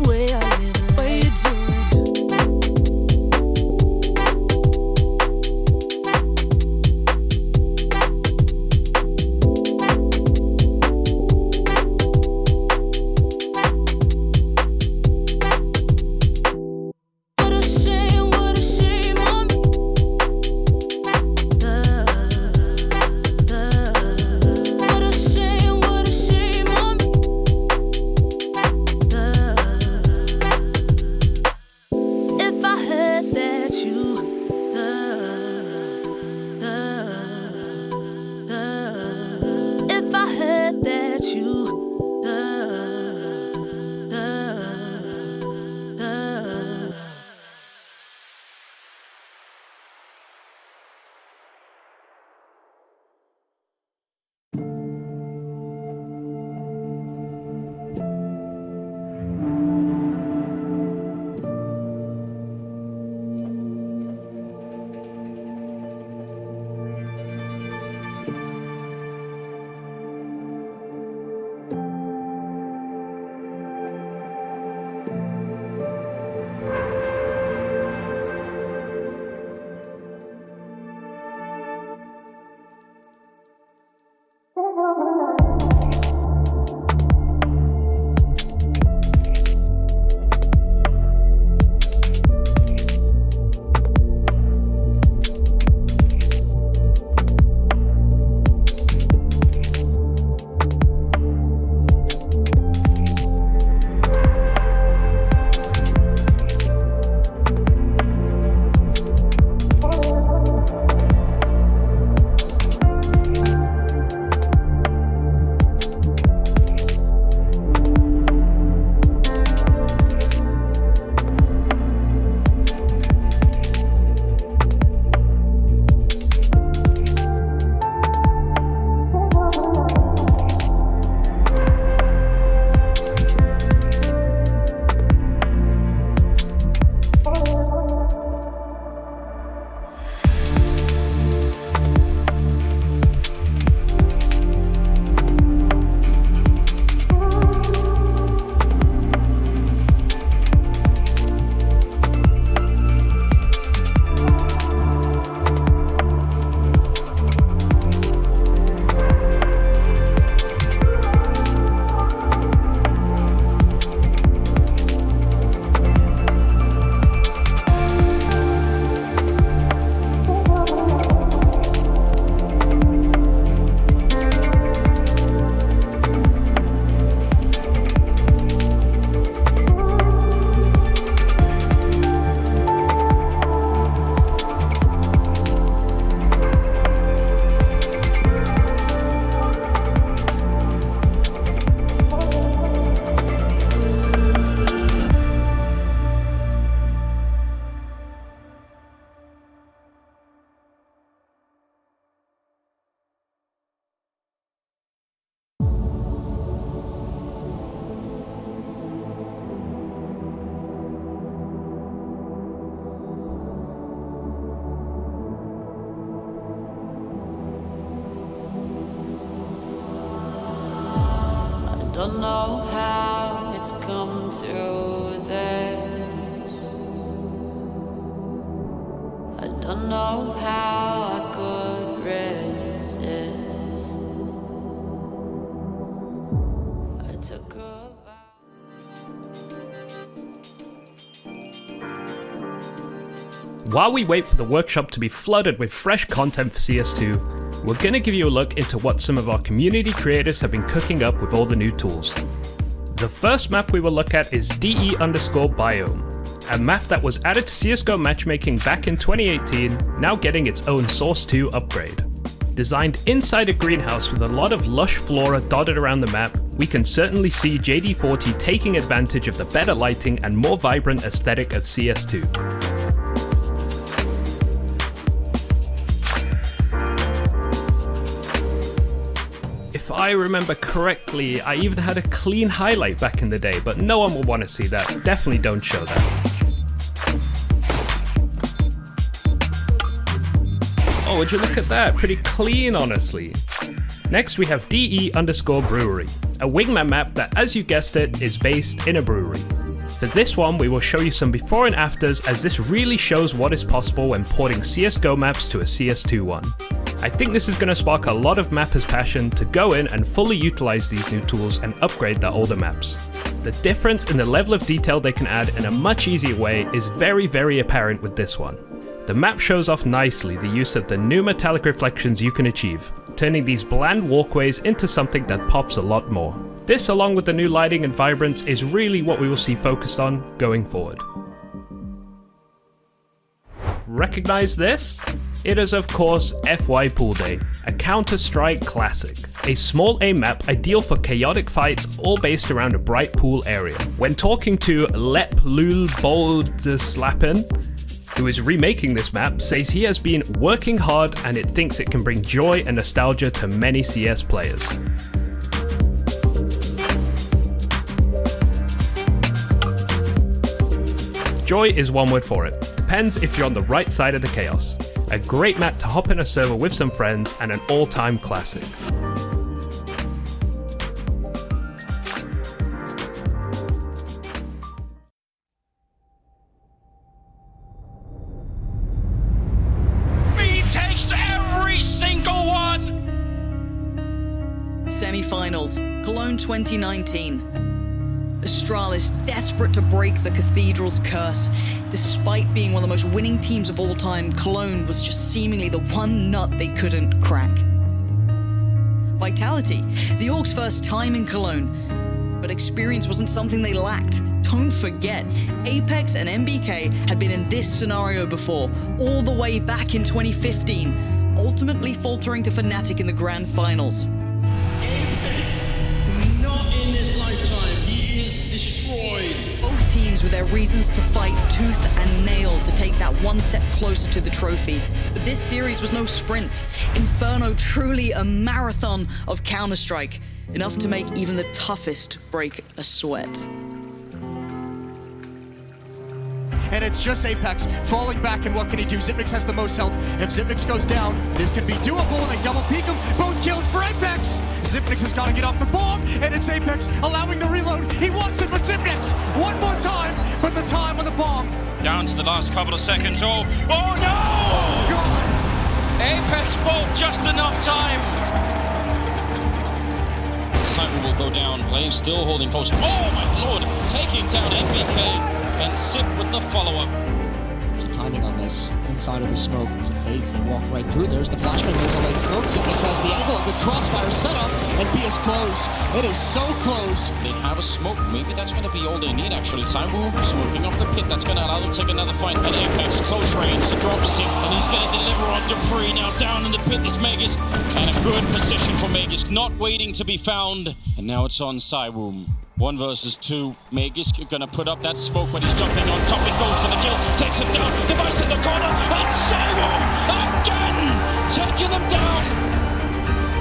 Way don't know how it's come to this. I don't know how I could resist. I took a vow. While we wait for the workshop to be flooded with fresh content for CS2, we're going to give you a look into what some of our community creators have been cooking up with all the new tools. The first map we will look at is DE_Biome, a map that was added to CSGO matchmaking back in 2018, now getting its own Source 2 upgrade. Designed inside a greenhouse with a lot of lush flora dotted around the map, we can certainly see JD40 taking advantage of the better lighting and more vibrant aesthetic of CS2. If I remember correctly, I even had a clean highlight back in the day, but no one will want to see that. Definitely don't show that. Oh, would you look at that? Pretty clean, honestly. Next we have DE_Brewery, a wingman map that, as you guessed it, is based in a brewery. For this one, we will show you some before and afters, as this really shows what is possible when porting CSGO maps to a CS2 one. I think this is going to spark a lot of mappers' passion to go in and fully utilize these new tools and upgrade their older maps. The difference in the level of detail they can add in a much easier way is very apparent with this one. The map shows off nicely the use of the new metallic reflections you can achieve, turning these bland walkways into something that pops a lot more. This, along with the new lighting and vibrance, is really what we will see focused on going forward. Recognize this? It is of course FY Pool Day, a Counter-Strike classic. A small A map ideal for chaotic fights all based around a bright pool area. When talking to Lep Lul Boldeslappen, who is remaking this map, says he has been working hard and it thinks it can bring joy and nostalgia to many CS players. Joy is one word for it. Depends if you're on the right side of the chaos. A great map to hop in a server with some friends and an all-time classic. He takes every single one! Semi-finals, Cologne 2019. Astralis desperate to break the Cathedral's curse. Despite being one of the most winning teams of all time, Cologne was just seemingly the one nut they couldn't crack. Vitality, the Orcs' first time in Cologne, but experience wasn't something they lacked. Don't forget, Apex and MBK had been in this scenario before, all the way back in 2015, ultimately faltering to Fnatic in the grand finals. Both teams with their reasons to fight tooth and nail to take that one step closer to the trophy. But this series was no sprint. Inferno truly a marathon of Counter-Strike, enough to make even the toughest break a sweat. And it's just Apex falling back, and what can he do? Xyp9x has the most health. If Xyp9x goes down, this can be doable. They double peek him. Both kills for Apex. Xyp9x has got to get off the bomb, and it's Apex allowing the reload. He wants it, but Xyp9x one more time, but the time on the bomb. Down to the last couple of seconds. Oh no! Oh, God. Apex bolt just enough time. Cyber will go down, playing still, holding close. Oh my lord! Taking down MBK. And Sip with the follow-up. There's the timing on this. Inside of the smoke. As it fades, they walk right through. There's the flashbang. There's a late smoke. Xyp9x has the angle. The crossfire set up. And B is close. It is so close. They have a smoke. Maybe that's going to be all they need, actually. Taiwu smoking off the pit. That's going to allow them to take another fight. And Apex, close range, drops it. And he's going to deliver on Dupree. Now down in the pit is Magisk. And a good position for Magisk. Not waiting to be found. And now it's on Taiwu. 1 versus 2. Magisk gonna put up that smoke, but he's jumping on top. It goes for the kill, takes him down. Device in the corner, and Taiwu again taking him down.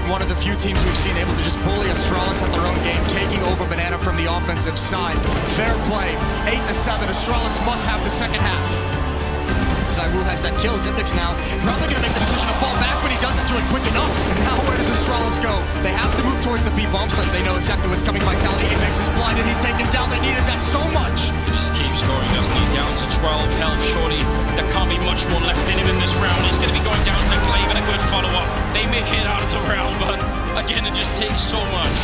One of the few teams we've seen able to just bully Astralis at their own game, taking over Banana from the offensive side. Fair play. 8-7. Astralis must have the second half. Cywu has that kill. Zipnix now probably going to make the decision to fall back, but he doesn't do it quick enough. And now where does Astralis go? They have to move towards the B bomb site. They know exactly what's coming. Vitality, Apex is blinded. He's taken down. They needed that so much. He just keeps going, doesn't he? Down to 12 health, shorty. There can't be much more left in him in this round. He's going to be going down to Glaive and a good follow-up. They make it out of the round, but again, it just takes so much.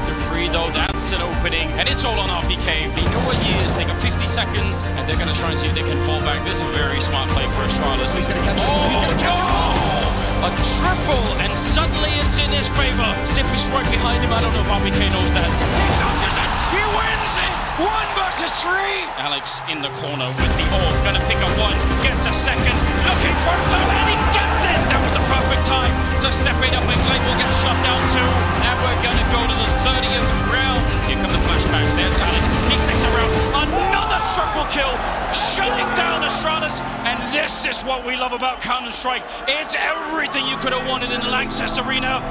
Dupree, though, that's an opening, and it's all on RPK. They know what he is. They got 50 seconds, and they're going to try and see if they can fall back. This is a very smart play for Astralis. He's going to catch up. He's going to catch up. A triple, and suddenly it's in his favor. Zip is right behind him. I don't know if RPK knows that. He dodges it. He wins it. 1 versus 3. Alex in the corner with the orb. Gonna pick up one. Gets a second. Looking for a third, and he gets it. That was the perfect time to step it up, and Glaive will get shot down too. And we're gonna go to the 30th round. Here come the flashbacks. There's Alex. He sticks around. Another triple kill. Shutting down Astralis. And this is what we love about Counter-Strike. It's everything you could have wanted in the Lanxess Arena.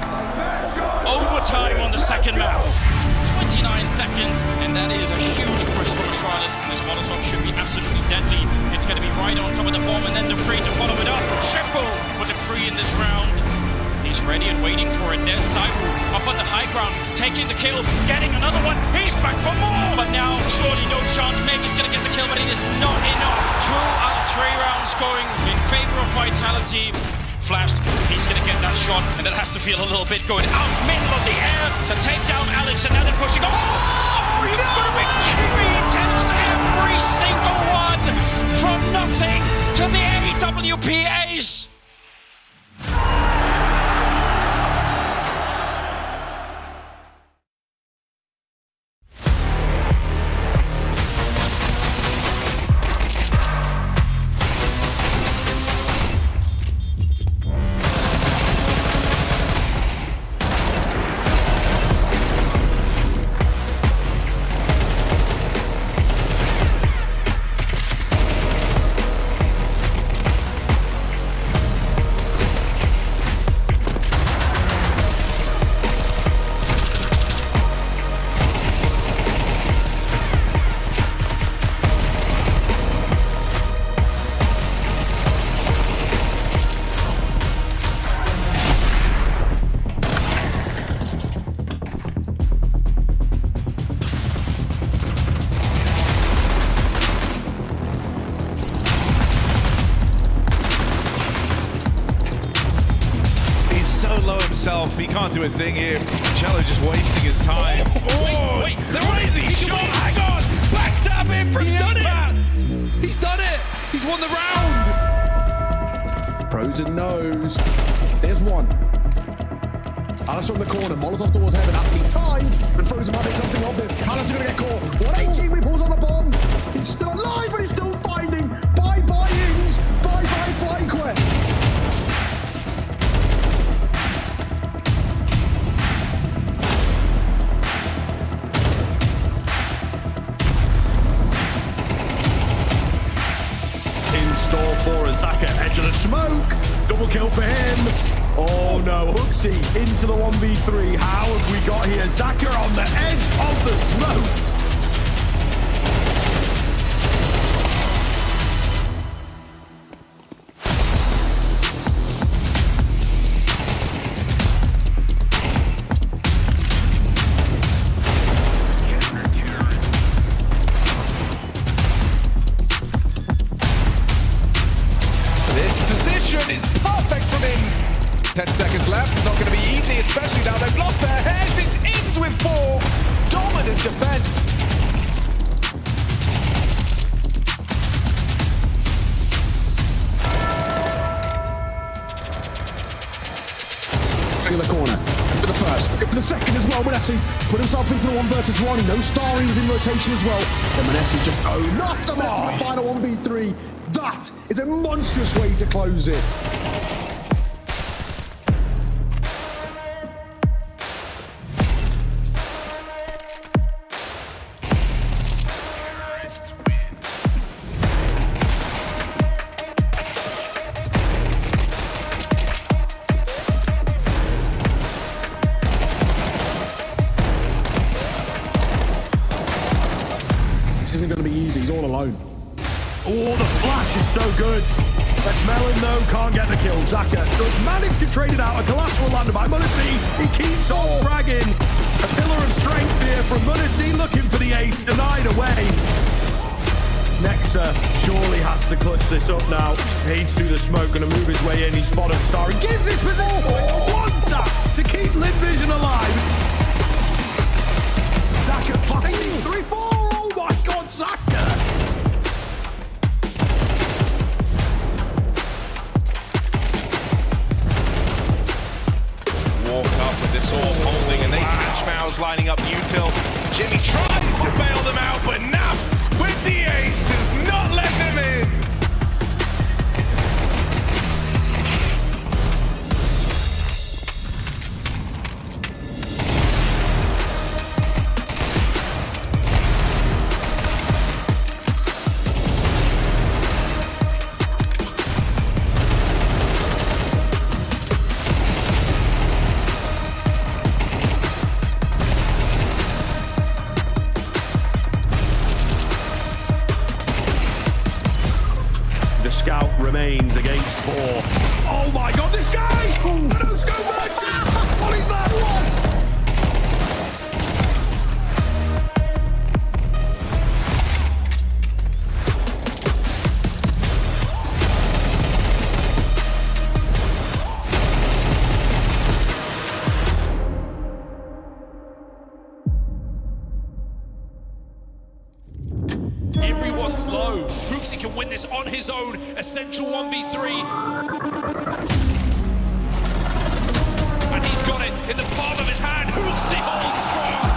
Overtime on the second map. 29 seconds, and that is a huge push from Astralis. This Molotov should be absolutely deadly. It's going to be right on top of the bomb, and then Dupree to follow it up. Triple for Dupree in this round. He's ready and waiting for it. There's Cywu up on the high ground, taking the kill, getting another one. He's back for more, but now surely no chance. Maybe he's going to get the kill, but it is not enough. 2 out of 3 rounds going in favor of Vitality. Flashed, he's going to get that shot, and it has to feel a little bit going out middle of the air to take down Alex, and now they're pushing. Oh, you've got to be kidding me! He takes every single one from nothing to the AWPAs. He can't do a thing here. Cello just wasting his time. Wait, crazy shot! Hang on! Backstab him from Impact! He's done it! He's won the round! Frozen knows. There's one. Alistair in the corner. Molotov towards heaven. Happy time. And Frozen might make something of this. Alistair gonna get caught. 118 when he pulls on the bomb. He's still alive, but he's still finding. Bye-bye Ings. Bye-bye Flying Quest. For a Zaka, edge of the smoke. Double kill for him. Oh no, Hooksy into the 1v3. How have we got here? Zaka on the edge of the smoke. This position is perfect from Ins. 10 seconds left. It's not going to be easy, especially now they've lost their heads. It's Ins with 4. Dominant defense. In the corner. To the first. Get to the second as well. Manesi put himself into the 1 versus 1. He knows Starry was in rotation as well. And Manesi just not to the final 1v3. That is a monstrous way to close it. This isn't going to be easy. He's all alone. Oh, the flash is so good. Let's Melon, though, can't get the kill. Zaka does manage to trade it out. A collateral lander by Munacy. He keeps on dragging. A pillar of strength here from Munacy, looking for the ace, denied away. Nexa surely has to clutch this up now. He's through the smoke, gonna move his way in. He spotted Star. He gives his position wants that to keep Lid Vision alive. Zaka finding 3-4. Oh my God, Zaka! Walk up with this all holding, and they catch Mouse lining up util. Jimmy tries to bail them out, but Naf with the ace does not let them in. The scout remains against 4. Oh my God, this guy! No scope merchant! What is that? What? Everyone's low. Hooksy can win this on his own. Essential 1v3. And he's got it in the palm of his hand. Hooksy holds strong.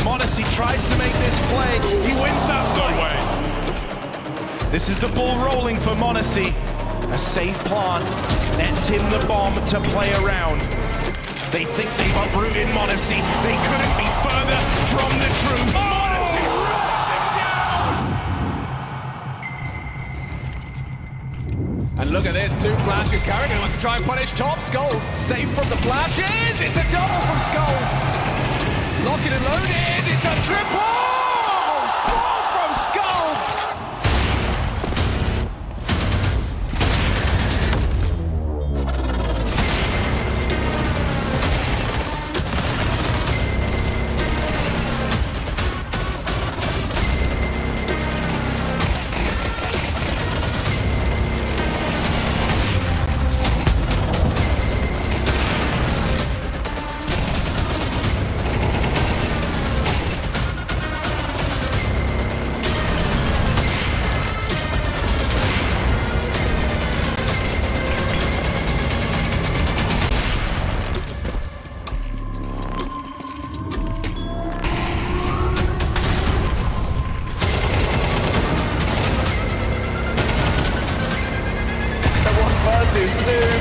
Monacy tries to make this play. He wins that fight. This is the ball rolling for Monacy. A safe plant nets him the bomb to play around. They think they've uprooted Monacy. They couldn't be further from the truth. Monacy runs him down. And look at this, 2 flashes. Carrigan wants to try and punish top. Skulls safe from the flashes. It's a double from Skulls. Lock it and loaded. It's a triple. 4 from Skulls.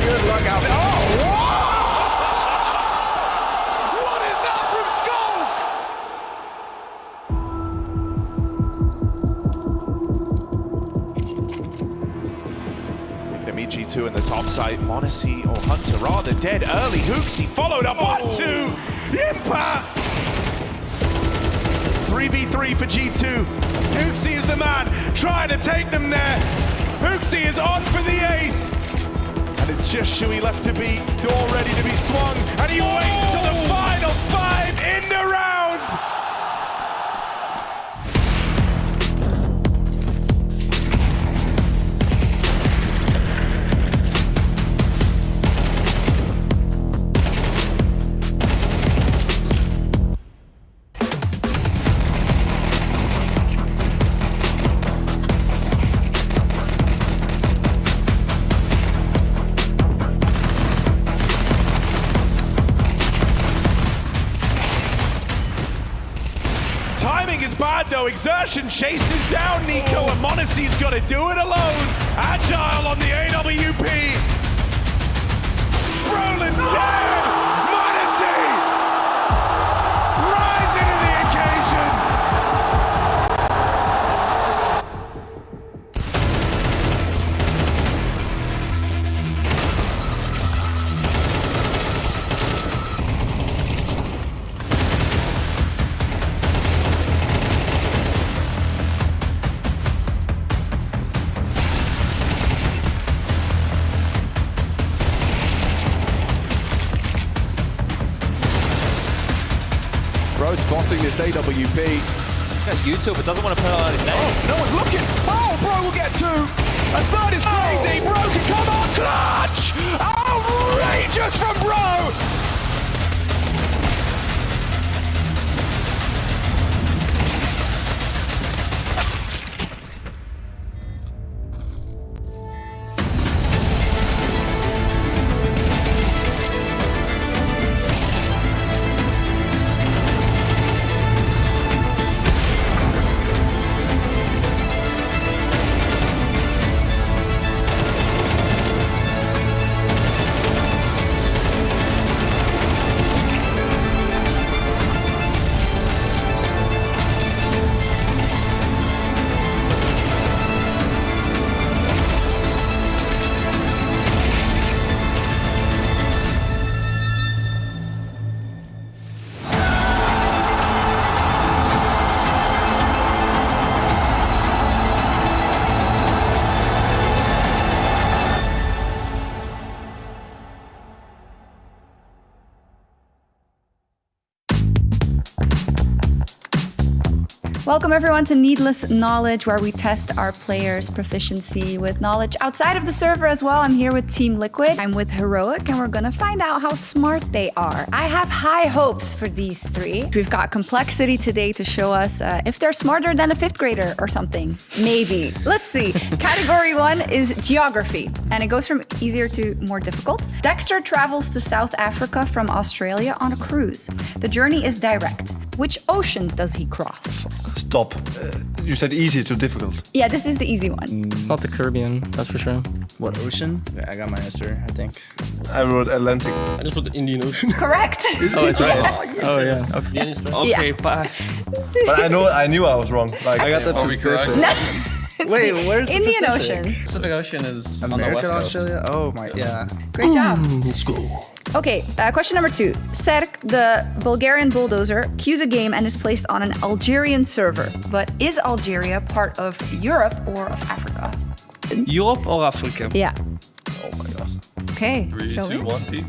Good luck out there. Oh, what is that from Skulls? We can meet G2 in the top side. Monacy or Hunter rather dead early. Hooksy followed up 1-2. Impact. 3v3 for G2. Hooksy is the man trying to take them there. Hooksy is on for the ace. And it's just Shui left to beat. Door ready to be swung. And he waits to the final 5 in the round. Timing is bad though. Exertion chases down Nico, and Monacy's got to do it alone. Agile on the AW spotting this AWP. Got YouTube, but doesn't want to put on his name. Oh, no one's looking. Oh, Bro will get 2. A third is crazy. Bro can come on. Clutch. Outrageous from Bro. Welcome everyone to Needless Knowledge, where we test our players' proficiency with knowledge outside of the server as well. I'm here with Team Liquid. I'm with Heroic, and we're gonna find out how smart they are. I have high hopes for these 3. We've got Complexity today to show us if they're smarter than a 5th grader or something. Maybe. Let's see. Category 1 is Geography, and it goes from easier to more difficult. Dexter travels to South Africa from Australia on a cruise. The journey is direct. Which ocean does he cross? Stop. You said easy to difficult. Yeah, this is the easy one. It's not the Caribbean, that's for sure. What ocean? Yeah, I got my answer, I think. I wrote Atlantic. I just put the Indian Ocean. Correct. Oh, it's right. Oh, yeah. Okay, okay, bye. But I knew I was wrong. Like, I got the Pacific. Wait, where's the Indian Pacific? Ocean? Pacific Ocean is America, on the west coast. Australia? Oh my, yeah. Great job. Let's go. Okay, question number 2. Serk, the Bulgarian bulldozer, cues a game and is placed on an Algerian server. But is Algeria part of Europe or of Africa? Europe or Africa? Yeah. Oh my god. Okay. 3, 2, 1, P.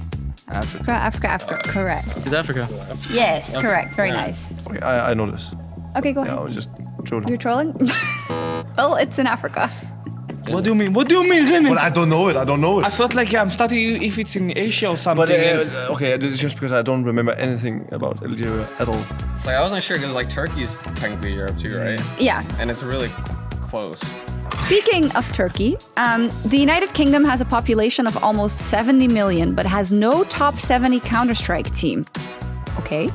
Africa. Correct. It's Africa. Yes, correct. Very nice. Okay, I know this. Okay, go Yeah, I ahead. was just trolling. You're trolling? Well, it's in Africa. What do you mean? What do you mean, Renan? But I don't know it. I thought like I'm starting if it's in Asia or something. But okay, it's just because I don't remember anything about Algeria at all. Like, I wasn't sure because like Turkey's technically Europe too, right? Yeah. And it's really close. Speaking of Turkey, the United Kingdom has a population of almost 70 million, but has no top 70 Counter-Strike team. Okay.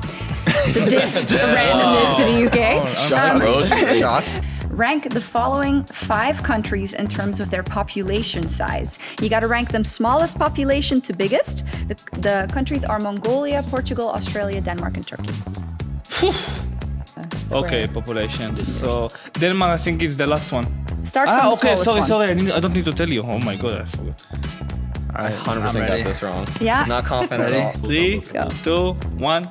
So randomness to the UK. Shots. Rank the following 5 countries in terms of their population size. You got to rank them smallest population to biggest. The countries are Mongolia, Portugal, Australia, Denmark, and Turkey. Okay, population. So Denmark, I think, is the last one. Start from the smallest one. Sorry. I don't need to tell you. Oh my god, I forgot. I 100% got this wrong. Yeah. Not confident at all. 3, 2, 1.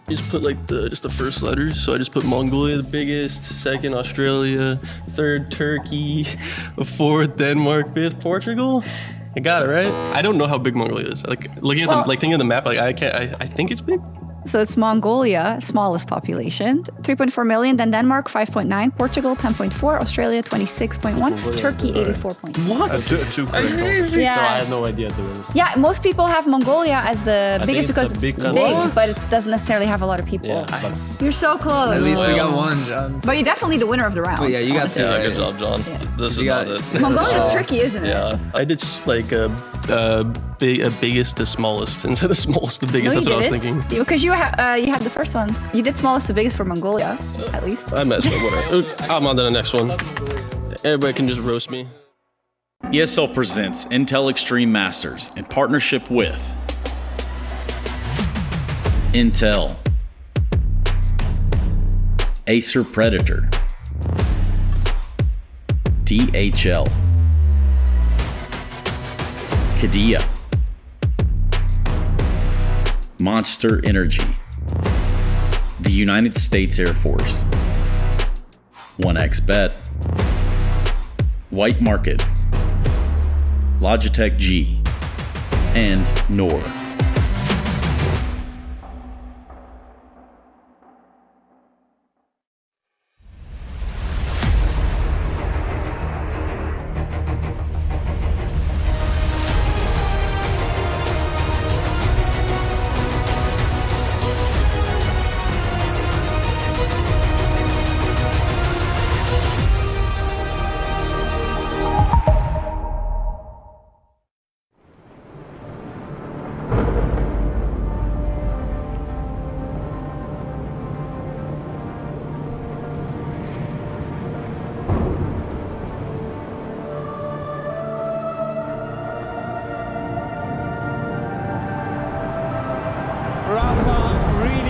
Just put like just the first letters. So I just put Mongolia, the biggest. 2nd, Australia. 3rd, Turkey. 4th, Denmark. 5th, Portugal. I got it right. I don't know how big Mongolia is. Like looking at thinking of the map. Like I can't. I think it's big. So it's Mongolia, smallest population, 3.4 million, then Denmark, 5.9, Portugal, 10.4, Australia, 26.1, Turkey, 84.1. What? Two correct. Yeah. No, I had no idea to be honest. Yeah, most people have Mongolia as the biggest it's a because it's big big, country. but it doesn't necessarily have a lot of people. Yeah, You're so close. At least we got one, John. But you're definitely the winner of the round. Oh, yeah, you got honestly. two. Yeah, good job, John. Yeah. This is You got not it. it. Mongolia's tricky, isn't it? Yeah, I did like a biggest to smallest instead of smallest to biggest. No, That's what I was thinking. Because you had the first one. You did smallest to biggest for Mongolia, at least. I messed up. Whatever. I'm on to the next one. Everybody can just roast me. ESL presents Intel Extreme Masters in partnership with Intel, Acer Predator, DHL, Qiddiya, Monster Energy, the United States Air Force, 1xBet, White Market, Logitech G, and NOR.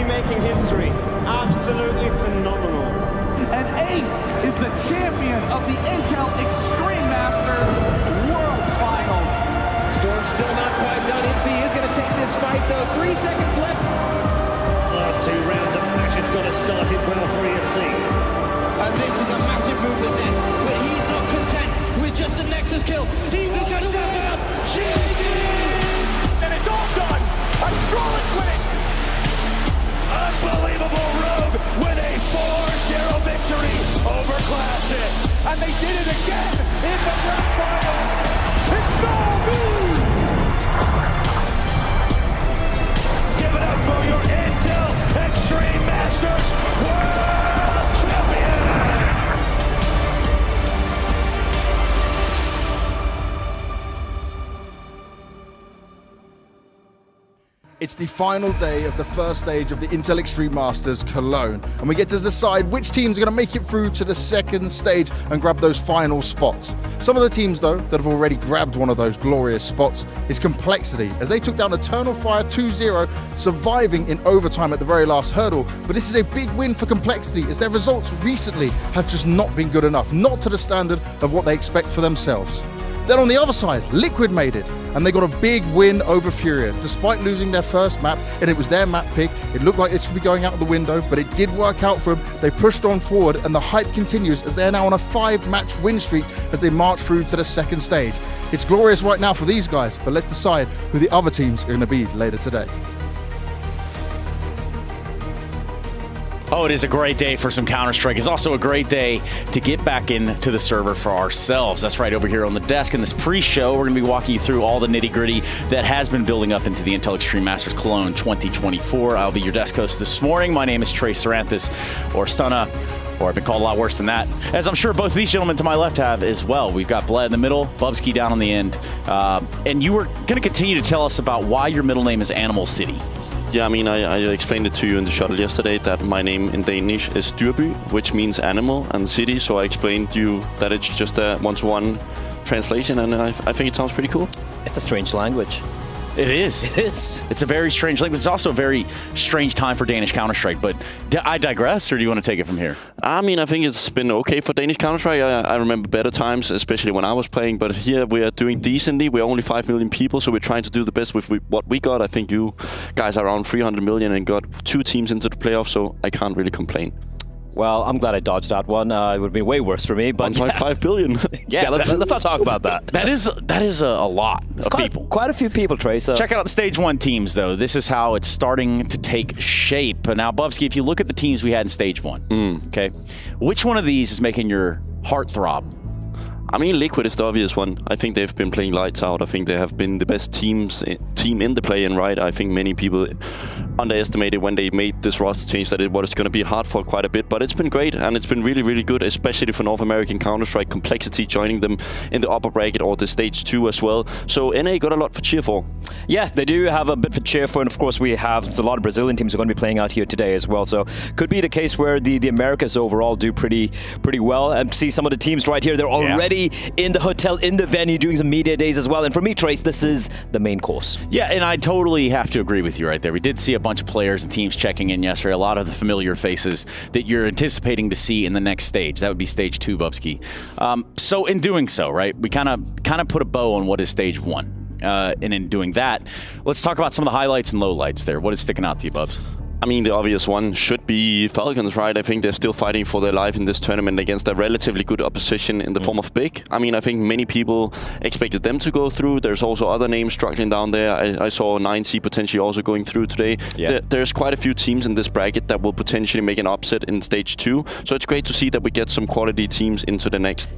really making history. Absolutely phenomenal. And Ace is the champion of the Intel Extreme Masters World Finals. Storm's still not quite done. MC is going to take this fight, though. 3 seconds left. Last 2 rounds of action's got to start it well for ESC. And this is a massive move for Zez, but he's not content with just a Nexus kill. He wants to win. And it's all done. I'm Strolling winning. Unbelievable Rogue with a 4-0 victory over Classic. And they did it again in the grand finals. It's Nobu! Give it up for your Intel Extreme Masters World Champion! It's the final day of the first stage of the Intel Extreme Masters Cologne, and we get to decide which teams are going to make it through to the second stage and grab those final spots. Some of the teams, though, that have already grabbed one of those glorious spots is Complexity, as they took down Eternal Fire 2-0, surviving in overtime at the very last hurdle. But this is a big win for Complexity, as their results recently have just not been good enough, not to the standard of what they expect for themselves. Then on the other side, Liquid made it, and they got a big win over Furia, despite losing their first map, and it was their map pick. It looked like this could be going out the window, but it did work out for them. They pushed on forward, and the hype continues as they are now on a 5-match win streak as they march through to the second stage. It's glorious right now for these guys, but let's decide who the other teams are going to be later today. Oh, it is a great day for some Counter-Strike. It's also a great day to get back into the server for ourselves. That's right, over here on the desk in this pre-show, we're going to be walking you through all the nitty-gritty that has been building up into the Intel Extreme Masters Cologne 2024. I'll be your desk host this morning. My name is Trey Saranthus, or Stunna, or I've been called a lot worse than that, as I'm sure both of these gentlemen to my left have as well. We've got Bled in the middle, Bubsky down on the end. And you were going to continue to tell us about why your middle name is Animal City. Yeah, I mean, I explained it to you in the shuttle yesterday that my name in Danish is Dyrby, which means animal, and city, so I explained to you that it's just a one-to-one translation, and I think it sounds pretty cool. It's a strange language. It is. It is. It's a very strange language. It's also a very strange time for Danish Counter-Strike, but I digress, or do you want to take it from here? I mean, I think it's been okay for Danish Counter-Strike. I remember better times, especially when I was playing, but here we are doing decently. We're only 5 million people, so we're trying to do the best with what we got. I think you guys are around 300 million and got 2 teams into the playoffs, so I can't really complain. Well, I'm glad I dodged that one. It would have been way worse for me. But 1.5 billion. Yeah, let's not talk about that. That is a lot of people. Quite a few people, Trey. So. Check out the Stage 1 teams, though. This is how it's starting to take shape. Now, Bubsky, if you look at the teams we had in Stage 1, okay, which one of these is making your heart throb? I mean, Liquid is the obvious one. I think they've been playing lights out. I think they have been the best team in the play-in, right? I think many people underestimated when they made this roster change that it was going to be hard for quite a bit, but it's been great, and it's been really, really good, especially for North American Counter-Strike. Complexity joining them in the upper bracket or the Stage 2 as well. So NA got a lot for cheer for. Yeah, they do have a bit for cheer for, and of course we have a lot of Brazilian teams who are going to be playing out here today as well. So could be the case where the Americas overall do pretty well, and see some of the teams right here. They're already in the hotel, in the venue, doing some media days as well. And for me, Trace, this is the main course. Yeah, and I totally have to agree with you right there. We did see a bunch of players and teams checking in yesterday, a lot of the familiar faces that you're anticipating to see in the next stage. That would be Stage 2, Bubsky. So in doing so, right, we kind of put a bow on what is Stage 1. And in doing that, let's talk about some of the highlights and lowlights there. What is sticking out to you, Bubs? I mean, the obvious one should be Falcons, right? I think they're still fighting for their life in this tournament against a relatively good opposition in the form of Big. I mean, I think many people expected them to go through. There's also other names struggling down there. I saw 9C potentially also going through today. Yeah. There's quite a few teams in this bracket that will potentially make an upset in Stage 2. So it's great to see that we get some quality teams into the next.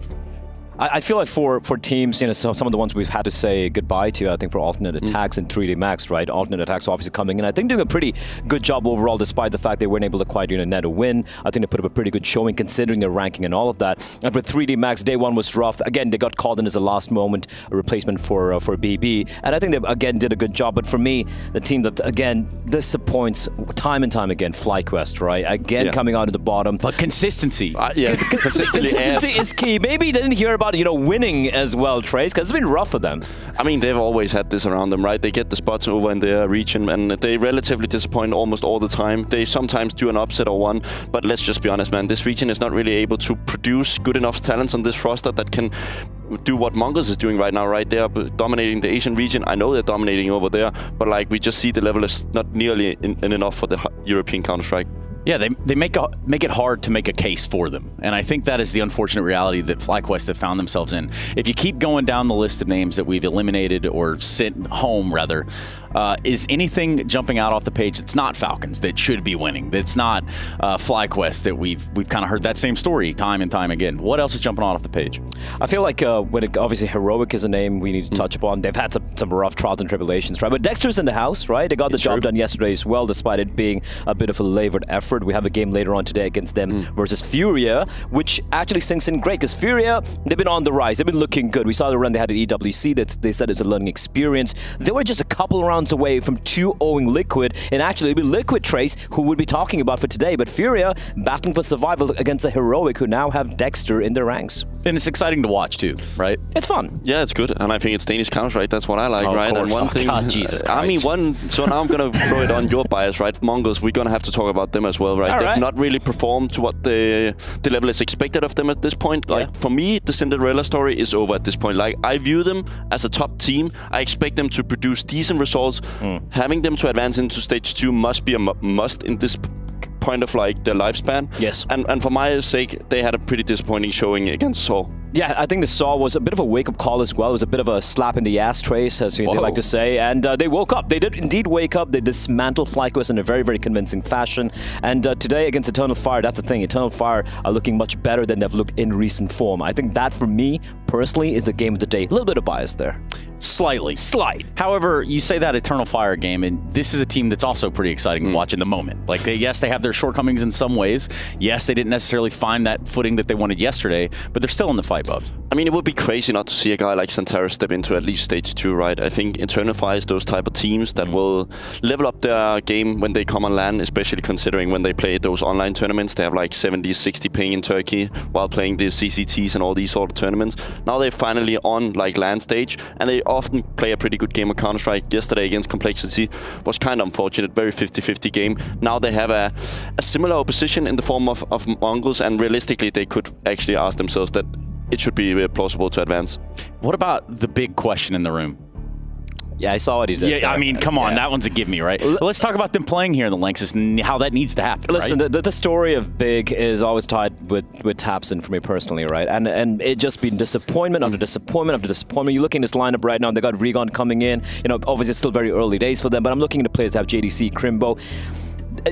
I feel like for teams, you know, some of the ones we've had to say goodbye to, I think for Alternate Attacks and 3D Max, right? Alternate Attacks obviously coming in, I think doing a pretty good job overall, despite the fact they weren't able to quite, you know, net a win. I think they put up a pretty good showing considering their ranking and all of that. And for 3D Max, day one was rough. Again, they got called in as a last moment a replacement for BB, and I think they again did a good job. But for me, the team that again disappoints time and time again, FlyQuest, right? Again, coming out of the bottom. But consistency. Consistency is key. Maybe they didn't hear about about, winning as well, Trace? Because it's been rough for them. I mean, they've always had this around them, right? They get the spots over in their region, and they relatively disappoint almost all the time. They sometimes do an upset or one, but let's just be honest, man. This region is not really able to produce good enough talents on this roster that can do what Mongols is doing right now, right? They are dominating the Asian region. I know they're dominating over there, but like we just see the level is not nearly enough for the European Counter-Strike. Yeah, they make it hard to make a case for them. And I think that is the unfortunate reality that FlyQuest have found themselves in. If you keep going down the list of names that we've eliminated or sent home, rather, is anything jumping out off the page that's not Falcons that should be winning? That's not FlyQuest that we've kind of heard that same story time and time again. What else is jumping off the page? I feel like obviously Heroic is a name we need to touch upon. They've had some rough trials and tribulations, right? But Dexter's in the house, right? They got the job done yesterday as well, despite it being a bit of a labored effort. We have a game later on today against them versus Furia, which actually sinks in great because Furia, they've been on the rise. They've been looking good. We saw the run they had at EWC. They said it's a learning experience. They were just a couple rounds away from 2-0ing Liquid, and actually it'd be Liquid, Trace, who would be talking about for today. But Furia battling for survival against a Heroic who now have Dexter in their ranks. And it's exciting to watch too, right? It's fun. Yeah, it's good, and I think it's Danish Counter, right? That's what I like, right? And one thing, God, Jesus Christ. So now I'm gonna throw it on your bias, right? Mongols, we're gonna have to talk about them as well, right? They've not really performed to what the level is expected of them at this point. Like for me, the Cinderella story is over at this point. Like I view them as a top team. I expect them to produce decent results. Having them to advance into stage 2 must be a must in this point of like their lifespan. Yes. And for my sake, they had a pretty disappointing showing against Seoul. Yeah, I think the Saw was a bit of a wake-up call as well. It was a bit of a slap in the ass, Trace, as they like to say. And they woke up. They did indeed wake up. They dismantled FlyQuest in a very, very convincing fashion. And today against Eternal Fire, that's the thing. Eternal Fire are looking much better than they've looked in recent form. I think that, for me, personally, is the game of the day. A little bit of bias there. Slightly. Slight. However, you say that Eternal Fire game, and this is a team that's also pretty exciting to watch in the moment. Like, yes, they have their shortcomings in some ways. Yes, they didn't necessarily find that footing that they wanted yesterday, but they're still in the fight, Bubs. I mean, it would be crazy not to see a guy like Santara step into at least stage 2, right? I think Eternal Fire is those type of teams that will level up their game when they come on LAN, especially considering when they play those online tournaments. They have like 70, 60 ping in Turkey while playing the CCTs and all these sort of tournaments. Now they're finally on like LAN stage, and they often play a pretty good game of Counter-Strike. Yesterday against Complexity was kind of unfortunate, very 50-50 game. Now they have a similar opposition in the form of Mongols, and realistically they could actually ask themselves that it should be plausible to advance. What about the big question in the room? Yeah, I saw what he did. Yeah, I mean, come on, that one's a give me, right? Let's talk about them playing here in the Lanxess and how that needs to happen. Listen, right? the story of Big is always tied with Tapson for me personally, right? And it just been disappointment after disappointment after disappointment. You look in this lineup right now, they got Regon coming in. Obviously it's still very early days for them, but I'm looking at the players that have JDC, Crimbo.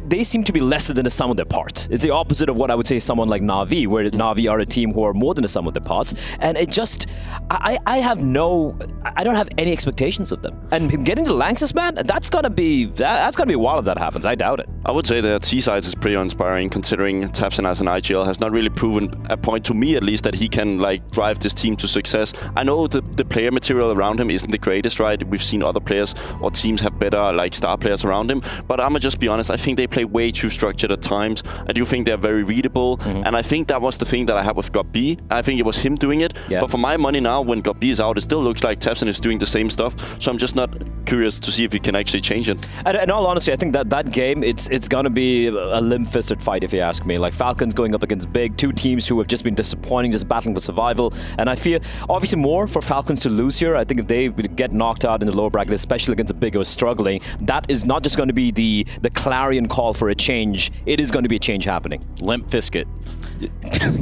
They seem to be lesser than the sum of their parts. It's the opposite of what I would say someone like Na'Vi, where Na'Vi are a team who are more than the sum of their parts. And it just, I don't have any expectations of them. And getting to Lanxess, man, that's gonna be wild if that happens. I doubt it. I would say their T-sides is pretty inspiring, considering Tapson as an IGL has not really proven a point to me, at least, that he can like drive this team to success. I know the player material around him isn't the greatest, right? We've seen other players or teams have better like star players around him, but I'ma just be honest, I think they play way too structured at times. I do think they're very readable, and I think that was the thing that I had with GOP. I think it was him doing it, but for my money now, when GOP is out, it still looks like Tapson is doing the same stuff, so I'm just not curious to see if he can actually change it. And in all honesty, I think that game, it's gonna be a limp-fisted fight, if you ask me. Like Falcons going up against Big, two teams who have just been disappointing, just battling for survival, and I fear obviously more for Falcons to lose here. I think if they get knocked out in the lower bracket, especially against a Big who is struggling, that is not just going to be the clarion call for a change. It is going to be a change happening. Limp Fisket.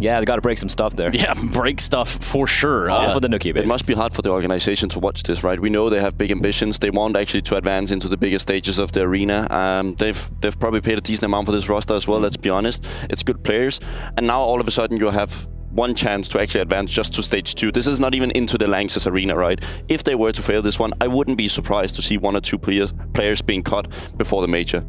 Yeah, they got to break some stuff there. Yeah, break stuff for sure. For the nookie, baby. It must be hard for the organization to watch this, right? We know they have big ambitions. They want actually to advance into the bigger stages of the arena. They've probably paid a decent amount for this roster as well, let's be honest. It's good players. And now all of a sudden you have one chance to actually advance just to stage 2. This is not even into the Lanxess arena, right? If they were to fail this one, I wouldn't be surprised to see 1 or 2 players being cut before the major.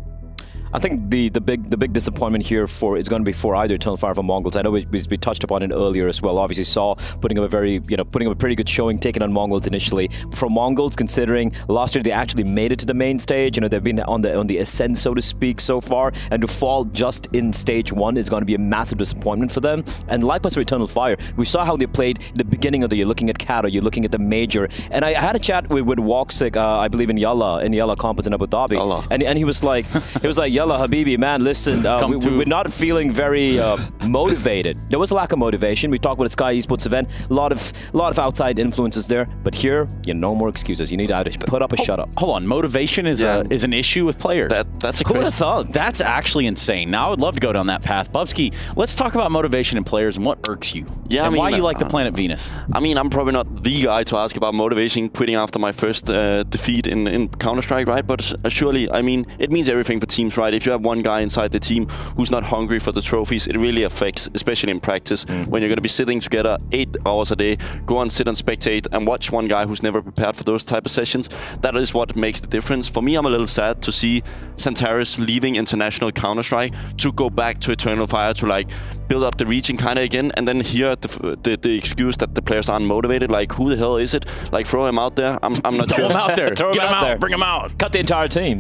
I think the big disappointment here is going to be for either Eternal Fire or Mongols. I know we touched upon it earlier as well. Obviously, Saw putting up a pretty good showing, taking on Mongols initially. For Mongols, considering last year they actually made it to the main stage, they've been on the ascent, so to speak, so far, and to fall just in stage 1 is going to be a massive disappointment for them. And likewise for Eternal Fire, we saw how they played in the beginning of the year. Looking at Kato, you're looking at the major, and I had a chat with Woxic, I believe in Yalla Compass in Abu Dhabi, and he was like, Yalla Habibi, man, listen, we're not feeling very motivated. There was a lack of motivation. We talked about the Sky Esports event, a lot of outside influences there, but here, no more excuses. You need to either put up or shut up. Hold on, motivation is an issue with players. That's a who would have thought? That's actually insane. Now I would love to go down that path. Bubsky, let's talk about motivation in players and what irks you. Yeah, and why you like the planet Venus. I mean, I'm probably not the guy to ask about motivation quitting after my first defeat in Counter-Strike, right? But surely, I mean, it means everything for teams, right? If you have one guy inside the team who's not hungry for the trophies, it really affects, especially in practice, when you're going to be sitting together 8 hours a day, go and sit and spectate and watch one guy who's never prepared for those type of sessions. That is what makes the difference. For me, I'm a little sad to see Santaris leaving international Counter-Strike to go back to Eternal Fire to build up the region kind of again, and then hear the excuse that the players aren't motivated. Like, who the hell is it? Throw him out there. I'm not sure. Throw him out there. Get him out there. Bring him out. Cut the entire team.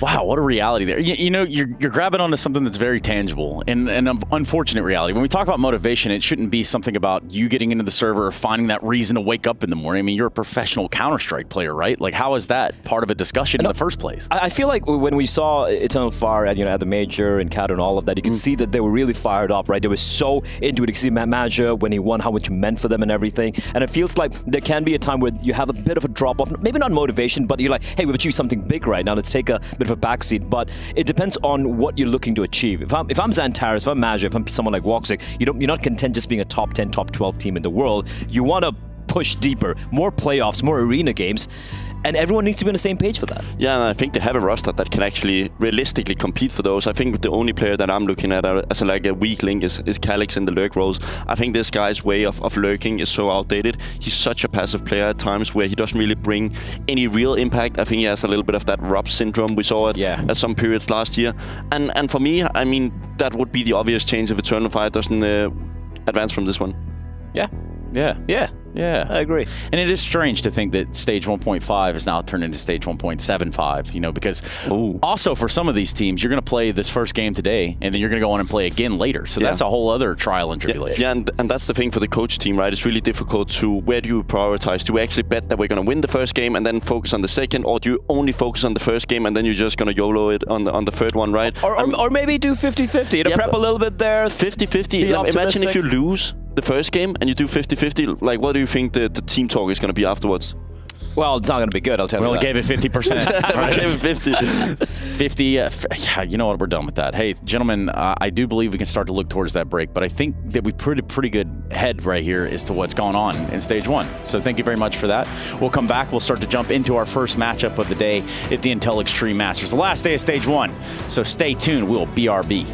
Wow, what a reality there. You're grabbing onto something that's very tangible and an unfortunate reality. When we talk about motivation, it shouldn't be something about you getting into the server or finding that reason to wake up in the morning. I mean, you're a professional Counter-Strike player, right? How is that part of a discussion in the first place? I feel like when we saw Eternal Fire at the major and Kato and all of that, you can see that they were really fired up, right? They were so into it. You can see Manager when he won, how much it meant for them and everything. And it feels like there can be a time where you have a bit of a drop off, maybe not motivation, but you're like, hey, we've achieved something big right now. Let's take a bit of a backseat. But it depends on what you're looking to achieve. If I'm Xantares, if I'm Manager, if I'm someone like Woxic, you're not content just being a top 10, top 12 team in the world. You want to push deeper, more playoffs, more arena games. And everyone needs to be on the same page for that. Yeah, and I think they have a roster that can actually realistically compete for those. I think the only player that I'm looking at as a weak link is Calix in the lurk roles. I think this guy's way of lurking is so outdated. He's such a passive player at times where he doesn't really bring any real impact. I think he has a little bit of that Rob syndrome. We saw it at some periods last year. And for me, I mean, that would be the obvious change if Eternal Fire doesn't advance from this one. Yeah, I agree. And it is strange to think that stage 1.5 is now turned into stage 1.75, because also for some of these teams, you're going to play this first game today, and then you're going to go on and play again later. So that's a whole other trial and tribulation. Yeah, and that's the thing for the coach team, right? It's really difficult where do you prioritize? Do we actually bet that we're going to win the first game and then focus on the second, or do you only focus on the first game and then you're just going to YOLO it on the third one, right? Or maybe do 50-50, prep a little bit there. 50-50. Imagine if you lose the first game and you do 50-50, what do you think the team talk is going to be afterwards? Well, it's not going to be good, I'll tell you that. We only gave it 50%. We gave it 50. 50, yeah, you know what, we're done with that. Hey, gentlemen, I do believe we can start to look towards that break, but I think that we put a pretty good head right here as to what's going on in stage 1. So thank you very much for that. We'll come back, we'll start to jump into our first matchup of the day at the Intel Extreme Masters, the last day of stage 1. So stay tuned, we'll BRB.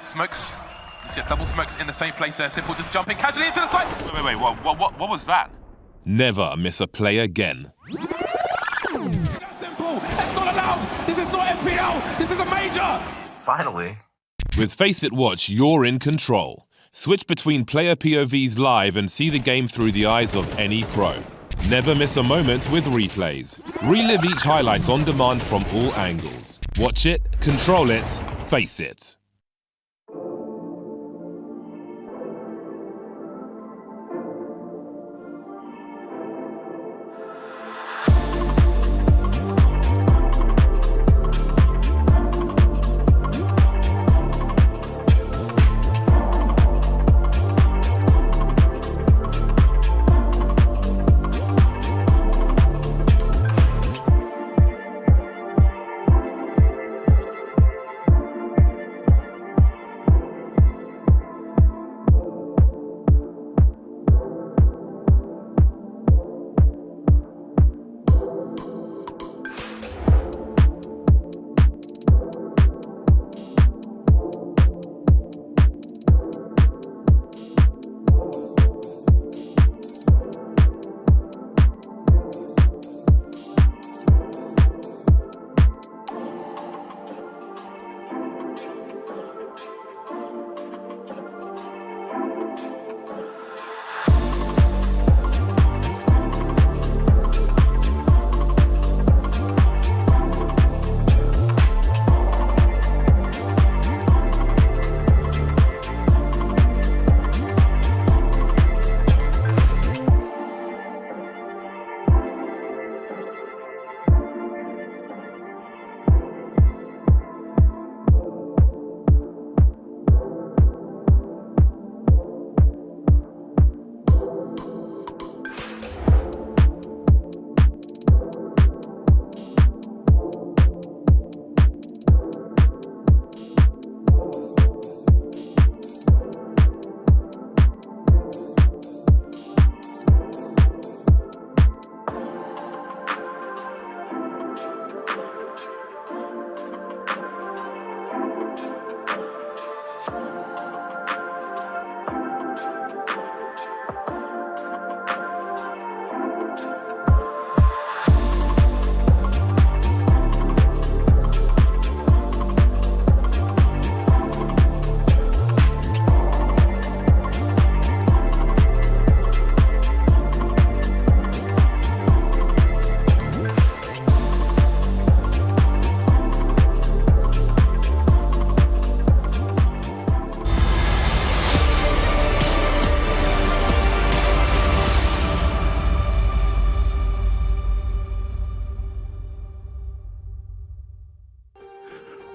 Smokes. You see double smokes in the same place there. Simple just jumping casually into the side. Wait. What was that? Never miss a play again. Simple. That's not allowed. This is not FPL. This is a major. Finally. With Face It Watch, you're in control. Switch between player POVs live and see the game through the eyes of any pro. Never miss a moment with replays. Relive each highlight on demand from all angles. Watch it, control it, face it.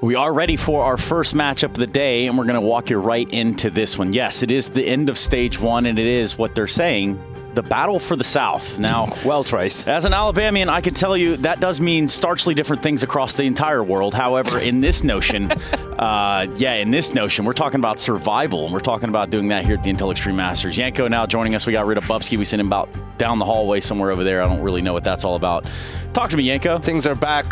We are ready for our first matchup of the day, and we're going to walk you right into this one. Yes, it is the end of stage one, and it is what they're saying, the battle for the South. Now, well, Trace, as an Alabamian, I can tell you that does mean starchly different things across the entire world. However, in this notion, we're talking about survival, and we're talking about doing that here at the Intel Extreme Masters. Yanko now joining us. We got rid of Bubsky. We sent him about down the hallway somewhere over there. I don't really know what that's all about. Talk to me, Yanko. Things are back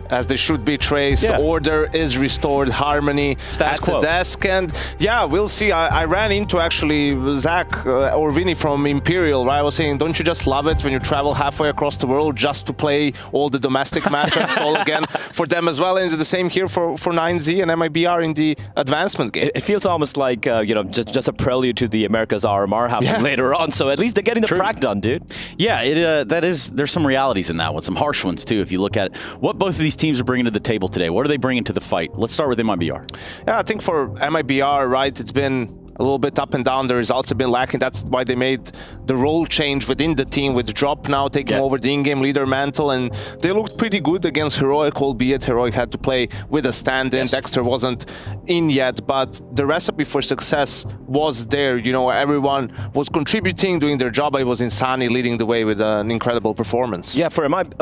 as they should be, Trace. Yeah. Order is restored, harmony at the desk. And yeah, we'll see. I ran into actually Zach or Vinny from Imperial, right? I was saying, don't you just love it when you travel halfway across the world just to play all the domestic matchups all again for them as well? And it's the same here for 9Z and MIBR in the advancement game. It feels almost like, just a prelude to the America's RMR happening later on. So at least they're getting the prac done, dude. Yeah, there's some realities in that one, some harsh ones too, if you look at it. What both of these teams are bringing to the table today. What are they bringing to the fight? Let's start with MIBR. Yeah, I think for MIBR, right, it's been a little bit up and down. The results have been lacking. That's why they made the role change within the team, with Drop now taking over the in-game leader mantle, and they looked pretty good against Heroic, albeit Heroic had to play with a stand-in. Dexter wasn't in yet, but the recipe for success was there. Everyone was contributing, doing their job, but it was Insani leading the way with an incredible performance. Yeah,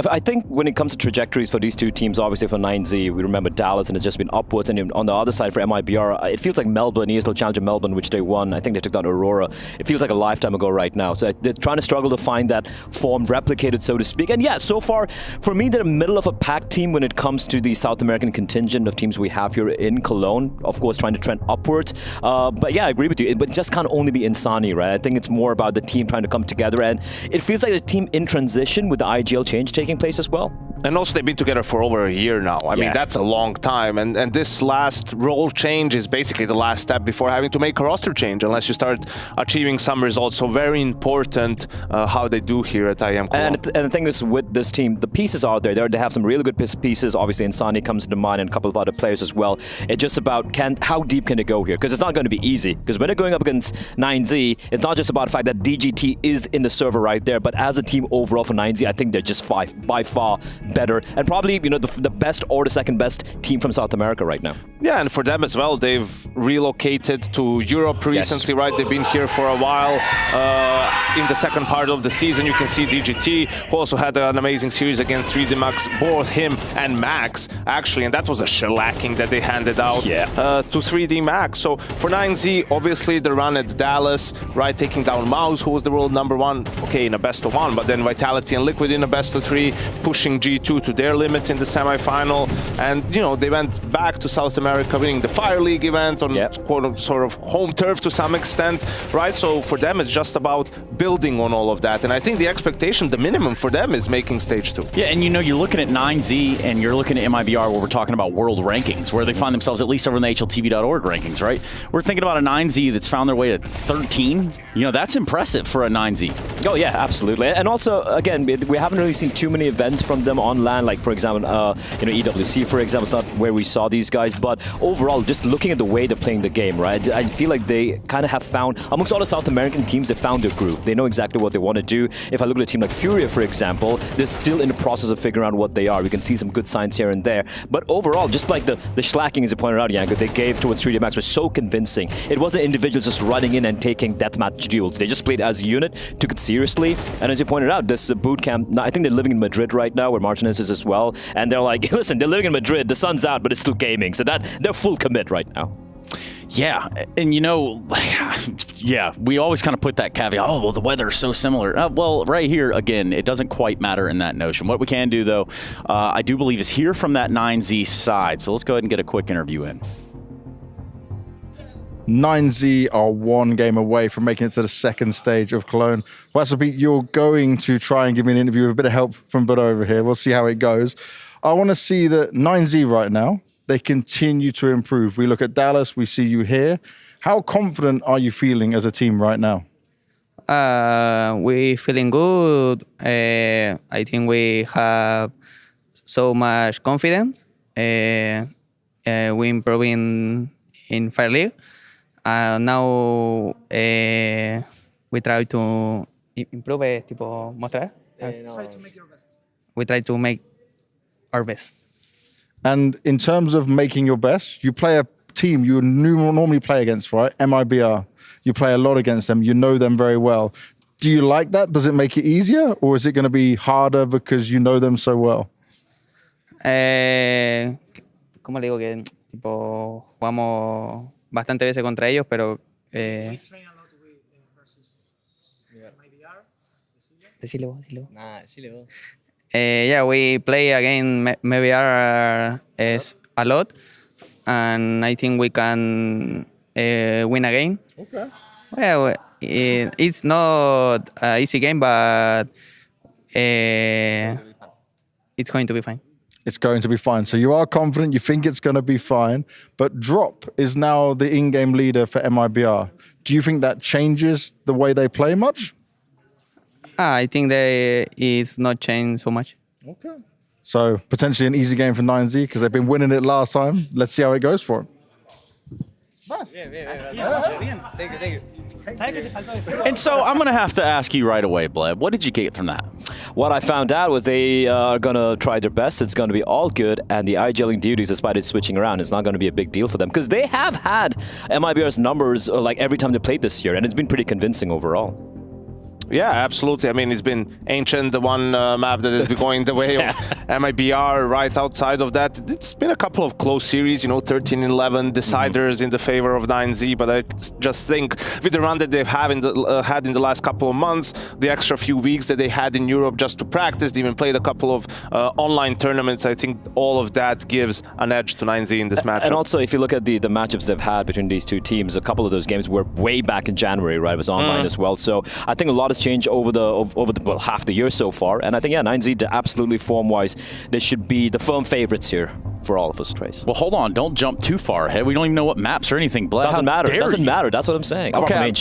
I think when it comes to trajectories for these two teams, obviously for 9Z, we remember Dallas, and it's just been upwards, and on the other side for MIBR, it feels like Melbourne, ESL Challenger Melbourne, which they won. I think they took down Aurora. It feels like a lifetime ago right now. So they're trying to struggle to find that form replicated, so to speak. And yeah, so far, for me, they're the middle of a pack team when it comes to the South American contingent of teams we have here in Cologne. Of course, trying to trend upwards. But yeah, I agree with you. But it just can't only be Insani, right? I think it's more about the team trying to come together. And it feels like a team in transition with the IGL change taking place as well. And also, they've been together for over a year now. I mean, that's a long time. And this last role change is basically the last step before having to make a roster change, unless you start achieving some results. So very important how they do here at IEM Cologne. And the thing is, with this team, the pieces are there. They have some really good pieces. Obviously, Insani comes to mind, and a couple of other players as well. It's just about how deep can they go here? Because it's not going to be easy. Because when they're going up against 9Z, it's not just about the fact that DGT is in the server right there, but as a team overall for 9Z, I think they're just by far better, and probably the best or the second best team from South America right now. Yeah, and for them as well, they've relocated to Europe recently, right? They've been here for a while. In the second part of the season, you can see DGT, who also had an amazing series against 3D Max, both him and Max, actually, and that was a shellacking that they handed out to 3D Max. So for 9Z, obviously the run at Dallas, right, taking down Mouse, who was the world #1, okay, in a best of 1, but then Vitality and Liquid in a best of 3, pushing G2 to their limits in the semi-final, and they went back to South America, winning the Fire League event on sort of home turf to some extent, right? So for them, it's just about building on all of that, and I think the expectation, the minimum for them, is making stage 2. Yeah, and you're looking at 9Z and you're looking at MIBR, where we're talking about world rankings, where they find themselves at least over in the HLTV.org rankings, right? We're thinking about a 9Z that's found their way to 13. That's impressive for a 9Z. Oh yeah, absolutely. And also, again, we haven't really seen too many events from them on LAN, like for example, EWC, for example, it's not where we saw these guys, but overall, just looking at the way they're playing the game, right? I feel like they kind of have found, amongst all the South American teams, they found their groove. They know exactly what they want to do. If I look at a team like Furia, for example, they're still in the process of figuring out what they are. We can see some good signs here and there. But overall, just like the slacking, as you pointed out, Yanko, they gave towards 3D Max was so convincing. It wasn't individuals just running in and taking deathmatch duels. They just played as a unit, took it seriously. And as you pointed out, this boot camp, I think they're living in Madrid right now, where Martinez is as well. And they're like, listen, they're living in Madrid, the sun's out, but it's still gaming. So they're full commit right now. Yeah, and we always kind of put that caveat, oh, well, the weather is so similar. Well, right here, again, it doesn't quite matter in that notion. What we can do, though, I do believe, is hear from that 9Z side. So let's go ahead and get a quick interview in. 9Z are one game away from making it to the second stage of Cologne. Wasabi, you're going to try and give me an interview with a bit of help from Buddha over here. We'll see how it goes. I want to see that 9Z right now, they continue to improve. We look at Dallas, we see you here. How confident are you feeling as a team right now? We feeling good. I think we have so much confidence. We improving in Fire League. Now we try to improve, mostrar. Try to make your best. We try to make our best. And in terms of making your best, you play a team you normally play against, right? MIBR. You play a lot against them. You know them very well. Do you like that? Does it make it easier? Or is it going to be harder because you know them so well? ¿Cómo le digo que tipo jugamos bastante veces contra ellos, pero decile vos. Nah, decile vos. Yeah, we play against MIBR a lot, and I think we can win a game. Okay. Well, it's not an easy game, but it's going to be fine. It's going to be fine. So you are confident, you think it's going to be fine, but Drop is now the in-game leader for MIBR. Do you think that changes the way they play much? I think it's not changed so much. Okay. So potentially an easy game for 9Z because they've been winning it last time. Let's see how it goes for them. Nice. Thank you. And so I'm going to have to ask you right away, Bleb, what did you get from that? What I found out was they are going to try their best. It's going to be all good. And the IGLing duties, despite it switching around, it's not going to be a big deal for them. Because they have had MIBR's numbers like every time they played this year. And it's been pretty convincing overall. Yeah, absolutely. I mean, it's been Ancient, the one map that has been going the way of MIBR. Right outside of that, it's been a couple of close series, 13-11 deciders in the favor of 9Z. But I just think with the run that they've had in the last couple of months, the extra few weeks that they had in Europe just to practice, they even played a couple of online tournaments. I think all of that gives an edge to 9Z in this matchup. And also, if you look at the matchups they've had between these two teams, a couple of those games were way back in January, right? It was online as well. So I think a lot has changed over the half the year so far, and I think 9Z absolutely form-wise, they should be the firm favorites here for all of us, Trace. Well, hold on, don't jump too far ahead. We don't even know what maps or anything. Doesn't matter. That's what I'm saying. Okay.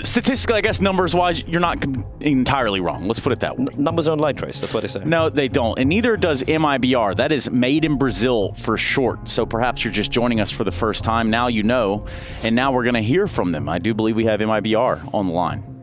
Statistically, I guess numbers-wise, you're not entirely wrong. Let's put it that way. Numbers don't lie, Trace. That's what they say. No, they don't, and neither does MIBR. That is made in Brazil for short. So perhaps you're just joining us for the first time. Now you know, and now we're going to hear from them. I do believe we have MIBR on the line.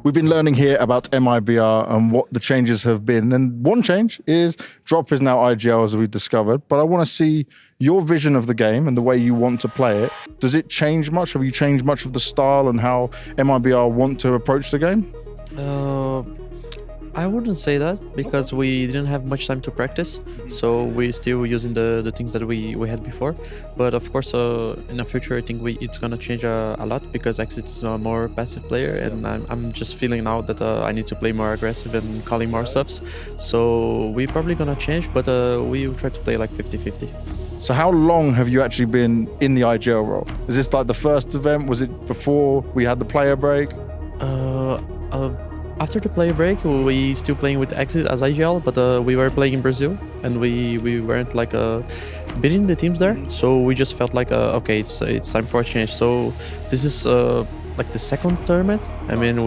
We've been learning here about MIBR and what the changes have been. And one change is Drop is now IGL, as we've discovered. But I want to see your vision of the game and the way you want to play it. Does it change much? Have you changed much of the style and how MIBR want to approach the game? I wouldn't say that because we didn't have much time to practice, so we're still using the things that we had before. But of course, in the future, I think it's gonna change a lot because Exit is a more passive player, and I'm just feeling now that I need to play more aggressive and calling more stuffs. So we're probably gonna change, but we will try to play like 50-50. So how long have you actually been in the IGL role? Is this like the first event? Was it before we had the player break? After the player break, we still playing with Exit as IGL, but we were playing in Brazil, and we weren't like beating the teams there. So we just felt like okay, it's time for a change. So this is like the second tournament. I mean,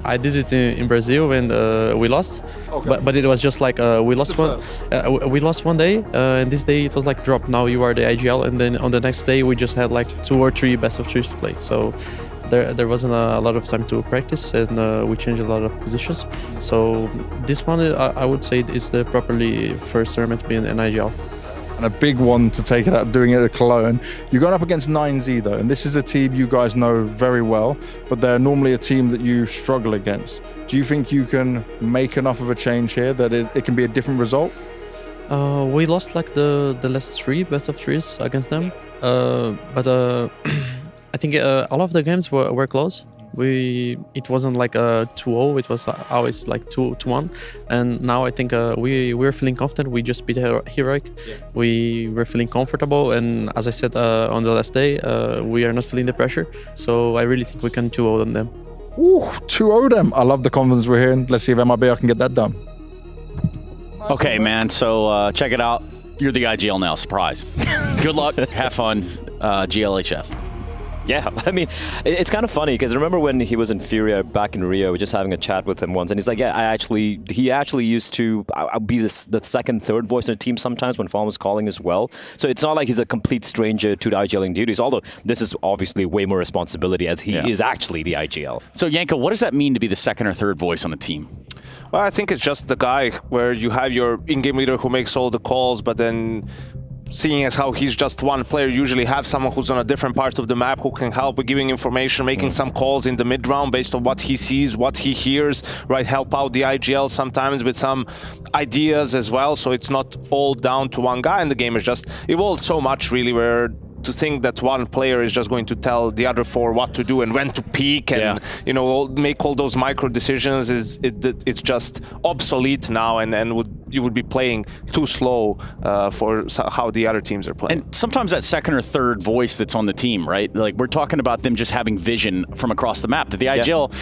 I did it in Brazil and we lost, okay. but it was just like we lost one day, and this day it was like Drop. Now you are the IGL, and then on the next day we just had like 2 or 3 best of 3s to play. So. There wasn't a lot of time to practice, and we changed a lot of positions. So this one, I would say, is the properly first tournament being an IGL. And a big one to take it out, doing it at Cologne. You're going up against 9Z though, and this is a team you guys know very well, but they're normally a team that you struggle against. Do you think you can make enough of a change here that it can be a different result? We lost like the last 3 best of 3s against them, but I think all of the games were close. It wasn't like a 2-0, it was always like 2-1. And now I think we're feeling confident. We just beat Heroic. Yeah. We were feeling comfortable, and as I said on the last day, we are not feeling the pressure. So I really think we can 2-0 on them. Ooh, 2-0 them. I love the confidence we're hearing. Let's see if MIBR can get that done. Okay, man, so check it out. You're the IGL now, surprise. Good luck, have fun, GLHF. Yeah, I mean, it's kind of funny because I remember when he was in Furia back in Rio, we were just having a chat with him once, and he's like, yeah, he actually used to be the second, third voice in the team sometimes when Fawn was calling as well. So it's not like he's a complete stranger to the IGLing duties, although this is obviously way more responsibility as he is actually the IGL. So Yanko, what does that mean to be the second or third voice on the team? Well, I think it's just the guy where you have your in-game leader who makes all the calls, but then seeing as how he's just one player, usually have someone who's on a different part of the map who can help with giving information, making some calls in the mid-round based on what he sees, what he hears, right? Help out the IGL sometimes with some ideas as well. So it's not all down to one guy, and the game has just evolved so much, really, where to think that one player is just going to tell the other 4 what to do and when to peak and you know, make all those micro decisions it's just obsolete now, and you would be playing too slow for how the other teams are playing. And sometimes that second or third voice that's on the team, right? Like, we're talking about them just having vision from across the map. That the IGL,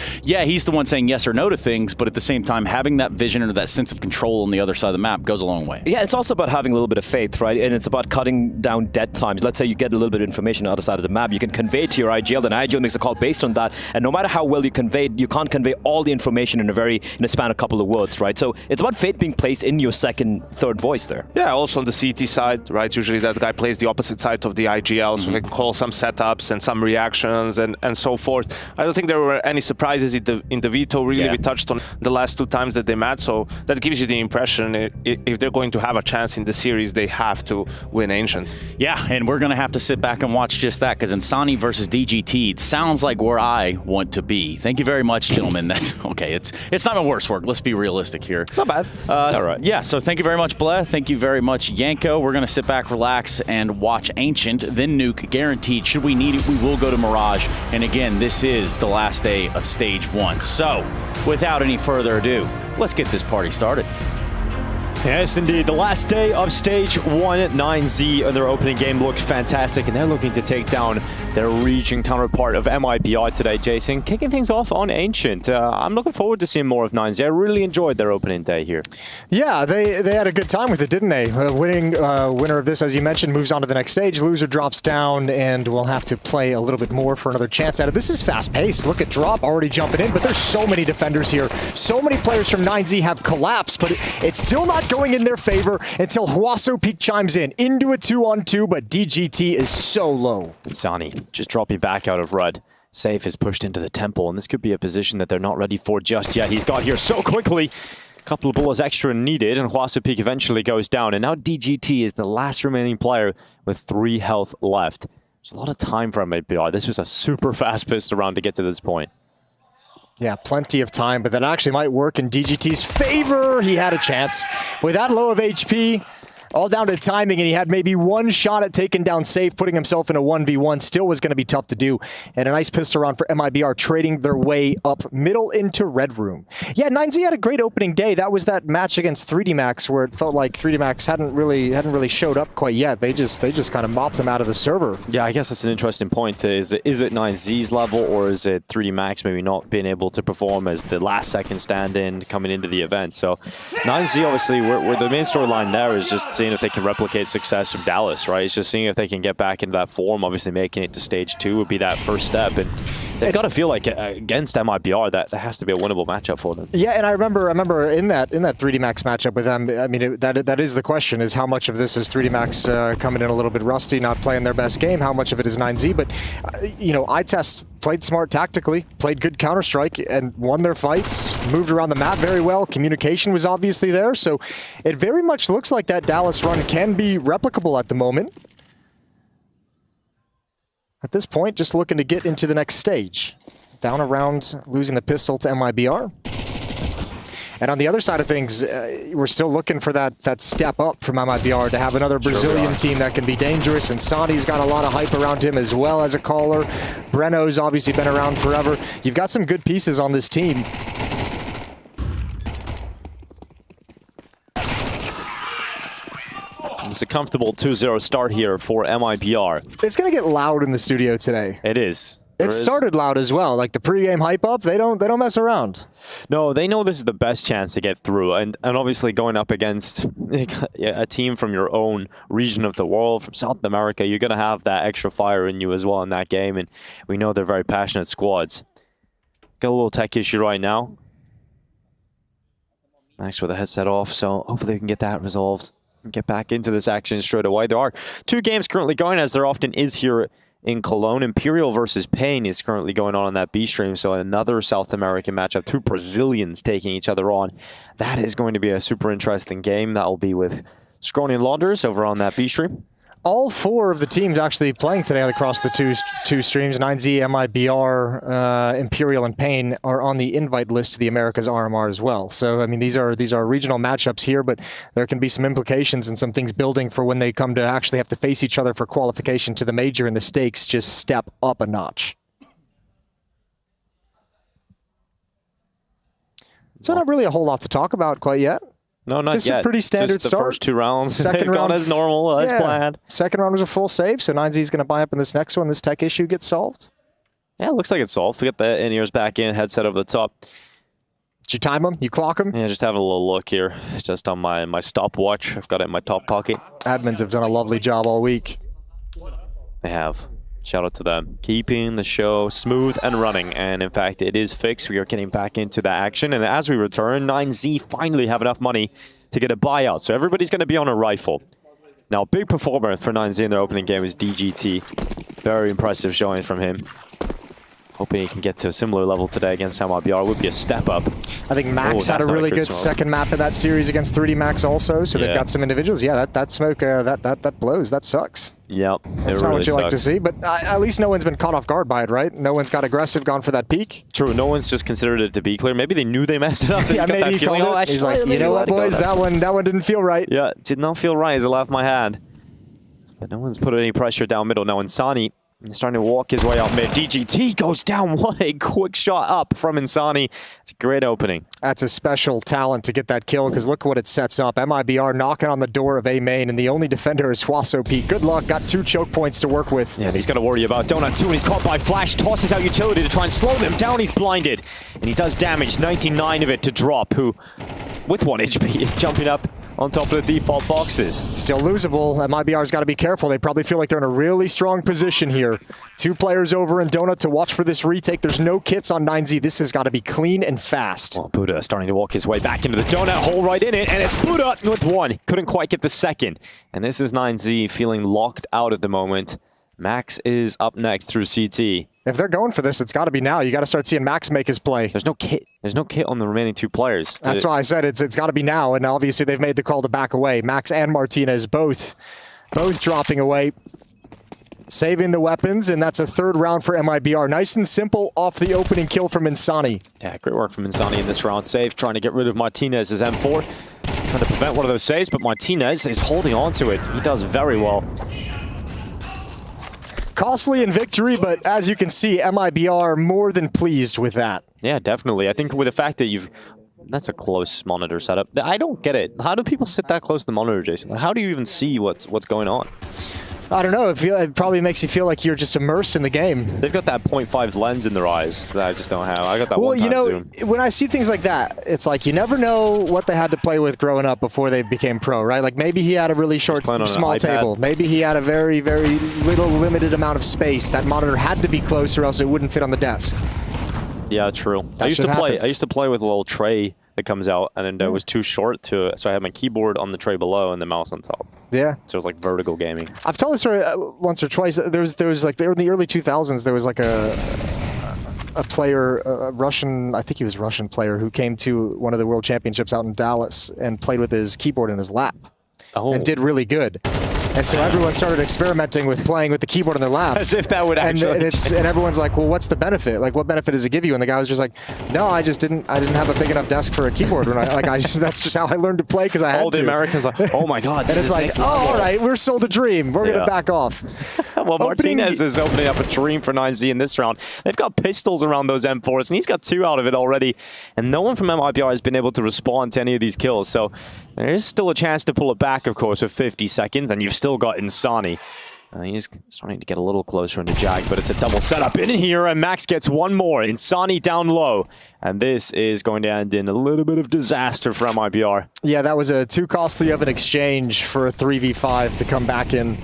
he's the one saying yes or no to things, but at the same time, having that vision or that sense of control on the other side of the map goes a long way. Yeah, it's also about having a little bit of faith, right? And it's about cutting down dead times. Let's say you get a little bit of information on the other side of the map, you can convey it to your IGL, then IGL makes a call based on that, and no matter how well you convey it, you can't convey all the information in a span of a couple of words, right? So it's about faith being placed in your second, third voice there. Yeah, also on the CT side, right? Usually that guy plays the opposite side of the IGL, so he can call some setups and some reactions and so forth. I don't think there were any surprises in the veto, really. We touched on the last 2 times that they met, so that gives you the impression if they're going to have a chance in the series, they have to win Ancient. Yeah, and we're going to have to sit back and watch just that, because Insani versus DGT, it sounds like where I want to be. Thank you very much, gentlemen. That's okay. It's not my worst work. Let's be realistic here. Not bad. It's all right. Yeah, so thank you very much, Bleh. Thank you very much, Yanko. We're going to sit back, relax, and watch Ancient, then Nuke. Guaranteed, should we need it, we will go to Mirage. And again, this is the last day of Stage 1. So, without any further ado, let's get this party started. Yes, indeed. The last day of Stage 1, 9Z in their opening game looked fantastic, and they're looking to take down their region counterpart of MIBR today, Jason. Kicking things off on Ancient. I'm looking forward to seeing more of 9Z. I really enjoyed their opening day here. Yeah, they had a good time with it, didn't they? Winner of this, as you mentioned, moves on to the next stage. Loser drops down, and will have to play a little bit more for another chance at it. This is fast-paced. Look at Drop already jumping in, but there's so many defenders here. So many players from 9Z have collapsed, but it's still not going in their favor until Huaso Peak chimes in into a 2-on-2, but DGT is so low. Insani just dropping back out of Red. Safe is pushed into the temple, and this could be a position that they're not ready for just yet. He's got here so quickly. A couple of bullets extra needed, and Huaso Peak eventually goes down. And now DGT is the last remaining player with 3 health left. There's a lot of time for MIBR. This was a super fast-paced round to get to this point. Yeah, plenty of time, but that actually might work in DGT's favor. He had a chance. With that low of HP, all down to timing, and he had maybe 1 shot at taking down Safe, putting himself in a 1v1. Still was going to be tough to do. And a nice pistol round for MIBR, trading their way up middle into Red Room. Yeah, 9Z had a great opening day. That was that match against 3D Max where it felt like 3D Max hadn't really showed up quite yet. They just kind of mopped them out of the server. Yeah, I guess that's an interesting point. Is it 9Z's level, or is it 3D Max maybe not being able to perform as the last second stand-in coming into the event? So 9Z, obviously, where the main storyline there is just seeing if they can replicate success from Dallas, right? It's just seeing if they can get back into that form. Obviously, making it to Stage 2 would be that first step, and they've got to feel like against MIBR that has to be a winnable matchup for them. Yeah, and I remember in that 3D Max matchup with them. I mean, that is the question: is how much of this is 3D Max coming in a little bit rusty, not playing their best game? How much of it is 9Z? But you know, iTest played smart tactically, played good Counter-Strike, and won their fights, moved around the map very well. Communication was obviously there, so it very much looks like that Dallas run can be replicable at the moment. At this point, just looking to get into the next stage. Down around losing the pistol to MIBR. And on the other side of things, we're still looking for that step up from MIBR to have another Brazilian team that can be dangerous. And Sani's got a lot of hype around him as well as a caller. Breno's obviously been around forever. You've got some good pieces on this team. It's a comfortable 2-0 start here for MIBR. It's going to get loud in the studio today. It is. It started loud as well. Like the pregame hype up, they don't mess around. No, they know this is the best chance to get through, and obviously going up against a team from your own region of the world, from South America, you're going to have that extra fire in you as well in that game, and we know they're very passionate squads. Got a little tech issue right now. Max with the headset off, so hopefully they can get that resolved and get back into this action straight away. There are 2 games currently going, as there often is here in Cologne. Imperial versus Pain is currently going on that B stream, so another South American matchup. Two Brazilians taking each other on. That is going to be a super interesting game. That will be with Scrawny and Launders over on that B stream. All 4 of the teams actually playing today across the two streams. 9Z, MIBR, Imperial, and Pain are on the invite list to the Americas RMR as well. So, I mean, these are regional matchups here, but there can be some implications and some things building for when they come to actually have to face each other for qualification to the major, and the stakes just step up a notch. So not really a whole lot to talk about quite yet. No, not just yet. Just a pretty standard just the start. First 2 rounds. Second round as normal, as planned. Second round was a full save, so 9Z is going to buy up in this next one. This tech issue gets solved. Yeah, it looks like it's solved. We got the in-ears back in, headset over the top. Did you time them? You clock them? Yeah, just having a little look here. It's just on my stopwatch. I've got it in my top pocket. Admins have done a lovely job all week. They have. Shout out to them. Keeping the show smooth and running. And in fact, it is fixed. We are getting back into the action. And as we return, 9Z finally have enough money to get a buyout. So everybody's going to be on a rifle. Now, big performer for 9Z in their opening game is DGT. Very impressive showing from him. Hoping he can get to a similar level today against MIBR. Would be a step up. I think Max had a really good second map in that series against 3D Max also. So they've got some individuals. Yeah, that smoke, that blows. That sucks. Yep. That's not what you like to see. But at least no one's been caught off guard by it, right? No one's got aggressive, gone for that peak. True. No one's just considered it to be clear. Maybe they knew they messed it up. Yeah, maybe he called it. He's like, you know what, boys? That one didn't feel right. Yeah, did not feel right as it left my hand. But no one's put any pressure down middle. Now Insani is starting to walk his way up mid. DGT goes down. What a quick shot up from Insani. It's a great opening. That's a special talent to get that kill, because look what it sets up. MIBR knocking on the door of A main, and the only defender is Swasso P. Good luck. Got 2 choke points to work with. Yeah, he's got to worry about Donut too, and he's caught by Flash. Tosses out utility to try and slow them down. He's blinded, and he does damage. 99 of it to Drop, who, with 1 HP, is jumping up on top of the default boxes. Still losable. MIBR's got to be careful. They probably feel like they're in a really strong position here. 2 players over in Donut to watch for this retake. There's no kits on 9Z. This has got to be clean and fast. Well, Buddha starting to walk his way back into the Donut hole right in it, and it's Buddha with 1. Couldn't quite get the second. And this is 9Z feeling locked out at the moment. Max is up next through CT. If they're going for this, it's got to be now. You got to start seeing Max make his play. There's no kit. There's no kit on the remaining 2 players. That's why I said it's got to be now. And obviously they've made the call to back away. Max and Martinez both dropping away, saving the weapons, and that's a 3rd round for MIBR. Nice and simple off the opening kill from Insani. Yeah, great work from Insani in this round. Save, trying to get rid of Martinez's M4. Trying to prevent one of those saves, but Martinez is holding on to it. He does very well. Costly in victory, but as you can see, MIBR more than pleased with that. Yeah, definitely. I think with the fact that that's a close monitor setup. I don't get it. How do people sit that close to the monitor, Jason? How do you even see what's going on? I don't know. It probably makes you feel like you're just immersed in the game. They've got that 0.5 lens in their eyes that I just don't have. I got that one-time zoom. When I see things like that, it's like you never know what they had to play with growing up before they became pro, right? Like maybe he had a really short, small table. Maybe he had a very, very limited amount of space. That monitor had to be close or else it wouldn't fit on the desk. Yeah, true. I used to play with a little tray that comes out, and it was too short so I had my keyboard on the tray below and the mouse on top. Yeah. So it was like vertical gaming. I've told this story once or twice. There was like in the early 2000s, there was like a player, a Russian, I think he was a Russian player, who came to one of the world championships out in Dallas and played with his keyboard in his lap and did really good. And so everyone started experimenting with playing with the keyboard in their lap. As if that would actually. And everyone's like, well, what's the benefit? Like, what benefit does it give you? And the guy was just like, no, I didn't have a big enough desk for a keyboard. When that's just how I learned to play because I had to. All the Americans like, oh my God. And it's like, oh, all right, we're sold a dream. We're going to back off. Well, Martinez is opening up a dream for 9Z in this round. They've got pistols around those M4s, and he's got 2 out of it already. And no one from MIBR has been able to respond to any of these kills. So there is still a chance to pull it back, of course, with 50 seconds, and you've still got Insani. He's starting to get a little closer into Jag, but it's a double setup in here, and Max gets 1 more. Insani down low, and this is going to end in a little bit of disaster for MIBR. Yeah, that was too costly of an exchange for a 3v5 to come back in.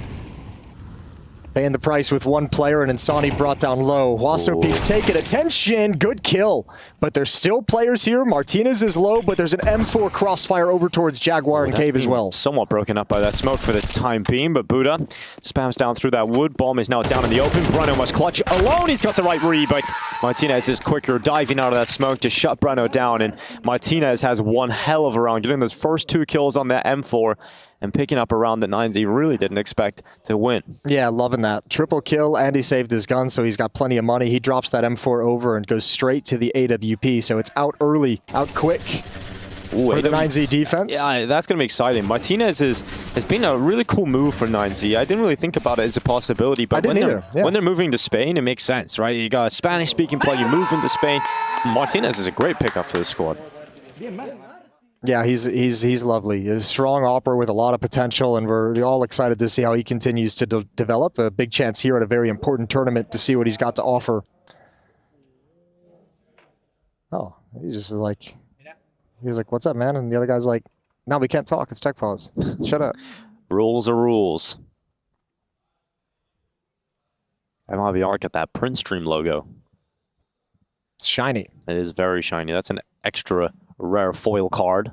Paying the price with one player, and Insani brought down low. Wasso Peaks taking attention. Good kill. But there's still players here. Martinez is low, but there's an M4 crossfire over towards Jaguar and Cave as well. Somewhat broken up by that smoke for the time being, but Buddha spams down through that wood. Bomb is now down in the open. Bruno must clutch alone. He's got the right read, but Martinez is quicker, diving out of that smoke to shut Bruno down. And Martinez has one hell of a round, getting those first 2 kills on that M4 and picking up a round that 9Z really didn't expect to win. Yeah, loving that. Triple kill, and he saved his gun, so he's got plenty of money. He drops that M4 over and goes straight to the AWP, so it's out early, out quick. For the 9Z defense. Yeah, that's going to be exciting. Martinez has been a really cool move for 9Z. I didn't really think about it as a possibility, but when they're moving to Spain, it makes sense, right? You got a Spanish-speaking player, you move into Spain. Martinez is a great pickup for the squad. Yeah, he's lovely. He's a strong opera with a lot of potential, and we're all excited to see how he continues to develop. A big chance here at a very important tournament to see what he's got to offer. Oh, he just was like, what's up, man? And the other guy's like, no, we can't talk. It's tech pause. Shut up. Rules are rules. MIBR got that print stream logo. It's shiny. It is very shiny. That's an extra rare foil card.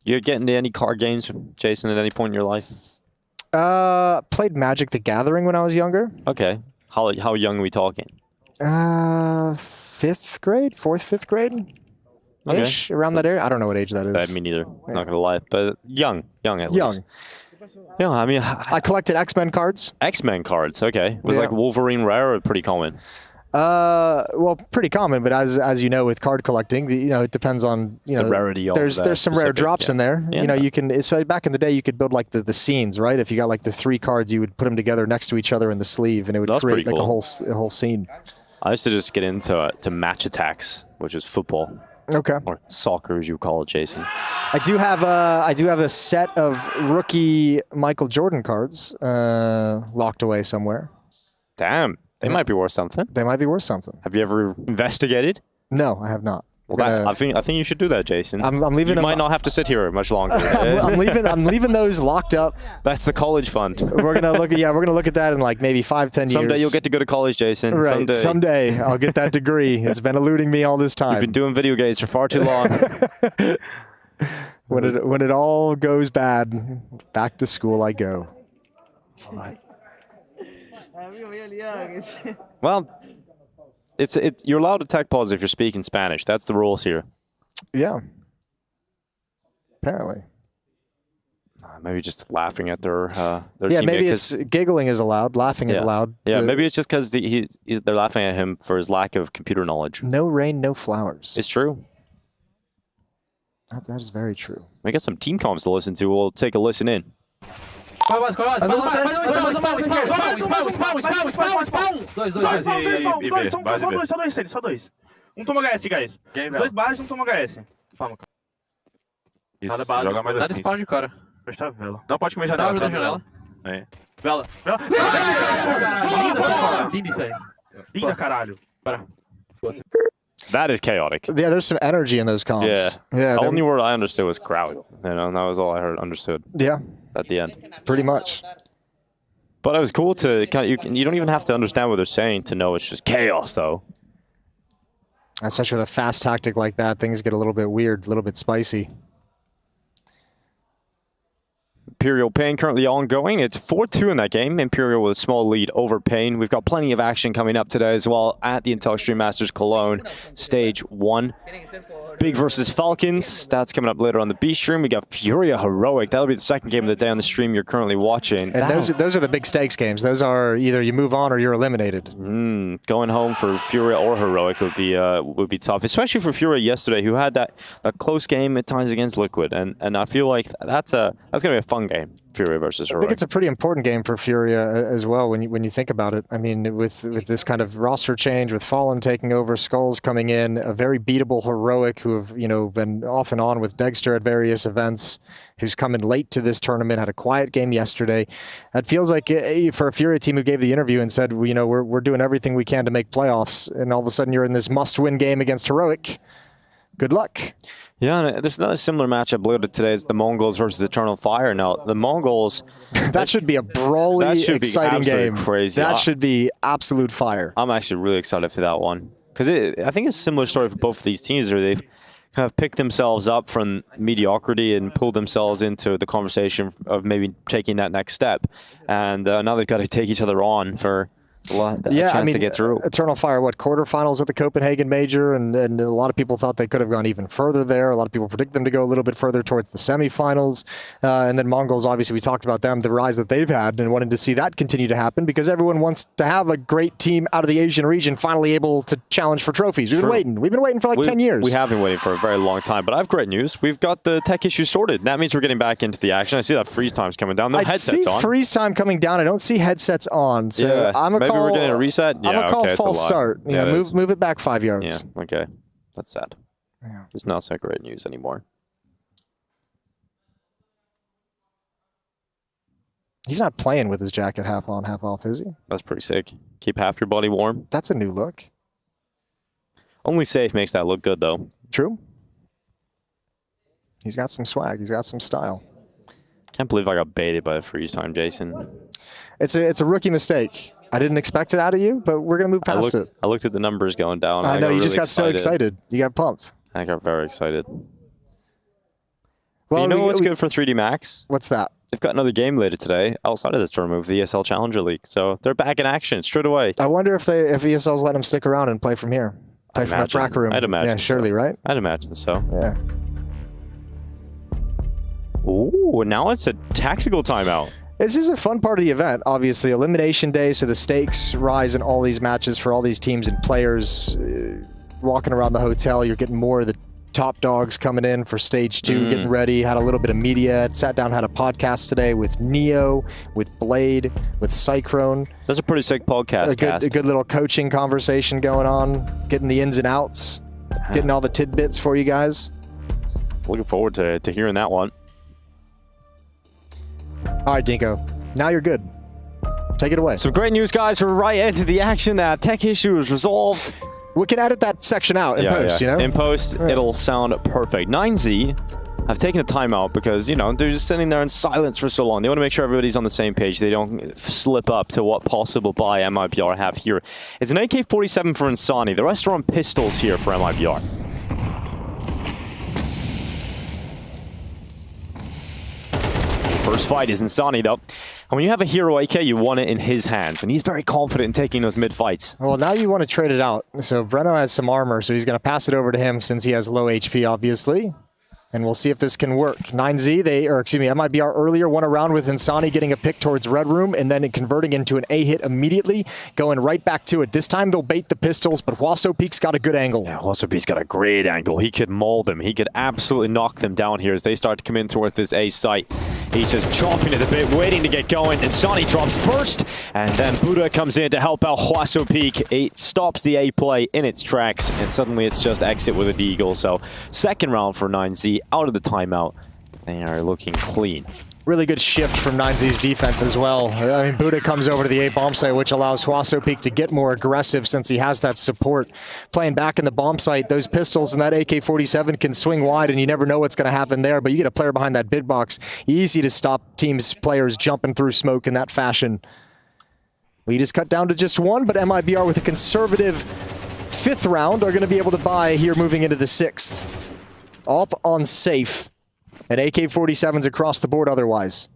You get into any card games, Jason, at any point in your life? Played Magic the Gathering when I was younger. Okay. How young are we talking? 5th grade? 4th, 5th grade? Ish, around that area. I don't know what age that is. Me neither. Yeah. Not gonna lie, but young at least. Yeah, I mean, I collected X-Men cards. X-Men cards, okay. Was like Wolverine rare or pretty common? Well, pretty common, but as you know, with card collecting, it depends on the rarity of there's some rare drops in there. Yeah. You can. So back in the day, you could build like the scenes, right? If you got like the 3 cards, you would put them together next to each other in the sleeve, and it would create like a whole scene. I used to just get into match attacks, which is football. Okay. Or soccer, as you call it, Jason. I do have a set of rookie Michael Jordan cards locked away somewhere. Damn, they might be worth something. They might be worth something. Have you ever investigated? No, I have not. Well, I think you should do that, Jason. I'm leaving. You might not have to sit here much longer. I'm leaving those locked up. That's the college fund. We're gonna look at that in like maybe 5-10 years. Someday you'll get to go to college, Jason. Right. Someday I'll get that degree. It's been eluding me all this time. You've been doing video games for far too long. When it all goes bad, back to school I go. All right. Well, you're allowed to tech pause if you're speaking Spanish. That's the rules here. Yeah. Apparently. Maybe just laughing at their yeah, teammate. Maybe it's giggling is allowed, laughing is allowed. Yeah, maybe it's just because they're laughing at him for his lack of computer knowledge. No rain, no flowers. It's true. That is very true. We got some team comms to listen to. We'll take a listen in. Só dois. Toma HS, guys. Dois bares e toma HS. Calma. Nada base. Joga mais assim. Nada de cara. Fechar a vela. Não pode comer janela. Não, janela. É. Vela. Linda isso aí. Linda, caralho. Bora. That is chaotic. Yeah, there's some energy in those comms. Yeah. The only word I understood was crowd. And that was all I understood. Yeah. At the end. Pretty much. But it was cool to you don't even have to understand what they're saying to know it's just chaos, though. Especially with a fast tactic like that, things get a little bit weird, a little bit spicy. Imperial Pain currently ongoing. It's 4-2 in that game. Imperial with a small lead over Pain. We've got plenty of action coming up today as well at the Intel Extreme Masters Cologne, Stage 1. Big versus Falcons. That's coming up later on the B stream. We got Furia Heroic. That'll be the second game of the day on the stream you're currently watching. And those are the big stakes games. Those are either you move on or you're eliminated. Going home for Furia or Heroic would be tough, especially for Furia yesterday, who had that close game at times against Liquid, and I feel like that's gonna be a fun game. Furia versus Heroic. I think it's a pretty important game for Furia as well when you think about it. I mean, with this kind of roster change, with Fallen taking over, Skulls coming in, a very beatable Heroic who have been off and on with Dexter at various events, who's come in late to this tournament, had a quiet game yesterday. It feels like for a Furia team who gave the interview and said, we're doing everything we can to make playoffs, and all of a sudden you're in this must-win game against Heroic. good luck. Yeah, and there's another similar matchup later today. It's the Mongols versus Eternal Fire. Now, the Mongols... that should be a brawly, exciting game. Crazy. That should be absolute fire. I'm actually really excited for that one. Because I think it's a similar story for both of these teams where they've kind of picked themselves up from mediocrity and pulled themselves into the conversation of maybe taking that next step. And now they've got to take each other on for... chance to get through. Eternal Fire, quarterfinals at the Copenhagen Major, and a lot of people thought they could have gone even further there. A lot of people predict them to go a little bit further towards the semifinals. And then Mongols, obviously, we talked about them, the rise that they've had, and wanted to see that continue to happen because everyone wants to have a great team out of the Asian region finally able to challenge for trophies. We've been waiting. We've been waiting for 10 years. We have been waiting for a very long time, but I have great news. We've got the tech issue sorted. That means we're getting back into the action. I see that freeze time's coming down. No headsets on. I see freeze time coming down. I don't see headsets on. So maybe we're getting a reset. I'm going to call false start. Move it back 5 yards. Yeah, okay. That's sad. Yeah. It's not so great news anymore. He's not playing with his jacket half on, half off, is he? That's pretty sick. Keep half your body warm. That's a new look. Only Safe makes that look good, though. True. He's got some swag. He's got some style. Can't believe I got baited by a freeze time, Jason. It's a rookie mistake. I didn't expect it out of you, but we're going to move past it. I looked at the numbers going down. I know, you just got so excited. You got pumped. I got very excited. Well, you know what's good for 3D Max? What's that? They've got another game later today outside of this tournament with the ESL Challenger League. So they're back in action straight away. I wonder if ESL's letting them stick around and play from here. Play from that rack room. I'd imagine. Yeah, surely, right? I'd imagine so. Yeah. Ooh, now it's a tactical timeout. This is a fun part of the event, obviously. Elimination day, so the stakes rise in all these matches for all these teams and players. Walking around the hotel, you're getting more of the top dogs coming in for stage 2, getting ready. Had a little bit of media. Sat down, had a podcast today with Neo, with Blade, with Cyclone. That's a pretty sick podcast. A good little coaching conversation going on, getting the ins and outs, getting all the tidbits for you guys. Looking forward to hearing that one. All right, Dinko. Now you're good. Take it away. Some great news, guys. We're right into the action. That tech issue is resolved. We can edit that section out in post, you know? In post, it'll sound perfect. 9Z have taken a timeout because, you know, they're just sitting there in silence for so long. They want to make sure everybody's on the same page. They don't slip up to what possible buy MIBR have here. It's an AK-47 for Insani. The rest are on pistols here for MIBR. First fight is Insani, though. And when you have a hero AK, you want it in his hands. And he's very confident in taking those mid-fights. Well, now you want to trade it out. So Breno has some armor, so he's going to pass it over to him since he has low HP, obviously. And we'll see if this can work. 9Z, MIBR earlier won a round with Insani getting a pick towards Red Room and then converting into an A hit immediately, going right back to it. This time they'll bait the pistols, but Huaso Peak's got a good angle. Yeah, Huaso Peak's got a great angle. He could maul them. He could absolutely knock them down here as they start to come in towards this A site. He's just chomping at the bit, waiting to get going. Insani drops first, and then Buddha comes in to help out Huaso Peak. It stops the A play in its tracks, and suddenly it's just exit with a deagle. So second round for 9Z. Out of the timeout. They are looking clean. Really good shift from 9Z's defense as well. I mean, Buddha comes over to the A bomb site, which allows Huaso Peak to get more aggressive since he has that support. Playing back in the bomb site, those pistols and that AK-47 can swing wide, and you never know what's going to happen there, but you get a player behind that bid box. Easy to stop teams' players jumping through smoke in that fashion. Lead is cut down to just 1, but MIBR with a conservative 5th round are going to be able to buy here moving into the 6th. Up on safe, and AK-47s across the board otherwise.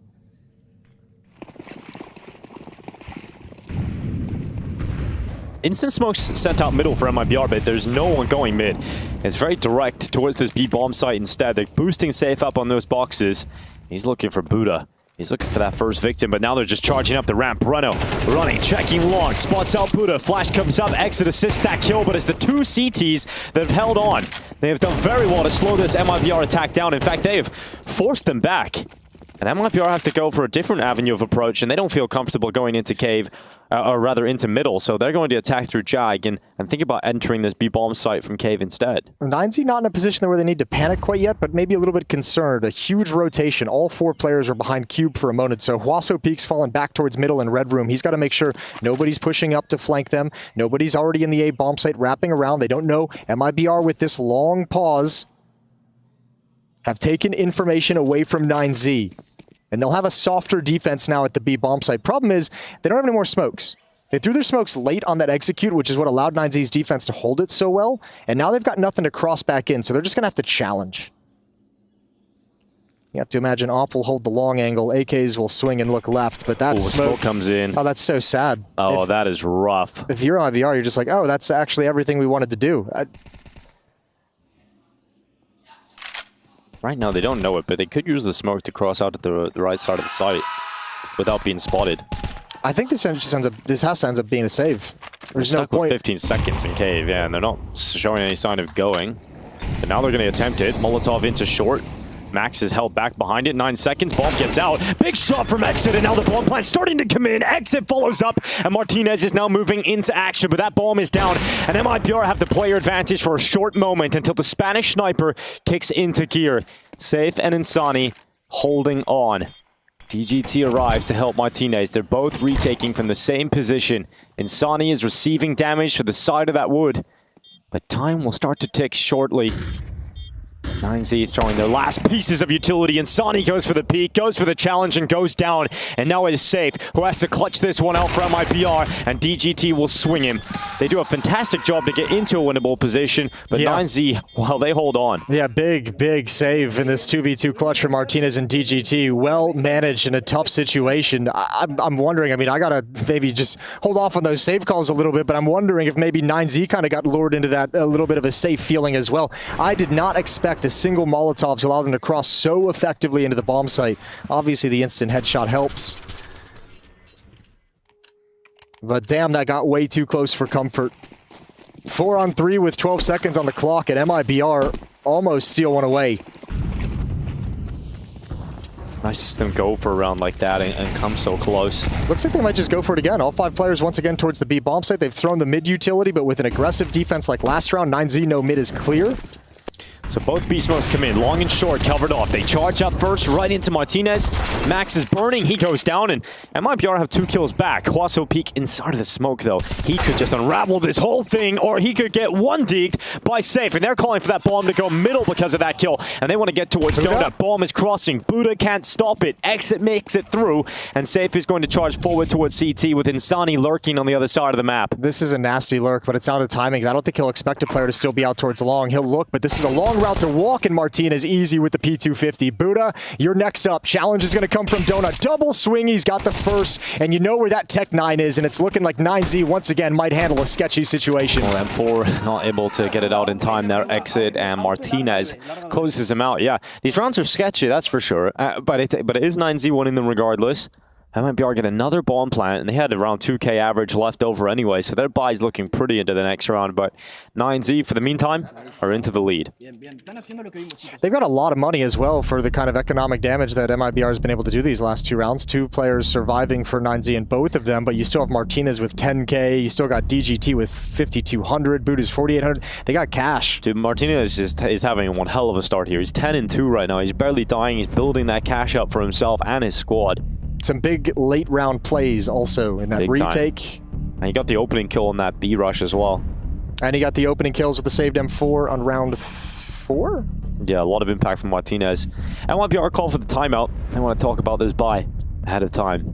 Instant smokes sent out middle for MIBR, but there's no one going mid. It's very direct towards this B bomb site instead. They're boosting safe up on those boxes. He's looking for Buddha. He's looking for that first victim, but now they're just charging up the ramp. Breno running, checking long, spots out Buddha. Flash comes up, exit assists that kill, but it's the 2 CTs that have held on. They have done very well to slow this MIBR attack down. In fact, they have forced them back. And MIBR have to go for a different avenue of approach, and they don't feel comfortable going into cave, or rather into middle, so they're going to attack through Jag and think about entering this B-bomb site from cave instead. 9Z not in a position where they need to panic quite yet, but maybe a little bit concerned. A huge rotation. All 4 players are behind Cube for a moment, so Huaso Peak's falling back towards middle and red room. He's got to make sure nobody's pushing up to flank them. Nobody's already in the A bomb site wrapping around. They don't know. MIBR with this long pause have taken information away from 9Z. And they'll have a softer defense now at the B bomb site. Problem is, they don't have any more smokes. They threw their smokes late on that execute, which is what allowed 9Z's defense to hold it so well. And now they've got nothing to cross back in, so they're just going to have to challenge. You have to imagine Op will hold the long angle, AKs will swing and look left, but that smoke comes in. Oh, that's so sad. Oh, that is rough. If you're on VR, you're just like, oh, that's actually everything we wanted to do. Right now, they don't know it, but they could use the smoke to cross out at the right side of the site without being spotted. I think this has to end up being a save. There's no point. With 15 seconds in cave, yeah, and they're not showing any sign of going. But now they're going to attempt it. Molotov into short. Max is held back behind it. 9 seconds. Bomb gets out. Big shot from Exit, and now the bomb plant starting to come in. Exit follows up, and Martinez is now moving into action, but that bomb is down, and MIBR have the player advantage for a short moment until the Spanish sniper kicks into gear. Safe and Insani holding on. DGT arrives to help Martinez. They're both retaking from the same position. Insani is receiving damage to the side of that wood, but time will start to tick shortly. 9Z throwing their last pieces of utility. Insani goes for the peak, goes for the challenge, and goes down. And now it is Safe, who has to clutch this one out for MIBR, and DGT will swing him. They do a fantastic job to get into a winnable position, but 9Z, well, they hold on. Yeah, big save in this 2v2 clutch for Martinez and DGT. Well managed in a tough situation. I'm wondering, I mean, I gotta maybe just hold off on those save calls a little bit, but I'm wondering if maybe 9Z kind of got lured into that a little bit of a safe feeling as well. I did not expect a single Molotov to allow them to cross so effectively into the bomb site. Obviously, the instant headshot helps. But damn, that got way too close for comfort. 4 on 3 with 12 seconds on the clock, and MIBR almost steal one away. Nice to see them go for a round like that and come so close. Looks like they might just go for it again. All 5 players once again towards the B bomb site. They've thrown the mid utility, but with an aggressive defense like last round, 9Z no mid is clear. So both B smokes come in, long and short, covered off. They charge up first, right into Martinez. Max is burning, he goes down, and MIBR have 2 kills back. Huaso Peak inside of the smoke, though. He could just unravel this whole thing, or he could get one deked by Safe, and they're calling for that bomb to go middle because of that kill, and they want to get towards Donut. Bomb is crossing. Buddha can't stop it. Exit makes it through, and Safe is going to charge forward towards CT with Insani lurking on the other side of the map. This is a nasty lurk, but it's out of timings. I don't think he'll expect a player to still be out towards long. He'll look, but this is a long route to walk, and Martinez easy with the P250. Buddha, you're next up. Challenge is going to come from Donut. Double swing, he's got the first, and you know where that Tech 9 is, and it's looking like 9Z once again might handle a sketchy situation. Well, M4 not able to get it out in time there. Exit, and Martinez closes him out. Yeah, these rounds are sketchy, that's for sure, but it is 9Z winning them regardless. MIBR get another bomb plant, and they had around 2k average left over anyway, so their buy's looking pretty into the next round, but 9Z, for the meantime, are into the lead. They've got a lot of money as well for the kind of economic damage that MIBR has been able to do these last 2 rounds. 2 players surviving for 9Z in both of them, but you still have Martinez with 10k, you still got DGT with 5,200, Buddha's 4,800. They got cash. Dude, Martinez is having one hell of a start here. He's 10-2 right now. He's barely dying. He's building that cash up for himself and his squad. Some big late round plays also in that big retake. Time. And he got the opening kill on that B rush as well. And he got the opening kills with the saved M4 on round 4? Yeah, a lot of impact from Martinez. MIBR call for the timeout. I want to talk about this buy ahead of time.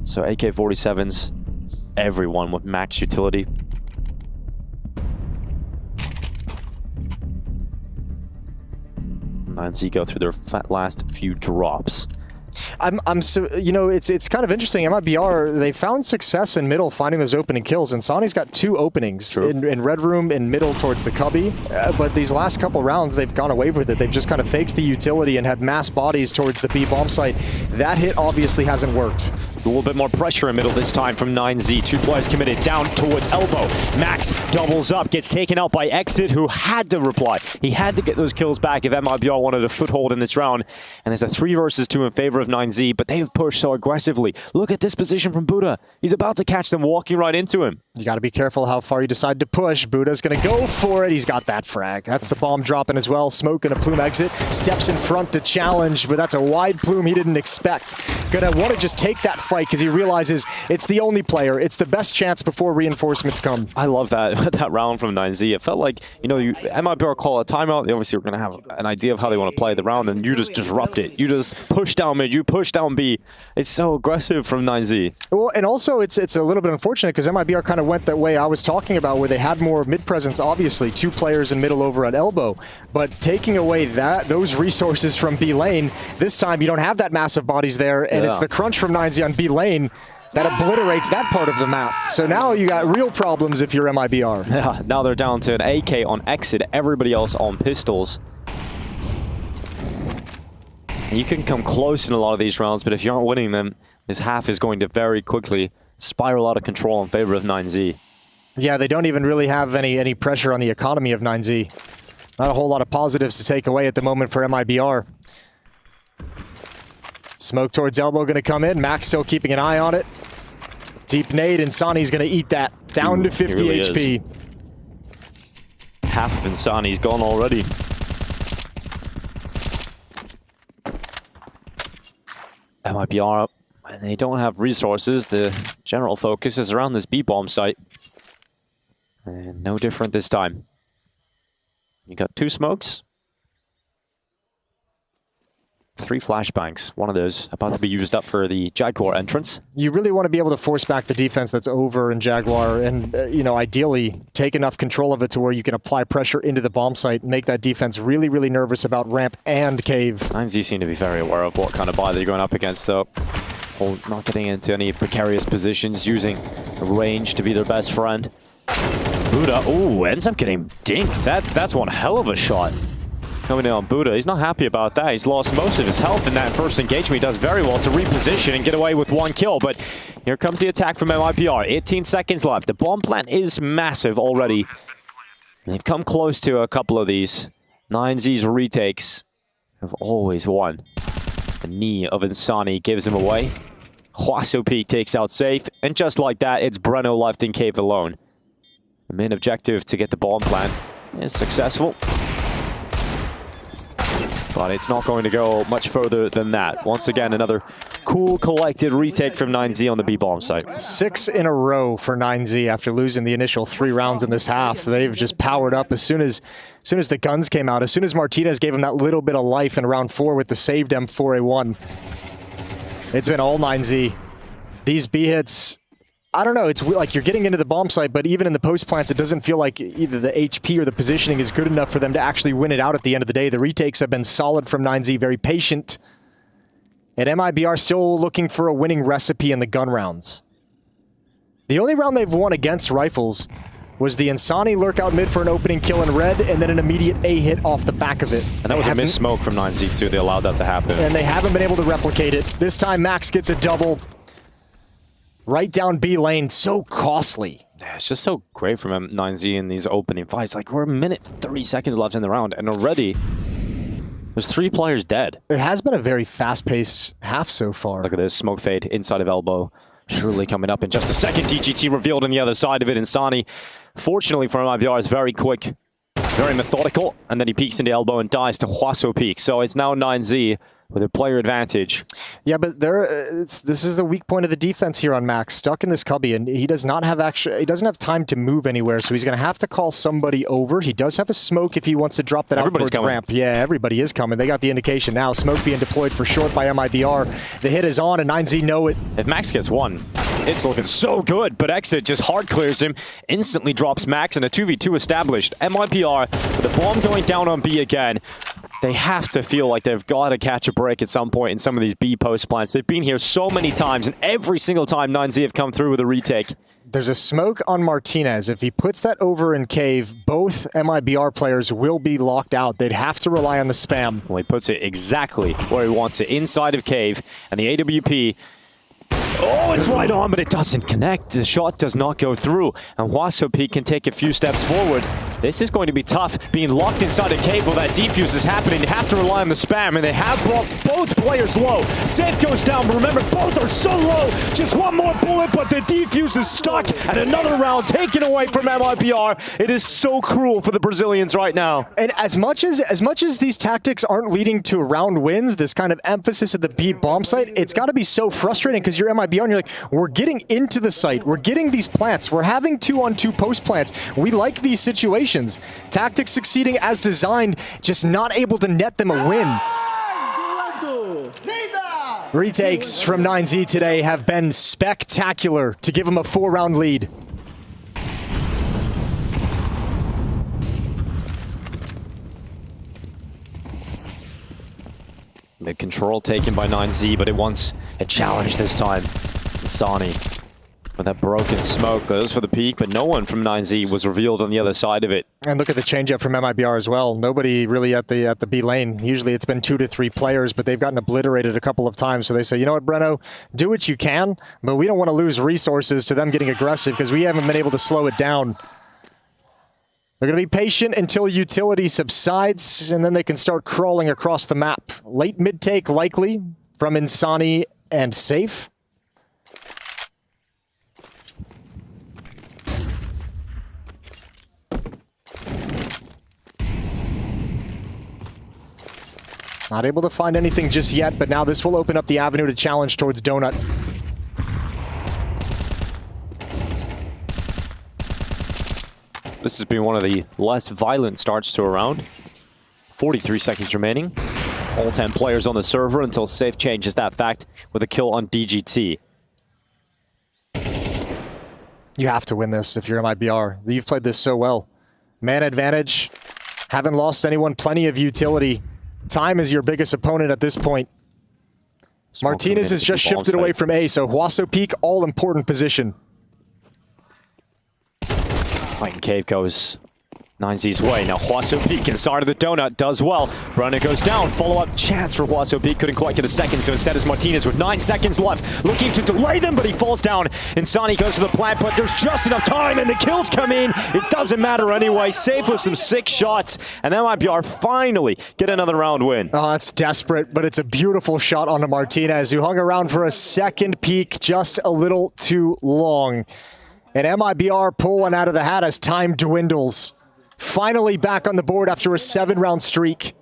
So AK-47s, everyone with max utility. And Z go through their last few drops. I'm so, you know, it's kind of interesting. MIBR, they found success in middle finding those opening kills, and Sani's got 2 openings in red room and middle towards the cubby. But these last couple rounds, they've gone away with it. They've just kind of faked the utility and had mass bodies towards the B bomb site. That hit obviously hasn't worked. A little bit more pressure in middle this time from 9Z. 2 players committed down towards elbow. Max doubles up, gets taken out by Exit, who had to reply. He had to get those kills back if MIBR wanted a foothold in this round. And there's a 3 versus 2 in favor of 9Z, but they've pushed so aggressively. Look at this position from Buddha. He's about to catch them walking right into him. You got to be careful how far you decide to push. Buddha's going to go for it. He's got that frag. That's the bomb dropping as well. Smoke and a Plume exit. Steps in front to challenge, but that's a wide Plume he didn't expect. Gonna want to just take that fight because he realizes it's the only player. It's the best chance before reinforcements come. I love that round from 9Z. It felt like, you know, MIBR call a timeout. They obviously were going to have an idea of how they want to play the round, and you just disrupt it. You just push down mid, you push down B. It's so aggressive from 9Z. Well, and also it's a little bit unfortunate because MIBR kind of went that way I was talking about, where they had more mid presence, obviously. 2 players in middle over at elbow. But taking away those resources from B lane, this time you don't have that massive bodies there, and it's the crunch from 9Z on B lane that obliterates that part of the map. So now you got real problems if you're MIBR. Yeah, now they're down to an AK on Exit, everybody else on pistols. You can come close in a lot of these rounds, but if you aren't winning them, this half is going to very quickly spiral out of control in favor of 9Z. Yeah, they don't even really have any pressure on the economy of 9Z. Not a whole lot of positives to take away at the moment for MIBR. Smoke towards elbow going to come in. Max still keeping an eye on it. Deep nade, and Insani's going to eat that. Down to 50 really HP. Half of Insani's gone already. MIBR up, and they don't have resources. The general focus is around this B-bomb site. And no different this time. You got 2 smokes. 3 flashbangs. One of those about to be used up for the Jaguar entrance. You really want to be able to force back the defense that's over in Jaguar and, you know, ideally take enough control of it to where you can apply pressure into the bomb site and make that defense really, really nervous about ramp and cave. 9Z seem to be very aware of what kind of buy they're going up against, though. Not getting into any precarious positions, using range to be their best friend. Buddha, ooh, ends up getting dinked. That's one hell of a shot. Coming in on Buddha. He's not happy about that. He's lost most of his health in that first engagement. He does very well to reposition and get away with 1 kill, but here comes the attack from MIBR. 18 seconds left. The bomb plant is massive already. And they've come close to a couple of these. 9Z's retakes have always won. The knee of Insani gives him away. Huaso Peak takes out safe, and just like that, it's Breno left in cave alone. The main objective to get the bomb plant is successful. But it's not going to go much further than that. Once again, another cool, collected retake from 9Z on the B-bomb site. 6 in a row for 9Z after losing the initial 3 rounds in this half. They've just powered up as soon as the guns came out. As soon as Martinez gave him that little bit of life in round 4 with the saved M4A1. It's been all 9Z. These B hits, I don't know, it's like you're getting into the bomb site, but even in the post plants, it doesn't feel like either the HP or the positioning is good enough for them to actually win it out at the end of the day. The retakes have been solid from 9Z, very patient. And MIBR still looking for a winning recipe in the gun rounds. The only round they've won against Rifles was the Insani lurk out mid for an opening kill in red, and then an immediate A hit off the back of it. And that was a missed smoke from 9Z too. They allowed that to happen. And they haven't been able to replicate it. This time Max gets a double. Right down B lane, so costly. Yeah, it's just so great from 9Z in these opening fights. Like, we're a minute 30 seconds left in the round, and already there's 3 players dead. It has been a very fast-paced half so far. Look at this, smoke fade inside of elbow. Surely coming up in just a second. DGT revealed on the other side of it. Insani, fortunately for MIBR, is very quick, very methodical, and then he peeks into elbow and dies to Huaso Peak. So it's now 9Z with a player advantage. Yeah, but this is the weak point of the defense here on Max, stuck in this cubby, and he does not have he doesn't have time to move anywhere, so he's going to have to call somebody over. He does have a smoke if he wants to drop that out towards ramp. Yeah, everybody is coming. They got the indication now. Smoke being deployed for short by MIBR. The hit is on, and 9Z know it. If Max gets one, it's looking so good, but Exit just hard clears him, instantly drops Max, and a 2v2 established. MIBR with a bomb going down on B again. They have to feel like they've got to catch a break at some point in some of these B post plants. They've been here so many times, and every single time 9Z have come through with a retake. There's a smoke on Martinez. If he puts that over in cave, both MIBR players will be locked out. They'd have to rely on the spam. Well, he puts it exactly where he wants it, inside of cave, and the AWP Oh, it's right on, but it doesn't connect. The shot does not go through, and Hwasopeak can take a few steps forward. This is going to be tough, being locked inside a cave while that defuse is happening. They have to rely on the spam, and they have brought both players low. Safe goes down, but remember, both are so low. Just one more bullet, but the defuse is stuck, and another round taken away from MIBR. It is so cruel for the Brazilians right now. And as much as these tactics aren't leading to round wins, this kind of emphasis at the B bomb site, it's got to be so frustrating because you're MIBR and you're like, we're getting into the site, we're getting these plants, we're having 2-on-2 post plants. We like these situations. Tactics succeeding as designed, just not able to net them a win. Retakes from 9Z today have been spectacular to give them a 4-round lead. The control taken by 9Z, but it wants a challenge this time. Sani with that broken smoke goes for the peak, but no one from 9Z was revealed on the other side of it. And look at the changeup from MIBR as well. Nobody really at the B lane. Usually it's been 2 to 3 players, but they've gotten obliterated a couple of times. So they say, you know what, Breno, do what you can, but we don't want to lose resources to them getting aggressive because we haven't been able to slow it down. They're going to be patient until utility subsides, and then they can start crawling across the map. Late mid-take likely from Insani and Safe. Not able to find anything just yet, but now this will open up the avenue to challenge towards Donut. This has been one of the less violent starts to a round. 43 seconds remaining. All 10 players on the server until Safe changes that fact with a kill on DGT. You have to win this if you're MIBR. You've played this so well. Man advantage. Haven't lost anyone. Plenty of utility. Time is your biggest opponent at this point. Martinez has just shifted away from A, so Hwasopeak, all-important position. Fighting cave goes 9Z's way. Now Hwasopeak inside of the donut does well. Brunner goes down. Follow-up chance for Hwasopeak. Couldn't quite get a second, so instead is Martinez with 9 seconds left. Looking to delay them, but he falls down. Insani goes to the plant, but there's just enough time, and the kills come in. It doesn't matter anyway. Safe with some 6 shots, and MIBR finally get another round win. Oh, that's desperate, but it's a beautiful shot onto Martinez, who hung around for a second peak just a little too long. And MIBR pull one out of the hat as time dwindles. Finally back on the board after a 7-round streak.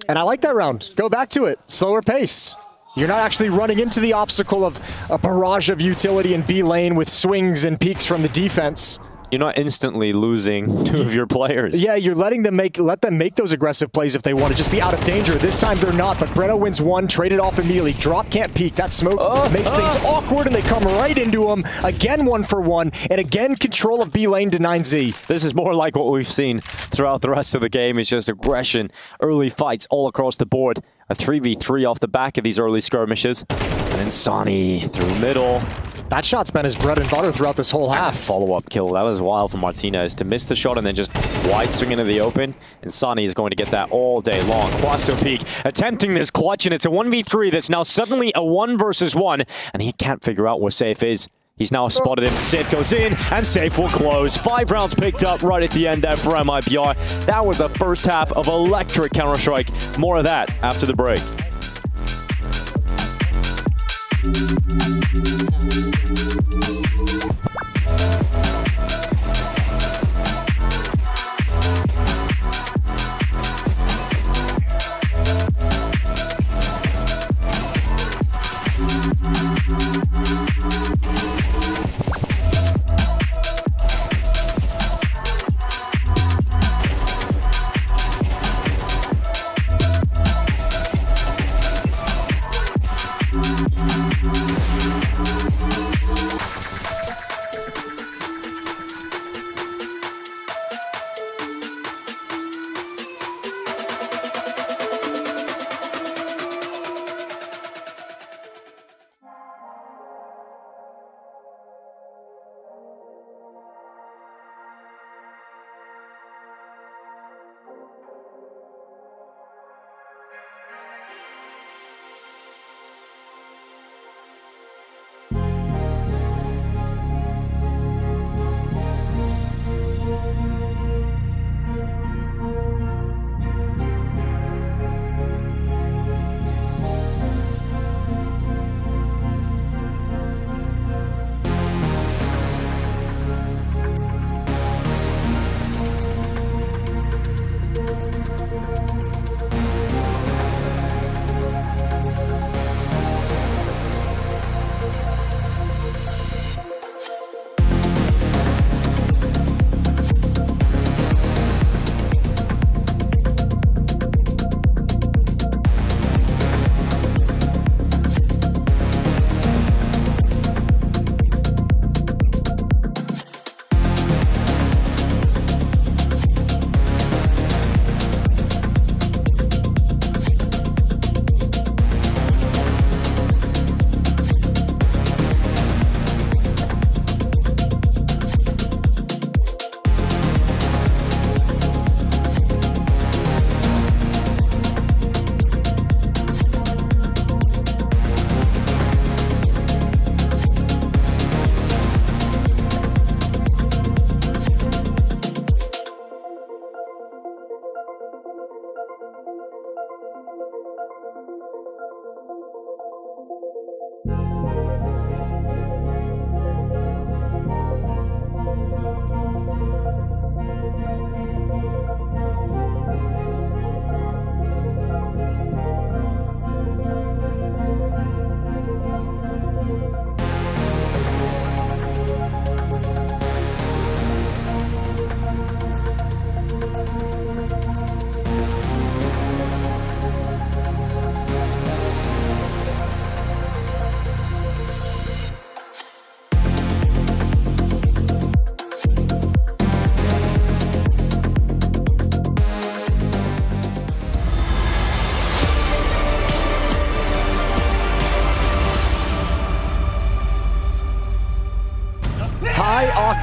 And I like that round. Go back to it. Slower pace. You're not actually running into the obstacle of a barrage of utility in B lane with swings and peaks from the defense. You're not instantly losing 2 of your players. Yeah, you're letting them let them make those aggressive plays if they want to just be out of danger. This time they're not, but Breno wins 1, traded off immediately. Drop can't peek. That smoke makes things awkward, and they come right into him. Again 1 for 1, and again control of B lane to 9Z. This is more like what we've seen throughout the rest of the game. It's just aggression, early fights all across the board. A 3v3 off the back of these early skirmishes. And then Sani through middle. That shot's been his bread and butter throughout this whole half. Follow-up kill. That was wild for Martinez to miss the shot and then just wide swing into the open. And Sani is going to get that all day long. Hwasopeak attempting this clutch, and it's a 1v3 that's now suddenly a 1 versus 1. And he can't figure out where Safe is. He's now spotted him. Safe goes in, and Safe will close. 5 rounds picked up right at the end there for MIBR. That was a first half of electric Counter-Strike. More of that after the break.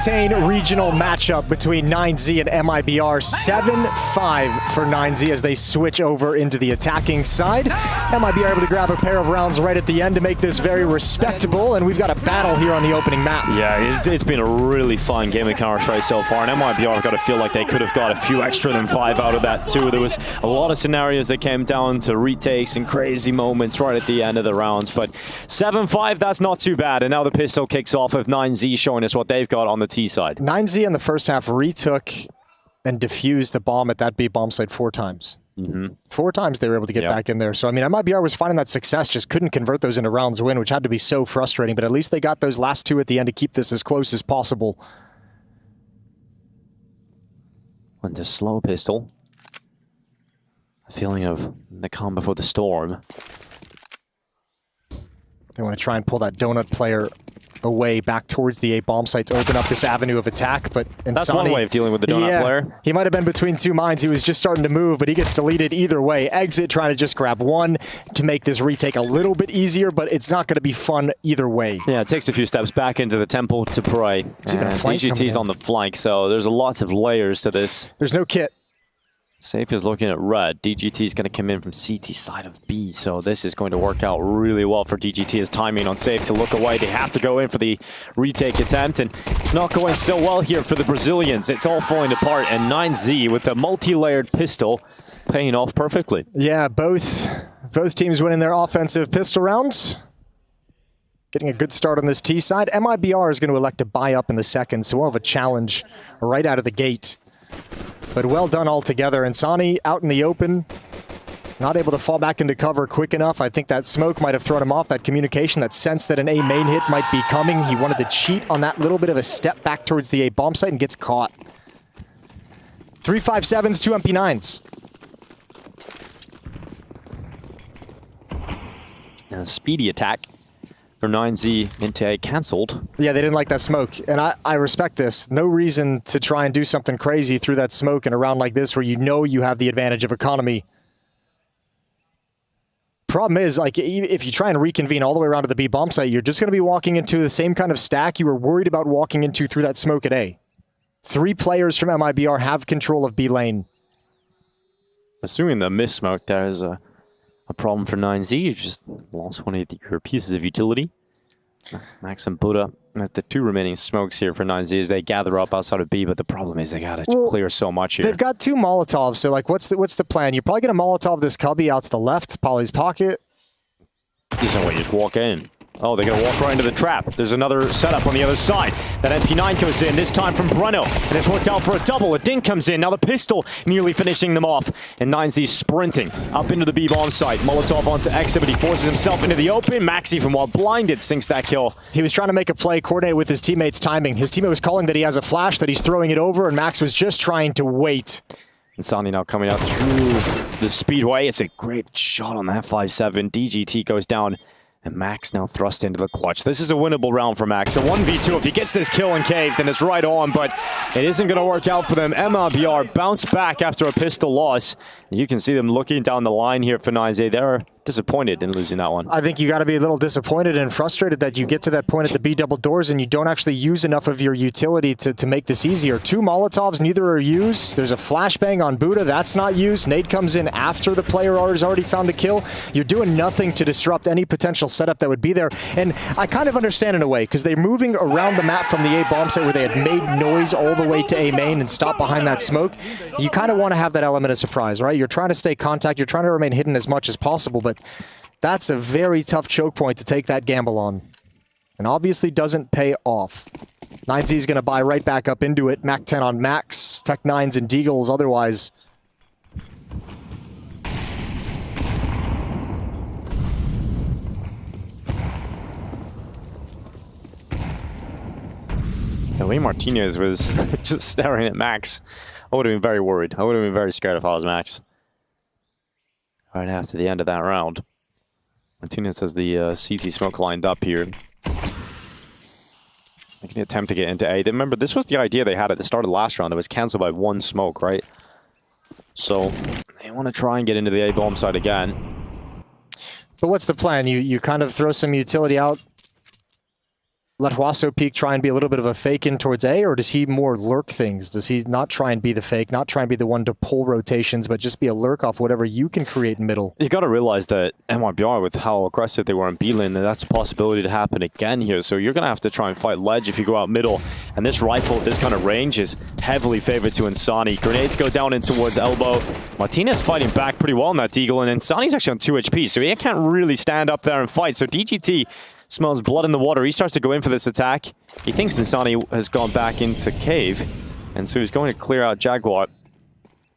high-octane regional matchup between 9Z and MIBR. 7-5 for 9Z as they switch over into the attacking side. MIBR able to grab a pair of rounds right at the end to make this very respectable, and we've got a battle here on the opening map. Yeah, it's been a really fun game of Counter-Strike so far, and MIBR have got to feel like they could have got a few extra than 5 out of that too. There was a lot of scenarios that came down to retakes and crazy moments right at the end of the rounds, but 7-5, that's not too bad, and now the pistol kicks off with 9Z showing us what they've got on the T side. 9Z in the first half retook and defused the bomb at that B bomb site 4 times. 4 times they were able to get back in there. So, I mean, MIBR was finding that success, just couldn't convert those into rounds win, which had to be so frustrating, but at least they got those last 2 at the end to keep this as close as possible. Went to slow pistol. A feeling of the calm before the storm. They want to try and pull that donut player away back towards the A bomb sites, open up this avenue of attack, but Insani, that's one way of dealing with the donut player. He might have been between 2 mines. He was just starting to move, but he gets deleted either way. Exit trying to just grab 1 to make this retake a little bit easier, but it's not going to be fun either way. Yeah, it takes a few steps back into the temple to pray. DGT's on the flank, so there's lots of layers to this. There's no kit. Safe is looking at red. DGT is going to come in from CT side of B, so this is going to work out really well for DGT. His timing on Safe to look away. They have to go in for the retake attempt, and not going so well here for the Brazilians. It's all falling apart, and 9Z with a multi-layered pistol paying off perfectly. Yeah, both teams winning their offensive pistol rounds. Getting a good start on this T side. MIBR is going to elect to buy up in the second, so we'll have a challenge right out of the gate. But well done altogether. Insani out in the open, not able to fall back into cover quick enough. I think that smoke might have thrown him off, that communication, that sense that an A main hit might be coming. He wanted to cheat on that little bit of a step back towards the A bomb site and gets caught. 357s, 2 MP9s. And a speedy attack for 9Z into A cancelled. Yeah, they didn't like that smoke, and I respect this. No reason to try and do something crazy through that smoke in a round like this where you know you have the advantage of economy. Problem is, like, if you try and reconvene all the way around to the B bomb site, you're just going to be walking into the same kind of stack you were worried about walking into through that smoke at A. 3 players from MIBR have control of B lane. Assuming the miss smoke there is a problem for 9Z. You just lost one of your pieces of utility. Max and Buddha at the 2 remaining smokes here for 9Z as they gather up outside of B, but the problem is they gotta clear so much here. They've got 2 Molotovs, so like what's the plan? You're probably gonna Molotov this cubby out to the left, Polly's pocket. There's no way you just walk in. Oh, they're going to walk right into the trap. There's another setup on the other side. That MP9 comes in, this time from Breno. And it's worked out for a double. A dink comes in. Now the pistol nearly finishing them off. And 9Z sprinting up into the B bomb site. Molotov onto Exit, but he forces himself into the open. Maxi, from while blinded, sinks that kill. He was trying to make a play, coordinate with his teammate's timing. His teammate was calling that he has a flash, that he's throwing it over, and Max was just trying to wait. Insani now coming out through the speedway. It's a great shot on that 5-7. DGT goes down. And Max now thrust into the clutch. This is a winnable round for Max. A 1v2. If he gets this kill in Cave, then it's right on, but it isn't going to work out for them. MIBR bounce back after a pistol loss. You can see them looking down the line here for 9Z. They're disappointed in losing that one. I think you got to be a little disappointed and frustrated that you get to that point at the B double doors and you don't actually use enough of your utility to make this easier. 2 Molotovs, neither are used. There's a flashbang on Buddha, that's not used. Nade comes in after the player has already found a kill. You're doing nothing to disrupt any potential setup that would be there. And I kind of understand in a way, because they're moving around the map from the A bomb site where they had made noise all the way to A main and stopped behind that smoke. You kind of want to have that element of surprise, right? You're trying to stay contact, you're trying to remain hidden as much as possible, but that's a very tough choke point to take that gamble on. And obviously doesn't pay off. 9Z is going to buy right back up into it. Mac 10 on Max, Tech 9s and Deagles otherwise. Lee Martinez was just staring at Max. I would have been very worried. I would have been very scared if I was Max. Right after the end of that round. Martinez has the CT smoke lined up here. Making an attempt to get into A. Remember, this was the idea they had at the start of the last round. It was cancelled by 1 smoke, right? So they want to try and get into the A bomb side again. But what's the plan? You kind of throw some utility out let Huaso Peak try and be a little bit of a fake in towards A, or does he more lurk things? Does he not try and be the fake, not try and be the one to pull rotations, but just be a lurk off whatever you can create in middle? You got to realize that MIBR, with how aggressive they were in B-lane, that's a possibility to happen again here. So you're going to have to try and fight ledge if you go out middle. And this rifle at this kind of range is heavily favored to Insani. Grenades go down in towards elbow. Martinez fighting back pretty well in that deagle, and Insani's actually on 2 HP, so he can't really stand up there and fight. So DGT smells blood in the water. He starts to go in for this attack. He thinks Insani has gone back into cave, and so he's going to clear out Jaguar.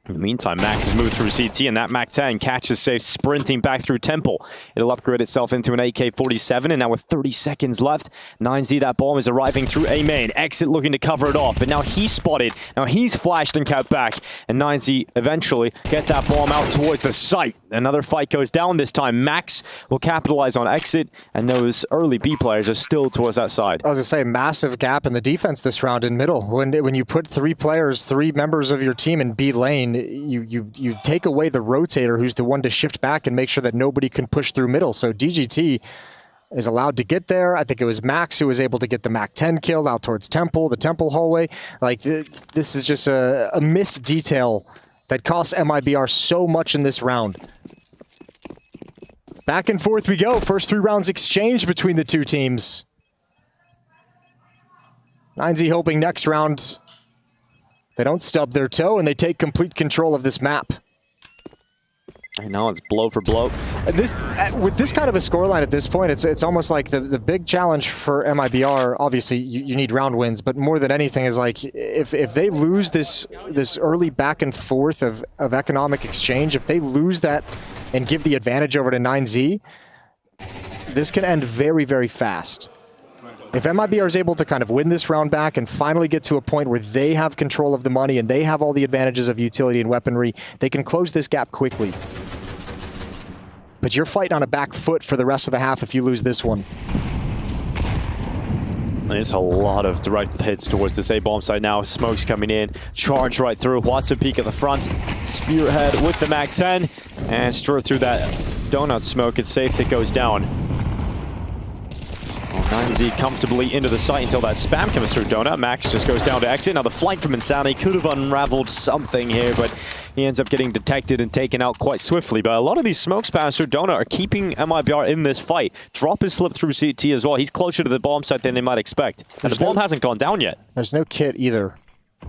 In the meantime, Max has moved through CT, and that MAC-10 catches safe, sprinting back through Temple. It'll upgrade itself into an AK-47, and now with 30 seconds left, 9Z, that bomb is arriving through A main. Exit looking to cover it off, but now he's spotted. Now he's flashed and kept back, and 9Z eventually get that bomb out towards the site. Another fight goes down this time. Max will capitalize on Exit, and those early B players are still towards that side. I was going to say, massive gap in the defense this round in middle. When you put 3 players, 3 members of your team in B lane, you take away the rotator, who's the one to shift back and make sure that nobody can push through middle. So DGT is allowed to get there. I think it was Max who was able to get the MAC-10 kill out towards Temple, the Temple hallway. Like, this is just a missed detail that costs MIBR so much in this round. Back and forth we go. First 3 rounds exchanged between the 2 teams. 9Z hoping next round they don't stub their toe and they take complete control of this map. Right now it's blow for blow. With this kind of a scoreline at this point, it's almost like the big challenge for MIBR. Obviously, you need round wins, but more than anything is like if they lose this early back and forth of economic exchange, if they lose that and give the advantage over to 9Z, this can end very, very fast. If MIBR is able to kind of win this round back and finally get to a point where they have control of the money and they have all the advantages of utility and weaponry, they can close this gap quickly. But you're fighting on a back foot for the rest of the half if you lose this one. There's a lot of direct hits towards this A-bomb site now. Smoke's coming in. Charge right through. Huaso Peak at the front. Spearhead with the MAC-10. And straight through that donut smoke. It's safe that goes down. 9Z comfortably into the site until that spam comes through Donut. Max just goes down to exit. Now the flight from Insani could have unraveled something here, but he ends up getting detected and taken out quite swiftly. But a lot of these smoke spams through Donut are keeping MIBR in this fight. Drop is slipped through CT as well. He's closer to the bomb site than they might expect. And the bomb hasn't gone down yet. There's no kit either.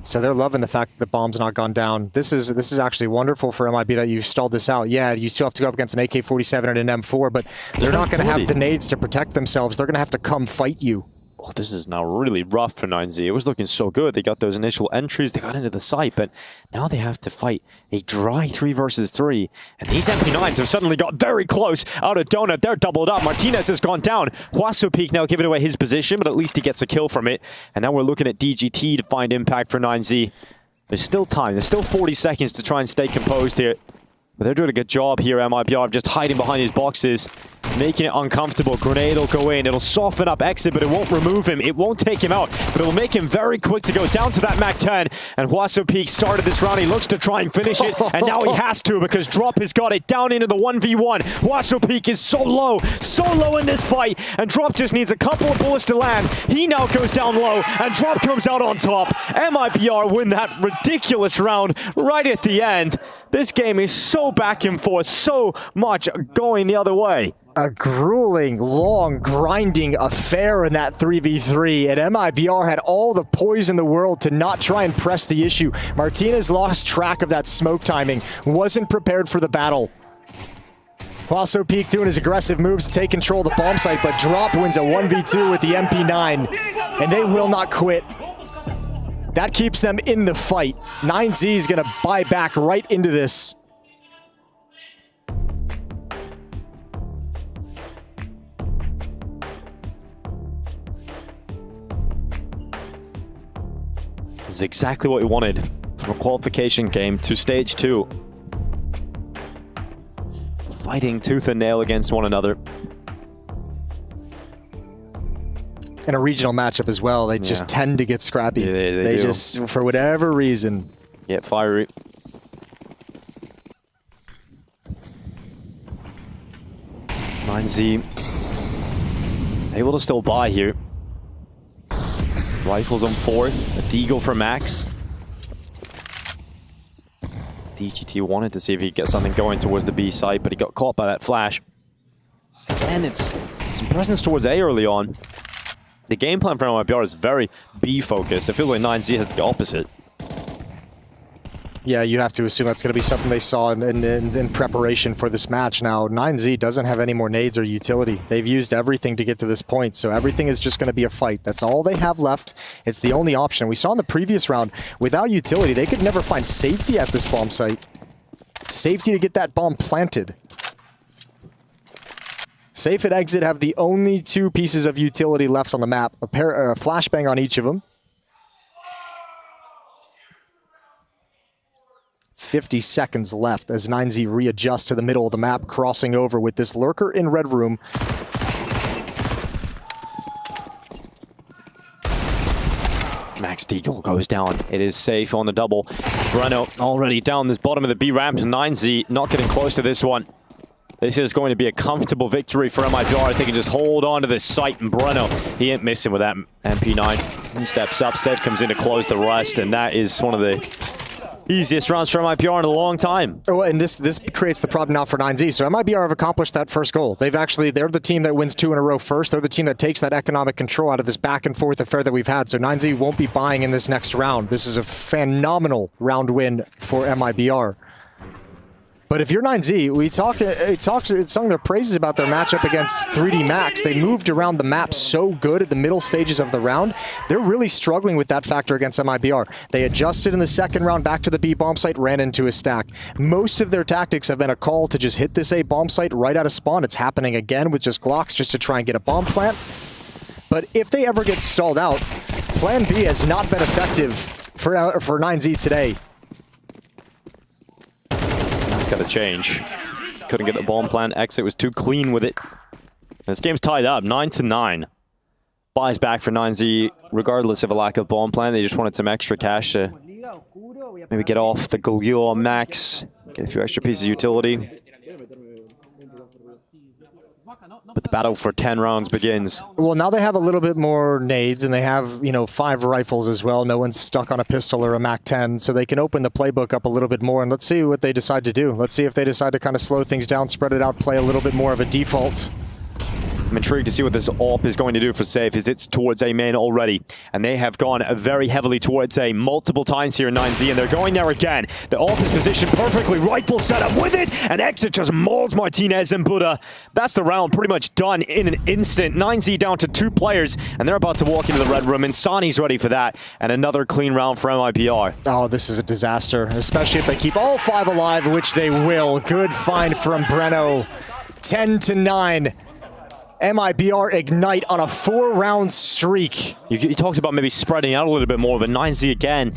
So they're loving the fact that the bomb's not gone down. This is actually wonderful for MIB that you stalled this out. Yeah, you still have to go up against an AK-47 and an M4, but they're not going to have the nades to protect themselves. They're going to have to come fight you. Oh, this is now really rough for 9Z. It was looking so good. They got those initial entries. They got into the site, but now they have to fight a dry 3 versus 3. And these MP9s have suddenly got very close out of Donut. They're doubled up. Martinez has gone down. Huaso Peak now giving away his position, but at least he gets a kill from it. And now we're looking at DGT to find impact for 9Z. There's still time. There's still 40 seconds to try and stay composed here. But they're doing a good job here, MIBR, of just hiding behind these boxes, making it uncomfortable. Grenade will go in. It'll soften up Exit, but it won't remove him. It won't take him out, but it will make him very quick to go down to that MAC-10. And Huaso Peak started this round. He looks to try and finish it, and now he has to because Drop has got it down into the 1v1. Huaso Peak is so low in this fight, and Drop just needs a couple of bullets to land. He now goes down low, and Drop comes out on top. MIBR win that ridiculous round right at the end. This game is so back and forth, so much going the other way. A grueling, long, grinding affair in that 3v3, and MIBR had all the poise in the world to not try and press the issue. Martinez lost track of that smoke timing, wasn't prepared for the battle. Huaso Peak doing his aggressive moves to take control of the bomb site, but Drop wins a 1v2 with the MP9, and they will not quit. That keeps them in the fight. 9Z is going to buy back right into this. This is exactly what we wanted from a qualification game to stage 2. Fighting tooth and nail against one another. In a regional matchup as well, they just tend to get scrappy. Yeah, they do. Just, for whatever reason, get fiery. Z able to still buy here. Rifles on 4. A Deagle for Max. DGT wanted to see if he could get something going towards the B side, but he got caught by that flash. Again, it's some presence towards A early on. The game plan for MIBR is very B-focused. It feels like 9Z has the opposite. Yeah, you have to assume that's going to be something they saw in preparation for this match. Now, 9Z doesn't have any more nades or utility. They've used everything to get to this point, so everything is just going to be a fight. That's all they have left. It's the only option. We saw in the previous round, without utility, they could never find safety at this bomb site. Safety to get that bomb planted. Safe and Exit have the only 2 pieces of utility left on the map. A flashbang on each of them. 50 seconds left as 9Z readjusts to the middle of the map, crossing over with this lurker in red room. Max Deagle goes down. It is safe on the double. Breno already down this bottom of the B ramp. 9Z not getting close to this one. This is going to be a comfortable victory for MIBR. They can just hold on to this site, and Breno, he ain't missing with that MP9. He steps up, Seth comes in to close the rest, and that is one of the easiest rounds for MIBR in a long time. Oh, and this creates the problem now for 9Z. So MIBR have accomplished that first goal. They're the team that wins 2 in a row first. They're the team that takes that economic control out of this back and forth affair that we've had. So 9Z won't be buying in this next round. This is a phenomenal round win for MIBR. But if you're 9Z, it sung their praises about their matchup against 3D Max. They moved around the map so good at the middle stages of the round. They're really struggling with that factor against MIBR. They adjusted in the second round back to the B bomb site, ran into a stack. Most of their tactics have been a call to just hit this A bomb site right out of spawn. It's happening again with just Glocks just to try and get a bomb plant. But if they ever get stalled out, Plan B has not been effective for 9Z today. That's got to change. Couldn't get the bomb plant. Exit was too clean with it. This game's tied up, 9-9. Buys back for 9Z, regardless of a lack of bomb plant. They just wanted some extra cash to maybe get off the Galil on Max, get a few extra pieces of utility. But the battle for 10 rounds begins. Well, now they have a little bit more nades, and they have, 5 rifles as well. No one's stuck on a pistol or a MAC-10, so they can open the playbook up a little bit more, and let's see what they decide to do. Let's see if they decide to kind of slow things down, spread it out, play a little bit more of a default. I'm intrigued to see what this AWP is going to do for Safe, as it's towards A main already. And they have gone very heavily towards A multiple times here in 9Z, and they're going there again. The AWP is positioned perfectly, rifle setup with it, and Exit just mauls Martinez and Buddha. That's the round pretty much done in an instant. 9Z down to 2 players, and they're about to walk into the red room, and Sani's ready for that. And another clean round for MIBR. Oh, this is a disaster, especially if they keep all 5 alive, which they will. Good find from Breno. 10-9. MIBR ignite on a 4-round streak. You talked about maybe spreading out a little bit more, but 9Z again,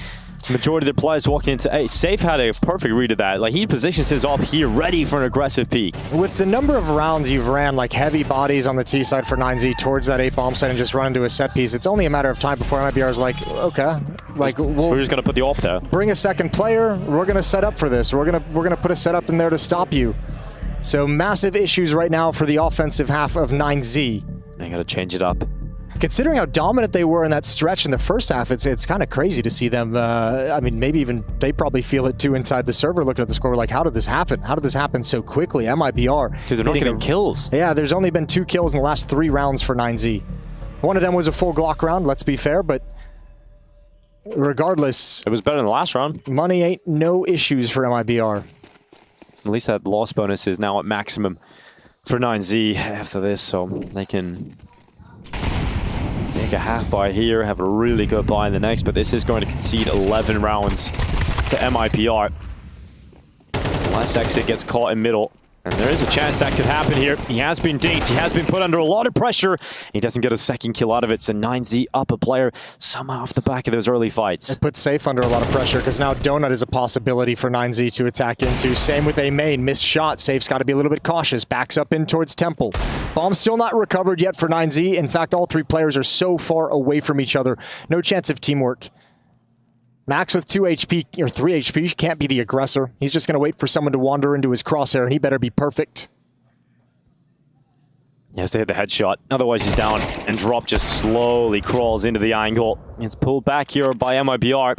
the majority of the players walking into A. Safe had a perfect read of that. Like, he positions his AWP here, ready for an aggressive peek. With the number of rounds you've ran, like heavy bodies on the T side for 9Z towards that A bomb site and just run into a set piece, it's only a matter of time before MIBR is like, okay, like we're just gonna put the AWP there. Bring a second player. We're gonna set up for this. We're gonna put a setup in there to stop you. So massive issues right now for the offensive half of 9Z. They gotta change it up. Considering how dominant they were in that stretch in the first half, it's kind of crazy to see them. I mean, maybe even they probably feel it too inside the server, looking at the score like, how did this happen? How did this happen so quickly? MIBR. Dude, they're not getting kills. Yeah, there's only been 2 kills in the last 3 rounds for 9Z. One of them was a full Glock round, let's be fair, but regardless, it was better than the last round. Money ain't no issues for MIBR. At least that loss bonus is now at maximum for 9Z after this, so they can take a half buy here, have a really good buy in the next, but this is going to concede 11 rounds to MIBR. Unless Exit gets caught in middle. And there is a chance that could happen here. He has been dinked. He has been put under a lot of pressure. He doesn't get a second kill out of it. So 9Z up a player somehow off the back of those early fights. It puts Safe under a lot of pressure because now Donut is a possibility for 9Z to attack into. Same with A main. Missed shot. Safe's got to be a little bit cautious. Backs up in towards Temple. Bomb still not recovered yet for 9Z. In fact, all 3 players are so far away from each other. No chance of teamwork. Max with 2 HP, or 3 HP, can't be the aggressor. He's just going to wait for someone to wander into his crosshair, and he better be perfect. He has to hit the headshot, otherwise he's down. And Drop just slowly crawls into the angle. It's pulled back here by MIBR.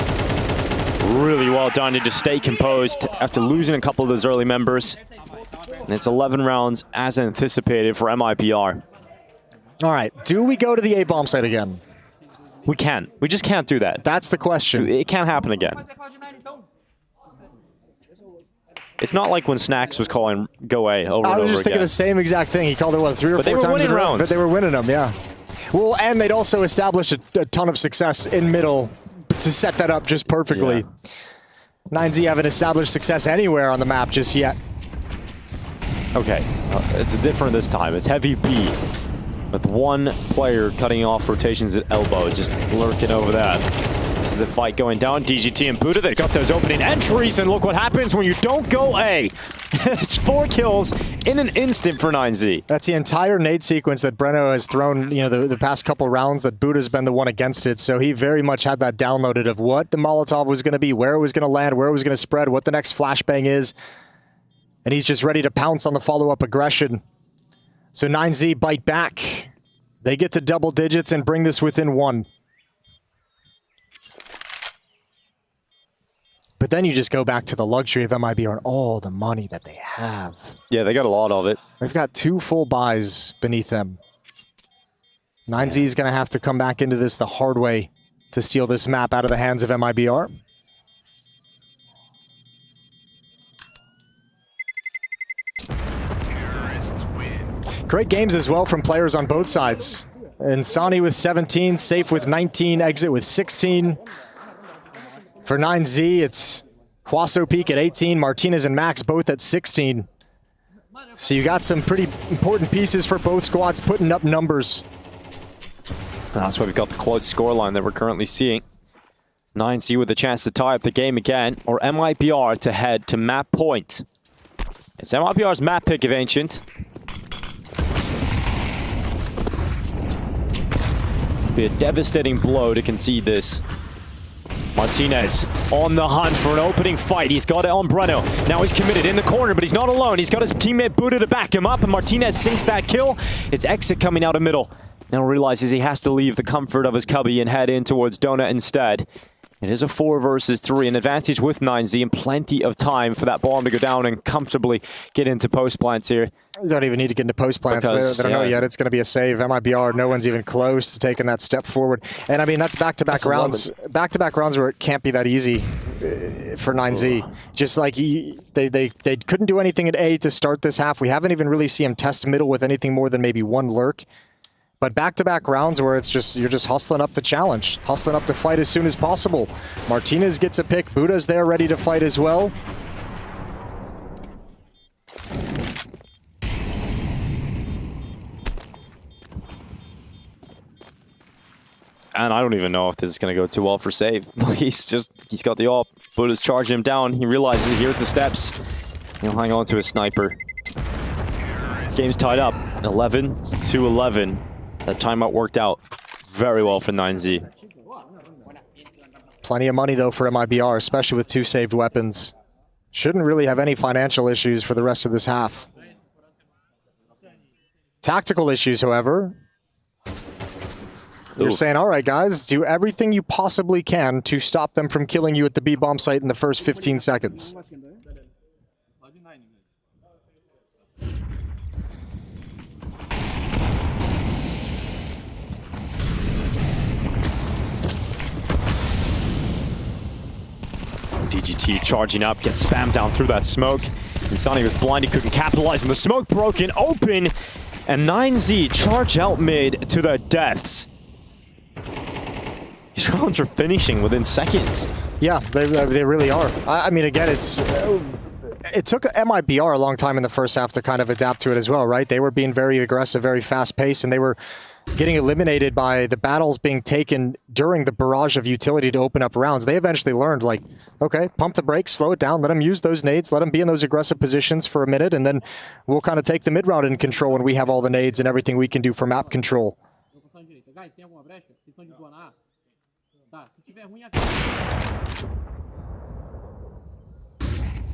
Really well done to just stay composed after losing a couple of those early members. And it's 11 rounds as anticipated for MIBR. All right, do we go to the A-bomb site again? We can. We just can't do that. That's the question. It can't happen again. It's not like when Snacks was calling Go A over and over again. I was just thinking the same exact thing. He called it, what, 3 or 4 times in a row? But they were winning them, yeah. Well, and they'd also established a ton of success in middle to set that up just perfectly. Yeah. 9Z haven't established success anywhere on the map just yet. Okay, it's different this time. It's heavy B, with one player cutting off rotations at elbow, just lurking over that. This is the fight going down. DGT and Buddha, they got those opening entries, and look what happens when you don't go A. It's 4 kills in an instant for 9Z. That's the entire nade sequence that Breno has thrown, you know, the past couple rounds that Buddha's been the one against it. So he very much had that downloaded of what the Molotov was going to be, where it was going to land, where it was going to spread, what the next flashbang is. And he's just ready to pounce on the follow-up aggression. So 9Z bite back. They get to double digits and bring this within 1. But then you just go back to the luxury of MIBR and all the money that they have. Yeah, they got a lot of it. They've got 2 full buys beneath them. 9Z is going to have to come back into this the hard way to steal this map out of the hands of MIBR. Great games as well from players on both sides. And Sani with 17, Safe with 19, Exit with 16. For 9Z, it's Huaso Peak at 18, Martinez and Max both at 16. So you got some pretty important pieces for both squads putting up numbers. That's why we've got the close scoreline that we're currently seeing. 9Z with a chance to tie up the game again, or MIBR to head to map point. It's MIBR's map pick of Ancient. Be a devastating blow to concede this. Martinez on the hunt for an opening fight. He's got it on Breno. Now he's committed in the corner, but he's not alone. He's got his teammate Buddha to back him up, and Martinez sinks that kill. It's Exit coming out of middle. Now realizes he has to leave the comfort of his cubby and head in towards Donut instead. It is a 4 versus 3, an advantage with 9Z and plenty of time for that bomb to go down and comfortably get into post plants here. You don't even need to get into post plants. They don't know yet. It's going to be a save. MIBR, no one's even close to taking that step forward. And I mean, that's back-to-back rounds. Back-to-back rounds where it can't be that easy for 9Z. Just like they couldn't do anything at A to start this half. We haven't even really seen him test middle with anything more than maybe 1 lurk. But back-to-back rounds where it's just you're just hustling up to challenge, hustling up to fight as soon as possible. Martinez gets a pick. Buddha's there ready to fight as well. And I don't even know if this is going to go too well for Save. He's got the AWP. Buddha's charging him down. He realizes he hears the steps. He'll hang on to his sniper. Game's tied up. 11-11. That timeout worked out very well for 9Z. Plenty of money, though, for MIBR, especially with 2 saved weapons. Shouldn't really have any financial issues for the rest of this half. Tactical issues, however. You're saying, all right, guys, do everything you possibly can to stop them from killing you at the B-bomb site in the first 15 seconds. DGT charging up, gets spammed down through that smoke. And Sonny was blind, he couldn't capitalize on the smoke broken open. And 9Z charge out mid to their deaths. These rounds are finishing within seconds. Yeah, they really are. I mean, again, it took MIBR a long time in the first half to kind of adapt to it as well, right? They were being very aggressive, very fast-paced, and they were getting eliminated by the battles being taken during the barrage of utility to open up rounds. They eventually learned, like, okay, pump the brakes, slow it down, let them use those nades, let them be in those aggressive positions for a minute, and then we'll kind of take the mid-round in control when we have all the nades and everything we can do for map control.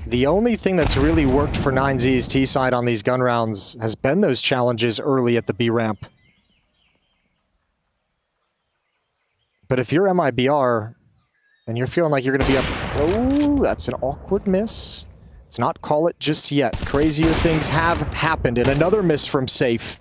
The only thing that's really worked for 9Z's T-side on these gun rounds has been those challenges early at the B ramp. But if you're MIBR and you're feeling like you're going to be up... Oh, that's an awkward miss. Let's not call it just yet. Crazier things have happened. And another miss from Safe.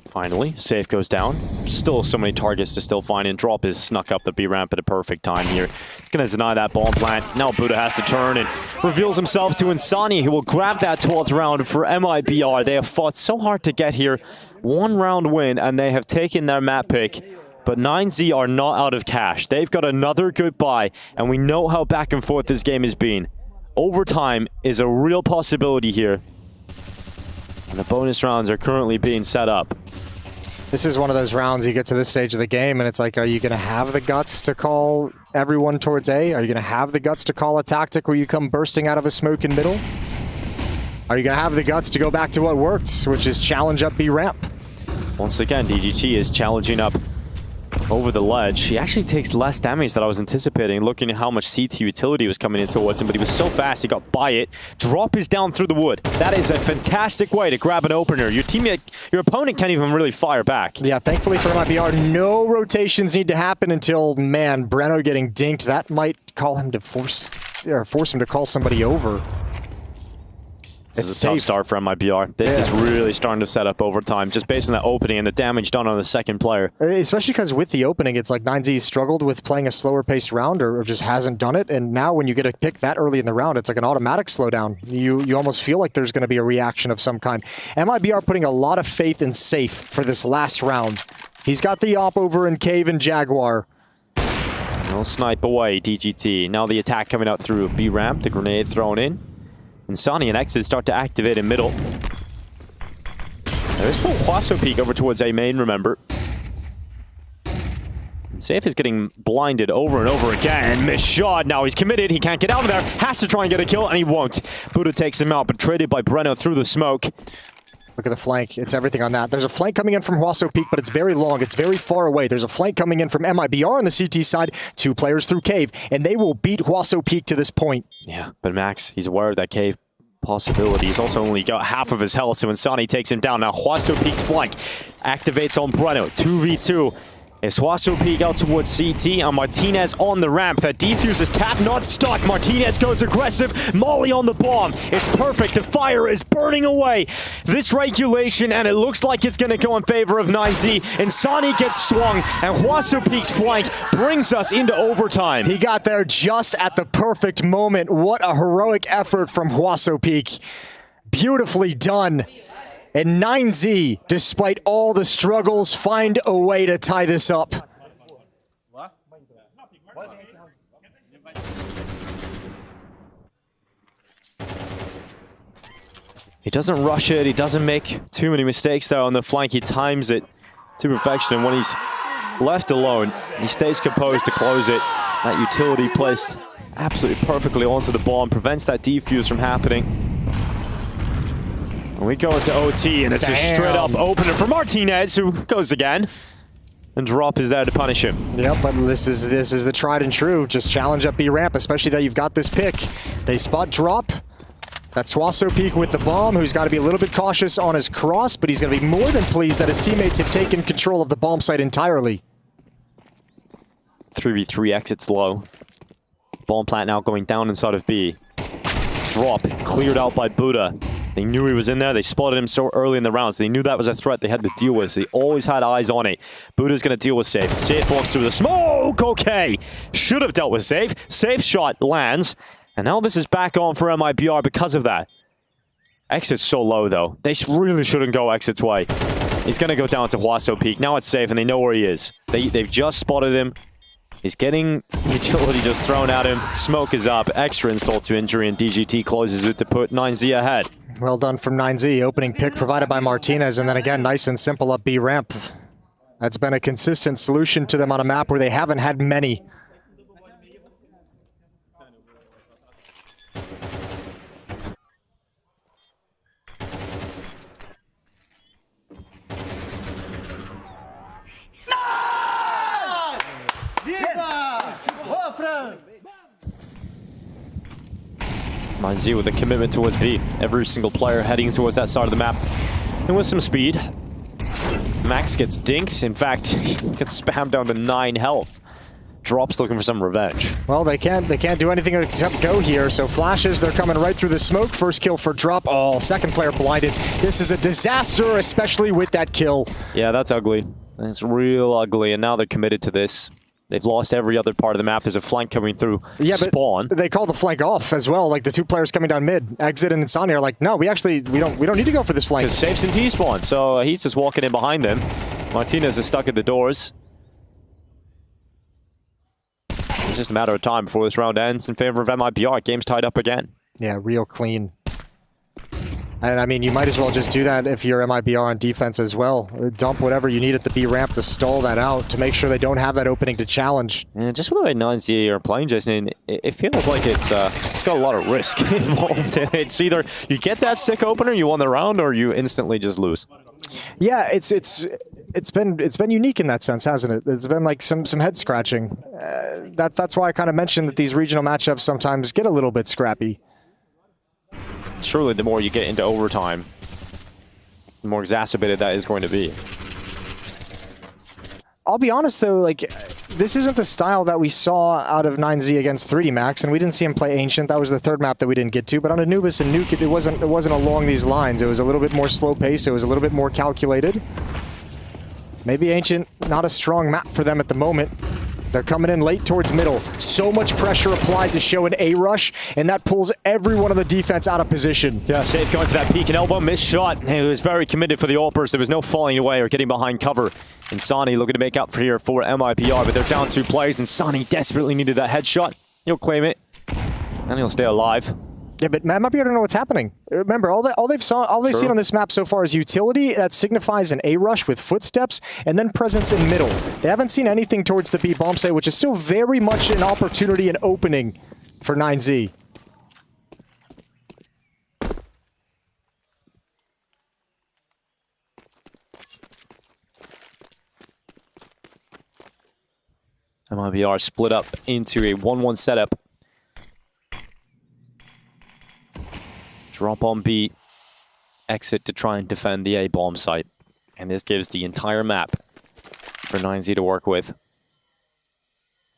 Finally, Safe goes down. Still so many targets to still find, and Drop is snuck up the B ramp at a perfect time here. Gonna deny that bomb plant. Now Buddha has to turn and reveals himself to Insani, who will grab that 12th round for MIBR. They have fought so hard to get here. 1 round win, and they have taken their map pick. But 9Z are not out of cash. They've got another good buy, and we know how back and forth this game has been. Overtime is a real possibility here. And the bonus rounds are currently being set up. This is one of those rounds you get to this stage of the game and it's like, are you going to have the guts to call everyone towards A? Are you going to have the guts to call a tactic where you come bursting out of a smoke in middle? Are you going to have the guts to go back to what worked, which is challenge up B ramp? Once again, DGT is challenging up over the ledge. He actually takes less damage than I was anticipating, looking at how much CT utility was coming in towards him, but he was so fast he got by it. Drop is down through the wood. That is a fantastic way to grab an opener. Your teammate, your opponent can't even really fire back. Yeah, thankfully for MIBR, no rotations need to happen until, man, Breno getting dinked. That might call him to force him to call somebody over. This is a tough start for MIBR. This is really starting to set up overtime, just based on that opening and the damage done on the second player. Especially because with the opening, it's like 9Z struggled with playing a slower paced round or just hasn't done it. And now when you get a pick that early in the round, it's like an automatic slowdown. You almost feel like there's going to be a reaction of some kind. MIBR putting a lot of faith in Safe for this last round. He's got the op over in Cave and Jaguar. They'll snipe away DGT. Now the attack coming out through B ramp, the grenade thrown in. Insani and Exit start to activate in middle. There is still Huaso Peak over towards A main, remember. And Safe is getting blinded over and over again. Missed shot. Now he's committed. He can't get out of there. Has to try and get a kill, and he won't. Buddha takes him out, but traded by Breno through the smoke. Look at the flank. It's everything on that. There's a flank coming in from Huaso Peak, but it's very long. It's very far away. There's a flank coming in from MIBR on the CT side. 2 players through Cave, and they will beat Huaso Peak to this point. Yeah, but Max, he's aware of that Cave possibility. He's also only got half of his health, so Insani takes him down. Now Huaso Peak's flank activates on Breno. 2v2. It's Huaso Peak out towards CT, and Martinez on the ramp. That defuse is tapped, not stuck. Martinez goes aggressive. Molly on the bomb. It's perfect. The fire is burning away. This regulation, and it looks like it's going to go in favor of 9Z. Insani gets swung, and Huaso Peak's flank brings us into overtime. He got there just at the perfect moment. What a heroic effort from Huaso Peak. Beautifully done. And 9Z, despite all the struggles, find a way to tie this up. He doesn't rush it. He doesn't make too many mistakes there on the flank. He times it to perfection. And when he's left alone, he stays composed to close it. That utility placed absolutely perfectly onto the bomb, prevents that defuse from happening. And we go into OT, and it's a straight up opener for Martinez, who goes again. And Drop is there to punish him. Yep, but this is the tried and true. Just challenge up B ramp, especially that you've got this pick. They spot Drop. That's Huaso Peak with the bomb, who's got to be a little bit cautious on his cross, but he's going to be more than pleased that his teammates have taken control of the bomb site entirely. 3v3 exits low. Bomb plant now going down inside of B. Drop cleared out by Buddha. They knew he was in there. They spotted him so early in the rounds. They knew that was a threat they had to deal with. So they always had eyes on it. Buddha's going to deal with Safe. Safe walks through the smoke. Okay. Should have dealt with Safe. Safe shot lands. And now this is back on for MIBR because of that. Exit's so low, though. They really shouldn't go Exit's way. He's going to go down to Huaso Peak. Now it's Safe, and they know where he is. They've just spotted him. He's getting utility just thrown at him. Smoke is up. Extra insult to injury, and DGT closes it to put 9Z ahead. Well done from 9Z. Opening pick provided by Martinez, and then again, nice and simple up B ramp. That's been a consistent solution to them on a map where they haven't had many. 9Z with a commitment towards B. Every single player heading towards that side of the map. And with some speed. Max gets dinked. In fact, he gets spammed down to 9 health. Drop's looking for some revenge. Well, they can't do anything except go here. So flashes, they're coming right through the smoke. First kill for Drop. Oh, second player blinded. This is a disaster, especially with that kill. Yeah, that's ugly. It's real ugly. And now they're committed to this. They've lost every other part of the map. There's a flank coming through. Yeah, Spawn. But they call the flank off as well. Like the 2 players coming down mid, Exit and Insani are like, no, we don't need to go for this flank. Because Safe's in T-spawn, so he's just walking in behind them. Martinez is stuck at the doors. It's just a matter of time before this round ends in favor of MIBR. Game's tied up again. Yeah, real clean. And I mean, you might as well just do that if you're MIBR on defense as well. Dump whatever you need at the B ramp to stall that out, to make sure they don't have that opening to challenge. And just with the way 9Z are playing, Jason, it feels like it's got a lot of risk involved in it. It's either you get that sick opener, you won the round, or you instantly just lose. Yeah, it's been unique in that sense, hasn't it? It's been like some head scratching. That's why I kind of mentioned that these regional matchups sometimes get a little bit scrappy. Surely the more you get into overtime, the more exacerbated that is going to be. I'll be honest though, like, this isn't the style that we saw out of 9Z against 3D Max, and we didn't see him play Ancient. That was the third map that we didn't get to, but on Anubis and Nuke, it wasn't along these lines. It was a little bit more slow paced, it was a little bit more calculated. Maybe Ancient, not a strong map for them at the moment. They're coming in late towards middle. So much pressure applied to show an A rush, and that pulls everyone on the defense out of position. Yeah, Safe going for that peek and elbow, missed shot. He was very committed for the AWPers. There was no falling away or getting behind cover. And Sani looking to make up for here for MIBR, but they're down 2 players, and Sani desperately needed that headshot. He'll claim it, and he'll stay alive. Yeah, but MIBR don't know what's happening. Remember, all they've seen on this map so far is utility that signifies an A rush with footsteps, and then presence in middle. They haven't seen anything towards the B bomb site, which is still very much an opportunity and opening for 9Z. MIBR split up into a 1-1 setup. Drop on B, exit to try and defend the A bomb site. And this gives the entire map for 9Z to work with.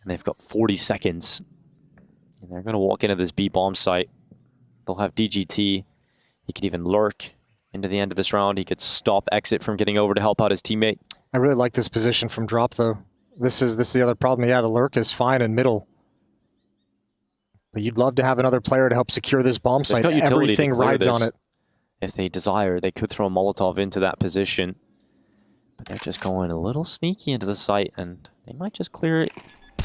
And they've got 40 seconds. And they're going to walk into this B bomb site. They'll have DGT. He could even lurk into the end of this round. He could stop exit from getting over to help out his teammate. I really like this position from Drop, though. This is the other problem. Yeah, the lurk is fine in middle. But you'd love to have another player to help secure this bomb site. Everything rides on it. If they desire, they could throw a Molotov into that position. But they're just going a little sneaky into the site, and they might just clear it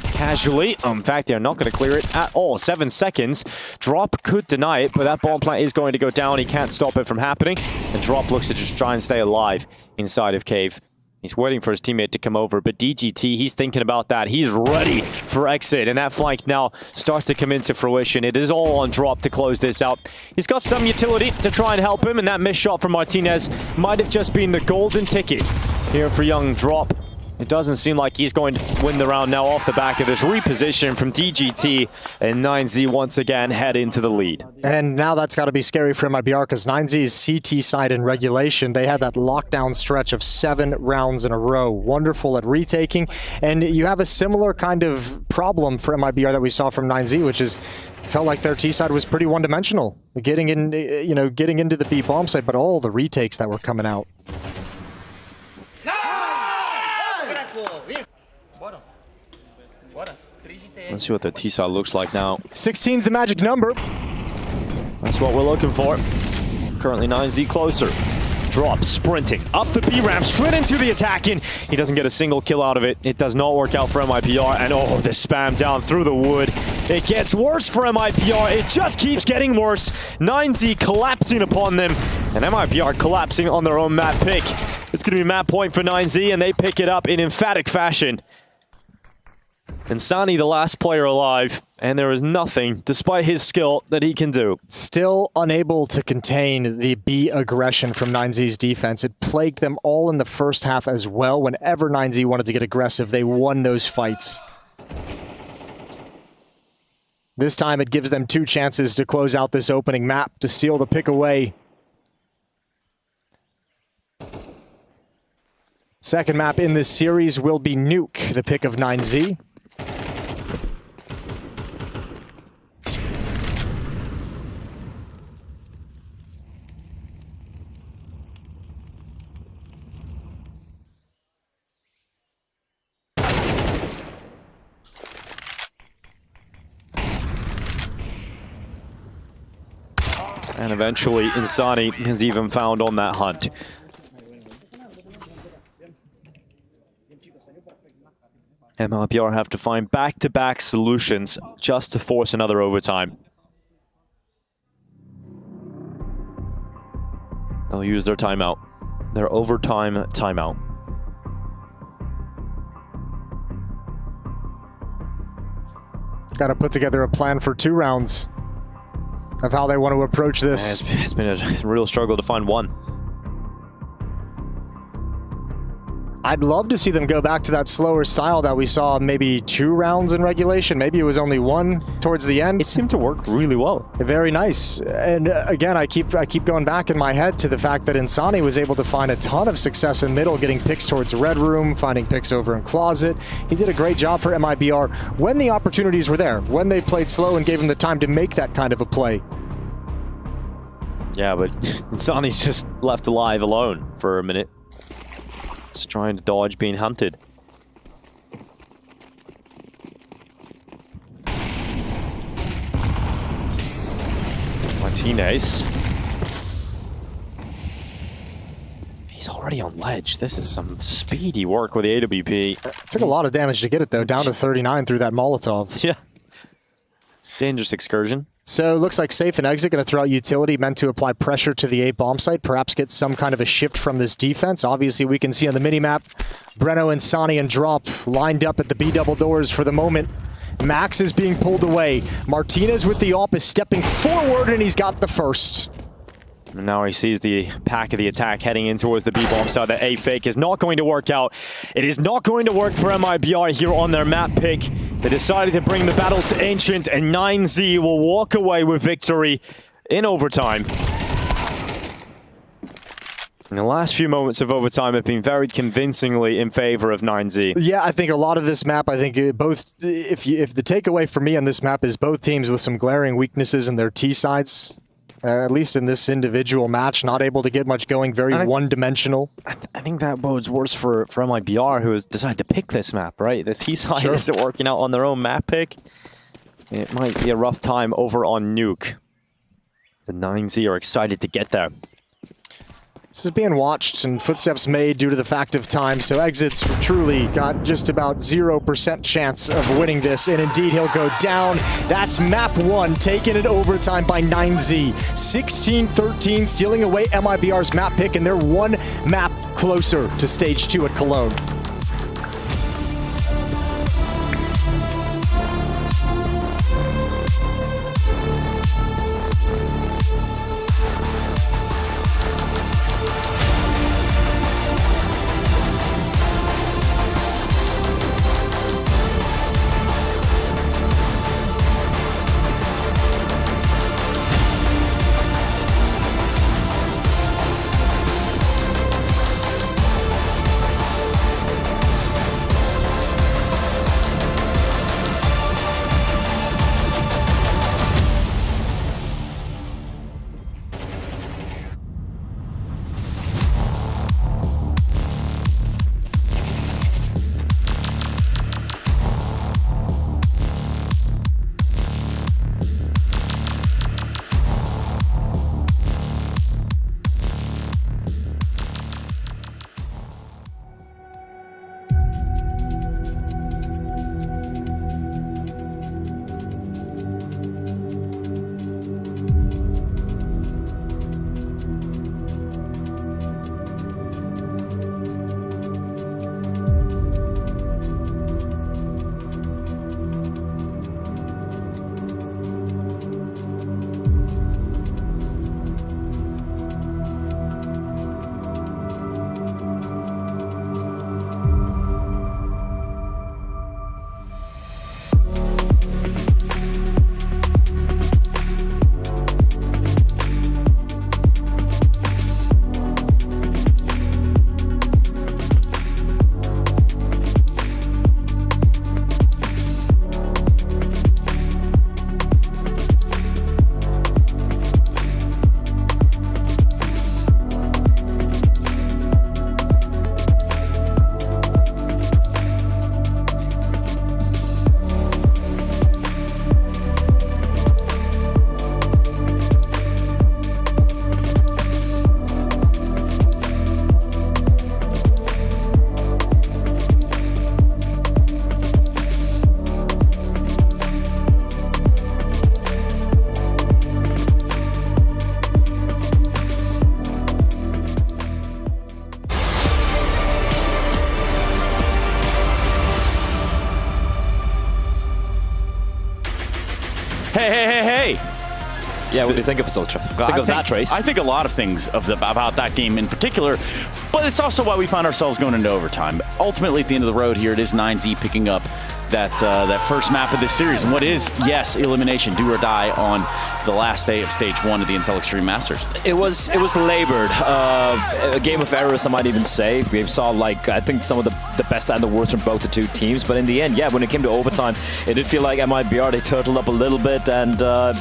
casually. In fact, they're not going to clear it at all. 7 seconds. Drop could deny it, but that bomb plant is going to go down. He can't stop it from happening. And Drop looks to just try and stay alive inside of Cave. He's waiting for his teammate to come over, but DGT, he's thinking about that. He's ready for exit, and that flank now starts to come into fruition. It is all on Drop to close this out. He's got some utility to try and help him, and that missed shot from Martinez might have just been the golden ticket here for young Drop. It doesn't seem like he's going to win the round now off the back of this reposition from DGT, and 9Z once again head into the lead. And now that's got to be scary for MIBR, because 9Z's CT side in regulation, they had that lockdown stretch of 7 rounds in a row. Wonderful at retaking, and you have a similar kind of problem for MIBR that we saw from 9Z, which is felt like their T side was pretty one-dimensional, getting in, getting into the B bomb site, but all the retakes that were coming out. Let's see what the T-side looks like now. 16's the magic number. That's what we're looking for. Currently 9Z closer. Drop, sprinting, up the B ramp, straight into the attack, and he doesn't get a single kill out of it. It does not work out for MIBR, and oh, the spam down through the wood. It gets worse for MIBR. It just keeps getting worse. 9Z collapsing upon them, and MIBR collapsing on their own map pick. It's going to be map point for 9Z, and they pick it up in emphatic fashion. And Sani, the last player alive, and there is nothing, despite his skill, that he can do. Still unable to contain the B aggression from 9Z's defense. It plagued them all in the first half as well. Whenever 9Z wanted to get aggressive, they won those fights. This time it gives them 2 chances to close out this opening map, to steal the pick away. Second map in this series will be Nuke, the pick of 9Z. And eventually, Insani is even found on that hunt. MIBR have to find back-to-back solutions just to force another overtime. They'll use their timeout, their overtime timeout. Got to put together a plan for 2 rounds of how they want to approach this. It's been a real struggle to find one. I'd love to see them go back to that slower style that we saw maybe 2 rounds in regulation. Maybe it was only 1 towards the end. It seemed to work really well. Very nice. And again, I keep going back in my head to the fact that Insani was able to find a ton of success in middle, getting picks towards Red Room, finding picks over in Closet. He did a great job for MIBR when the opportunities were there, when they played slow and gave him the time to make that kind of a play. Yeah, but Insani's just left alive alone for a minute. Just trying to dodge being hunted. Martinez. He's already on ledge. This is some speedy work with the AWP. Took a lot of damage to get it, though, down to 39 through that Molotov. Yeah. Dangerous excursion. So it looks like Safe and Exit going to throw out utility meant to apply pressure to the A bomb site, perhaps get some kind of a shift from this defense. Obviously, we can see on the mini-map, Breno, Insani, and Drop lined up at the B double doors for the moment. Max is being pulled away. Martinez with the AWP is stepping forward, and he's got the first. And now he sees the pack of the attack heading in towards the B-bomb side. The A-fake is not going to work out. It is not going to work for MIBR here on their map pick. They decided to bring the battle to Ancient, and 9Z will walk away with victory in overtime. And the last few moments of overtime have been very convincingly in favor of 9Z. Yeah, I think a lot of this map, I think both, if the takeaway for me on this map is both teams with some glaring weaknesses in their T sides. At least in this individual match, not able to get much going, very one-dimensional. I think that bodes worse for MIBR, who has decided to pick this map, right? The T-side isn't working out on their own map pick. It might be a rough time over on Nuke. The 9Z are excited to get there. This is being watched and footsteps made due to the fact of time, so Exit's truly got just about 0% chance of winning this, and indeed he'll go down. That's map 1, taken in overtime by 9Z. 16-13, stealing away MIBR's map pick, and they're 1 map closer to stage 2 at Cologne. Hey! Yeah, what do you think of Soldier? Think of that race. I think a lot of things about that game in particular, but it's also why we found ourselves going into overtime. Ultimately, at the end of the road here, it is 9Z picking up that first map of this series. And what is, yes, elimination, do or die on the last day of stage 1 of the Intel Extreme Masters. It was labored. A game of errors, I might even say. We saw, like, I think some of the best and the worst from both the two teams. But in the end, yeah, when it came to overtime, it did feel like MIBR, they turtled up a little bit, and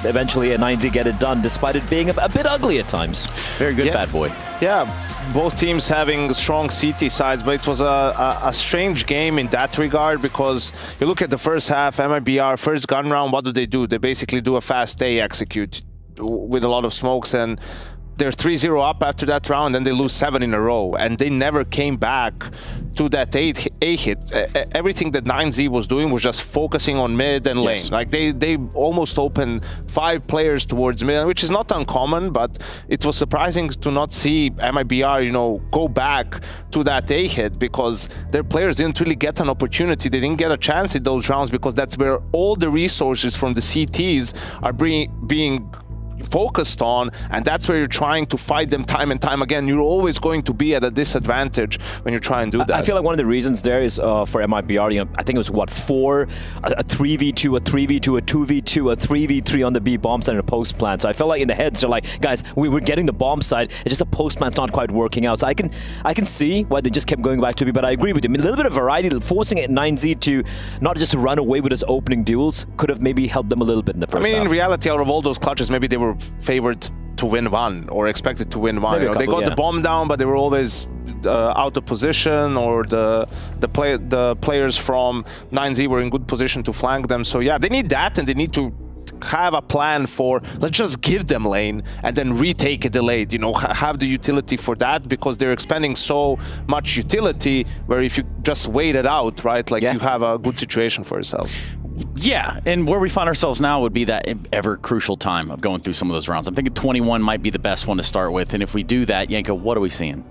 eventually a 9Z get it done, despite it being a bit ugly at times. Very good, bad boy. Yeah, both teams having strong CT sides, but it was a strange game in that regard, because you look at the first half, MIBR, first gun round, what do? They basically do a fast A execute with a lot of smokes, and they're 3-0 up after that round, and they lose 7 in a row, and they never came back to that A hit. Everything that 9Z was doing was just focusing on mid and lane. Like they almost opened 5 players towards mid, which is not uncommon, but it was surprising to not see MIBR, go back to that A hit, because their players didn't really get an opportunity. They didn't get a chance in those rounds, because that's where all the resources from the CTs are being focused on, and that's where you're trying to fight them time and time again. You're always going to be at a disadvantage when you try and do that. I feel like one of the reasons there is for MIBR, I think it was what, 4, a 3v2, a 3v2, a 2v2, a 3v3 on the B bomb side and a post plant. So I felt like in the heads they're like, guys, we're getting the bomb side, it's just a post plant's not quite working out. So I can see why they just kept going back to B, but I agree with you. I mean, a little bit of variety, forcing it 9Z to not just run away with his opening duels could have maybe helped them a little bit in the first half. In reality, out of all those clutches, maybe they were favored to win one, or expected to win one. They got the bomb down, but they were always out of position, or the players from 9Z were in good position to flank them. So yeah, they need that, and they need to have a plan for, let's just give them lane and then retake it delayed, have the utility for that, because they're expending so much utility, where if you just wait it out, right, you have a good situation for yourself. Yeah, and where we find ourselves now would be that ever crucial time of going through some of those rounds. I'm thinking 21 might be the best one to start with, and if we do that, Yanko, what are we seeing?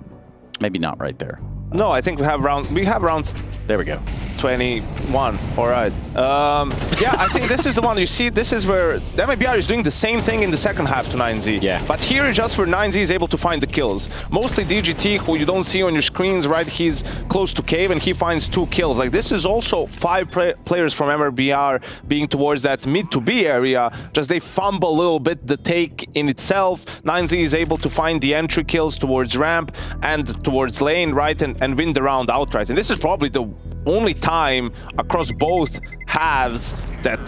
Maybe not right there. No, I think we have rounds. There we go. 21. All right. Yeah, I think this is the one. You see, this is where the MIBR is doing the same thing in the second half to 9Z. Yeah. But here is just where 9Z is able to find the kills. Mostly DGT, who you don't see on your screens, right? He's close to cave and he finds 2 kills. Like, this is also 5 players from MIBR being towards that mid to B area. Just they fumble a little bit the take in itself. 9Z is able to find the entry kills towards ramp and towards lane, right? And win the round outright. And this is probably the only time across both halves that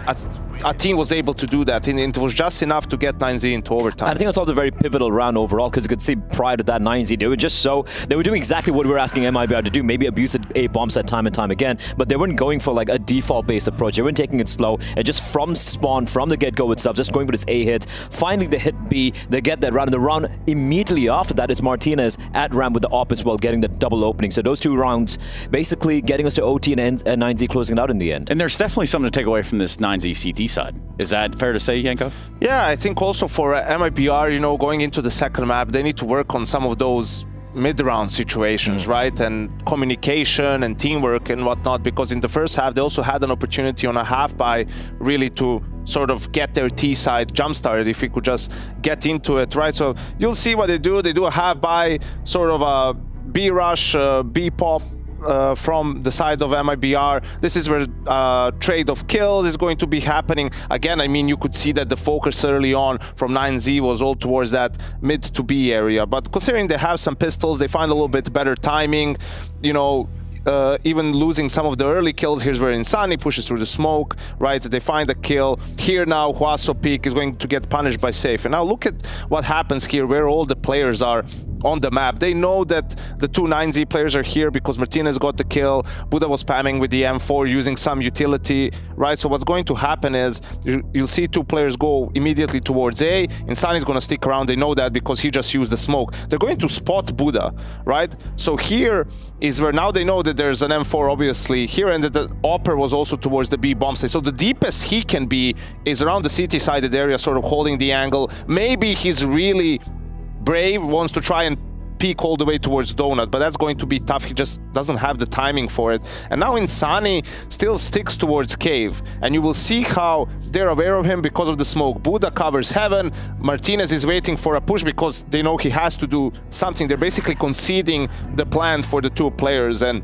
a team was able to do that, and it was just enough to get 9Z into overtime. I think it's also a very pivotal round overall, because you could see prior to that 9Z, they were doing exactly what we were asking MIBR to do, maybe abuse A bomb set time and time again, but they weren't going for like a default-based approach. They weren't taking it slow, and just from spawn, from the get-go itself, just going for this A hit, finding the hit B, they get that round, and the round immediately after that is Martinez at ramp with the op as well, getting the double opening. So those 2 rounds basically getting us to OT and 9Z closing it out in the end. And there's definitely something to take away from this 9Z CT side. Is that fair to say, Yanko? Yeah, I think also for MIBR, going into the second map, they need to work on some of those mid-round situations, right? And communication and teamwork and whatnot, because in the first half, they also had an opportunity on a half-buy really to sort of get their T side jump-started, if we could just get into it, right? So you'll see what they do. They do a half-buy, sort of a B-rush, B-pop, from the side of MIBR. This is where trade of kills is going to be happening. Again, you could see that the focus early on from 9Z was all towards that mid to B area. But considering they have some pistols, they find a little bit better timing, even losing some of the early kills. Here's where Insani pushes through the smoke, right? They find a kill. Here now, Huaso Peak is going to get punished by Safe. And now look at what happens here, where all the players are on the map. They know that the 2 9Z players are here because Martinez got the kill. Buddha was spamming with the M4 using some utility, right? So what's going to happen is you'll see 2 players go immediately towards A. Insani is going to stick around. They know that because he just used the smoke. They're going to spot Buddha, right? So here is where now they know that there's an M4 obviously here, and that the Opper was also towards the B bomb site. So the deepest he can be is around the CT-sided area, sort of holding the angle. Maybe he's really brave, wants to try and peek all the way towards Donut, but that's going to be tough. He just doesn't have the timing for it. And now Insani still sticks towards Cave, and you will see how they're aware of him because of the smoke. Buddha covers Heaven. Martinez is waiting for a push because they know he has to do something. They're basically conceding the plan for the two players, and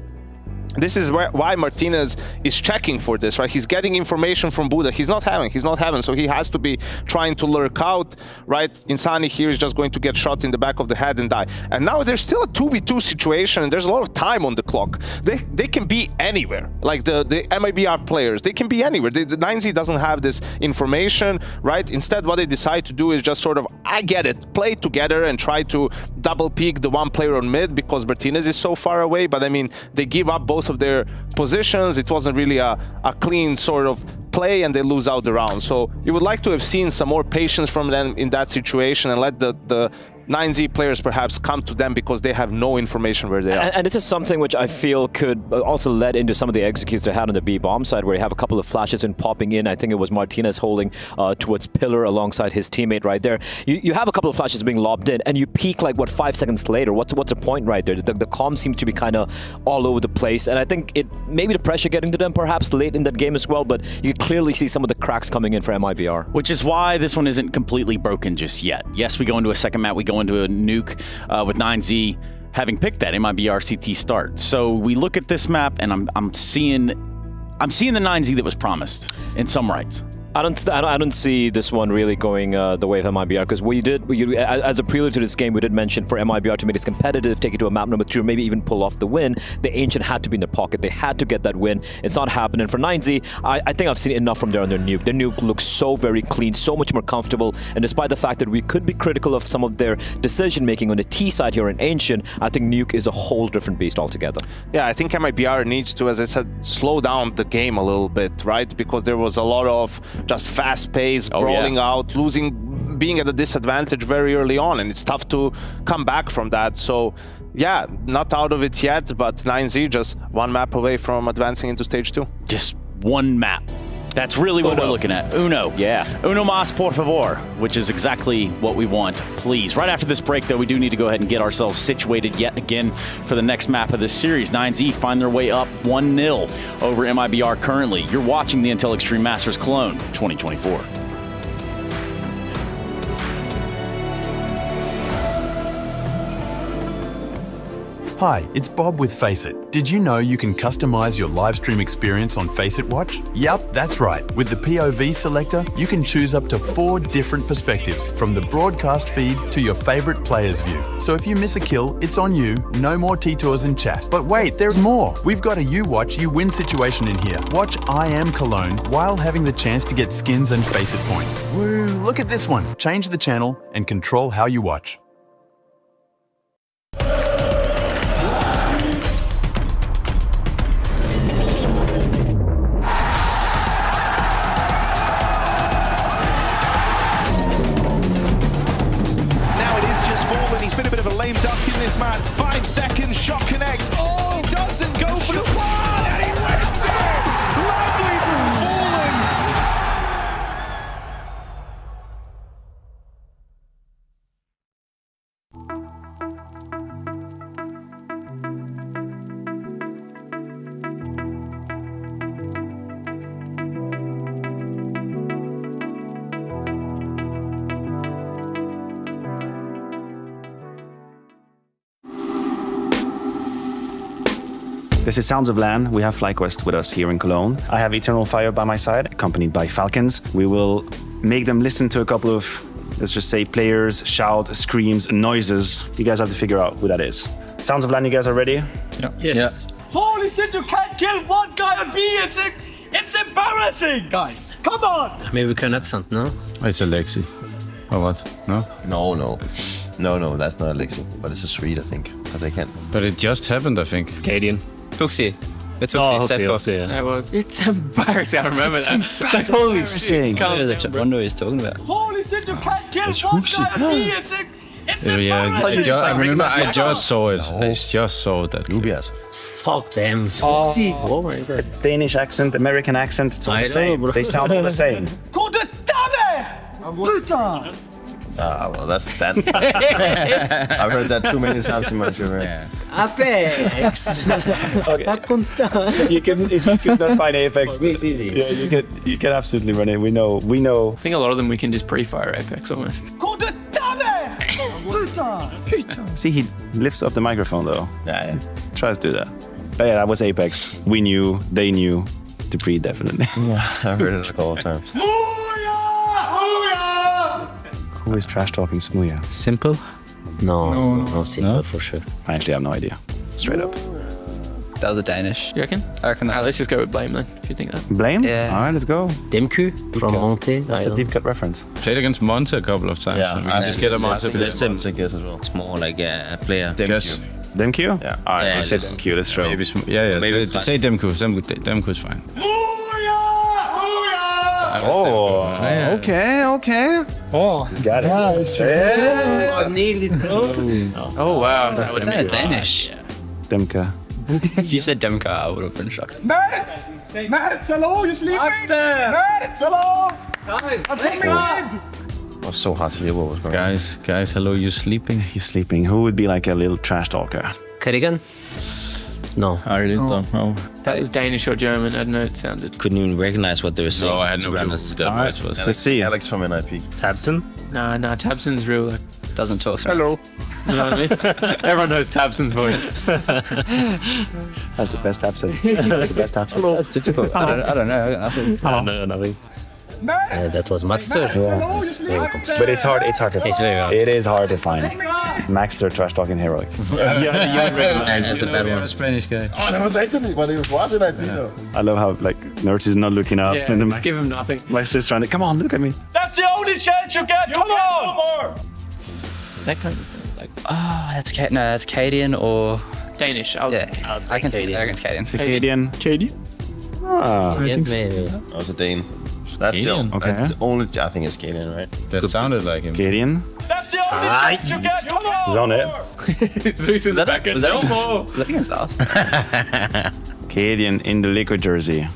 this is why Martinez is checking for this, right? He's getting information from Buddha. He's not Heaven, so he has to be trying to lurk out, right? Insani here is just going to get shot in the back of the head and die. And now there's still a 2v2 situation, and there's a lot of time on the clock. They can be anywhere. Like the MIBR players, they can be anywhere. The 9Z doesn't have this information, right? Instead, what they decide to do is just sort of, I get it, play together and try to double peek the one player on mid because Martinez is so far away. But I mean, they give up both of their positions. It wasn't really a clean sort of play, and they lose out the round. So you would like to have seen some more patience from them in that situation and let the 9Z players perhaps come to them because they have no information where they are. And this is something which I feel could also lead into some of the executes they had on the B-bomb side, where you have a couple of flashes and popping in. I think it was Martinez holding towards Pillar alongside his teammate right there. You have a couple of flashes being lobbed in, and you peak like, what, 5 seconds later? What's the point right there? The comm seems to be kind of all over the place, and I think maybe the pressure getting to them perhaps late in that game as well, but you can clearly see some of the cracks coming in for MIBR. Which is why this one isn't completely broken just yet. Yes, we go into a second map, we go into a nuke with 9Z having picked that MIBR CT start. So we look at this map, and I'm seeing the 9Z that was promised in some rights. I don't see this one really going the way of MIBR, because as a prelude to this game, we did mention for MIBR to make this competitive, take it to a map number 2, or maybe even pull off the win, the Ancient had to be in their pocket. They had to get that win. It's not happening. For 9Z, I think I've seen enough from there on their nuke. Their nuke looks so very clean, so much more comfortable, and despite the fact that we could be critical of some of their decision-making on the T side here in Ancient, I think nuke is a whole different beast altogether. Yeah, I think MIBR needs to, as I said, slow down the game a little bit, right? Because there was a lot of just fast pace, brawling out, being at a disadvantage very early on, and it's tough to come back from that. So yeah, not out of it yet, but 9Z just one map away from advancing into stage 2. Just one map. That's really what we're looking at. Uno. Yeah. Uno más, por favor, which is exactly what we want, please. Right after this break, though, we do need to go ahead and get ourselves situated yet again for the next map of this series. 9Z find their way up 1-0 over MIBR currently. You're watching the Intel Extreme Masters Cologne 2024. Hi, it's Bob with Faceit. Did you know you can customize your live stream experience on Faceit Watch? Yep, that's right. With the POV selector, you can choose up to 4 different perspectives, from the broadcast feed to your favorite player's view. So if you miss a kill, it's on you, no more T-Tours and chat. But wait, there's more. We've got a You Watch, You Win situation in here. Watch IEM Cologne while having the chance to get skins and Faceit points. Woo, look at this one. Change the channel and control how you watch. He's been a bit of a lame duck in this man. 5 seconds, shot connects. Oh, doesn't go for the one, and he wins it! Lovely from Fallen. This is Sounds of LAN. We have FlyQuest with us here in Cologne. I have Eternal Fire by my side, accompanied by Falcons. We will make them listen to a couple of, let's just say, players, shout, screams, noises. You guys have to figure out who that is. Sounds of LAN, you guys are ready? Yeah. Yes. Yeah. Holy shit, you can't kill one guy on B! It's embarrassing! Guys, come on! Maybe we can accent, no? It's Alexi. Or what? No? No, that's not Alexi. But it's a Swede, I think. But they can. But it just happened, I think. Canadian. Tuxi. That's Tuxi, yeah. It's embarrassing, I remember that. Like, holy shit. I wonder what he's talking about. Holy shit, you can't kill one guy on B! It's embarrassing! I remember I just saw it. I just saw that. Fuck them. What is that? Danish accent, American accent, it's all the same. They sound all the same. Goddammit! Putain! Well, that's that. I've heard that too many times in my career. Apex! Okay. You can, if you could not find Apex, it's easy. Yeah, you can absolutely run it. We know. I think a lot of them we can just pre-fire Apex almost. See, he lifts up the microphone though. Yeah. Tries to do that. But yeah, that was Apex. We knew, they knew. Dupree definitely. Yeah, I've heard it a couple of times. Who is trash talking Smooya? Simple? No, simple for sure. I actually have no idea. Straight up. That was a Danish. You reckon? I reckon that. Let's just go with Blame then, if you think that. Blame? Yeah. All right, let's go. Demku from Monte. That's a deep cut reference. Played against Monte a couple of times. Yeah, so we can just get a Monte. Monte guess as well. It's more like a player. Guess. Demku? Yeah. All right, Yeah, we said let's- Demku. Let's show. Maybe maybe say Demku. Demku is fine. Oh, okay. Oh, got it. Nice. Oh, nearly. Oh wow, that was Danish. Demka. If you said Demka, I would have been shocked. Mads, hello, you sleeping? Mads, hello. I'm coming in. It was so hard to hear what was going on. Guys, hello, you sleeping? You're sleeping. Who would be like a little trash talker? Cardigan? No. I really don't know. That was Danish or German. I don't know. It sounded. Couldn't even recognize what they were saying. No, I had no to be clue honest. who that was. Let's see. Alex from NIP. Tabson? Nah, Tabson's real. Like, Doesn't talk. Hello. you know what I mean? Everyone knows Tabson's voice. That's the best episode. That's the best episode. That's difficult. I don't know. I don't know nothing. That was Maxter. Yeah. It's very complicated. But it's hard. It's hard to find. It's very hard. It is hard to find. Maxter trash talking heroic. That's a bad one. Spanish guy. Oh, that was actually, but it was NIP though. I love how like Nerds is not looking up, and then just give him nothing. Maxter's trying to come on, look at me. That's the only chance you get. Come on. That kind of thing. Like that's Cadian or Danish. I can say Cadian. Cadian. Ah, Yeah, maybe. That was a Dane. That's Cadian? the, Okay. that's the only. I think it's Cadian, right? That sounded like him. Cadian. That's the only chance you get. Come on. He's on it. Zeus in the back end. No more. I think it's us. Cadian in the liquid jersey.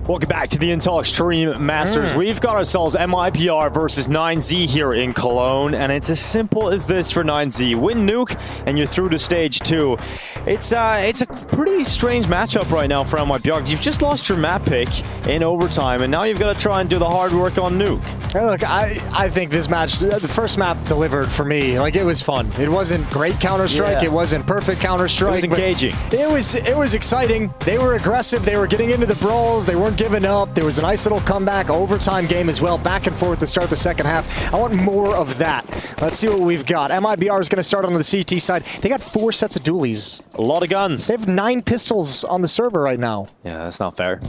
Welcome back to the Intel Extreme Masters. We've got ourselves MIBR versus 9Z here in Cologne, and it's as simple as this for 9Z. Win nuke, and you're through to stage 2. It's a pretty strange matchup right now for MIBR. You've just lost your map pick in overtime, and now you've got to try and do the hard work on nuke. Hey, look, I think this match, the first map delivered for me. Like, it was fun. It wasn't great Counter-Strike. Yeah. It wasn't perfect Counter-Strike. It was engaging. It was exciting. They were aggressive. They were getting into the brawls. They weren't giving up. There was a nice little comeback, overtime game as well, back and forth to start the second half. I want more of that. Let's see what we've got. MIBR is going to start on the CT side. They got 4 sets of dualies. A lot of guns. They have 9 pistols on the server right now. Yeah, that's not fair.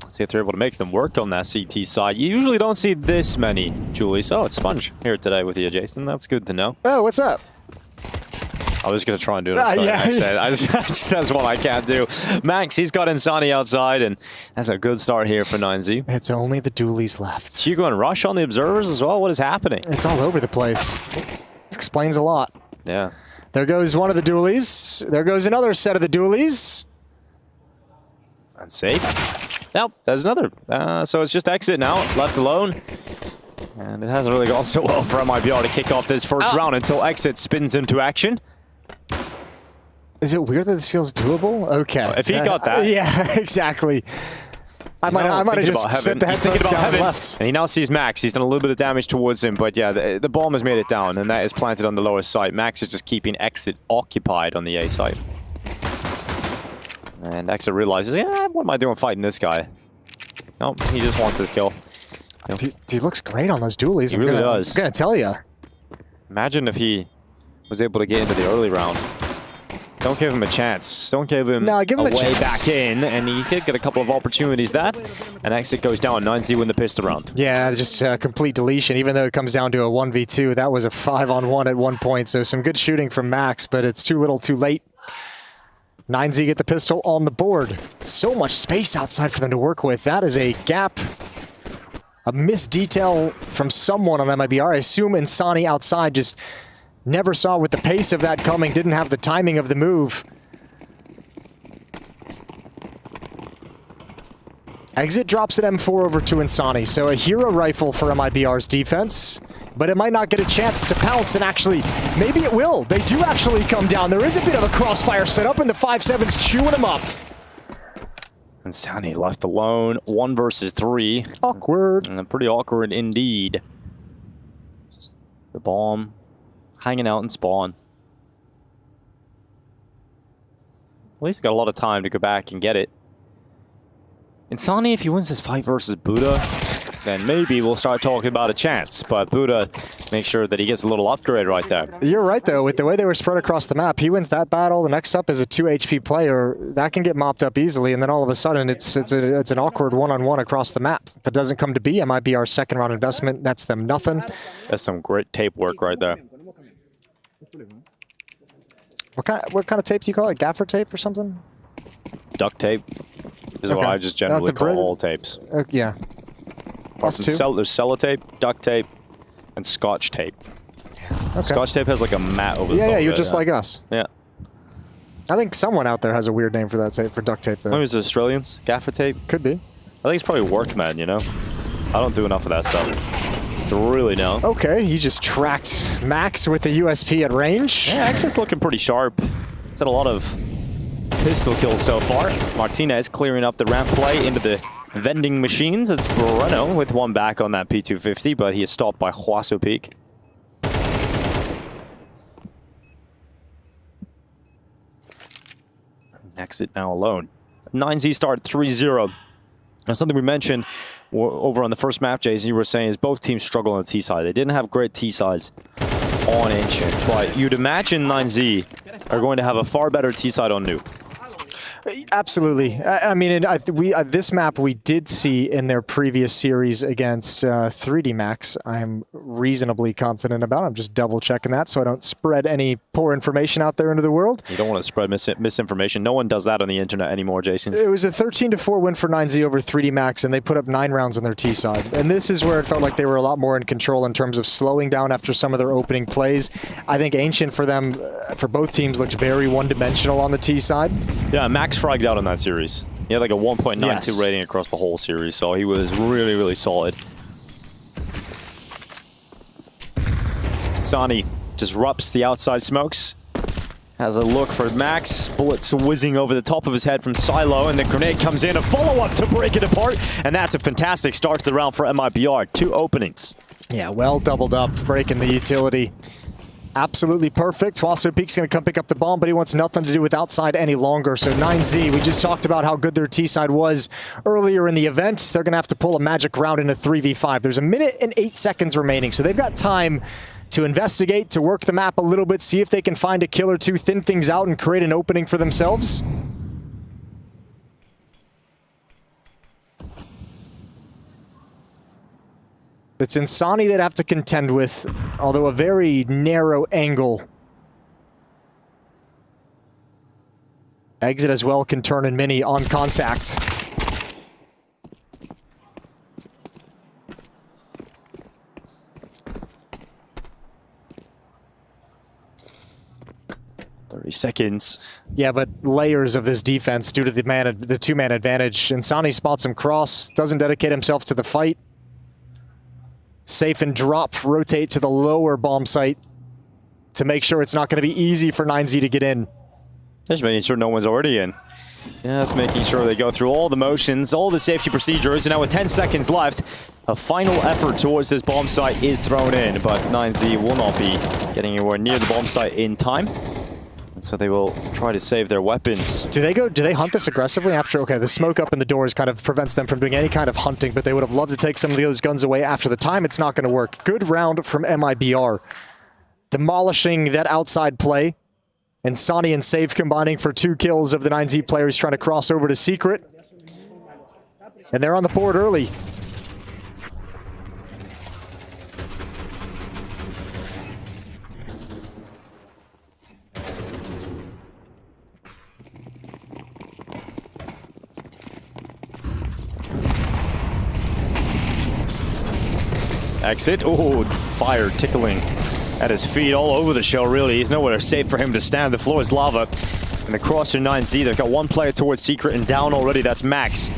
See if they're able to make them work on that CT side. You usually don't see this many Julies. Oh, it's Sponge here today with you, Jason. That's good to know. Oh, what's up? I was going to try and do it. Yeah. That's what I can't do. Max, he's got Insani outside, and that's a good start here for 9Z. It's only the dualies left. Hugo and Rush on the observers as well. What is happening? It's all over the place. Explains a lot. Yeah. There goes one of the dualies. There goes another set of the dualies. That's safe. Nope, there's another. So it's just exit now, left alone. And it hasn't really gone so well for MIBR to kick off this first round until exit spins into action. Is it weird that this feels doable? Okay. If he got that. Yeah, exactly. I might have just set the headphones down and left. And he now sees Max. He's done a little bit of damage towards him, but yeah, the bomb has made it down, and that is planted on the lower side. Max is just keeping exit occupied on the A side. And exit realizes, yeah, what am I doing fighting this guy? Nope, he just wants this kill. He looks great on those dualies. He really does. I'm gonna tell you. Imagine if he was able to get into the early round. Don't give him a chance. Don't give him, give him a way chance. back in. And he did get a couple of opportunities there. And Exit goes down. 9Z win the pistol round. Yeah, just complete deletion. Even though it comes down to a 1v2, that was a 5-on-1 at one point. So some good shooting from Max, but it's too little too late. 9Z get the pistol on the board. So much space outside for them to work with. That is a gap. A missed detail from someone on MIBR. I assume Insani outside just never saw with the pace of that coming, didn't have the timing of the move. Exit drops an M4 over to Insani, so a hero rifle for MIBR's defense, but it might not get a chance to pounce, and actually, maybe it will. They do actually come down. There is a bit of a crossfire set up, and the 5-7's chewing them up. Insani left alone, 1 versus 3. Awkward. And pretty awkward indeed. The bomb hanging out in spawn. At least got a lot of time to go back and get it. Insani, if he wins this fight versus Buddha, then maybe we'll start talking about a chance. But Buddha, make sure that he gets a little upgrade right there. You're right, though. With the way they were spread across the map, he wins that battle. The next up is a 2 HP player. That can get mopped up easily, and then all of a sudden it's an awkward one-on-one across the map. If it doesn't come to be, it might be our second round investment. That's them nothing. That's some great tape work right there. What kind of tape do you call it? Gaffer tape or something? Duct tape is what I just generally call all tapes. Yeah. There's sellotape, duct tape, and scotch tape. Okay. Scotch tape has like a mat over the top. Yeah, you're just like us. Yeah. I think someone out there has a weird name for that tape, for duct tape, though. Maybe it's Australians? Gaffer tape? Could be. I think it's probably workman, you know? I don't do enough of that stuff to really know. Okay, you just tracked Max with the USP at range. Yeah, Exit's looking pretty sharp. He's had a lot of pistol kills so far. Martinez clearing up the ramp play into the vending machines. It's Breno with 1 back on that P250, but he is stopped by Huaso Peak. Exit now alone. 9Z start 3-0. Now, something we mentioned over on the first map, Jason, you were saying is both teams struggle on the T side. They didn't have great T sides on Ancient, but you'd imagine 9Z are going to have a far better T side on Nuke. Absolutely. I mean, this map we did see in their previous series against 3D Max. I'm reasonably confident about. I'm just double checking that so I don't spread any poor information out there into the world. You don't want to spread misinformation. No one does that on the internet anymore, Jason. It was a 13-4 win for 9Z over 3D Max, and they put up 9 rounds on their T side. And this is where it felt like they were a lot more in control in terms of slowing down after some of their opening plays. I think Ancient for them, for both teams, looked very one-dimensional on the T side. Yeah, Max fragged out in that series. He had like a 1.92 rating across the whole series, so he was really, really solid. Sani disrupts the outside smokes. Has a look for Max. Bullets whizzing over the top of his head from Silo, and the grenade comes in. A follow-up to break it apart, and that's a fantastic start to the round for MIBR. 2 openings. Yeah, well doubled up, breaking the utility. Absolutely perfect. Huaso Peak's going to come pick up the bomb, but he wants nothing to do with outside any longer. So 9Z, we just talked about how good their T-side was earlier in the event. They're going to have to pull a magic round in a 3v5. There's 1 minute and 8 seconds remaining, so they've got time to investigate, to work the map a little bit, see if they can find a kill or two, thin things out, and create an opening for themselves. It's Insani they'd have to contend with, although a very narrow angle. Exit as well can turn in mini on contact. Seconds. Yeah, but layers of this defense due to the two-man advantage. Insani spots him cross, doesn't dedicate himself to the fight. Safe and drop, rotate to the lower bomb site to make sure it's not going to be easy for 9Z to get in. Just making sure no one's already in. Yeah, just making sure they go through all the motions, all the safety procedures, and now with 10 seconds left, a final effort towards this bomb site is thrown in, but 9Z will not be getting anywhere near the bomb site in time. So they will try to save their weapons. Do they hunt this aggressively after? Okay, the smoke up in the doors kind of prevents them from doing any kind of hunting, but they would have loved to take some of those guns away after the time. It's not going to work. Good round from MIBR. Demolishing that outside play. And Sonny and Safe combining for 2 kills of the 9Z players trying to cross over to Secret. And they're on the board early. Exit. Oh, fire tickling at his feet all over the show, really. He's nowhere safe for him to stand. The floor is lava. And the crosser 9Z, they've got 1 player towards Secret and down already. That's Max.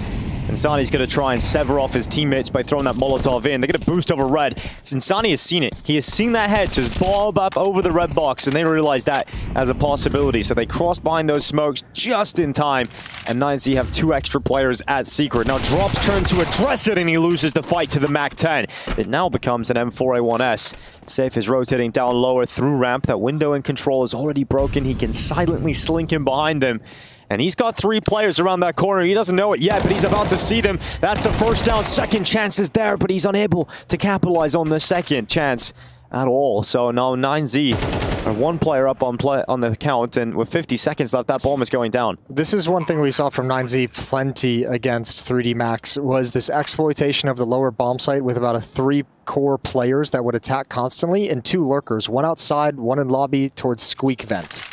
Insani's going to try and sever off his teammates by throwing that Molotov in. They're going to boost over red. Insani has seen it. He has seen that head just bob up over the red box, and they realize that as a possibility. So they cross behind those smokes just in time. And 9Z have 2 extra players at Secret. Now Drops turn to address it, and he loses the fight to the MAC-10. It now becomes an M4A1S. Safe is rotating down lower through ramp. That window in control is already broken. He can silently slink in behind them. And he's got 3 players around that corner. He doesn't know it yet, but he's about to see them. That's the first down. Second chance is there, but he's unable to capitalize on the second chance at all. So now 9Z are 1 player up on the count, and with 50 seconds left, that bomb is going down. This is one thing we saw from 9Z plenty against 3D Max, was this exploitation of the lower bomb site with about 3 core players that would attack constantly, and 2 lurkers, 1 outside, 1 in lobby towards Squeak Vent.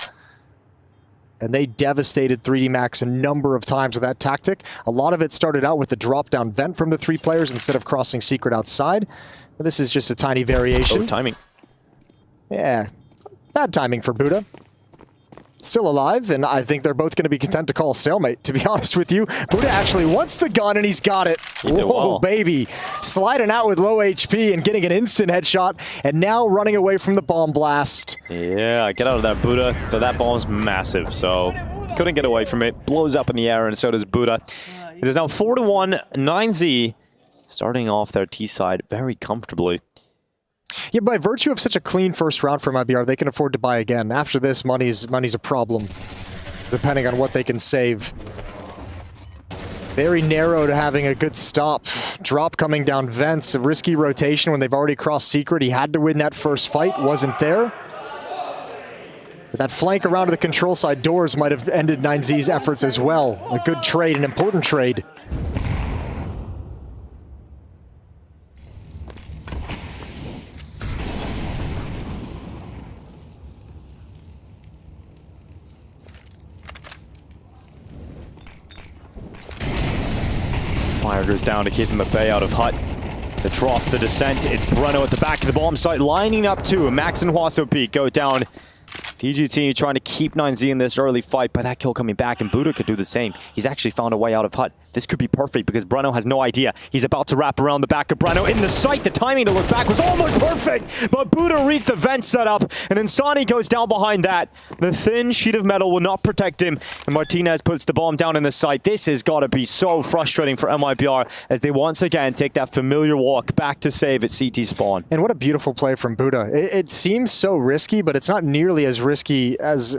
And they devastated 3D Max a number of times with that tactic. A lot of it started out with the drop-down vent from the 3 players instead of crossing Secret outside. But this is just a tiny variation. Oh, timing. Yeah, bad timing for Buddha. Still alive, and I think they're both going to be content to call a stalemate, to be honest with you. Buddha actually wants the gun, and he's got it. Whoa, baby. Sliding out with low HP and getting an instant headshot, and now running away from the bomb blast. Yeah, get out of that, Buddha. So that bomb's massive, so couldn't get away from it. Blows up in the air, and so does Buddha. It is now 4-1, 9Z starting off their T side very comfortably. Yeah, by virtue of such a clean first round for MIBR, they can afford to buy again. After this, money's a problem, depending on what they can save. Very narrow to having a good stop. Drop coming down vents, a risky rotation when they've already crossed Secret. He had to win that first fight, wasn't there. But that flank around to the control side doors might have ended 9Z's efforts as well. A good trade, an important trade. Fire goes down to keep him at bay out of hut. The drop, the descent, it's Breno at the back of the bomb site, lining up too. Max and Huaso Peak go down. DGT trying to keep 9Z in this early fight, but that kill coming back, and Buddha could do the same. He's actually found a way out of hut. This could be perfect because Breno has no idea. He's about to wrap around the back of Breno in the sight. The timing to look back was almost perfect, but Buddha reads the vent setup, and Insani goes down behind that. The thin sheet of metal will not protect him, and Martinez puts the bomb down in the sight. This has got to be so frustrating for MIBR as they once again take that familiar walk back to save at CT spawn. And what a beautiful play from Buddha. It seems so risky, but it's not nearly as risky as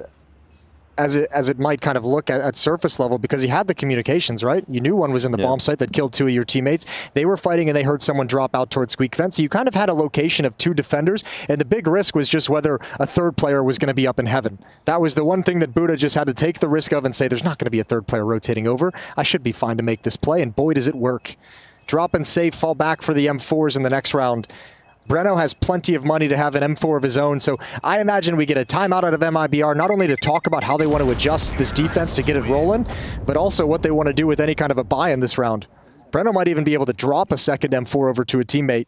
it might kind of look at surface level, because he had the communications, right? You knew one was in the bomb site that killed 2 of your teammates. They were fighting and they heard someone drop out towards Squeak Vent. So you kind of had a location of 2 defenders, and the big risk was just whether a 3rd player was going to be up in heaven. That was the one thing that Buddha just had to take the risk of and say, there's not going to be a 3rd player rotating over. I should be fine to make this play, and boy, does it work. Drop and save, fall back for the M4s in the next round. Breno has plenty of money to have an M4 of his own, so I imagine we get a timeout out of MIBR, not only to talk about how they want to adjust this defense to get it rolling, but also what they want to do with any kind of a buy in this round. Breno might even be able to drop a second M4 over to a teammate.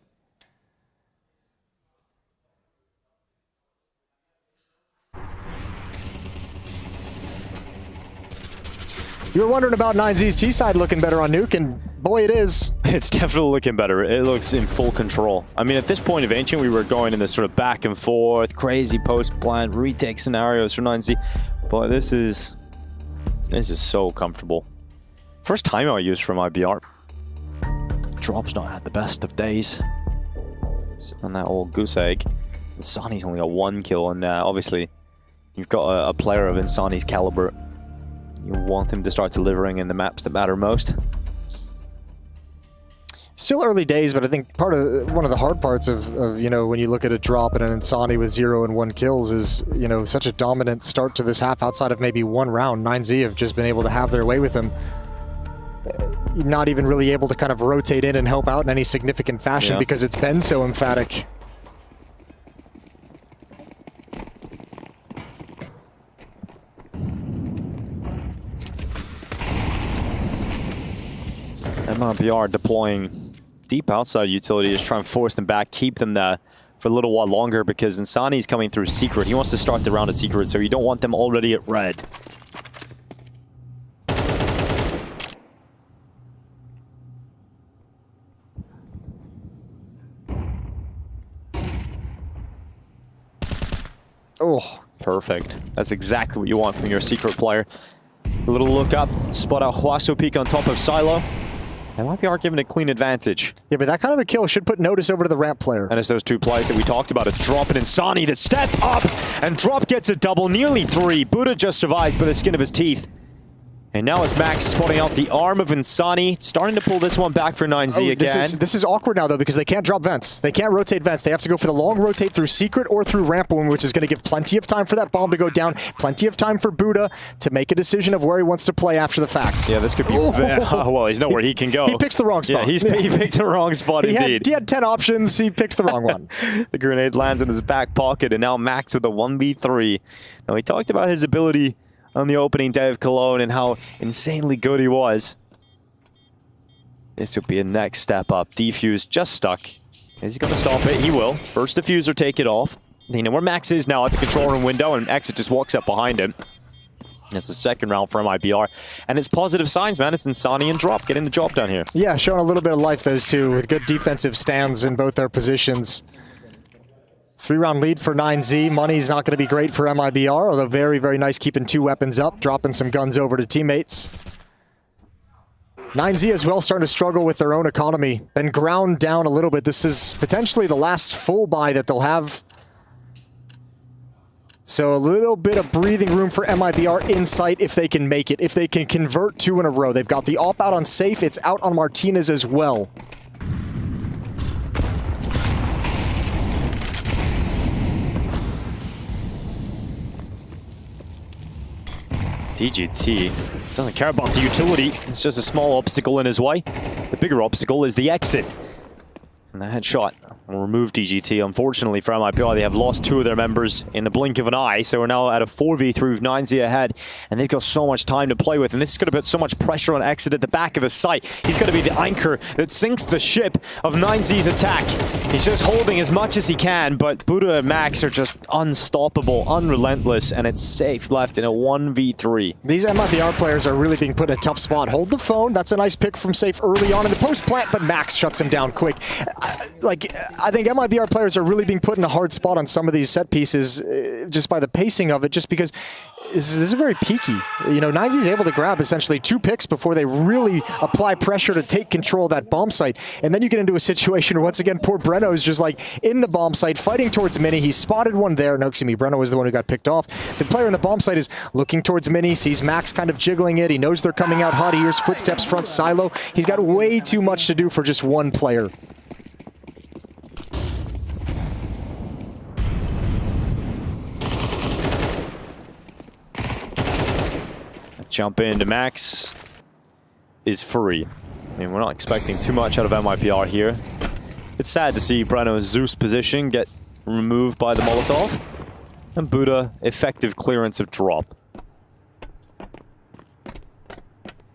You were wondering about 9Z's T-side looking better on Nuke, and boy, it is. It's definitely looking better. It looks in full control. I mean, at this point of Ancient, we were going in this sort of back and forth, crazy post-plant retake scenarios for 9Z, but this is so comfortable. First time I used from IBR. Drop's not had the best of days. Sitting on that old goose egg. Insani's only got 1 kill, and obviously, you've got a player of Insani's caliber. You want him to start delivering in the maps that matter most. Still early days, but I think one of the hard parts of you know, when you look at a drop and an Insani with 0 and 1 kills is, you know, such a dominant start to this half outside of maybe one round. 9Z have just been able to have their way with him. Not even really able to kind of rotate in and help out in any significant fashion because it's been so emphatic. MIBR deploying deep outside utility to try and force them back, keep them there for a little while longer because Insani's coming through secret. He wants to start the round at secret, so you don't want them already at red. Oh, perfect. That's exactly what you want from your secret player. A little look up, spot out Huaso peek on top of Silo. MIBR giving a clean advantage. Yeah, but that kind of a kill should put notice over to the ramp player. And it's those two plays that we talked about. It's Drop and Insani that step up, and Drop gets a double, nearly 3. Buddha just survives by the skin of his teeth. And now it's Max spotting out the arm of Insani, starting to pull this one back for 9Z again. This is awkward now, though, because they can't drop vents. They can't rotate vents. They have to go for the long rotate through secret or through ramp one, which is going to give plenty of time for that bomb to go down, plenty of time for Buddha to make a decision of where he wants to play after the fact. Yeah, this could be well, he's nowhere he can go. He picks the wrong spot. Yeah, he picked the wrong spot indeed. He had 10 options. He picked the wrong one. The grenade lands in his back pocket, and now Max with a 1v3. Now, he talked about his ability on the opening day of Cologne and how insanely good he was. This would be a next step up. Defuse just stuck. Is he going to stop it? He will. First diffuser, take it off. You know where Max is now at the control room window, and Exit just walks up behind him. It's the second round for MIBR. And it's positive signs, man. It's Insani and Drop getting the job done here. Yeah, showing a little bit of life, those two, with good defensive stands in both their positions. 3-round lead for 9Z. Money's not going to be great for MIBR, although very, very nice keeping 2 weapons up, dropping some guns over to teammates. 9Z as well starting to struggle with their own economy. Been ground down a little bit. This is potentially the last full buy that they'll have. So a little bit of breathing room for MIBR in sight if they can make it, if they can convert 2 in a row. They've got the AWP out on Safe. It's out on Martinez as well. DGT doesn't care about the utility. It's just a small obstacle in his way. The bigger obstacle is the exit. And the headshot will remove DGT. Unfortunately for MIBR, they have lost 2 of their members in the blink of an eye, so we're now at a 4v3 with 9Z ahead, and they've got so much time to play with, and this is going to put so much pressure on Exit at the back of the site. He's going to be the anchor that sinks the ship of 9Z's attack. He's just holding as much as he can, but Buddha and Max are just unstoppable, unrelentless, and it's Safe left in a 1v3. These MIBR players are really being put in a tough spot. Hold the phone. That's a nice pick from Safe early on in the post plant, but Max shuts him down quick. I think MIBR players are really being put in a hard spot on some of these set pieces just by the pacing of it, just because this is very peaky. You know, 9Z's able to grab essentially 2 picks before they really apply pressure to take control of that bomb site. And then you get into a situation where, once again, poor Breno is just like in the bomb site, fighting towards Mini. He spotted one there. No, excuse me, Breno was the one who got picked off. The player in the bomb site is looking towards Mini, sees Max kind of jiggling it. He knows they're coming out hot. He hears footsteps front Silo. He's got way too much to do for just one player. Jump into Max is free. I mean, we're not expecting too much out of MIBR here. It's sad to see Breno's Zeus position get removed by the Molotov. And Buddha, effective clearance of Drop.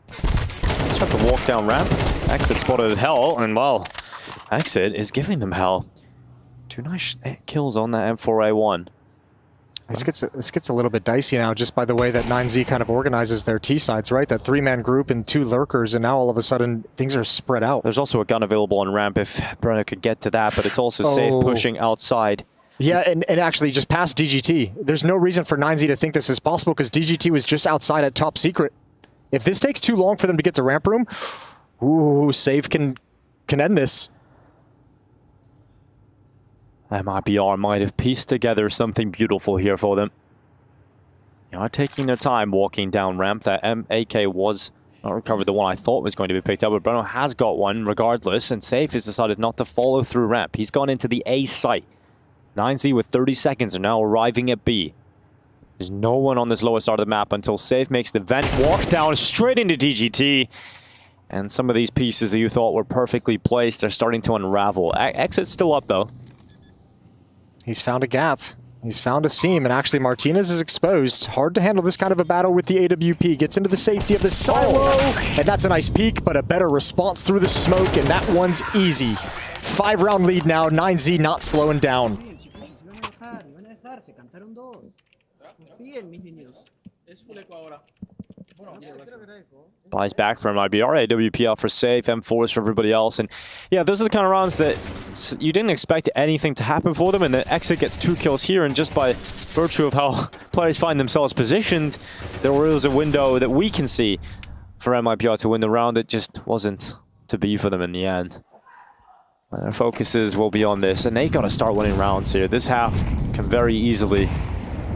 Let's try to walk down ramp. Exit spotted hell, and well, Exit is giving them hell. 2 nice kills on that M4A1. This gets a little bit dicey now, just by the way that 9Z kind of organizes their T-sides, right? That 3-man group and 2 lurkers, and now all of a sudden things are spread out. There's also a gun available on ramp if Breno could get to that, but it's also Safe pushing outside. Yeah, and actually just past DGT. There's no reason for 9Z to think this is possible because DGT was just outside at top secret. If this takes too long for them to get to ramp room, ooh, Safe can end this. MIBR might have pieced together something beautiful here for them. They are taking their time walking down ramp. That AK was Not recovered the one I thought was going to be picked up, but Bruno has got one regardless, and Safe has decided not to follow through ramp. He's gone into the A site. 9Z with 30 seconds are now arriving at B. There's no one on this lower side of the map until Safe makes the vent walk down straight into DGT. And some of these pieces that you thought were perfectly placed are starting to unravel. Exit's still up, though. He's found a gap. He's found a seam, and actually Martinez is exposed. Hard to handle this kind of a battle with the AWP. Gets into the safety of the silo, and that's a nice peek, but a better response through the smoke, and that one's easy. 5-round lead now, 9Z not slowing down. Buys back from MIBR, AWP out for Safe, M4s for everybody else. And yeah, those are the kind of rounds that you didn't expect anything to happen for them, and the Exit gets 2 kills here, and just by virtue of how players find themselves positioned, there was a window that we can see for MIBR to win the round. It just wasn't to be for them in the end. Their focuses will be on this, and they got to start winning rounds here. This half can very easily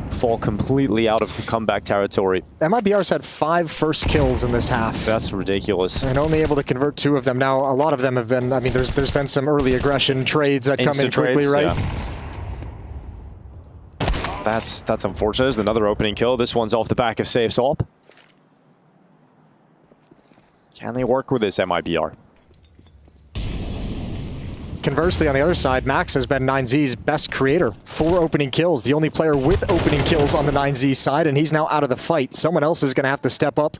fall completely out of the comeback territory. MIBR's had 5 first kills in this half. That's ridiculous. And only able to convert 2 of them. Now, a lot of them have been, I mean, there's been some early aggression trades that come in quickly, right? Yeah. That's unfortunate. There's another opening kill. This one's off the back of Safe's op. Can they work with this, MIBR? Conversely, on the other side, Max has been 9Z's best creator. 4 opening kills, the only player with opening kills on the 9Z side, and he's now out of the fight. Someone else is going to have to step up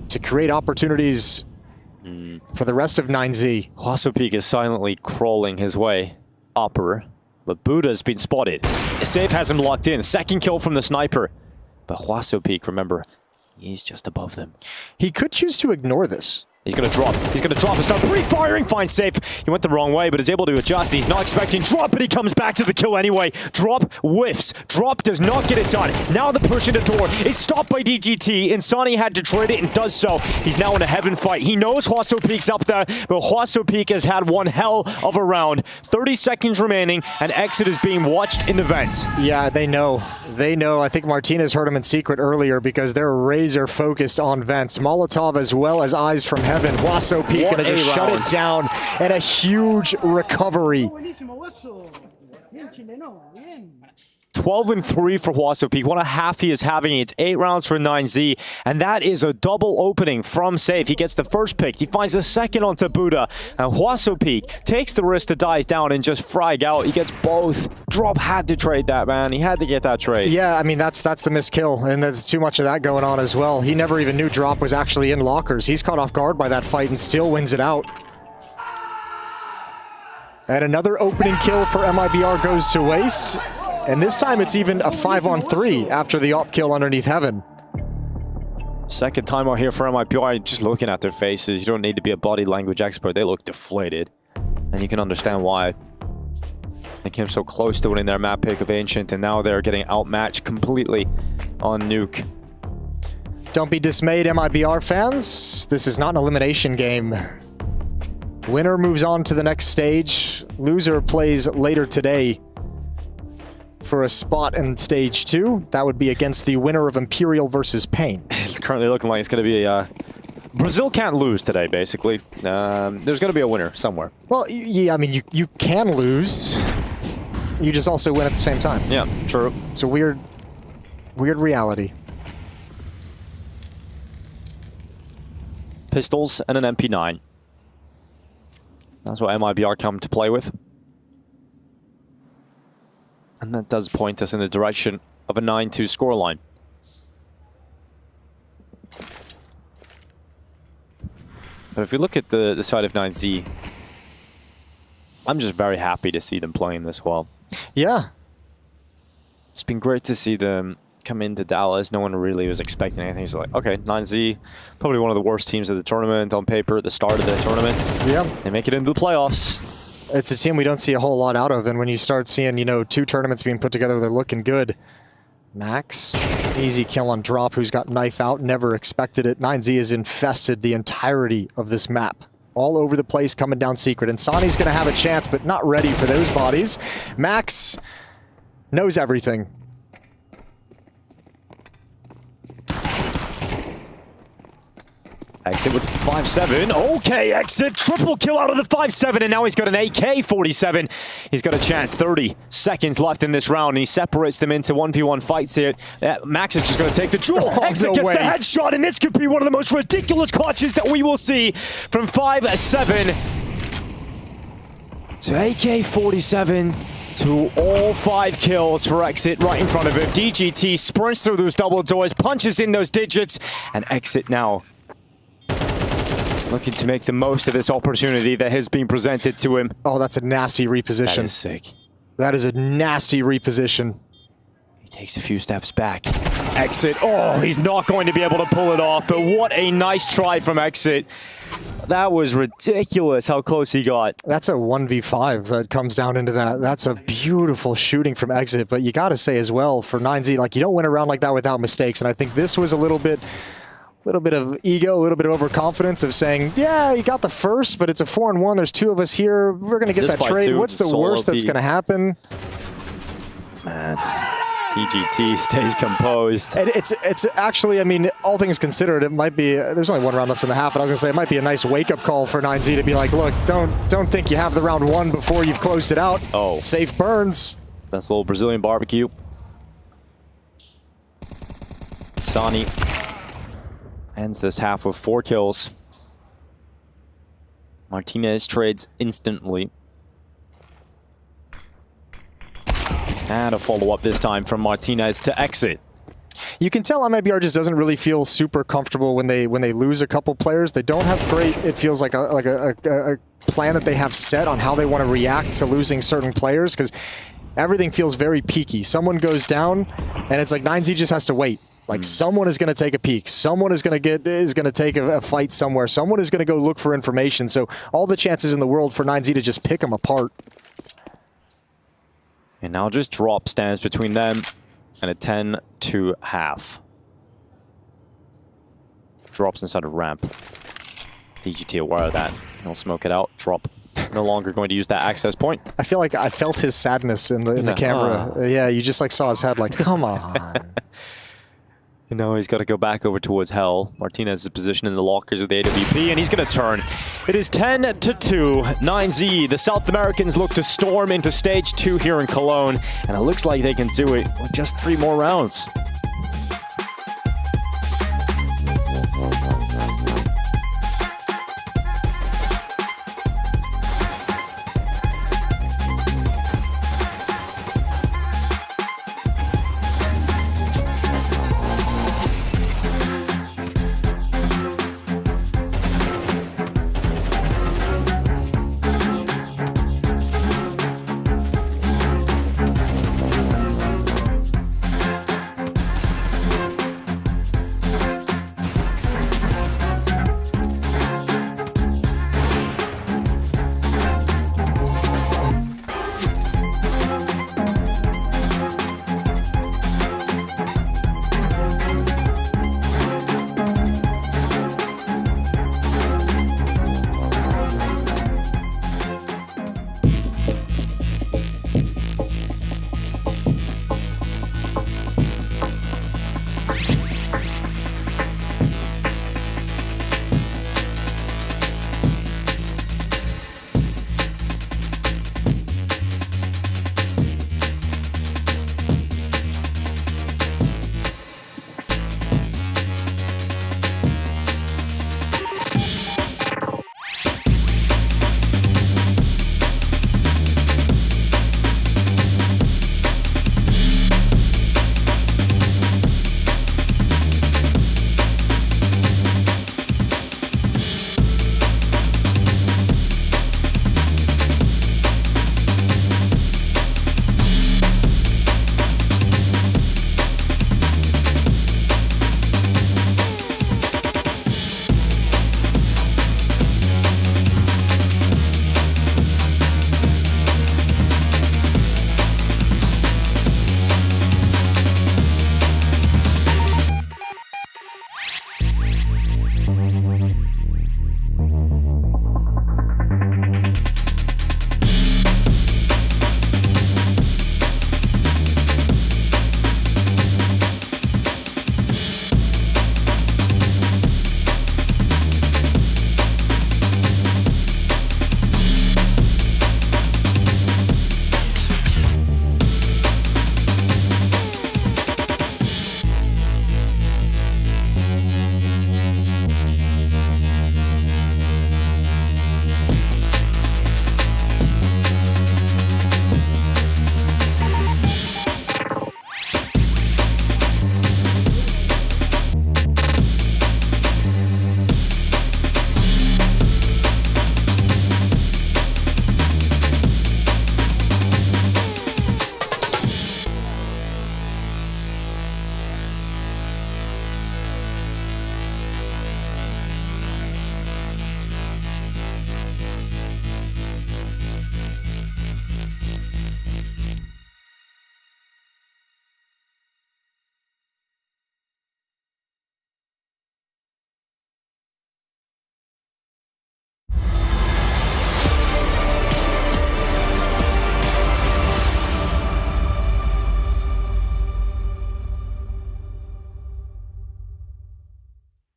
to create opportunities for the rest of 9Z. Hwasopeak is silently crawling his way upper, but Buddha's been spotted. Safe has him locked in. Second kill from the sniper. But Hwasopeak, remember, he's just above them. He could choose to ignore this. He's going to drop. He's going to drop and start pre-firing. Finds Safe. He went the wrong way, but is able to adjust. He's not expecting drop, but he comes back to the kill anyway. Drop whiffs. Drop does not get it done. Now the push into door is stopped by DGT. Insani had to trade it and does so. He's now in a heaven fight. He knows Hwasopeak's up there, but Hwasopeak has had one hell of a round. 30 seconds remaining, and Exit is being watched in the vent. Yeah, they know. They know. I think Martinez heard him in secret earlier because they're razor focused on vents. Molotov as well as eyes from heaven. Hwasopeak gonna just shut it down, and a huge recovery. 12-3 for Hwasopeak. What a half he is having. It's 8 rounds for 9Z, and that is a double opening from Safe. He gets the first pick. He finds the second onto Buddha, and Hwasopeak takes the risk to dive down and just frag out. He gets both. Drop had to trade that, man. He had to get that trade. Yeah, I mean, that's the missed kill, and there's too much of that going on as well. He never even knew Drop was actually in lockers. He's caught off guard by that fight and still wins it out. And another opening kill for MIBR goes to waste. And this time it's even a 5-on-3 after the op kill underneath heaven. Second time out here for MIBR. Just looking at their faces, you don't need to be a body language expert. They look deflated. And you can understand why. They came so close to winning their map pick of Ancient, and now they're getting outmatched completely on Nuke. Don't be dismayed, MIBR fans. This is not an elimination game. Winner moves on to the next stage. Loser plays later today for a spot in stage 2. That would be against the winner of Imperial versus Pain. It's currently looking like it's going to be a... Brazil can't lose today, basically. There's going to be a winner somewhere. Well, yeah, I mean, you can lose. You just also win at the same time. Yeah, true. It's a weird reality. Pistols and an MP9. That's what MIBR come to play with. And that does point us in the direction of a 9-2 scoreline. But if we look at the side of 9Z, I'm just very happy to see them playing this well. Yeah. It's been great to see them come into Dallas. No one really was expecting anything. It's like, okay, 9Z, probably one of the worst teams of the tournament on paper at the start of the tournament. Yeah. They make it into the playoffs. It's a team we don't see a whole lot out of, and when you start seeing, 2 tournaments being put together, they're looking good. Max, easy kill on Drop, who's got knife out, never expected it. 9Z has infested the entirety of this map. All over the place, coming down secret. And Sani's going to have a chance, but not ready for those bodies. Max knows everything. Exit with 5-7. Okay, Exit. Triple kill out of the 5-7, and now he's got an AK-47. He's got a chance. 30 seconds left in this round, and he separates them into 1v1 fights here. Max is just going to take the duel. Exit gets the headshot, and this could be one of the most ridiculous clutches that we will see from 5-7 to AK-47. To all 5 kills for Exit right in front of him. DGT sprints through those double doors, punches in those digits, and Exit now looking to make the most of this opportunity that has been presented to him. Oh, that's a nasty reposition. That is sick. That is a nasty reposition. He takes a few steps back. Exit. Oh, he's not going to be able to pull it off, but what a nice try from Exit. That was ridiculous how close he got. That's a 1v5 that comes down into that. That's a beautiful shooting from Exit, but you got to say as well for 9Z, like you don't win a round like that without mistakes, and I think this was a little bit of ego, a little bit of overconfidence of saying, yeah, you got the first, but it's a 4-1. There's 2 of us here. We're going to get that trade. What's the worst that's going to happen? Man. DGT stays composed. And it's actually, I mean, all things considered, it might be, there's only 1 round left in the half, but I was going to say it might be a nice wake-up call for 9Z to be like, look, don't think you have the round 1 before you've closed it out. Oh. Safe burns. That's a little Brazilian barbecue. Sani ends this half with 4 kills. Martinez trades instantly. And a follow-up this time from Martinez to Exit. You can tell MIBR just doesn't really feel super comfortable when they lose a couple players. They don't have great, it feels like a plan that they have set on how they want to react to losing certain players, because everything feels very peaky. Someone goes down, and it's like 9Z just has to wait. Like someone is going to take a peek. Someone is going to take a fight somewhere. Someone is going to go look for information. So all the chances in the world for 9Z to just pick them apart. And now just drop stands between them and a 10-2 half. Drops inside a ramp. DGT aware of that. He'll smoke it out. Drop. No longer going to use that access point. I feel like I felt his sadness in the camera. Yeah, you just like saw his head like, come on. You know, he's got to go back over towards Hell. Martinez's position in the lockers with the AWP, and he's going to turn. It is 10-2. 9Z, the South Americans look to storm into stage 2 here in Cologne, and it looks like they can do it with just 3 more rounds.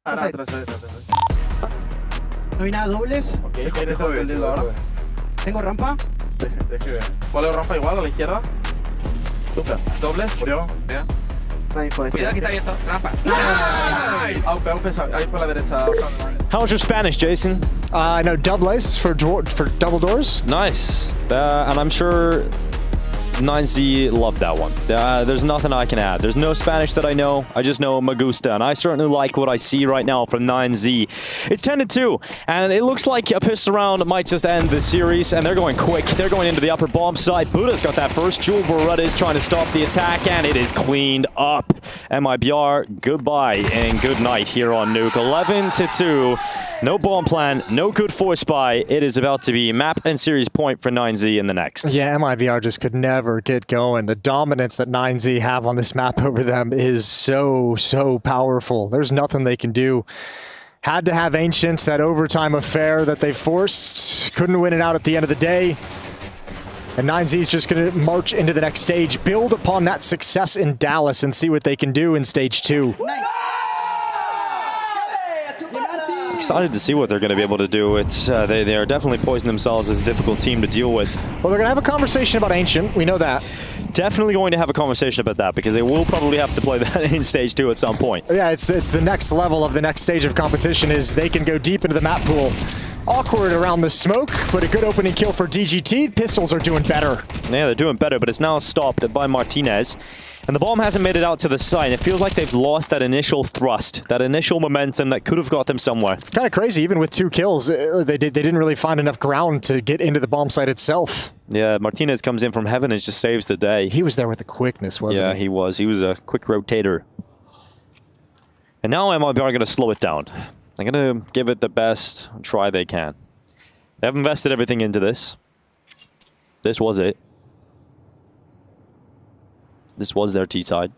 Atrás. No hay nada dobles. Ok, dejo de ahora. Tengo rampa. Deje ver. ¿Cuál es rampa igual a la izquierda? Super. Dobles. Murió. Bien. Cuidado que está abierto. Rampa. Ahí por la derecha. How was your Spanish, Jason? I know doubles for double doors. Nice. And I'm sure 9Z loved that one. There's nothing I can add. There's no Spanish that I know. I just know me gusta, and I certainly like what I see right now from 9Z. It's 10-2, and it looks like a pistol round might just end the series, and they're going quick. They're going into the upper bomb side. Buddha's got that first. Jewel Beretta is trying to stop the attack, and it is cleaned up. MIBR, goodbye and good night here on Nuke. 11-2. No bomb plan, no good force buy. It is about to be map and series point for 9Z in the next. Yeah, MIBR just could never get going. The dominance that 9Z have on this map over them is so powerful. There's nothing they can do. Had to have Ancient, that overtime affair that they forced. Couldn't win it out at the end of the day. And 9Z's just going to march into the next stage, build upon that success in Dallas and see what they can do in stage 2. Excited to see what they're going to be able to do. It's they are definitely poising themselves as a difficult team to deal with. Well, they're going to have a conversation about Ancient. We know that. Definitely going to have a conversation about that because they will probably have to play that in stage 2 at some point. Yeah, it's the next level of the next stage of competition is they can go deep into the map pool. Awkward around the smoke, but a good opening kill for DGT. Pistols are doing better. Yeah, they're doing better, but it's now stopped by Martinez. And the bomb hasn't made it out to the side. It feels like they've lost that initial thrust, that initial momentum that could have got them somewhere. Kind of crazy, even with 2 kills, they didn't really find enough ground to get into the bomb site itself. Yeah, Martinez comes in from heaven and just saves the day. He was there with the quickness, wasn't he? Yeah, he was. He was a quick rotator. And now MIBR are going to slow it down. They're going to give it the best try they can. They have invested everything into this. This was it. This was their T-side.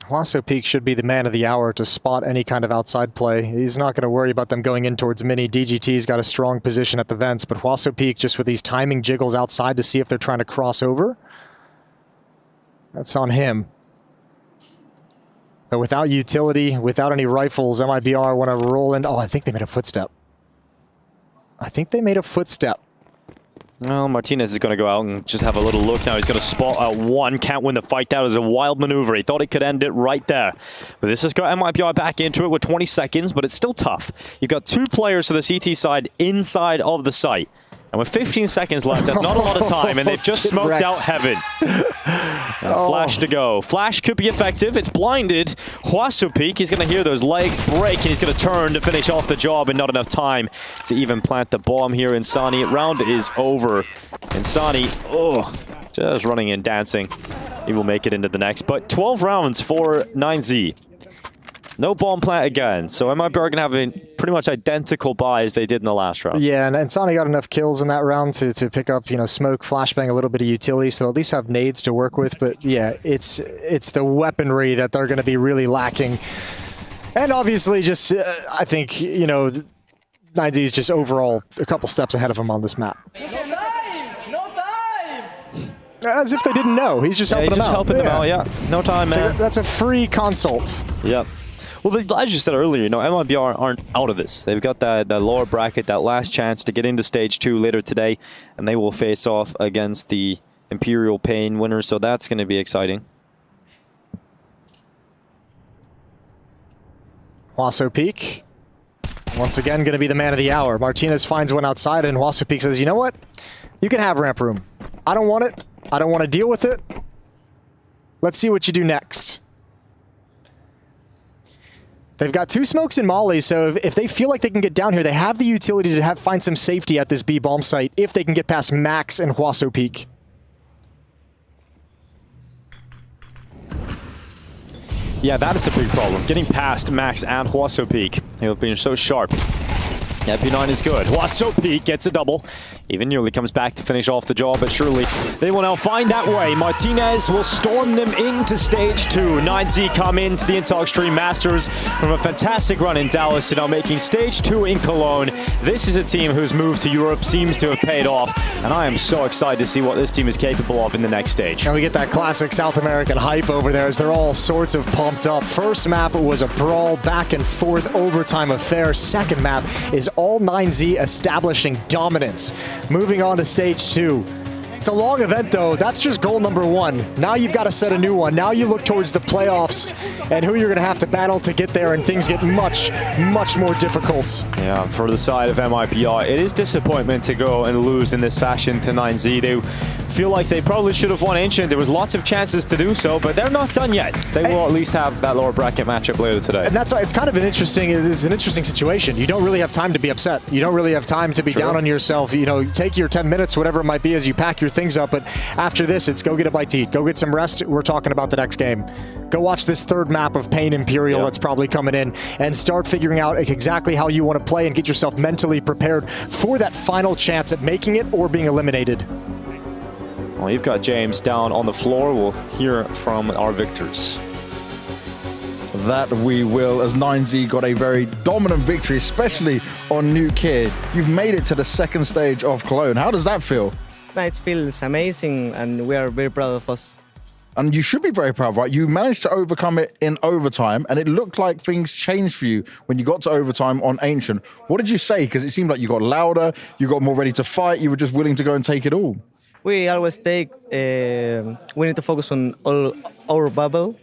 Hwaso Peak should be the man of the hour to spot any kind of outside play. He's not going to worry about them going in towards mini. DGT's got a strong position at the vents, but Hwaso Peak just with these timing jiggles outside to see if they're trying to cross over. That's on him. But without utility, without any rifles, MIBR want to roll in. Oh, I think they made a footstep. I think they made a footstep. Well, Martinez is going to go out and just have a little look now. He's going to spot out one. Can't win the fight. That was a wild maneuver. He thought he could end it right there. But this has got MIBR back into it with 20 seconds, but it's still tough. You've got 2 players to the CT side inside of the site. And with 15 seconds left, that's not a lot of time, and they've just smoked out heaven. Flash to go. Flash could be effective. It's blinded. Hwaso Peak, he's going to hear those legs break, and he's going to turn to finish off the job, and not enough time to even plant the bomb here. Insani, round is over. Insani, just running and dancing. He will make it into the next, but 12 rounds for 9Z. No bomb plant again, so MIBR are going to have a pretty much identical buy as they did in the last round. Yeah, and Sonny got enough kills in that round to pick up, smoke, flashbang, a little bit of utility, so at least have nades to work with. But yeah, it's the weaponry that they're going to be really lacking. And obviously just, I think, 9Z is just overall a couple steps ahead of him on this map. As if they didn't know. He's just helping them out. Helping them out, yeah. No time, man. So that's a free consult. Yep. Well, as you said earlier, MIBR aren't out of this. They've got that lower bracket, that last chance to get into stage 2 later today, and they will face off against the Imperial Pain winners, so that's going to be exciting. Hwaso Peak, once again, going to be the man of the hour. Martinez finds one outside, and Hwaso Peak says, you know what? You can have ramp room. I don't want it. I don't want to deal with it. Let's see what you do next. They've got 2 smokes in Molly, so if they feel like they can get down here, they have the utility to find some safety at this B bomb site if they can get past Max and Hwaso Peak. Yeah, that is a big problem. Getting past Max and Hwaso Peak. They've been so sharp. Yeah, P9 is good. Wastopi gets a double. Even nearly comes back to finish off the job, but surely they will now find that way. Martinez will storm them into stage 2. 9Z come into the Intel Extreme Masters from a fantastic run in Dallas to now making stage 2 in Cologne. This is a team whose move to Europe seems to have paid off, and I am so excited to see what this team is capable of in the next stage. And we get that classic South American hype over there as they're all sorts of pumped up. First map was a brawl, back and forth overtime affair. Second map is all 9Z establishing dominance. Moving on to stage 2. It's a long event though. That's just goal number 1. Now you've got to set a new one. Now you look towards the playoffs and who you're going to have to battle to get there, and things get much, much more difficult. Yeah, for the side of MIBR, it is disappointment to go and lose in this fashion to 9Z. They feel like they probably should have won Ancient. There was lots of chances to do so, but they're not done yet. They will at least have that lower bracket matchup later today. And that's why it's kind of an interesting situation. You don't really have time to be upset. You don't really have time to be down on yourself. You know, take your 10 minutes, whatever it might be, as you pack your things up. But after this, it's go get a bite to eat. Go get some rest. We're talking about the next game. Go watch this third map of Pain Imperial that's probably coming in, and start figuring out exactly how you want to play and get yourself mentally prepared for that final chance at making it or being eliminated. Well, you've got James down on the floor. We'll hear from our victors. That we will, as 9Z got a very dominant victory, especially on Nuke here. You've made it to the second stage of Cologne. How does that feel? It feels amazing, and we are very proud of us. And you should be very proud, right? You managed to overcome it in overtime, and it looked like things changed for you when you got to overtime on Ancient. What did you say? Because it seemed like you got louder, you got more ready to fight, you were just willing to go and take it all. We always we need to focus on all our bubble,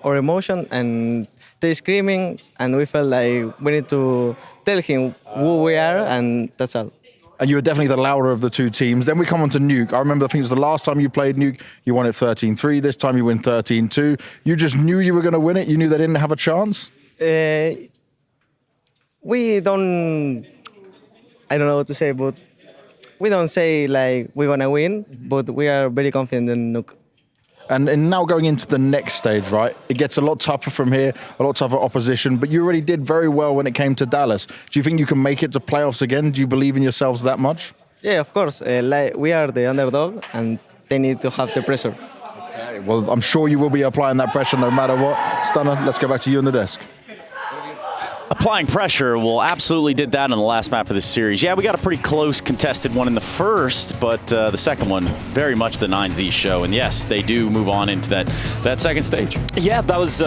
our emotion, and they're screaming, and we felt like we need to tell him who we are, and that's all. And you were definitely the louder of the two teams. Then we come on to Nuke. I remember, I think it was the last time you played Nuke, you won it 13-3. This time you win 13-2. You just knew you were going to win it? You knew they didn't have a chance? We don't, I don't know what to say, but we don't say like we're going to win, but we are very confident in Nuke. And now going into the next stage, right? It gets a lot tougher from here, a lot tougher opposition, but you already did very well when it came to Dallas. Do you think you can make it to playoffs again? Do you believe in yourselves that much? Yeah, of course. We are the underdog, and they need to have the pressure. Okay, well, I'm sure you will be applying that pressure no matter what. Stunner, let's go back to you on the desk. Applying pressure, well, absolutely did that on the last map of this series. Yeah, we got a pretty close contested one in the first, but the second one, very much the 9Z show. And yes, they do move on into that second stage. Yeah, that was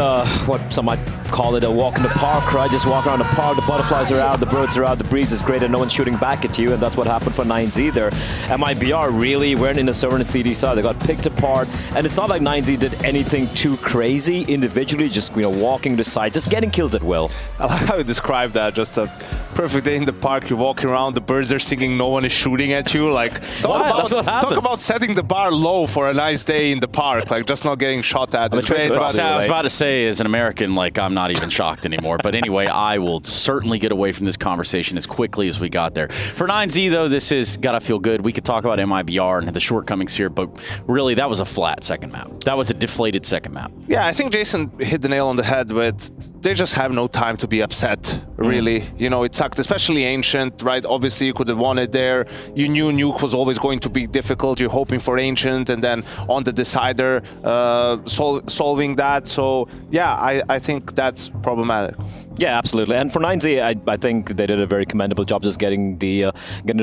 what some might call it a walk in the park, right? Just walk around the park, the butterflies are out, the birds are out, the breeze is great, and no one's shooting back at you, and that's what happened for 9Z there. MIBR really weren't in the server and CD side. They got picked apart, and it's not like 9Z did anything too crazy individually, just walking the side, just getting kills at will. I like how you describe that, just a perfect day in the park, you're walking around, the birds are singing, no one is shooting at you. Like, that's what happened. Talk about setting the bar low for a nice day in the park, like just not getting shot at. It's great. I was about to say, as an American, like, I'm not even shocked anymore. But anyway, I will certainly get away from this conversation as quickly as we got there. For 9Z, though, this has got to feel good. We could talk about MIBR and the shortcomings here, but really, that was a flat second map. That was a deflated second map. Yeah, I think Jason hit the nail on the head, but they just have no time to be upset, really. You know, it sucked, especially Ancient, right? Obviously, you could have won it there. You knew Nuke was always going to be difficult. You're hoping for Ancient, and then on the decider, solving that. So, yeah, I think that's problematic. Yeah, absolutely. And for 9Z, I think they did a very commendable job just getting the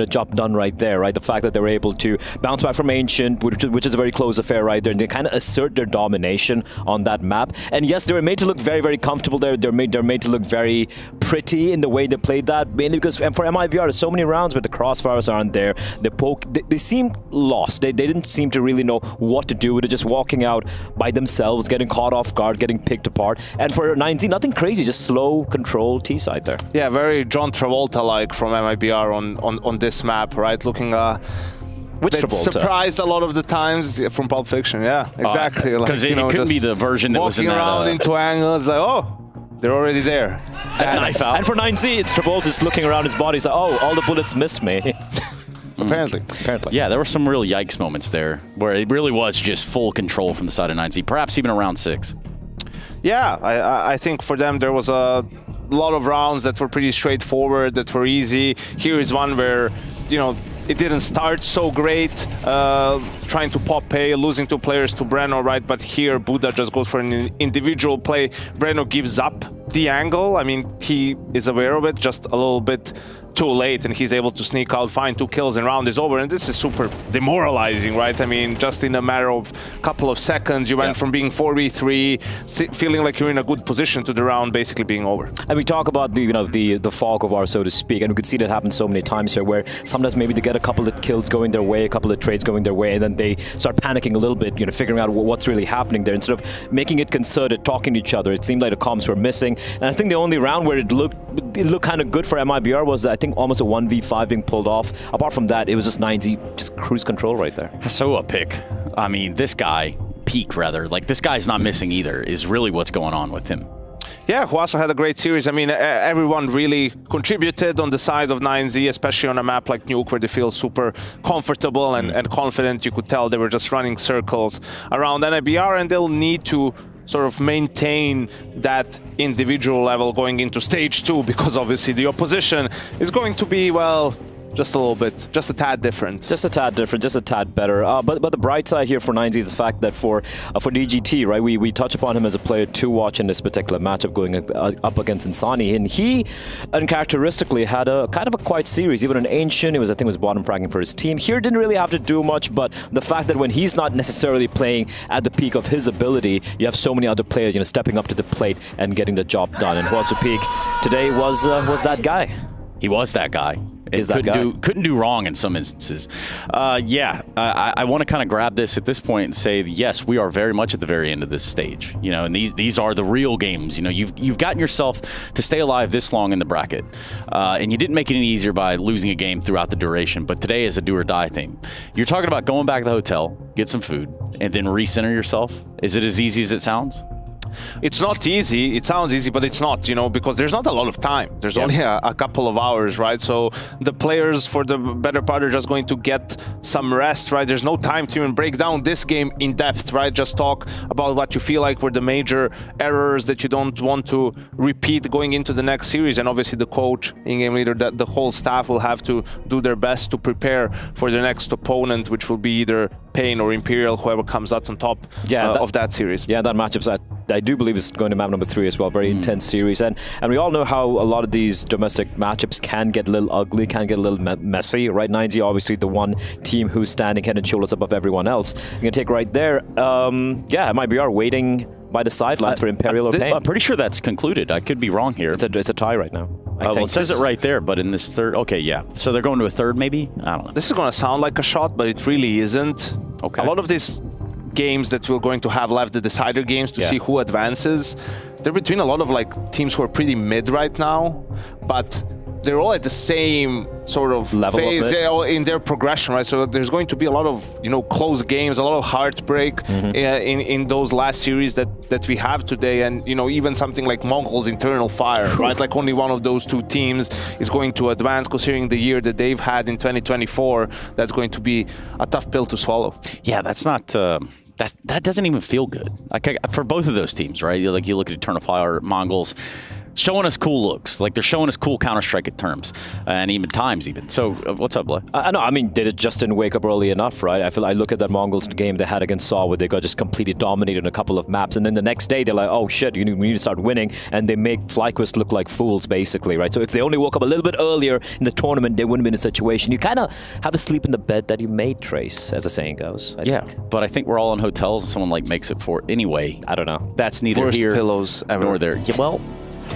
job done right there, right? The fact that they were able to bounce back from Ancient, which is a very close affair right there, and they kind of assert their domination on that map. And yes, they were made to look very, very comfortable there. They're made to look very pretty in the way they played that, mainly because for MIBR, there's so many rounds where the crossfires aren't there. They seemed lost. They didn't seem to really know what to do with it, just walking out by themselves, getting caught off guard, getting picked apart. And for 9Z, nothing crazy, just slow, control T-side there. Yeah, very John Travolta-like from MIBR on this map, right? Looking which Travolta? Surprised a lot of the times from Pulp Fiction, yeah, exactly. Because it couldn't be the version that was in that. Walking around into angles, like, oh, they're already there. And for 9Z, it's Travolta just looking around his body, he's like, oh, all the bullets missed me. Apparently. Yeah, there were some real yikes moments there where it really was just full control from the side of 9Z, perhaps even around 6. Yeah, I think for them there was a lot of rounds that were pretty straightforward, that were easy. Here is one where, you know, it didn't start so great, trying to pop A, losing 2 players to Breno, right? But here, Buddha just goes for an individual play. Breno gives up the angle. I mean, he is aware of it, just a little bit too late, and he's able to sneak out, find 2 kills, and round is over. And this is super demoralizing, right? I mean, just in a matter of a couple of seconds, you went from being 4v3, feeling like you're in a good position, to the round basically being over. And we talk about the, you know, the fog of war, so to speak, and we could see that happen so many times here, where sometimes maybe they get a couple of kills going their way, a couple of trades going their way, and then they start panicking a little bit, you know, figuring out what's really happening there, instead of making it concerted, talking to each other. It seemed like the comms were missing, and I think the only round where it looked kind of good for MIBR was, I think, almost a 1v5 being pulled off. Apart from that, it was just 9Z, just cruise control right there. So a pick. I mean, this guy, Peak rather, like this guy's not missing either, is really what's going on with him. Yeah, who also had a great series. I mean, everyone really contributed on the side of 9Z, especially on a map like Nuke, where they feel super comfortable and confident. You could tell they were just running circles around MIBR, and they'll need to sort of maintain that individual level going into stage 2, because obviously the opposition is going to be, well, just a little bit, just a tad different. Just a tad different, just a tad better. But the bright side here for 9Z is the fact that for DGT, right, we touch upon him as a player to watch in this particular matchup going up against Insani, and he uncharacteristically had a kind of a quiet series. Even an Ancient, I think it was bottom fragging for his team. Here didn't really have to do much, but the fact that when he's not necessarily playing at the peak of his ability, you have so many other players, you know, stepping up to the plate and getting the job done. And Huasu Peak today was that guy. He was that guy. Couldn't do wrong in some instances. I want to kind of grab this at this point and say, yes, we are very much at the very end of this stage. You know, and these are the real games. You know, you've gotten yourself to stay alive this long in the bracket, and you didn't make it any easier by losing a game throughout the duration. But today is a do or die thing. You're talking about going back to the hotel, get some food, and then recenter yourself. Is it as easy as it sounds? It's not easy. It sounds easy, but it's not, you know, because there's not a lot of time. There's only a couple of hours, right? So the players, for the better part, are just going to get some rest, right? There's no time to even break down this game in depth, right? Just talk about what you feel like were the major errors that you don't want to repeat going into the next series. And obviously the coach, in-game leader, the whole staff will have to do their best to prepare for the next opponent, which will be either Pain or Imperial, whoever comes out on top of that series. Yeah, that matchup's I do believe it's going to map number 3 as well. Very intense series, and we all know how a lot of these domestic matchups can get a little ugly, can get a little messy, right? 9Z obviously the one team who's standing head and shoulders above everyone else. You can take right there. MIBR waiting by the sidelines for Imperial or Pain. I'm pretty sure that's concluded. I could be wrong here. It's a tie right now. Well, it says it right there, but in this third, okay, yeah. So they're going to a third, maybe? I don't know. This is going to sound like a shot, but it really isn't. Okay. A lot of these games that we're going to have left, the decider games, to see who advances, they're between a lot of like teams who are pretty mid right now, but they're all at the same sort of level phase in their progression, right? So there's going to be a lot of, you know, close games, a lot of heartbreak in those last series that we have today. And, you know, even something like Mongols Internal Fire, right? Like only one of those two teams is going to advance, considering the year that they've had in 2024. That's going to be a tough pill to swallow. Yeah, that's not... That doesn't even feel good. Like, for both of those teams, right? Like, you look at Eternal Fire, Mongols, showing us cool looks. Like, they're showing us cool Counter-Strike at terms, and even times even. So, what's up, Blay? I mean, they just didn't wake up early enough, right? I look at that Mongols game they had against Saw, where they got just completely dominated in a couple of maps, and then the next day they're like, oh shit, we need to start winning, and they make FlyQuest look like fools, basically, right? So if they only woke up a little bit earlier in the tournament, they wouldn't have been in a situation. You kind of have to sleep in the bed that you made, Trace, as the saying goes. I think. But I think we're all in hotels, and someone like makes it for anyway. I don't know. That's neither Worst here pillows ever. nor there. Yeah, well.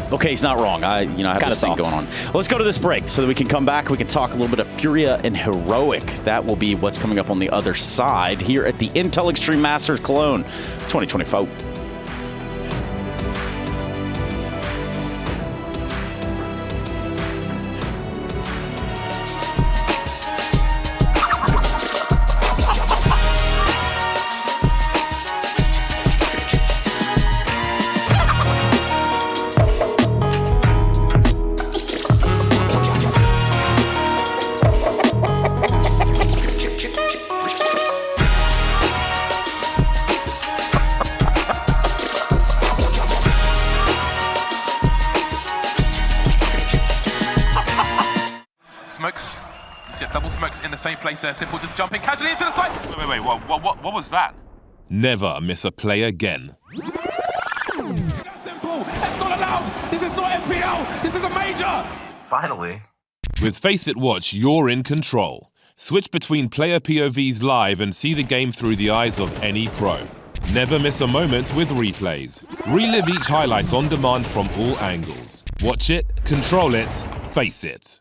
Okay, he's not wrong. I have this thing going on. Let's go to this break so that we can come back. We can talk a little bit of Furia and Heroic. That will be what's coming up on the other side here at the Intel Extreme Masters Cologne 2024. safe place there. Simple just jumping casually into the side. Wait, what was that? Never miss a play again. Simple, that's not allowed. This is not FPL. This is a major. Finally. With Faceit Watch, you're in control. Switch between player POVs live and see the game through the eyes of any pro. Never miss a moment with replays. Relive each highlight on demand from all angles. Watch it, control it, face it.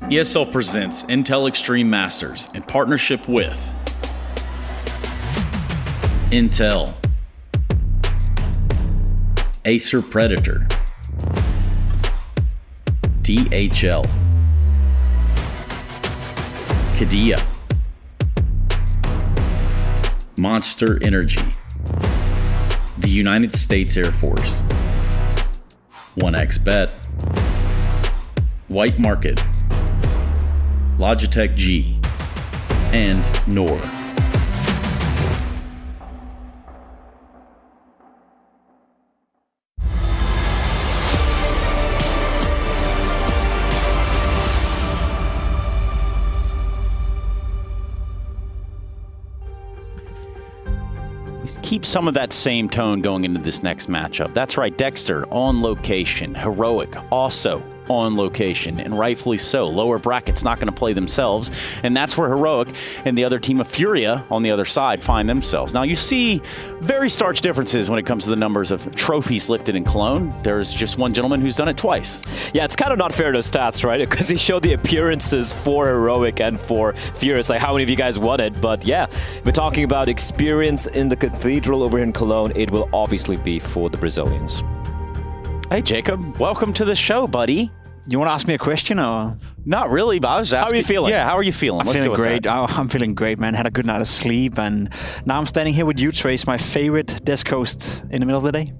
ESL presents Intel Extreme Masters in partnership with Intel, Acer Predator, DHL, Qiddiya, Monster Energy, the United States Air Force, 1xBet, White Market, Logitech G, and NOR. Keep some of that same tone going into this next matchup. That's right, Dexter on location, heroic, also on location, and rightfully so. Lower brackets not going to play themselves, and that's where Heroic and the other team of Furia on the other side find themselves. Now, you see very stark differences when it comes to the numbers of trophies lifted in Cologne. There's just one gentleman who's done it twice. Yeah, it's kind of not fair to stats, right? Because he showed the appearances for Heroic and for Furia. It's like, how many of you guys won it? But yeah, we're talking about experience in the Cathedral over here in Cologne. It will obviously be for the Brazilians. Hey, Jacob, welcome to the show, buddy. You want to ask me a question or? Not really, but I was asking. How are you feeling? Yeah, how are you feeling? I'm feeling great. I'm feeling great, man. Had a good night of sleep, and now I'm standing here with you, Trace, my favorite desk host in the middle of the day.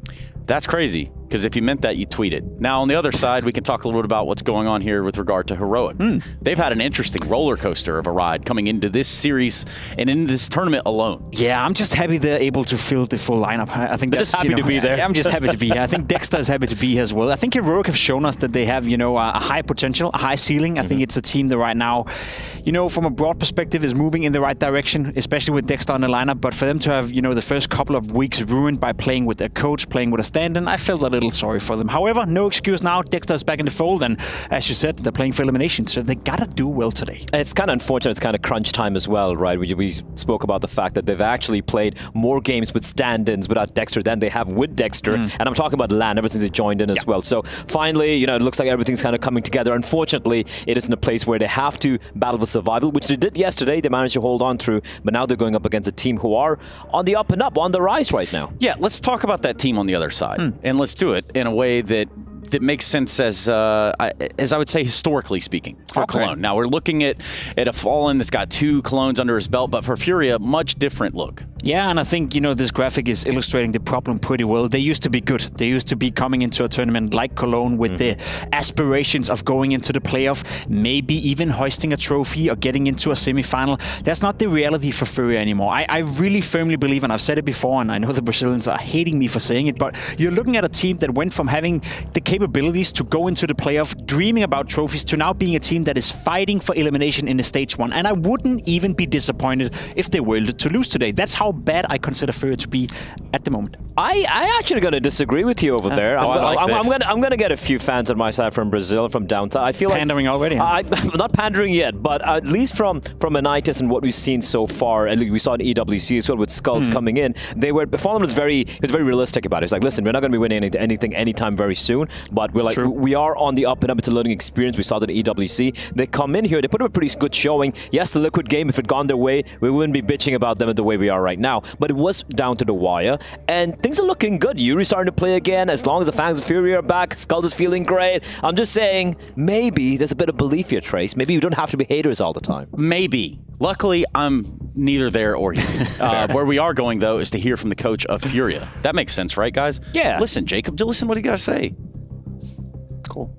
That's crazy, because if you meant that, you tweet it. Now, on the other side, we can talk a little bit about what's going on here with regard to Heroic. They've had an interesting roller coaster of a ride coming into this series and into this tournament alone. Yeah, I'm just happy they're able to fill the full lineup. I think they're that's just happy to be there. I'm just happy to be here. I think Dexter is happy to be here as well. I think Heroic have shown us that they have, a high potential, a high ceiling. I think it's a team that right now, from a broad perspective, is moving in the right direction, especially with Dexter in the lineup. But for them to have, the first couple of weeks ruined by playing with their coach, playing with a stand-in, I felt a little sorry for them. However, no excuse now. Dexter's back in the fold, and as you said, they're playing for elimination, so they gotta do well today. It's kind of unfortunate. It's kind of crunch time as well, right? We spoke about the fact that they've actually played more games with stand-ins without Dexter than they have with Dexter, and I'm talking about LAN ever since he joined in as well. So finally, it looks like everything's kind of coming together. Unfortunately, it is in a place where they have to battle for survival, which they did yesterday. They managed to hold on through, but now they're going up against a team who are on the up and up, on the rise right now. Yeah, let's talk about that team on the other side, and let's do it in a way that makes sense as I would say historically speaking for Cologne. Now we're looking at a Fallen that's got 2 Colognes under his belt, but for Furia, much different look. Yeah, and I think, this graphic is illustrating the problem pretty well. They used to be good. They used to be coming into a tournament like Cologne with the aspirations of going into the playoff, maybe even hoisting a trophy or getting into a semi-final. That's not the reality for Furia anymore. I really firmly believe, and I've said it before, and I know the Brazilians are hating me for saying it, but you're looking at a team that went from having the capabilities to go into the playoff, dreaming about trophies, to now being a team that is fighting for elimination in the stage 1. And I wouldn't even be disappointed if they were to lose today. That's how bad I consider Furia to be at the moment. I actually going to disagree with you over there. I'm going to get a few fans on my side from Brazil, from downtown. I feel pandering already. I'm not pandering yet, but at least from Anitas and what we've seen so far, and we saw in EWC as well with Skulls coming in. Fallen was very realistic about it. It's like, listen, we're not going to be winning anything anytime very soon, but we're like, we are on the up and up. It's a learning experience. We saw that in EWC. They come in here, they put up a pretty good showing. Yes, the Liquid game, if it had gone their way, we wouldn't be bitching about them the way we are right now. But it was down to the wire, and things are looking good. Yuri's starting to play again. As long as the fans of Fury are back, Skulls is feeling great. I'm just saying, maybe there's a bit of belief here, Trace. Maybe you don't have to be haters all the time. Maybe. Luckily, I'm neither there or here. Where we are going, though, is to hear from the coach of Furia. That makes sense, right, guys? Yeah. Listen, Jacob, listen what he got to say. Cool.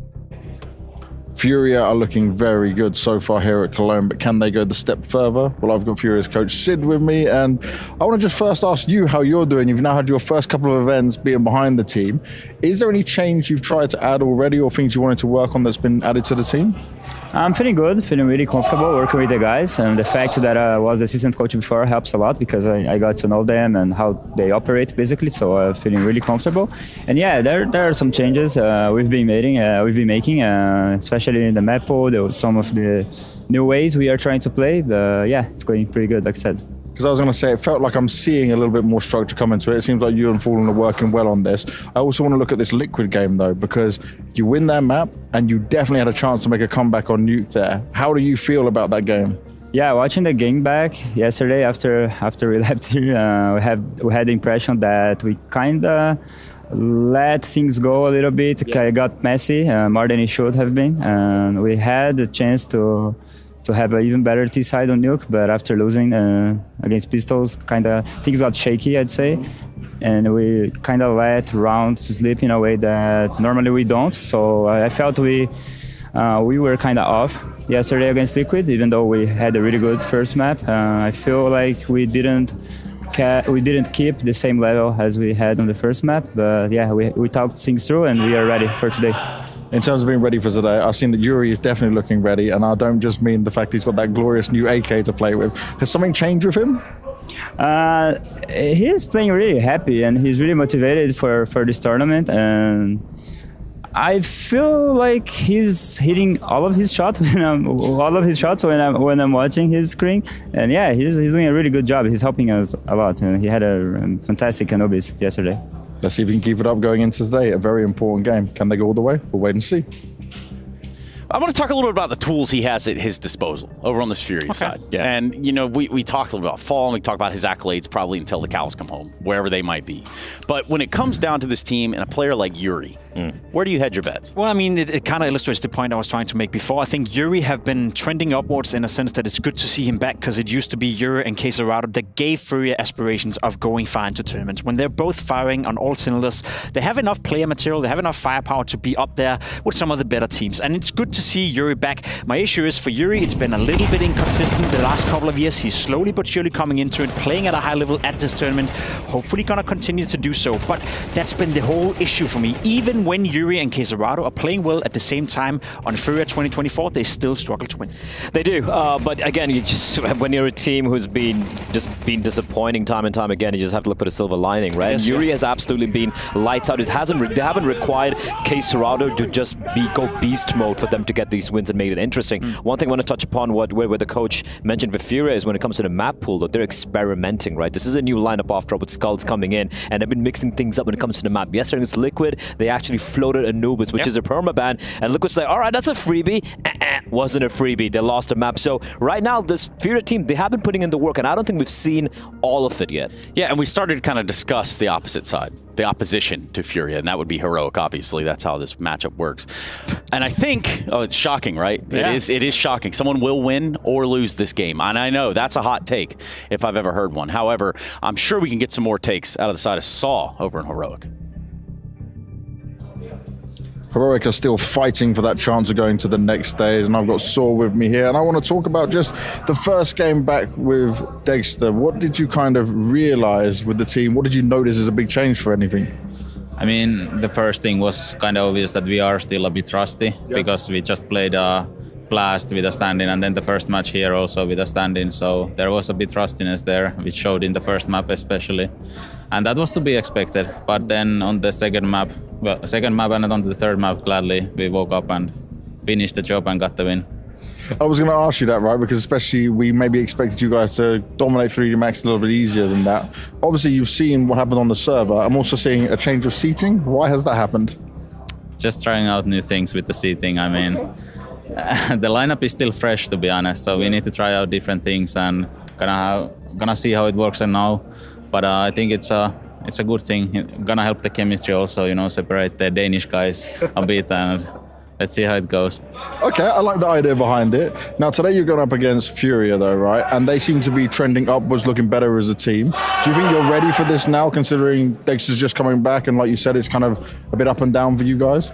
Furia are looking very good so far here at Cologne, but can they go the step further? Well, I've got Furia's coach Sid with me, and I want to just first ask you how you're doing. You've now had your first couple of events being behind the team. Is there any change you've tried to add already, or things you wanted to work on that's been added to the team? I'm feeling good, feeling really comfortable working with the guys, and the fact that I was the assistant coach before helps a lot because I got to know them and how they operate basically, so I'm feeling really comfortable. And yeah, there are some changes we've been making, especially in the map pool, some of the new ways we are trying to play. Yeah, it's going pretty good, like I said. Because I was going to say, it felt like I'm seeing a little bit more structure come into it. It seems like you and Fallen are working well on this. I also want to look at this Liquid game, though, because you win that map, and you definitely had a chance to make a comeback on Nuke there. How do you feel about that game? Yeah, watching the game back yesterday after we left here, we had the impression that we kind of let things go a little bit. It got messy, more than it should have been. And we had the chance to have an even better T-side on Nuke, but after losing against Pistols, things got shaky, I'd say. And we kind of let rounds slip in a way that normally we don't. So I felt we were kind of off yesterday against Liquid, even though we had a really good first map. I feel like we didn't keep the same level as we had on the first map. But yeah, we talked things through, and we are ready for today. In terms of being ready for today, I've seen that Yuri is definitely looking ready, and I don't just mean the fact he's got that glorious new AK to play with. Has something changed with him? He's playing really happy, and he's really motivated for this tournament. And I feel like he's hitting all of his shots when I'm watching his screen, and yeah, he's doing a really good job. He's helping us a lot, and he had a fantastic Anubis yesterday. Let's see if he can keep it up going into today. A very important game. Can they go all the way? We'll wait and see. I want to talk a little bit about the tools he has at his disposal over on this Fury side. Yeah. And, you know, we talked a little about Fall, and we talked about his accolades probably until the cows come home, wherever they might be. But when it comes down to this team and a player like Yuri, where do you hedge your bets? Well, I mean, it kind of illustrates the point I was trying to make before. I think Yuri have been trending upwards in a sense that it's good to see him back, because it used to be Yuri and Caserado that gave Fury aspirations of going far into tournaments. When they're both firing on all cylinders, they have enough player material, they have enough firepower to be up there with some of the better teams. And it's good to see Yuri back. My issue is for Yuri, it's been a little bit inconsistent the last couple of years. He's slowly but surely coming into it, playing at a high level at this tournament. Hopefully gonna continue to do so. But that's been the whole issue for me. Even when Yuri and Caserado are playing well at the same time on Fury 2024, they still struggle to win. They do, but again, when you're a team who's been disappointing time and time again, you just have to look for the silver lining, right? Yes, Yuri has absolutely been lights out. They haven't required Caserado to just go beast mode for them to get these wins and make it interesting. One thing I want to touch upon where the coach mentioned with Fury is when it comes to the map pool, that they're experimenting, right? This is a new lineup after with Skulls coming in, and they've been mixing things up when it comes to the map. Yesterday against Liquid, they actually floated Anubis, which is a permaban, and Liquid's like, all right, that's a freebie. Wasn't a freebie. They lost a map. So right now, this Fury team, they have been putting in the work, and I don't think we've seen all of it yet. Yeah, and we started to kind of discuss the opposite side, the opposition to Fury, and that would be Heroic, obviously. That's how this matchup works. And I think, it's shocking, right? Yeah. It is shocking. Someone will win or lose this game. And I know that's a hot take if I've ever heard one. However, I'm sure we can get some more takes out of the side of Saw over in Heroic. Heroic are still fighting for that chance of going to the next stage, and I've got Saw with me here, and I want to talk about just the first game back with Dexter. What did you kind of realize with the team? What did you notice as a big change for anything? I mean, the first thing was kind of obvious that we are still a bit rusty, because we just played a Blast with a stand-in, and then the first match here also with a stand-in, so there was a bit rustiness there, which showed in the first map especially, and that was to be expected. But then on the second map and on the third map, gladly we woke up and finished the job and got the win. I was going to ask you that, right? Because especially we maybe expected you guys to dominate 3D Max a little bit easier than that. Obviously, you've seen what happened on the server. I'm also seeing a change of seating. Why has that happened? Just trying out new things with the seating. I mean, the lineup is still fresh, to be honest. So we need to try out different things and gonna see how it works now. But I think it's a good thing. Gonna help the chemistry also. You know, separate the Danish guys a bit and. Let's see how it goes. Okay, I like the idea behind it. Now, today you're going up against Furia, though, right? And they seem to be trending upwards, looking better as a team. Do you think you're ready for this now, considering Dexter's just coming back and, like you said, it's kind of a bit up and down for you guys?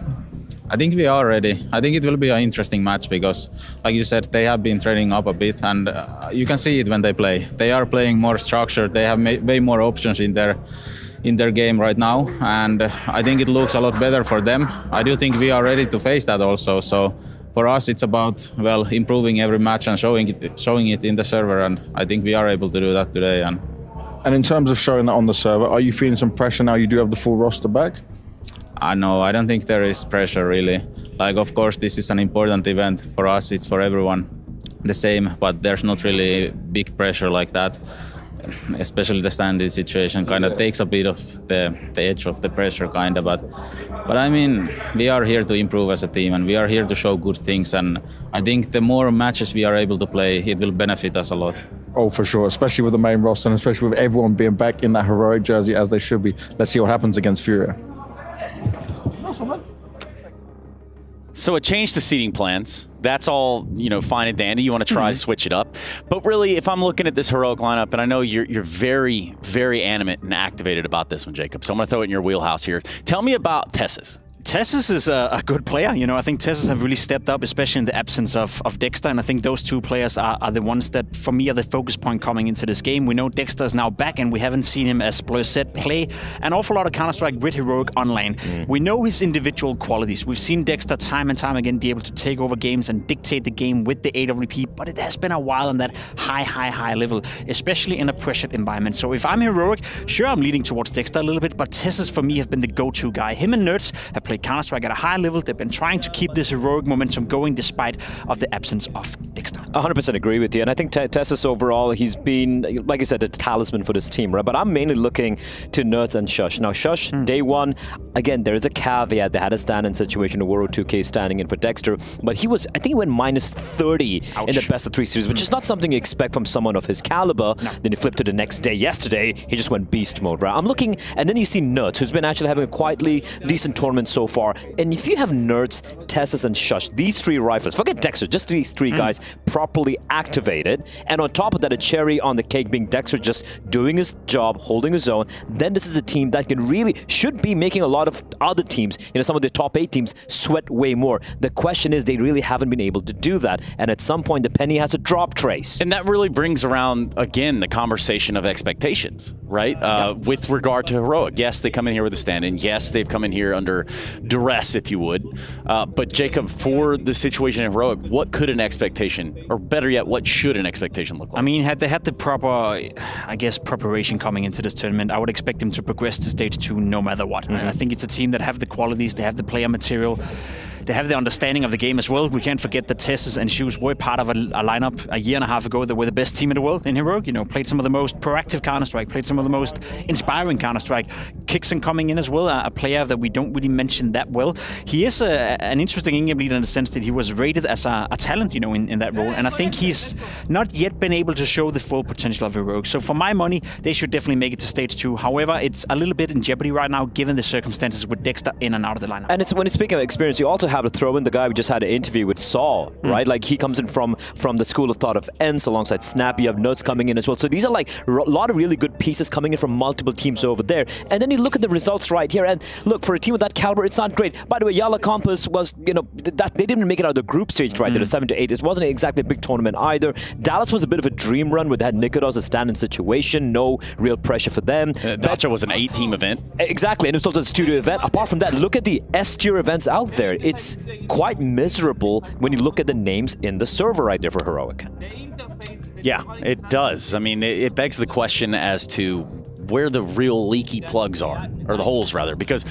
I think we are ready. I think it will be an interesting match because, like you said, they have been trending up a bit, and you can see it when they play. They are playing more structured. They have way more options in their game right now, and I think it looks a lot better for them. I do think we are ready to face that also. So for us, it's about improving every match and showing it in the server, and I think we are able to do that today. And in terms of showing that on the server, are you feeling some pressure now? You do have the full roster back. No, I don't think there is pressure really. Like, of course, this is an important event for us. It's for everyone the same, but there's not really big pressure like that. Especially the stand-in situation kind of takes a bit of the edge of the pressure, kind of. But I mean, we are here to improve as a team, and we are here to show good things. And I think the more matches we are able to play, it will benefit us a lot. Oh, for sure, especially with the main roster, and especially with everyone being back in that heroic jersey as they should be. Let's see what happens against Furia. Awesome, man. So a change to seating plans. That's all, fine and dandy. You want to try to switch it up. But really, if I'm looking at this Heroic lineup, and I know you're very, very animate and activated about this one, Jacob, so I'm going to throw it in your wheelhouse here. Tell me about Tessus. Tessus is a good player. I think Tessus have really stepped up, especially in the absence of Dexter, and I think those two players are the ones that, for me, are the focus point coming into this game. We know Dexter is now back, and we haven't seen him, as Blur said, play an awful lot of Counter-Strike with Heroic online. We know his individual qualities. We've seen Dexter time and time again be able to take over games and dictate the game with the AWP, but it has been a while on that high level, especially in a pressured environment. So if I'm Heroic, sure, I'm leaning towards Dexter a little bit, but Tessus, for me, have been the go-to guy. Him and Nerds have played play Counter-Strike at a high level. They've been trying to keep this heroic momentum going despite of the absence of Dexter. 100% agree with you. And I think Tessus overall, he's been, like you said, a talisman for this team, right? But I'm mainly looking to Nerds and Shush. Now, Shush, day one, again, there is a caveat. They had a stand-in situation, a World 2K standing in for Dexter. But he was, I think he went minus 30 in the best of 3 series, which is not something you expect from someone of his caliber. No. Then he flipped to the next day. Yesterday, he just went beast mode, right? I'm looking, and then you see Nerds, who's been actually having a quietly decent tournament so far. And if you have Nerds, Tessus, and Shush, these 3 rifles, forget Dexter, just these 3 guys properly activated, and on top of that, a cherry on the cake being Dexter just doing his job, holding his own, then this is a team that can really, should be making a lot of other teams, some of the top 8 teams, sweat way more. The question is, they really haven't been able to do that, and at some point, the penny has to drop, Trace. And that really brings around, again, the conversation of expectations, right? With regard to Heroic. Yes, they come in here with a stand-in. Yes, they've come in here under duress, if you would. But Jacob, for the situation in Heroic, what could an expectation, or better yet, what should an expectation look like? I mean, had they had the proper, I guess, preparation coming into this tournament, I would expect them to progress to stage 2 no matter what. I think it's a team that have the qualities, they have the player material, they have the understanding of the game as well. We can't forget that Tessus and Shoes were part of a lineup a year and a half ago that were the best team in the world in Heroic. Played some of the most proactive Counter-Strike, played some of the most inspiring Counter-Strike. Kixon coming in as well, a player that we don't really mention that well. He is an interesting in-game leader in the sense that he was rated as a talent, in that role. And I think he's not yet been able to show the full potential of Heroic. So for my money, they should definitely make it to stage 2. However, it's a little bit in jeopardy right now, given the circumstances with Dexter in and out of the lineup. And it's when you speak of experience, you also have to throw in the guy we just had an interview with, Saul, right? Like, he comes in from the school of thought of ENCE alongside Snap. You have Nerds coming in as well. So these are like a lot of really good pieces coming in from multiple teams over there. And then you look at the results right here, and look, for a team of that caliber, it's not great. By the way, Yala Compass was, that they didn't make it out of the group stage right there, the 7-8. It wasn't exactly a big tournament either. Dallas was a bit of a dream run where they had Nikodos, a stand-in situation, no real pressure for them. Dacha was an 8-team event. Exactly, and it was also a studio event. Apart from that, look at the S-tier events out there. It's quite miserable when you look at the names in the server right there for Heroic. Yeah, it does. I mean, it begs the question as to where the real leaky plugs are, or the holes rather, because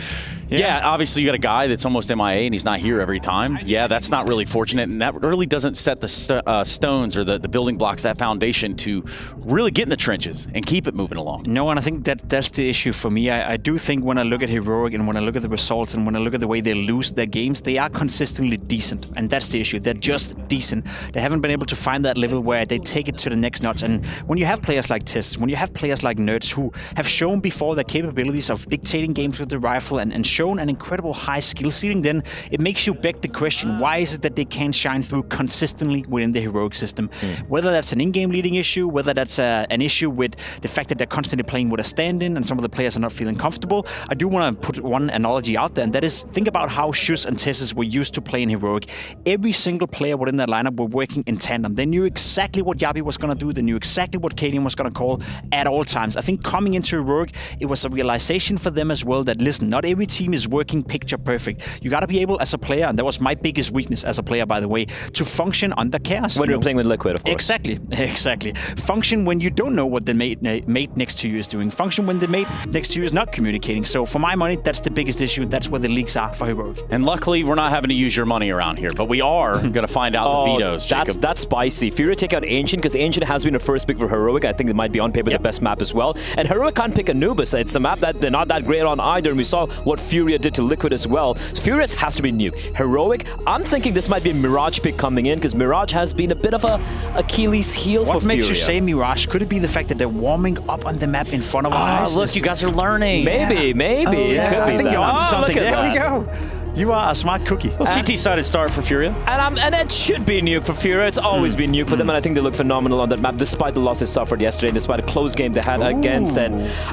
yeah, obviously you got a guy that's almost MIA and he's not here every time. Yeah, that's not really fortunate, and that really doesn't set the stones or the building blocks, that foundation to really get in the trenches and keep it moving along. No, and I think that's the issue for me. I do think when I look at Heroic and when I look at the results and when I look at the way they lose their games, they are consistently decent, and that's the issue. They're just decent. They haven't been able to find that level where they take it to the next notch. And when you have players like Tess, when you have players like Nerds who have shown before their capabilities of dictating games with the rifle and shown an incredible high skill ceiling, then it makes you beg the question, why is it that they can't shine through consistently within the Heroic system? Whether that's an in-game leading issue, whether that's an issue with the fact that they're constantly playing with a stand-in and some of the players are not feeling comfortable. I do want to put one analogy out there, and that is, think about how Shus and Tessus were used to play in Heroic. Every single player within that lineup were working in tandem. They knew exactly what Yabi was going to do. They knew exactly what Cadian was going to call at all times. I think coming into Heroic, it was a realization for them as well that, listen, not every team is working picture perfect. You got to be able as a player, and that was my biggest weakness as a player, by the way, to function under chaos. When you're playing with Liquid, of course. Exactly. Function when you don't know what the mate next to you is doing. Function when the mate next to you is not communicating. So for my money, that's the biggest issue. That's where the leaks are for Heroic. And luckily, we're not having to use your money around here, but we are going to find out the vetoes, Jacob. That's spicy. Fury take out Ancient, because Ancient has been a first pick for Heroic. I think it might be on paper the best map as well. And Heroic can't pick Anubis. It's a map that they're not that great on either, and we saw what Furia did to Liquid as well. Furious has to be nuke. Heroic, I'm thinking this might be a Mirage pick coming in, because Mirage has been a bit of a Achilles heel for Furia. What makes you say Mirage? Could it be the fact that they're warming up on the map in front of our eyes? Look, you guys are learning. Maybe. I think you're onto something. There we go. You are a smart cookie. Well, CT sided start for Furia. And it should be nuke for Furia. It's always been nuke for them, and I think they look phenomenal on that map, despite the losses suffered yesterday, despite a close game they had against it.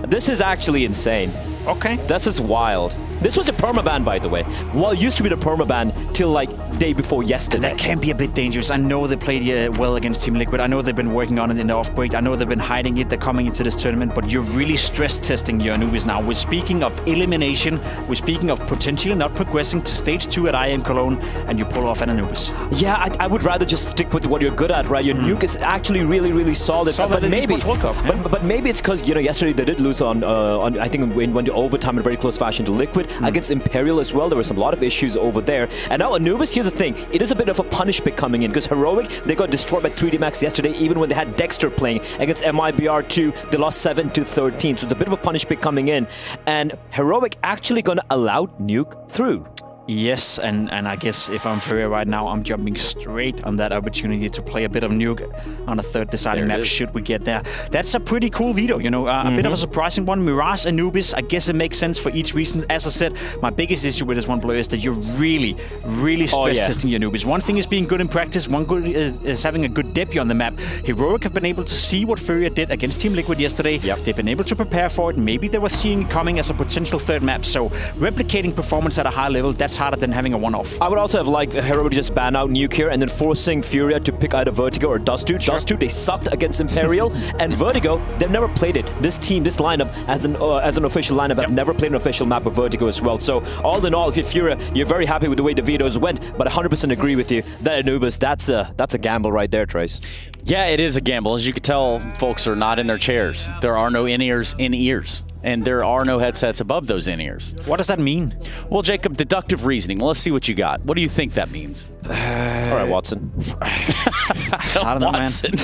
This is actually insane. Okay. This is wild. This was a permaban, by the way. Well, it used to be the permaban until like day before yesterday. That can be a bit dangerous. I know they played well against Team Liquid. I know they've been working on it in the off break. I know they've been hiding it. They're coming into this tournament, but you're really stress testing your Anubis now. We're speaking of elimination. We're speaking of potentially not progressing to stage 2 at IEM Cologne, and you pull off an Anubis. Yeah, I would rather just stick with what you're good at, right? Your nuke is actually really, really solid. But maybe, but maybe it's because yesterday they did lose on I think went to overtime in very close fashion to Liquid against Imperial as well. There were a lot of issues over there. And now Anubis, here's the thing, it is a bit of a punish pick coming in because Heroic, they got destroyed by 3D Max yesterday, even when they had Dexter playing against MIBR 2, they lost 7-13. So it's a bit of a punish pick coming in. And Heroic actually going to allow Nuke through. Yes, and I guess if I'm Furia right now, I'm jumping straight on that opportunity to play a bit of Nuke on a third deciding map, should we get there. That's a pretty cool veto, a bit of a surprising one. Mirage, Anubis, I guess it makes sense for each reason. As I said, my biggest issue with this one, Blur, is that you're really, really stress testing your Anubis. One thing is being good in practice, one good is having a good debut on the map. Heroic have been able to see what Furia did against Team Liquid yesterday. They've been able to prepare for it. Maybe they were seeing it coming as a potential third map. So replicating performance at a high level, that's harder than having a one-off. I would also have liked Heroic to just ban out Nuke here and then forcing Furia to pick either Vertigo or Dust2. Dust2, they sucked against Imperial, and Vertigo, they've never played it. This team, this lineup, as an official lineup, have never played an official map of Vertigo as well. So all in all, if you're Furia, you're very happy with the way the vetoes went, but 100% agree with you that Anubis, that's a gamble right there, Trace. Yeah, it is a gamble. As you can tell, folks are not in their chairs. There are no in-ears in ears. And there are no headsets above those in-ears. What does that mean? Well, Jacob, deductive reasoning. Well, let's see what you got. What do you think that means? All right, Watson. I don't know, Watson.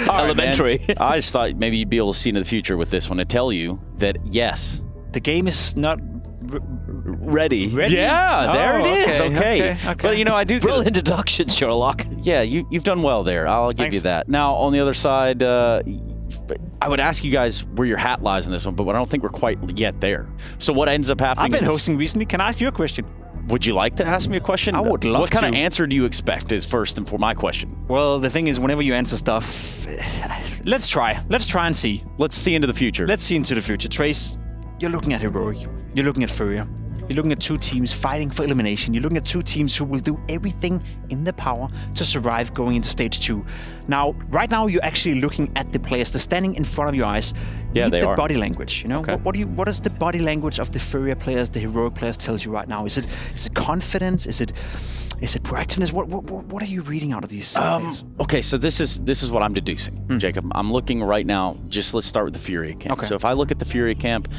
Elementary. Right, I just thought maybe you'd be able to see into the future with this one and tell you that, yes. The game is not ready. Yeah, there it is. Okay. But, I do... Brilliant deduction, Sherlock. Yeah, you've done well there. I'll give you that. Now, on the other side... I would ask you guys where your hat lies in this one, but I don't think we're quite yet there. So what ends up happening I've been hosting recently. Can I ask you a question? Would you like to ask me a question? I would love to. What kind of answer do you expect is first and for my question? Well, the thing is, whenever you answer stuff, let's try. Let's try and see. Let's see into the future. Let's see into the future. Trace, you're looking at Heroic. You're looking at Furia. You're looking at two teams fighting for elimination. You're looking at two teams who will do everything in their power to survive going into stage 2. Now, right now, you're actually looking at the players. They're standing in front of your eyes. Yeah, they are. Body language, Okay. What is the body language of the Furia players, the Heroic players tells you right now? Is it confidence? Is it proactiveness? What are you reading out of these players? Okay, so this is what I'm deducing, Jacob. I'm looking right now. Let's start with the Furia camp. Okay. So if I look at the Furia camp,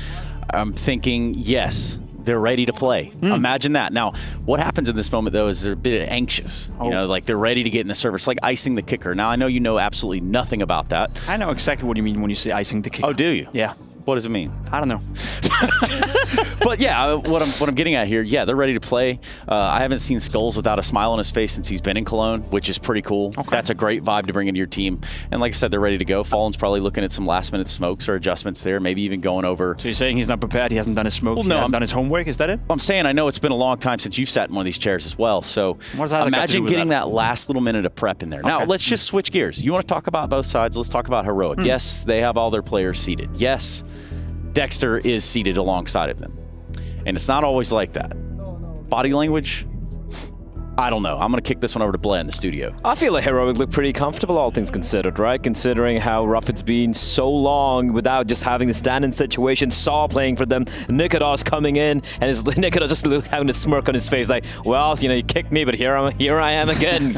I'm thinking, yes, they're ready to play. Imagine that. Now, what happens in this moment, though, is they're a bit anxious. Like they're ready to get in the server. It's like icing the kicker. Now, I know you know absolutely nothing about that. I know exactly what you mean when you say icing the kicker. Oh, do you? Yeah. What does it mean? I don't know. But yeah, what I'm getting at here, yeah, they're ready to play. I haven't seen Skulls without a smile on his face since he's been in Cologne, which is pretty cool. Okay. That's a great vibe to bring into your team. And like I said, they're ready to go. Fallen's probably looking at some last-minute smokes or adjustments there, maybe even going over. So you're saying he's not prepared, he hasn't done his smoke, he hasn't done his homework, is that it? I'm saying I know it's been a long time since you've sat in one of these chairs as well, so imagine getting that last little minute of prep in there. Now, let's just switch gears. You want to talk about both sides? Let's talk about Heroic. Yes, they have all their players seated. Yes, Dexter is seated alongside of them. And it's not always like that. Body language, I don't know. I'm going to kick this one over to Blair in the studio. I feel like Heroic look pretty comfortable, all things considered, right? Considering how rough it's been so long without just having the stand-in situation. Saw playing for them, Nikodos coming in, and Nikodos just having a smirk on his face like, well, you kicked me, but here I am again.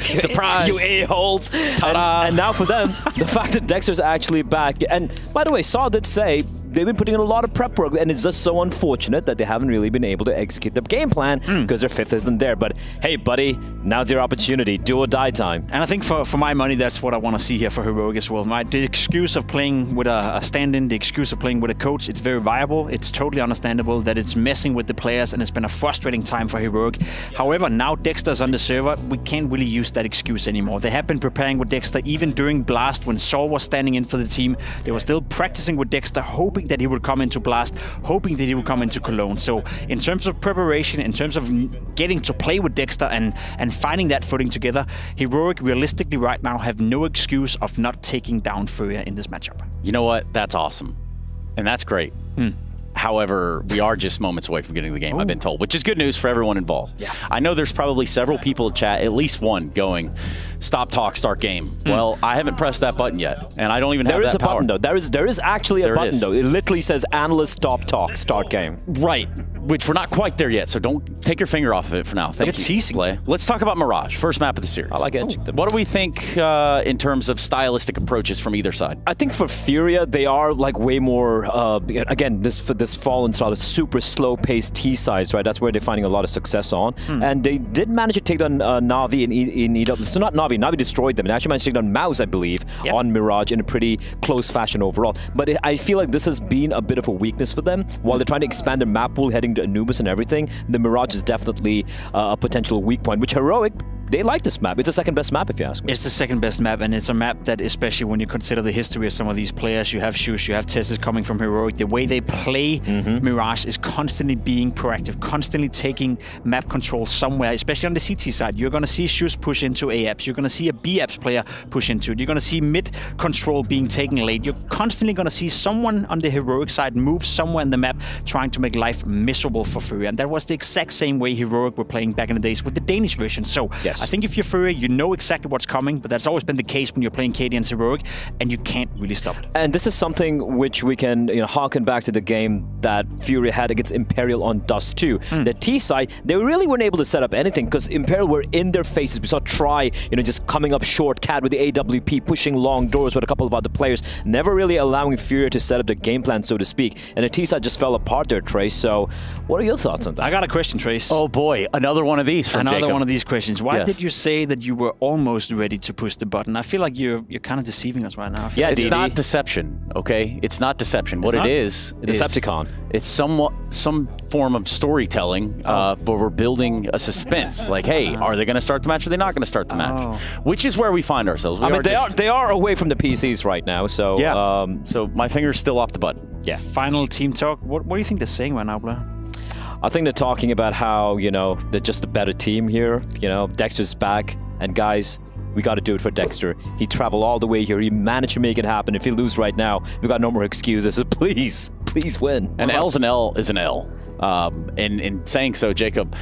Surprise! You a-holes. And now for them, the fact that Dexter's actually back. And by the way, Saw did say they've been putting in a lot of prep work, and it's just so unfortunate that they haven't really been able to execute the game plan because their fifth isn't there. But hey, buddy, now's your opportunity. Do or die time. And I think for my money, that's what I want to see here for Heroic as well. Right? The excuse of playing with a stand-in, the excuse of playing with a coach, it's very viable. It's totally understandable that it's messing with the players, and it's been a frustrating time for Heroic. However, now Dexter's on the server, we can't really use that excuse anymore. They have been preparing with Dexter even during Blast when Saw was standing in for the team. They were still practicing with Dexter, hoping that he would come into Blast, hoping that he would come into Cologne. So in terms of preparation, in terms of getting to play with Dexter and finding that footing together, Heroic realistically right now have no excuse of not taking down Furia in this matchup. You know what? That's awesome. And that's great. However, we are just moments away from getting the game, I've been told, which is good news for everyone involved. Yeah. I know there's probably several people in chat, at least one, going, stop talk, start game. Well, I haven't pressed that button yet, and I don't even have that There is a power. button, though. There is actually a button, though. It literally says analyst stop talk, start game. Right, which we're not quite there yet, so don't take your finger off of it for now. Thank you. Teasing. Play. Let's talk about Mirage, first map of the series. I like edging them. What do we think in terms of stylistic approaches from either side? I think for Furia, they are like way more, again, this Fallen style is super slow-paced T-sides, right? That's where they're finding a lot of success on. And they did manage to take down Na'Vi in EW. So not Na'Vi, Na'Vi destroyed them. They actually managed to take down Mouse, I believe, on Mirage in a pretty close fashion overall. But I feel like this has been a bit of a weakness for them. While they're trying to expand their map pool, heading to Anubis and everything, the Mirage is definitely a potential weak point, which Heroic, they like this map. It's the second best map, if you ask me. It's the second best map, and it's a map that, especially when you consider the history of some of these players, you have Shush, you have Tessus coming from Heroic, the way they play Mirage is constantly being proactive, constantly taking map control somewhere, especially on the CT side. You're going to see Shush push into A apps, you're going to see a B apps player push into it, you're going to see mid control being taken late, you're constantly going to see someone on the Heroic side move somewhere in the map trying to make life miserable for Furia, and that was the exact same way Heroic were playing back in the days with the Danish version. So I think if you're Furia, you know exactly what's coming, but that's always been the case when you're playing KD and Heroic, and you can't really stop it. And this is something which we can harken back to the game that Furia had against Imperial on Dust 2. The T side, they really weren't able to set up anything because Imperial were in their faces. We saw Try, just coming up short, Cad with the AWP, pushing long doors with a couple of other players, never really allowing Furia to set up their game plan, so to speak. And the T side just fell apart there, Trace. So what are your thoughts on that? I got a question, Trace. Oh boy, another one of these from Another Jacob. one of these questions. Why did you say that you were almost ready to push the button? I feel like you're kind of deceiving us right now. Yeah, it's not deception, okay? It's not deception. What it is Decepticon. It's some form of storytelling, but we're building a suspense. Like, hey, are they going to start the match or are they not going to start the match? Which is where we find ourselves. They are away from the PCs right now, so... Yeah, so my finger's still off the button. Yeah. Final team talk. What do you think they're saying right now, Blair? I think they're talking about how, they're just a better team here. Dexter's back, and guys, we got to do it for Dexter. He traveled all the way here. He managed to make it happen. If he lose right now, we got no more excuses. So please win. An L's an L is an L. In saying so, Jacob,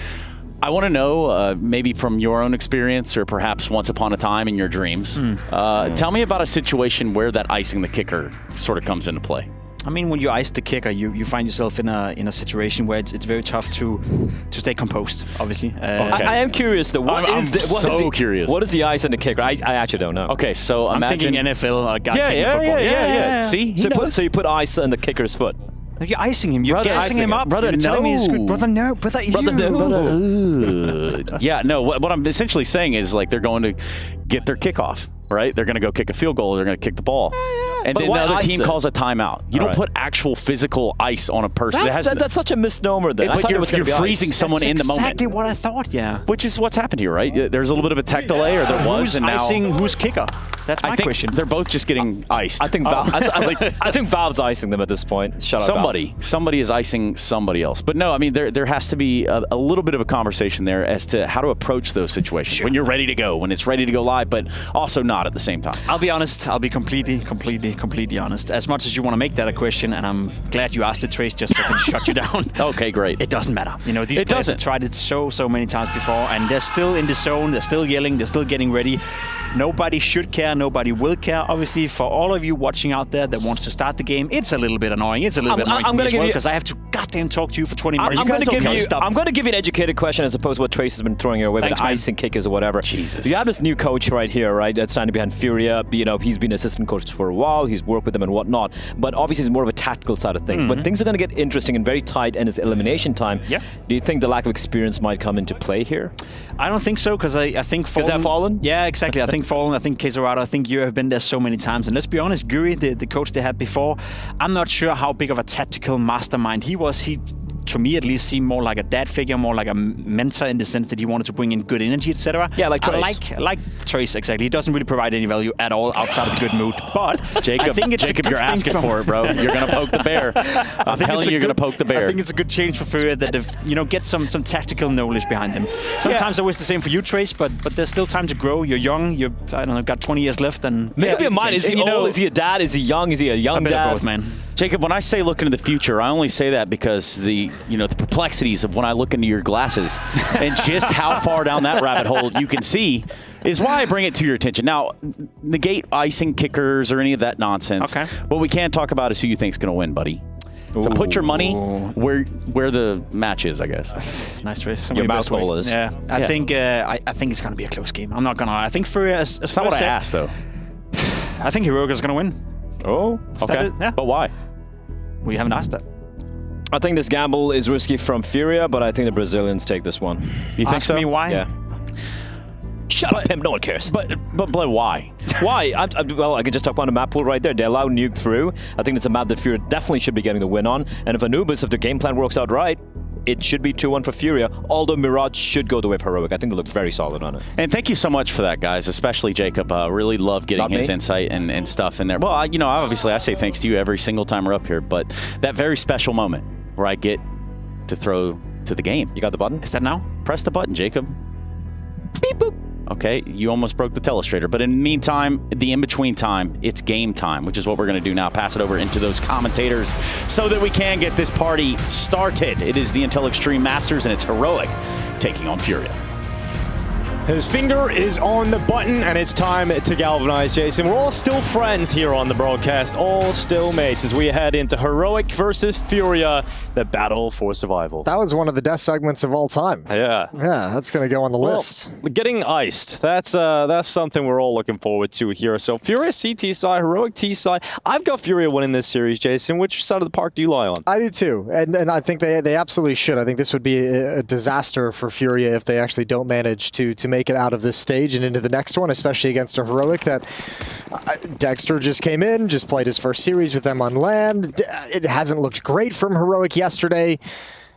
I want to know, maybe from your own experience or perhaps once upon a time in your dreams, tell me about a situation where that icing the kicker sort of comes into play. I mean, when you ice the kicker, you find yourself in a situation where it's very tough to stay composed, obviously. I am curious, though. I'm so curious. What is the ice and the kicker? I actually don't know. Okay, so I'm thinking NFL guy kicking football. Yeah. See? So you put ice on the kicker's foot. You're icing him. You're gassing him up. Brother, you're telling me he's good. Brother, no. Brother, Yeah, no. What I'm essentially saying is, like, they're going to get their kickoff, right? They're going to go kick a field goal. Or they're going to kick the ball. And But then the why other ice team it? calls a timeout. You don't put actual physical ice on a person. That's such a misnomer, then. But you're freezing someone in the moment. Exactly what I thought, yeah. Which is what's happened here, right? There's a little bit of a tech delay, or there was, Who's and now... icing who's kicker? That's my question. They're both just getting iced. I think I think Valve's icing them at this point. Shut up, Somebody is icing somebody else. But no, I mean, there has to be a little bit of a conversation there as to how to approach those situations when you're ready to go, when it's ready to go live, but also not at the same time. I'll be honest. I'll be completely honest. As much as you want to make that a question, and I'm glad you asked it, Trace, just so I can shut you down. Okay, great. It doesn't matter. These players have tried it so many times before, and they're still in the zone. They're still yelling. They're still getting ready. Nobody should care. Nobody will care. Obviously, for all of you watching out there that wants to start the game, it's a little bit annoying. It's a little bit annoying for me as well, because I have to goddamn talk to you for 20 minutes. I'm going to give you an educated question as opposed to what Trace has been throwing your way with icing kickers or whatever. Jesus. You have this new coach right here, right? That's standing behind Furia. He's been assistant coach for a while. He's worked with them and whatnot. But obviously, it's more of a tactical side of things. When things are going to get interesting and very tight and it's elimination time, do you think the lack of experience might come into play here? I don't think so, because I think Fallen... Is that Fallen? Yeah, exactly. I think Fallen, I think Kesarado, I think you have been there so many times. And let's be honest, Guri, the coach they had before, I'm not sure how big of a tactical mastermind he was. He, to me at least, seemed more like a dad figure, more like a mentor in the sense that he wanted to bring in good energy, etc. Yeah, like Trace. Like Trace, exactly. He doesn't really provide any value at all outside of the good mood. But Jacob, I think it's you're asking for it, bro. You're going to poke the bear. I'm telling you, you're going to poke the bear. I think it's a good change for Furia that they've, get some tactical knowledge behind them. Sometimes I wish the same for you, Trace, but there's still time to grow. You're young. You've got 20 years left. And make up your mind. Is he old? Is he a dad? Is he young? Is he a young dad? Both, man. Jacob, when I say look into the future, I only say that because the perplexities of when I look into your glasses and just how far down that rabbit hole you can see is why I bring it to your attention. Now, negate icing kickers or any of that nonsense. Okay. What we can talk about is who you think's going to win, buddy. So put your money where the match is, I guess. Nice race. Your mouse ball is. Yeah, I think it's going to be a close game. I'm not going to. I think Furia. That's not what I asked, though. I think Heroic is going to win. Oh, okay. Yeah. But why? We haven't asked that. I think this gamble is risky from Furia, but I think the Brazilians take this one. You think Ask so? me why? Yeah. Shut up, him. No one cares. But Blair, why? Why? Well, I can just talk about the map pool right there. They allow Nuke through. I think it's a map that Furia definitely should be getting the win on. And if Anubis, if the game plan works out right, it should be 2-1 for Furia, although Mirage should go the way of Heroic. I think they look very solid on it. And thank you so much for that, guys, especially Jacob. Really love getting his insight and stuff in there. Well, obviously I say thanks to you every single time we're up here, but that very special moment where I get to throw to the game. You got the button? Is that now? Press the button, Jacob. Beep, boop. Okay, you almost broke the telestrator, but in the meantime, the in-between time, it's game time, which is what we're going to do now. Pass it over into those commentators so that we can get this party started. It is the Intel Extreme Masters, and it's Heroic taking on Furia. His finger is on the button, and it's time to galvanize, Jason. We're all still friends here on the broadcast, all still mates, as we head into Heroic versus Furia, the battle for survival. That was one of the best segments of all time. Yeah. Yeah, that's going to go on the list. Getting iced, that's something we're all looking forward to here. So Furia CT side, Heroic T side. I've got Furia winning this series, Jason. Which side of the park do you lie on? I do too, and I think they absolutely should. I think this would be a disaster for Furia if they actually don't manage to make it out of this stage and into the next one, especially against a Heroic that Dexter just came in, just played his first series with them on land. It hasn't looked great from Heroic yesterday,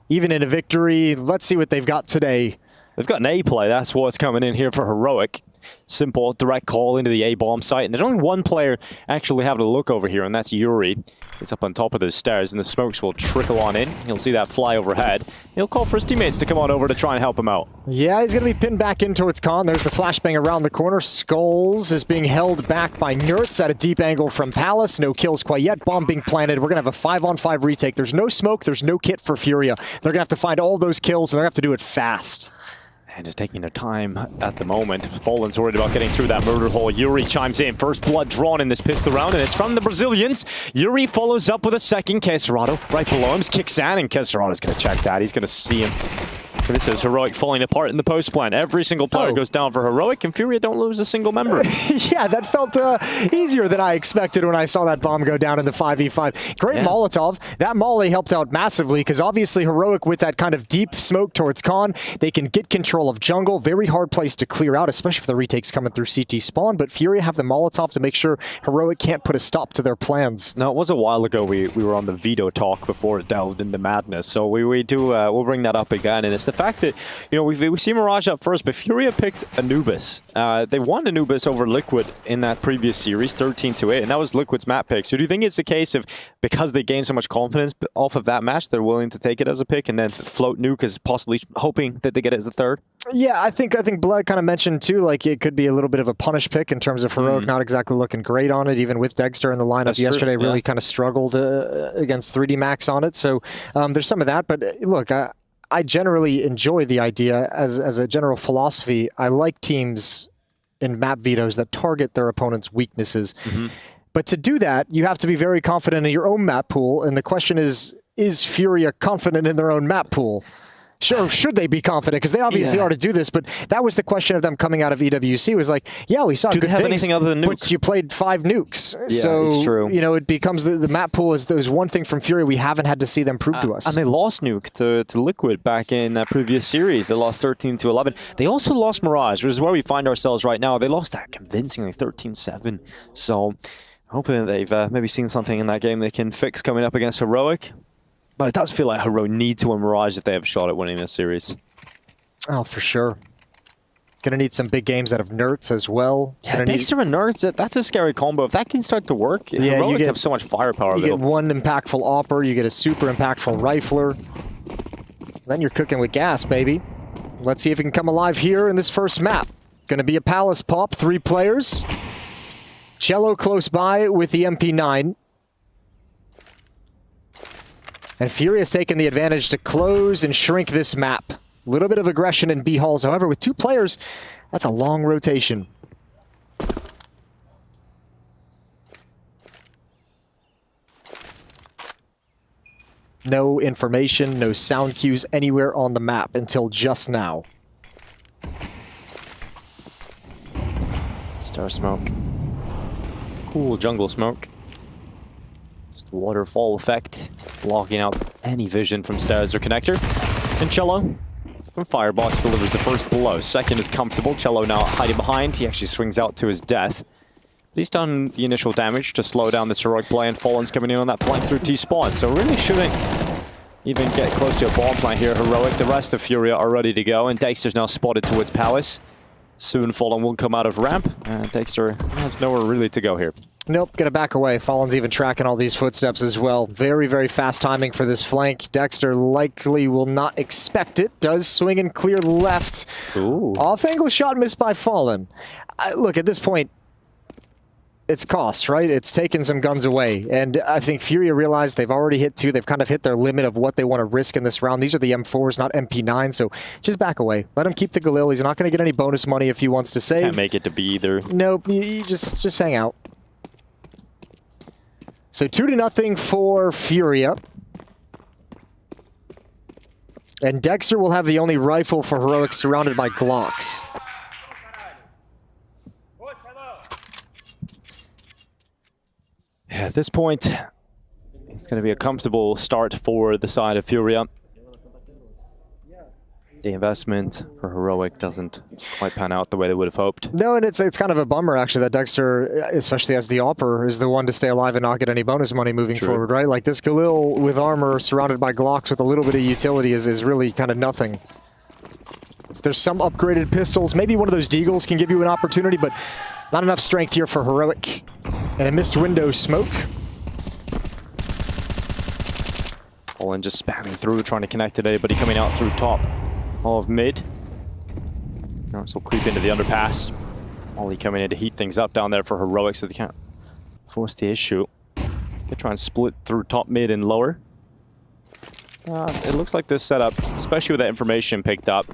even in a victory. Let's see what they've got today. They've got an A play. That's what's coming in here for Heroic. Simple, direct call into the A bomb site. And there's only one player actually having a look over here, and that's Yuri. He's up on top of those stairs, and the smokes will trickle on in. You'll see that fly overhead. He'll call for his teammates to come on over to try and help him out. Yeah, he's going to be pinned back in towards Khan. There's the flashbang around the corner. Skulls is being held back by Nertz at a deep angle from Palace. No kills quite yet. Bomb being planted. We're going to have a 5-on-5 retake. There's no smoke. There's no kit for Furia. They're going to have to find all those kills, and they're going to have to do it fast. And just taking their time at the moment. Fallen's worried about getting through that murder hole. Yuri chimes in. First blood drawn in this pistol round, and it's from the Brazilians. Yuri follows up with a second. Queserado right below him. Kicks in, and Queserado's going to check that. He's going to see him. This is Heroic falling apart in the post plan. Every single player goes down for Heroic, and Furia don't lose a single member. Yeah, that felt easier than I expected when I saw that bomb go down in the 5v5. Great Molotov. That molly helped out massively, because obviously Heroic with that kind of deep smoke towards Khan, they can get control of jungle. Very hard place to clear out, especially if the retake's coming through CT spawn, but Furia have the Molotov to make sure Heroic can't put a stop to their plans. Now, it was a while ago we were on the veto talk before it delved into madness, so we'll bring that up again, and it's the fact that, we see Mirage up first, but Furia picked Anubis. They won Anubis over Liquid in that previous series, 13-8, and that was Liquid's map pick. So do you think it's the case of, because they gained so much confidence off of that match, they're willing to take it as a pick and then float Nuke as possibly hoping that they get it as a third? Yeah, I think Blood kind of mentioned too, like it could be a little bit of a punish pick in terms of Heroic not exactly looking great on it, even with Dexter in the lineup yesterday. Really kind of struggled against 3D Max on it. So there's some of that, but look, I generally enjoy the idea as a general philosophy. I like teams in map vetoes that target their opponent's weaknesses. But to do that, you have to be very confident in your own map pool. And the question is Furia confident in their own map pool? Sure, should they be confident? Because they obviously are to do this, but that was the question of them coming out of EWC, was like, yeah, we saw good things. Do they have anything other than nukes? But you played 5 nukes. Yeah, so, it's true. It becomes the map pool is there's one thing from Fury we haven't had to see them prove to us. And they lost Nuke to Liquid back in that previous series. They lost 13-11. They also lost Mirage, which is where we find ourselves right now. They lost that convincingly, 13-7. So, hoping that they've maybe seen something in that game they can fix coming up against Heroic. But it does feel like Heroic need to win Mirage if they have a shot at winning this series. Oh, for sure. Gonna need some big games out of Nertz as well. Yeah, Dexter and Nertz, that's a scary combo. If that can start to work, Heroic have so much firepower. You get one impactful Opper, you get a super impactful Rifler. Then you're cooking with gas, baby. Let's see if it can come alive here in this first map. Gonna be a Palace pop, 3 players. Cello close by with the MP9. And Fury has taken the advantage to close and shrink this map. A little bit of aggression in B halls. However, with 2 players, that's a long rotation. No information, no sound cues anywhere on the map until just now. Star smoke. Cool jungle smoke. Just the waterfall effect, blocking out any vision from stairs or connector. And Cello from Firebox delivers the first blow. Second is comfortable. Cello now hiding behind. He actually swings out to his death. But he's done the initial damage to slow down this heroic play, and Fallen's coming in on that flank through T-spawn. So really shouldn't even get close to a bomb plant here, Heroic. The rest of Furia are ready to go, and Dexter's now spotted towards Palace. Soon Fallen will come out of ramp, and Dexter has nowhere really to go here. Nope, gonna back away. Fallen's even tracking all these footsteps as well. Very, very fast timing for this flank. Dexter likely will not expect it. Does swing and clear left. Ooh. Off-angle shot missed by Fallen. Look, at this point, it's cost, right? It's taken some guns away. And I think Furia realized they've already hit 2. They've kind of hit their limit of what they want to risk in this round. These are the M4s, not MP9, so just back away. Let him keep the Galil. He's not going to get any bonus money if he wants to save. Can't make it to B either. Nope, you just hang out. So 2-0 for Furia. And Dexter will have the only rifle for Heroic surrounded by Glocks. Yeah, at this point, it's going to be a comfortable start for the side of Furia. The investment for Heroic doesn't quite pan out the way they would have hoped. No, and it's kind of a bummer, actually, that Dexter, especially as the Opper, is the one to stay alive and not get any bonus money moving forward, right? Like, this Galil with armor surrounded by Glocks with a little bit of utility is really kind of nothing. There's some upgraded pistols. Maybe one of those Deagles can give you an opportunity, but not enough strength here for Heroic. And a missed window smoke. Olin just spamming through, trying to connect to anybody coming out through top of mid. Also creep into the underpass. Ollie coming in to heat things up down there for Heroic, so they can't force the issue. They try and split through top mid and lower. It looks like this setup, especially with that information picked up,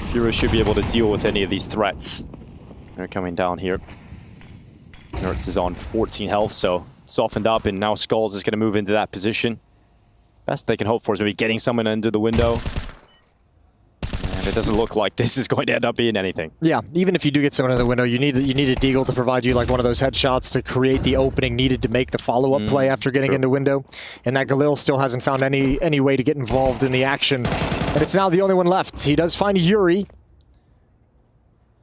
Fury should be able to deal with any of these threats. They're coming down here. Nertz is on 14 health, so softened up, and now Skulls is going to move into that position. Best they can hope for is maybe getting someone under the window. And it doesn't look like this is going to end up being anything. Yeah, even if you do get someone in the window, you need a Deagle to provide you like one of those headshots to create the opening needed to make the follow-up play after getting into window. And that Galil still hasn't found any way to get involved in the action. And it's now the only one left. He does find Yuri.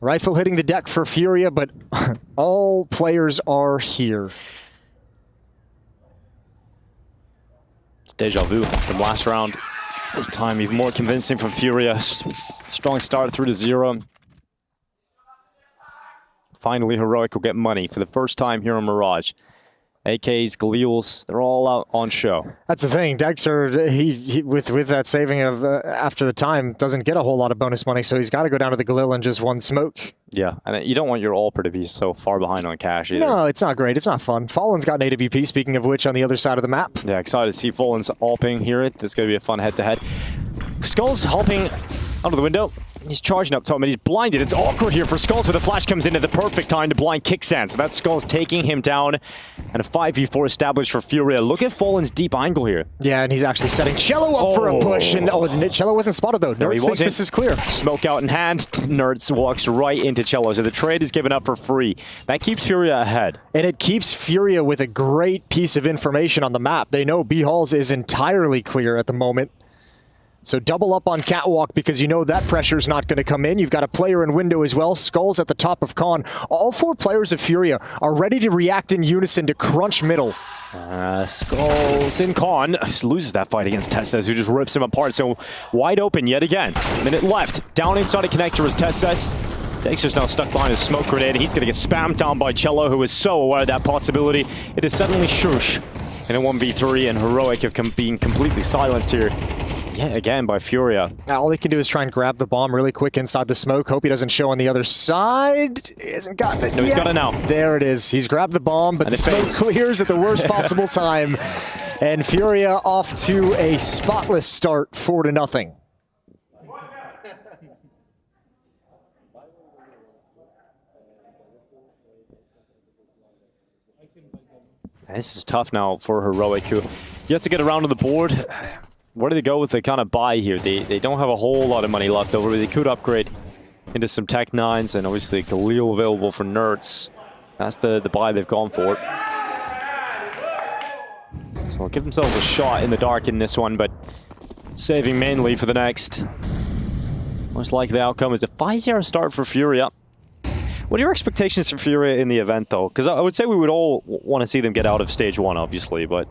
Rifle hitting the deck for Furia, but all players are here. It's deja vu from last round. This time even more convincing from Furia. Strong start through to 0. Finally, Heroic will get money for the first time here on Mirage. AKs, Galils, they're all out on show. That's the thing. Dexter, he with that saving of after the time, doesn't get a whole lot of bonus money, so he's got to go down to the Galil and just one smoke. Yeah, and you don't want your AWPer to be so far behind on cash either. No, it's not great. It's not fun. Fallen's got an AWP, speaking of which, on the other side of the map. Yeah, excited to see Fallen's AWPing here. This is going to be a fun head-to-head. Skulls hopping out of the window. He's charging up top, and he's blinded. It's awkward here for Skulls, but the flash comes in at the perfect time to blind Kicksand. So that's Skulls taking him down, and a 5v4 established for Furia. Look at Fallen's deep angle here. Yeah, and he's actually setting Cello up for a push. And Cello wasn't spotted, though. No, Nertz thinks this is clear. Smoke out in hand. Nertz walks right into Cello, so the trade is given up for free. That keeps Furia ahead. And it keeps Furia with a great piece of information on the map. They know B Halls is entirely clear at the moment. So double up on Catwalk because you know that pressure's not going to come in. You've got a player in window as well. Skulls at the top of Con. All 4 players of Furia are ready to react in unison to crunch middle. Skulls in Con loses that fight against Tesses, who just rips him apart. So wide open yet again. Minute left. Down inside a connector is Tesses. Dexter's now stuck behind a smoke grenade. He's going to get spammed down by Cello, who is so aware of that possibility. It is suddenly Shush in a 1v3, and Heroic have been completely silenced here. Yeah, again by Furia. All he can do is try and grab the bomb really quick inside the smoke. Hope he doesn't show on the other side. He hasn't gotten it. No, he's got it now. There it is. He's grabbed the bomb, but the smoke clears at the worst possible time. And Furia off to a spotless start, 4-0. This is tough now for Heroic, who you have to get around on the board. Where do they go with the kind of buy here? They don't have a whole lot of money left over. They could upgrade into some Tech 9s, and obviously Khalil available for Nerds. That's the buy they've gone for. So I'll give themselves a shot in the dark in this one, but saving mainly for the next. Most likely outcome is a 5-0 start for Furia. What are your expectations for Furia in the event, though? Because I would say we would all want to see them get out of Stage 1, obviously, but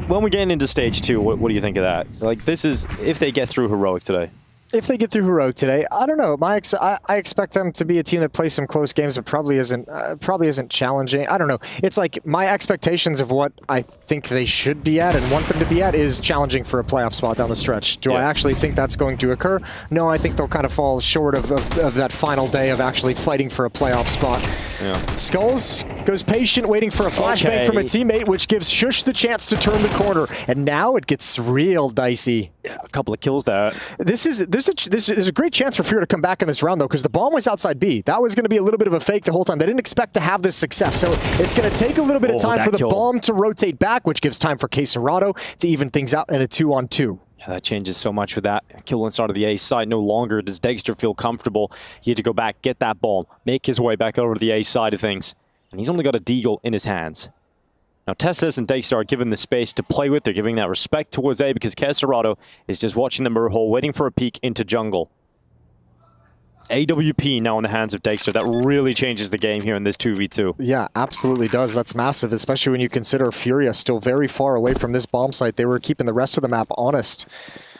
when we get into Stage 2, what do you think of that? Like, this is if they get through Heroic today. If they get through Heroic today, I don't know. I expect them to be a team that plays some close games, but probably isn't challenging. I don't know. It's like my expectations of what I think they should be at and want them to be at is challenging for a playoff spot down the stretch. Do I actually think that's going to occur? No, I think they'll kind of fall short of that final day of actually fighting for a playoff spot. Yeah. Skulls goes patient, waiting for a flashbang from a teammate, which gives Shush the chance to turn the corner. And now it gets real dicey. Yeah, a couple of kills there. There's a great chance for Furia to come back in this round, though, because the bomb was outside B. That was going to be a little bit of a fake the whole time. They didn't expect to have this success, so it's going to take a little bit of time for the bomb to rotate back, which gives time for Queserado to even things out in a 2-on-2. Yeah, that changes so much with that. Kill inside of the A side. No longer does Dexter feel comfortable. He had to go back, get that bomb, make his way back over to the A side of things. And he's only got a deagle in his hands. Now, Tessus and Dexter are given the space to play with. They're giving that respect towards A because Queserado is just watching the mirror hole, waiting for a peek into jungle. AWP now in the hands of Dexter. That really changes the game here in this 2v2. Yeah, absolutely does. That's massive, especially when you consider Furia still very far away from this bomb site. They were keeping the rest of the map honest.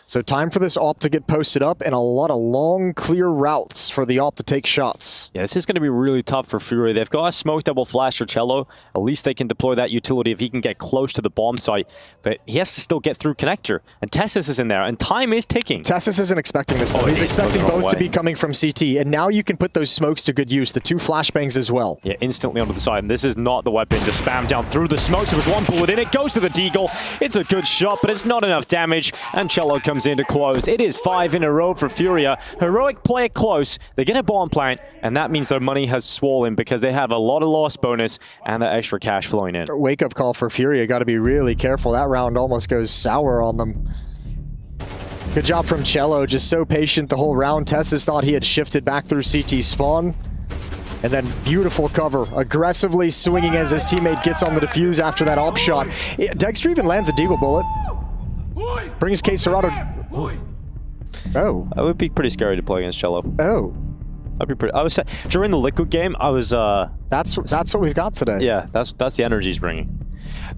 So time for this AWP to get posted up and a lot of long, clear routes for the AWP to take shots. Yeah, this is going to be really tough for Furia. They've got a smoke double flash for Cello. At least they can deploy that utility if he can get close to the bomb site. But he has to still get through connector. And Tessus is in there, and time is ticking. Tessus isn't expecting this, though. He's expecting both to be coming from CT. And now you can put those smokes to good use. The 2 flashbangs as well. Yeah, instantly onto the side. And this is not the weapon to spam down through the smokes. There was one bullet in it. Goes to the deagle. It's a good shot, but it's not enough damage. And Cello comes in to close. It is 5 in a row for Furia. Heroic play it close. They get a bomb plant, and that means their money has swollen because they have a lot of loss bonus and that extra cash flowing in. Wake-up call for Furia. Got to be really careful. That round almost goes sour on them. Good job from Cello. Just so patient the whole round. Tessus thought he had shifted back through CT spawn. And then beautiful cover. Aggressively swinging as his teammate gets on the defuse after that AWP shot. Dexter even lands a deagle bullet. Brings Queserado. Oh. That would be pretty scary to play against Cello. Oh. That'd be pretty. I was during the Liquid game. I was. That's what we've got today. Yeah, that's the energy he's bringing.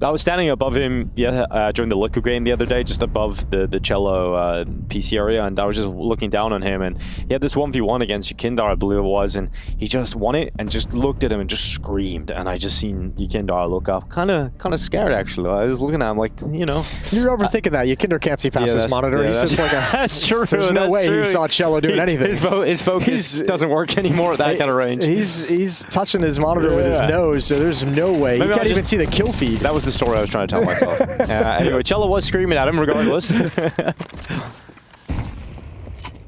I was standing above him during the Liquid game the other day, just above the Cello PC area, and I was just looking down on him, and he had this 1v1 against Yukindar, I believe it was, and he just won it and just looked at him and just screamed, and I just seen Yukindar look up, kind of scared actually. I was looking at him like, you know. You're overthinking that. Yukindar can't see past his monitor. He's just like a... That's true. There's no way he saw Cello doing anything. His focus doesn't work anymore at that kind of range. He's touching his monitor with his nose, so there's no way. He can't even see the kill feed. That was the story I was trying to tell myself. Anyway, Cello was screaming at him regardless.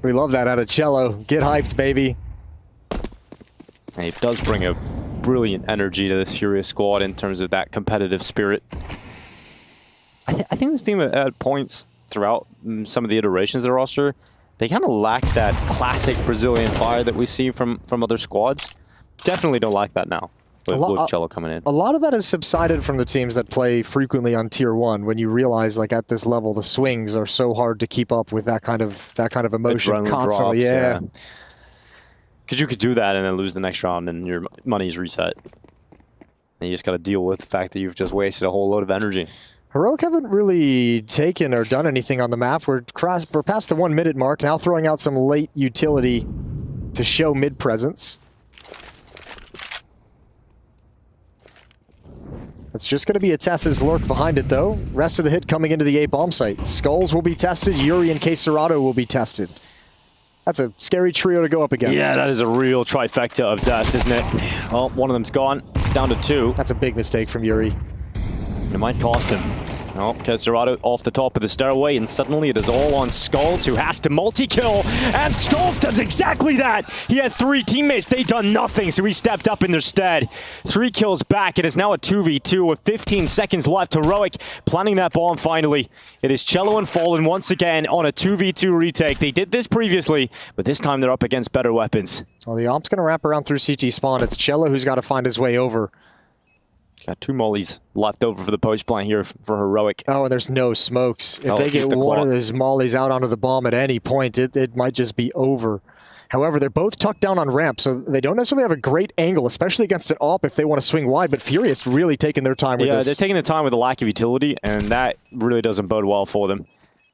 We love that out of Cello. Get hyped, baby. And he does bring a brilliant energy to this Furious squad in terms of that competitive spirit. I think this team at points throughout some of the iterations of the roster, they kind of lack that classic Brazilian fire that we see from other squads. Definitely don't lack that now. With Cello coming in. A lot of that has subsided from the teams that play frequently on Tier 1 when you realize, like, at this level, the swings are so hard to keep up with that kind of emotion Adrenaline constantly. Drops, yeah. Because you could do that and then lose the next round and your money's reset. And you just got to deal with the fact that you've just wasted a whole load of energy. Heroic haven't really taken or done anything on the map. We're past the 1 minute mark, now throwing out some late utility to show mid presence. It's just going to be a Tessa's lurk behind it, though. Rest of the hit coming into the A bomb site. Skulls will be tested. Yuri and Queserado will be tested. That's a scary trio to go up against. Yeah, that is a real trifecta of death, isn't it? Well, one of them's gone. It's down to 2. That's a big mistake from Yuri. It might cost him. Oh, Kesserado off the top of the stairway, and suddenly it is all on Skulls, who has to multi-kill, and Skulls does exactly that! He had 3 teammates, they done nothing, so he stepped up in their stead. 3 kills back, it is now a 2v2 with 15 seconds left. Heroic planning that bomb finally. It is Cello and Fallen once again on a 2v2 retake. They did this previously, but this time they're up against better weapons. Well, the Omp's going to wrap around through CT spawn. It's Cello who's got to find his way over. Got 2 mollies left over for the poach plant here for Heroic. Oh, and there's no smokes. If they get one of those mollies out onto the bomb at any point, it might just be over. However, they're both tucked down on ramp, so they don't necessarily have a great angle, especially against an AWP if they want to swing wide, but Furious really taking their time with this. Yeah, they're taking the time with the lack of utility, and that really doesn't bode well for them.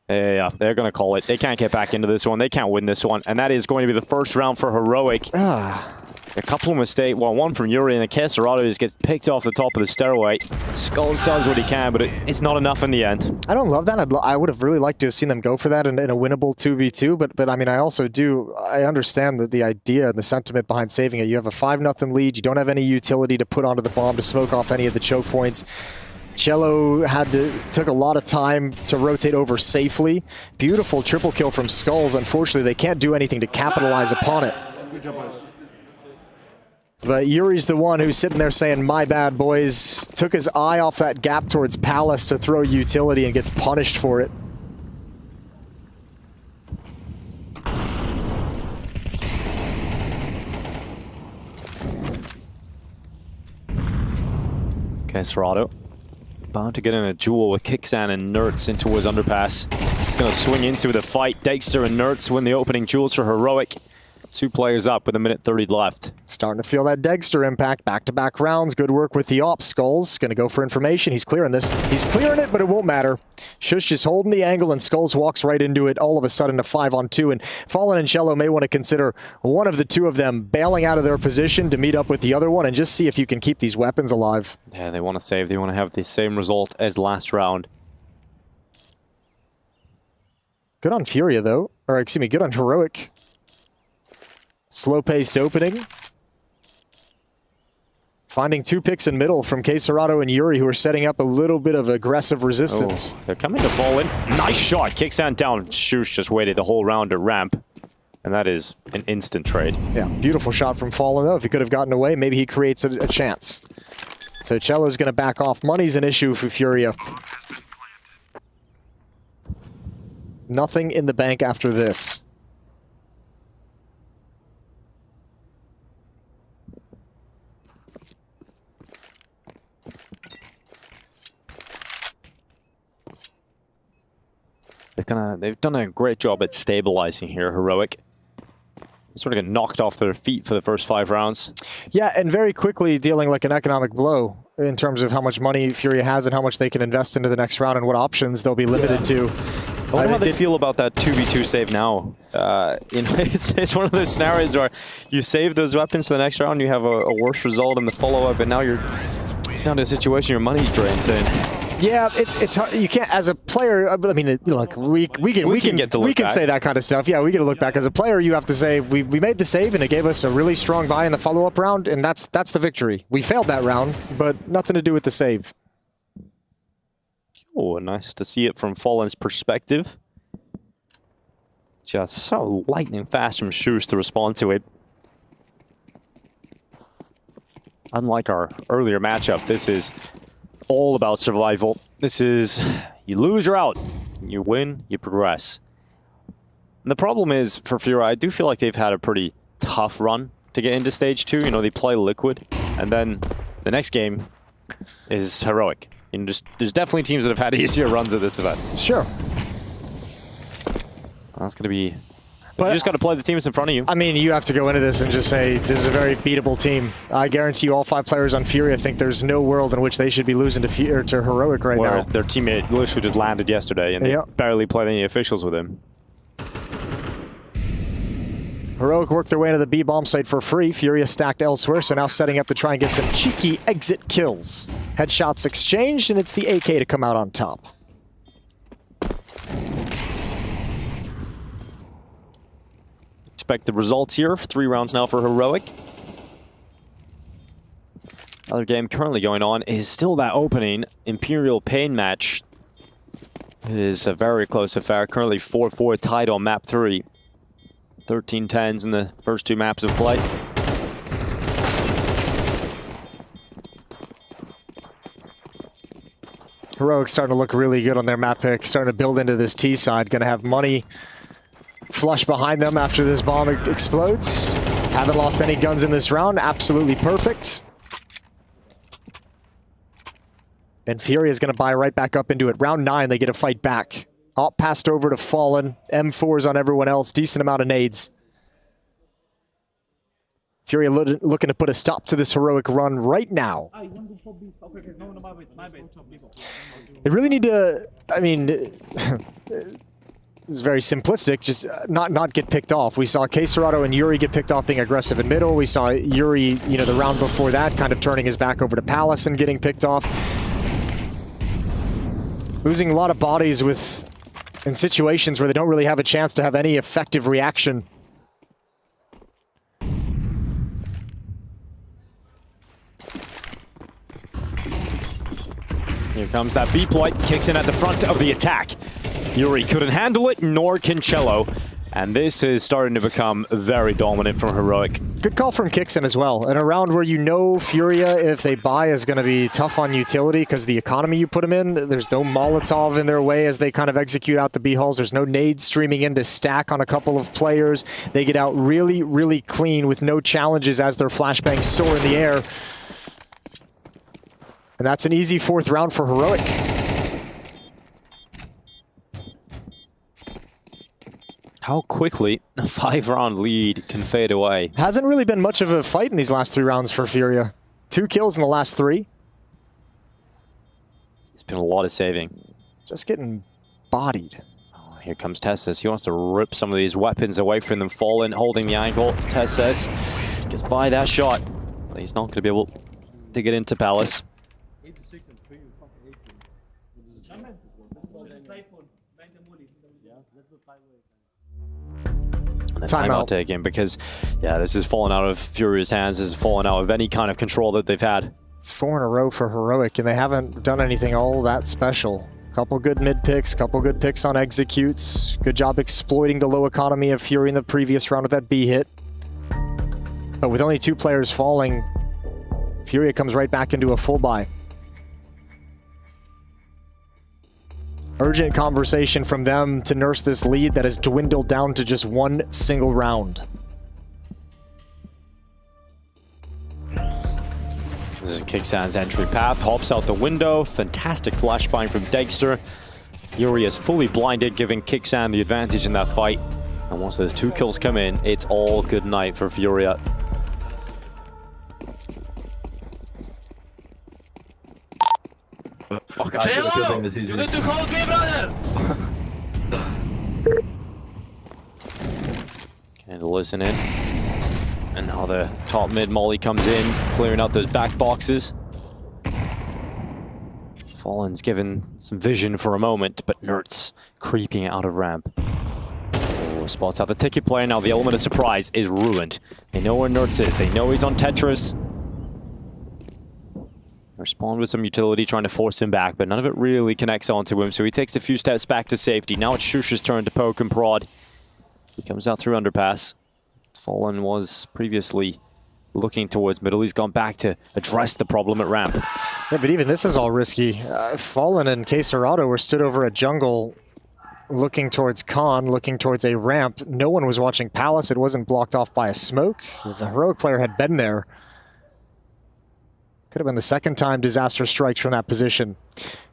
Yeah, they're going to call it. They can't get back into this one. They can't win this one, and that is going to be the first round for Heroic. A couple of mistakes, well, one from Yuri, and the Kesserado just gets picked off the top of the stairway. Skulls does what he can, but it's not enough in the end. I don't love that. I would have really liked to have seen them go for that in a winnable 2v2, but I mean, I also I understand that the idea and the sentiment behind saving it. You have a 5-0 lead, you don't have any utility to put onto the bomb to smoke off any of the choke points. Cello took a lot of time to rotate over safely. Beautiful triple kill from Skulls. Unfortunately, they can't do anything to capitalize upon it. Good job, boys. But Yuri's the one who's sitting there saying, my bad, boys. Took his eye off that gap towards Palace to throw utility and gets punished for it. Kesserado bound to get in a duel with Kixan and Nertz in towards underpass. He's going to swing into the fight. Dexter and Nertz win the opening duels for Heroic. 2 players up with 1:30 left. Starting to feel that Dexter impact. Back-to-back rounds. Good work with the AWP. Skulls going to go for information. He's clearing this. He's clearing it, but it won't matter. Shush just holding the angle, and Skulls walks right into it. All of a sudden, a 5-on-2. And Fallen and Cello may want to consider one of the 2 of them bailing out of their position to meet up with the other one and just see if you can keep these weapons alive. Yeah, they want to save. They want to have the same result as last round. Good on Furia, though. Or, excuse me, good on Heroic. Slow-paced opening. Finding 2 picks in middle from Kesserado and Yuri, who are setting up a little bit of aggressive resistance. Oh, they're coming to Fallen. Nice shot. Kixan down. Shush just waited the whole round to ramp. And that is an instant trade. Yeah, beautiful shot from Fallen, though. If he could have gotten away, maybe he creates a chance. So Cello's going to back off. Money's an issue for Furia. Nothing in the bank after this. They've done a great job at stabilizing here, Heroic. Sort of get knocked off their feet for the first 5 rounds. Yeah, and very quickly dealing like an economic blow in terms of how much money Furia has and how much they can invest into the next round and what options they'll be limited to. I wonder how they feel about that 2v2 save now. You know, it's one of those scenarios where you save those weapons to the next round, you have a worse result in the follow-up, and now you're down to a situation your money's drained thin. Yeah, it's hard. You can't, as a player. I mean, look, we can say that kind of stuff. Yeah, we get to look back. As a player, you have to say we made the save and it gave us a really strong buy in the follow-up round, and that's the victory. We failed that round, but nothing to do with the save. Oh, nice to see it from Fallen's perspective. Just so lightning fast from Shoes to respond to it. Unlike our earlier matchup, this is all about survival. This is, you lose, you're out. You win, you progress. And the problem is, for Furia, I do feel like they've had a pretty tough run to get into stage 2. You know, they play Liquid, and then the next game is Heroic. You know, there's definitely teams that have had easier runs at this event. Sure. That's going to be... But you just got to play the teams in front of you. I mean, you have to go into this and just say, this is a very beatable team. I guarantee you all 5 players on Furia think there's no world in which they should be losing to Heroic right now. Their teammate literally just landed yesterday, and they barely played any officials with him. Heroic worked their way into the B bomb site for free. Furia stacked elsewhere, so now setting up to try and get some cheeky exit kills. Headshots exchanged, and it's the AK to come out on top. Expect the results here. 3 rounds now for Heroic. Other game currently going on is still that opening Imperial Pain match. It is a very close affair. Currently 4-4 tied on map 3. 13-10s in the first 2 maps of play. Heroic starting to look really good on their map pick, starting to build into this T side. Going to have money flush behind them after this bomb explodes. Haven't lost any guns in this round. Absolutely perfect. And Fury is going to buy right back up into it. Round 9, they get a fight back. Op passed over to Fallen. M4s on everyone else. Decent amount of nades. Fury looking to put a stop to this Heroic run right now. They really need to, I mean, this is very simplistic, just not get picked off. We saw Queserado and Yuri get picked off being aggressive in middle. We saw Yuri, the round before that, kind of turning his back over to Palace and getting picked off. Losing a lot of bodies in situations where they don't really have a chance to have any effective reaction. Here comes that B-ploy, kicks in at the front of the attack. Yuri couldn't handle it, nor can Cello. And this is starting to become very dominant from Heroic. Good call from Kixen as well. In a round where Furia, if they buy, is going to be tough on utility because the economy you put them in, there's no Molotov in their way as they kind of execute out the B-hulls. There's no nades streaming in to stack on a couple of players. They get out really, really clean with no challenges as their flashbangs soar in the air. And that's an easy 4th round for Heroic. How quickly a 5-round lead can fade away. Hasn't really been much of a fight in these last 3 rounds for Furia. 2 kills in the last 3. It's been a lot of saving. Just getting bodied. Oh, here comes Tessus. He wants to rip some of these weapons away from them. Fallen holding the ankle. Tessus gets by that shot, but he's not going to be able to get into Palace. And the timeout taken because, yeah, this is falling out of Furia's hands. This is falling out of any kind of control that they've had. It's 4 in a row for Heroic, and they haven't done anything all that special. Couple good mid picks, couple good picks on executes. Good job exploiting the low economy of Fury in the previous round with that B hit. But with only 2 players falling, Furia comes right back into a full buy. Urgent conversation from them to nurse this lead that has dwindled down to just 1 single round. This is Kixan's entry path, hops out the window. Fantastic flashbang from Dexter. Yuri is fully blinded, giving Kixan the advantage in that fight. And once those 2 kills come in, it's all good night for Furia. Cello! You need to hold me, brother! And listen in. And now the top mid molly comes in, clearing out those back boxes. Fallen's given some vision for a moment, but Nertz creeping out of ramp. Oh, spots out the ticket player. Now the element of surprise is ruined. They know where Nertz is. They know he's on Tetris. Respond with some utility, trying to force him back, but none of it really connects onto him, so he takes a few steps back to safety. Now it's Shusha's turn to poke and prod. He comes out through underpass. Fallen was previously looking towards middle. He's gone back to address the problem at ramp. Yeah, but even this is all risky. Fallen and Queserado were stood over a jungle looking towards Khan, looking towards a ramp. No one was watching Palace. It wasn't blocked off by a smoke. If the Heroic player had been there, could have been the second time disaster strikes from that position.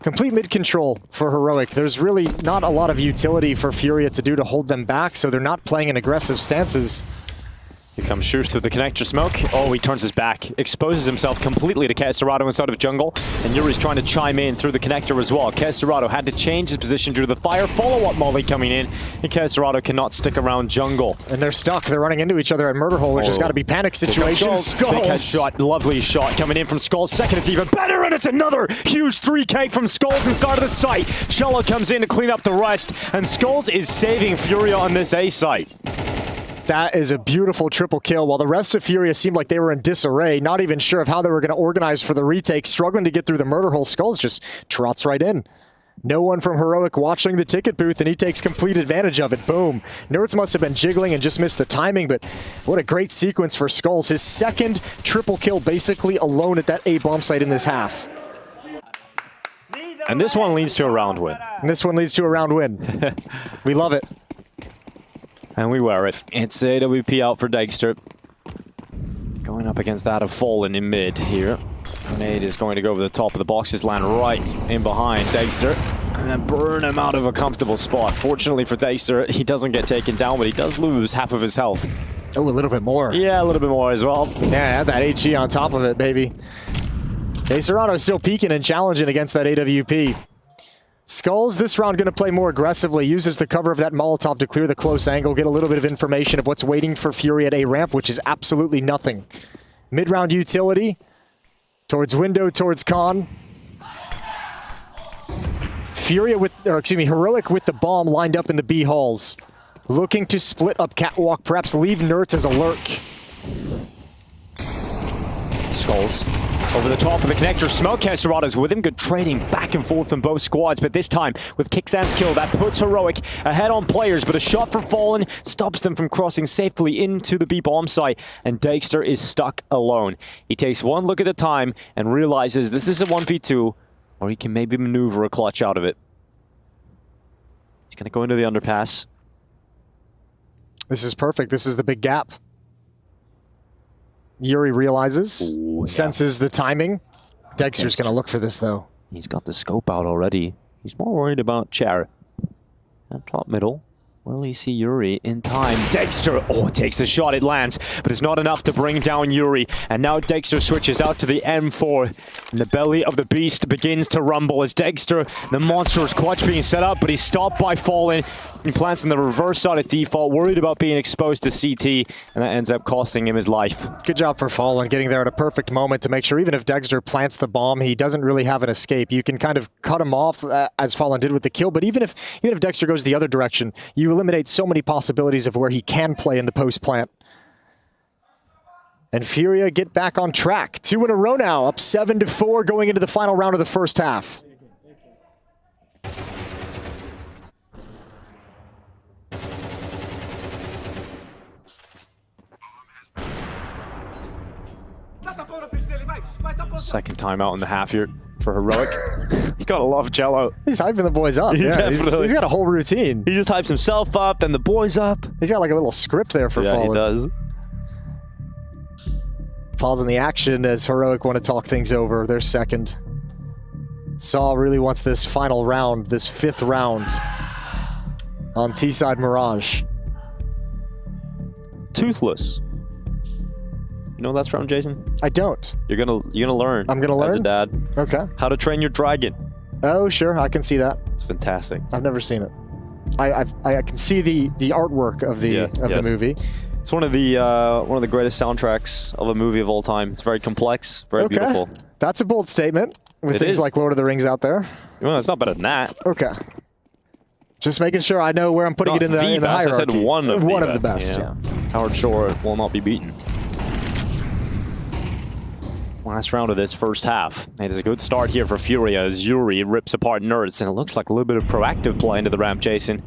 Complete mid-control for Heroic. There's really not a lot of utility for Furia to do to hold them back, so they're not playing in aggressive stances. Here comes Shush through the connector smoke. Oh, he turns his back, exposes himself completely to Queserado inside of jungle, and Yuri's trying to chime in through the connector as well. Queserado had to change his position due to the fire. Follow-up molly coming in, and Queserado cannot stick around jungle. And they're stuck. They're running into each other at Murder Hole, which has got to be panic situation. Skulls. Big headshot, lovely shot coming in from Skulls. Second is even better, and it's another huge 3K from Skulls inside of the site. Cello comes in to clean up the rest, and Skulls is saving Furia on this A site. That is a beautiful triple kill. While the rest of Furia seemed like they were in disarray, not even sure of how they were going to organize for the retake, struggling to get through the murder hole, Skulls just trots right in. No one from Heroic watching the ticket booth, and he takes complete advantage of it. Boom. Nerds must have been jiggling and just missed the timing, but what a great sequence for Skulls. His second triple kill basically alone at that A bomb site in this half. And this one leads to a round win. And this one leads to a round win. We love it. And we wear it. It's AWP out for Dexter. Going up against that of Fallen in mid here. Grenade is going to go over the top of the boxes, land right in behind Dexter, and then burn him out of a comfortable spot. Fortunately for Dexter, he doesn't get taken down, but he does lose half of his health. Oh, a little bit more. Yeah, a little bit more as well. Yeah, add that HE on top of it, baby. Serrano's still peeking and challenging against that AWP. Skulls this round going to play more aggressively, uses the cover of that Molotov to clear the close angle, get a little bit of information of what's waiting for Fury at A ramp, which is absolutely nothing. Mid-round utility, towards window, towards con. Furia with, or excuse me, Heroic with the bomb lined up in the B halls. Looking to split up Catwalk, perhaps leave Nerds as a lurk. Skulls over the top of the connector. Smoke Serrato's with him. Good trading back and forth from both squads, but this time with Kicksan's kill, that puts Heroic ahead on players, but a shot from Fallen stops them from crossing safely into the B bomb site, and Dexter is stuck alone. He takes one look at the time and realizes this is a 1v2, or he can maybe maneuver a clutch out of it. He's going to go into the underpass. This is perfect. This is the big gap. Yuri realizes, senses the timing. Dexter's going to look for this, though. He's got the scope out already. He's more worried about Chair. At top middle. Will he see Yuri in time? Dexter, takes the shot, it lands, but it's not enough to bring down Yuri. And now Dexter switches out to the M4. And the belly of the beast begins to rumble as Dexter, the monstrous clutch being set up, but he's stopped by Fallen. He plants in the reverse side at default, worried about being exposed to CT, and that ends up costing him his life. Good job for Fallen, getting there at a perfect moment to make sure even if Dexter plants the bomb, he doesn't really have an escape. You can kind of cut him off, as Fallen did with the kill, but even if Dexter goes the other direction, you eliminate so many possibilities of where he can play in the post plant. And Furia get back on track. 2 in a row now, up 7-4 going into the final round of the first half. Second time out in the half here for Heroic. You gotta love Jello. He's hyping the boys up. Yeah, he's got a whole routine. He just hypes himself up, then the boys up. He's got like a little script there for Fallen. Yeah, he does. Falls in the action as Heroic want to talk things over. They're second. Saul really wants this final round, this 5th round on T-side Mirage. Toothless. You know what that's from, Jason? I don't. You're gonna learn. I'm gonna learn? As a dad. Okay. How to Train Your Dragon. Oh, sure. I can see that. It's fantastic. I've never seen it. I can see the artwork of the the movie. It's one of the greatest soundtracks of a movie of all time. It's very complex, very beautiful. That's a bold statement with things like Lord of the Rings out there. Well, it's not better than that. Okay. Just making sure I know where I'm putting it in the hierarchy. I said one of the best. Yeah. Howard Shore will not be beaten. Last round of this first half. It is a good start here for Furia as Yuri rips apart Nerds, and it looks like a little bit of proactive play into the ramp, Jason.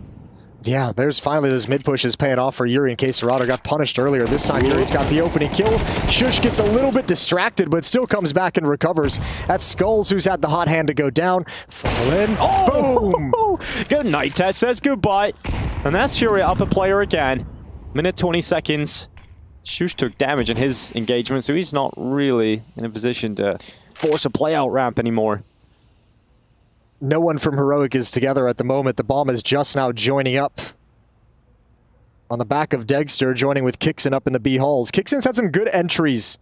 Yeah, there's finally those mid pushes paying off for Yuri in case Serrato got punished earlier. This time Yuri's got the opening kill. Shush gets a little bit distracted, but still comes back and recovers. That's Skulls who's had the hot hand to go down. Fallen. Boom! Good night, Tess says goodbye. And that's Furia up a player again. Minute 20 seconds. Shush took damage in his engagement, so he's not really in a position to force a play out ramp anymore. No one from Heroic is together at the moment. The bomb is just now joining up on the back of Dexter, joining with Kixen up in the B halls. Kixen's had some good entries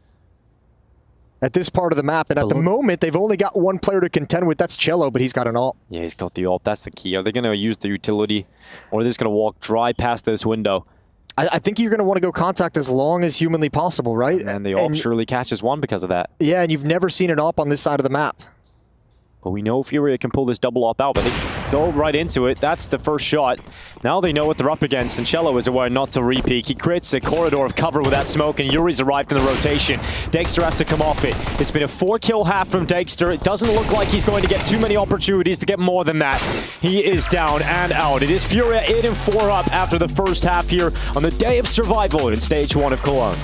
at this part of the map, and at the moment, they've only got one player to contend with. That's Cello, but he's got an ult. Yeah, he's got the ult. That's the key. Are they going to use the utility, or are they just going to walk dry past this window? I think you're going to want to go contact as long as humanly possible, right? And the AWP surely catches one because of that. Yeah, and you've never seen an AWP on this side of the map. But we know Furia can pull this double up out, but they go right into it. That's the first shot. Now they know what they're up against, and Cello is aware not to re-peek. He creates a corridor of cover with that smoke, and Yuri's arrived in the rotation. Dexter has to come off it. It's been a 4-kill half from Dexter. It doesn't look like he's going to get too many opportunities to get more than that. He is down and out. It is Furia 8 and 4 up after the first half here on the day of survival in Stage 1 of Cologne.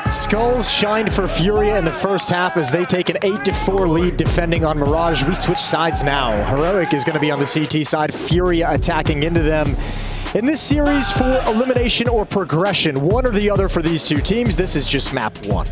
Skulls shined for Furia in the first half as they take an 8-4 lead defending on Mirage. We switch sides now. Heroic is going to be on the CT side, Furia attacking into them. In this series for elimination or progression, one or the other for these two teams, this is just map 1.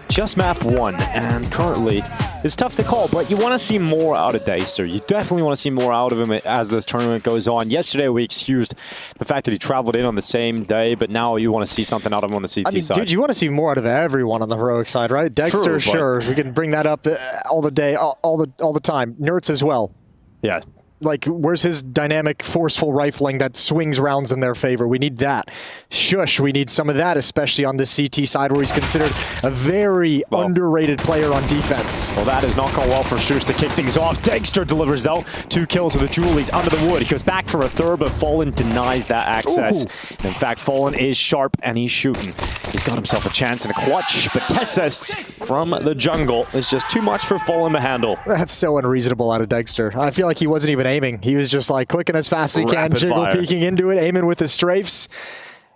Just map 1, and currently it's tough to call, but you want to see more out of Dexter. You definitely want to see more out of him as this tournament goes on. Yesterday we excused the fact that he traveled in on the same day, but now you want to see something out of him on the CT side. Dude, you want to see more out of everyone on the Heroic side, right? Dexter, True, sure, we can bring that up all the day, all the time. Nerds as well. Yeah. Like, where's his dynamic, forceful rifling that swings rounds in their favor? We need that. Shush, we need some of that, especially on the CT side where he's considered a very underrated player on defense. Well, that has not gone well for Shush to kick things off. Dexter delivers, though. 2 kills with the Julies under the wood. He goes back for a third, but Fallen denies that access. In fact, Fallen is sharp, and he's shooting. He's got himself a chance in a clutch, but Tessus from the jungle is just too much for Fallen to handle. That's so unreasonable out of Dexter. I feel like he wasn't even aiming. He was just like clicking as fast as he can, jiggle peeking into it, aiming with his strafes.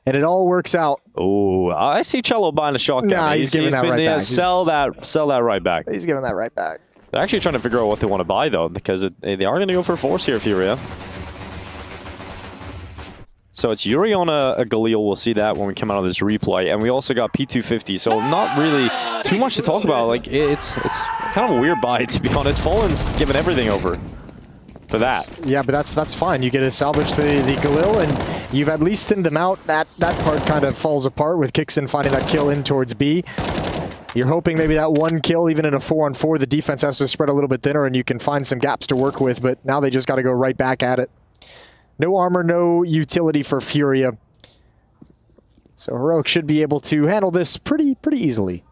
And it all works out. Oh, I see Cello buying a shotgun. Nah, he's giving that right back. Sell that right back. He's giving that right back. They're actually trying to figure out what they want to buy, though, because they are going to go for force here, Furia. So it's Yuri on a Galil. We'll see that when we come out of this replay. And we also got P250, so not really too much to talk about. Like, it's kind of a weird buy, to be honest. Fallen's giving everything over for that. Yeah, but that's fine. You get to salvage the Galil, and you've at least thinned them out. That part kind of falls apart with Kixon finding that kill in towards B. You're hoping maybe that one kill, even in a 4-on-4, the defense has to spread a little bit thinner and you can find some gaps to work with, but now they just got to go right back at it. No armor, no utility for Furia. So Heroic should be able to handle this pretty easily.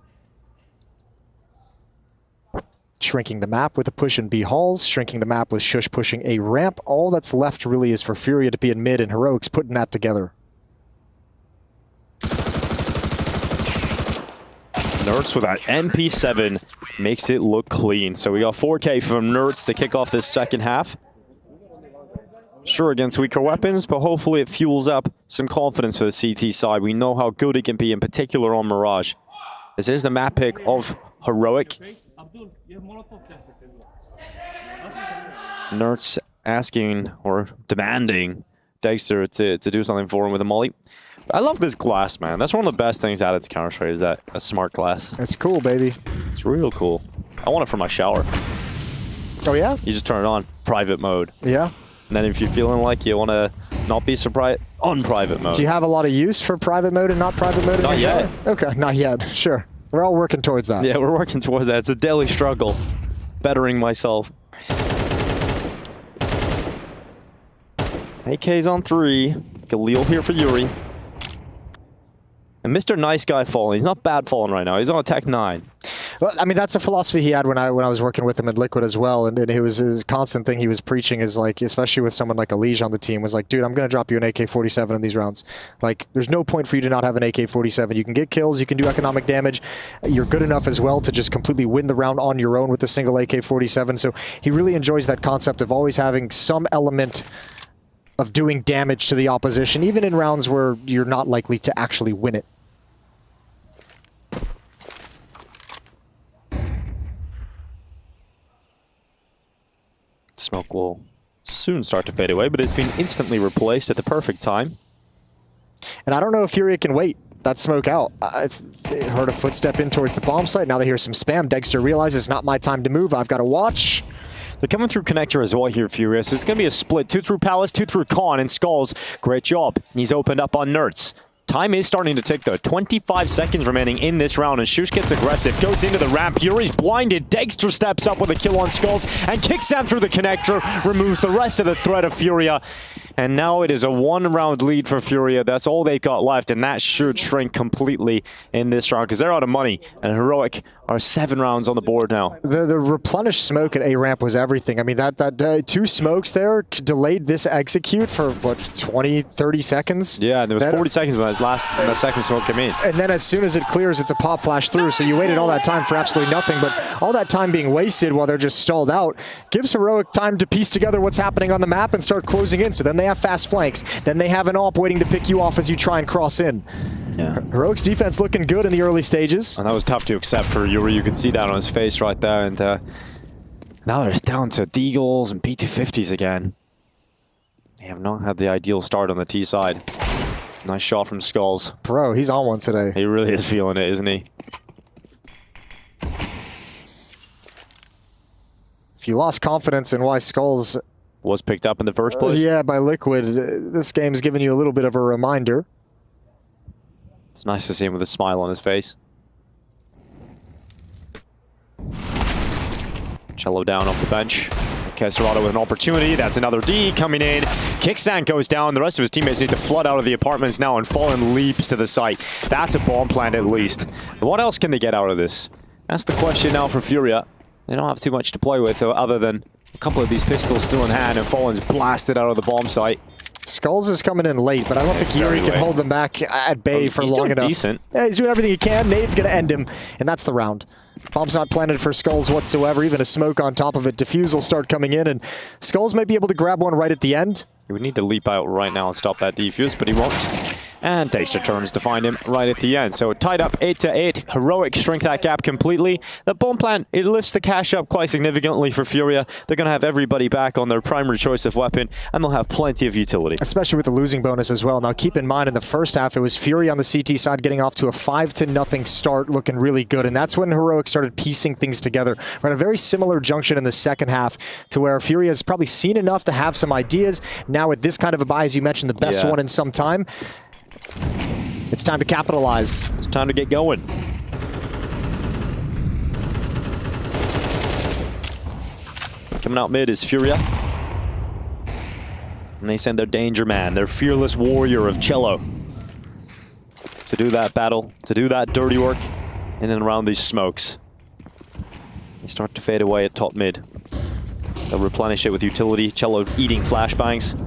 Shrinking the map with a push in B halls, shrinking the map with Shush pushing a ramp. All that's left really is for Furia to be in mid, and Heroic's putting that together. Nerds with that MP7 makes it look clean. So we got 4K from Nerds to kick off this second half. Sure, against weaker weapons, but hopefully it fuels up some confidence for the CT side. We know how good it can be, in particular on Mirage. This is the map pick of Heroic. Nerds asking or demanding Dexter to do something for him with a molly. I love this glass, man. That's one of the best things added to Counter-Strike, is that a smart glass. That's cool, baby. It's real cool. I want it for my shower. Oh, yeah? You just turn it on, private mode. Yeah. And then if you're feeling like you want to not be surprised, on private mode. Do you have a lot of use for private mode and not private mode? Not yet. Okay, not yet. Sure. We're all working towards that. Yeah, we're working towards that. It's a daily struggle. Bettering myself. AK's on 3. Galil here for Yuri. And Mr. Nice Guy Fallen. He's not bad Fallen right now. He's on a Tech 9. Well, I mean, that's a philosophy he had when I was working with him at Liquid as well, and it was his constant thing he was preaching is like, especially with someone like Elige on the team, was like, dude, I'm going to drop you an AK-47 in these rounds. Like, there's no point for you to not have an AK-47. You can get kills, you can do economic damage. You're good enough as well to just completely win the round on your own with a single AK-47. So he really enjoys that concept of always having some element of doing damage to the opposition, even in rounds where you're not likely to actually win it. Smoke will soon start to fade away, but it's been instantly replaced at the perfect time. And I don't know if Furia can wait that smoke out. They heard a footstep in towards the bomb site. Now they hear some spam. Dexter realizes, not my time to move. I've got to watch. They're coming through connector as well here, Furious. It's going to be a split. 2 through Palace, 2 through Khan, and Skulls. Great job. He's opened up on Nerds. Time is starting to tick, though. 25 seconds remaining in this round, and Shush gets aggressive. Goes into the ramp. Yuri's blinded. Dexter steps up with a kill on Skulls and kicks down through the connector. Removes the rest of the threat of Furia. And now it is a 1-round lead for Furia. That's all they've got left, and that should shrink completely in this round because they're out of money. And Heroic are 7 rounds on the board now. The replenished smoke at A-ramp was everything. I mean, that 2 smokes there delayed this execute for, what, 20, 30 seconds? Yeah, and there was 40 seconds when the second smoke came in. And then as soon as it clears, it's a pop flash through. So you waited all that time for absolutely nothing. But all that time being wasted while they're just stalled out gives Heroic time to piece together what's happening on the map and start closing in. So then they have fast flanks. Then they have an AWP waiting to pick you off as you try and cross in. Yeah. Heroic's defense looking good in the early stages. And that was tough to accept for Yuri. You could see that on his face right there. And now they're down to Deagles and P250s again. They have not had the ideal start on the T side. Nice shot from Skulls. Bro, he's on one today. He really is feeling it, isn't he? If you lost confidence in why Skulls was picked up in the first place. Yeah, by Liquid. This game's giving you a little bit of a reminder. It's nice to see him with a smile on his face. Cello down off the bench. Kesserado with an opportunity. That's another D coming in. Kickstand goes down. The rest of his teammates need to flood out of the apartments now, and Fallen leaps to the site. That's a bomb plant at least. And what else can they get out of this? That's the question now for Furia. They don't have too much to play with other than a couple of these pistols still in hand, and Fallen's blasted out of the bomb site. Skulls is coming in late, but I don't think Yuri can hold them back at bay for long enough. Decent. Yeah, he's doing everything he can. Nade's going to end him, and that's the round. Bomb's not planted for Skulls whatsoever. Even a smoke on top of it. Diffuse will start coming in, and Skulls may be able to grab one right at the end. He would need to leap out right now and stop that defuse, but he won't. And Dexter turns to find him right at the end. So tied up 8-8. Heroic shrink that gap completely. The bomb plant, it lifts the cash up quite significantly for Furia. They're going to have everybody back on their primary choice of weapon, and they'll have plenty of utility. Especially with the losing bonus as well. Now keep in mind, in the first half, it was Fury on the CT side getting off to a 5-0 start, looking really good. And that's when Heroic started piecing things together. We're at a very similar junction in the second half to where Fury has probably seen enough to have some ideas. Now with this kind of a buy, as you mentioned, the best one in some time, it's time to capitalize. It's time to get going. Coming out mid is Furia. And they send their danger man, their fearless warrior of Cello, to do that battle, to do that dirty work, and then around these smokes. They start to fade away at top mid. They'll replenish it with utility. Cello eating flashbangs.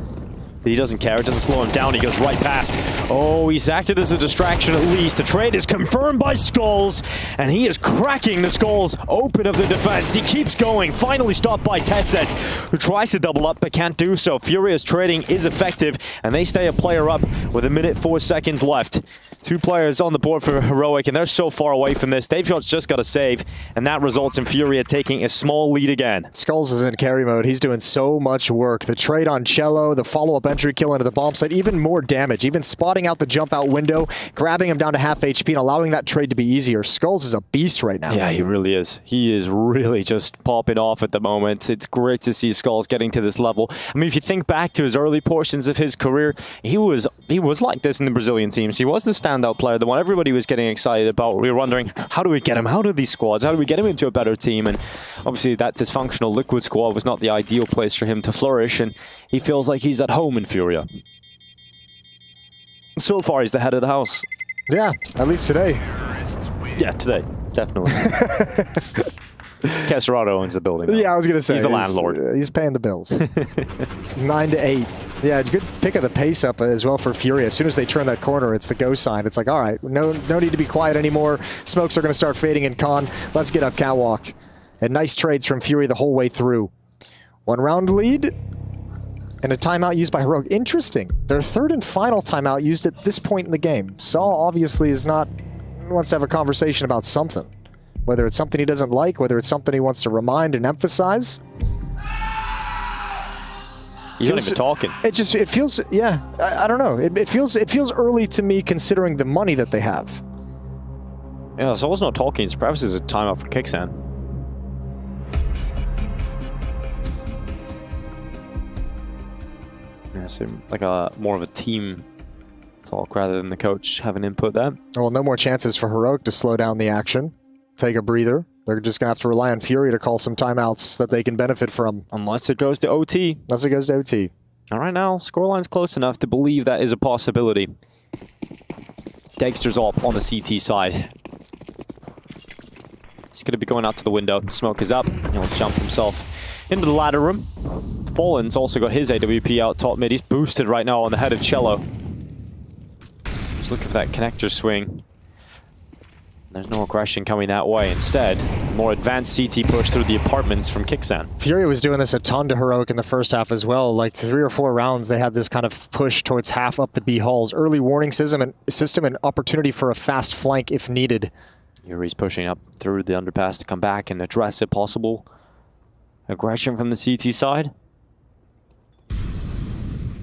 But he doesn't care, it doesn't slow him down, he goes right past. Oh, he's acted as a distraction at least. The trade is confirmed by Skulls, and he is cracking the Skulls open of the defense. He keeps going, finally stopped by Tesses, who tries to double up but can't do so. Furia's trading is effective, and they stay a player up with 1:04 left. 2 players on the board for Heroic, and they're so far away from this. They've just got to save, and that results in Furia taking a small lead again. Skulls is in carry mode. He's doing so much work. The trade on Cello, the follow-up entry kill into the bomb site, even more damage, even spotting out the jump out window, grabbing him down to half HP and allowing that trade to be easier. Skulls is a beast right now. Yeah, he really is. He is really just popping off at the moment. It's great to see Skulls getting to this level. I mean, if you think back to his early portions of his career, he was like this in the Brazilian teams. He was the standout player, the one everybody was getting excited about. We were wondering, how do we get him out of these squads? How do we get him into a better team? And obviously that dysfunctional Liquid squad was not the ideal place for him to flourish, and he feels like he's at home in Furia. So far, he's the head of the house. Yeah, at least today. Yeah, today, definitely. Caserado owns the building, though. Yeah, I was going to say. He's the landlord. He's paying the bills. 9-8. Yeah, good pick of the pace up as well for Fury. As soon as they turn that corner, it's the go sign. It's like, all right, no need to be quiet anymore. Smokes are going to start fading in con. Let's get up catwalk. And nice trades from Fury the whole way through. 1 round lead. And a timeout used by Heroic. Interesting. Their third and final timeout used at this point in the game. Saul obviously wants to have a conversation about something. Whether it's something he doesn't like, whether it's something he wants to remind and emphasize. He's not even talking. It feels, yeah, I don't know. It feels early to me considering the money that they have. Yeah, Saul's not talking. It's perhaps it's a timeout for Kixan. Yeah, so like more of a team talk rather than the coach having input there. Well, no more chances for Heroic to slow down the action. Take a breather. They're just going to have to rely on Fury to call some timeouts that they can benefit from. Unless it goes to OT. Unless it goes to OT. All right, now, scoreline's close enough to believe that is a possibility. Dexter's up on the CT side. He's going to be going out to the window. Smoke is up. He'll jump himself into the ladder room. Fallen's also got his AWP out top mid. He's boosted right now on the head of Cello. Just looking for that connector swing. There's no aggression coming that way. Instead, more advanced CT push through the apartments from Kixan. Fury was doing this a ton to Heroic in the first half as well. Like 3 or 4 rounds, they had this kind of push towards half up the B halls. Early warning system and opportunity for a fast flank if needed. Yuri's pushing up through the underpass to come back and address a possible aggression from the CT side.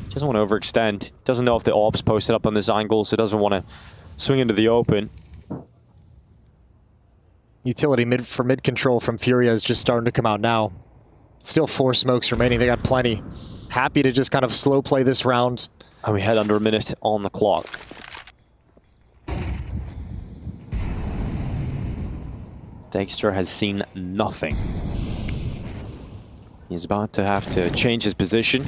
Doesn't want to overextend. Doesn't know if the AWP's posted up on this angle, so doesn't want to swing into the open. Utility for mid control from Furia is just starting to come out now. Still 4 smokes remaining. They got plenty. Happy to just kind of slow play this round. And we had under a minute on the clock. Dexter has seen nothing. He's about to have to change his position.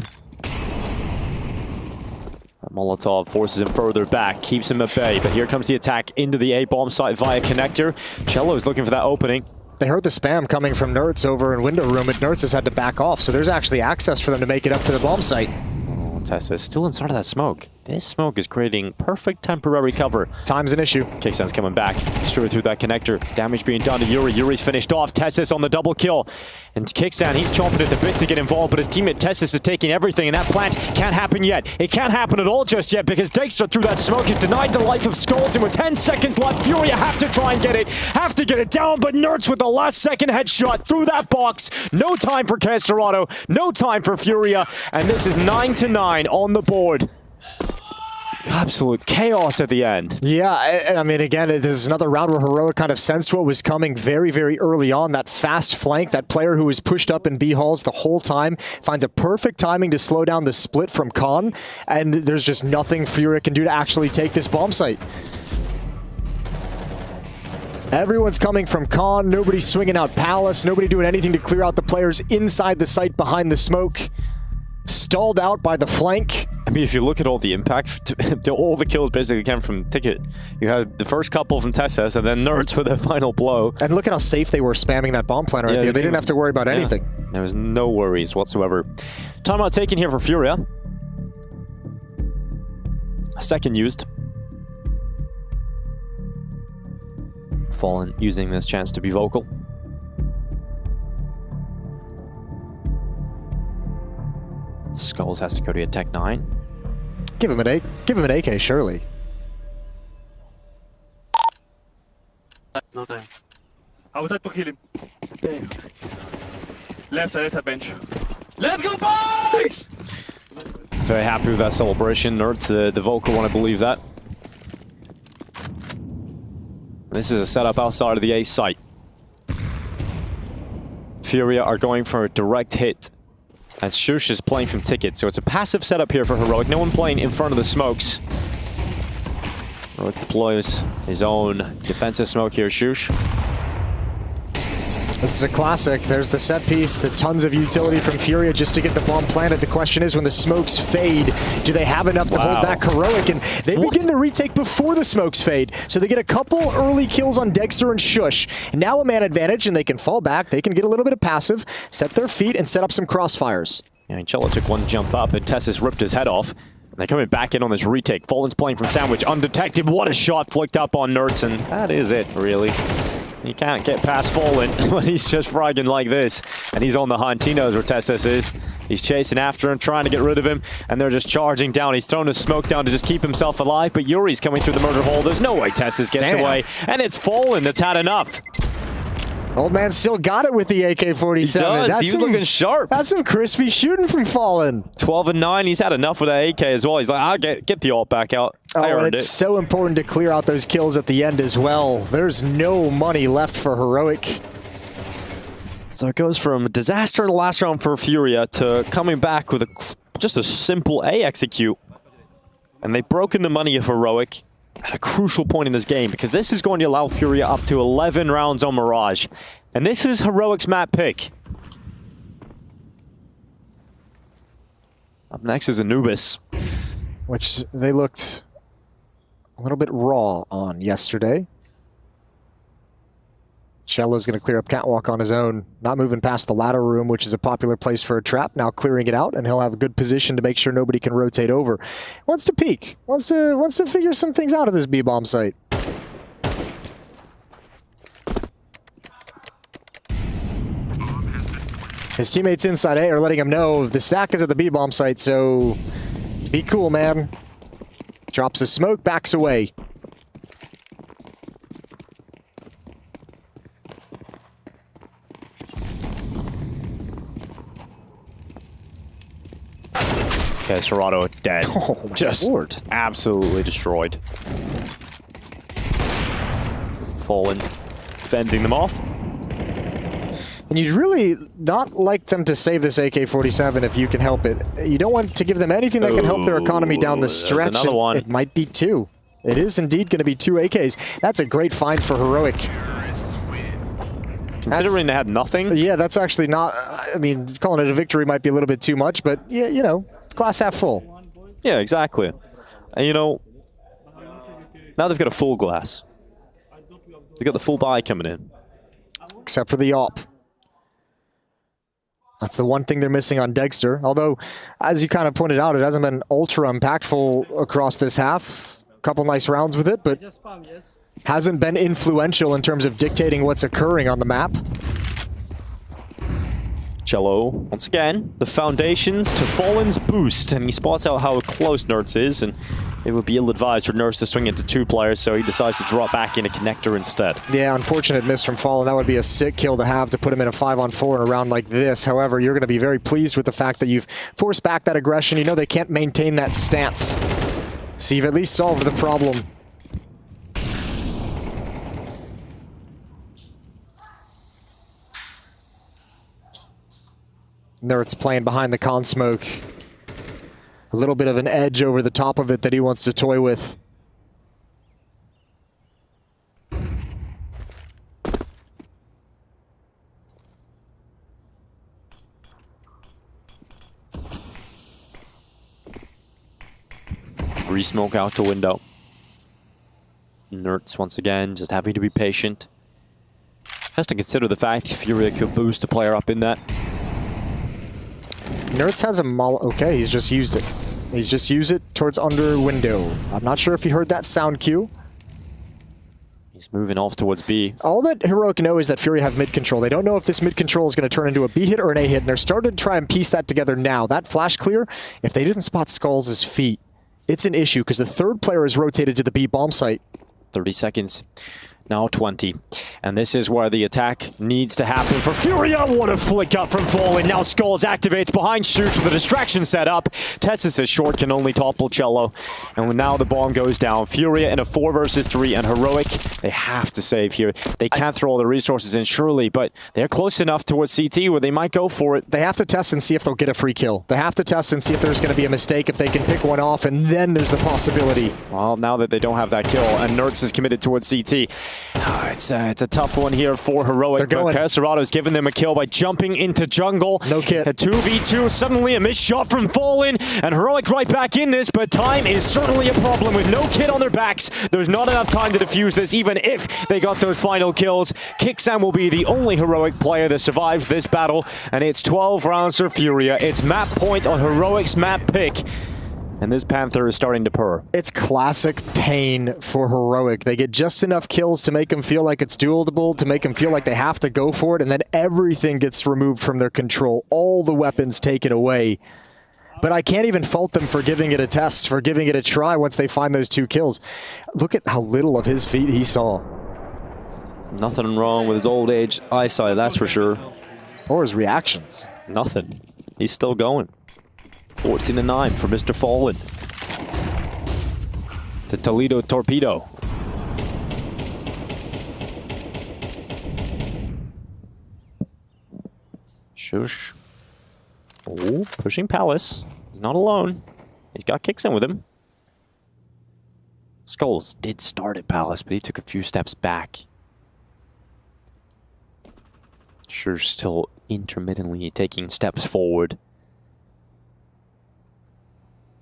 Molotov forces him further back, keeps him at bay, but here comes the attack into the A-bomb site via connector. Cello is looking for that opening. They heard the spam coming from Nertz over in window room, and Nertz has had to back off, so there's actually access for them to make it up to the bomb site. Oh, Tessa is still inside of that smoke. This smoke is creating perfect temporary cover. Time's an issue. Kickstand's coming back. Straight through that connector. Damage being done to Yuri. Yuri's finished off. Tessis on the double kill. And Kickstand, he's chomping at the bit to get involved, but his teammate Tessis is taking everything, and that plant can't happen yet. It can't happen at all just yet, because Dexter through that smoke has denied the life of Skulls, and with 10 seconds left, Furia have to try and get it. Have to get it down, but Nerds with the last second headshot through that box. No time for Casterado. No time for Furia. And this is 9-9 on the board. Absolute chaos at the end. Yeah, and I mean, again, this is another round where Heroic kind of sensed what was coming very, very early on. That fast flank, that player who was pushed up in B-halls the whole time, finds a perfect timing to slow down the split from Khan, and there's just nothing Furia can do to actually take this bomb site. Everyone's coming from Khan, nobody's swinging out Palace, nobody doing anything to clear out the players inside the site behind the smoke. Stalled out by the flank. I mean, if you look at all the impact, all the kills basically came from Ticket. You had the first couple from Tessis, and then Nerds with a final blow. And look at how safe they were spamming that bomb planter right there. They didn't have to worry about anything. There was no worries whatsoever. Timeout taken here for Furia. A second used. Fallen using this chance to be vocal. Skulls has to go to a Tech 9. Give him an AK, surely. No time. Outside to kill him. Left side bench. Let's go, boys! Very happy with that celebration. Nerds, the vocal one, I believe that. This is a setup outside of the A site. Furia are going for a direct hit. And Shush is playing from Ticket, so it's a passive setup here for Heroic. No one playing in front of the smokes. Heroic deploys his own defensive smoke here, Shush. This is a classic. There's the set piece, the tons of utility from Furia just to get the bomb planted. The question is, when the smokes fade, do they have enough to hold back Heroic? And they begin the retake before the smokes fade. So they get a couple early kills on Dexter and Shush. And now a man advantage, and they can fall back. They can get a little bit of passive, set their feet, and set up some crossfires. Yeah, Cello took one jump up, and Tessis ripped his head off. And they're coming back in on this retake. Fallen's playing from Sandwich, undetected. What a shot flicked up on Nerds, and that is it, really. You can't get past Fallen when he's just fragging like this. And he's on the hunt. He knows where Tessis is. He's chasing after him, trying to get rid of him. And they're just charging down. He's throwing his smoke down to just keep himself alive. But Yuri's coming through the murder hole. There's no way Tessis gets away. And it's Fallen that's had enough. Old man still got it with the AK-47. He does. He was looking sharp. That's some crispy shooting from Fallen. 12-9. He's had enough with that AK as well. He's like, I'll get the ult back out. I earned it's so important to clear out those kills at the end as well. There's no money left for Heroic. So it goes from disaster in the last round for Furia to coming back with just a simple A execute. And they've broken the money of Heroic at a crucial point in this game, because this is going to allow Furia up to 11 rounds on Mirage. And this is Heroic's map pick. Up next is Anubis. Which they looked a little bit raw on yesterday. Cello's going to clear up Catwalk on his own, not moving past the ladder room, which is a popular place for a trap, now clearing it out, and he'll have a good position to make sure nobody can rotate over. Wants to peek, wants to figure some things out of this B-bomb site. His teammates inside A are letting him know the stack is at the B-bomb site, so be cool, man. Drops his smoke, backs away. Okay, Serrato dead. Oh, just Lord. Absolutely destroyed. Fallen, fending them off. And you'd really not like them to save this AK-47 if you can help it. You don't want to give them anything that can help their economy down the stretch. Another one. It might be two. It is indeed going to be 2 AKs. That's a great find for Heroic. Considering they had nothing? Yeah, that's actually not... I mean, calling it a victory might be a little bit too much, but, yeah, you know, glass half full. Yeah, exactly. And, you know, now they've got a full glass. They've got the full buy coming in. Except for the op. That's the one thing they're missing on Dexter. Although, as you kind of pointed out, it hasn't been ultra impactful across this half. A couple nice rounds with it, but hasn't been influential in terms of dictating what's occurring on the map. Cello, once again, the foundations to Fallen's boost, and he spots out how close Nerds is, and it would be ill-advised for Nerds to swing into 2 players, so he decides to drop back in a connector instead. Yeah, unfortunate miss from Fallen. That would be a sick kill to have to put him in a 5-on-4 in a round like this. However, you're going to be very pleased with the fact that you've forced back that aggression. You know they can't maintain that stance. So you've at least solved the problem. Nerds playing behind the con smoke. A little bit of an edge over the top of it that he wants to toy with. Re-smoke out the window. Nerds once again just having to be patient. Has to consider the fact Furia could boost a player up in that. Nerds has a okay, he's just used it. He's just used it towards under window. I'm not sure if you heard that sound cue. He's moving off towards B. All that Heroic know is that Fury have mid control. They don't know if this mid control is going to turn into a B hit or an A hit, and they're starting to try and piece that together now. That flash clear, if they didn't spot Skulls' feet, it's an issue because the 3rd player is rotated to the B bomb site. 30 seconds. Now 20. And this is where the attack needs to happen for Furia. What a flick up from Fallen. Now Skulls activates behind Shoots with a distraction set up. Tessus is short, can only topple Cello. And now the bomb goes down. Furia in a 4 versus 3, and Heroic, they have to save here. They can't throw all the resources in, surely, but they're close enough towards CT where they might go for it. They have to test and see if they'll get a free kill. They have to test and see if there's going to be a mistake, if they can pick one off, and then there's the possibility. Well, now that they don't have that kill, and Nerds is committed towards CT, it's a tough one here for Heroic. But Caserado's given them a kill by jumping into jungle. No kit. A 2v2, suddenly a missed shot from Fallen, and Heroic right back in this, but time is certainly a problem with no kit on their backs. There's not enough time to defuse this, even if they got those final kills. Kixan will be the only Heroic player that survives this battle, and it's 12 rounds for Furia. It's map point on Heroic's map pick. And this Panther is starting to purr. It's classic pain for Heroic. They get just enough kills to make them feel like it's doable, to make them feel like they have to go for it, and then everything gets removed from their control. All the weapons taken away. But I can't even fault them for giving it a test, for giving it a try once they find those 2 kills. Look at how little of his feet he saw. Nothing wrong with his old age eyesight, that's for sure. Or his reactions. Nothing. He's still going. 14-9 for Mr. Fallen. The Toledo Torpedo. Shush. Oh, pushing Palace. He's not alone. He's got kicks in with him. Skulls did start at Palace, but he took a few steps back. Shush still intermittently taking steps forward.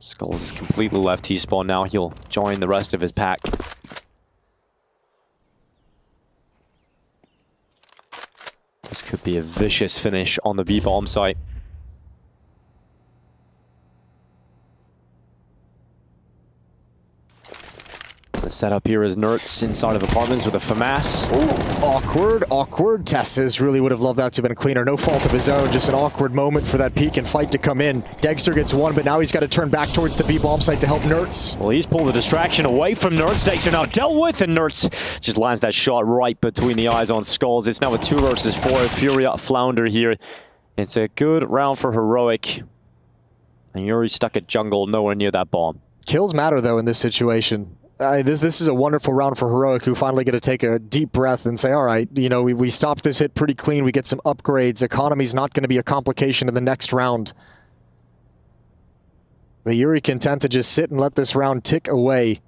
Skulls is completely left T-spawn now. He'll join the rest of his pack. This could be a vicious finish on the B-bomb site. The setup here is Nerds inside of apartments with a FAMAS. Ooh, awkward. Tessus really would have loved that to have been cleaner. No fault of his own, just an awkward moment for that peek and fight to come in. Dexter gets one, but now he's got to turn back towards the B-bomb site to help Nerds. Well, he's pulled the distraction away from Nerds. Dexter now dealt with, and Nerds just lands that shot right between the eyes on Skulls. It's now a 2 versus 4. Furia flounder here. It's a good round for Heroic. And Yuri stuck at jungle, nowhere near that bomb. Kills matter, though, in this situation. This is a wonderful round for Heroic, who finally get to take a deep breath and say, all right, you know, we stopped this hit pretty clean. We get some upgrades. Economy's not going to be a complication in the next round. But Yuri content to just sit and let this round tick away.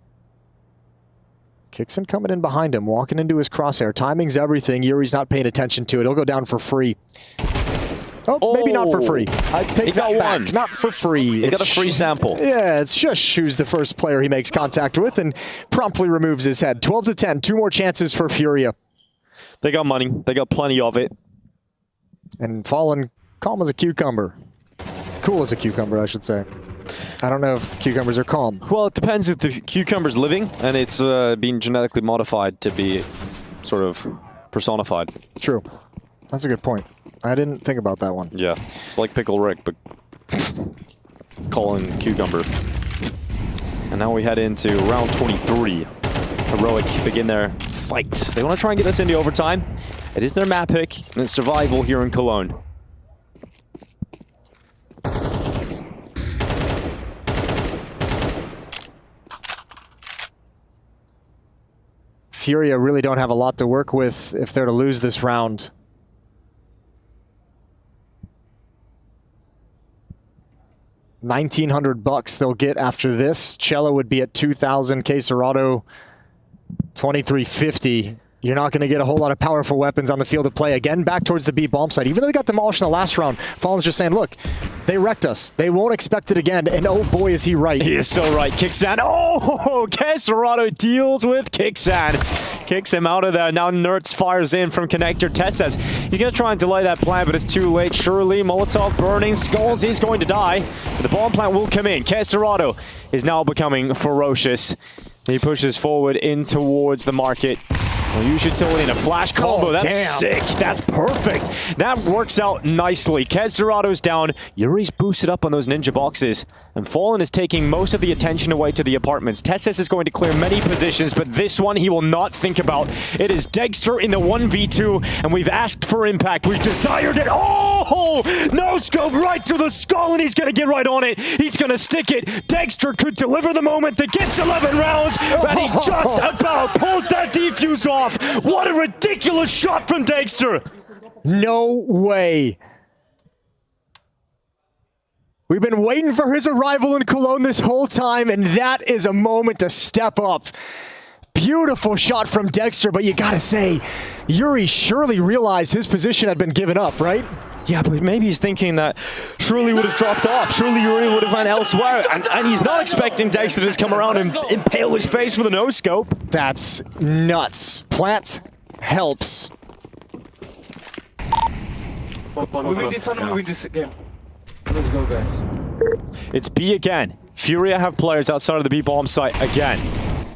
Kixan coming in behind him, walking into his crosshair. Timing's everything. Yuri's not paying attention to it. He'll go down for free. Oh, maybe not for free. I take that back. Not for free. He got a free sample. Yeah, it's Shush who's the first player he makes contact with and promptly removes his head. 12-10. 2 more chances for Furia. They got money. They got plenty of it. And Fallen Calm as a cucumber. Cool as a cucumber, I should say. I don't know if cucumbers are calm. Well, it depends if the cucumber's living and it's being genetically modified to be sort of personified. True. That's a good point. I didn't think about that one. Yeah, it's like Pickle Rick, but calling cucumber. And now we head into round 23. Heroic begin their fight. They want to try and get us into overtime. It is their map pick, and it's survival here in Cologne. Furia really don't have a lot to work with if they're to lose this round. $1,900 they'll get after this. Cello would be at 2,000. Serato 2,350. You're not going to get a whole lot of powerful weapons on the field of play. Again, back towards the B bomb site. Even though they got demolished in the last round, Fallen's just saying, look, they wrecked us. They won't expect it again. And oh boy, is he right. He is so right. Kixan. Oh, Serato deals with Kixan. Kicks him out of there. Now Nertz fires in from connector. Tess says he's going to try and delay that plan, but it's too late. Surely Molotov burning. Skulls, he's going to die. But the bomb plant will come in. Serato is now becoming ferocious. He pushes forward in towards the market. Well, use utility in a flash combo. That's sick. That's perfect. That works out nicely. Serato's down. Yuri's boosted up on those ninja boxes. And Fallen is taking most of the attention away to the apartments. Tessis is going to clear many positions, but this one he will not think about. It is Dexter in the 1v2, and we've asked for impact. We've desired it. Oh! No scope right to the skull, and he's going to get right on it. He's going to stick it. Dexter could deliver the moment that gets 11 rounds, and he just about pulls that defuse off. What a ridiculous shot from Dexter! No way. We've been waiting for his arrival in Cologne this whole time, and that is a moment to step up. Beautiful shot from Dexter, but you gotta say, Yuri surely realized his position had been given up, right? Yeah, but maybe he's thinking that Surely would have dropped off. Surely Yuri would have went elsewhere. And he's not expecting Dexter to just come around and impale his face with a no-scope. That's nuts. Plant helps. Moving this one, moving this game. Let's go, guys. It's B again. Furia have players outside of the B bomb site again.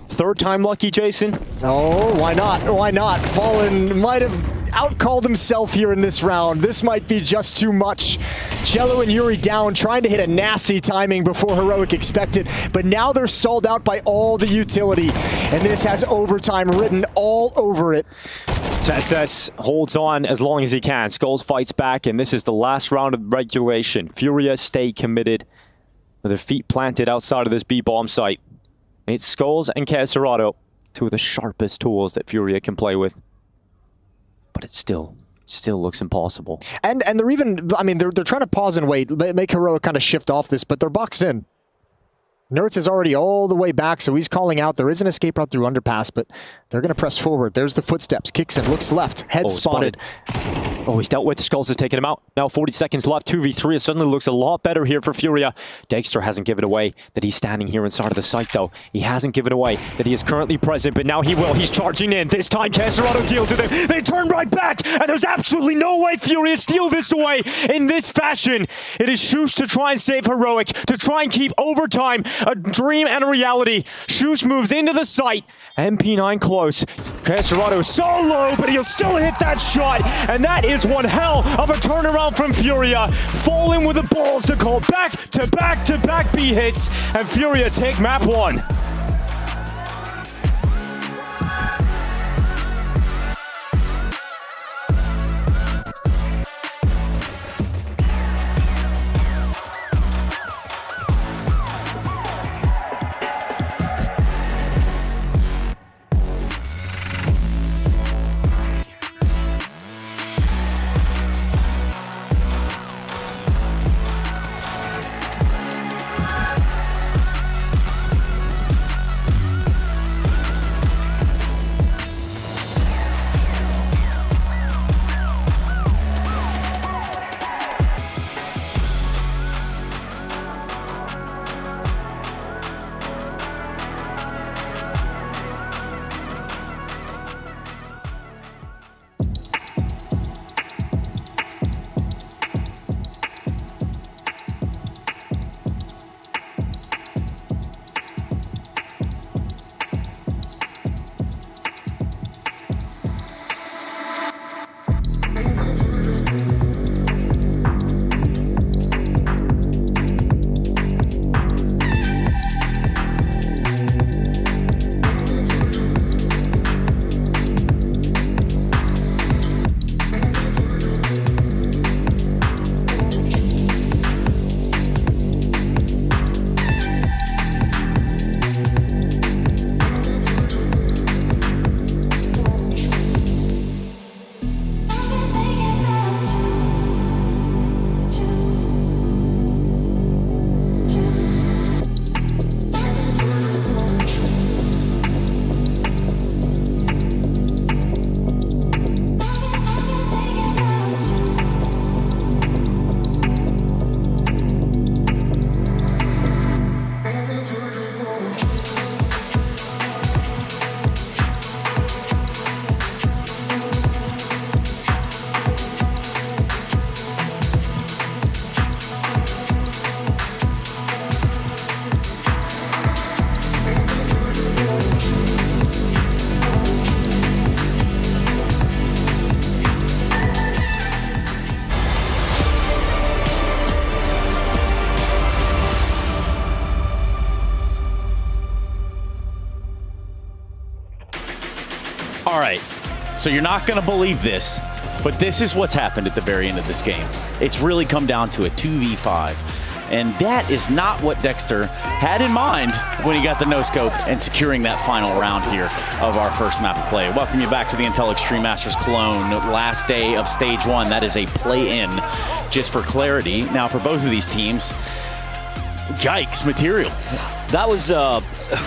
Third time lucky, Jason? Oh, why not? Why not? Fallen might have outcalled himself here in this round. This might be just too much. Cello and Yuri down, trying to hit a nasty timing before Heroic expected, but now they're stalled out by all the utility, and this has overtime written all over it. SS holds on as long as he can. Skulls fights back, and this is the last round of regulation. Furia stay committed with their feet planted outside of this B bomb site. It's Skulls and Serato, two of the sharpest tools that Furia can play with. But it still looks impossible. And they're even, I mean, they're trying to pause and wait, make Heroic kind of shift off this, but they're boxed in. Nertz is already all the way back, so he's calling out. There is an escape route through underpass, but they're going to press forward. There's the footsteps. Kicks in, looks left, head spotted. Oh, he's dealt with. Skulls has taken him out. Now 40 seconds left, 2v3. It suddenly looks a lot better here for Furia. Dexter hasn't given away that he's standing here inside of the site, though. He hasn't given away that he is currently present, but now he will. He's charging in. This time, Serato deals with him. They turn right back, and there's absolutely no way Furia steal this away in this fashion. It is Shush to try and save Heroic, to try and keep overtime a dream and a reality. Shush moves into the site. MP9 close. Serato so low, but he'll still hit that shot, and that is one hell of a turnaround from Furia. Falling with the balls to call back-to-back-to-back B hits, and Furia take map 1. So you're not going to believe this, but this is what's happened at the very end of this game. It's really come down to a 2v5. And that is not what Dexter had in mind when he got the no-scope and securing that final round here of our first map of play. Welcome you back to the Intel Extreme Masters Cologne, last day of stage 1. That is a play-in, just for clarity. Now for both of these teams, yikes material. That was,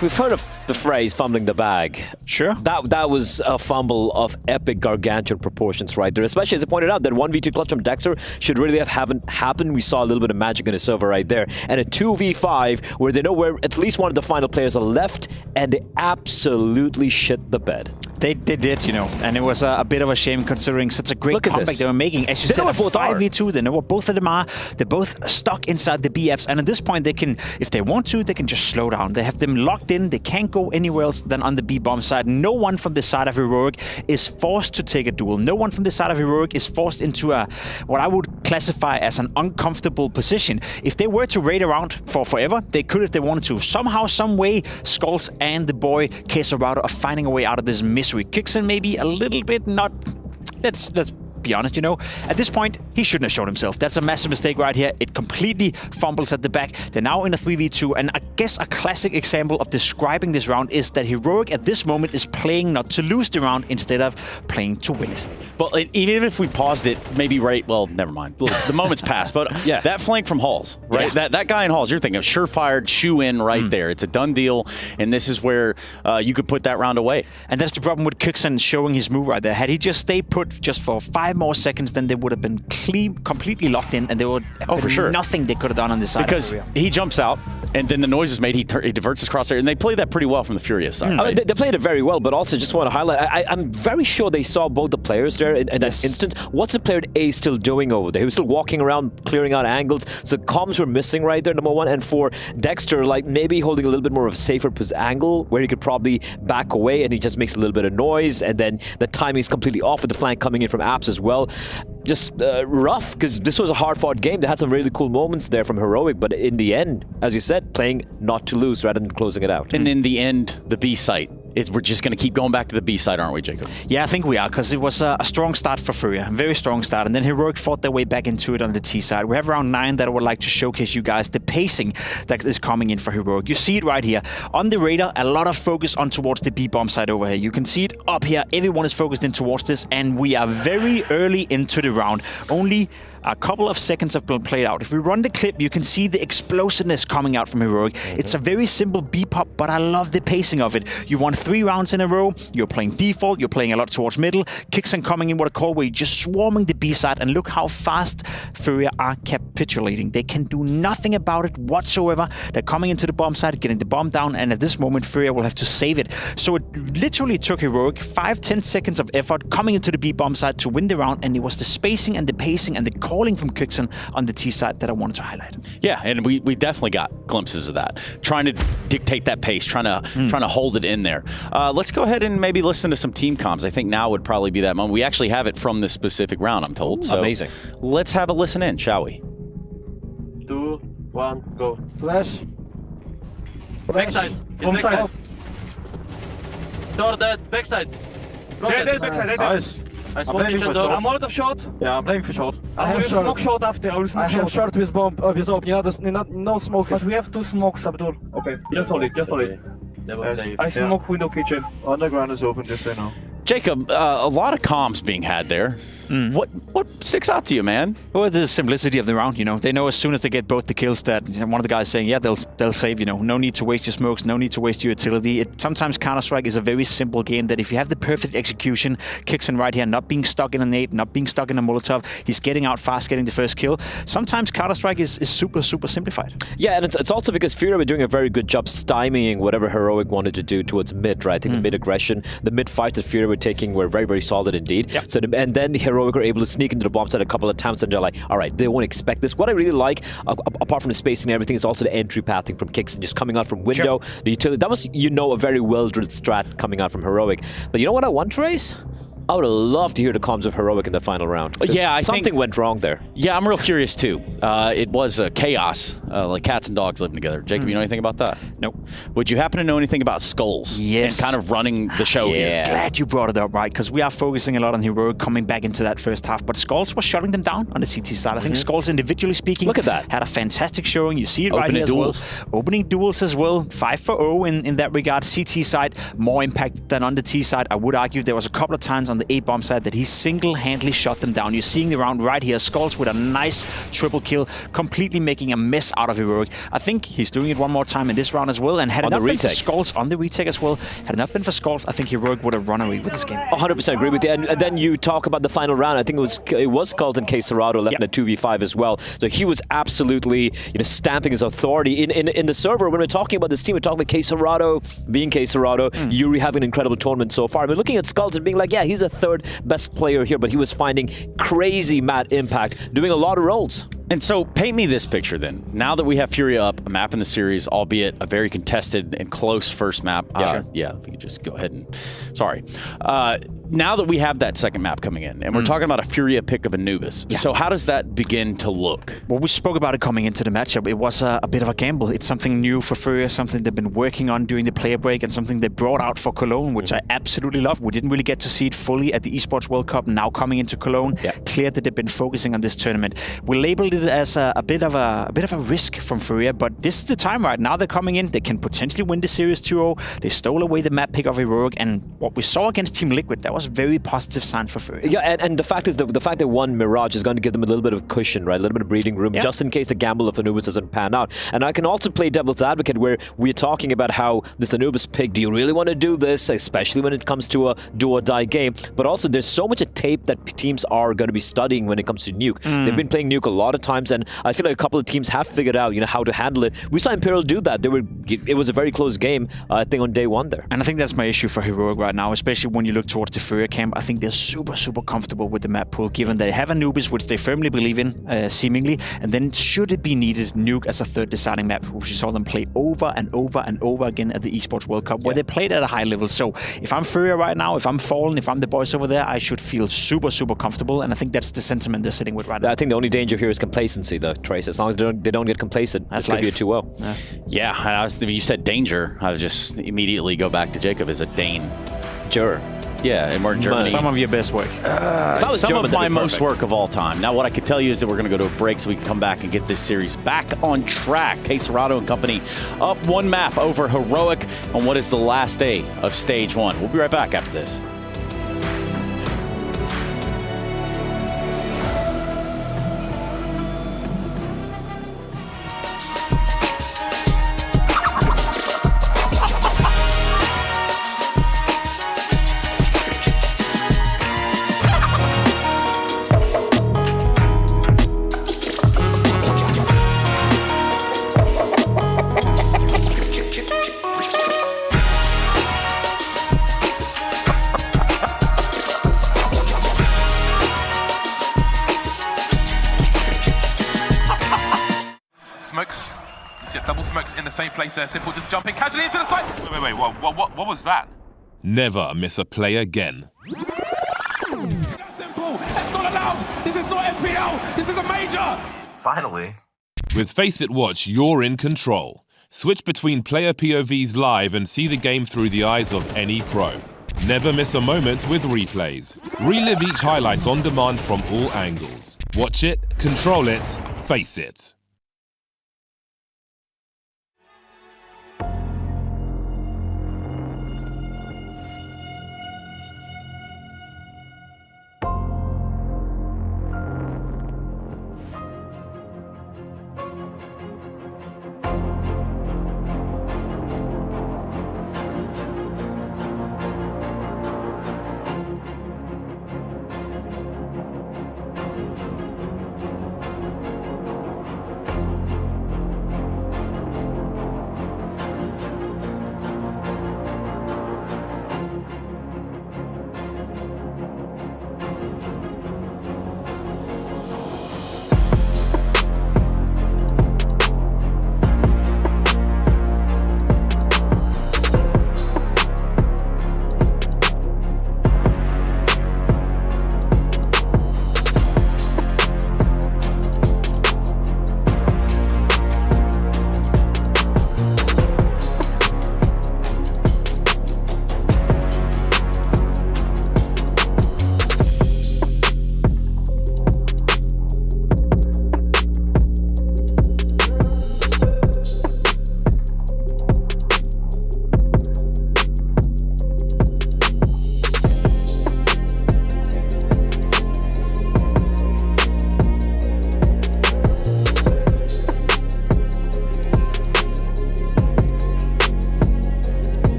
we've heard of the phrase fumbling the bag. Sure. That was a fumble of epic gargantuan proportions right there, especially as I pointed out that 1v2 clutch from Dexter should really haven't happened. We saw a little bit of magic in the server right there. And a 2v5 where they know where at least one of the final players are left, and they absolutely shit the bed. They did, you know, and it was a bit of a shame considering such a great comeback they were making. As you said, a 5v2, they know what both of them are. They're both stuck inside the BFs, and at this point they can, if they want to, they can just slow down. They have them locked in. They can't go anywhere else than on the B-bomb side. No one from the side of Heroic is forced to take a duel. No one from the side of Heroic is forced into a, what I would classify as an uncomfortable position. If they were to raid around for forever, they could if they wanted to. Somehow, some way, Skulls and the boy Quesarado are finding a way out of this misery. Kixen maybe a little bit not. Let's be honest, you know. At this point, he shouldn't have shown himself. That's a massive mistake right here. It completely fumbles at the back. They're now in a 3v2, and I guess a classic example of describing this round is that Heroic at this moment is playing not to lose the round instead of playing to win it. Well, even if we paused it, maybe well, never mind. The moment's passed, but yeah, that flank from Halls, right? Yeah. That guy in Halls, you're thinking of surefire, shoe in right there. It's a done deal, and this is where you could put that round away. And that's the problem with Kixen showing his move right there. Had he just stayed put just for 5 more seconds, then they would have been completely locked in, and there would have been nothing they could have done on this side. Because he jumps out, and then the noise is made. He diverts his crosshair, and they play that pretty well from the Furious side. Right? They played it very well, but also just want to highlight, I'm very sure they saw both the players there in that instance. What's the player A still doing over there? He was still walking around, clearing out angles, so comms were missing right there, number one. And for Dexter, like maybe holding a little bit more of a safer angle where he could probably back away, and he just makes a little bit of noise, and then the timing is completely off with the flank coming in from Apps as well. Just rough, because this was a hard-fought game. They had some really cool moments there from Heroic, but in the end, as you said, playing not to lose rather than closing it out. And in the end, the B site. We're just going to keep going back to the B side, aren't we, Jacob? Yeah, I think we are, because it was a strong start for Furia, a very strong start, and then Heroic fought their way back into it on the T side. We have round 9 that I would like to showcase you guys the pacing that is coming in for Heroic. You see it right here. On the radar, a lot of focus on towards the B-bomb side over here. You can see it up here. Everyone is focused in towards this, and we are very early into the round. Only a couple of seconds have been played out. If we run the clip, you can see the explosiveness coming out from Heroic. It's a very simple B-pop, but I love the pacing of it. You won 3 rounds in a row, you're playing default, you're playing a lot towards middle, Kixen coming in what I call where you're just swarming the B side, and look how fast Furia are capitulating. They can do nothing about it whatsoever. They're coming into the bomb side, getting the bomb down, and at this moment, Furia will have to save it. So it literally took Heroic 5-10 seconds of effort coming into the B-bomb side to win the round, and it was the spacing and the pacing and the calling from Kixen on the T side that I wanted to highlight. Yeah, and we definitely got glimpses of that. Trying to dictate that pace, trying to hold it in there. Let's go ahead and maybe listen to some team comms. I think now would probably be that moment. We actually have it from this specific round, I'm told. So amazing. Let's have a listen in, shall we? 2, 1, go. Flash. Backside. Backside. Door dead. Backside. There's backside. Nice. I smoke kitchen door. I'm out of shot. Yeah, I'm playing for short. I will smoke short after. I will smoke short. Short with bomb. With op. No smoke. But we have 2 smokes, Abdul. Okay. Just hold it. Just hold it. I smoke window kitchen. Underground is open, just so you know. Jacob, a lot of comms being had there. What sticks out to you, man? Well, the simplicity of the round, you know. They know as soon as they get both the kills that one of the guys saying, yeah, they'll save, you know. No need to waste your smokes, no need to waste your utility. Sometimes Counter-Strike is a very simple game that if you have the perfect execution, Kixen right here, not being stuck in a nade, not being stuck in a Molotov, he's getting out fast, getting the first kill. Sometimes Counter-Strike is super, super simplified. Yeah, and it's also because Furia were doing a very good job stymieing whatever Heroic wanted to do towards mid, right? I think the mid aggression, the mid fights that Furia were taking were very, very solid indeed. Yep. So and then Heroic were able to sneak into the bomb site a couple of times, and they're like, all right, they won't expect this. What I really like, apart from the spacing and everything, is also the entry pathing from Kixen, just coming out from window. Sure. The utility, that was, you know, a very well-drilled strat coming out from Heroic. But you know what I want, Trace? I would love to hear the comms of Heroic in the final round. Yeah, I think something went wrong there. Yeah, I'm real curious too. It was chaos like cats and dogs living together. Jacob, you know anything about that? Nope. Would you happen to know anything about Skulls? Yes. And kind of running the show here? Glad you brought it up, right? Because we are focusing a lot on Heroic coming back into that first half, but Skulls was shutting them down on the CT side. I think Skulls, individually speaking, look at that, had a fantastic showing. You see it Opening right here duels. as well. Opening duels as well. 5-0 in that regard. CT side, more impact than on the T side. I would argue there was a couple of times on the A-bomb side that he single-handedly shut them down. You're seeing the round right here. Skulls with a nice triple kill, completely making a mess out of Heroic. I think he's doing it one more time in this round as well. And had it not been for Skulls on the retake as well, had it not been for Skulls, I think Heroic would have run away with this game. 100% agree with you. And then you talk about the final round. I think it was Carlton Queserado left in a 2v5 as well. So he was absolutely stamping his authority in the server. When we're talking about this team, we're talking about Queserado being Queserado, Yuri having an incredible tournament so far. We're looking at Skulls and being like, yeah, he's the third best player here, but he was finding crazy mad impact, doing a lot of roles. And so paint me this picture then. Now that we have Furia up, a map in the series, albeit a very contested and close first map. Yeah, if we could just go ahead and, sorry. Now that we have that second map coming in, and we're talking about a Furia pick of Anubis, so how does that begin to look? Well, we spoke about it coming into the matchup. It was a bit of a gamble. It's something new for Furia, something they've been working on during the player break, and something they brought out for Cologne, which I absolutely love. We didn't really get to see it fully at the Esports World Cup. Now coming into Cologne, clear that they've been focusing on this tournament. We labeled it as a bit of a risk from Furia, but this is the time right now. They're coming in. They can potentially win the series 2-0. They stole away the map pick of Heroic, and what we saw against Team Liquid, that was very positive sign for Furia. Yeah, and the fact is that the fact they won Mirage is going to give them a little bit of cushion, right? A little bit of breathing room, just in case the gamble of Anubis doesn't pan out. And I can also play devil's advocate where we're talking about how this Anubis pick, do you really want to do this, especially when it comes to a do or die game? But also there's so much tape that teams are going to be studying when it comes to Nuke. They've been playing Nuke a lot of times, and I feel like a couple of teams have figured out, how to handle it. We saw Imperial do that. It was a very close game, I think, on day one there. And I think that's my issue for Heroic right now, especially when you look towards the Furia camp. I think they're super comfortable with the map pool, given they have Anubis, which they firmly believe in, seemingly, and then should it be needed, Nuke as a third deciding map, which we saw them play over and over and over again at the Esports World Cup, where they played at a high level. So if I'm Furia right now, if I'm Fallen, if I'm the boys over there, I should feel super comfortable, and I think that's the sentiment they're sitting with right now. I think the only danger here is complacency, though, Trace. As long as they don't get complacent, this could be a 2-0. Yeah, and you said danger. I would just immediately go back to Jacob as a Dane. Sure. Yeah, and we're in Germany. Some of your best work. Some of my most work of all time. Now, what I can tell you is that we're going to go to a break so we can come back and get this series back on track. Queserado and company up one map over Heroic on what is the last day of Stage 1. We'll be right back after this. Smokes. You see double smokes in the same place there. Simple just jumping casually into the side. Wait. What was that? Never miss a play again. Simple. It's not allowed. This is not FPL. This is a major. Finally. With Face It Watch, you're in control. Switch between player POVs live and see the game through the eyes of any pro. Never miss a moment with replays. Relive each highlight on demand from all angles. Watch it, control it, face it.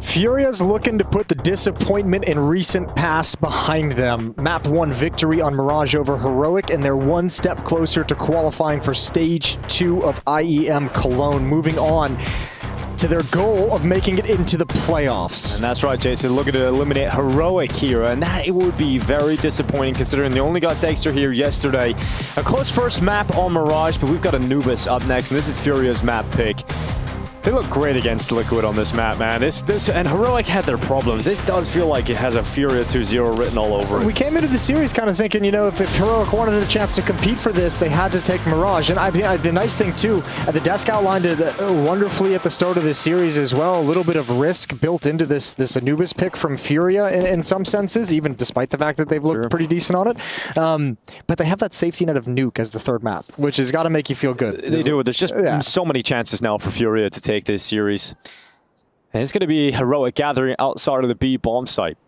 Furia's looking to put the disappointment in recent past behind them. Map 1 victory on Mirage over Heroic, and they're one step closer to qualifying for Stage 2 of IEM Cologne, moving on to their goal of making it into the playoffs. And that's right, Jason. Looking to eliminate Heroic here, and that it would be very disappointing considering they only got Dexter here yesterday. A close first map on Mirage, but we've got Anubis up next, and this is Furia's map pick. They look great against Liquid on this map, man. And Heroic had their problems. This does feel like it has a Furia 2-0 written all over it. We came into the series kind of thinking, you know, if Heroic wanted a chance to compete for this, they had to take Mirage. And the nice thing, too, the desk outlined it wonderfully at the start of this series as well. A little bit of risk built into this Anubis pick from Furia in some senses, even despite the fact that they've looked pretty decent on it. But they have that safety net of Nuke as the third map, which has got to make you feel good. They do. There's just so many chances now for Furia to take this series. And it's going to be Heroic gathering outside of the B bomb site.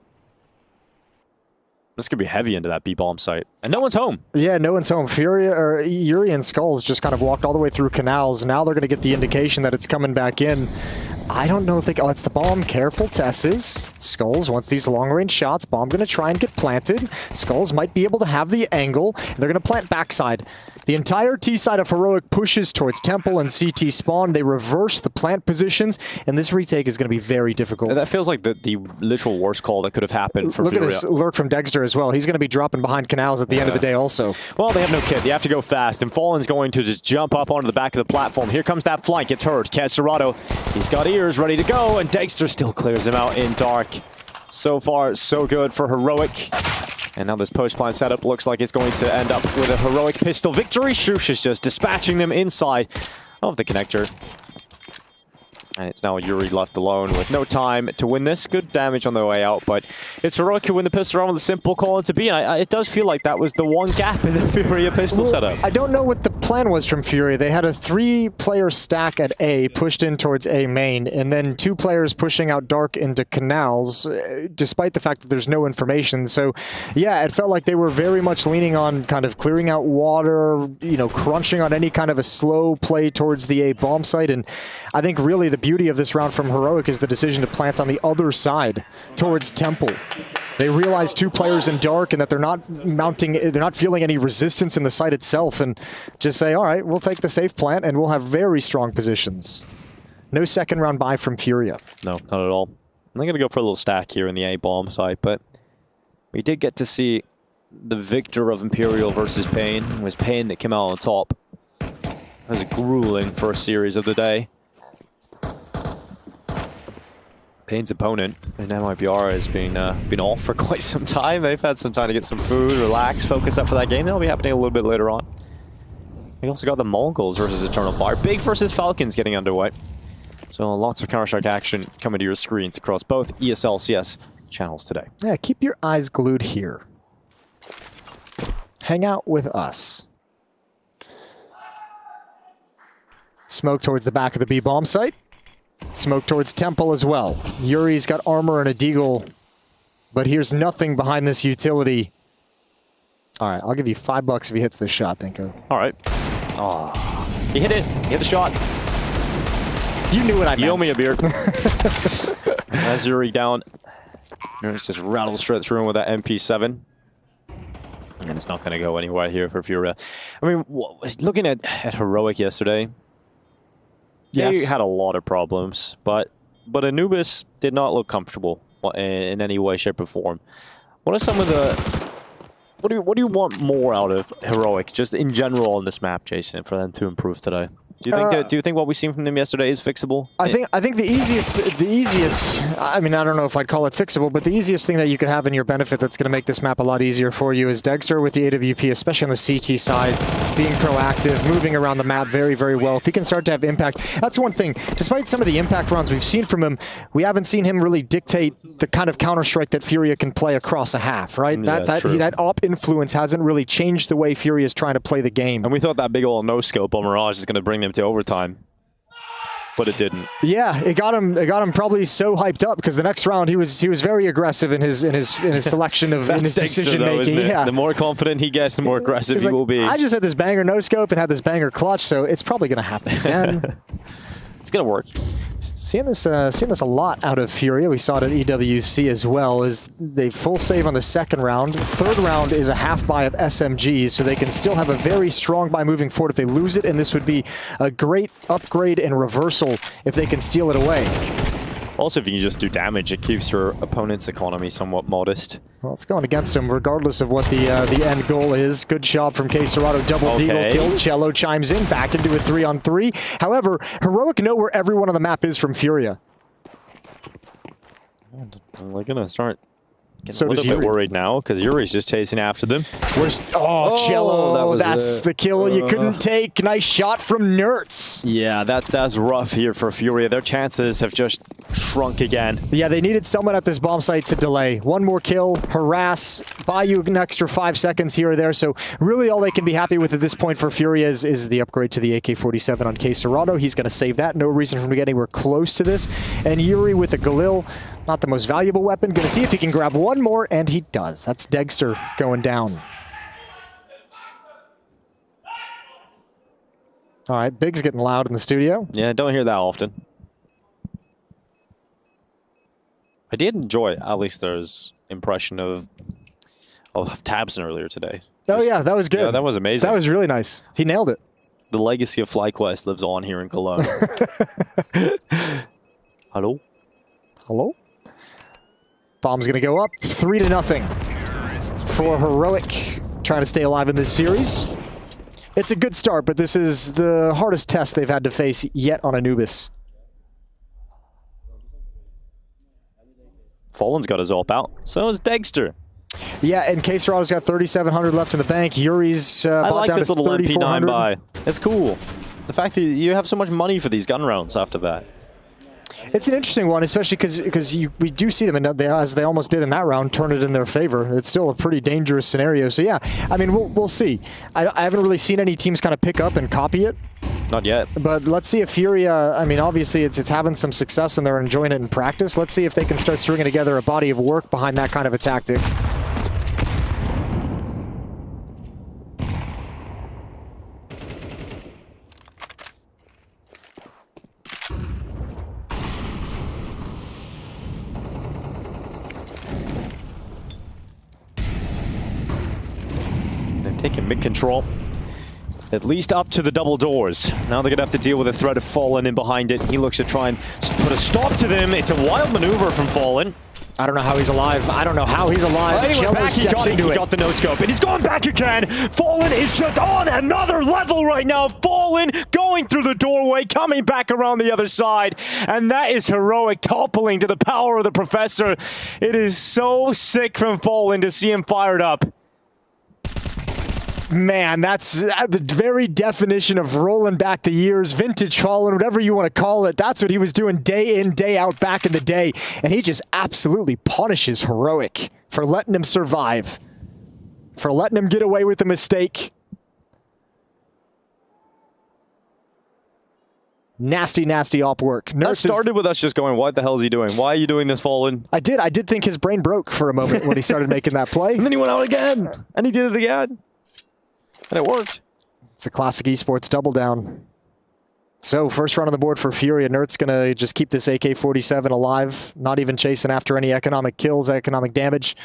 This could be heavy into that B bomb site. And no one's home. Yeah, no one's home. Furia or Yuri and Skulls just kind of walked all the way through canals. Now they're going to get the indication that it's coming back in. I don't know if they... Oh, it's the bomb. Careful, Tesses. Skulls wants these long-range shots. Bomb going to try and get planted. Skulls might be able to have the angle. They're going to plant backside. The entire T side of Heroic pushes towards Temple and CT spawn. They reverse the plant positions, and this retake is going to be very difficult. That feels like the literal worst call that could have happened for Furia. Furia. Look at this lurk from Dexter as well. He's going to be dropping behind canals at the end of the day also. Well, they have no kit. They have to go fast, and Fallen's going to just jump up onto the back of the platform. Here comes that flank. It's heard. Caserato, he's got ears ready to go, and Dexter still clears him out in dark. So far, so good for Heroic. And now this post-plant setup looks like it's going to end up with a Heroic pistol victory. Shush is just dispatching them inside of the connector. And it's now Yuri left alone with no time to win this. Good damage on the way out, but it's Heroic who win the pistol round with a simple call into B. And it does feel like that was the one gap in the Furia pistol setup. I don't know what the plan was from Furia. They had a 3-player stack at A, pushed in towards A main, and then 2 players pushing out dark into canals, despite the fact that there's no information. So, yeah, it felt like they were very much leaning on kind of clearing out water, you know, crunching on any kind of a slow play towards the A bomb site. And I think really the beauty of this round from Heroic is the decision to plant on the other side towards Temple. They realize 2 players in dark and that they're not feeling any resistance in the site itself, and just say, all right, we'll take the safe plant and we'll have very strong positions. No second round buy from Furia. No, not at all. I'm going to go for a little stack here in the A bomb site, but we did get to see the victor of Imperial versus Pain. It was Pain that came out on top. It was grueling first series of the day. Pain's opponent in MIBR has been off for quite some time. They've had some time to get some food, relax, focus up for that game. That'll be happening a little bit later on. We also got the Mongols versus Eternal Fire. Big versus Falcons getting underway. So lots of Counter-Strike action coming to your screens across both ESL, CS channels today. Yeah, keep your eyes glued here. Hang out with us. Smoke towards the back of the B bomb site. Smoke towards Temple as well. Yuri's got armor and a deagle, but here's nothing behind this utility. All right, I'll give you $5 if he hits this shot, Dinko. All right. Oh, he hit it. He hit the shot. You knew what I meant. You owe me a beer. That's Yuri down. Yuri's just rattled straight through him with that MP7. And it's not going to go anywhere here for Furia. I mean, looking at Heroic yesterday, they had a lot of problems, but Anubis did not look comfortable in any way, shape, or form. What are some of the... What do you want more out of Heroic, just in general on this map, Jason, for them to improve today? Do you think what we've seen from them yesterday is fixable? I think the easiest, I mean, I don't know if I'd call it fixable, but the easiest thing that you could have in your benefit that's going to make this map a lot easier for you is Dexter with the AWP, especially on the CT side, being proactive, moving around the map very, very well. If he can start to have impact, that's one thing. Despite some of the impact runs we've seen from him, we haven't seen him really dictate the kind of Counter-Strike that Furia can play across a half, right? Yeah, that op influence hasn't really changed the way Furia is trying to play the game. And we thought that big old no-scope on Mirage is going to bring them to overtime, but it didn't. Yeah, it got him probably so hyped up because the next round he was very aggressive in his selection of in his decision making. Yeah, the more confident he gets, the more aggressive he will be. I just had this banger no scope and had this banger clutch, so it's probably going to happen again. It's going to work. Seeing this a lot out of Furia. We saw it at EWC as well. Is they full save on the second round. Third round is a half buy of SMGs, so they can still have a very strong buy moving forward if they lose it, and this would be a great upgrade and reversal if they can steal it away. Also, if you can just do damage, it keeps your opponent's economy somewhat modest. Well, it's going against him regardless of what the end goal is. Good job from K-Serrato. Double deagle kill. Cello chimes in, back into a 3-on-3. However, Heroic know where everyone on the map is from Furia. They're going to start getting So a little does bit Yuri. worried now, because Yuri's just chasing after them. Cello, that's the kill you couldn't take. Nice shot from Nertz. Yeah, that's rough here for Furia. Their chances have just shrunk again. Yeah, they needed someone at this bomb site to delay. One more kill, harass, buy you an extra 5 seconds here or there. So really all they can be happy with at this point for Furia is the upgrade to the AK-47 on K-Serrato. He's going to save that. No reason for him to get anywhere close to this. And Yuri with a Galil, not the most valuable weapon. Going to see if he can grab one more, and he does. That's Degster going down. All right, Big's getting loud in the studio. Yeah, don't hear that often. I did enjoy Alistair's impression of Tabson earlier today. Oh yeah, that was good. Yeah, that was amazing. That was really nice. He nailed it. The legacy of FlyQuest lives on here in Cologne. Hello? Hello? Bomb's gonna go up, 3-0 for Heroic, trying to stay alive in this series. It's a good start, but this is the hardest test they've had to face yet on Anubis. Fallen's got his AWP out. So is Degster. Yeah, and K-Serrato's got 3,700 left in the bank. Yuri's I like down this to little MP9 3,400. buy. It's cool. The fact that you have so much money for these gun rounds after that. It's an interesting one, especially because we do see them, and as they almost did in that round, turn it in their favor. It's still a pretty dangerous scenario. So yeah, I mean, we'll see. I haven't really seen any teams kind of pick up and copy it. Not yet. But let's see if Furia, I mean, obviously it's having some success and they're enjoying it in practice. Let's see if they can start stringing together a body of work behind that kind of a tactic. They're taking mid control. At least up to the double doors. Now they're going to have to deal with the threat of Fallen in behind it. He looks to try and put a stop to them. It's a wild maneuver from Fallen. I don't know how he's alive. I don't know how he's alive. Anyway, Cello back he got the no-scope, and he's going back again. Fallen is just on another level right now. Fallen going through the doorway, coming back around the other side, and that is Heroic toppling to the power of the Professor. It is so sick from Fallen to see him fired up. Man, that's the very definition of rolling back the years, vintage Fallen, whatever you want to call it. That's what he was doing day in, day out back in the day. And he just absolutely punishes Heroic for letting him survive, for letting him get away with the mistake. Nasty, nasty op work. That started with us just going, what the hell is he doing? Why are you doing this, Fallen? I did think his brain broke for a moment when he started making that play. And then he went out again, and he did it again. And it worked. It's a classic esports double down. So first round on the board for Furia. Nert's going to just keep this AK-47 alive, not even chasing after any economic kills, economic damage.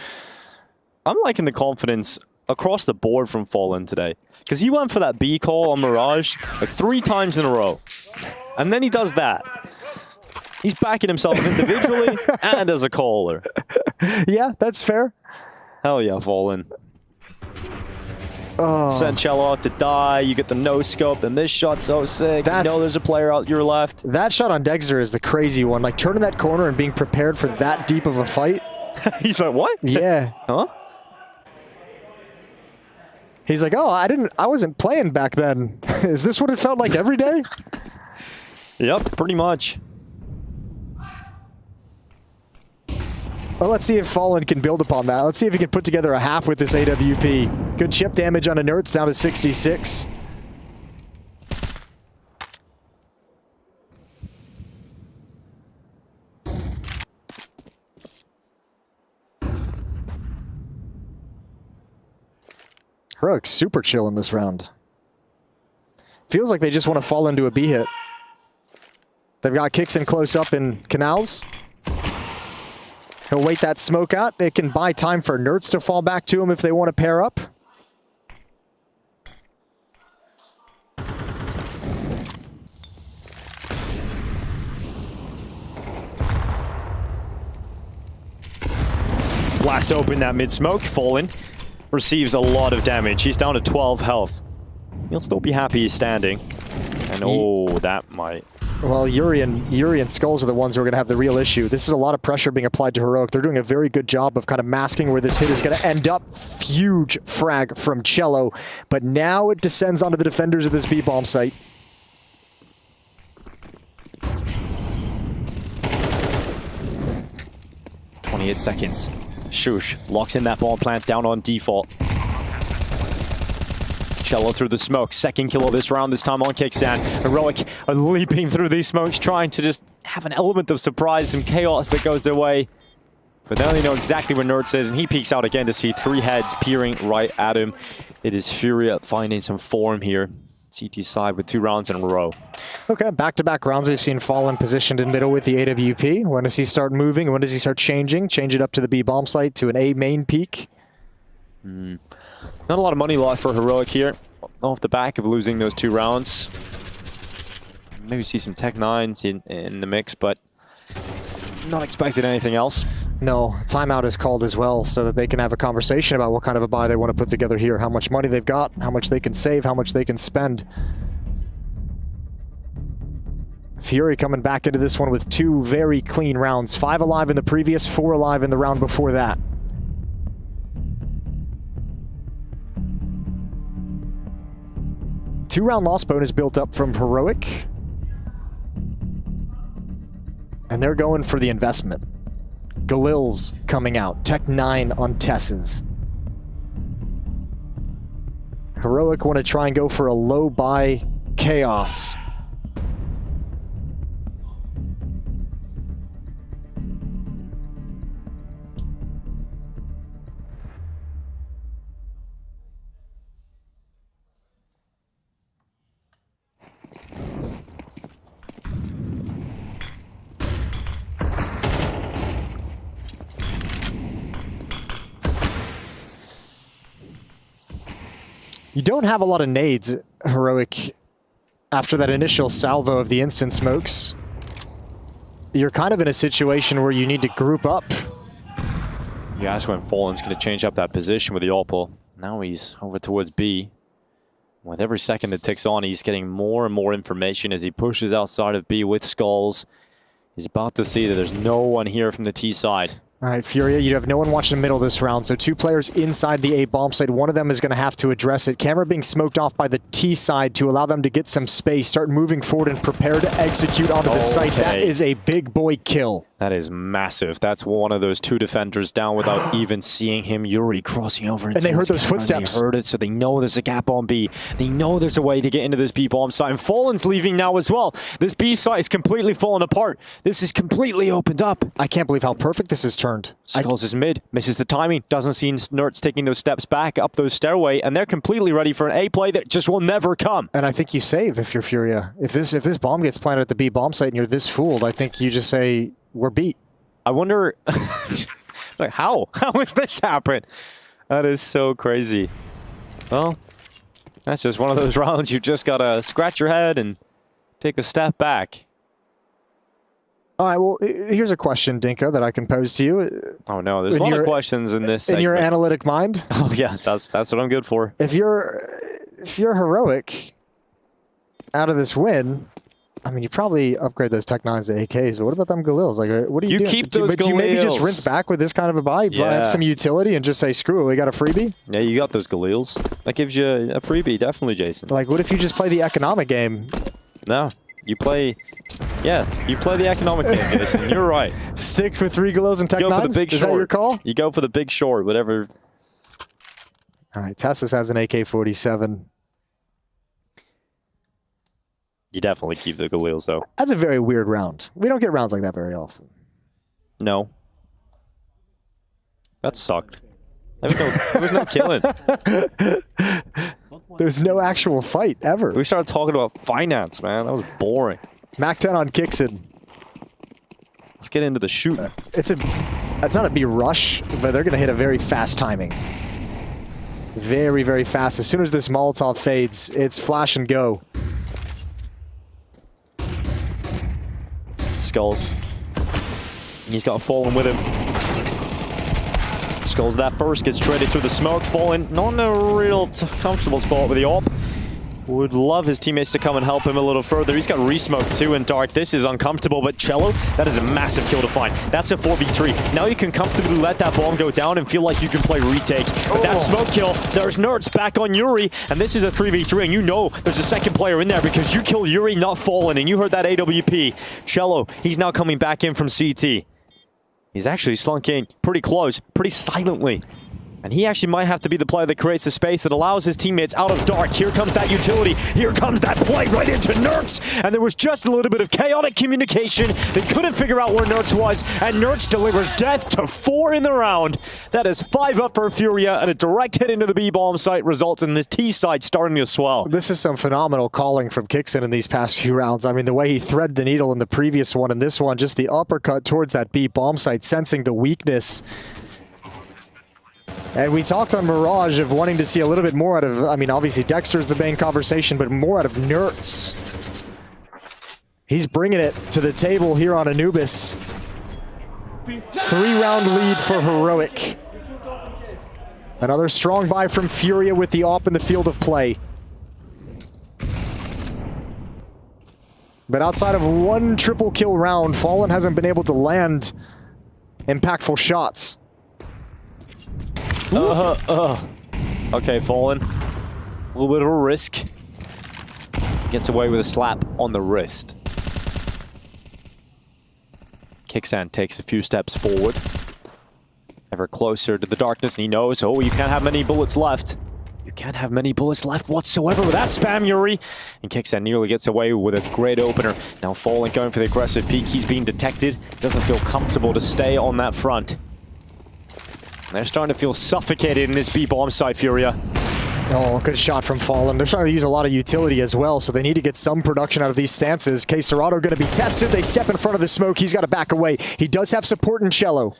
I'm liking the confidence across the board from Fallen today. Because he went for that B call on Mirage like 3 times in a row. And then he does that. He's backing himself individually and as a caller. Yeah, that's fair. Hell yeah, Fallen. Oh. Send Cello out to die. You get the no-scope. Then this shot's so sick. You know there's a player out your left. That shot on Degster is the crazy one. Like turning that corner and being prepared for that deep of a fight. He's like, what? Yeah. Huh? He's like, oh, I wasn't playing back then. Is this what it felt like every day? Yep, pretty much. Well, let's see if Fallen can build upon that. Let's see if he can put together a half with this AWP. Good chip damage on Inerts, down to 66. Heroic's super chill in this round. Feels like they just want to fall into a B hit. They've got kicks in close up in Canals. He'll wait that smoke out. It can buy time for Nerds to fall back to him if they want to pair up. Blasts open that mid-smoke. Fallen receives a lot of damage. He's down to 12 health. He'll still be happy he's standing. And oh, that might... Well, Yuri and Skulls are the ones who are going to have the real issue. This is a lot of pressure being applied to Heroic. They're doing a very good job of kind of masking where this hit is going to end up. Huge frag from Cello. But now it descends onto the defenders of this B-bomb site. .28 seconds. Shush locks in that bomb plant down on default. Cello through the smoke. Second kill of this round, this time on Kickstand. Heroic are leaping through these smokes, trying to just have an element of surprise, some chaos that goes their way. But now they know exactly where Nerds is, and he peeks out again to see 3 heads peering right at him. It is Furia finding some form here. CT side with 2 rounds in a row. Okay, back-to-back rounds. We've seen Fallen positioned in middle with the AWP. When does he start moving? When does he start changing? Change it up to the B bomb site to an A main peak. Not a lot of money left for Heroic here. Off the back of losing those 2 rounds. Maybe see some Tech 9s in the mix, but not expecting anything else. No, timeout is called as well so that they can have a conversation about what kind of a buy they want to put together here. How much money they've got, how much they can save, how much they can spend. Fury coming back into this one with 2 very clean rounds. 5 alive in the previous, 4 alive in the round before that. Two-round loss bonus built up from Heroic. And they're going for the investment. Galil's coming out. Tech 9 on Tess's. Heroic want to try and go for a low buy Chaos. You don't have a lot of nades, Heroic, after that initial salvo of the instant smokes. You're kind of in a situation where you need to group up. Yeah, that's when Fallen's going to change up that position with the Opal. Now he's over towards B. With every second that ticks on, he's getting more and more information as he pushes outside of B with Skulls. He's about to see that there's no one here from the T side. All right, Furia, you have no one watching the middle this round, so 2 players inside the A bomb site. One of them is going to have to address it. Camera being smoked off by the T side to allow them to get some space, start moving forward and prepare to execute onto the site. That is a big boy kill. That is massive. That's one of those 2 defenders down without even seeing him. Yuri crossing over. And they heard those footsteps. They heard it, so they know there's a gap on B. They know there's a way to get into this B bomb site. And Fallen's leaving now as well. This B site is completely falling apart. This is completely opened up. I can't believe how perfect this has turned. Skulls is mid, misses the timing, doesn't see Nerds taking those steps back up those stairway, and they're completely ready for an A play that just will never come. And I think you save if you're Furia. If this bomb gets planted at the B bomb site and you're this fooled, I think you just say, we're beat. I wonder, like, how has this happened? That is so crazy. Well, that's just one of those rounds you just gotta scratch your head and take a step back. All right, well, here's a question, Dinko, that I can pose to you. Oh no, there's a lot of questions in this segment. In your analytic mind? Oh yeah, that's what I'm good for. If you're Heroic out of this win, I mean, you probably upgrade those Tech 9s to AKs, but what about them Galils? Like, what do you do? Keep those Galils. Do you maybe just rinse back with this kind of a buy? Yeah. Have some utility and just say, screw it, we got a freebie? Yeah, you got those Galils. That gives you a freebie, definitely, Jason. Like, what if you just play the economic game? No, you play the economic game, Jason. You're right. Stick with 3 Galils and Tech 9s? Go for the big short. Is that your call? You go for the big short, whatever. All right, Tessus has an AK-47. You definitely keep the Galils, though. That's a very weird round. We don't get rounds like that very often. No. That sucked. There was no killing. There's no actual fight, ever. We started talking about finance, man. That was boring. Mac 10 on Kixon. Let's get into the shoot. It's not a B rush, but they're going to hit a very fast timing. Very, very fast. As soon as this Molotov fades, it's flash and go. Skulls. He's got Fallen with him. Skulls that first, gets traded through the smoke. Fallen not in a real comfortable spot with the AWP. Would love his teammates to come and help him a little further. He's got re-smoked too in dark. This is uncomfortable, but Cello, that is a massive kill to find. That's a 4v3. Now you can comfortably let that bomb go down and feel like you can play retake. But that smoke kill, there's Nerds back on Yuri, and this is a 3v3, and you know there's a second player in there because you killed Yuri, not Fallen, and you heard that AWP. Cello, he's now coming back in from CT. He's actually slunk in pretty close, pretty silently. And he actually might have to be the player that creates the space that allows his teammates out of dark. Here comes that utility. Here comes that play right into Nerds. And there was just a little bit of chaotic communication. They couldn't figure out where Nerds was. And Nerds delivers death to 4 in the round. That is 5 up for Furia. And a direct hit into the B-bomb site results in this T side starting to swell. This is some phenomenal calling from Kixon in these past few rounds. I mean, the way he threaded the needle in the previous one and this one, just the uppercut towards that B-bomb site, sensing the weakness. And we talked on Mirage of wanting to see a little bit more out of, I mean, obviously Dexter's the main conversation, but more out of Nerds. He's bringing it to the table here on Anubis. 3-round lead for Heroic. Another strong buy from Furia with the AWP in the field of play. But outside of one triple kill round, Fallen hasn't been able to land impactful shots. Okay, Fallen. A little bit of a risk. Gets away with a slap on the wrist. Kixan takes a few steps forward. Ever closer to the darkness, and he knows, oh, you can't have many bullets left. You can't have many bullets left whatsoever with that spam, Yuri. And Kixan nearly gets away with a great opener. Now Fallen going for the aggressive peek. He's being detected. Doesn't feel comfortable to stay on that front. They're starting to feel suffocated in this B-bomb side, Furia. Oh, good shot from Fallen. They're trying to use a lot of utility as well, so they need to get some production out of these stances. K-Serrato going to be tested. They step in front of the smoke. He's got to back away. He does have support in Cello.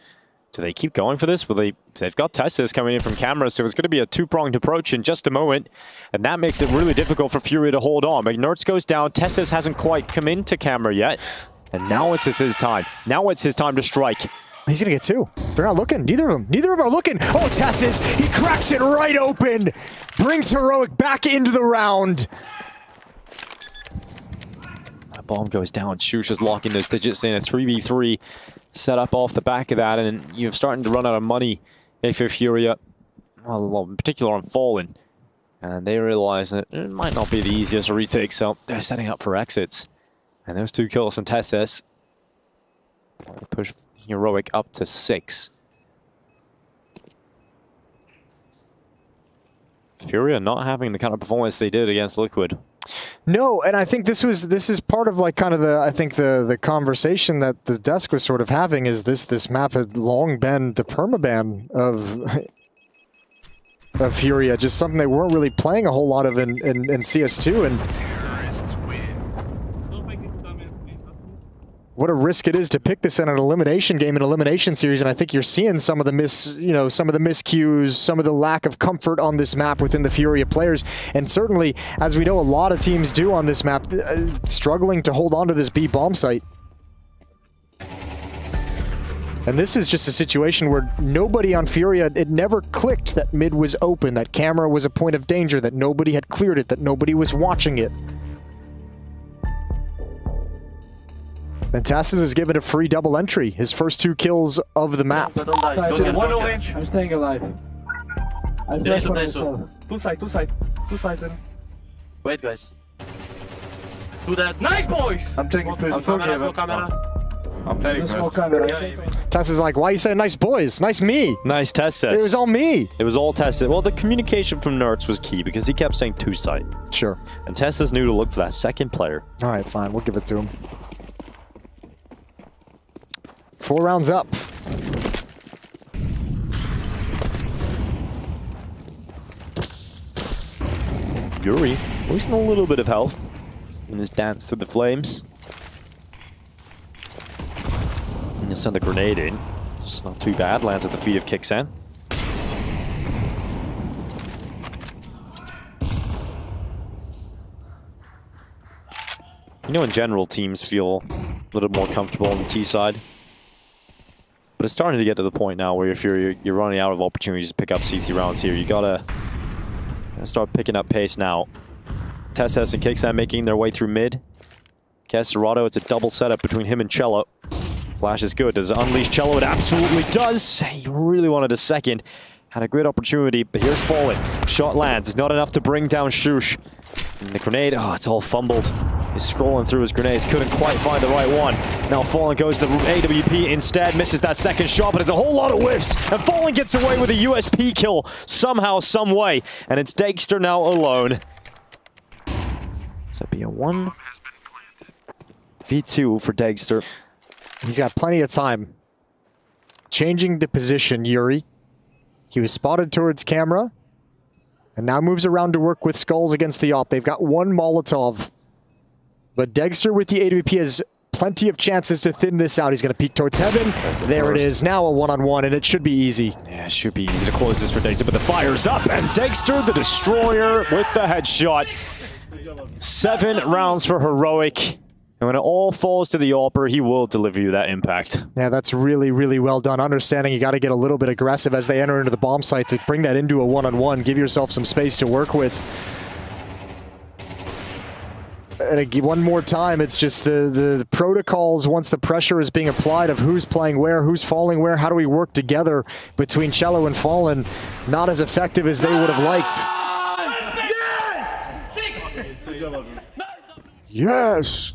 Do they keep going for this? Well, they've got Testas coming in from camera, so it's going to be a two-pronged approach in just a moment. And that makes it really difficult for Furia to hold on. But Nerds goes down. Testas hasn't quite come into camera yet. And now it's his time. Now it's his time to strike. He's going to get 2. They're not looking. Neither of them are looking. Oh, Testas, he cracks it right open. Brings Heroic back into the round. That bomb goes down. Shush is locking those digits in a 3v3 set up off the back of that. And you're starting to run out of money if you're Furia. Well, in particular on Fallen. And they realize that it might not be the easiest retake, so they're setting up for exits. And those 2 kills from Testas. They push Heroic up to 6. Furia not having the kind of performance they did against Liquid. No, and I think this is part of like kind of the conversation that the desk was sort of having is this map had long been the permaban of Furia, just something they weren't really playing a whole lot of in CS2, and what a risk it is to pick this in an elimination game, an elimination series, and I think you're seeing some of the miscues, some of the lack of comfort on this map within the Furia players, and certainly, as we know a lot of teams do on this map, struggling to hold on to this B bomb site. And this is just a situation where nobody on Furia, it never clicked that mid was open, that camera was a point of danger, that nobody had cleared it, that nobody was watching it. And Tassis is given a free double entry, his first 2 kills of the map. I'm staying alive. I'm flash for myself. Two side. Wait, guys. Do that. Nice, boys! I'm taking camera. I'm playing camera. Tassis is like, why you saying nice boys? Nice me. Nice Testas. It was all me. It was all Testas. Well, the communication from Nerds was key because he kept saying 2 side. Sure. And Testas knew to look for that second player. All right, fine. We'll give it to him. 4 rounds up. Yuri losing a little bit of health in his dance through the flames. Send the grenade in. It's not too bad. Lands at the feet of Kixan. You know, in general, teams feel a little more comfortable on the T side. But it's starting to get to the point now where if you're running out of opportunities to pick up CT rounds here, you gotta start picking up pace now. Testes and Kixan making their way through mid. Casterado, it's a double setup between him and Cello. Flash is good. Does it unleash Cello? It absolutely does. He really wanted a second. Had a great opportunity, but here's Fallen. Shot lands. It's not enough to bring down Shush. And the grenade, oh, it's all fumbled. He's scrolling through his grenades. Couldn't quite find the right one. Now Fallen goes to the AWP instead. Misses that second shot, but it's a whole lot of whiffs. And Fallen gets away with a USP kill somehow, some way. And it's Dexter now alone. So it'd be a 1v2 for Dexter. He's got plenty of time. Changing the position, Yuri. He was spotted towards camera. And now moves around to work with Skulls against the op. They've got one Molotov. But Dexter with the AWP has plenty of chances to thin this out. He's going to peek towards heaven. There it is. Now a one-on-one, and it should be easy. Yeah, it should be easy to close this for Dexter, but the fire's up, and Dexter, the Destroyer, with the headshot. 7 rounds for Heroic. And when it all falls to the AWPer, he will deliver you that impact. Yeah, that's really, really well done. Understanding you got to get a little bit aggressive as they enter into the bomb site to bring that into a one-on-one. Give yourself some space to work with. And again, one more time, it's just the protocols once the pressure is being applied of who's playing where, who's falling where, how do we work together between Cello and Fallen, not as effective as they would have liked. Yes!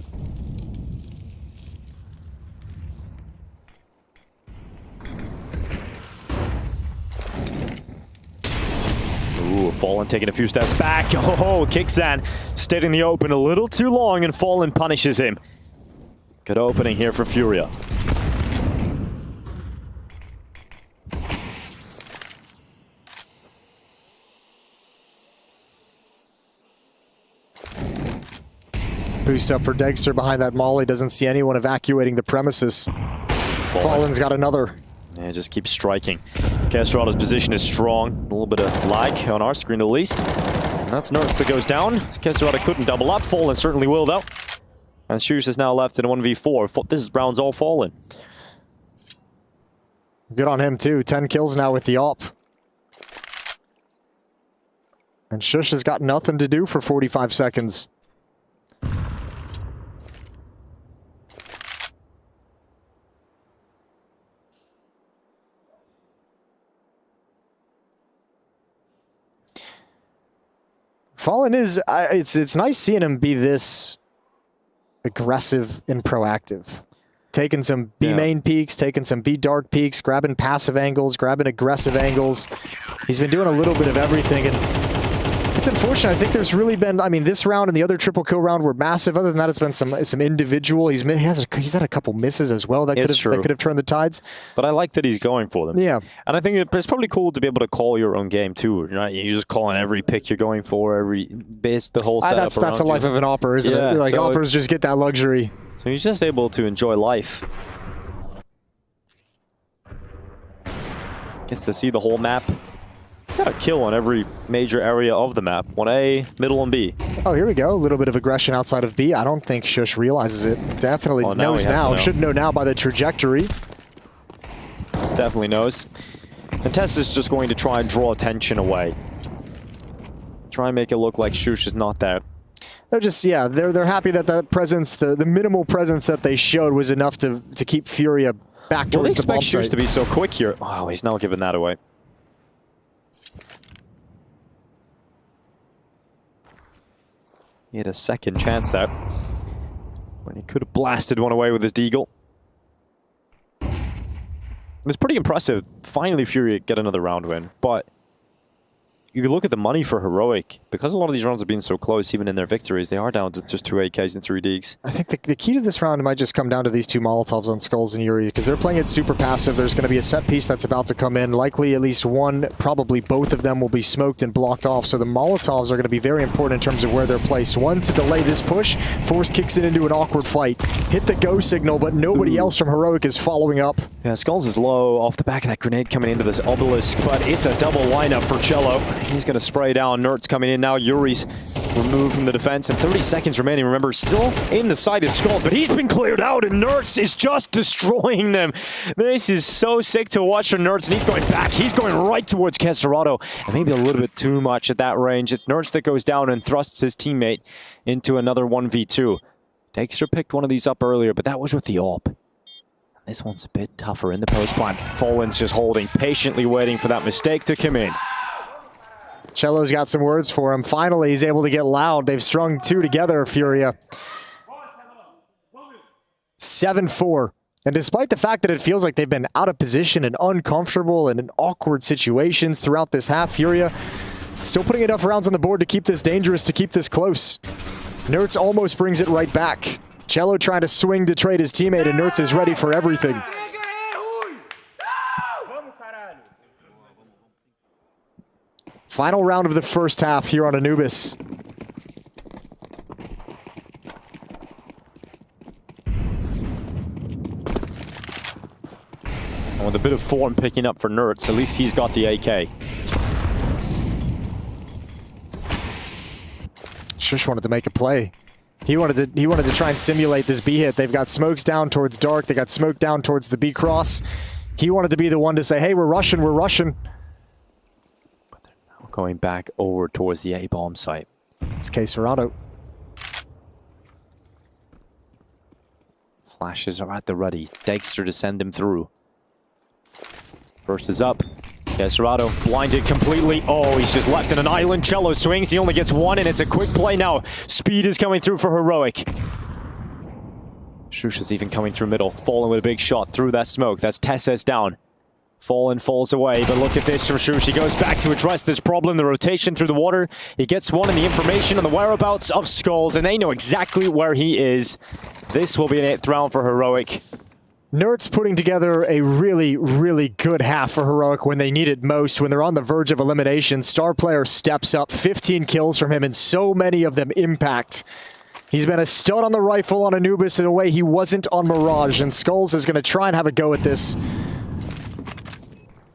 Ooh, Fallen taking a few steps back. Oh, Kixan stayed in the open a little too long, and Fallen punishes him. Good opening here for Furia. Boost up for Dexter behind that molly. Doesn't see anyone evacuating the premises. Fallen's got another. Yeah, just keep striking. Casterado's position is strong. A little bit of lag on our screen at least. And that's Nurse that goes down. Casterado couldn't double up. Fallen certainly will though. And Shush is now left in a 1v4. This round's all Fallen. Good on him too. 10 kills now with the op. And Shush has got nothing to do for 45 seconds. Fallen is, it's nice seeing him be this aggressive and proactive. Taking some B main peaks, taking some B dark peaks, grabbing passive angles, grabbing aggressive angles. He's been doing a little bit of everything, and it's unfortunate. I think there's really been, I mean, this round and the other triple kill round were massive. Other than that, it's been some individual. He's had a couple misses as well that could have turned the tides. But I like that he's going for them. Yeah. And I think it's probably cool to be able to call your own game too. Right? You're just calling every pick you're going for, the whole setup. That's the life of an AWPer, isn't it? Like, so AWPers just get that luxury. So he's just able to enjoy life. Gets to see the whole map. Got a kill on every major area of the map. 1A, middle, and B. Oh, here we go. A little bit of aggression outside of B. I don't think Shush realizes it. Definitely knows now. Should know now by the trajectory. Definitely knows. And Tess is just going to try and draw attention away. Try and make it look like Shush is not there. They're just, yeah, they're happy that that presence, the minimal presence that they showed was enough to keep Furia back towards the bomb site. Well, they expect Shush to be so quick here. Oh, he's now giving that away. He had a second chance there when he could have blasted one away with his deagle. It's pretty impressive. Finally, Fury get another round win, but you look at the money for Heroic, because a lot of these rounds have been so close, even in their victories, they are down to just 2 AKs and 3 Deeks. I think the key to this round might just come down to these 2 Molotovs on Skulls and Yuri, because they're playing it super passive. There's going to be a set piece that's about to come in. Likely at least one, probably both of them will be smoked and blocked off. So the Molotovs are going to be very important in terms of where they're placed. One to delay this push. Force kicks it into an awkward fight. Hit the go signal, but nobody else from Heroic is following up. Yeah, Skulls is low off the back of that grenade coming into this Obelisk, but it's a double lineup for Cello. He's going to spray down. Nert's coming in now. Yuri's removed from the defense, and 30 seconds remaining. Remember, still in the side of Skulls, but he's been cleared out, and Nertz is just destroying them. This is so sick to watch for Nertz, and he's going back. He's going right towards Kesserado, and maybe a little bit too much at that range. It's Nertz that goes down and thrusts his teammate into another 1v2. Dexter picked one of these up earlier, but that was with the AWP. This one's a bit tougher in the post plant. Fallen's just holding, patiently waiting for that mistake to come in. Cello's got some words for him. Finally, he's able to get loud. They've strung 2 together, Furia. 7-4. And despite the fact that it feels like they've been out of position and uncomfortable and in awkward situations throughout this half, Furia still putting enough rounds on the board to keep this dangerous, to keep this close. Nertz almost brings it right back. Cello trying to swing to trade his teammate, and Nertz is ready for everything. Final round of the first half here on Anubis. With a bit of form picking up for Nertz, at least he's got the AK. Shush wanted to make a play. He wanted to try and simulate this B hit. They've got smokes down towards Dark. They got smoke down towards the B cross. He wanted to be the one to say, hey, we're rushing, we're rushing. But they're now going back over towards the A-bomb site. It's Kesserado. Flashes are at the ready. Dexter to send him through. First is up. Kesserado blinded completely. Oh, he's just left in an island. Cello swings. He only gets one, and it's a quick play now. Speed is coming through for Heroic. Shusha's even coming through middle. Fallen with a big shot through that smoke. That's Tesses down. Fallen falls away, but look at this from Shush. He goes back to address this problem, the rotation through the water. He gets one and the information on the whereabouts of Skulls, and they know exactly where he is. This will be an 8th round for Heroic. Nertz putting together a really, really good half for Heroic when they need it most, when they're on the verge of elimination. Star player steps up, 15 kills from him, and so many of them impact. He's been a stud on the rifle on Anubis in a way he wasn't on Mirage, and Skulls is going to try and have a go at this.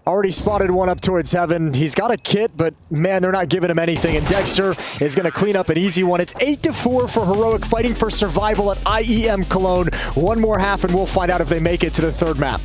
Already spotted one up towards Heaven. He's got a kit, but man, they're not giving him anything. And Dexter is going to clean up an easy one. It's 8-4 for Heroic, fighting for survival at IEM Cologne. One more half, and we'll find out if they make it to the 3rd map.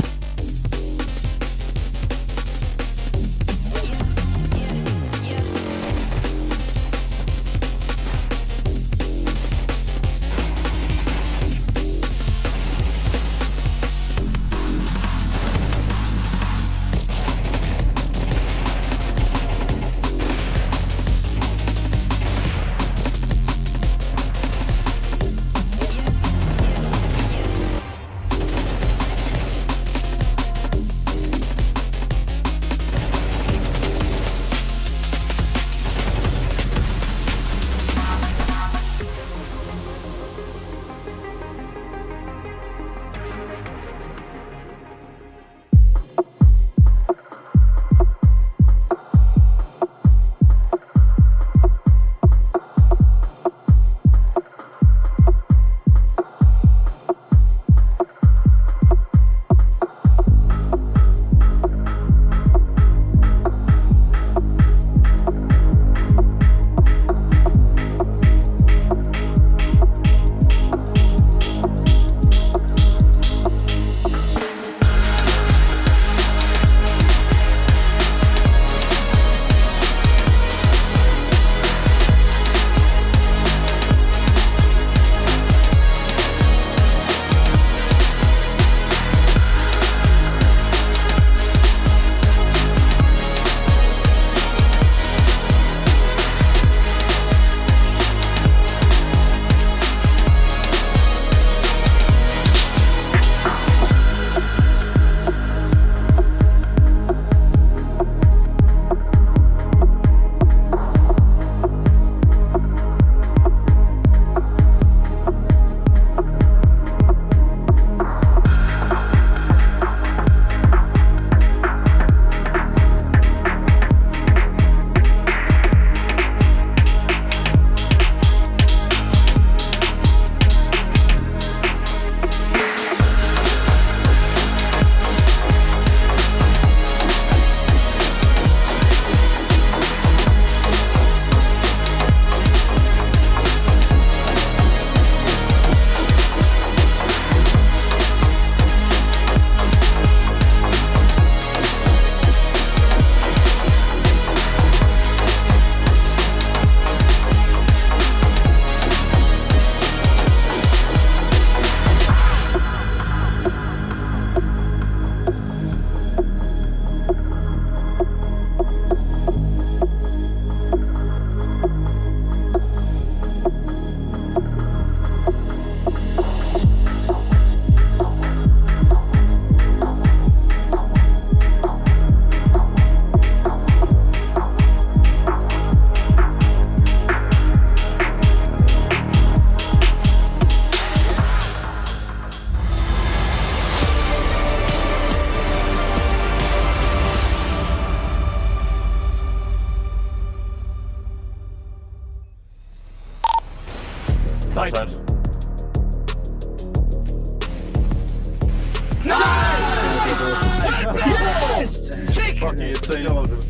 Fucking insane.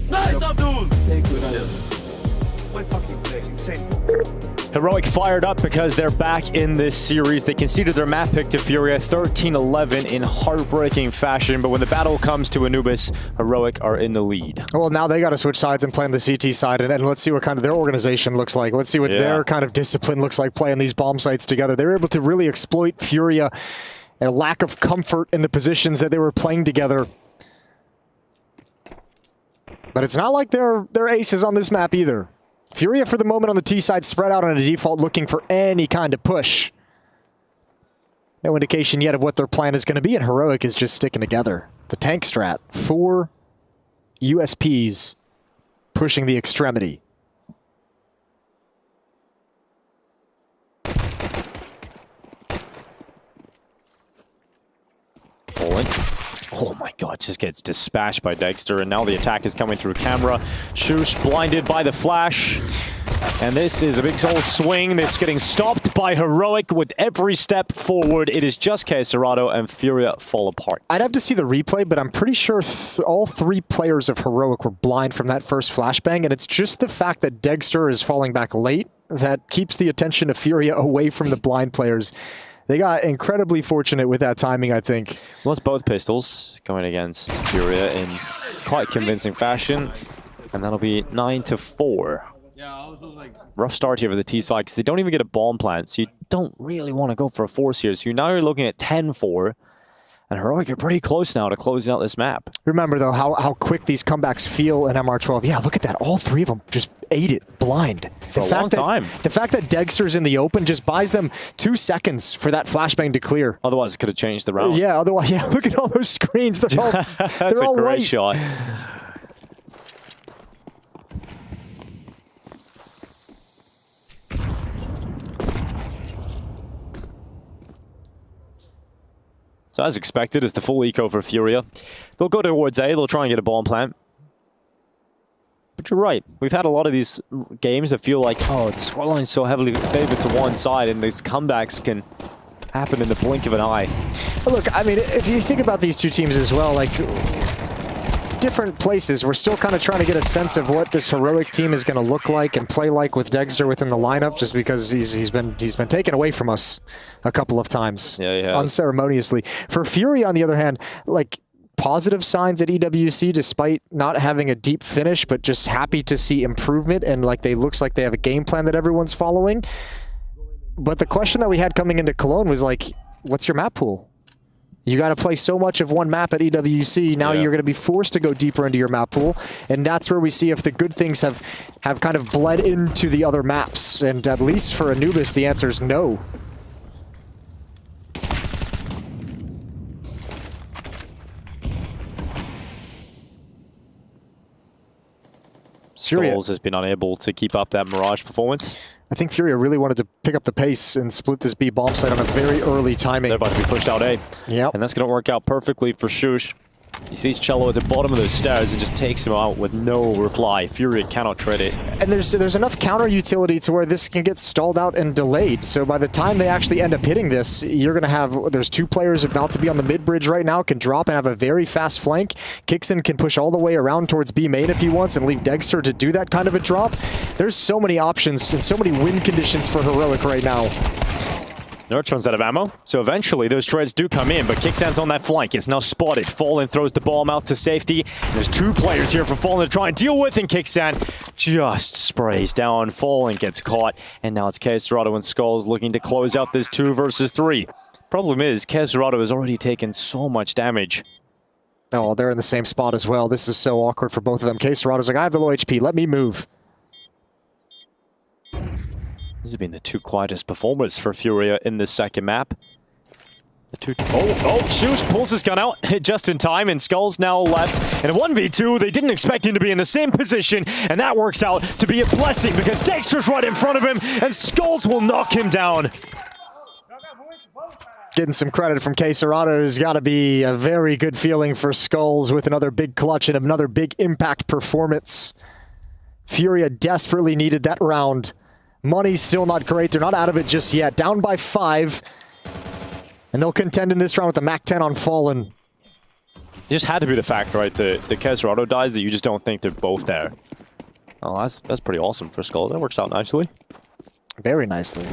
Nice, Abdul! Thank you, guys. What fucking play? Insane. Heroic fired up because they're back in this series. They conceded their map pick to Furia 13-11 in heartbreaking fashion, but when the battle comes to Anubis, Heroic are in the lead. Well, now they got to switch sides and play on the CT side, and let's see what kind of their organization looks like. Let's see what their kind of discipline looks like playing these bomb sites together. They were able to really exploit Furia, a lack of comfort in the positions that they were playing together. But it's not like they're aces on this map either. Furia, for the moment, on the T side, spread out on a default, looking for any kind of push. No indication yet of what their plan is going to be, and Heroic is just sticking together. The tank strat, 4 USPs pushing the extremity. Falling. Oh my god, just gets dispatched by Dexter, and now the attack is coming through camera. Shush blinded by the flash. And this is a big old swing that's getting stopped by Heroic with every step forward. It is just Caesarado and Furia fall apart. I'd have to see the replay, but I'm pretty sure all 3 players of Heroic were blind from that first flashbang, and it's just the fact that Dexter is falling back late that keeps the attention of Furia away from the blind players. They got incredibly fortunate with that timing, I think. Well, it's both pistols going against Furia in quite convincing fashion, and that'll be 9-4. Rough start here for the T side because they don't even get a bomb plant, so you don't really want to go for a force here. So now you're looking at 10-4, and Heroic are pretty close now to closing out this map. Remember, though, how quick these comebacks feel in MR12. Yeah, look at that. All 3 of them just ate it blind. For a long time. The fact that Dexter's in the open just buys them 2 seconds for that flashbang to clear. Otherwise, it could have changed the round. Yeah, otherwise, yeah, look at all those screens. They're all, That's they're all a great white. shot. So as expected, it's the full eco for Furia. They'll go towards A, they'll try and get a bomb plant. But you're right, we've had a lot of these games that feel like, oh, the scoreline is so heavily favored to one side, and these comebacks can happen in the blink of an eye. Look, I mean, if you think about these 2 teams as well, like, different places, we're still kind of trying to get a sense of what this Heroic team is going to look like and play like with Dexter within the lineup, just because he's been taken away from us a couple of times, unceremoniously. For Fury, on the other hand, like, positive signs at EWC despite not having a deep finish, but just happy to see improvement, and like looks like they have a game plan that everyone's following. But the question that we had coming into Cologne was like, what's your map pool? You got to play so much of one map at EWC. Now you're going to be forced to go deeper into your map pool. And that's where we see if the good things have kind of bled into the other maps. And at least for Anubis, the answer is no. Skulls has been unable to keep up that Mirage performance. I think Furia really wanted to pick up the pace and split this B bomb site on a very early timing. They're about to be pushed out A. Yep. And that's going to work out perfectly for Shush. He sees Cello at the bottom of those stairs and just takes him out with no reply. Furia cannot tread it. And there's enough counter utility to where this can get stalled out and delayed. So by the time they actually end up hitting this, you're going to have, there's 2 players about to be on the mid bridge right now, can drop and have a very fast flank. Kixon can push all the way around towards B main if he wants and leave Dexter to do that kind of a drop. There's so many options and so many win conditions for Heroic right now. Nurtron's out of ammo, so eventually those treads do come in, but Kicksan's on that flank. It's now spotted. Fallen throws the bomb out to safety. There's 2 players here for Fallen to try and deal with, and Kicksan just sprays down. Fallen gets caught, and now it's Caesarado and Skulls looking to close out this 2 versus 3. Problem is, Caesarado has already taken so much damage. Oh, they're in the same spot as well. This is so awkward for both of them. Caesarado's like, I have the low HP, let me move. These have been the 2 quietest performers for Furia in this second map. Shoes pulls his gun out just in time, and Skull's now left. In a 1v2, they didn't expect him to be in the same position, and that works out to be a blessing because Dexter's right in front of him, and Skulls will knock him down. Getting some credit from Caesarado has got to be a very good feeling for Skulls with another big clutch and another big impact performance. Furia desperately needed that round. Money's still not great. They're not out of it just yet. Down by 5. And they'll contend in this round with the MAC-10 on Fallen. It just had to be the fact, right? The Kesrado dies that you just don't think they're both there. Oh, that's pretty awesome for Skull. That works out nicely. Very nicely.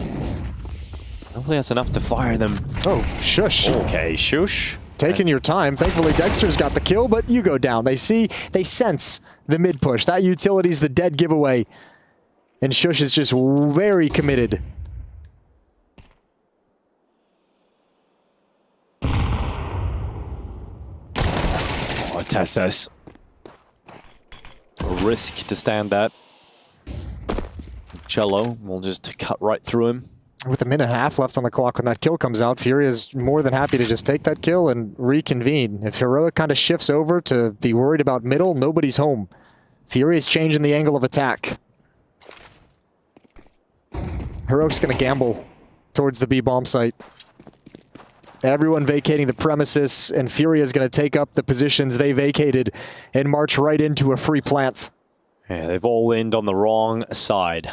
Hopefully that's enough to fire them. Oh, shush. Okay, shush. Taking your time. Thankfully, Dexter's got the kill, but you go down. They sense the mid push. That utility's the dead giveaway. And Shush is just very committed. Oh, Tessus. A risk to stand that. Cello will just cut right through him. With a minute and a half left on the clock when that kill comes out, Fury is more than happy to just take that kill and reconvene. If Heroic kind of shifts over to be worried about middle, nobody's home. Fury is changing the angle of attack. Heroic's going to gamble towards the B bomb site. Everyone vacating the premises, and Fury is going to take up the positions they vacated and march right into a free plant. Yeah, they've all landed on the wrong side.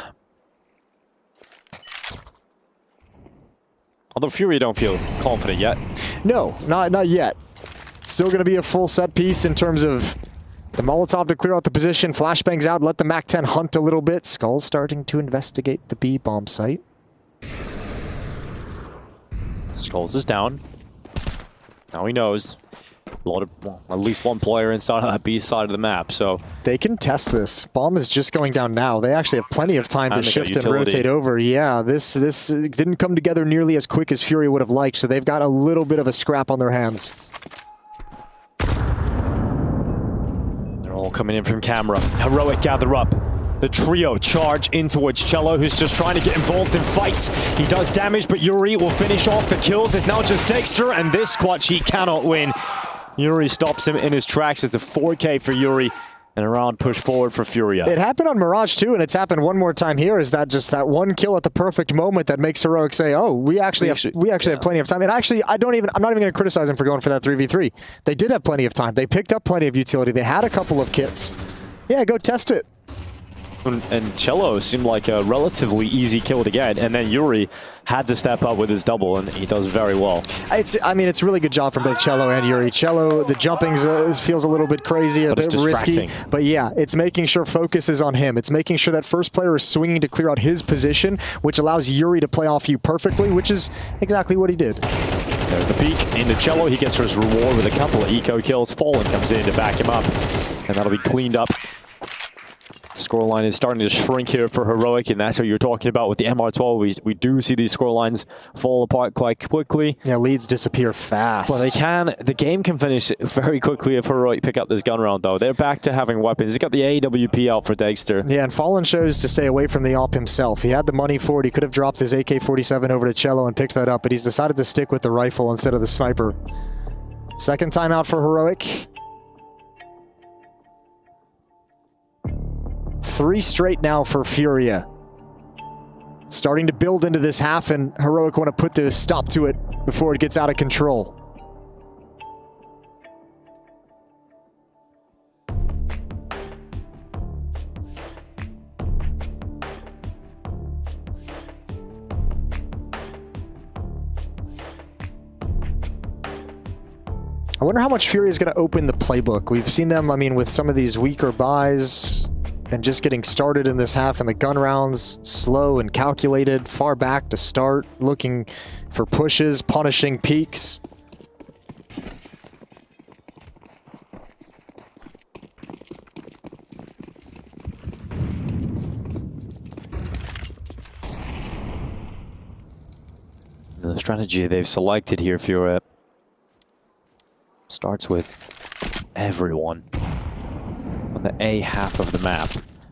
Although Fury don't feel confident yet. No, not yet. Still going to be a full set piece in terms of the Molotov to clear out the position. Flashbangs out, let the MAC-10 hunt a little bit. Skull's starting to investigate the B bomb site. Skulls is down. Now he knows. A lot of, well, at least one player inside of that B side of the map, so they can test this. Bomb is just going down now. They actually have plenty of time to shift and rotate over. Yeah, this didn't come together nearly as quick as Fury would have liked, so they've got a little bit of a scrap on their hands. They're all coming in from camera. Heroic gather up. The trio charge in towards Cello, who's just trying to get involved in fights. He does damage, but Yuri will finish off the kills. It's now just Dexter, and this clutch he cannot win. Yuri stops him in his tracks. It's a 4K for Yuri, and a round push forward for Furia. It happened on Mirage too, and it's happened one more time here. Is that just that one kill at the perfect moment that makes Heroic say, "Oh, we actually have plenty of time." And actually, I'm not even going to criticize him for going for that 3v3. They did have plenty of time. They picked up plenty of utility. They had a couple of kits. Yeah, go test it. And Cello seemed like a relatively easy kill to get, and then Yuri had to step up with his double, and he does very well. It's a really good job from both Cello and Yuri. Cello, the jumping feels a little bit crazy, a bit risky, but yeah, it's making sure focus is on him. It's making sure that first player is swinging to clear out his position, which allows Yuri to play off you perfectly, which is exactly what he did. There's the peek into Cello. He gets his reward with a couple of eco kills. Fallen comes in to back him up, and that'll be cleaned up. Scoreline is starting to shrink here for Heroic, and that's what you're talking about with the MR12. We do see these scorelines fall apart quite quickly. Yeah, leads disappear fast. Well, they can. The game can finish very quickly if Heroic pick up this gun round, though. They're back to having weapons. He's got the AWP out for Dexter. Yeah, and Fallen chose to stay away from the AWP himself. He had the money for it. He could have dropped his AK-47 over to Cello and picked that up, but he's decided to stick with the rifle instead of the sniper. Second time out for Heroic. 3 straight now for Furia. Starting to build into this half, and Heroic want to put the stop to it before it gets out of control. I wonder how much Furia is going to open the playbook. We've seen them, with some of these weaker buys and just getting started in this half, and the gun rounds slow and calculated, far back to start, looking for pushes, punishing peaks. The strategy they've selected here, Furia, starts with everyone on the A half of the map.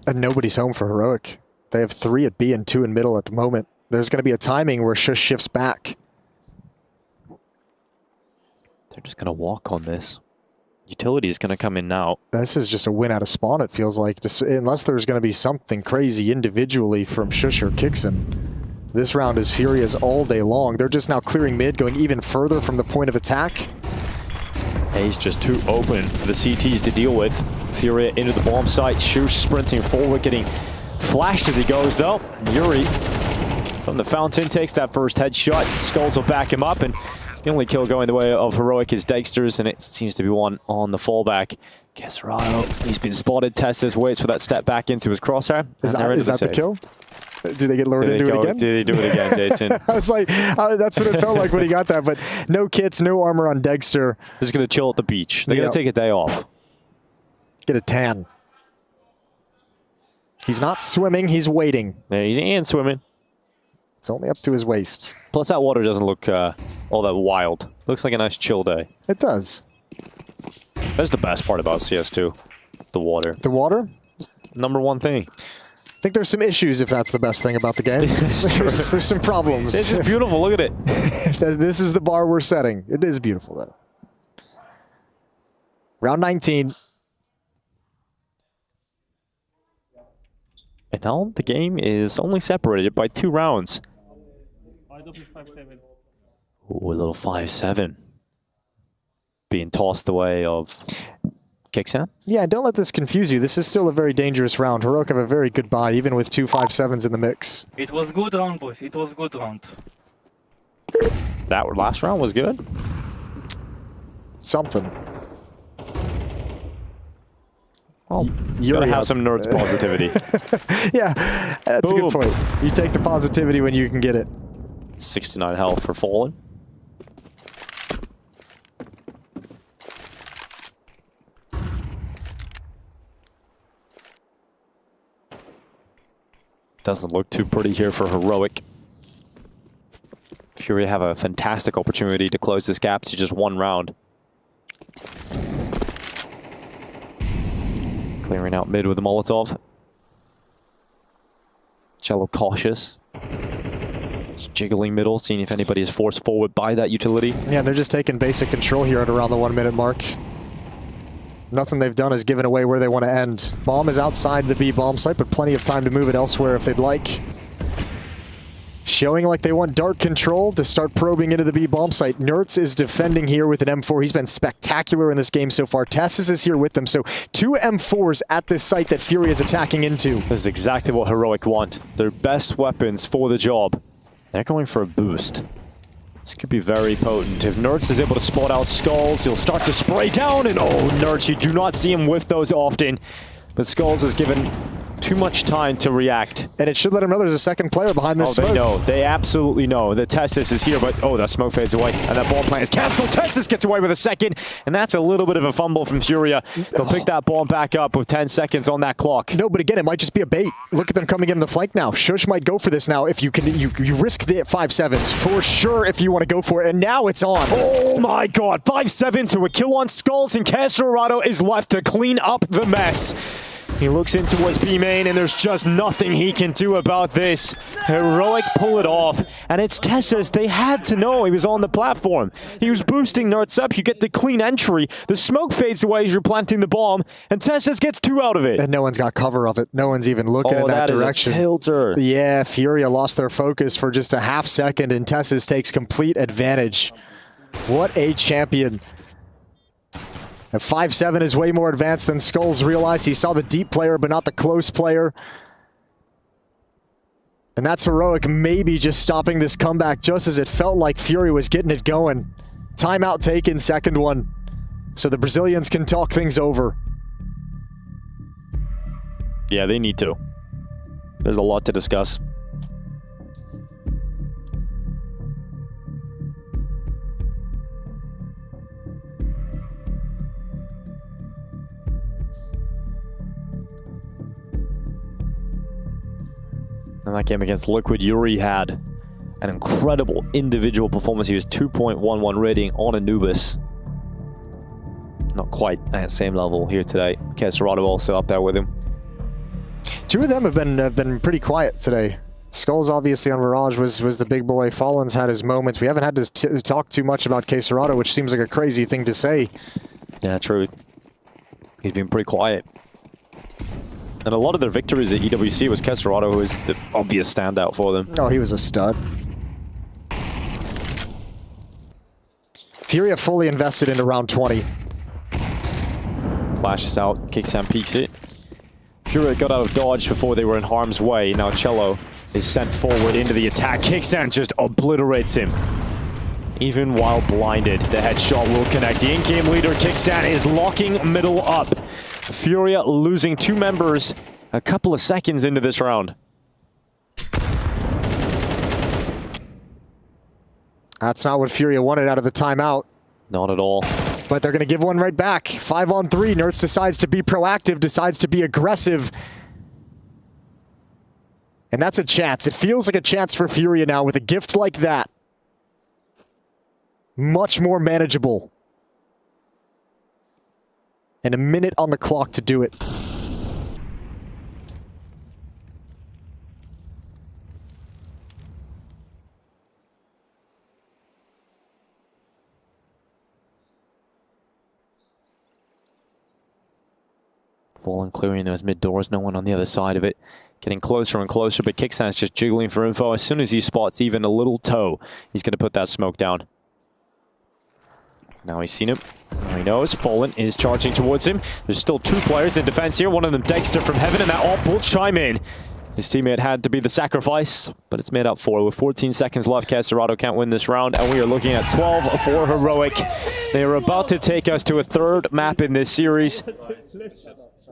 And nobody's home for Heroic. They have 3 at B and 2 in middle at the moment. There's going to be a timing where Shush shifts back. They're just going to walk on this. Utility is going to come in now. This is just a win out of spawn, it feels like. Just, unless there's going to be something crazy individually from Shush or Kixon. This round is Furia's all day long. They're just now clearing mid, going even further from the point of attack. A's just too open for the CTs to deal with. Furia into the bomb site. Shush sprinting forward, getting flashed as he goes, though. Yuri from the fountain takes that first headshot. Skulls will back him up, and The only kill going the way of Heroic is Dexter's, and it seems to be one on the fallback. Kesserado, he's been spotted. Testis waits for that step back into his crosshair. Is that the kill? Do they get lured into it again? Did they do it again, Jason? I was like, that's what it felt like when he got that, but no kits, no armor on Dexter. Just going to chill at the beach. They're going to take a day off. Get a tan. He's not swimming, he's waiting. Yeah, he ain't swimming. It's only up to his waist. Plus that water doesn't look all that wild. Looks like a nice chill day. It does. That's the best part about CS2. The water. The water? Number one thing. I think there's some issues if that's the best thing about the game. there's some problems. This is beautiful. Look at it. This is the bar we're setting. It is beautiful, though. Round 19. And now the game is only separated by 2 rounds. Ooh, a little 5-7. Being tossed away of Kixan? Yeah, don't let this confuse you. This is still a very dangerous round. Heroic have a very good buy, even with 2 5-7s in the mix. It was good round, boys. It was good round. That last round was good? Something. Well, you gotta have some nerds positivity. Yeah, that's a good point. You take the positivity when you can get it. 69 health for Fallen. Doesn't look too pretty here for Heroic. Fury have a fantastic opportunity to close this gap to just 1 round. Clearing out mid with the Molotov. Cello cautious. Just jiggling middle, seeing if anybody is forced forward by that utility. Yeah, they're just taking basic control here at around the 1 minute mark. Nothing they've done is given away where they want to end. Bomb is outside the B bomb site, but plenty of time to move it elsewhere if they'd like. Showing like they want dark control to start probing into the B bomb site. Nertz is defending here with an M4. He's been spectacular in this game so far. Tessis is here with them, so 2 M4s at this site that Fury is attacking into. This is exactly what Heroic want. Their best weapons for the job. They're going for a boost. This could be very potent. If Nertz is able to spot out Skulls, he'll start to spray down, and oh, Nertz, you do not see him whiff those often. But Skulls is given too much time to react. And it should let him know there's a second player behind this smoke. They know. They absolutely know. The Testis is here, but oh, that smoke fades away. And that bomb plant is cancelled. Testis gets away with a second, and that's a little bit of a fumble from Furia. They'll pick that bomb back up with 10 seconds on that clock. No, but again, it might just be a bait. Look at them coming in the flank now. Shush might go for this now. If you can, you risk the 5-7s for sure if you want to go for it. And now it's on. Oh my God, 5-7 to a kill on Skulls, and Kesserado is left to clean up the mess. He looks in towards B main, and there's just nothing he can do about this. Heroic pull it off, and it's Tessis. They had to know he was on the platform. He was boosting Nertz up. You get the clean entry. The smoke fades away as you're planting the bomb, and Tessis gets 2 out of it. And no one's got cover of it. No one's even looking in that direction. Is a tilter. Yeah, Furia lost their focus for just a half second, and Tessis takes complete advantage. What a champion. A 5-7 is way more advanced than Skulls realized. He saw the deep player, but not the close player. And that's Heroic maybe just stopping this comeback just as it felt like Fury was getting it going. Timeout taken, second one. So the Brazilians can talk things over. Yeah, they need to. There's a lot to discuss. And that game against Liquid, Yuri had an incredible individual performance. He was 2.11 rating on Anubis. Not quite at that same level here today. Kesserado also up there with him. 2 of them have been pretty quiet today. Skulls obviously on Mirage was the big boy. Fallen's had his moments. We haven't had to talk too much about Kesserado, which seems like a crazy thing to say. Yeah, true. He's been pretty quiet. And a lot of their victories at EWC was Kesserado, who was the obvious standout for them. Oh, he was a stud. Furia fully invested into round 20. Flashes out, Kixan peeks it. Furia got out of dodge before they were in harm's way. Now Cello is sent forward into the attack. Kixan just obliterates him. even while blinded. The headshot will connect. The in-game leader, Kicksan, is locking middle up. Furia losing 2 members a couple of seconds into this round. That's not what Furia wanted out of the timeout. Not at all. But they're going to give one right back. 5-on-3. Nerds decides to be proactive, decides to be aggressive. And that's a chance. It feels like a chance for Furia now with a gift like that. Much more manageable. And a minute on the clock to do it. Fallen clearing those mid doors, no one on the other side of it. Getting closer and closer, but Kicksan's just jiggling for info. As soon as he spots even a little toe, he's going to put that smoke down. Now he's seen him. Now he knows. Fallen is charging towards him. There's still 2 players in defense here. One of them Dexter from Heaven, and that AWP will chime in. His teammate had to be the sacrifice, but it's made up for. With 14 seconds left, Caserado can't win this round, and we are looking at 12 for Heroic. They are about to take us to a 3rd map in this series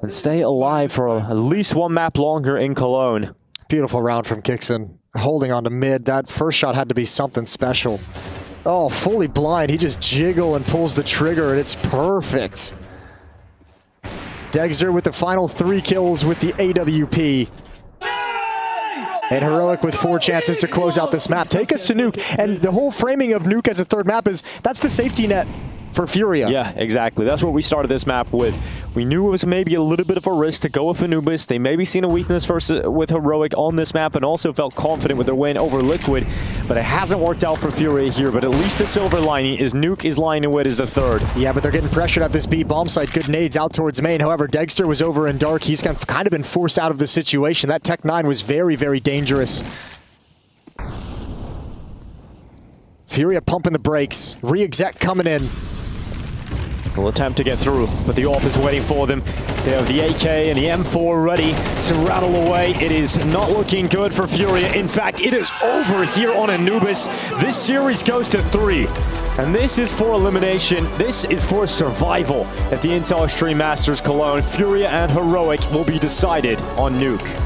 and stay alive for at least 1 map longer in Cologne. Beautiful round from Kicksan. Holding on to mid. That first shot had to be something special. Oh, fully blind. He just jiggle and pulls the trigger, and it's perfect. Dexter with the final 3 kills with the AWP. And Heroic with 4 chances to close out this map. Take us to Nuke. And the whole framing of Nuke as a 3rd map is that's the safety net for Furia. Yeah, exactly. That's what we started this map with. We knew it was maybe a little bit of a risk to go with Anubis. They maybe seen a weakness with Heroic on this map and also felt confident with their win over Liquid. But it hasn't worked out for Furia here. But at least the silver lining is Nuke is lying in wait as the 3rd. Yeah, but they're getting pressured at this B bomb site. Good nades out towards main. However, Dexter was over in dark. He's kind of been forced out of the situation. That Tech 9 was very, very dangerous. Furia pumping the brakes. Re-exec coming in. Will attempt to get through, but the AWP is waiting for them. They have the AK and the M4 ready to rattle away. It is not looking good for Furia. In fact, it is over here on Anubis. This series goes to 3. And this is for elimination. This is for survival at the Intel Extreme Masters Cologne. Furia and Heroic will be decided on Nuke.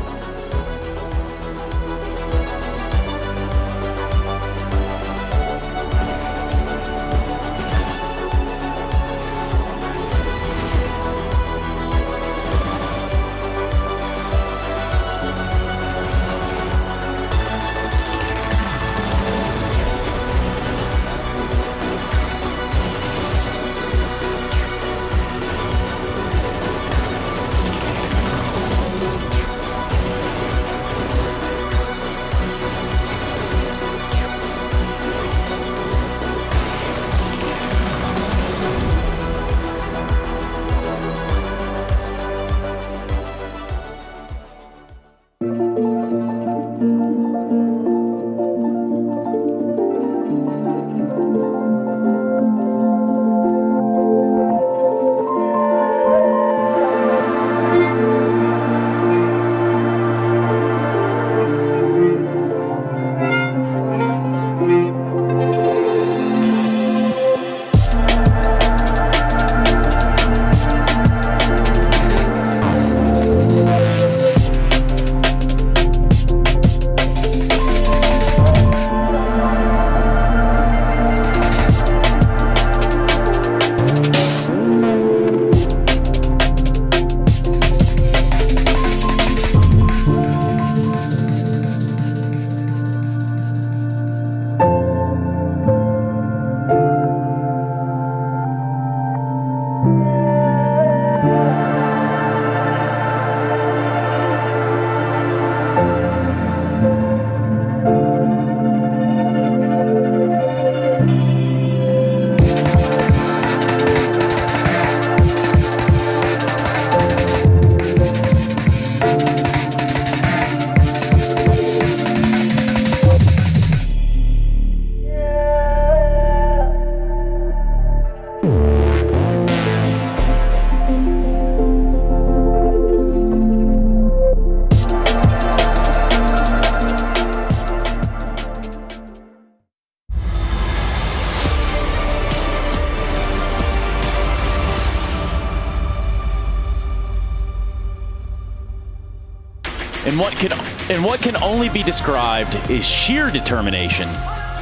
And what can only be described is sheer determination.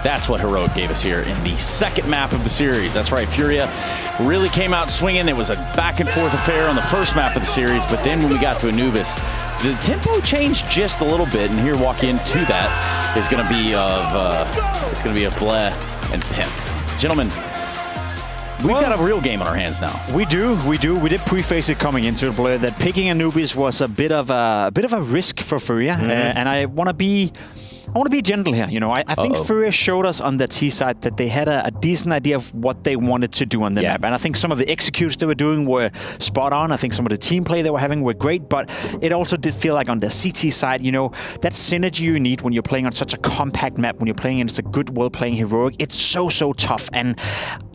That's what Heroic gave us here in the second map of the series. That's right, Furia really came out swinging. It was a back and forth affair on the first map of the series, but then when we got to Anubis, the tempo changed just a little bit, and here walking into that is going to be of Bleh and Pimp. Gentlemen, we've got a real game on our hands now. We do. We did preface it coming into it, Blair, that picking Anubis was a bit of a risk for Furia, and I want to be gentle here. You know, I think Furia showed us on the T side that they had a decent idea of what they wanted to do on the map. And I think some of the executes they were doing were spot on. I think some of the team play they were having were great, but it also did feel like on the CT side, you know, that synergy you need when you're playing on such a compact map, when you're playing against a good, well-playing Heroic, it's so tough. And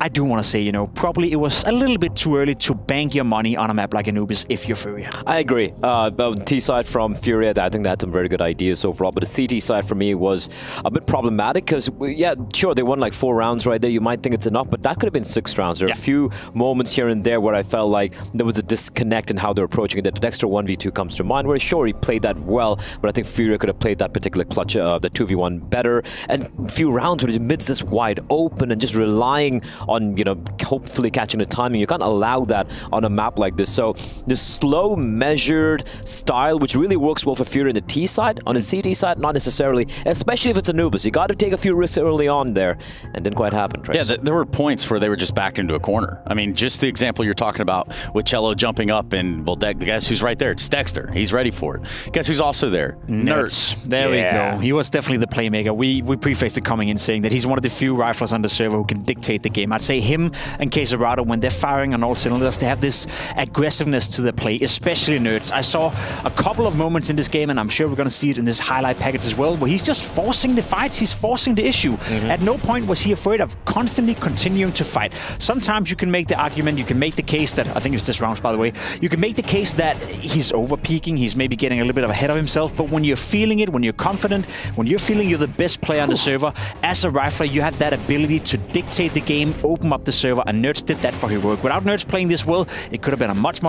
I do want to say, you know, probably it was a little bit too early to bank your money on a map like Anubis if you're Furia. I agree. But T side from Furia, I think they had some very good ideas overall, but the CT side for me was a bit problematic because, yeah, sure, they won like 4 rounds right there. You might think it's enough, but that could have been 6 rounds. There are a few moments here and there where I felt like there was a disconnect in how they're approaching it. The Dexter 1v2 comes to mind, where sure, he played that well, but I think Furia could have played that particular clutch, the 2v1 better. And a few rounds where the mid's just wide open and just relying on, you know, hopefully catching the timing. You can't allow that on a map like this. So the slow, measured style, which really works well for Furia in the T side, on the CT side, not necessarily, especially if it's Anubis. You got to take a few risks early on there, and didn't quite happen, Trace. Yeah, there were points where they were just backed into a corner. I mean, just the example you're talking about with Cello jumping up, and, well, guess who's right there? It's Dexter. He's ready for it. Guess who's also there? Nerds. There we go. He was definitely the playmaker. We prefaced it coming in saying that he's one of the few riflers on the server who can dictate the game. I'd say him and Quesarado, when they're firing on all cylinders, they have this aggressiveness to the play, especially Nerds. I saw a couple of moments in this game, and I'm sure we're going to see it in this highlight package as well, where he's just forcing the fights, he's forcing the issue. At no point was he afraid of constantly continuing to fight. Sometimes you can make the argument, you can make the case that, I think it's this round, by the way, you can make the case that he's over-peaking, he's maybe getting a little bit ahead of himself, but when you're feeling it, when you're confident, when you're feeling you're the best player on the server, as a rifler, you have that ability to dictate the game, open up the server, and Nerds did that for Heroic. Without Nerds playing this well, it could have been a much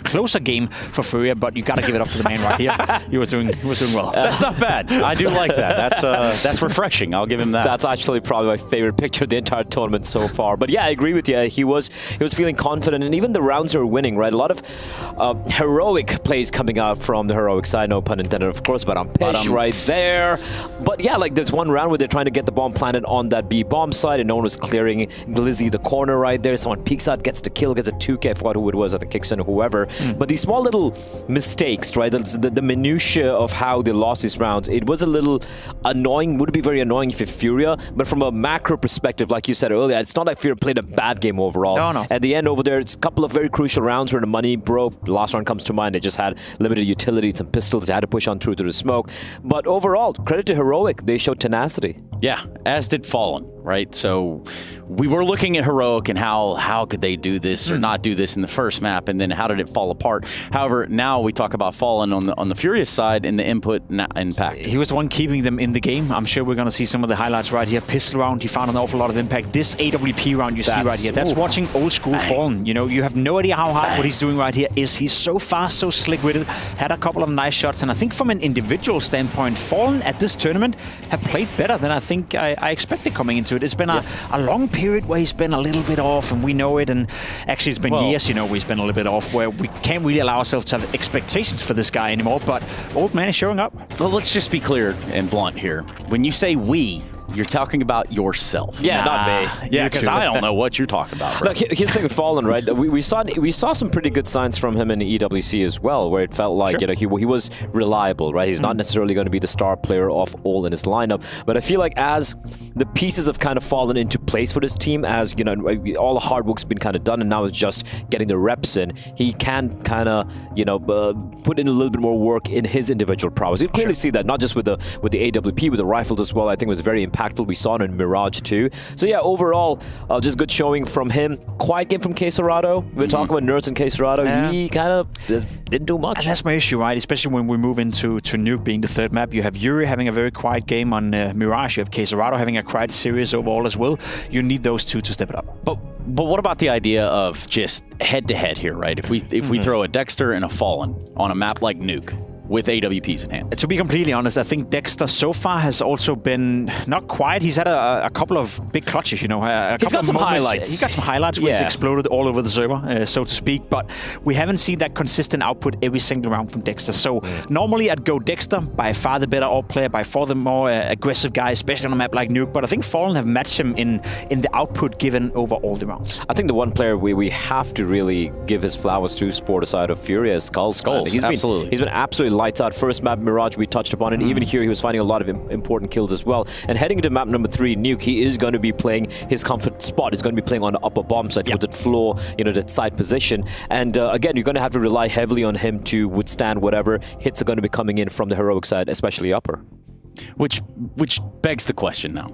closer game for Furia, but you got to give it up to the man right here. He was doing well. That's not bad. I do like that. That's refreshing. I'll give him that. That's actually probably my favorite picture of the entire tournament so far. But yeah, I agree with you. He was feeling confident, and even the rounds are winning, right? A lot of heroic plays coming out from the Heroic side, no pun intended, of course, but I'm Pish right there. But yeah, like there's one round where they're trying to get the bomb planted on that B bomb side, and no one was clearing Glizzy the corner right there. Someone peeks out, gets the kill, gets a 2K. I forgot who it was. I think Kicks in or whoever. But these small little mistakes, right? The minutiae of how they lost these rounds, it was a little annoying. Would be very annoying if you're Furia, but from a macro perspective, like you said earlier, it's not like Furia played a bad game overall. No. At the end over there, it's a couple of very crucial rounds where the money broke. The last round comes to mind. They just had limited utility, some pistols. They had to push on through to the smoke. But overall, credit to Heroic. They showed tenacity. Yeah, as did Fallen, right? So we were looking at Heroic and how could they do this or not do this in the first map, and then how did it fall apart? However, now we talk about Fallen on the Furious side and the input impact. He was the one keeping them in the game. I'm sure we're going to see some of the highlights right here. Pistol round, he found an awful lot of impact. This AWP round you see right here, that's watching old school Fallen. You know, you have no idea how hard what he's doing right here is. He's so fast, so slick with it. Had a couple of nice shots, and I think from an individual standpoint, Fallen at this tournament have played better than I think I expected coming into it. It's been a long period where he's been a little bit off, and we know it, and actually it's been years, you know, where he's been a little bit off, where we can't really allow ourselves to have expectations for this guy anymore, but old man is showing up. Well, let's just be clear and blunt here. When you say we, you're talking about yourself. Yeah, not me. Yeah, because I don't know what you're talking about. Bro. Look, here's the thing with Fallen, right? We saw some pretty good signs from him in the EWC as well, where it felt like you know he was reliable, right? He's not necessarily going to be the star player of all in his lineup, but I feel like as the pieces have kind of fallen into place for this team, as you know, all the hard work's been kind of done, and now it's just getting the reps in. He can kind of put in a little bit more work in his individual prowess. You clearly see that not just with the AWP, with the rifles as well. I think it was very impactful. We saw it in Mirage too. So yeah, overall, just good showing from him. Quiet game from Quesarado. We were talking about Nerds and Quesarado. Yeah. He kind of didn't do much. And that's my issue, right? Especially when we move into Nuke being the third map. You have Yuri having a very quiet game on Mirage. You have Quesarado having a quiet series overall as well. You need those two to step it up. But what about the idea of just head-to-head here, right? If we throw a Dexter and a Fallen on a map like Nuke, with AWPs in hand. To be completely honest, I think Dexter so far has also been not quiet. He's had a couple of big clutches, you know. He's got some highlights. He got some highlights where he's exploded all over the server, so to speak. But we haven't seen that consistent output every single round from Dexter. So normally I'd go Dexter, by far the better AWP player, by far the more aggressive guy, especially on a map like Nuke. But I think Fallen have matched him in the output given over all the rounds. I think the one player we have to really give his flowers to for the side of Fury is Skulls. He's been absolutely lights out. First map, Mirage, we touched upon it. Even here, he was finding a lot of important kills as well. And heading into map number 3, Nuke, he is going to be playing his comfort spot. He's going to be playing on the upper bomb side with that floor, you know, that side position. And again, you're going to have to rely heavily on him to withstand whatever hits are going to be coming in from the heroic side, especially upper. Which begs the question now.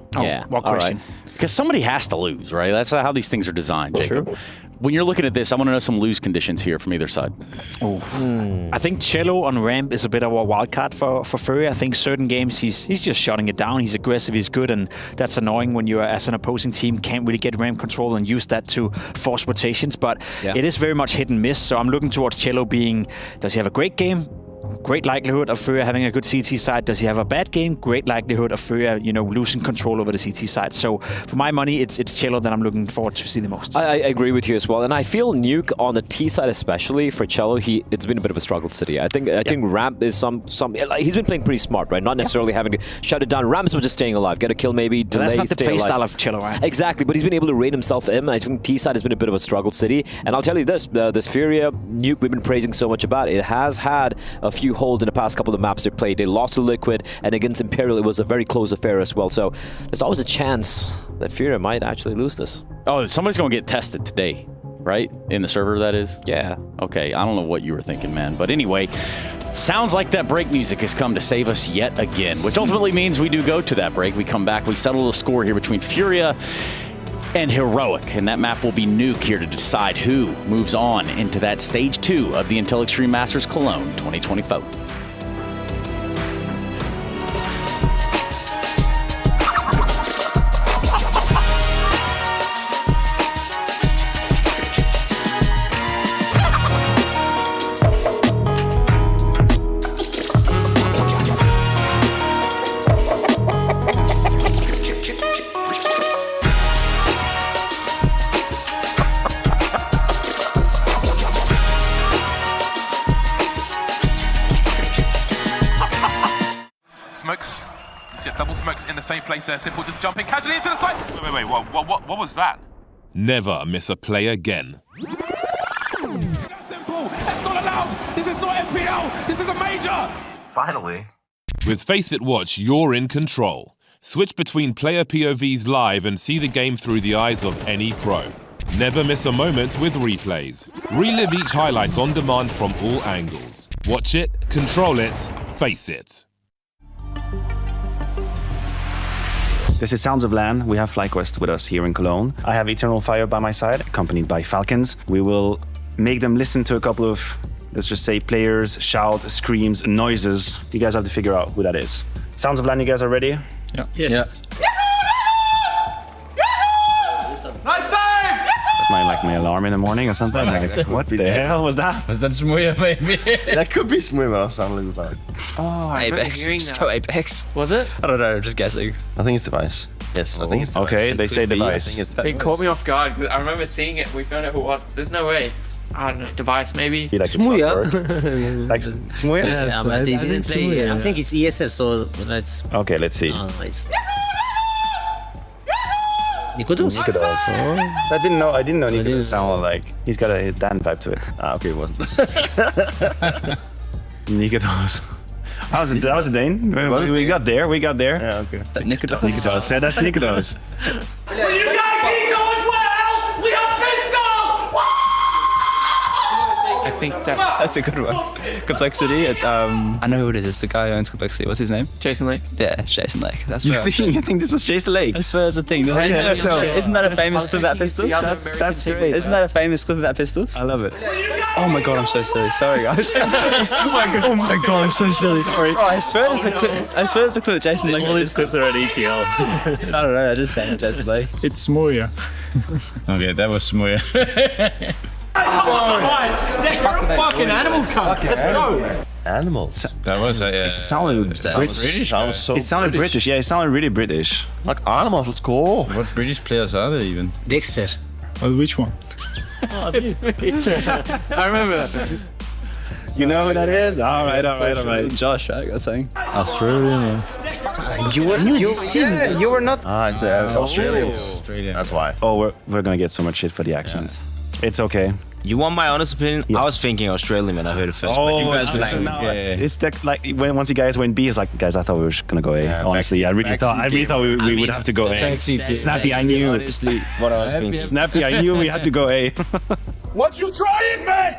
What question? Because somebody has to lose, right? That's how these things are designed, Jacob. True. When you're looking at this, I want to know some lose conditions here from either side. I think Cello on ramp is a bit of a wild card for Fury. I think certain games he's just shutting it down. He's aggressive, he's good, and that's annoying when you, as an opposing team, can't really get ramp control and use that to force rotations. But it is very much hit and miss. So I'm looking towards Cello being, does he have a great game? Great likelihood of Furia having a good CT side. Does he have a bad game? Great likelihood of Furia, you know, losing control over the CT side. So for my money, it's Cello that I'm looking forward to see the most. I agree with you as well, and I feel Nuke on the T side, especially for Cello, it's been a bit of a struggle city. I think Ramp is he's been playing pretty smart, right? Not necessarily having to shut it down. Ramp is just staying alive, get a kill maybe, delay, that's not the play alive. style of Cello, right? Exactly, but he's been able to raid himself in. I think T side has been a bit of a struggle city, and I'll tell you this: this Furia Nuke we've been praising so much about, it has had a few holes in the past couple of maps they played. They lost to Liquid, and against Imperial it was a very close affair as well. So there's always a chance that Furia might actually lose this. Oh, somebody's going to get tested today, right? In the server, that is? Yeah. Okay, I don't know what you were thinking, man. But anyway, sounds like that break music has come to save us yet again, which ultimately means we do go to that break. We come back, we settle the score here between Furia and Heroic, and that map will be Nuke here to decide who moves on into that stage 2 of the Intel Extreme Masters Cologne 2024. Smokes. You see double smokes in the same place there. Simple just jumping casually into the side. Wait, what was that? Never miss a play again. Simple. That's not allowed. This is not FPL. This is a major. Finally. With Face It Watch, you're in control. Switch between player POVs live and see the game through the eyes of any pro. Never miss a moment with replays. Relive each highlight on demand from all angles. Watch it, control it, face it. This is Sounds of LAN. We have FlyQuest with us here in Cologne. I have Eternal Fire by my side, accompanied by Falcons. We will make them listen to a couple of, let's just say, players, shout, screams, noises. You guys have to figure out who that is. Sounds of LAN, you guys are ready? Yeah. Yes. Nice save! My alarm in the morning or something. Like, what the hell was that? Was that Smuya, maybe? That could be Smuya, but I sound a little bad. Oh, Apex. Just go Apex. Was it? I don't know, just guessing. I think it's Device. Yes, I think it's Device. Okay, they say Device. It caught me off guard because I remember seeing it. We found out who it was. There's no way. I don't know. Device, maybe. Smuya. Like Smuya? Yeah, but they didn't play. I think it's ESL, so let's. Okay, let's see. Nikodos. I didn't know Nikodos sounded like. He's got a Dan vibe to it. Ah, okay, it wasn't. Nikodos. That was a Dane. We got there. Yeah, okay. Nikodos. Nikodos. Said that's Nikodos. Well, you guys need to as well! We have pistols! I think that's a good one. Complexity. I know who it is. It's the guy who owns Complexity. What's his name? Jason Lake. Yeah, Jason Lake. That's You think this was Jason Lake? I swear that's the thing. Isn't that a famous clip about pistols? That's great. Isn't that a famous clip about pistols? I love it. Oh my god, I'm so silly. Sorry, guys. Oh my god, I'm so silly. Sorry. Bro, I swear there's a clip. I swear there's a clip of Jason Lake. All these clips are at EPL. I don't know. I just saying Jason Lake. It's Smuya. Okay, that was Smuya. You're a fucking animal cunt. Let's go. Animals. That was It sounded British. It sounded British. Yeah, it sounded really British. Like animals, let's go. What British players are there even? Dexter. Well, which one? Oh, I remember that. You know who that is? All right. Josh, I got saying. Australian. You were not. It's Australians. That's why. Oh, we're gonna get so much shit for the accent. It's okay. You want my honest opinion? Yes. I was thinking Australian when I heard it first, but you guys were like, It's like once you guys went B, it's like, guys, I thought we were gonna go A. Honestly, I really thought we would have to go A. Snappy, I knew. Honestly, what I was thinking. Snappy, I knew we had to go A. What you trying, mate?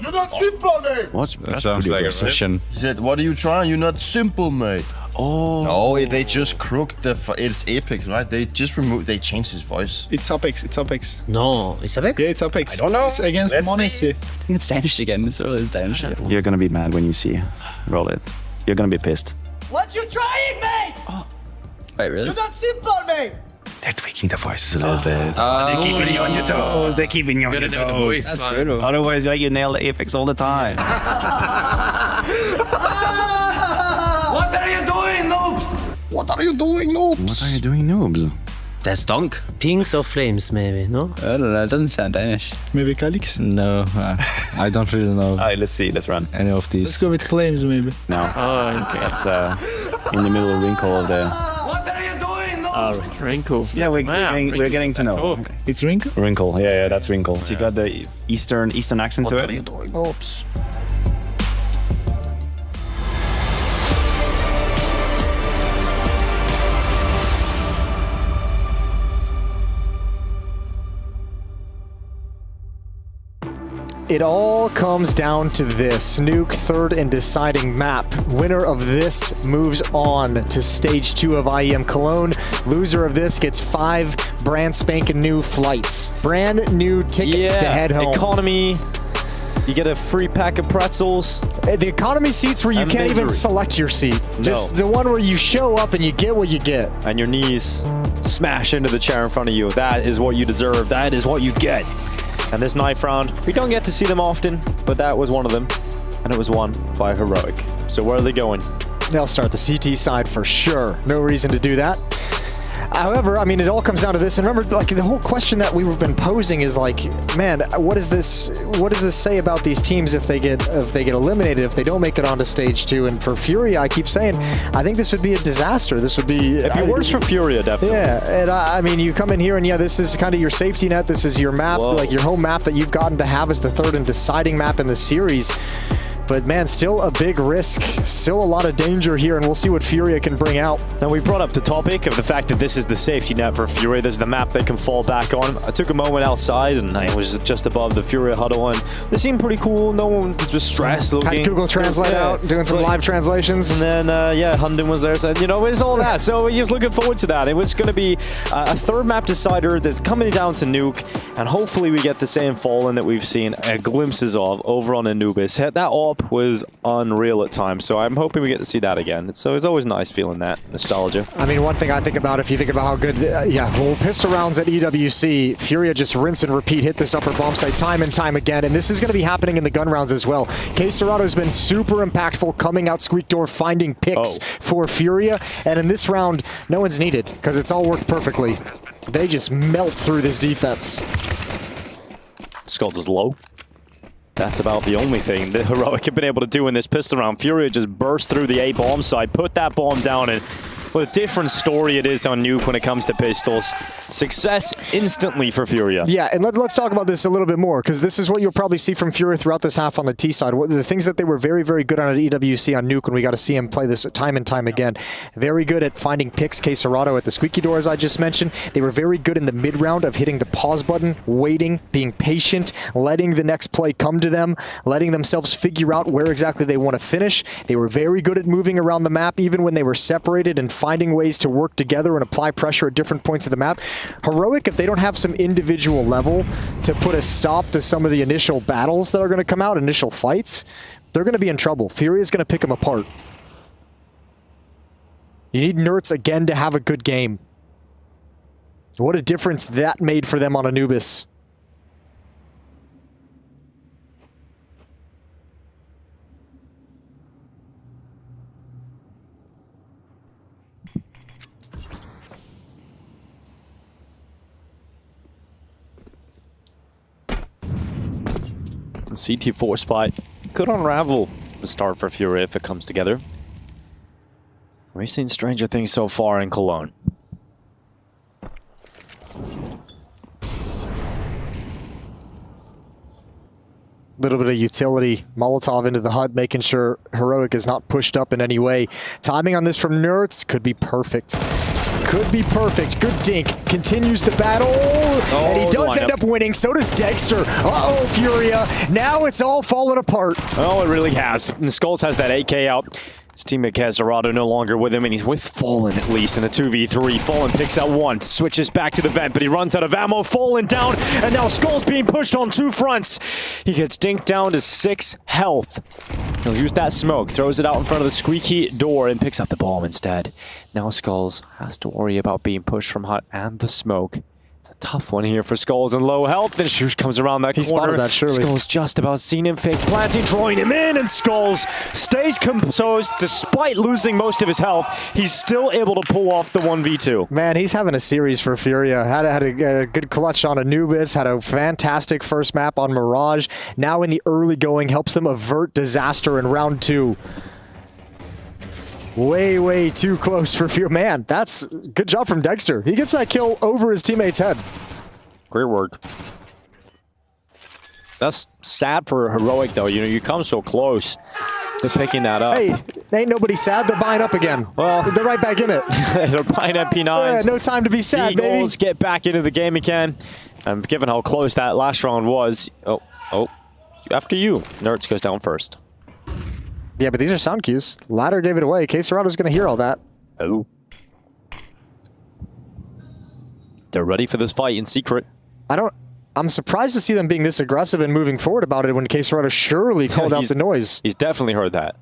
You're not simple, mate. That sounds like a Russian. He said, what are you trying? You're not simple, mate. Oh. No, they just crooked it's Apex, right? They just they changed his voice. It's Apex. No, it's Apex? Yeah, it's Apex. I don't know. It's against Monacy. I think it's Danish again. It's always Danish. You're gonna be mad when you see roll it. You're gonna be pissed. What you trying, mate? Wait, really? You're not simple, mate. They're tweaking the voices a little bit. They're keeping you on your toes. They're keeping you on your toes. That's brutal. Otherwise, you nail the Apex all the time. What are you doing, noobs? What are you doing, noobs? What are you doing, noobs? That's dunk. Pings or flames, maybe, no? I don't know. It doesn't sound Danish. Maybe Calix? No, I don't really know All right, let's see. Let's run. any of these. Let's go with Flames, maybe. No. Oh, okay. That's in the middle of wrinkle of the. What are you doing, noobs? Oh, wrinkle. Yeah, we're getting to know. Cool. It's Wrinkle? Wrinkle. Yeah, that's wrinkle. So you got the Eastern accent to What it. are you doing, oops? It all comes down to this. Nuke, third and deciding map. Winner of this moves on to stage 2 of IEM Cologne. Loser of this gets 5 brand spanking new flights. Brand new tickets to head home. Economy. You get a free pack of pretzels. The economy seats where you can't even select your seat. Just the one where you show up and you get what you get. And your knees smash into the chair in front of you. That is what you deserve. That is what you get. And this knife round, we don't get to see them often, but that was one of them. And it was won by Heroic. So where are they going? They'll start the CT side for sure. No reason to do that. However, I mean, it all comes down to this. And remember, like, the whole question that we've been posing is like, man, what does this say about these teams if they get eliminated, if they don't make it onto stage 2? And for Furia, I keep saying, I think this would be a disaster. This would be... It'd be worse for Furia, definitely. Yeah, and I mean, you come in here and this is kind of your safety net. This is your map, like your home map that you've gotten to have as the third and deciding map in the series. But man, still a big risk, still a lot of danger here, and we'll see what Furia can bring out. Now, we brought up the topic of the fact that this is the safety net for Furia. This is the map they can fall back on. I took a moment outside, and I was just above the Furia huddle, and they seemed pretty cool. No one was just stressed looking. Had Google Translate out, doing some live translations. And then, Hunden was there, said, it's all that. So he was looking forward to that. It was going to be a third map decider that's coming down to Nuke, and hopefully we get the same Fallen that we've seen glimpses of over on Anubis. That AWP was unreal at times, so I'm hoping we get to see that again. So it's always nice feeling that nostalgia. I mean, one thing I think about, if you think about how good, pistol rounds at EWC, Furia just rinse and repeat, hit this upper bomb site time and time again, and this is going to be happening in the gun rounds as well. K-Serato's been super impactful, coming out Squeak Door, finding picks for Furia, and in this round, no one's needed, because it's all worked perfectly. They just melt through this defense. Skulls is low. That's about the only thing that Heroic have been able to do in this pistol round. Furia just burst through the A bomb site, put that bomb down, and what a different story it is on Nuke when it comes to pistols. Success instantly for Furia. Yeah, and let's talk about this a little bit more, because this is what you'll probably see from Furia throughout this half on the T side. The things that they were very, very good on at EWC on Nuke, when we got to see him play this time and time again. Very good at finding picks, K-Serato at the squeaky door, as I just mentioned. They were very good in the mid-round of hitting the pause button, waiting, being patient, letting the next play come to them, letting themselves figure out where exactly they want to finish. They were very good at moving around the map, even when they were separated, and finding ways to work together and apply pressure at different points of the map. Heroic, if they don't have some individual level to put a stop to some of the initial battles that are going to come out, initial fights, they're going to be in trouble. Furia's going to pick them apart. You need Nerds again to have a good game. What a difference that made for them on Anubis. The CT4 spot could unravel the start for Fury if it comes together. We've seen stranger things so far in Cologne. Little bit of utility. Molotov into the hut, making sure Heroic is not pushed up in any way. Timing on this from Nerds could be perfect. Could be perfect. Good dink. Continues the battle. And he does end up winning. So does Dexter. Uh-oh, Furia. Now it's all falling apart. Oh, it really has. And Skulls has that AK out. His teammate Casarado no longer with him, and he's with Fallen at least in a 2v3. Fallen picks out one, switches back to the vent, but he runs out of ammo. Fallen down, and now Skulls being pushed on two fronts. He gets dinked down to 6 health. He'll use that smoke, throws it out in front of the squeaky door, and picks up the bomb instead. Now Skulls has to worry about being pushed from hut and the smoke. It's a tough one here for Skulls and low health. And Shush comes around that corner. He spotted that, surely. Skulls just about seen him fake planting, drawing him in, and Skulls stays composed despite losing most of his health. He's still able to pull off the 1v2. Man, he's having a series for Furia. Had a good clutch on Anubis, had a fantastic first map on Mirage. Now in the early going, helps them avert disaster in round 2. Way too close for Fury. Man, that's good job from Dexter. He gets that kill over his teammate's head. Great work. That's sad for Heroic, though. You know, you come so close to picking that up. Hey, ain't nobody sad. They're buying up again. Well, they're right back in it. They're buying MP9s. Yeah, no time to be sad, baby. Eagles get back into the game again. Given how close that last round was. Oh, after you. Nerds goes down first. Yeah, but these are sound cues. Ladder gave it away. Caserado's going to hear all that. Oh. They're ready for this fight in secret. I'm surprised to see them being this aggressive and moving forward about it when Caserado surely called out the noise. He's definitely heard that.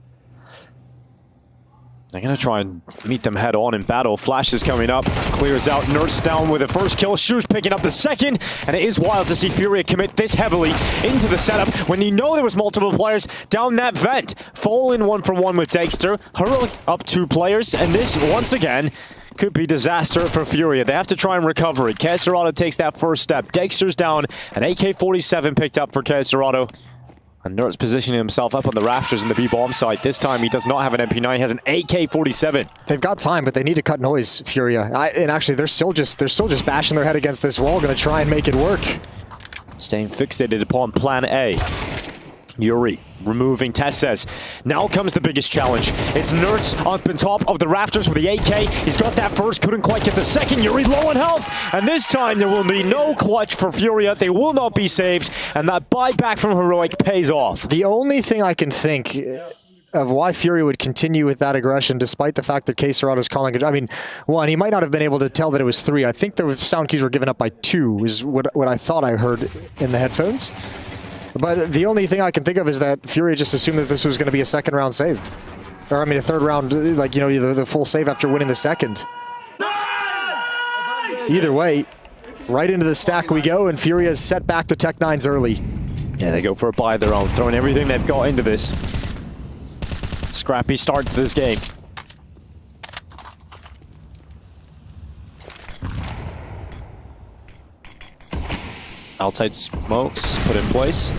They're going to try and meet them head on in battle. Flash is coming up, clears out. Nerds down with the first kill. Shush picking up the second. And it is wild to see Furia commit this heavily into the setup when you know there was multiple players down that vent. Fallen 1-for-1 with Dexter. Heroic up 2 players. And this, once again, could be disaster for Furia. They have to try and recover it. Casarado takes that first step. Dexter's down. An AK-47 picked up for Casarado. And Nerds positioning himself up on the rafters in the B-bomb site. This time he does not have an MP9, he has an AK-47. They've got time, but they need to cut noise, Furia. And actually, they're still just bashing their head against this wall, going to try and make it work. Staying fixated upon plan A. Yuri removing Tesses. Now comes the biggest challenge. It's Nerds up on top of the rafters with the AK. He's got that first, couldn't quite get the second. Yuri low on health. And this time there will be no clutch for Furia. They will not be saved. And that buyback from Heroic pays off. The only thing I can think of why Fury would continue with that aggression, despite the fact that Caserado's calling it. I mean, one, he might not have been able to tell that it was 3. I think the sound cues were given up by 2, is what I thought I heard in the headphones. But the only thing I can think of is that Fury just assumed that this was going to be a second round save. Or, I mean, a third round, like, you know, the full save after winning the second. Either way, right into the stack we go, and Fury has set back the Tech-9s early. Yeah, they go for a buy of their own, throwing everything they've got into this. Scrappy start to this game. Outside smokes put in place.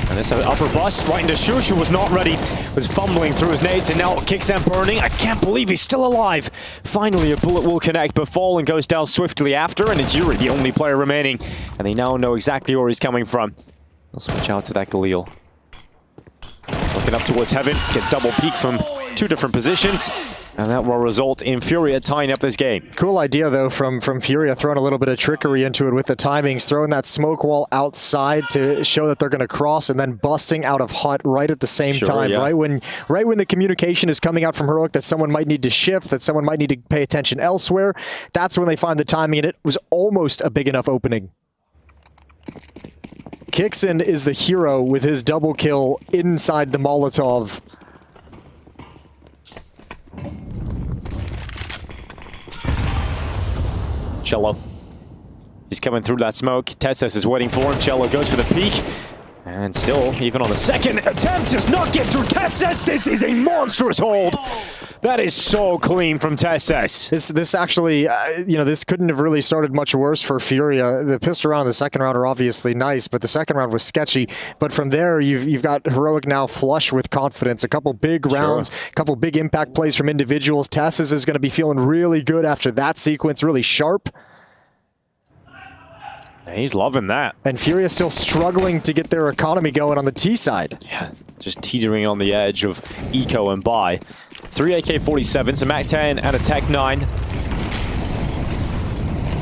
And this upper bust right into Shush, who was not ready, was fumbling through his nades, and now kicks and burning. I can't believe he's still alive. Finally, a bullet will connect, but Fallen goes down swiftly after, and it's Yuri, the only player remaining. And they now know exactly where he's coming from. They'll switch out to that Galil. Looking up towards heaven, gets double peek from 2 different positions. And that will result in Furia tying up this game. Cool idea, though, from Furia, throwing a little bit of trickery into it with the timings, throwing that smoke wall outside to show that they're going to cross, and then busting out of hut right at the same time. Yeah. Right when the communication is coming out from Heroic that someone might need to shift, that someone might need to pay attention elsewhere, that's when they find the timing, and it was almost a big enough opening. Kixon is the hero with his double kill inside the Molotov. Cello. He's coming through that smoke. Tesses is waiting for him. Cello goes for the peek. And still, even on the second attempt, does not get through Tesses. This is a monstrous hold. That is so clean from Tesses. This actually, this couldn't have really started much worse for Furia. The pistol round and the second round are obviously nice, but the second round was sketchy. But from there, you've got Heroic now flush with confidence. A couple big rounds, a couple big impact plays from individuals. Tesses is going to be feeling really good after that sequence, really sharp. He's loving that. And Furia still struggling to get their economy going on the T side. Yeah, just teetering on the edge of Eco and buy. 3 AK-47s, a MAC-10, and a Tech-9.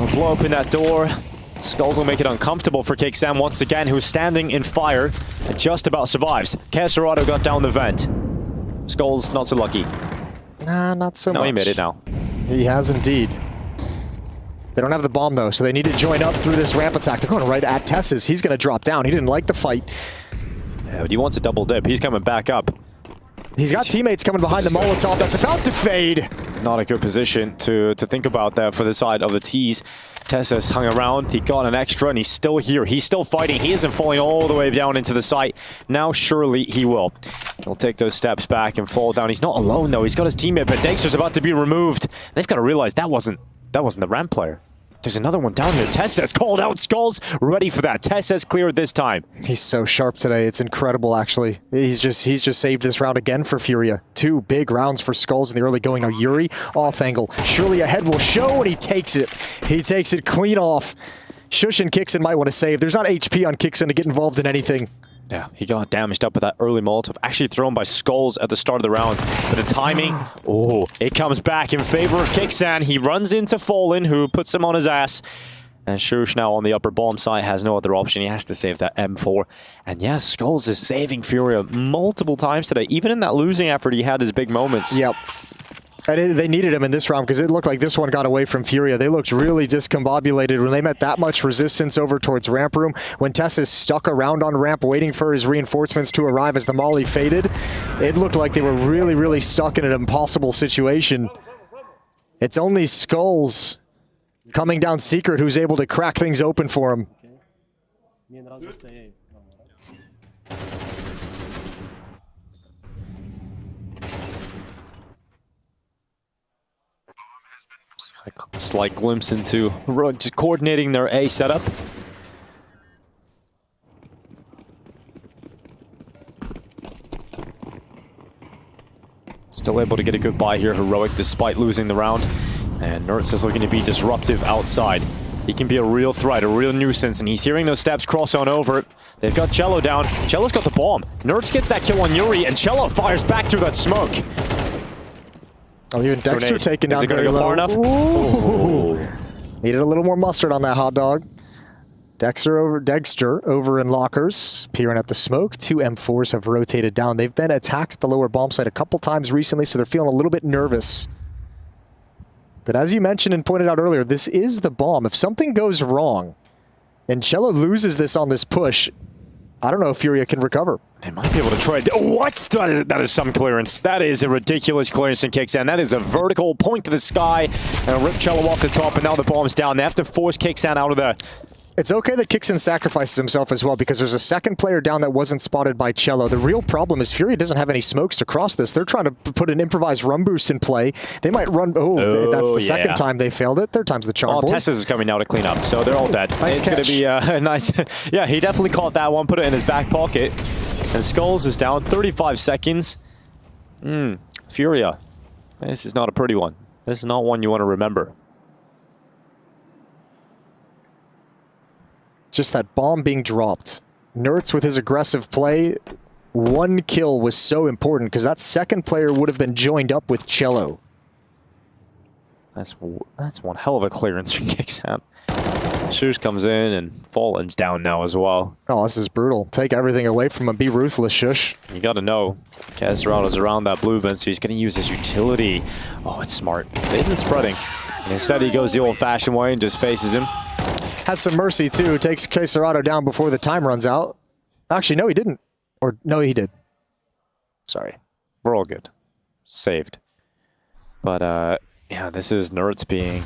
We'll blow open that door. Skulls will make it uncomfortable for Kixan once again, who's standing in fire and just about survives. Caserado got down the vent. Skulls not so lucky. Nah, not so much. No, he made it now. He has indeed. They don't have the bomb, though, so they need to join up through this ramp attack. They're going right at Tesses. He's going to drop down. He didn't like the fight. Yeah, but he wants a double dip. He's coming back up. He's got teammates coming behind the Molotov that's about to fade. Not a good position to think about that for the side of the T's. Tesses hung around. He got an extra, and he's still here. He's still fighting. He isn't falling all the way down into the site. Now, surely he will. He'll take those steps back and fall down. He's not alone, though. He's got his teammate, but Dexter's about to be removed. They've got to realize that wasn't the ramp player. There's another one down here. Tesses called out. Skulls ready for that. Tesses cleared this time. He's so sharp today. It's incredible, actually. He's just saved this round again for Furia. 2 big rounds for Skulls in the early going. Now Yuri off angle. Surely ahead will show, and he takes it. He takes it clean off. Shush and Kixan might want to save. There's not HP on Kixan to get involved in anything. Yeah, he got damaged up with that early Molotov, actually thrown by Skulls at the start of the round. But the timing, it comes back in favor of Kixan. He runs into Fallen, who puts him on his ass. And Shush now on the upper bomb side has no other option. He has to save that M4. And yes, Skulls is saving Furia multiple times today. Even in that losing effort, he had his big moments. Yep. And they needed him in this round because it looked like this one got away from Furia. They looked really discombobulated when they met that much resistance over towards ramp room. When Tess is stuck around on ramp waiting for his reinforcements to arrive as the molly faded, it looked like they were really, really stuck in an impossible situation. It's only Skulls coming down secret who's able to crack things open for him. Slight glimpse into just coordinating their A setup. Still able to get a good buy here, Heroic, despite losing the round. And Nertz is looking to be disruptive outside. He can be a real threat, a real nuisance, and he's hearing those steps cross on over. They've got Cello down. Cello's got the bomb. Nertz gets that kill on Yuri, and Cello fires back through that smoke. Oh, even Dexter Grenade. taken down Is it gonna very go low. far enough? Ooh. Needed a little more mustard on that hot dog. Dexter over in lockers, peering at the smoke. 2 M4s have rotated down. They've been attacked at the lower bomb site a couple times recently, so they're feeling a little bit nervous. But as you mentioned and pointed out earlier, this is the bomb. If something goes wrong and Cello loses this on this push, I don't know if Furia can recover. They might be able to try. What? That is some clearance. That is a ridiculous clearance in Kixan. That is a vertical point to the sky and rip Cello off the top, and now the bomb's down. They have to force Kixan out of there. It's okay that Kixan sacrifices himself as well because there's a second player down that wasn't spotted by Cello. The real problem is Furia doesn't have any smokes to cross this. They're trying to put an improvised rum boost in play. They might run. That's the second time they failed it. Third time's the charm. Tessus is coming now to clean up, so they're all dead. Nice it's going to be a nice. Yeah, he definitely caught that one, put it in his back pocket. And Skulls is down 35 seconds. Furia. This is not a pretty one. This is not one you want to remember. Just that bomb being dropped. Nertz with his aggressive play. 1 kill was so important because that second player would have been joined up with Cello. That's one hell of a clearance from Kixan. Shush comes in and Fallen's down now as well. Oh, this is brutal. Take everything away from him. Be ruthless, Shush. You got to know. Caserado's around that blue bin, so he's going to use his utility. Oh, it's smart. It isn't spreading. And instead, he goes the old-fashioned way and just faces him. Has some mercy, too. Takes Caserado down before the time runs out. Actually, no, he didn't. Or, no, he did. Sorry. We're all good. Saved. But, yeah, this is Nertz being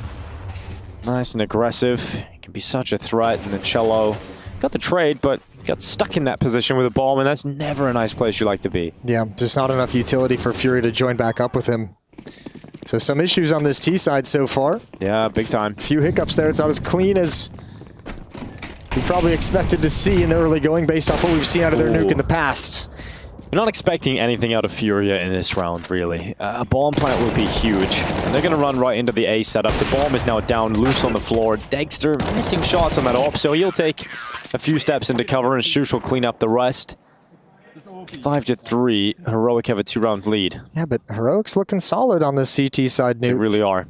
nice and aggressive. He can be such a threat, and then Cello got the trade, but got stuck in that position with a bomb, and that's never a nice place you like to be. Yeah, just not enough utility for Fury to join back up with him. So some issues on this T side so far. Yeah, big time. Few hiccups there. It's not as clean as we probably expected to see in the early going based off what we've seen out of their nuke in the past. We're not expecting anything out of Furia in this round, really. A bomb plant will be huge, and they're going to run right into the A setup. The bomb is now down loose on the floor. Dexter missing shots on that op, so he'll take a few steps into cover, and Shush will clean up the rest. 5-3, Heroic have a 2-round lead. Yeah, but Heroic's looking solid on the CT side, Nuke. They really are.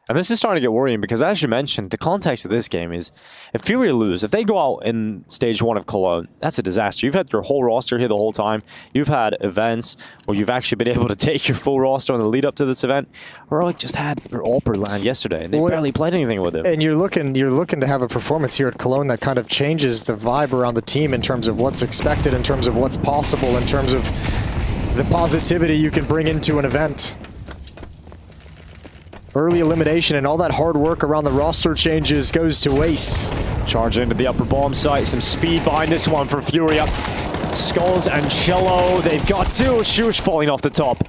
And this is starting to get worrying because, as you mentioned, the context of this game is if Furia lose, if they go out in stage 1 of Cologne, that's a disaster. You've had your whole roster here the whole time. You've had events where you've actually been able to take your full roster on the lead up to this event. Heroic just had their Alper land yesterday, and they barely played anything with it. And you're looking to have a performance here at Cologne that kind of changes the vibe around the team in terms of what's expected, in terms of what's possible, in terms of the positivity you can bring into an event. Early elimination and all that hard work around the roster changes goes to waste. Charge into the upper bomb site. Some speed behind this one for Furia. Skulls and Cello. They've got two. Shush falling off the top.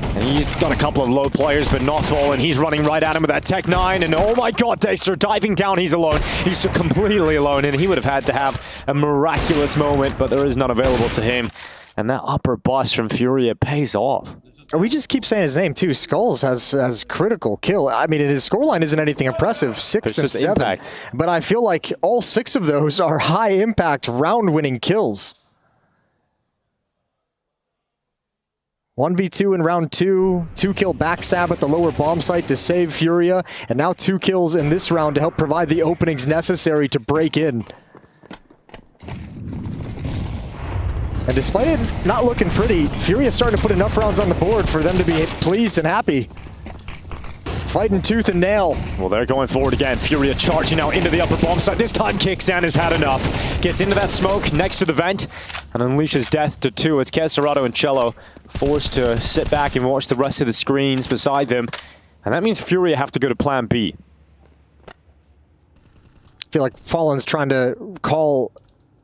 And he's got a couple of low players, but not falling. He's running right at him with that Tech 9. And oh my god, Dexter diving down. He's alone. He's completely alone. And he would have had to have a miraculous moment, but there is none available to him. And that upper bust from Furia pays off. We just keep saying his name too. Skulls has critical kill. I mean, his scoreline isn't anything impressive, 6 and 7. Impact. But I feel like all 6 of those are high impact round winning kills. 1v2 in round 2, 2-kill backstab at the lower bomb site to save Furia, and now 2 kills in this round to help provide the openings necessary to break in. And despite it not looking pretty, Furia starting to put enough rounds on the board for them to be pleased and happy. Fighting tooth and nail. Well, they're going forward again. Furia charging out into the upper bomb site. This time Kicksan has had enough. Gets into that smoke next to the vent and unleashes death to 2. It's Keserato and Cello forced to sit back and watch the rest of the screens beside them. And that means Furia have to go to plan B. I feel like Fallen's trying to call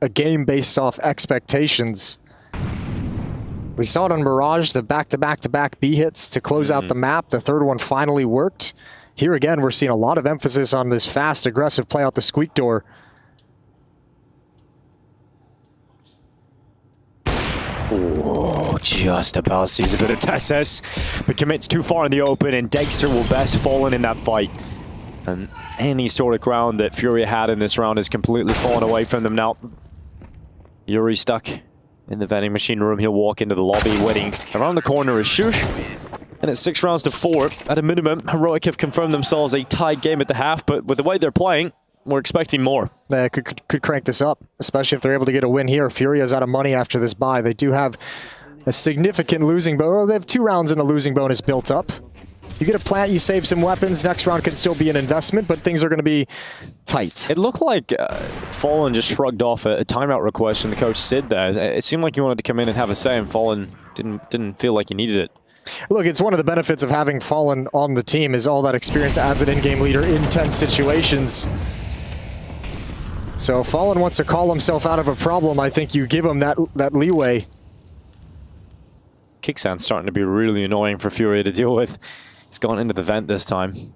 a game based off expectations. We saw it on Mirage, the back-to-back-to-back B hits to close out the map. The third one finally worked. Here again, we're seeing a lot of emphasis on this fast, aggressive play out the squeak door. Oh, just about sees a bit of Tessus, but commits too far in the open, and Dexter will best Fallen in that fight. And any sort of ground that Furia had in this round has completely fallen away from them now. Yuri stuck in the vending machine room. He'll walk into the lobby, waiting around the corner is Shush. And it's 6 rounds to 4. At a minimum, Heroic have confirmed themselves a tied game at the half, but with the way they're playing, we're expecting more. They could crank this up, especially if they're able to get a win here. Furia's out of money after this bye. They do have a significant losing bonus. Well, they have 2 rounds in the losing bonus built up. You get a plant, you save some weapons. Next round can still be an investment, but things are going to be tight. It looked like Fallen just shrugged off a timeout request, and the coach said that. It seemed like he wanted to come in and have a say, and Fallen didn't feel like he needed it. Look, it's one of the benefits of having Fallen on the team is all that experience as an in-game leader in tense situations. So if Fallen wants to call himself out of a problem, I think you give him that leeway. Kicksan's starting to be really annoying for Furia to deal with. He's gone into the vent this time.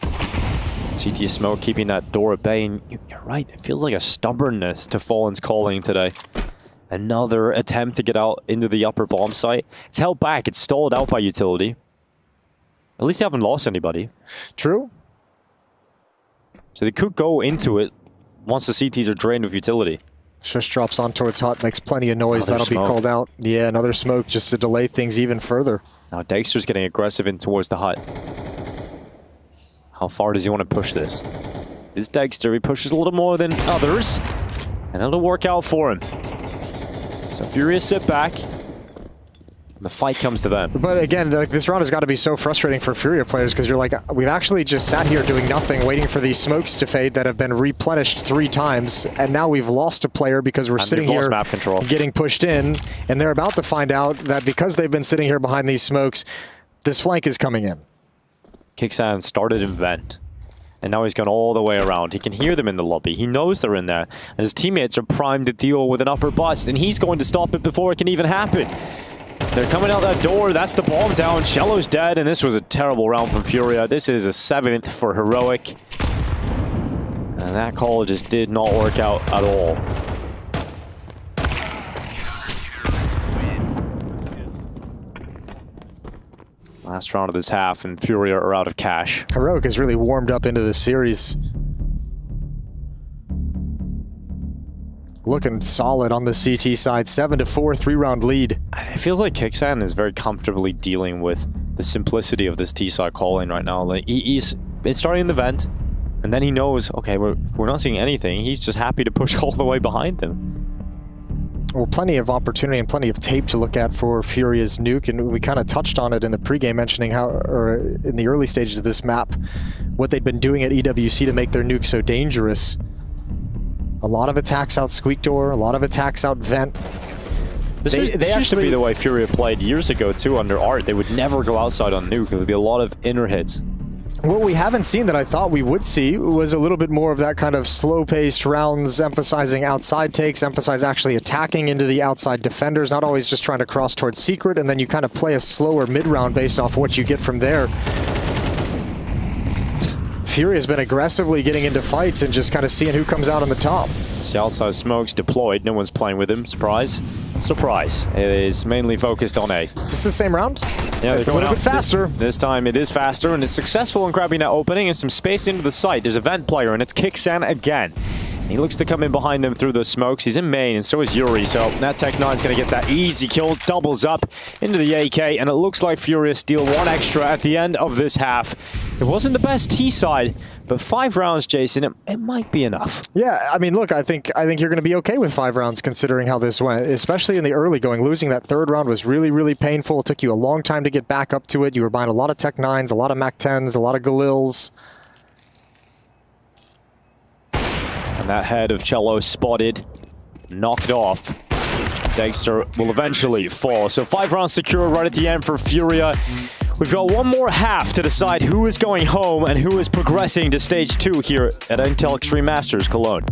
CT Smoke keeping that door at bay, and you're right, it feels like a stubbornness to Fallen's calling today. Another attempt to get out into the upper bomb site. It's held back, it's stalled out by utility. At least they haven't lost anybody. True. So they could go into it once the CTs are drained of utility. Shush drops on towards hut, makes plenty of noise. Another That'll smoke. be called out. Yeah, another smoke just to delay things even further. Now Dexter's getting aggressive in towards the hut. How far does he want to push this? This Dexter, he pushes a little more than others, and it'll work out for him. So Furious sit back. The fight comes to them. But again, this round has got to be so frustrating for Furia players because you're like, we've actually just sat here doing nothing, waiting for these smokes to fade that have been replenished 3 times, and now we've lost a player because we're sitting here map control, getting pushed in, and they're about to find out that because they've been sitting here behind these smokes, this flank is coming in. Kicksan started in vent. And now he's gone all the way around. He can hear them in the lobby. He knows they're in there. And his teammates are primed to deal with an upper bust. And he's going to stop it before it can even happen. They're coming out that door. That's the bomb down. Cello's dead. And this was a terrible round from Furia. This is a 7th for Heroic. And that call just did not work out at all. Last round of this half, and Furia are out of cash. Heroic has really warmed up into the series. Looking solid on the CT side. 7-4, 3-round lead. It feels like Kixan is very comfortably dealing with the simplicity of this T-side calling right now. Like he's been starting the vent, and then he knows, okay, we're not seeing anything. He's just happy to push all the way behind them. Well, plenty of opportunity and plenty of tape to look at for Furia's nuke, and we kind of touched on it in the pregame, mentioning how, or in the early stages of this map, what they'd been doing at EWC to make their nuke so dangerous. A lot of attacks out Squeak Door, a lot of attacks out Vent. This used to be the way Furia played years ago too under Art. They would never go outside on nuke. There would be a lot of inner hits. What we haven't seen that I thought we would see was a little bit more of that kind of slow-paced rounds, emphasizing outside takes, emphasize actually attacking into the outside defenders, not always just trying to cross towards secret, and then you kind of play a slower mid-round based off what you get from there. Fury has been aggressively getting into fights and just kind of seeing who comes out on the top. The outside smoke's deployed. No one's playing with him. Surprise. Surprise. It is mainly focused on A. Is this the same round? Yeah, it's a little bit faster. This time it is faster, and it's successful in grabbing that opening and some space into the site. There's a Vent player, and it's Kixan again. He looks to come in behind them through the smokes. He's in main, and so is Yuri. So that Tech-9's going to get that easy kill. Doubles up into the AK, and it looks like Furia steal one extra at the end of this half. It wasn't the best T-side, but 5 rounds, Jason, it might be enough. Yeah, I mean, look, I think you're going to be okay with 5 rounds considering how this went, especially in the early going. Losing that 3rd round was really, really painful. It took you a long time to get back up to it. You were buying a lot of Tech-9s, a lot of Mac-10s, a lot of Galils. And that head of Cello spotted, knocked off. Dexter will eventually fall. So 5 rounds secure right at the end for Furia. We've got one more half to decide who is going home and who is progressing to stage 2 here at Intel Extreme Masters Cologne.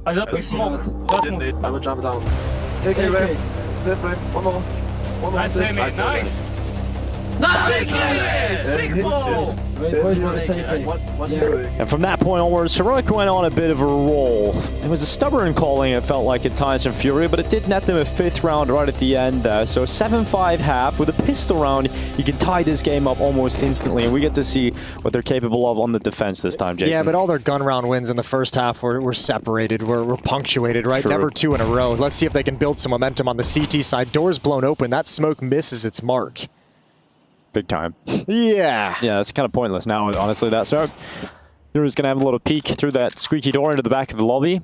I got the smoke. I will jump down. Okay, one more. Nice, Jamie. Nice. And from that point onwards, Heroic went on a bit of a roll. It was a stubborn calling, it felt like, at Tyson Fury, but it did net them a 5th round right at the end there. So 7-5 half. With a pistol round, you can tie this game up almost instantly, and we get to see what they're capable of on the defense this time, Jason. Yeah, but all their gun round wins in the first half were separated, were punctuated, right? True. Never 2 in a row. Let's see if they can build some momentum on the CT side. Doors blown open. That smoke misses its mark. Big time. Yeah. Yeah, it's kind of pointless now, honestly, that smoke. Fury's going to have a little peek through that squeaky door into the back of the lobby.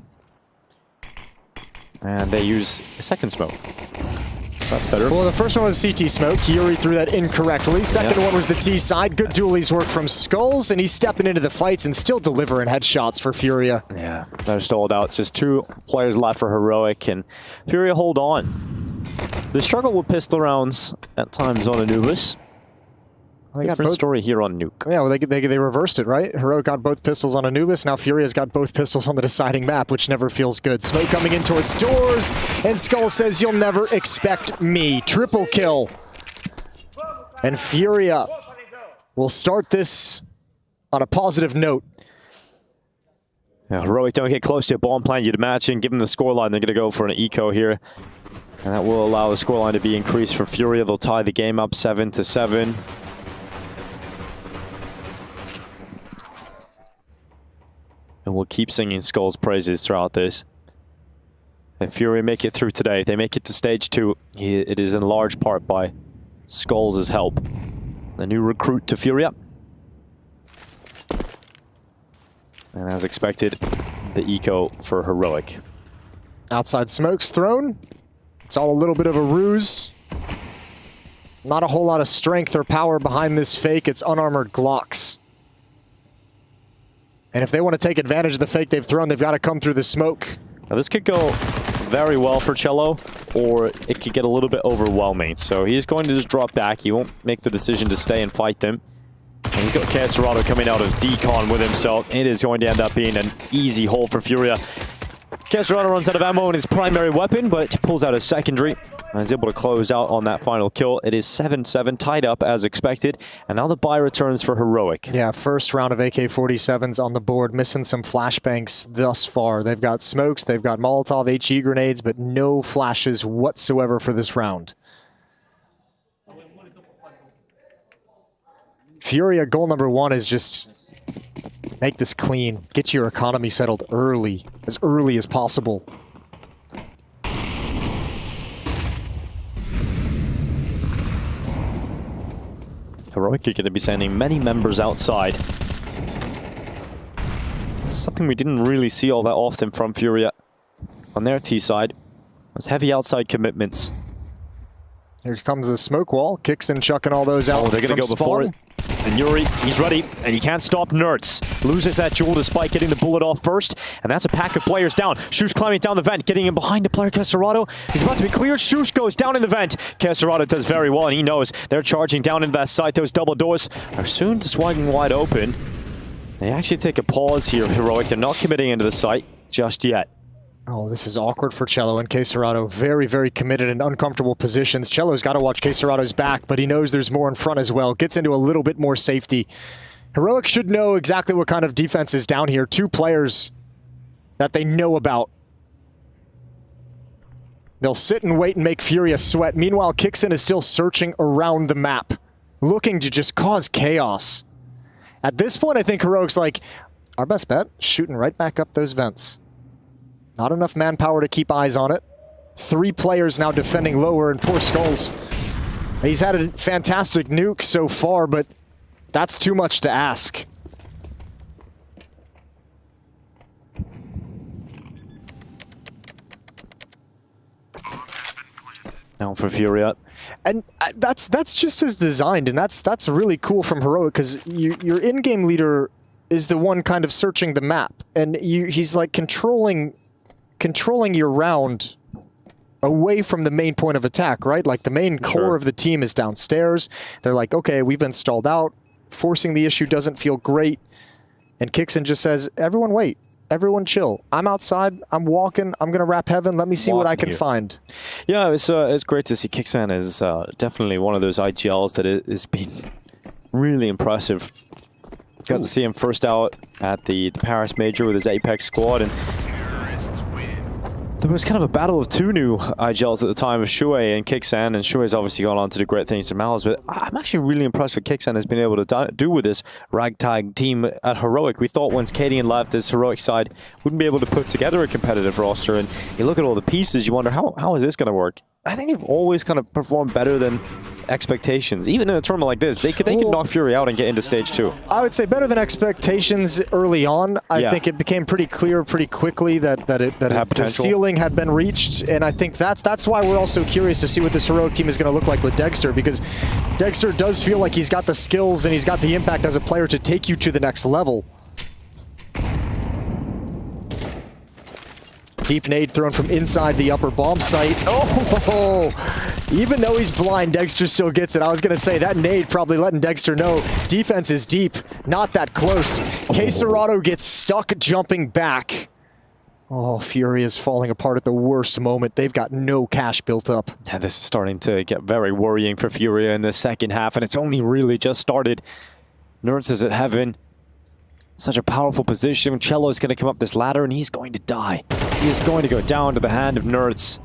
And they use a second smoke. So that's better. Well, the first one was CT smoke. Fury threw that incorrectly. Second one was the T side. Good dualies work from Skulls, and he's stepping into the fights and still delivering headshots for Furia. Yeah, they're stalled out. Just 2 players left for Heroic, and Furia hold on. They struggle with pistol rounds at times on Anubis. They got Different both story here on Nuke. Yeah, well, they reversed it, right? Heroic got both pistols on Anubis. Now Furia's got both pistols on the deciding map, which never feels good. Smoke coming in towards Doors, and Skull says, "You'll never expect me." Triple kill. And Furia will start this on a positive note. Yeah, Heroic don't get close to a bomb plan, you'd imagine. Given the scoreline, they're going to go for an eco here. And that will allow the scoreline to be increased for Furia. They'll tie the game up 7-7. And we'll keep singing Skull's praises throughout this. If Fury make it through today, if they make it to stage 2, it is in large part by Skull's help. The new recruit to Furia. And as expected, the eco for Heroic. Outside smoke's thrown. It's all a little bit of a ruse. Not a whole lot of strength or power behind this fake. It's unarmored Glocks. And if they want to take advantage of the fake they've thrown, they've got to come through the smoke. Now this could go very well for Cello, or it could get a little bit overwhelming. So he's going to just drop back. He won't make the decision to stay and fight them. And he's got Caserado coming out of decon with him, so it is going to end up being an easy hole for Furia. Caserado runs out of ammo in his primary weapon, but pulls out his secondary and is able to close out on that final kill. It is 7-7, tied up as expected, and now the buy returns for Heroic. Yeah, first round of AK-47s on the board, missing some flashbangs thus far. They've got smokes, they've got Molotov HE grenades, but no flashes whatsoever for this round. Furia goal number 1 is just make this clean. Get your economy settled early as possible. Heroic are going to be sending many members outside. Something we didn't really see all that often from Furia on their T side was heavy outside commitments. Here comes the smoke wall. Kixon chucking all those out. Oh, they're going to go before it. And Yuri, he's ready, and he can't stop Nerds. Loses that jewel despite getting the bullet off first, and that's a pack of players down. Shush climbing down the vent, getting in behind the player Caserado. He's about to be cleared. Shush goes down in the vent. Caserado does very well, and he knows they're charging down into that site. Those double doors are soon to swinging wide open. They actually take a pause here, Heroic. They're not committing into the site just yet. Oh, this is awkward for Cello and Caserado. Very, very committed in uncomfortable positions. Cello's got to watch Caserado's back, but he knows there's more in front as well. Gets into a little bit more safety. Heroic should know exactly what kind of defense is down here. 2 players that they know about. They'll sit and wait and make Furia sweat. Meanwhile, Kixon is still searching around the map, looking to just cause chaos. At this point, I think Heroic's like, our best bet, shooting right back up those vents. Not enough manpower to keep eyes on it. 3 players now defending lower, and poor Skulls. He's had a fantastic nuke so far, but that's too much to ask. Now for Furia. And that's just as designed, and that's really cool from Heroic, because your in-game leader is the one kind of searching the map, and he's like controlling your round away from the main point of attack, right? Like the main core of the team is downstairs. They're like, okay, we've been stalled out. Forcing the issue doesn't feel great. And Kixon just says, everyone wait. Everyone chill. I'm outside. I'm walking. I'm going to wrap heaven. Let me see what I can find. Yeah, it's great to see. Kixan is definitely one of those IGLs that has been really impressive. Got to see him first out at the Paris Major with his Apex squad, and there was kind of a battle of two new IGLs at the time of Shui and Kixan, and Shui's obviously gone on to do great things to Malice, but I'm actually really impressed what Kixan has been able to do with this ragtag team at Heroic. We thought once Cadian left, this Heroic side wouldn't be able to put together a competitive roster, and you look at all the pieces, you wonder, how is this going to work? I think they've always kind of performed better than expectations. Even in a tournament like this, they could knock Fury out and get into stage 2. I would say better than expectations early on. I think it became pretty clear pretty quickly that the ceiling had been reached, and I think that's why we're also curious to see what this Heroic team is going to look like with Dexter, because Dexter does feel like he's got the skills and he's got the impact as a player to take you to the next level. Deep nade thrown from inside the upper bomb site. Oh, even though he's blind, Dexter still gets it. I was going to say, that nade probably letting Dexter know defense is deep, not that close. Quesarado gets stuck jumping back. Oh, Fury is falling apart at the worst moment. They've got no cash built up. Yeah, this is starting to get very worrying for Fury in the second half, and it's only really just started. Nerds is at heaven. Such a powerful position. Cello is going to come up this ladder, and he's going to die. He is going to go down to the hand of Nerds.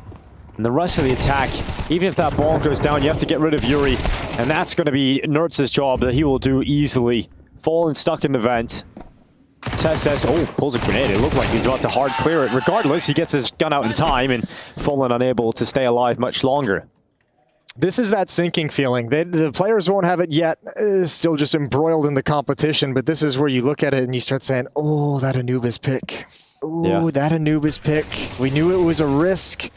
And the rest of the attack, even if that ball goes down, you have to get rid of Yuri. And that's going to be Nerds' job that he will do easily. Fallen stuck in the vent. Tesses, pulls a grenade. It looked like he's about to hard clear it. Regardless, he gets his gun out in time, and Fallen unable to stay alive much longer. This is that sinking feeling. The players won't have it yet, still just embroiled in the competition, but this is where you look at it and you start saying, oh, that Anubis pick. Ooh, that Anubis pick. We knew it was a risk.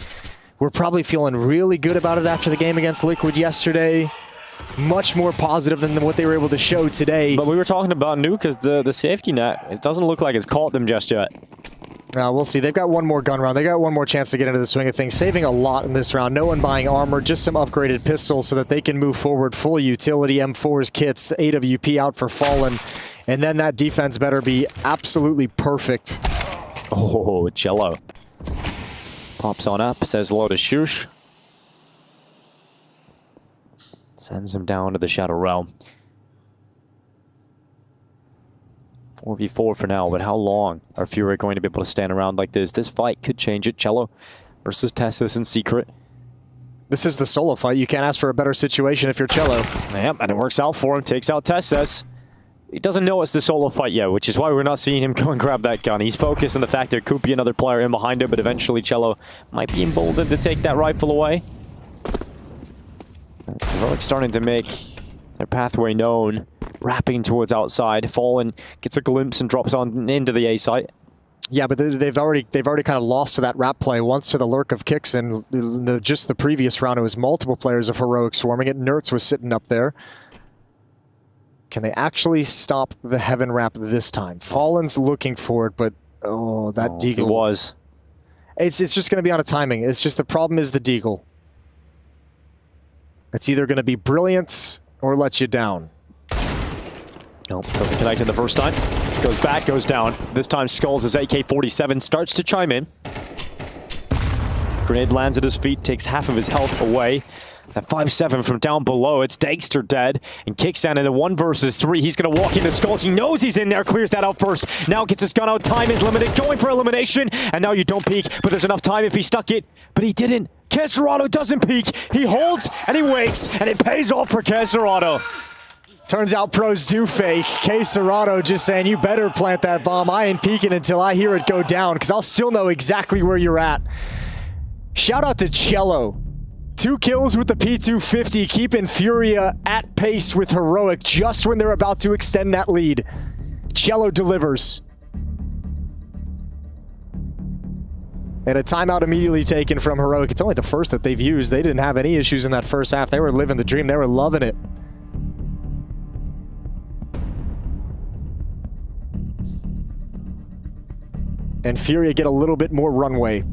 We're probably feeling really good about it after the game against Liquid yesterday. Much more positive than what they were able to show today. But we were talking about Nuke because the safety net, it doesn't look like it's caught them just yet. We'll see. They've got one more gun round. They got one more chance to get into the swing of things, saving a lot in this round. No one buying armor, just some upgraded pistols so that they can move forward. Full utility, M4s, kits, AWP out for Fallen. And then that defense better be absolutely perfect. Oh, Cello. Pops on up, says hello to Shush. Sends him down to the Shadow Realm. 4v4 for now, but how long are Fury going to be able to stand around like this? This fight could change it. Cello versus Tessis in secret. This is the solo fight. You can't ask for a better situation if you're Cello. Yep, and it works out for him. Takes out Tessis. He doesn't know it's the solo fight yet, which is why we're not seeing him go and grab that gun. He's focused on the fact there could be another player in behind him, but eventually Cello might be emboldened to take that rifle away. Heroic starting to make their pathway known. Wrapping towards outside. Fallen gets a glimpse and drops on into the A site. Yeah, but they've already kind of lost to that wrap play. Once to the lurk of kicks, and just the previous round it was multiple players of Heroic swarming it. Nerds was sitting up there. Can they actually stop the heaven wrap this time? Fallen's looking for it, but that Deagle. It was. It's just going to be on a timing. It's just the problem is the Deagle. It's either going to be brilliant or let you down. Nope, doesn't connect in the first time. Goes back, goes down. This time Skulls' AK-47 starts to chime in. Grenade lands at his feet, takes half of his health away. That 5-7 from down below, it's Dexter dead. And kicks down in a 1 versus 3. He's going to walk into Skulls. He knows he's in there, clears that out first. Now gets his gun out, time is limited, going for elimination. And now you don't peek, but there's enough time if he stuck it. But he didn't. Quesarado doesn't peek. He holds and he waits, and it pays off for Quesarado. Turns out pros do fake. Quesarado just saying, you better plant that bomb. I ain't peeking until I hear it go down, because I'll still know exactly where you're at. Shout out to Cello. 2 kills with the P250, keeping Furia at pace with Heroic just when they're about to extend that lead. Cello delivers. And a timeout immediately taken from Heroic. It's only the first that they've used. They didn't have any issues in that first half. They were living the dream. They were loving it. And Furia get a little bit more runway.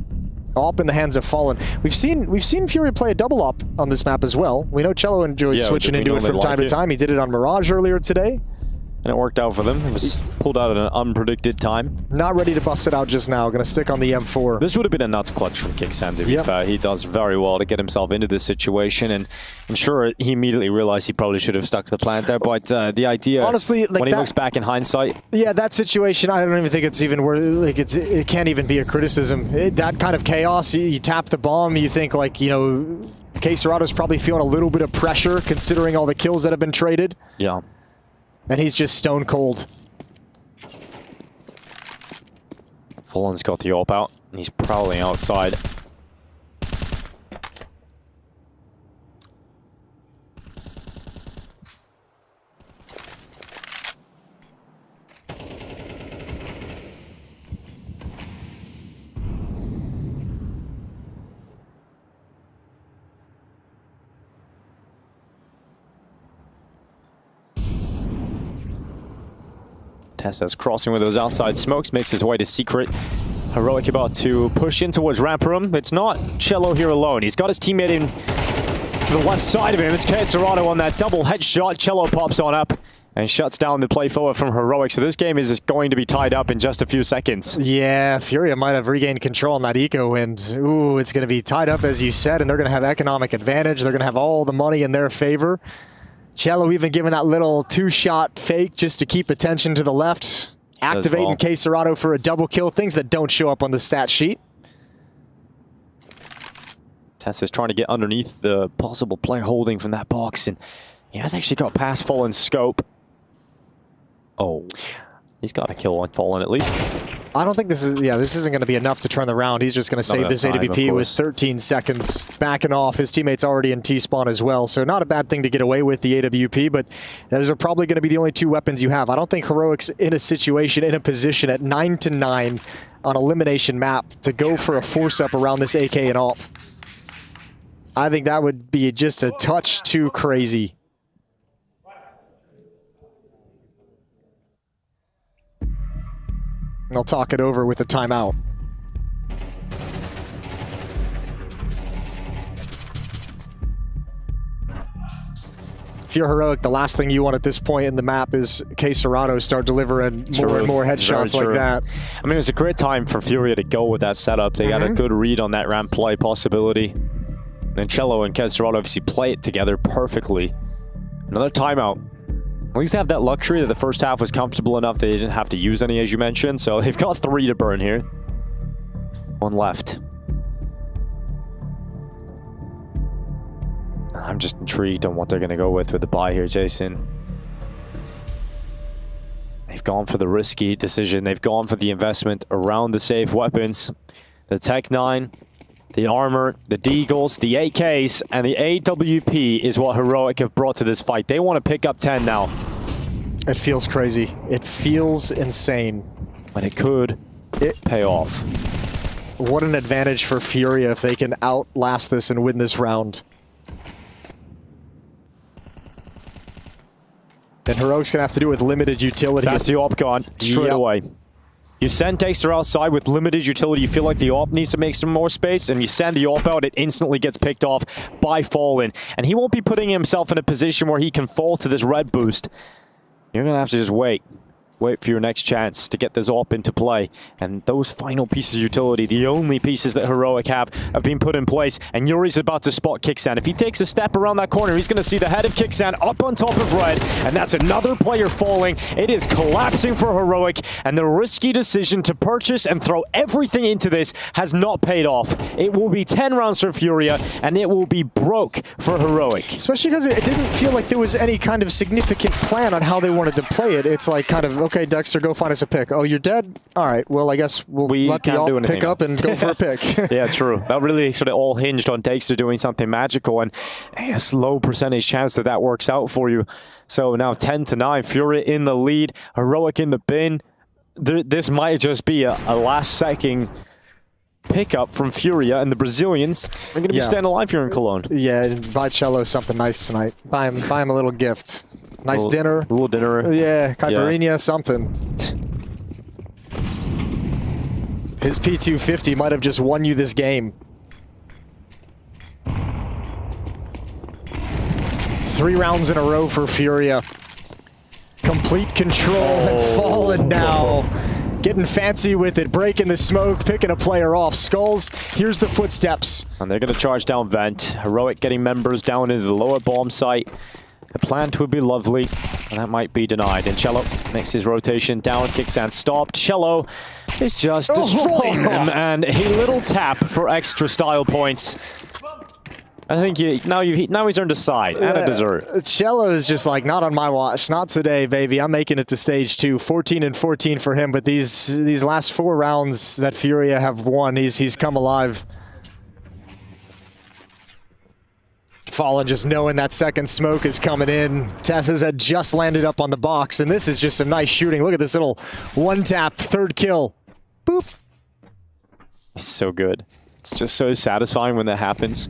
Up in the hands of Fallen. We've seen Furia play a double up on this map as well. We know Cello enjoys switching into it from time to time. He did it on Mirage earlier today. And it worked out for them. It was pulled out at an unpredicted time. Not ready to bust it out just now. Going to stick on the M4. This would have been a nuts clutch from Kicksan, to be fair. He does very well to get himself into this situation, and I'm sure he immediately realized he probably should have stuck to the plant there, but the idea, honestly, like when he looks back in hindsight... Yeah, that situation, I don't even think it's even worth, like, it can't even be a criticism. That kind of chaos, you tap the bomb, you think, like, you know, K-Serato's probably feeling a little bit of pressure considering all the kills that have been traded. Yeah. And he's just stone cold. Fallen's got the AWP out, and he's prowling outside. Tessa's crossing with those outside smokes, makes his way to Secret. Heroic about to push in towards ramp room. It's not Cello here alone. He's got his teammate in to the left side of him. It's K-Serrato on that double headshot. Cello pops on up and shuts down the play forward from Heroic. So this game is going to be tied up in just a few seconds. Yeah, Furia might have regained control on that eco, and ooh, it's going to be tied up, as you said, and they're going to have economic advantage. They're going to have all the money in their favor. Cello even giving that little two-shot fake just to keep attention to the left. Activating K-Serrato for a double kill, things that don't show up on the stat sheet. Tessa's trying to get underneath the possible player holding from that box, and he has actually got past Fallen's scope. Oh, he's got a kill on Fallen at least. I don't think this is, this isn't going to be enough to turn the round. He's just going to save this AWP with 13 seconds. Backing off, his teammate's already in T-spawn as well, so not a bad thing to get away with the AWP, but those are probably going to be the only two weapons you have. I don't think Heroic's in a situation, in a position at 9-9 on elimination map to go for a force-up around this AK and AWP. I think that would be just a touch too crazy. They'll talk it over with a timeout. If you're Heroic, the last thing you want at this point in the map is K-Serrato start delivering more and more headshots like that. I mean, it was a great time for Furia to go with that setup. They got a good read on that ramp play possibility. And Cello and K-Serrato obviously play it together perfectly. Another timeout. At least they have that luxury that the first half was comfortable enough they didn't have to use any, as you mentioned. So they've got 3 to burn here. 1 left. I'm just intrigued on what they're going to go with the buy here, Jason. They've gone for the risky decision. They've gone for the investment around the safe weapons. The Tech 9, the armor, the Deagles, the AKs, and the AWP is what Heroic have brought to this fight. They want to pick up 10 now. It feels crazy. It feels insane. But it could pay off. What an advantage for Furia if they can outlast this and win this round. And Heroic's going to have to do it with limited utility. That's the AWP gone straight away. You send Dexter outside with limited utility. You feel like the AWP needs to make some more space, and you send the AWP out, it instantly gets picked off by Fallen. And he won't be putting himself in a position where he can fall to this red boost. You're going to have to just wait. Wait for your next chance to get this AWP into play. And those final pieces of utility, the only pieces that Heroic have been put in place. And Yuri's about to spot Kicksan. If he takes a step around that corner, he's going to see the head of Kicksan up on top of red. And that's another player falling. It is collapsing for Heroic. And the risky decision to purchase and throw everything into this has not paid off. It will be 10 rounds for Furia, and it will be broke for Heroic. Especially because it didn't feel like there was any kind of significant plan on how they wanted to play it. It's like kind of, okay, Dexter, go find us a pick. Oh, you're dead? All right, well, I guess we'll let the AWP pick up and go for a pick. Yeah, true. That really sort of all hinged on Dexter doing something magical, and a low percentage chance that that works out for you. So now 10-9, Furia in the lead, Heroic in the bin. This might just be a last-second pickup from Furia, and the Brazilians are going to be staying alive here in Cologne. Yeah, and buy Cello something nice tonight. Buy him a little gift. Nice dinner. A little dinner. Yeah, caipirinha, something. His P250 might have just won you this game. 3 rounds in a row for Furia. Complete control and Fallen now. Getting fancy with it, breaking the smoke, picking a player off. Skulls, here's the footsteps. And they're going to charge down vent. Heroic getting members down into the lower bomb site. The plant would be lovely, and that might be denied. And Cello makes his rotation down. Kicksand stopped. Cello is just destroying them. And a little tap for extra style points. I think now he's earned a side and a dessert. Cello is just like, not on my watch, not today, baby. I'm making it to stage 2. 14 and 14 for him, but these last 4 rounds that Furia have won, he's come alive. Fallen just knowing that second smoke is coming in. Tessa's had just landed up on the box, and this is just some nice shooting. Look at this little one-tap, third kill. Boop. He's so good. It's just so satisfying when that happens.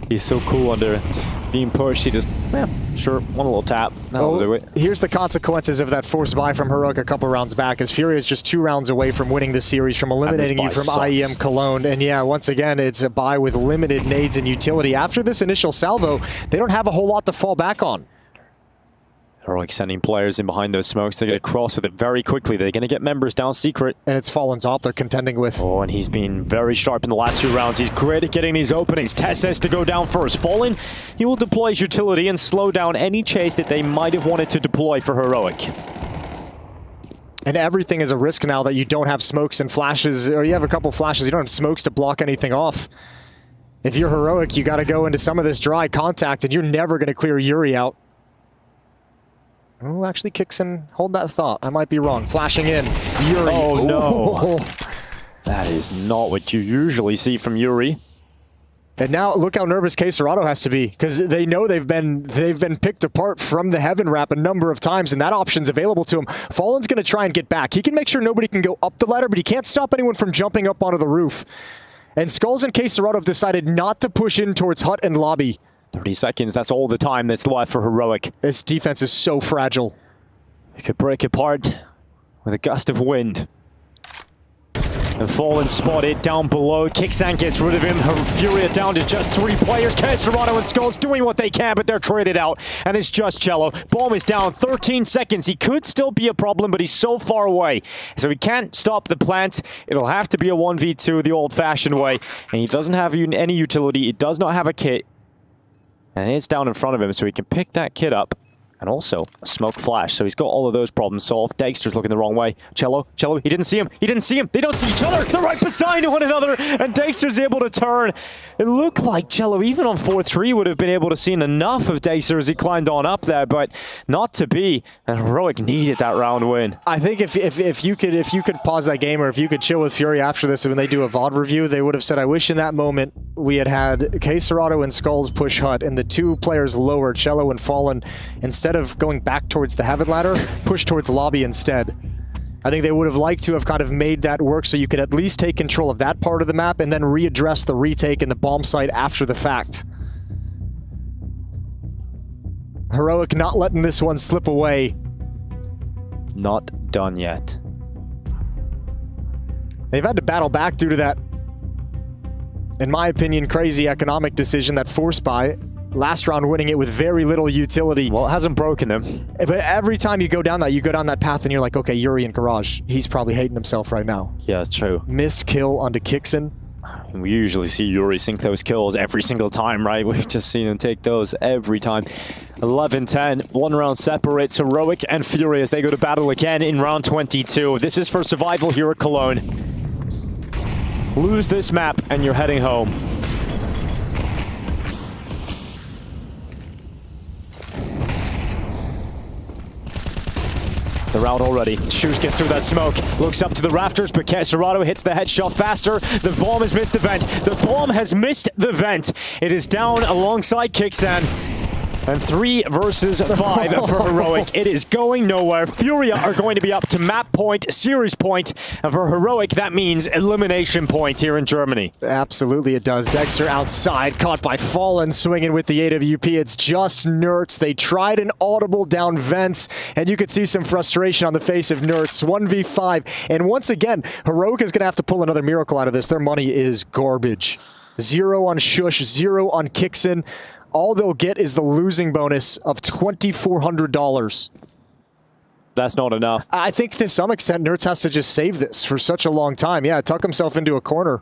He's so cool under being pushed. He just, sure, one little tap. That'll do it. Here's the consequences of that forced buy from Heroic a couple rounds back, as Furia is just 2 rounds away from winning the series, from eliminating you from IEM Cologne. And yeah, once again, it's a buy with limited nades and utility. After this initial salvo, they don't have a whole lot to fall back on. Heroic sending players in behind those smokes. They're going to cross with it very quickly. They're going to get members down secret. And it's Fallen's op they're contending with. Oh, and he's been very sharp in the last few rounds. He's great at getting these openings. Tess has to go down first. Fallen, he will deploy his utility and slow down any chase that they might have wanted to deploy for Heroic. And everything is a risk now that you don't have smokes and flashes, or you have a couple flashes. You don't have smokes to block anything off. If you're Heroic, you got to go into some of this dry contact, and you're never going to clear Yuri out. Oh, actually Kickson, hold that thought. I might be wrong. Flashing in. Yuri. Oh, no. That is not what you usually see from Yuri. And now look how nervous K-Serato has to be, because they know they've been picked apart from the Heaven Wrap a number of times, and that option's available to him. Fallen's going to try and get back. He can make sure nobody can go up the ladder, but he can't stop anyone from jumping up onto the roof. And Skulls and K-Serato have decided not to push in towards Hut and Lobby. 30 seconds, that's all the time that's left for Heroic. This defense is so fragile. It could break apart with a gust of wind. And Fallen spotted down below. Kicksand gets rid of him. Furia down to just 3 players. K-Serato and Skulls doing what they can, but they're traded out. And it's just Cello. Bomb is down, 13 seconds. He could still be a problem, but he's so far away. So he can't stop the plant. It'll have to be a 1v2 the old-fashioned way. And he doesn't have any utility. He does not have a kit. And it's down in front of him, so he can pick that kit up. And also a smoke flash, so he's got all of those problems solved. Dexter's looking the wrong way. Cello, he didn't see him. He didn't see him. They don't see each other. They're right beside one another, and Dexter's able to turn. It looked like Cello, even on 4-3, would have been able to see enough of Dexter as he climbed on up there, but not to be. And Heroic needed that round win. I think if you could pause that game, or if you could chill with Fury after this, and when they do a VOD review, they would have said, I wish in that moment we had K-Serato and Skulls push Hut, and the 2 players lower, Cello and Fallen, instead of going back towards the Heaven Ladder, push towards Lobby instead. I think they would have liked to have kind of made that work so you could at least take control of that part of the map and then readdress the retake and the bomb site after the fact. Heroic not letting this one slip away. Not done yet. They've had to battle back due to that, in my opinion, crazy economic decision, that force buy. Last round winning it with very little utility. Well, it hasn't broken them. But every time you go down that path and you're like, okay, Yuri in Garage, he's probably hating himself right now. Yeah, it's true. Missed kill onto Kickson. We usually see Yuri sink those kills every single time, right? We've just seen him take those every time. 11-10, 1 round separates Heroic and Fury as they go to battle again in round 22. This is for survival here at Cologne. Lose this map and you're heading home. They're out already. Shoes gets through that smoke. Looks up to the rafters, but K-Serato hits the headshot faster. The bomb has missed the vent. The bomb has missed the vent. It is down alongside Kicksan. And 3 versus 5 for Heroic. It is going nowhere. Furia are going to be up to map point, series point. And for Heroic, that means elimination point here in Germany. Absolutely it does. Dexter outside, caught by Fallen, swinging with the AWP. It's just Nertz. They tried an audible down vents, and you could see some frustration on the face of Nertz. 1v5. And once again, Heroic is going to have to pull another miracle out of this. Their money is garbage. 0 on Shush, 0 on Kickson. All they'll get is the losing bonus of $2,400. that's not enough. I think to some extent, Nerds has to just save this for such a long time. Yeah, tuck himself into a corner.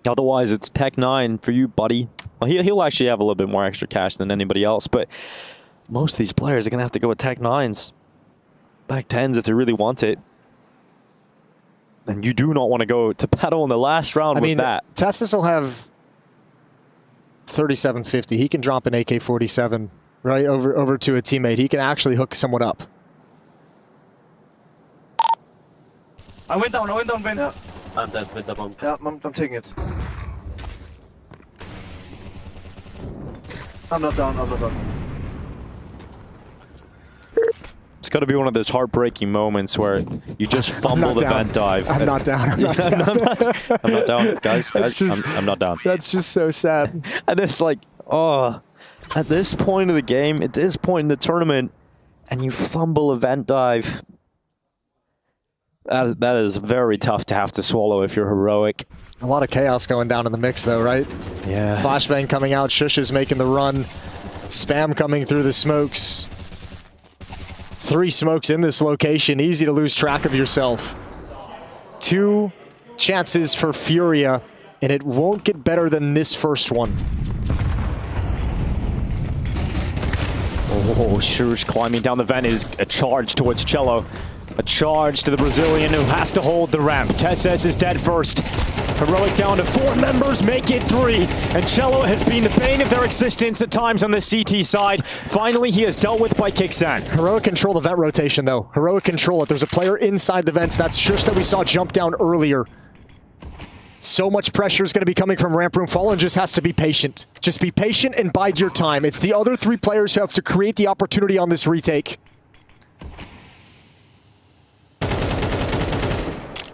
Otherwise, it's Tech 9 for you, buddy. Well, he'll actually have a little bit more extra cash than anybody else, but most of these players are going to have to go with Tech 9s. Back 10s if they really want it. And you do not want to go to battle in the last round with that. Testis will have 3750. He can drop an AK-47 right over to a teammate. He can actually hook someone up. I went down, Ben. Yeah. I'm dead with the bomb. Yeah, I'm taking it. I'm not down. It's got to be one of those heartbreaking moments where you just fumble the vent dive. I'm not down. I'm not down. I'm not down, guys. I'm not down. That's just so sad. And it's like, oh, at this point of the game, at this point in the tournament, and you fumble a vent dive. That is very tough to have to swallow if you're heroic. A lot of chaos going down in the mix, though, right? Yeah. Flashbang coming out. Shush is making the run. Spam coming through the smokes. 3 smokes in this location. Easy to lose track of yourself. 2 chances for Furia, and it won't get better than this first one. Oh, Shush climbing down the vent is a charge towards Cello. A charge to the Brazilian who has to hold the ramp. Tesses is dead first. Heroic down to 4 members, make it 3. And Cello has been the bane of their existence at times on the CT side. Finally, he is dealt with by Kixan. Heroic control the vent rotation, though. Heroic control it. There's a player inside the vents. That's Shush that we saw jump down earlier. So much pressure is going to be coming from Ramp Room. Fallen just has to be patient. Just be patient and bide your time. It's the other 3 players who have to create the opportunity on this retake.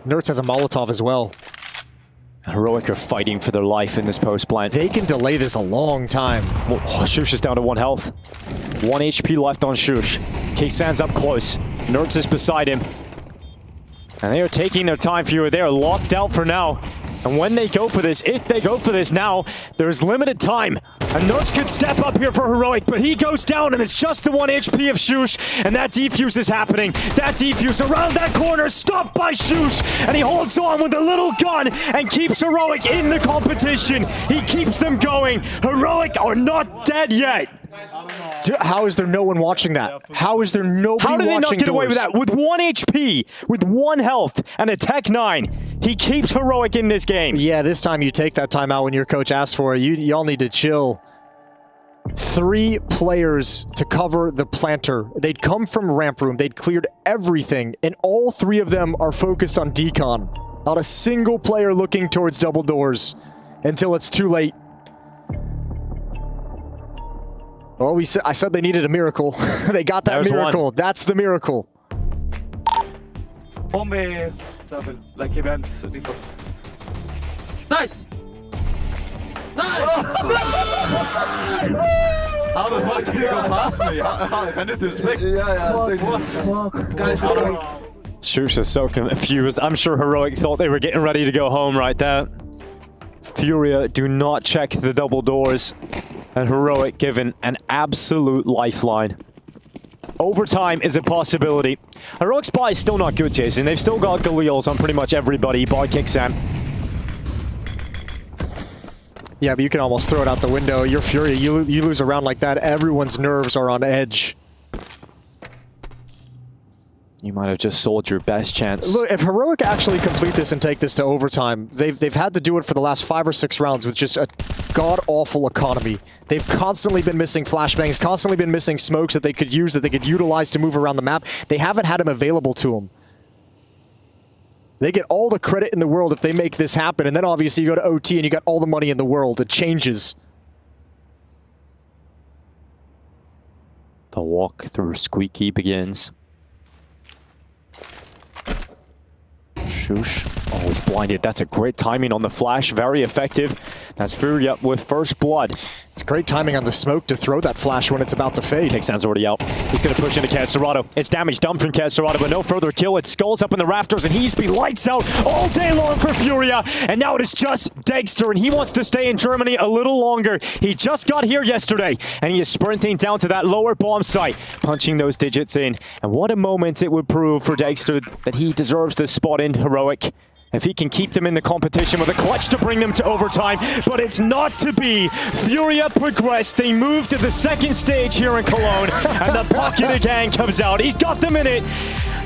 Nerds has a Molotov as well. Heroic are fighting for their life in this post plant. They can delay this a long time. Oh, Shush is down to 1 health. 1 HP left on Shush. Kixan's up close. Nerds is beside him. And they are taking their time for you. They are locked out for now. And when they go for this, if they go for this now, there's limited time. And Nerds could step up here for Heroic, but he goes down, and it's just the 1 HP of Shush, and that defuse is happening. That defuse around that corner, stopped by Shush, and he holds on with a little gun and keeps Heroic in the competition. He keeps them going. Heroic are not dead yet. How is there no one watching that? How is there nobody watching? How did they not get away with doors? that? With 1 HP, with 1 health, and a Tech 9, he keeps Heroic in this game. Yeah, this time you take that timeout when your coach asks for it. Y'all need to chill. 3 players to cover the planter. They'd come from Ramp Room. They'd cleared everything, and all 3 of them are focused on decon. Not a single player looking towards double doors until it's too late. Well, I said they needed a miracle. They got that miracle. One. That's the miracle. Bombe double, like events. Nice! Nice! How the fuck did you go past me? I need to respect. Guys, Shush is so confused. I'm sure Heroic thought they were getting ready to go home right there. Furia do not check the double doors. And Heroic given an absolute lifeline. Overtime is a possibility. Heroic's buy is still not good, Jason. They've still got Galils on pretty much everybody, bar Kixan. Yeah, but you can almost throw it out the window. You're Furia. You lose a round like that, everyone's nerves are on edge. You might have just sold your best chance. Look, if Heroic actually complete this and take this to overtime, they've had to do it for the last 5 or 6 rounds with just a god-awful economy. They've constantly been missing flashbangs, constantly been missing smokes that they could use, that they could utilize to move around the map. They haven't had them available to them. They get all the credit in the world if they make this happen, and then obviously you go to OT and you got all the money in the world. It changes. The walk through Squeaky begins. Shush. Oh, he's blinded. That's a great timing on the flash. Very effective. That's Furia with first blood. It's great timing on the smoke to throw that flash when it's about to fade. Kickstand's already out. He's going to push into Catsurato. It's damage done from Catsurato, but no further kill. It's Skulls up in the rafters, and he's been lights out all day long for Furia. And now it is just Dexter, and he wants to stay in Germany a little longer. He just got here yesterday, and he is sprinting down to that lower bomb site, punching those digits in. And what a moment it would prove for Dexter that he deserves this spot in Heroic. If he can keep them in the competition with a clutch to bring them to overtime, but it's not to be. Furia progressed. They move to the second stage here in Cologne, and the pocket again comes out. He's got them in it,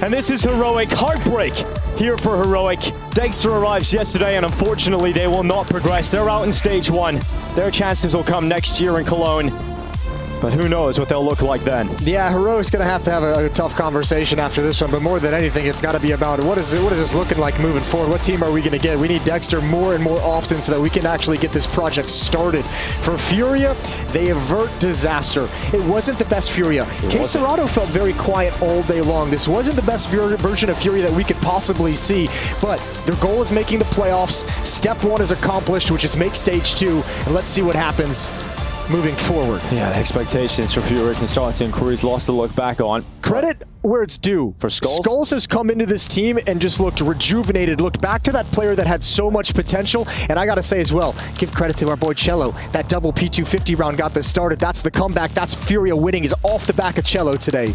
and this is Heroic. Heartbreak here for Heroic. Dexter arrives yesterday, and unfortunately, they will not progress. They're out in stage 1. Their chances will come next year in Cologne. But who knows what they'll look like then. Yeah, Heroic's going to have a tough conversation after this one, but more than anything, it's got to be about what is this looking like moving forward? What team are we going to get? We need Dexter more and more often so that we can actually get this project started. For Furia, they avert disaster. It wasn't the best Furia. Catsurato felt very quiet all day long. This wasn't the best version of Furia that we could possibly see, but their goal is making the playoffs. Step 1 is accomplished, which is make stage 2, and let's see what happens moving forward. Yeah, the expectations for Furia can start to increase. Lots to look back on. Credit where it's due. For Skulls? Skulls has come into this team and just looked rejuvenated, looked back to that player that had so much potential. And I got to say as well, give credit to our boy Cello. That double P250 round got this started. That's the comeback. That's Furia winning is off the back of Cello today.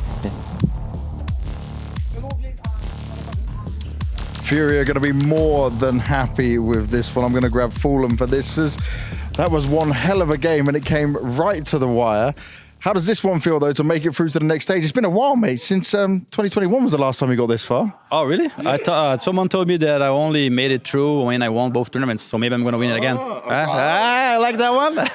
Furia are going to be more than happy with this one. I'm going to grab Fulham for this. That was one hell of a game, and it came right to the wire. How does this one feel, though, to make it through to the next stage? It's been a while, mate. Since 2021 was the last time we got this far. Oh, really? I thought someone told me that I only made it through when I won both tournaments, so maybe I'm going to win it again. I like that one.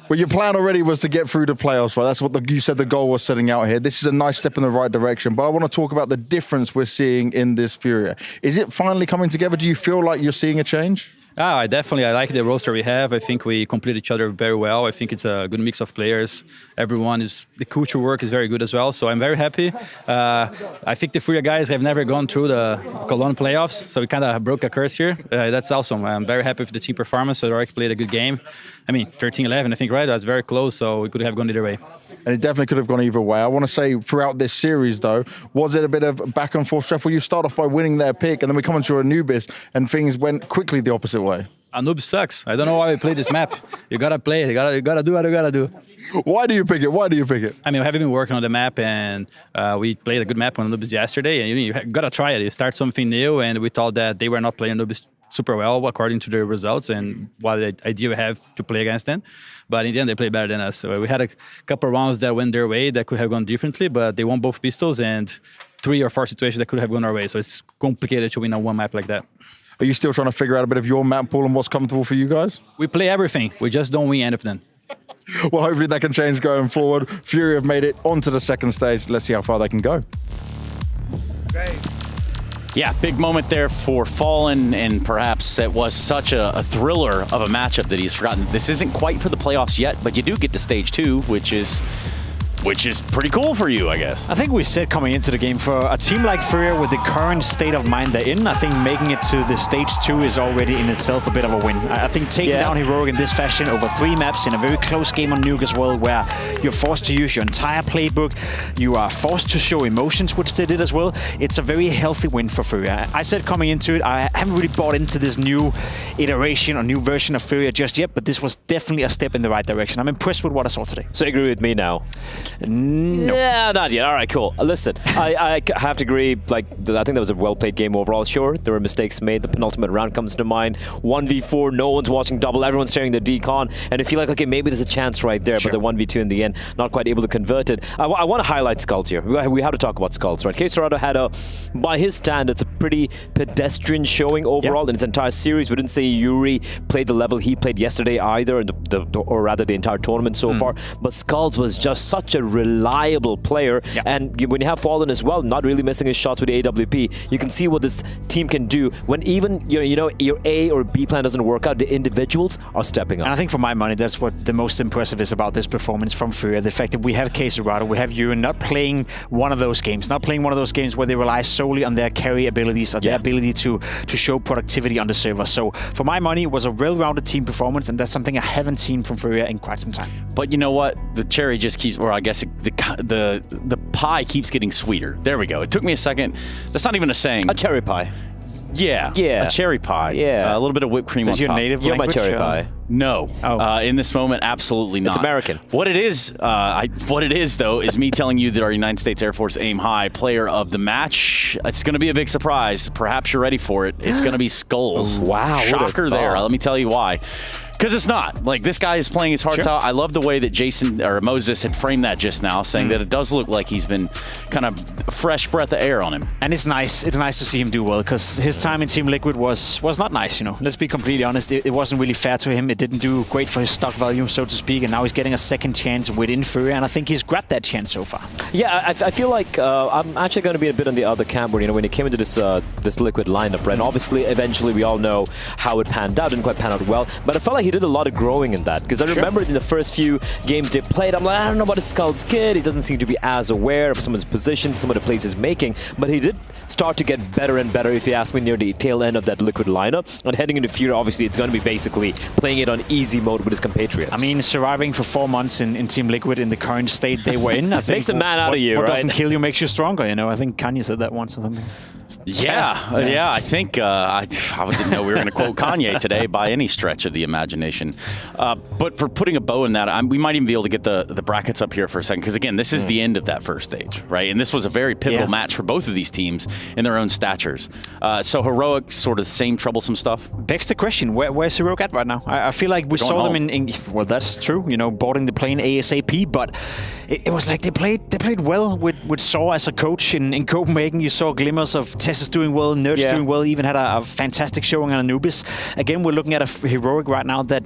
Well, your plan already was to get through the playoffs, right? That's what you said the goal was setting out here. This is a nice step in the right direction, but I want to talk about the difference we're seeing in this Furia. Is it finally coming together? Do you feel like you're seeing a change? I like the roster we have. I think we complete each other very well. I think it's a good mix of players. The culture work is very good as well, so I'm very happy. I think the Furia guys have never gone through the Cologne playoffs, so we kind of broke a curse here. That's awesome. I'm very happy with the team performance. Heroic played a good game. I mean, 13-11, I think, right? That was very close, so we could have gone either way. And it definitely could have gone either way. I want to say throughout this series, though, was it a bit of back and forth stuff where you start off by winning their pick and then we come into Anubis and things went quickly the opposite way? Anubis sucks. I don't know why we play this map. You gotta play it. You gotta do what you gotta do. Why do you pick it? Why do you pick it? I mean, we have been working on the map, and we played a good map on Anubis yesterday, and you gotta try it. You start something new, and we thought that they were not playing Anubis super well according to their results and what the idea we have to play against them. But in the end, they played better than us. So we had a couple of rounds that went their way that could have gone differently, but they won both pistols and 3 or 4 situations that could have gone our way. So it's complicated to win on one map like that. Are you still trying to figure out a bit of your map pool and what's comfortable for you guys? We play everything. We just don't win any of them. Well, hopefully that can change going forward. Fury have made it onto the second stage. Let's see how far they can go. Great. Yeah, big moment there for Fallen, and perhaps it was such a thriller of a matchup that he's forgotten. This isn't quite for the playoffs yet, but you do get to stage 2, which is pretty cool for you, I guess. I think we said coming into the game, for a team like Furia with the current state of mind they're in, I think making it to the stage 2 is already in itself a bit of a win. I think taking down Heroic in this fashion over 3 maps in a very close game on Nuke as well, where you're forced to use your entire playbook, you are forced to show emotions, which they did as well. It's a very healthy win for Furia. I said coming into it, I haven't really bought into this new iteration or new version of Furia just yet, but this was definitely a step in the right direction. I'm impressed with what I saw today. So you agree with me now? No. Yeah, not yet. All right, cool. Listen, I have to agree. Like, I think that was a well-played game overall. Sure, there were mistakes made. The penultimate round comes to mind. 1v4, no one's watching double. Everyone's staring the decon. And if you like, okay, maybe there's a chance right there, but the 1v2 in the end, not quite able to convert it. I want to highlight Skulls here. We have to talk about Skulls, right? Catsurato had by his standards, a pretty pedestrian showing overall in its entire series. We didn't say Yuri played the level he played yesterday either, or rather the entire tournament so far. But Skulls was just such a reliable player. And when you have Fallen as well, not really missing his shots with the AWP, you can see what this team can do when even your A or B plan doesn't work out. The individuals are stepping up. And I think for my money, that's what the most impressive is about this performance from Furia. The fact that we have Caserado, we have Ewan not playing one of those games, where they rely solely on their carry abilities or their ability to show productivity on the server. So for my money, it was a well-rounded team performance, and that's something I haven't seen from Furia in quite some time. But you know what? The cherry just keeps, or I guess the pie keeps getting sweeter. There we go. It took me a second. That's not even a saying. A cherry pie. Yeah. A cherry pie. Yeah. A little bit of whipped cream on top. Your native You're language? my cherry pie. No. In this moment, absolutely not. It's American. What it is though, is me telling you that our United States Air Force Aim High player of the match. It's going to be a big surprise. Perhaps you're ready for it. It's going to be Skulls. Wow. Shocker there. Let me tell you why. Because it's not. Like, this guy is playing his heart out. I love the way that Jason, or Moses, had framed that just now, saying that it does look like he's been kind of a fresh breath of air on him. And it's nice. It's nice to see him do well, because his time in Team Liquid was not nice, Let's be completely honest. It wasn't really fair to him. It didn't do great for his stock value, so to speak, and now he's getting a second chance within Furia, and I think he's grabbed that chance so far. Yeah, I feel like I'm actually going to be a bit on the other camp where, when he came into this Liquid lineup, right? And obviously, eventually, we all know how it panned out. Didn't quite pan out well, but I felt like he did a lot of growing in that, because I remember in the first few games they played, I'm like, I don't know about a Skulls kid. He doesn't seem to be as aware of some of his position, some of the plays he's making, but he did start to get better and better, if you ask me, near the tail end of that Liquid lineup. And heading into Fury, obviously, it's going to be basically playing it on easy mode with his compatriots. I mean, surviving for 4 months in Team Liquid in the current state they were in, I think makes a man out of you, what right? doesn't kill you makes you stronger, I think Kanye said that once or something. Yeah, I think I didn't know we were going to quote Kanye today by any stretch of the imagination. But for putting a bow in that, we might even be able to get the brackets up here for a second, because again, this is the end of that first stage, right? And this was a very pivotal match for both of these teams in their own statures. So Heroic, sort of the same troublesome stuff. Begs the question, where's Heroic at right now? I feel like we saw them in well, that's true, boarding the plane ASAP, but it was like they played well with Saw as a coach in Copenhagen. You saw glimmers of Tess is doing well, Nerds doing well, even had a fantastic showing on Anubis. Again, we're looking at a Heroic right now that,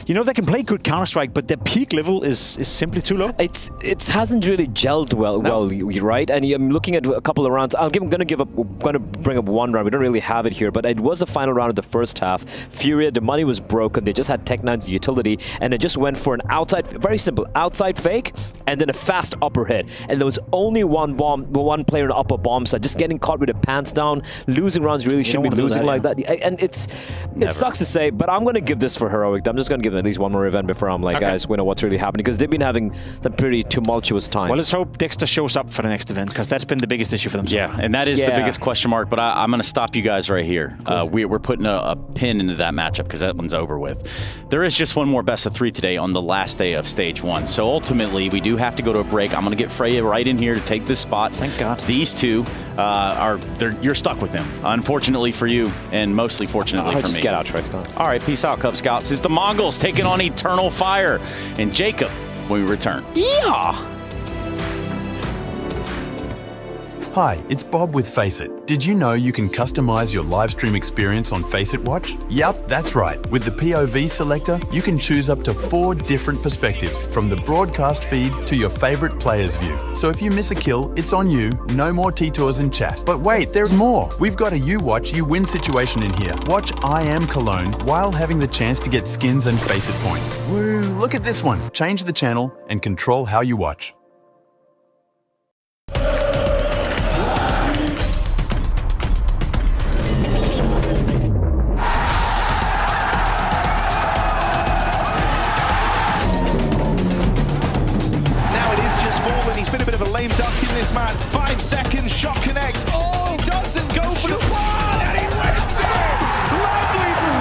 they can play good Counter-Strike, but their peak level is simply too low. It hasn't really gelled well, right? And I'm looking at a couple of rounds. I'm going to bring up one round. We don't really have it here, but it was the final round of the first half. Furia, the money was broken. They just had Tech9's utility, and it just went for an outside, very simple, outside fake, and then a fast upper hit. And there was only one player in the upper bomb side, just getting caught with the pants down. Losing rounds really shouldn't be losing like that. And it sucks to say, but I'm going to give this for Heroic. I'm just going to give them at least one more event before I'm like, guys, we know what's really happening, because they've been having some pretty tumultuous times. Well, let's hope Dexter shows up for the next event, because that's been the biggest issue for them. Yeah, and that is the biggest question mark, but I'm going to stop you guys right here. Cool. We're putting a pin into that matchup, because that one's over with. There is just one more best of 3 today on the last day of stage 1. So ultimately, we do have to go to a break. I'm going to get Freya right in here to take this spot. Thank God. These two you're stuck with them. Unfortunately for you, and mostly fortunately for me. Just get out, Trey Scott. All right, peace out, Cub Scouts. It's the Mongols taking on Eternal Fire and Jacob when we return. Yeah. Hi, it's Bob with Faceit. Did you know you can customize your live stream experience on Faceit Watch? Yep, that's right. With the POV selector, you can choose up to 4 different perspectives, from the broadcast feed to your favorite player's view. So if you miss a kill, it's on you. No more T-Tours and chat. But wait, there's more. We've got a You Watch, You Win situation in here. Watch IEM Cologne while having the chance to get skins and Faceit points. Woo, look at this one. Change the channel and control how you watch. He's been a bit of a lame duck in this man. 5 seconds, shot connects. Oh, he doesn't go for the one, and he wins it! Lovely from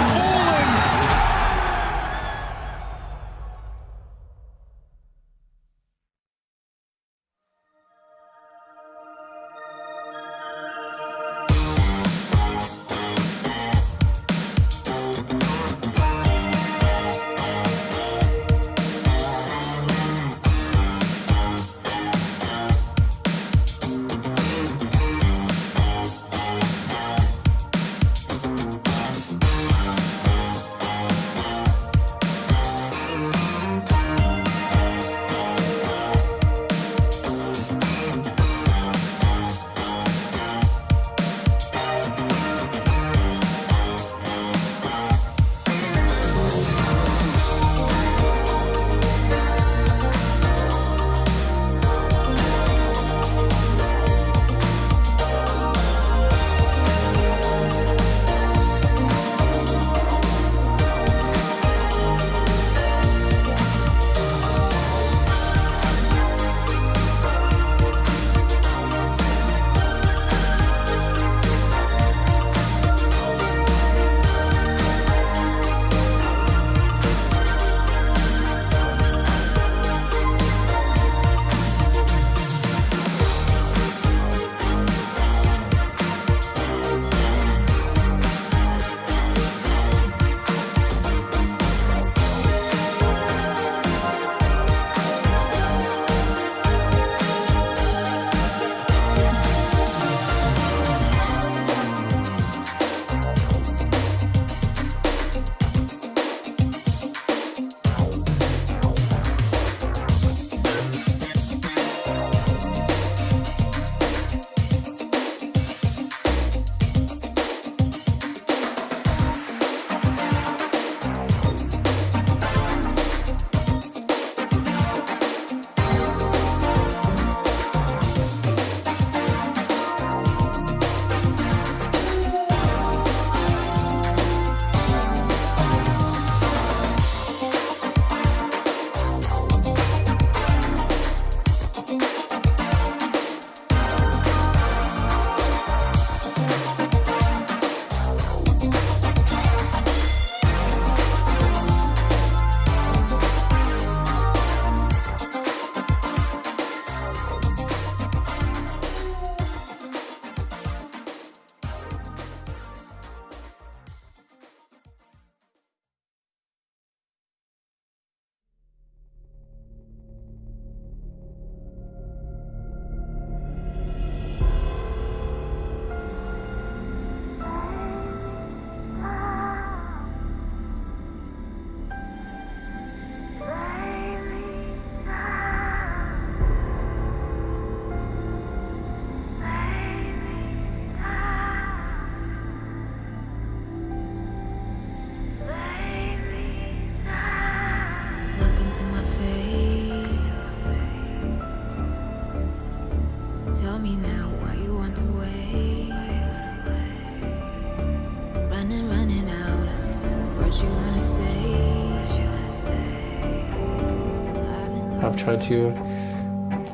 try to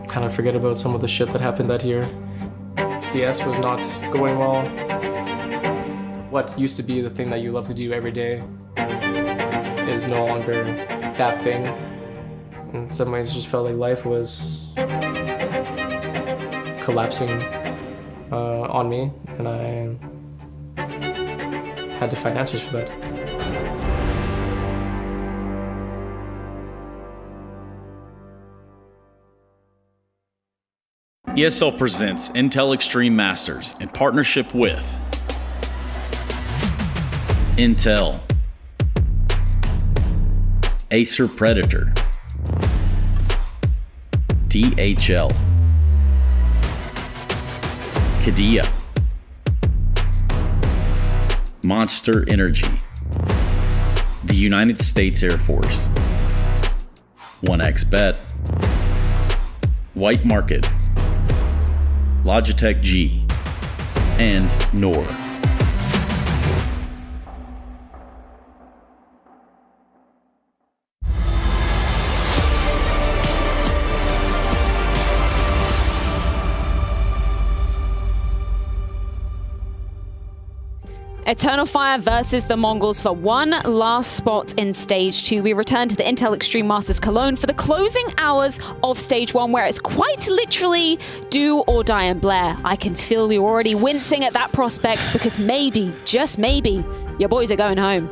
kind of forget about some of the shit that happened that year. CS was not going well. What used to be the thing that you love to do every day is no longer that thing. In some ways, it just felt like life was collapsing on me, and I had to find answers for that. ESL presents Intel Extreme Masters in partnership with Intel, Acer Predator, DHL, Qiddiya, Monster Energy, the United States Air Force, 1xBet, White Market, Logitech G, and NOR. Eternal Fire versus the Mongols for one last spot in Stage 2. We return to the Intel Extreme Masters Cologne for the closing hours of Stage 1, where it's quite literally do or die. And Blair, I can feel you already wincing at that prospect because maybe, just maybe, your boys are going home.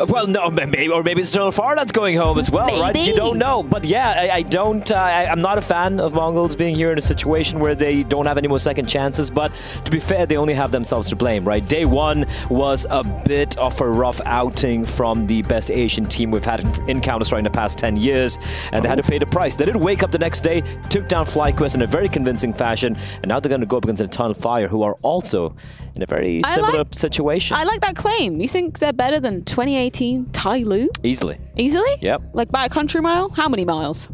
Well, no, maybe, or maybe it's Eternal Fire that's going home as well, right? You don't know. But yeah, I'm not a fan of Mongols being here in a situation where they don't have any more second chances. But to be fair, they only have themselves to blame, right? Day one was a bit of a rough outing from the best Asian team we've had in Counter-Strike in the past 10 years. And they had to pay the price. They did wake up the next day, took down FlyQuest in a very convincing fashion. And now they're going to go up against Eternal Fire, who are also in a very similar situation. I like that claim. You think they're better than 2018 Tai Lu? Easily. Easily? Yep. Like by a country mile? How many miles?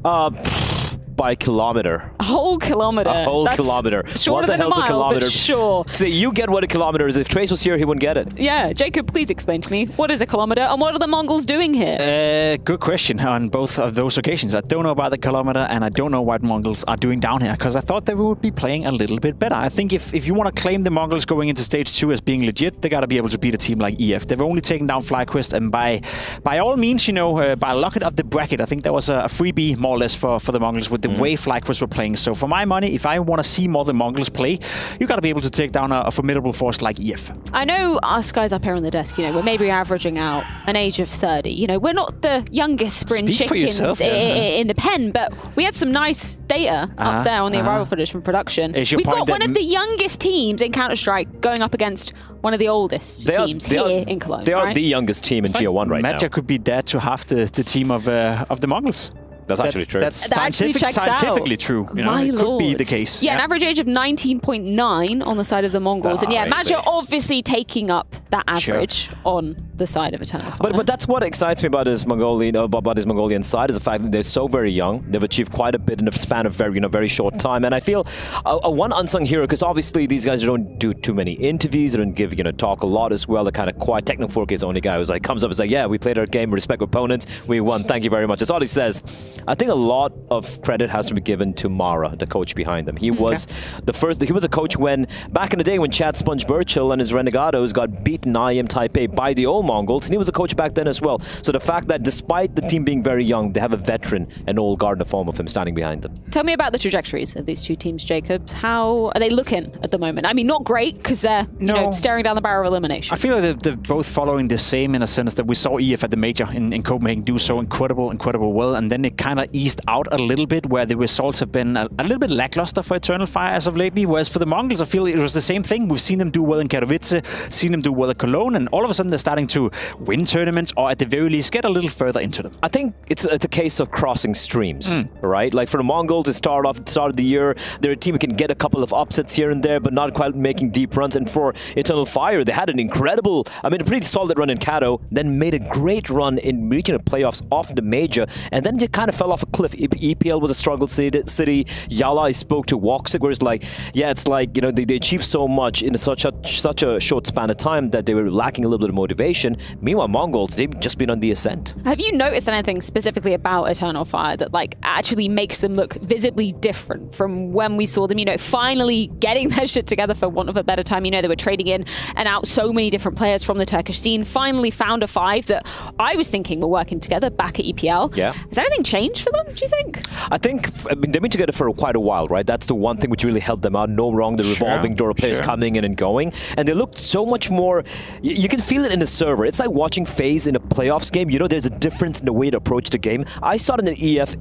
By a kilometer. A whole kilometer. A whole kilometer. Shorter What the than hell's a mile, kilometer? but sure. See, you get what a kilometer is. If Trace was here, he wouldn't get it. Yeah, Jacob, please explain to me, what is a kilometer and what are the Mongols doing here? Good question on both of those occasions. I don't know about the kilometer and I don't know what Mongols are doing down here because I thought they would be playing a little bit better. I think if you want to claim the Mongols going into Stage 2 as being legit, they got to be able to beat a team like EF. They've only taken down FlyQuest and by all means, you know, by luck of the bracket, I think that was a freebie more or less for the Mongols with the way FlyQuest were playing. So for my money, if I want to see more of the Mongols play, you got to be able to take down a formidable force like EF. I know us guys up here on the desk, you know, we're maybe averaging out an age of 30. You know, we're not the youngest spring chickens in the pen, but we had some nice data up there on the arrival footage from production. We've got one of the youngest teams in Counter-Strike going up against one of the oldest teams here in Cologne. They are the youngest team in Tier 1 right now. Matcha could be there to have the team of the Mongols. That's actually true. That's scientifically true. You know, it could be the case. Yeah, an average age of 19.9 on the side of the Mongols. And yeah, Matcha obviously taking up that average on the side of Eternal Fire. But that's what excites me about his Mongolian side is the fact that they're so very young. They've achieved quite a bit in a span of very short time. And I feel one unsung hero, because obviously these guys don't do too many interviews, they don't give talk a lot as well. They're kind of quiet. Techno4K is the only guy who's like comes up and is like, yeah, we played our game, we respect opponents, we won, thank you very much. That's all he says. I think a lot of credit has to be given to Mara, the coach behind them. He was he was a coach when, back in the day when Chad Sponge Burchill and his Renegados got beaten IEM Taipei by the old Mongols, and he was a coach back then as well. So the fact that despite the team being very young, they have a veteran, an old guard in the form of him standing behind them. Tell me about the trajectories of these two teams, Jacob. How are they looking at the moment? I mean, not great, because they're staring down the barrel of elimination. I feel like they're both following the same in a sense that we saw EF at the major in Copenhagen do so incredible well, and then it kind of eased out a little bit where the results have been a little bit lackluster for Eternal Fire as of lately, whereas for the Mongols I feel it was the same thing. We've seen them do well in Katowice, seen them do well at Cologne, and all of a sudden they're starting to win tournaments or at the very least get a little further into them. I think it's a case of crossing streams, right? Like for the Mongols, it started off at the start of the year, they're a team who can get a couple of upsets here and there, but not quite making deep runs. And for Eternal Fire, they had a pretty solid run in Kato, then made a great run in reaching the playoffs off the major, and then just kind kind of fell off a cliff. EPL was a struggle city. Yala, I spoke to Woxic, where it's like, yeah, it's like, you know, they achieved so much in such a short span of time that they were lacking a little bit of motivation. Meanwhile, Mongols, they've just been on the ascent. Have you noticed anything specifically about Eternal Fire that like actually makes them look visibly different from when we saw them, you know, finally getting their shit together, for want of a better time? You know, they were trading in and out so many different players from the Turkish scene, finally found a five that I was thinking were working together back at EPL. Yeah. Has anything changed for them, do you think? I think, I mean, they've been together for quite a while, right? That's the one thing which really helped them out. No wrong, the revolving door of players coming in and going. And they looked so much more, you can feel it in the server. It's like watching FaZe in a playoffs game. You know, there's a difference in the way to approach the game. I saw it in the EF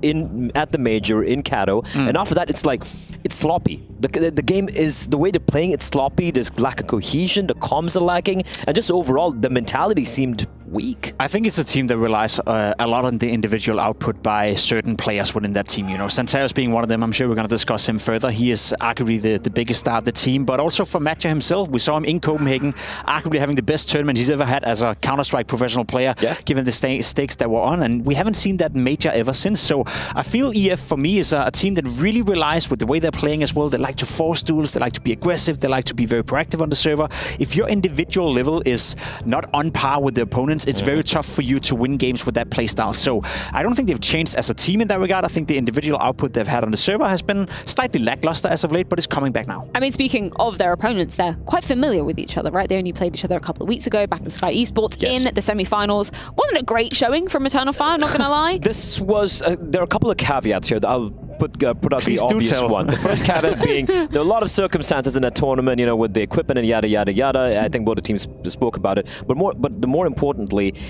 at the Major in Kato, and after that, it's like, it's sloppy. The game is, the way they're playing, it's sloppy. There's lack of cohesion, the comms are lacking, and just overall, the mentality seemed weak. I think it's a team that relies a lot on the individual output by certain players within that team. You know, Santeros being one of them. I'm sure we're going to discuss him further. He is arguably the biggest star of the team, but also for Matcha himself. We saw him in Copenhagen, arguably having the best tournament he's ever had as a Counter-Strike professional player, given the stakes that were on, and we haven't seen that major ever since. So I feel EF, for me, is a team that really relies with the way they're playing as well. They like to force duels, they like to be aggressive, they like to be very proactive on the server. If your individual level is not on par with the opponents, it's very tough for you to win games with that playstyle. So I don't think they've changed as a team in that regard. I think the individual output they've had on the server has been slightly lackluster as of late, but it's coming back now. I mean, speaking of their opponents, they're quite familiar with each other, right? They only played each other a couple of weeks ago back in Sky Esports in the semi-finals. Wasn't a great showing from Eternal Fire, not gonna lie. This was, there are a couple of caveats here that I'll put out the obvious one. The first caveat being, there are a lot of circumstances in that tournament, you know, with the equipment and yada, yada, yada. I think both the teams spoke about it. But more importantly,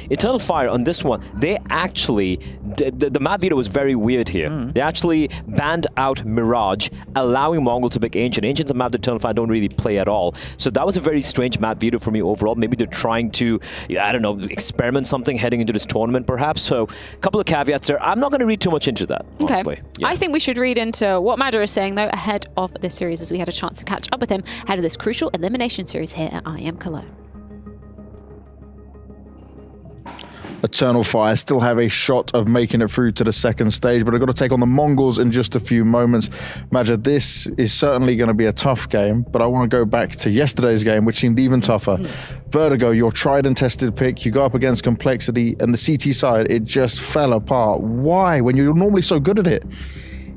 Eternal Fire on this one, they actually, the map veto was very weird here. They actually banned out Mirage, allowing Mongol to pick Ancient. Ancient's a map that Eternal Fire don't really play at all. So that was a very strange map veto for me overall. Maybe they're trying to, I don't know, experiment something heading into this tournament perhaps. So a couple of caveats there. I'm not going to read too much into that, honestly. I think we should read into what Madder is saying, though, ahead of this series, as we had a chance to catch up with him ahead of this crucial elimination series here at IEM Cologne. Eternal Fire still have a shot of making it through to the second stage, but I've got to take on the Mongols in just a few moments. Majid, this is certainly going to be a tough game, but I want to go back to yesterday's game, which seemed even tougher. Vertigo, your tried and tested pick, you go up against Complexity, and the CT side, it just fell apart. Why, when you're normally so good at it?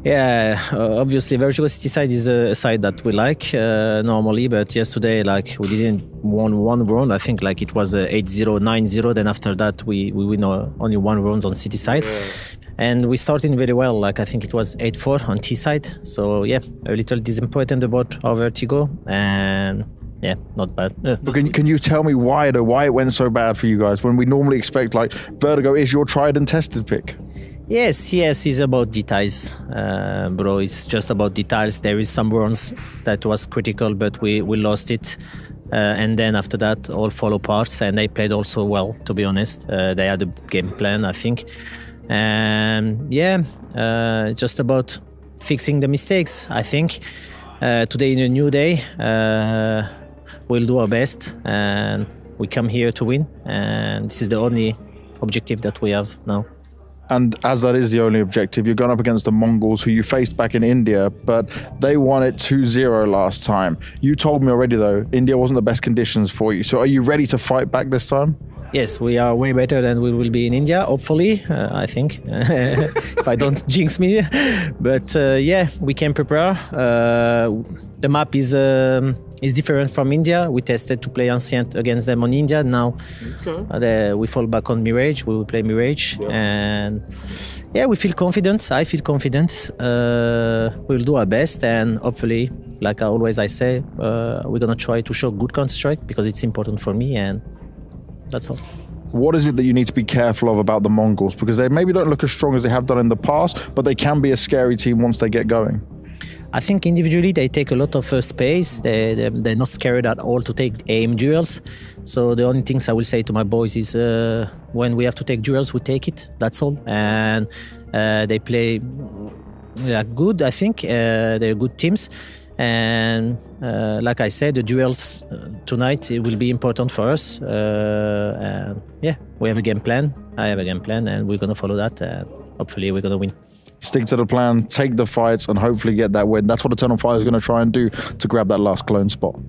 Yeah, obviously Vertigo City side is a side that we like normally, but yesterday like we didn't won one round. I think like it was 8-0, 9-0. Then after that we win only one round on City side. Yeah. And we started very well, like I think it was 8-4 on T side. So yeah, a little disappointed about our Vertigo, and yeah, not bad. But can you tell me why it went so bad for you guys when we normally expect like Vertigo is your tried and tested pick? Yes, it's about details, bro. It's just about details. There is some runs that was critical, but we lost it. And then after that, all fall apart. And they played also well, to be honest. They had a game plan, I think. And just about fixing the mistakes, I think. Today, in a new day, we'll do our best. And we come here to win. And this is the only objective that we have now. And as that is the only objective, you're going up against the Mongols, who you faced back in India, but they won it 2-0 last time. You told me already, though, India wasn't the best conditions for you. So are you ready to fight back this time? Yes, we are way better than we will be in India, hopefully, I think, if I don't jinx me. But yeah, we can prepare. The map is different from India. We tested to play Ancient against them on India. Now we fall back on Mirage. We will play Mirage. Yeah. And yeah, we feel confident. I feel confident. We'll do our best. And hopefully, like I say, we're going to try to show good Counter-Strike because it's important for me. And that's all. What is it that you need to be careful of about the Mongols? Because they maybe don't look as strong as they have done in the past, but they can be a scary team once they get going. I think individually they take a lot of space. They're not scared at all to take aim duels. So the only things I will say to my boys is when we have to take duels, we take it. That's all. And they play good, I think. They're good teams. And like I said, the duels tonight, it will be important for us. And yeah, we have a game plan. I have a game plan, and we're going to follow that. hopefully we're gonna win. Stick to the plan, take the fights, and hopefully get that win. That's what Eternal Fire is going to try and do to grab that last Cologne spot.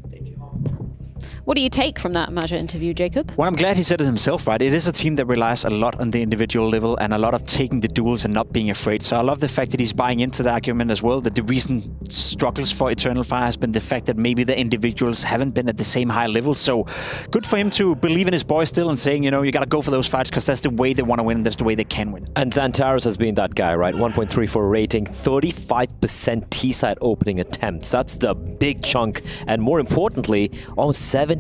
What do you take from that Maja interview, Jacob? Well, I'm glad he said it himself, right? It is a team that relies a lot on the individual level and a lot of taking the duels and not being afraid. So I love the fact that he's buying into the argument as well, that the recent struggles for Eternal Fire has been the fact that maybe the individuals haven't been at the same high level. So good for him to believe in his boys still and saying, you know, you got to go for those fights because that's the way they want to win and that's the way they can win. And Xantares has been that guy, right? 1.34 rating, 35% T-side opening attempts. That's the big chunk. And more importantly, almost 70%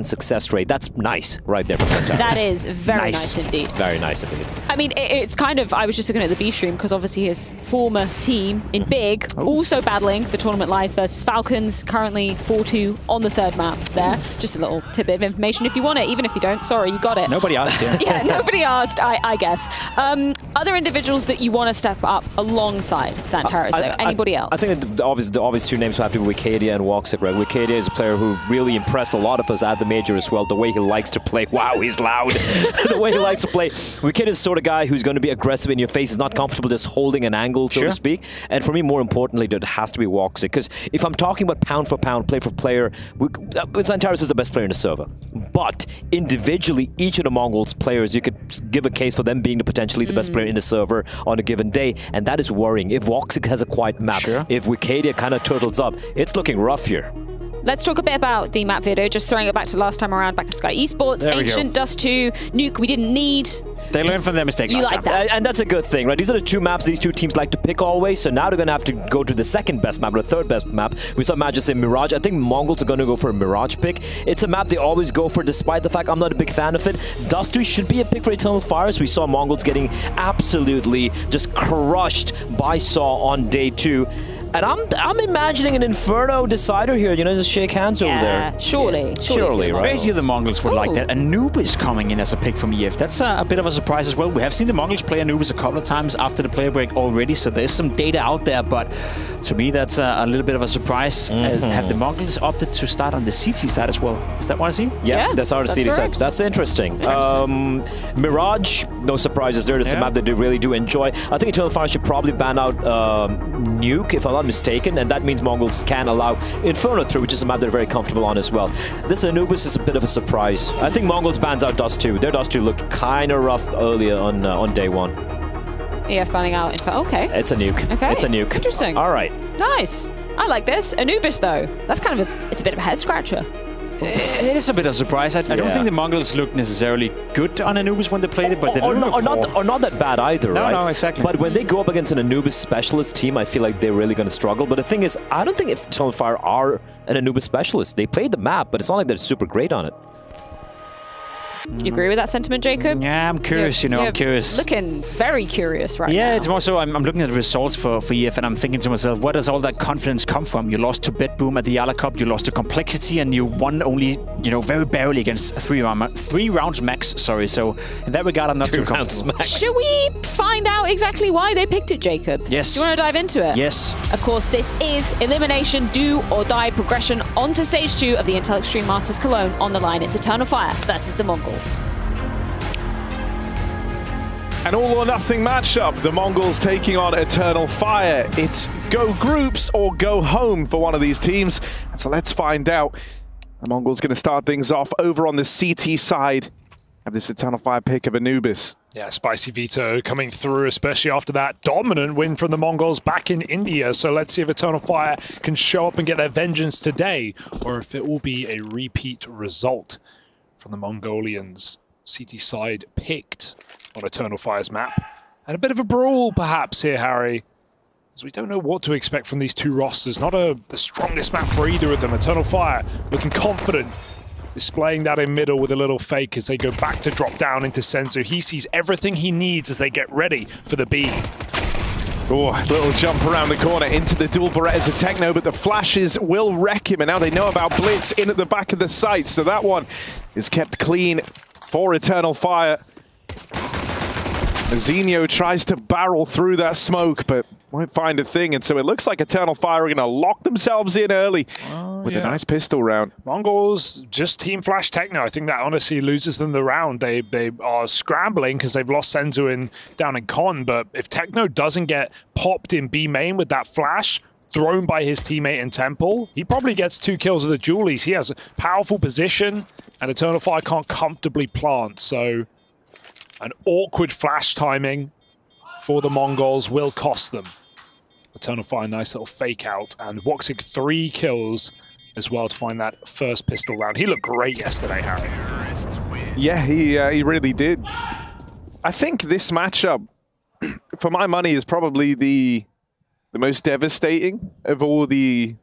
success rate. That's nice right there for Xantares. That is very nice indeed. Very nice indeed. I mean, it's kind of, I was just looking at the B stream because obviously his former team in Big also battling for Tournament Life versus Falcons, currently 4-2 on the third map there. Just a little tidbit of information if you want it, even if you don't. Sorry, you got it. Nobody asked, yeah. Yeah, nobody asked, I guess. Other individuals that you want to step up alongside Xantares, though? Anybody else? I think the obvious two names would have to be Wicadia and Woxic, right? Wicadia is a player who really impressed a lot of us at the major as well. The way he likes to play. Wow, he's loud. The way he likes to play. Wicadia is the sort of guy who's going to be aggressive in your face. He's not comfortable just holding an angle, so to speak. And for me, more importantly, it has to be Woxic. Because if I'm talking about pound for pound, play for player, Xantares is the best player in the server. But individually, each of the Mongols players, you could give a case for them being potentially the best player in the server on a given day. And that is worrying. If Woxic has a quiet map, if Wicadia kind of turtles up, it's looking rough here. Let's talk a bit about the map video, just throwing it back to last time around, back to Sky Esports. Ancient, Dust 2, Nuke, we didn't need. They learned from their mistake last time. That. And that's a good thing, right? These are the two maps these two teams like to pick always, so now they're going to have to go to the second best map, or the third best map. We saw Maja say Mirage. I think Mongols are going to go for a Mirage pick. It's a map they always go for, despite the fact I'm not a big fan of it. Dust 2 should be a pick for Eternal Fires. We saw Mongols getting absolutely just crushed by Saw on day 2. And I'm imagining an Inferno decider here, you know, just shake hands over there. Surely, right? I bet you the Mongols would like that. Anubis coming in as a pick from EF. That's a bit of a surprise as well. We have seen the Mongols play Anubis a couple of times after the player break already, so there's some data out there, but to me that's a little bit of a surprise. Have the Mongols opted to start on the CT side as well? Is that what I see? Yeah, that's our CT side. That's interesting. Mirage, no surprises there. It's a map that they really do enjoy. I think Eternal Fire should probably ban out Nuke, if I'm not mistaken, and that means Mongols can allow Inferno through, which is a map they're very comfortable on as well. This Anubis is a bit of a surprise. I think Mongols bans out Dust 2. Their Dust 2 looked kind of rough earlier on day 1. EF banning out Inferno. Okay. It's a nuke. Okay. It's a nuke. Interesting. All right. Nice. I like this. Anubis, though. That's kind of it's a bit of a head scratcher. It is a bit of a surprise. I don't think the Mongols look necessarily good on Anubis when they played it, but they don't or not that bad either, right? No, exactly. But when they go up against an Anubis specialist team, I feel like they're really going to struggle. But the thing is, I don't think if Eternal Fire are an Anubis specialist. They played the map, but it's not like they're super great on it. You agree with that sentiment, Jacob? Yeah, I'm curious, I'm curious. Looking very curious right now. Yeah, it's more so I'm looking at the results for EF and I'm thinking to myself, where does all that confidence come from? You lost to Bedboom at the Yala Cup, you lost to Complexity, and you won only, very barely against 3 rounds max, sorry. So in that regard, I'm not too comfortable. Should we find out exactly why they picked it, Jacob? Yes. Do you want to dive into it? Yes. Of course, this is elimination, do or die progression onto stage 2 of the Intel Extreme Masters Cologne. On the line, it's Eternal Fire versus the Mongols. An all-or-nothing matchup. The Mongols taking on Eternal Fire. It's go groups or go home for one of these teams. And so let's find out. The Mongols going to start things off over on the CT side of this Eternal Fire pick of Anubis. Yeah, spicy veto coming through, especially after that dominant win from the Mongols back in India. So let's see if Eternal Fire can show up and get their vengeance today, or if it will be a repeat result from the Mongolians. CT side picked on Eternal Fire's map. And a bit of a brawl, perhaps, here, Harry, as we don't know what to expect from these two rosters. Not the strongest map for either of them. Eternal Fire looking confident, displaying that in middle with a little fake as they go back to drop down into Senzu. He sees everything he needs as they get ready for the B. Oh, little jump around the corner into the dual Berettas of Techno, but the flashes will wreck him, and now they know about Blitz in at the back of the site, so that one is kept clean for Eternal Fire. Zinho tries to barrel through that smoke, but won't find a thing. And so it looks like Eternal Fire are going to lock themselves in early with a nice pistol round. Mongols just team flash Techno. I think that honestly loses them the round. They are scrambling because they've lost Senzu down in Con. But if Techno doesn't get popped in B main with that flash thrown by his teammate in Temple, he probably gets 2 kills of the Julies. He has a powerful position, and Eternal Fire can't comfortably plant. So an awkward flash timing for the Mongols will cost them. Eternal Fire, nice little fake out, and Woxic 3 kills as well to find that first pistol round. He looked great yesterday, Harry. Yeah, he really did. I think this matchup, for my money, is probably the most devastating of all the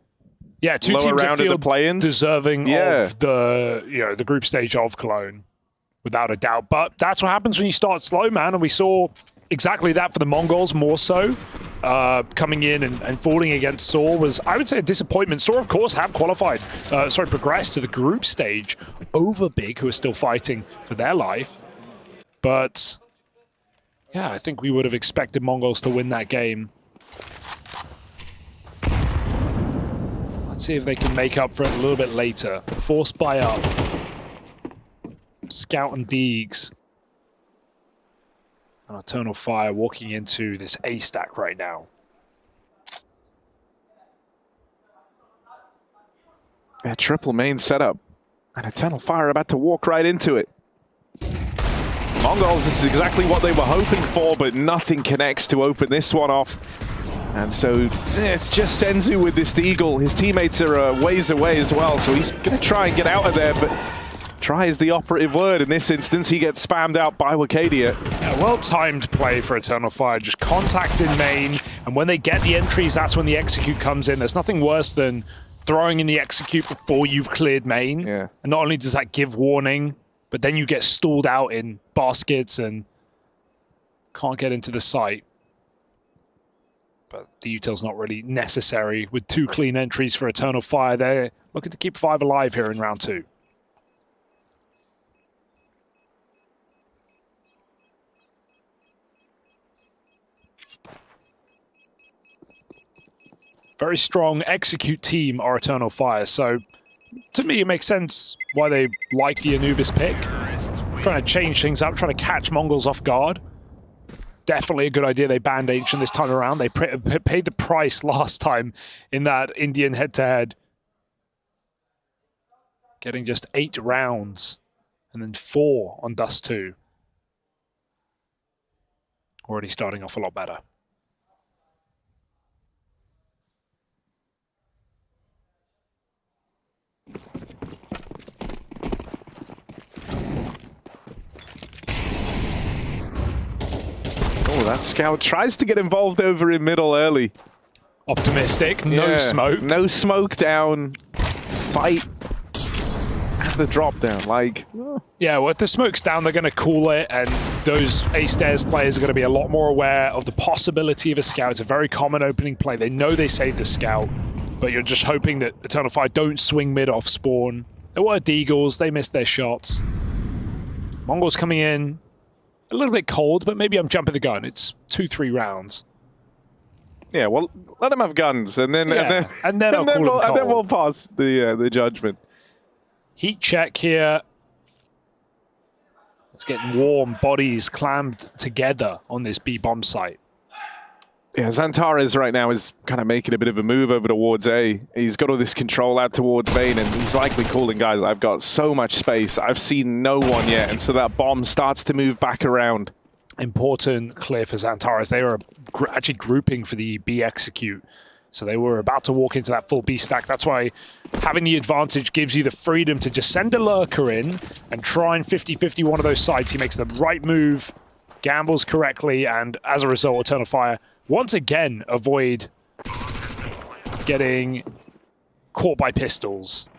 two lower teams round that feel of the play-ins. Deserving of the group stage of Cologne, without a doubt. But that's what happens when you start slow, man. And we saw exactly that for the Mongols, more so. Coming in and falling against Saw was, I would say, a disappointment. Saw, of course, have progressed to the group stage over Big, who are still fighting for their life. But yeah, I think we would have expected Mongols to win that game. Let's see if they can make up for it a little bit later. Force buy up. Scout and Deegs. And Eternal Fire walking into this A stack right now. Yeah, triple main setup. And Eternal Fire about to walk right into it. Mongols, this is exactly what they were hoping for, but nothing connects to open this one off. And so it's just Senzu with this Deagle. His teammates are ways away as well, so he's going to try and get out of there, but try is the operative word. In this instance, he gets spammed out by Wakadia. Yeah, well-timed play for Eternal Fire. Just contact in main, and when they get the entries, that's when the execute comes in. There's nothing worse than throwing in the execute before you've cleared main. Yeah. And not only does that give warning, but then you get stalled out in baskets and can't get into the site. But the util's not really necessary with 2 clean entries for Eternal Fire. They're looking to keep 5 alive here in round 2. Very strong execute team are Eternal Fire, so to me it makes sense why they like the Anubis pick. Trying to change things up, trying to catch Mongols off guard. Definitely a good idea they banned Ancient this time around. They paid the price last time in that Indian head-to-head. Getting just 8 rounds and then 4 on Dust 2. Already starting off a lot better. Oh, that scout tries to get involved over in middle early. Optimistic, no smoke. No smoke down. Fight at the drop down. Like, yeah, well, if the smoke's down, they're going to cool it, and those A-Stairs players are going to be a lot more aware of the possibility of a scout. It's a very common opening play. They know they saved the scout, but you're just hoping that Eternal Fire don't swing mid off spawn. There were Deagles, they missed their shots. Mongols coming in a little bit cold, but maybe I'm jumping the gun. It's 2-3 rounds. Yeah, well, let them have guns, and then we'll pass the judgment. Heat check here. It's getting warm. Bodies clammed together on this B bomb site. Yeah, Xantares right now is kind of making a bit of a move over towards A. He's got all this control out towards main, and he's likely calling, guys, I've got so much space. I've seen no one yet, and so that bomb starts to move back around. Important clear for Xantares. They were actually grouping for the B execute, so they were about to walk into that full B stack. That's why having the advantage gives you the freedom to just send a lurker in and try and 50-50 one of those sides. He makes the right move, gambles correctly, and as a result, Eternal Fire once again avoid getting caught by pistols.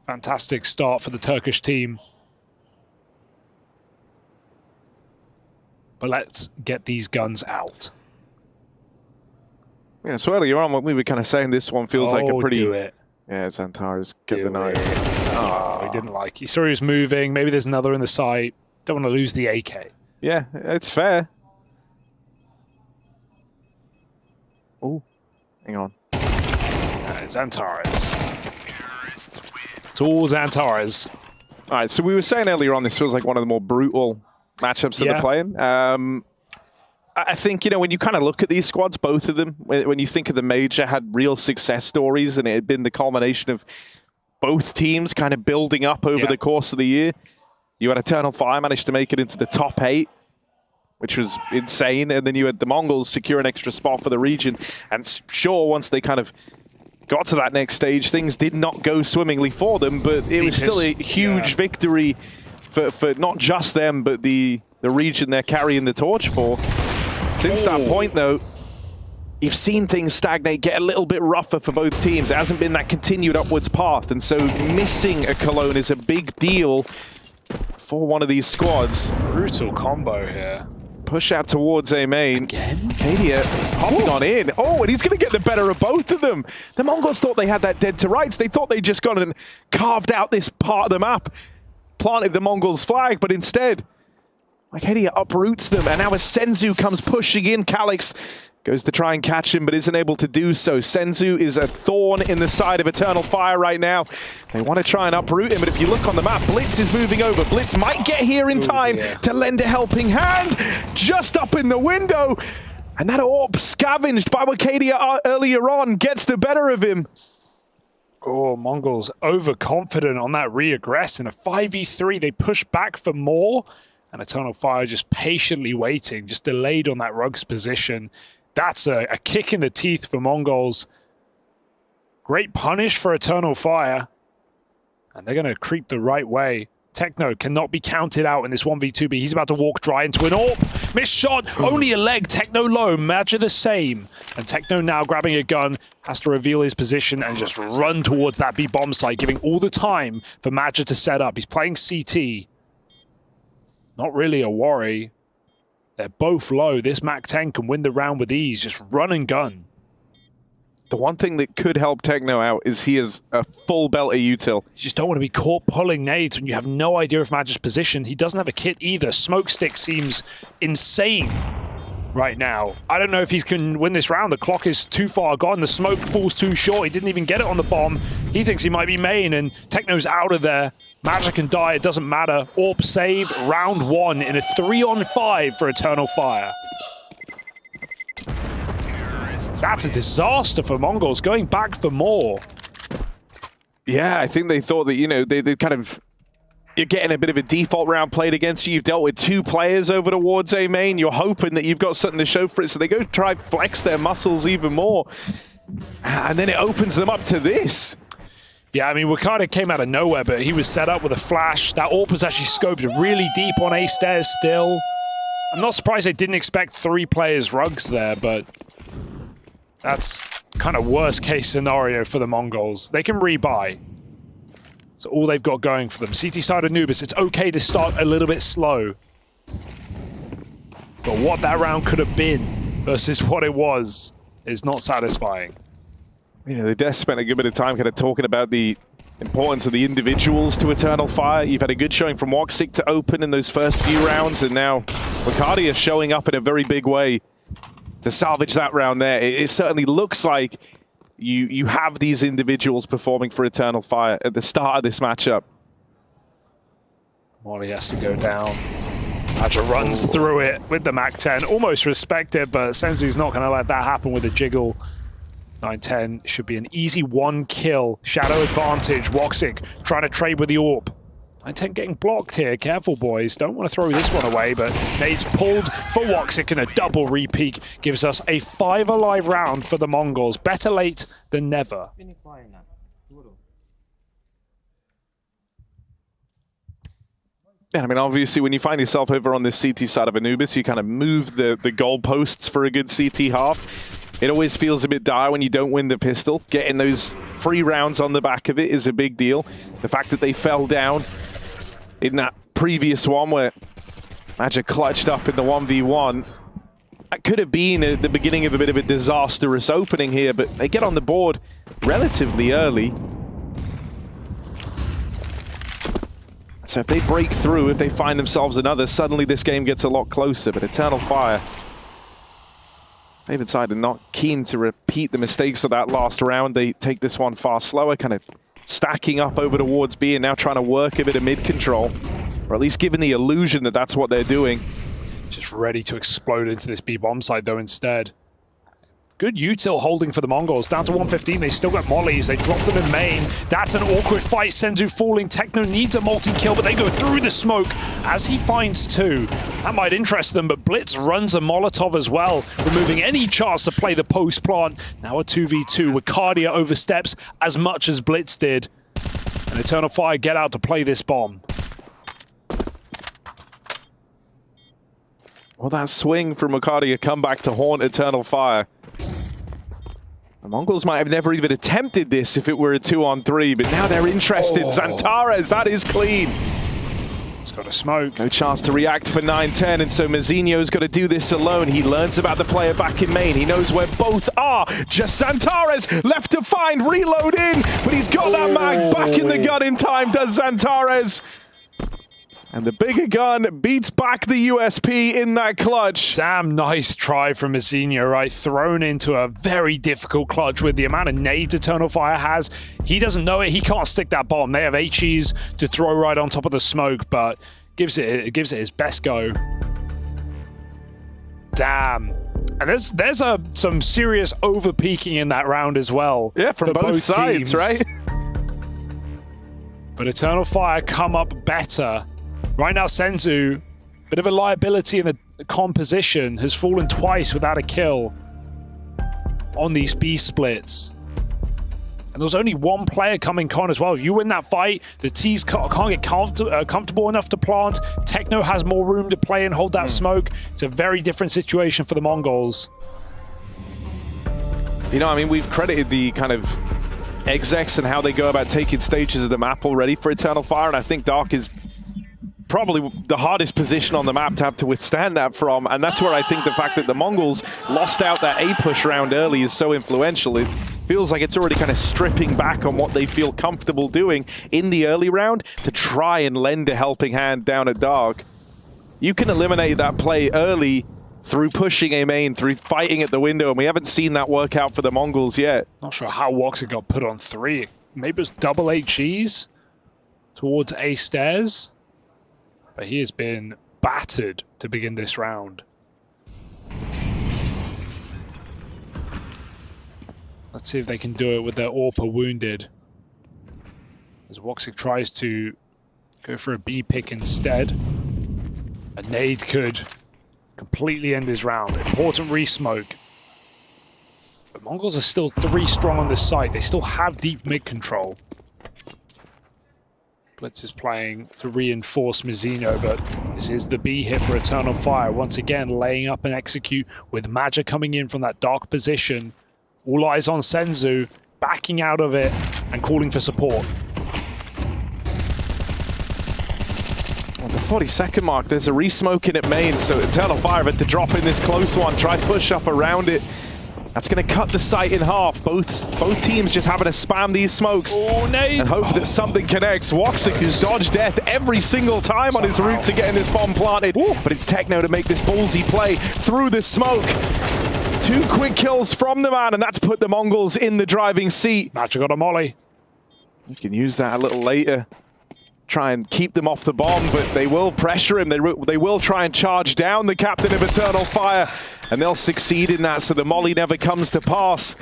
Fantastic start for the Turkish team. But let's get these guns out. Yeah, so earlier on when we were kind of saying this one feels like a pretty Yeah, Xantares get the knife. Oh, he didn't like it. He saw he was moving. Maybe there's another in the site. Don't want to lose the AK. Yeah, it's fair. Oh, hang on. Xantares. It's all Xantares. All right, so we were saying earlier on, this feels like one of the more brutal matchups that they're playing. I think, you know, when you kind of look at these squads, both of them, when you think of the Major, had real success stories, and it had been the culmination of both teams kind of building up over the course of the year. You had Eternal Fire managed to make it into the top 8, which was insane, and then you had the Mongols secure an extra spot for the region. And sure, once they kind of got to that next stage, things did not go swimmingly for them, but it was still a huge victory for not just them, but the region they're carrying the torch for. Since that point, though, you've seen things stagnate, get a little bit rougher for both teams. It hasn't been that continued upwards path, and so missing a Cologne is a big deal for one of these squads. Brutal combo here. Push out towards A main. Again? Cadia hopping on in. Oh, and he's going to get the better of both of them. The Mongols thought they had that dead to rights. They thought they'd just gone and carved out this part of the map, planted the Mongols' flag, but instead, Cadia uproots them, and now as Senzu comes pushing in, Calix goes to try and catch him, but isn't able to do so. Senzu is a thorn in the side of Eternal Fire right now. They want to try and uproot him, but if you look on the map, Blitz is moving over. Blitz might get here in time to lend a helping hand. Just up in the window, and that AWP scavenged by Cadia earlier on gets the better of him. Oh, Mongols overconfident on that re-aggress. In a 5v3, they push back for more. And Eternal Fire just patiently waiting, just delayed on that Rug's position. That's a kick in the teeth for Mongols. Great punish for Eternal Fire. And they're going to creep the right way. Techno cannot be counted out in this 1v2, but he's about to walk dry into an AWP. Missed shot, only a leg, Techno low, Magic the same. And Techno now grabbing a gun, has to reveal his position and just run towards that B bomb site, giving all the time for Magic to set up. He's playing CT. Not really a worry. They're both low. This MAC-10 can win the round with ease. Just run and gun. The one thing that could help Techno out is he is a full belter util. You just don't want to be caught pulling nades when you have no idea of Magic's position. He doesn't have a kit either. Smoke Stick seems insane right now. I don't know if he can win this round. The clock is too far gone. The smoke falls too short. He didn't even get it on the bomb. He thinks he might be main, and Techno's out of there. Magic can die. It doesn't matter. AWP save, round 1 in a 3-on-5 for Eternal Fire. That's a disaster for Mongols, going back for more. Yeah, I think they thought that, you know, they kind of... You're getting a bit of a default round played against you. You've dealt with 2 players over towards A main. You're hoping that you've got something to show for it, so they go try flex their muscles even more. And then it opens them up to this. Yeah, I mean, Wakada came out of nowhere, but he was set up with a flash. That AWP was actually scoped really deep on A stairs still. I'm not surprised they didn't expect 3 players rugs there, but that's kind of worst case scenario for the Mongols. They can rebuy. So all they've got going for them. CT side Anubis, it's okay to start a little bit slow. But what that round could have been versus what it was is not satisfying. You know, the Death spent a good bit of time kind of talking about the importance of the individuals to Eternal Fire. You've had a good showing from Woxic to open in those first few rounds, and now Wacardia is showing up in a very big way to salvage that round there. It certainly looks like you have these individuals performing for Eternal Fire at the start of this matchup. Molly has to go down. Aja runs through it with the MAC-10. Almost respected, but Senzu's not going to let that happen with a jiggle. 9-10 should be an easy 1 kill. Shadow advantage. Woxic trying to trade with the AWP. 9-10 getting blocked here. Careful, boys. Don't want to throw this one away, but nades pulled for Woxic, and a double repeat gives us a 5 alive round for the Mongols. Better late than never. Yeah, I mean, obviously, when you find yourself over on this CT side of Anubis, you kind of move the goalposts for a good CT half. It always feels a bit dire when you don't win the pistol. Getting those free rounds on the back of it is a big deal. The fact that they fell down in that previous one where Magic clutched up in the 1v1, that could have been at the beginning of a bit of a disastrous opening here, but they get on the board relatively early. So if they break through, if they find themselves another, suddenly this game gets a lot closer. But Eternal Fire, favored side, are not keen to repeat the mistakes of that last round. They take this one far slower, kind of stacking up over towards B and now trying to work a bit of mid-control. Or at least giving the illusion that that's what they're doing. Just ready to explode into this B bomb site though instead. Good util holding for the Mongols. Down to 115, they still got mollies. They drop them in main. That's an awkward fight. Senzu falling. Techno needs a multi-kill, but they go through the smoke as he finds two. That might interest them, but Blitz runs a Molotov as well, removing any chance to play the post plant. Now a 2v2 with Cardia oversteps as much as Blitz did. And Eternal Fire get out to play this bomb. Well, that swing from Arcadia come back to haunt Eternal Fire. The Mongols might have never even attempted this if it were a 2-on-3, but now they're interested. Xantares, that is clean. He's got a smoke. No chance to react for 9-10, and so Mazzinho's got to do this alone. He learns about the player back in main. He knows where both are. Just Xantares left to find, reload in, but he's got that mag back in the gun in time, does Xantares. And the bigger gun beats back the USP in that clutch. Damn nice try from Mazzinho, right? Thrown into a very difficult clutch with the amount of nades Eternal Fire has. He doesn't know it. He can't stick that bomb. They have HEs to throw right on top of the smoke, but gives it his best go. Damn. And there's some serious over-peaking in that round as well. Yeah, from both sides, teams. right? But Eternal Fire come up better. Right now, Senzu, bit of a liability in the composition, has fallen twice without a kill on these B splits. And there was only one player coming con as well. If you win that fight, the T's can't get comfortable enough to plant. Techno has more room to play and hold that smoke. It's a very different situation for the Mongols. You know, I mean, we've credited the kind of execs and how they go about taking stages of the map already for Eternal Fire, and I think Dark is probably the hardest position on the map to have to withstand that from, and that's where I think the fact that the Mongols lost out that A push round early is so influential. It feels like it's already kind of stripping back on what they feel comfortable doing in the early round to try and lend a helping hand down at Dark. You can eliminate that play early through pushing a main, through fighting at the window, and we haven't seen that work out for the Mongols yet. Not sure how Woxa got put on 3. Maybe it was double HEs towards A stairs. But he has been battered to begin this round. Let's see if they can do it with their AWPer wounded. As Woxic tries to go for a B pick instead. A nade could completely end his round. Important re-smoke. But Mongols are still 3 strong on this site. They still have deep mid control. Blitz is playing to reinforce Mazzinho, but this is the B hit for Eternal Fire. Once again, laying up and execute with Maja coming in from that dark position. All eyes on Senzu, backing out of it and calling for support. On the 40-second mark, there's a re-smoking at main, so Eternal Fire had to drop in this close one, try push up around it. That's going to cut the site in half. Both teams just having to spam these smokes and hope that something connects. Woxic has dodged death every single time on his route to getting this bomb planted. But it's Techno to make this ballsy play through the smoke. 2 quick kills from the man, and that's put the Mongols in the driving seat. Matcha got a molly. You can use that a little later. Try and keep them off the bomb, but they will pressure him. They will try and charge down the captain of Eternal Fire, and they'll succeed in that, so the molly never comes to pass.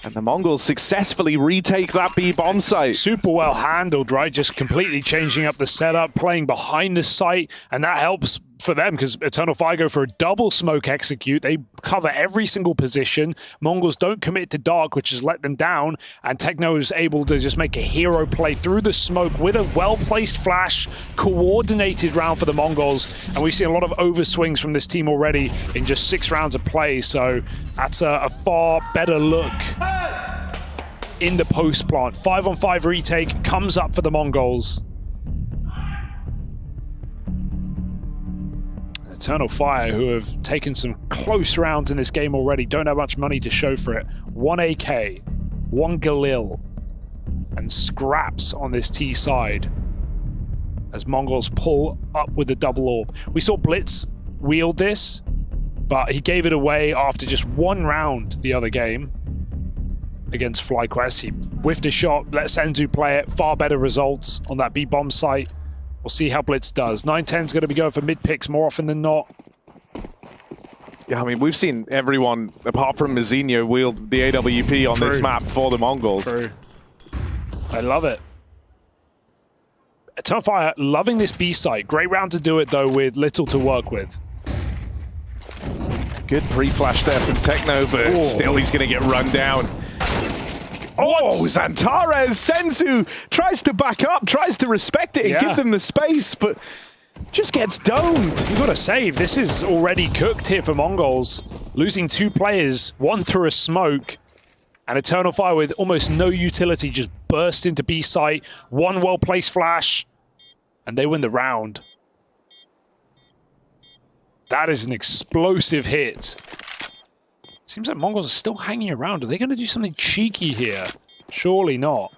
And the Mongols successfully retake that B bomb site. Super well handled, right? Just completely changing up the setup, playing behind the site, and that helps for them because Eternal Fire go for a double smoke execute. They cover every single position. Mongols don't commit to Dark, which has let them down, and Techno is able to just make a hero play through the smoke with a well-placed flash, coordinated round for the Mongols, and we've seen a lot of overswings from this team already in just 6 rounds of play, so that's a far better look in the post plant. 5-on-5 retake comes up for the Mongols. Eternal Fire, who have taken some close rounds in this game already, don't have much money to show for it. 1 AK, 1 Galil, and scraps on this T side. as Mongols pull up with the double orb. We saw Blitz wield this, but he gave it away after just one round the other game against FlyQuest. He whiffed a shot, let Senzu play it. Far better results on that B-bomb site. We'll see how Blitz does. 910's going to be going for mid picks more often than not. Yeah, I mean, we've seen everyone, apart from Mazinho, wield the AWP on this map for the Mongols. True. I love it. Eternal Fire loving this B site. Great round to do it, though, with little to work with. Good pre-flash there from Techno, but still he's going to get run down. Oh, Xantares! Senzu tries to back up, tries to respect it and give them the space, but just gets domed. You got to save. This is already cooked here for Mongols. Losing 2 players, 1 through a smoke, and Eternal Fire with almost no utility just burst into B site. 1 well-placed flash, and they win the round. That is an explosive hit. Seems like Mongols are still hanging around. Are they going to do something cheeky here? Surely not.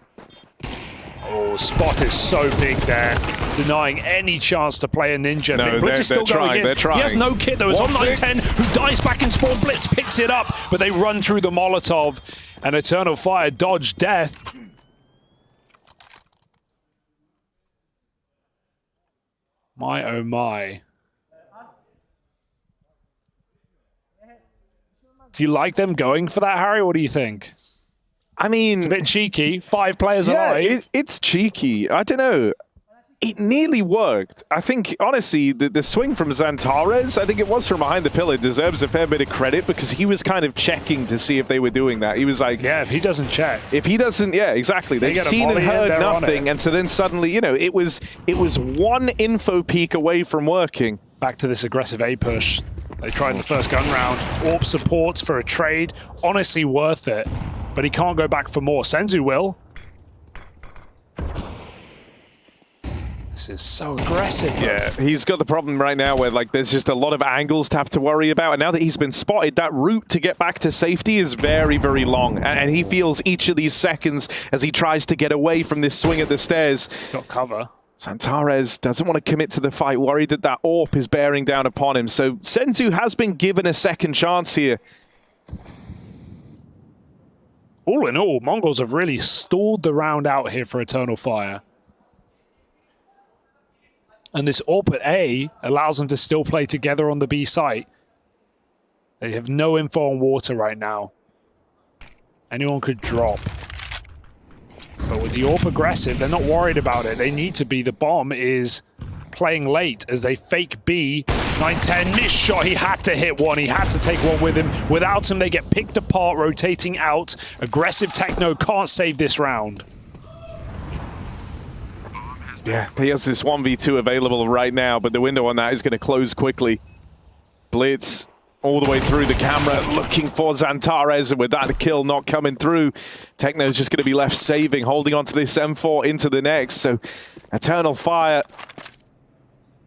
Oh, Spot is so big there, denying any chance to play a Ninja. No, Blitz is still going in. They're trying. He has no kit, though. It's on 910, who dies back in spawn. Blitz picks it up, but they run through the Molotov, and Eternal Fire dodge death. My, oh my. Do you like them going for that, Harry? What do you think? I mean, it's a bit cheeky. 5 players alive. It's cheeky. I don't know. It nearly worked. I think, honestly, the swing from Xantares, I think it was from behind the pillar, deserves a fair bit of credit because he was kind of checking to see if they were doing that. He was like... Yeah, if he doesn't check. If he doesn't, yeah, exactly. They've seen and heard nothing, and so then suddenly, you know, it was 1 info peak away from working. Back to this aggressive A push. They tried the first gun round. Orb supports for a trade. Honestly worth it. But he can't go back for more. Senzu will. This is so aggressive. Yeah, he's got the problem right now where like there's just a lot of angles to have to worry about. And now that he's been spotted, that route to get back to safety is very, very long. And he feels each of these seconds as he tries to get away from this swing at the stairs. Got cover. Xantares doesn't want to commit to the fight, worried that that AWP is bearing down upon him. So Senzu has been given a second chance here. All in all, Mongols have really stalled the round out here for Eternal Fire. And this AWP at A allows them to still play together on the B site. They have no info on water right now. Anyone could drop. But with the AWP aggressive, they're not worried about it. They need to be. The bomb is playing late as they fake B. 910, missed shot. He had to hit one. He had to take one with him. Without him, they get picked apart, rotating out. Aggressive Techno can't save this round. Yeah, he has this 1v2 available right now, but the window on that is going to close quickly. Blitz all the way through the camera, looking for Xantares, and with that kill not coming through, Techno's just going to be left saving, holding on to this M4 into the next. So Eternal Fire,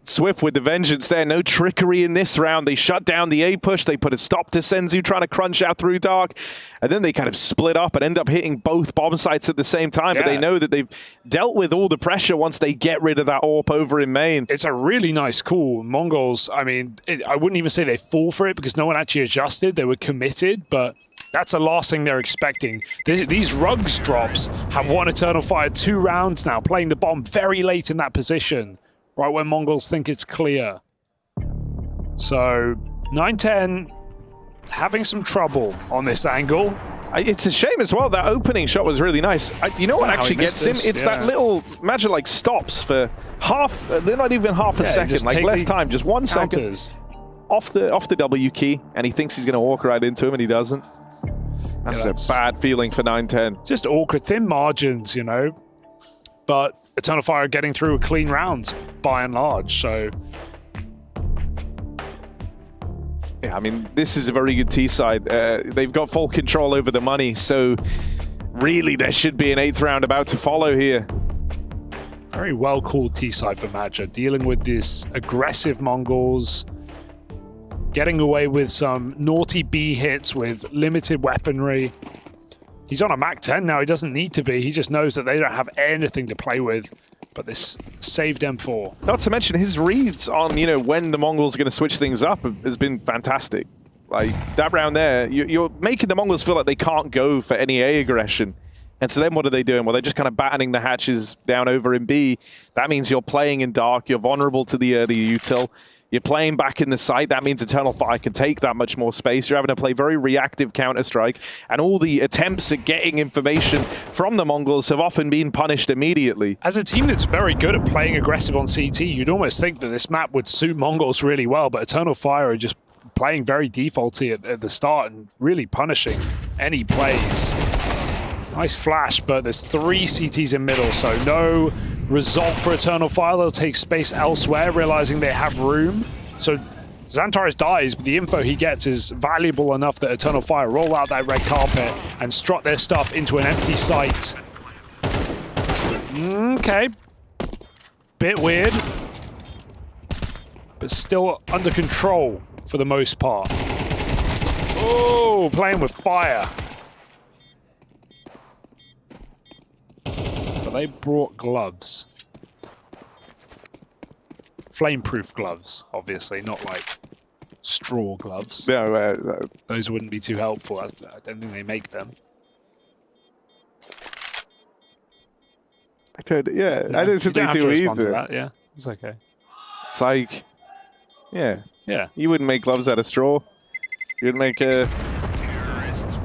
swift with the vengeance there. No trickery in this round. They shut down the A push. They put a stop to Senzu trying to crunch out through dark. And then they kind of split up and end up hitting both bomb sites at the same time. Yeah. But they know that they've dealt with all the pressure once they get rid of that AWP over in main. It's a really nice call. Mongols, I mean, I wouldn't even say they fall for it because no one actually adjusted. They were committed, but that's the last thing they're expecting. These rugs drops have won Eternal Fire 2 rounds now, playing the bomb very late in that position. Right when Mongols think it's clear. So 910 having some trouble on this angle. It's a shame as well. That opening shot was really nice. You know what actually gets him? It's that little magic like stops for half. They're not even half a second, like less time, just 1 second off the W key, and he thinks he's going to walk right into him, and he doesn't. That's a bad feeling for 910. Just awkward, thin margins, you know. But Eternal Fire getting through clean rounds by and large, so. Yeah, I mean, this is a very good T side. They've got full control over the money, so really there should be an 8th round about to follow here. Very well called T side for Madja, dealing with this aggressive Mongols, getting away with some naughty B hits with limited weaponry. He's on a Mac 10 now. He doesn't need to be. He just knows that they don't have anything to play with. But this saved M4. Not to mention his reads on, you know, when the Mongols are going to switch things up has been fantastic. Like, that round there, you're making the Mongols feel like they can't go for any A aggression. And so then what are they doing? Well, they're just kind of battening the hatches down over in B. That means you're playing in dark. You're vulnerable to the early util. You're playing back in the site. That means Eternal Fire can take that much more space. You're having to play very reactive Counter-Strike. And all the attempts at getting information from the Mongols have often been punished immediately. As a team that's very good at playing aggressive on CT, you'd almost think that this map would suit Mongols really well. But Eternal Fire are just playing very defaulty at the start and really punishing any plays. Nice flash, but there's 3 CTs in middle, so no result for Eternal Fire. They'll take space elsewhere, realizing they have room. So Xantares dies, but the info he gets is valuable enough that Eternal Fire roll out that red carpet and strut their stuff into an empty site. Okay. Bit weird, but still under control for the most part. Oh, playing with fire. But they brought gloves. Flame-proof gloves, obviously, not like straw gloves. No, those wouldn't be too helpful. I don't think they make them. I don't think they do either. That, yeah, it's okay. It's like, yeah. Yeah. You wouldn't make gloves out of straw. You wouldn't make a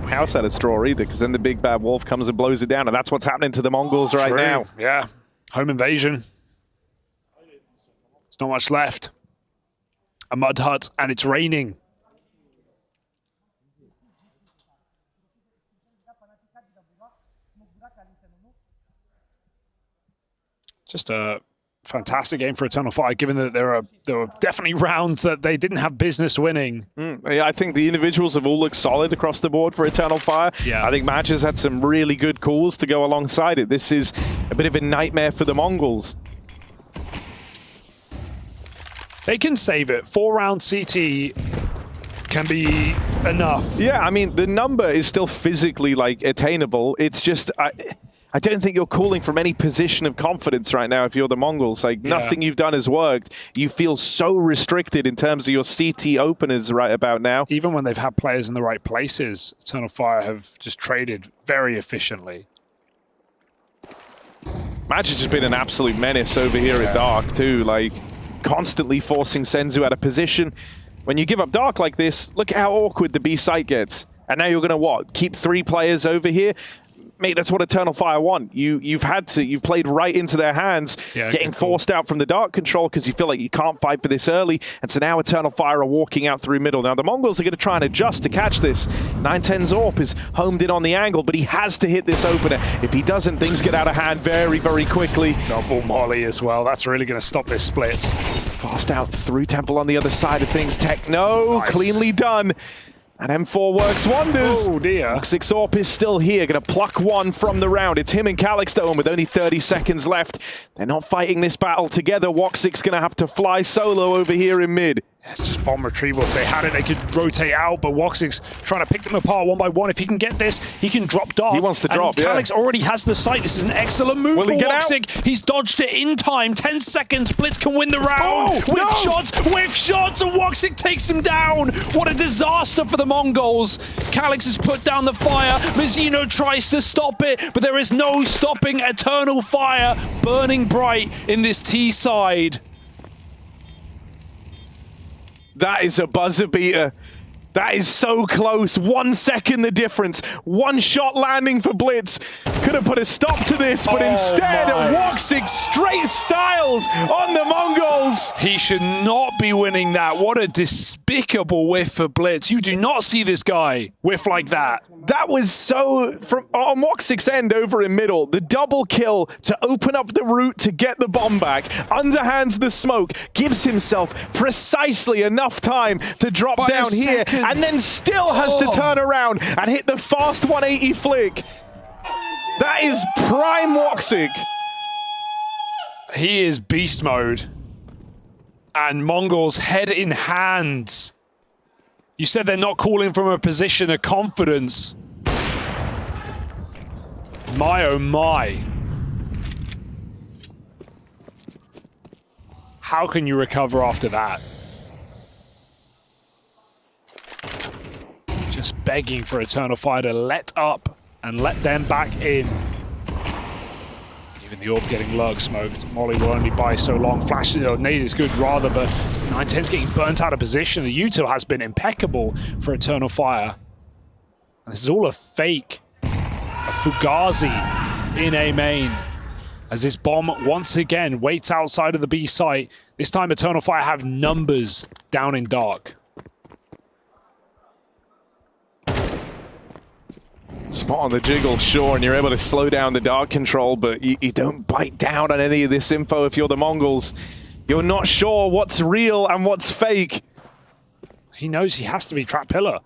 house out of straw either, because then the big bad wolf comes and blows it down, and that's what's happening to the Mongols right now. Yeah. Home invasion. There's not much left. A mud hut, and it's raining. Just a fantastic game for Eternal Fire, given that there were definitely rounds that they didn't have business winning. Yeah, I think the individuals have all looked solid across the board for Eternal Fire. Yeah. I think Match has had some really good calls to go alongside it. This is a bit of a nightmare for the Mongols. They can save it. 4-round CT can be enough. Yeah, I mean, the number is still physically, like, attainable. It's just... I don't think you're calling from any position of confidence right now if you're the Mongols. Like, nothing you've done has worked. You feel so restricted in terms of your CT openers right about now. Even when they've had players in the right places, Eternal Fire have just traded very efficiently. Match has just been an absolute menace over here at Dark, too. Like, constantly forcing Senzu out of position. When you give up Dark like this, look at how awkward the B site gets. And now you're going to, what, keep 3 players over here? Mate, that's what Eternal Fire want. You've played right into their hands, getting forced out from the dark control because you feel like you can't fight for this early. And so now Eternal Fire are walking out through middle. Now the Mongols are going to try and adjust to catch this. 910 Zorp is homed in on the angle, but he has to hit this opener. If he doesn't, things get out of hand very, very quickly. Double molly as well. That's really going to stop this split. Fast out through Temple on the other side of things. Techno, cleanly done. And M4 works wonders. Oh dear. Woxic Orp is still here, gonna pluck 1 from the round. It's him and Calix though, and with only 30 seconds left, they're not fighting this battle together. Woxic's gonna have to fly solo over here in mid. It's just bomb retrieval. If they had it, they could rotate out, but Woxic's trying to pick them apart one by one. If he can get this, he can drop Dark. He wants to drop, Calix already has the sight. This is an excellent move Will for he get Woxic. out? He's dodged it in time. 10 seconds. Blitz can win the round. With shots, and Woxic takes him down. What a disaster for the Mongols. Calix has put down the fire. Mizzino tries to stop it, but there is no stopping Eternal Fire burning bright in this T side. That is a buzzer beater. That is so close. 1 second the difference. 1 shot landing for Blitz. Could have put a stop to this, but instead a Woxic straight styles on the Mongols. He should not be winning that. What a despicable whiff for Blitz. You do not see this guy whiff like that. That was so, on Woxic's end over in middle, the double kill to open up the route to get the bomb back, underhands the smoke, gives himself precisely enough time to drop down here, and then still has to turn around and hit the fast 180 flick. That is prime Woxic. He is beast mode. And Mongols head in hand. You said they're not calling from a position of confidence. My, oh my. How can you recover after that? Just begging for Eternal Fire to let up and let them back in. Even the orb getting lurk smoked. Molly will only buy so long. Flash, nade is good rather, but 910's getting burnt out of position. The util has been impeccable for Eternal Fire. And this is all a fake. A Fugazi in A main. As this bomb once again waits outside of the B site. This time Eternal Fire have numbers down in dark. Spot on the jiggle, sure, and you're able to slow down the dark control, but you don't bite down on any of this info if you're the Mongols. You're not sure what's real and what's fake. He knows he has to be trap pillar.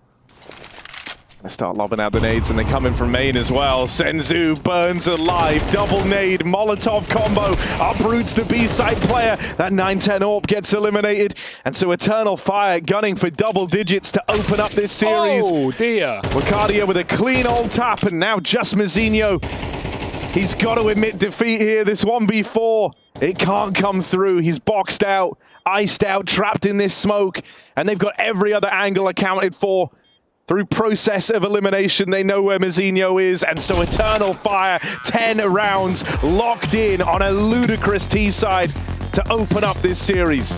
They start lobbing out the nades, and they come in from main as well. Senzu burns alive. Double nade, Molotov combo. Uproots the B-side player. That 910 AWP gets eliminated. And so Eternal Fire gunning for double digits to open up this series. Oh, dear. Wakadia with a clean old tap, and now just Mazinho. He's got to admit defeat here. This 1v4, it can't come through. He's boxed out, iced out, trapped in this smoke. And they've got every other angle accounted for. Through process of elimination, they know where Mazinho is, and so Eternal Fire, 10 rounds locked in on a ludicrous T-side to open up this series.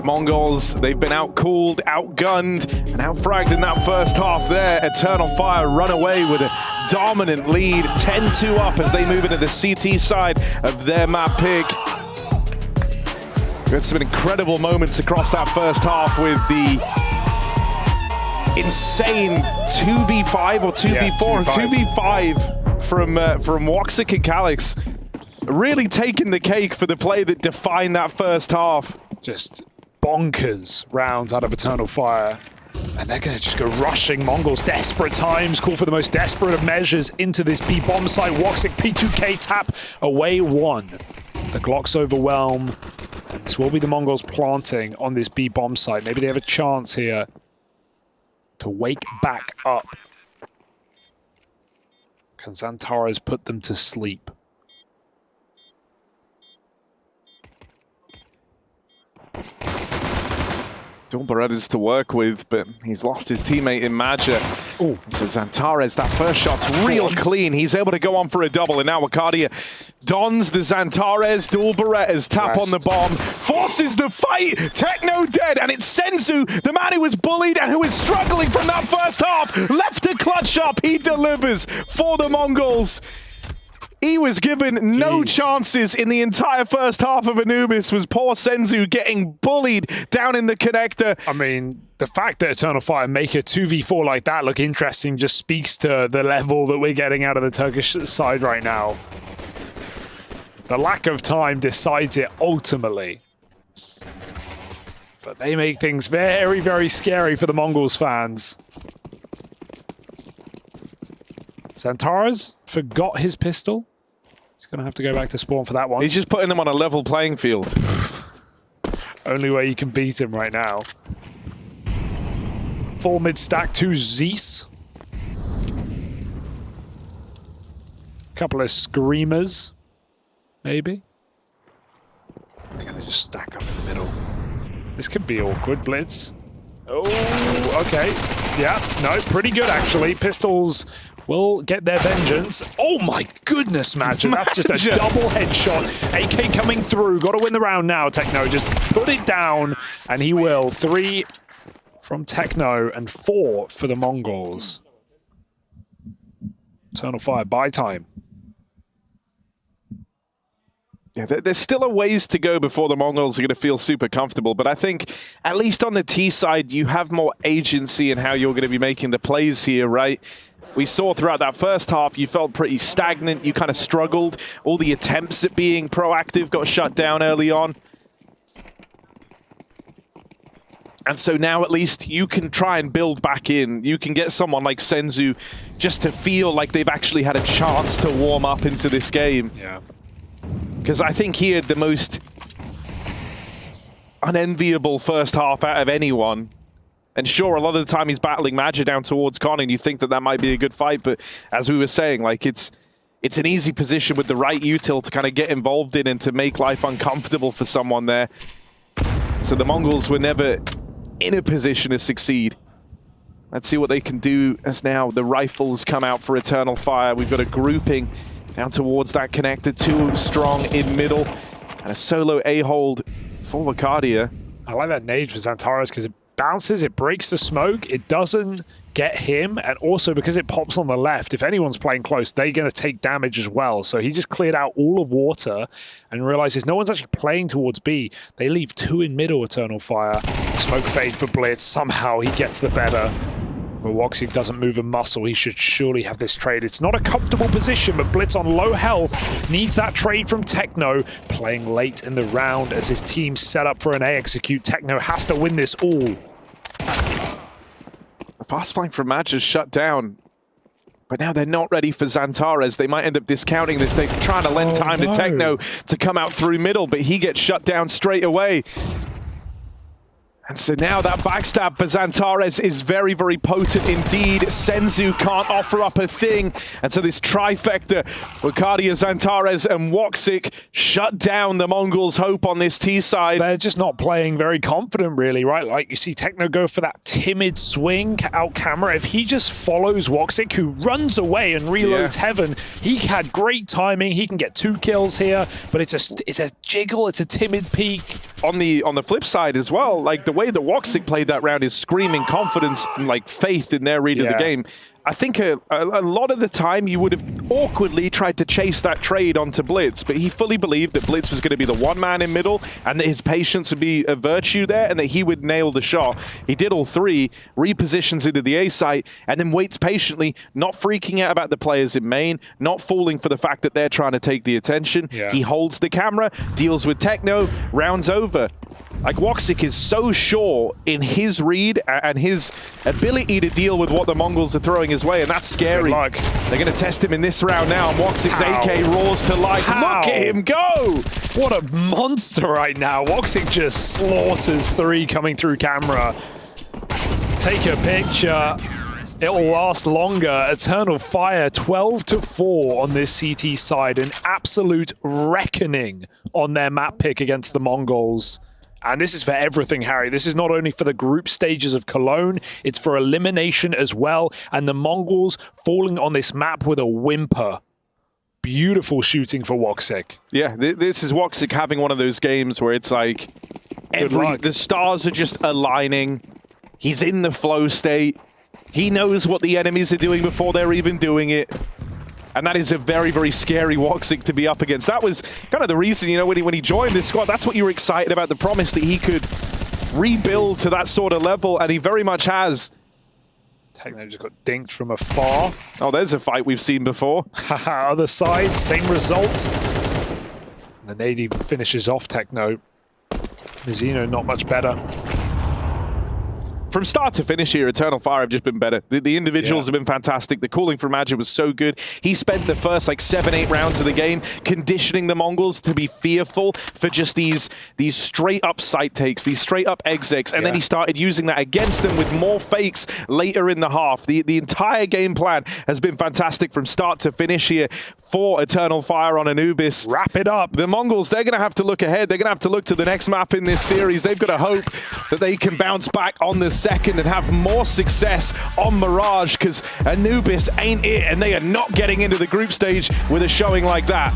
The Mongols, they've been outcooled, outgunned, and outfragged in that first half there. Eternal Fire run away with a dominant lead, 10-2 up as they move into the CT side of their map pick. We had some incredible moments across that first half with the insane 2v5 or 2v4, 2v5 from Woxic and Calix. Really taking the cake for the play that defined that first half. Just bonkers rounds out of Eternal Fire. And they're going to just go rushing. Mongols, desperate times, call for the most desperate of measures into this B bomb site. Woxic P2K tap away one. The Glocks overwhelm. And this will be the Mongols planting on this B bomb site. Maybe they have a chance here to wake back up. Can Xantares put them to sleep? Dulberetta's to work with, but he's lost his teammate in Madja. So Xantares, that first shot's real clean. He's able to go on for a double, and now Wakadia dons the Xantares. Dulberetta's tap on the bomb, forces the fight. Techno dead, and it's Senzu, the man who was bullied and who was struggling from that first half, left to clutch up. He delivers for the Mongols. He was given no chances in the entire first half of Anubis. Was poor Senzu getting bullied down in the connector. I mean, the fact that Eternal Fire make a 2v4 like that look interesting just speaks to the level that we're getting out of the Turkish side right now. The lack of time decides it ultimately. But they make things very, very scary for the Mongols fans. Xantares forgot his pistol. He's going to have to go back to spawn for that one. He's just putting them on a level playing field. Only way you can beat him right now. Full mid stack to Zeus. Couple of screamers, maybe. They're going to just stack up in the middle. This could be awkward, Blitz. Oh, okay. Yeah, no, pretty good actually. Pistols will get their vengeance. Oh my goodness, Madja. That's just a double headshot. AK coming through. Got to win the round now, Techno. Just put it down, and he will. 3 from Techno and 4 for the Mongols. Eternal Fire, buy time. Yeah, there's still a ways to go before the Mongols are going to feel super comfortable, but I think at least on the T side, you have more agency in how you're going to be making the plays here, right? We saw throughout that first half, you felt pretty stagnant, you kind of struggled. All the attempts at being proactive got shut down early on. And so now at least you can try and build back in. You can get someone like Senzu just to feel like they've actually had a chance to warm up into this game. Yeah. Because I think he had the most unenviable first half out of anyone. And sure, a lot of the time he's battling Madja down towards Con, and you think that that might be a good fight, but as we were saying, like it's an easy position with the right util to kind of get involved in and to make life uncomfortable for someone there. So the Mongols were never in a position to succeed. Let's see what they can do as now the rifles come out for Eternal Fire. We've got a grouping down towards that connector, 2 strong in middle, and a solo A-hold for Wakadia. I like that nade for Xantares because it bounces, it breaks the smoke, it doesn't get him, and also because it pops on the left, if anyone's playing close, they're going to take damage as well. So he just cleared out all of water and realizes no one's actually playing towards B. They leave 2 in middle, Eternal Fire. Smoke fade for Blitz. Somehow he gets the better. But Woxic doesn't move a muscle. He should surely have this trade. It's not a comfortable position, but Blitz on low health needs that trade from Techno. Playing late in the round as his team set up for an A execute. Techno has to win this all. The fast flank from Madja is shut down. But now they're not ready for Xantares. They might end up discounting this. They're trying to lend time to Techno to come out through middle, but he gets shut down straight away. And so now that backstab for Xantares is very, very potent indeed. Senzu can't offer up a thing. And so this trifecta, Wakadia, Xantares, and Woxic shut down the Mongols' hope on this T side. They're just not playing very confident, really, right? Like, you see Techno go for that timid swing out camera. If he just follows Woxic, who runs away and reloads Heaven, he had great timing. He can get 2 kills here, but it's a jiggle, it's a timid peek. on the flip side as well, like the way that Woxic played that round is screaming confidence and like faith in their read of the game. I think a lot of the time you would have awkwardly tried to chase that trade onto Blitz, but he fully believed that Blitz was going to be the one man in middle and that his patience would be a virtue there and that he would nail the shot. He did all three, repositions into the A site, and then waits patiently, not freaking out about the players in main, not falling for the fact that they're trying to take the attention. He holds the camera, deals with Techno, rounds over. Like, Woxic is so sure in his read and his ability to deal with what the Mongols are throwing his way, and that's scary. They're going to test him in this round now, and Woxic's AK roars to life. Look at him go! What a monster right now. Woxic just slaughters 3 coming through camera. Take a picture. It will last longer. Eternal Fire 12-4 on this CT side. An absolute reckoning on their map pick against the Mongols. And this is for everything, Harry. This is not only for the group stages of Cologne, it's for elimination as well. And the Mongols falling on this map with a whimper. Beautiful shooting for Woxic. Yeah, this is Woxic having one of those games where it's like the stars are just aligning. He's in the flow state. He knows what the enemies are doing before they're even doing it. And that is a very, very scary Woxic to be up against. That was kind of the reason, you know, when he joined this squad, that's what you were excited about, the promise that he could rebuild to that sort of level, and he very much has. Techno just got dinked from afar. Oh, there's a fight we've seen before. Other side, same result. And the nade even finishes off Techno. Mizzino not much better. From start to finish here, Eternal Fire have just been better. The individuals have been fantastic. The calling from Magic was so good. He spent the first like 7-8 rounds of the game conditioning the Mongols to be fearful for just these straight up site takes, these straight up execs, and then he started using that against them with more fakes later in the half. The entire game plan has been fantastic from start to finish here for Eternal Fire on Anubis. Wrap it up. The Mongols, they're going to have to look ahead. They're going to have to look to the next map in this series. They've got to hope that they can bounce back on the second and have more success on Mirage, because Anubis ain't it, and they are not getting into the group stage with a showing like that.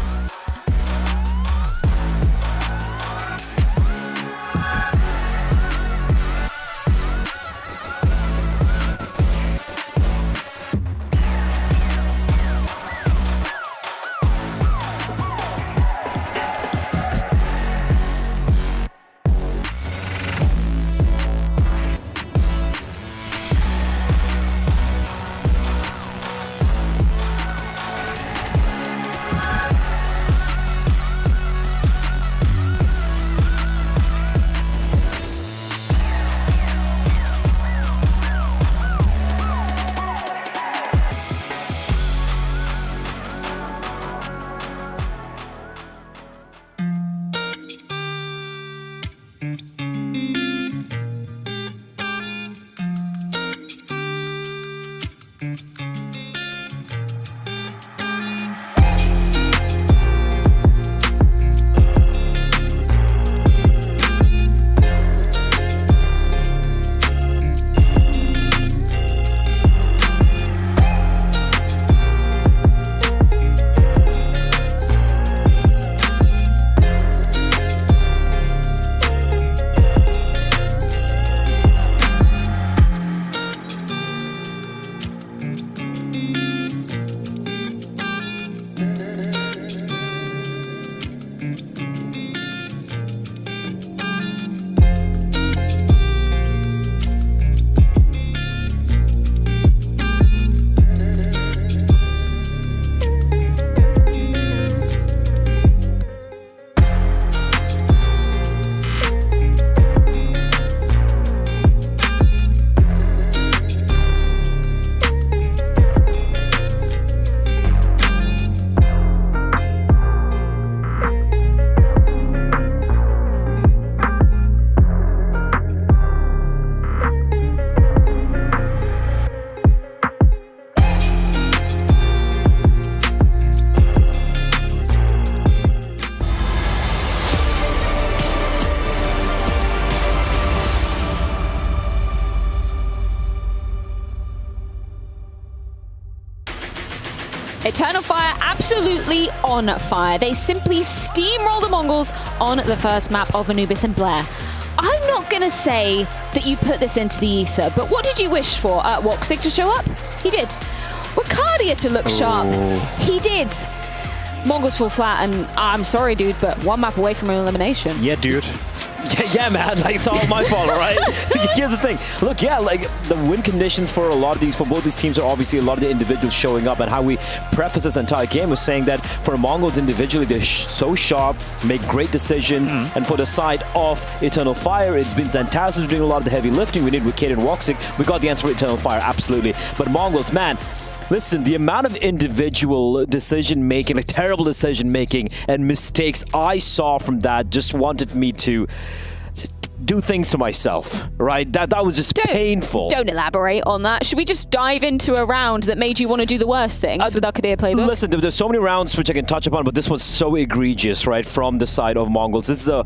Eternal Fire absolutely on fire. They simply steamroll the Mongols on the first map of Anubis and Blair. I'm not going to say that you put this into the ether, but what did you wish for? Woxic to show up? He did. Wakadia to look sharp? He did. Mongols fall flat, and I'm sorry, dude, but one map away from elimination. Yeah, dude. Yeah, man, like, it's all my fault, right? Here's the thing. Look, yeah, like, the win conditions for both these teams are obviously a lot of the individuals showing up, and how we preface this entire game was saying that for Mongols individually, they're so sharp, make great decisions, and for the side of Eternal Fire, it's been Xantares who's doing a lot of the heavy lifting. We need Wicked and Woxic. We got the answer for Eternal Fire, absolutely. But Mongols, man, listen, the amount of individual decision-making, like terrible decision-making and mistakes I saw from that just wanted me to do things to myself, right? That was just painful. Don't elaborate on that. Should we just dive into a round that made you want to do the worst things with Arcadia playbook? Listen, there's so many rounds which I can touch upon, but this one's so egregious, right, from the side of Mongols. This is the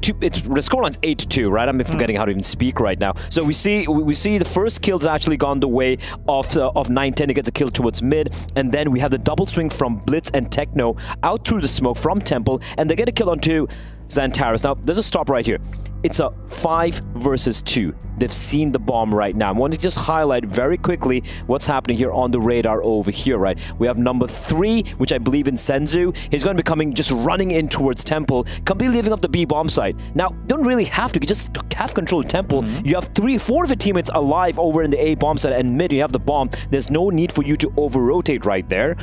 scoreline's 8-2, right? I'm forgetting how to even speak right now. So we see the first kill's actually gone the way of 910. He gets a kill towards mid, and then we have the double swing from Blitz and Techno out through the smoke from Temple, and they get a kill onto Xantares. Now, there's a stop right here. It's a 5 versus 2. They've seen the bomb right now. I want to just highlight very quickly what's happening here on the radar over here, right? We have number 3, which I believe in Senzu. He's going to be coming, just running in towards Temple, completely leaving up the B bomb site. Now, don't really have to. You just have control of Temple. You have 4 of your teammates alive over in the A bomb site, and mid, you have the bomb. There's no need for you to over-rotate right there.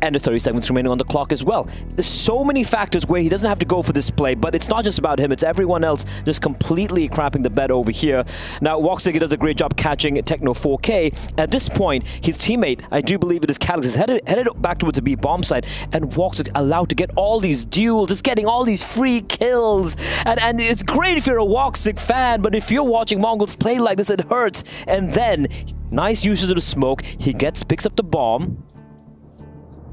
And there's 30 seconds remaining on the clock as well. There's so many factors where he doesn't have to go for this play, but it's not just about him, it's everyone else just completely crapping the bed over here. Now, Woxic does a great job catching Techno 4K. At this point, his teammate, I do believe it is Calix, is headed back towards the B bomb site, and Woxic allowed to get all these duels, just getting all these free kills. And it's great if you're a Woxic fan, but if you're watching Mongols play like this, it hurts. And then, nice usage of the smoke, he picks up the bomb.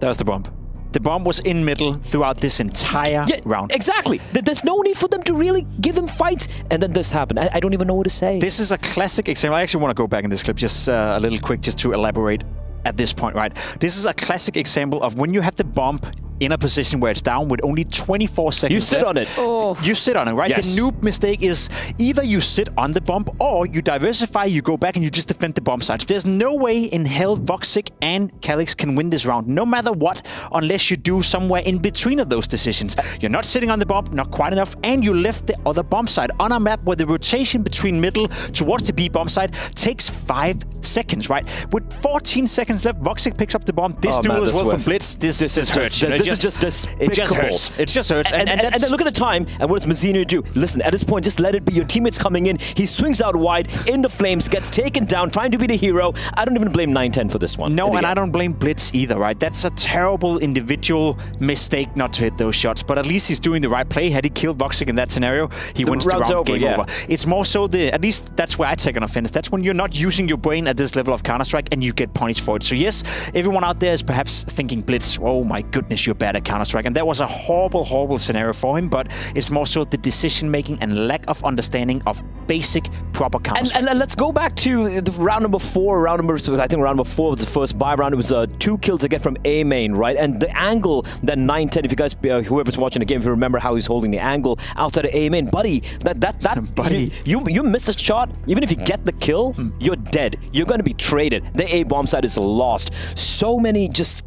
That was the bomb. The bomb was in middle throughout this entire round. Exactly. There's no need for them to really give him fights. And then this happened. I don't even know what to say. This is a classic example. I actually want to go back in this clip just a little quick just to elaborate at this point, right? This is a classic example of when you have the bomb in a position where it's down with only 24 seconds You sit left. on it. Oh. You sit on it, right? Yes. The noob mistake is either you sit on the bomb or you diversify, you go back and you just defend the bomb sites. There's no way in hell Woxic and Calix can win this round, no matter what, unless you do somewhere in between of those decisions. You're not sitting on the bomb, not quite enough, and you left the other bomb site on a map where the rotation between middle towards the B bomb site takes 5 seconds, right? With 14 seconds left, Woxic picks up the bomb. This duel as well from Blitz. This is hurts. It just hurts. It just hurts. And then look at the time, and what does Mazzino do? Listen, at this point, just let it be. Your teammates coming in. He swings out wide, in the flames, gets taken down, trying to be the hero. I don't even blame 910 for this one. No, and I don't blame Blitz either, right? That's a terrible individual mistake not to hit those shots, but at least he's doing the right play. Had he killed Woxic in that scenario, he wins the round, game over. It's more so at least that's where I take an offense. That's when you're not using your brain at this level of Counter-Strike and you get punished for it. So yes, everyone out there is perhaps thinking, Blitz, oh my goodness, you're bad at Counter-Strike. And that was a horrible, horrible scenario for him, but it's more so the decision-making and lack of understanding of basic, proper Counter-Strike. And let's go back to the round number 4. I think round number 4 was the first buy round. It was 2 kills to get from A main, right? And the angle that 910, if you guys, whoever's watching the game, if you remember how he's holding the angle outside of A main, buddy, buddy, you miss a shot, even if you get the kill, you're dead. You're going to be traded. The A bomb side is lost. So many just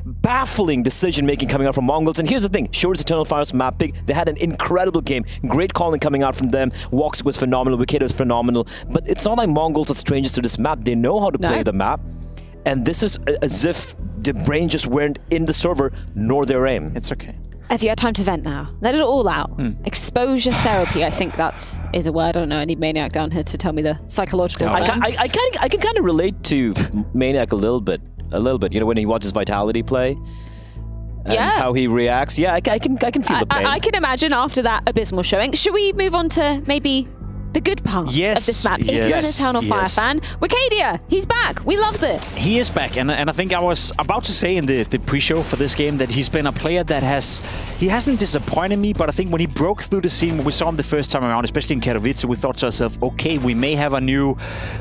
baffling decision-making coming out from Mongols. And here's the thing. Sure, it's Eternal Fire's map pick. They had an incredible game. Great calling coming out from them. Woxic was phenomenal. Wicked was phenomenal. But it's not like Mongols are strangers to this map. They know how to play the map. And this is as if the brain just weren't in the server, nor their aim. It's okay. Have you had time to vent now? Let it all out. Exposure therapy, I think is a word. I don't know. I need Maniac down here to tell me the psychological terms. I can kind of relate to Maniac a little bit. You know, when he watches Vitality play, and how he reacts. Yeah, I can feel the pain. I can imagine after that abysmal showing. Should we move on to maybe the good parts of this map. If you're an Eternal Fire fan, Wicadia, he's back. We love this. He is back, and I think I was about to say in the pre-show for this game that he's been a player that hasn't disappointed me, but I think when he broke through the scene, when we saw him the first time around, especially in Katowice, we thought to ourselves, okay, we may have a new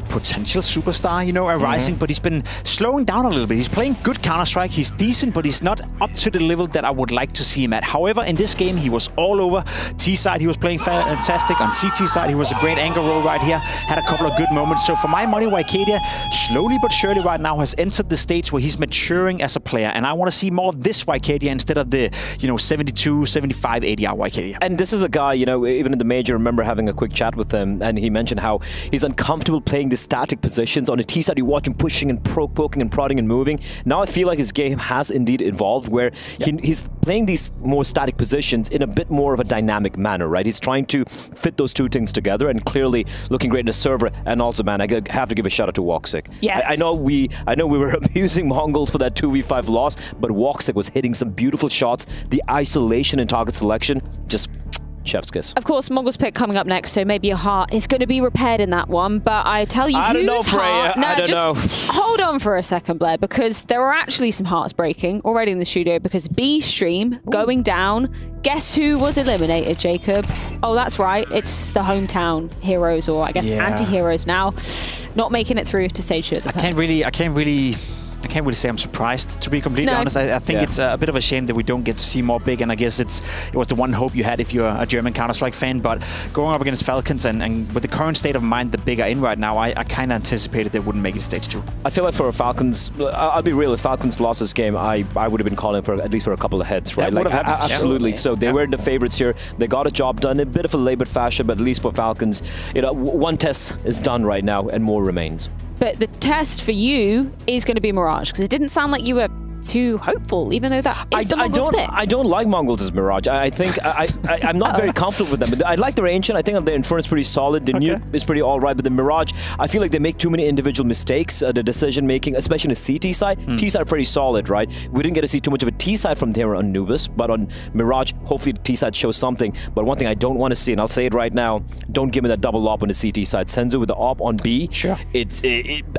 potential superstar, arising, but he's been slowing down a little bit. He's playing good Counter-Strike, he's decent, but he's not up to the level that I would like to see him at. However, in this game, he was all over. T-side, he was playing fantastic. On CT side, he was a great angle roll right here. Had a couple of good moments. So for my money, Wicadia, slowly but surely right now, has entered the stage where he's maturing as a player. And I want to see more of this Wicadia instead of the, 72, 75, 80-hour Wicadia. And this is a guy, even in the major, I remember having a quick chat with him, and he mentioned how he's uncomfortable playing the static positions. On the T side, you watch him pushing and poking and prodding and moving. Now I feel like his game has indeed evolved, where he's playing these more static positions in a bit more of a dynamic manner, right? He's trying to fit those two things together, and clearly looking great in the server. And also, man, I have to give a shout out to Woxic. Yes. I know we were abusing Mongols for that 2v5 loss, but Woxic was hitting some beautiful shots. The isolation and target selection, just chef's kiss. Of course, Mongols pick coming up next, so maybe your heart is going to be repaired in that one. But I tell you, I don't know, Freya. No, I don't know. Hold on for a second, Blair, because there are actually some hearts breaking already in the studio. Because B stream going down. Guess who was eliminated, Jacob? Oh, that's right. It's the hometown heroes, or I guess anti-heroes now, not making it through to stage 2. I can't really say I'm surprised, to be completely honest. I think it's a bit of a shame that we don't get to see more big, and I guess it was the one hope you had if you're a German Counter-Strike fan, but going up against Falcons and with the current state of mind the big are in right now, I kind of anticipated they wouldn't make it to stage 2. I feel like for Falcons, I'll be real, if Falcons lost this game, I would have been calling for at least for a couple of heads, right? That would have happened. Absolutely. So they were the favorites here. They got a job done in a bit of a labored fashion, but at least for Falcons, one test is done right now and more remains. But the test for you is going to be Mirage, because it didn't sound like you were too hopeful, even though that is the Mongols pick. I don't like Mongols as Mirage. I think I'm not very comfortable with them. I like their Ancient. I think their Inferno is pretty solid. The Nuke is pretty all right, but the Mirage, I feel like they make too many individual mistakes. The decision making, especially on the CT side. T side are pretty solid, right? We didn't get to see too much of a T side from there on Anubis, but on Mirage, hopefully the T side shows something. But one thing I don't want to see, and I'll say it right now, don't give me that double op on the CT side. Senzu with the op on B. Sure.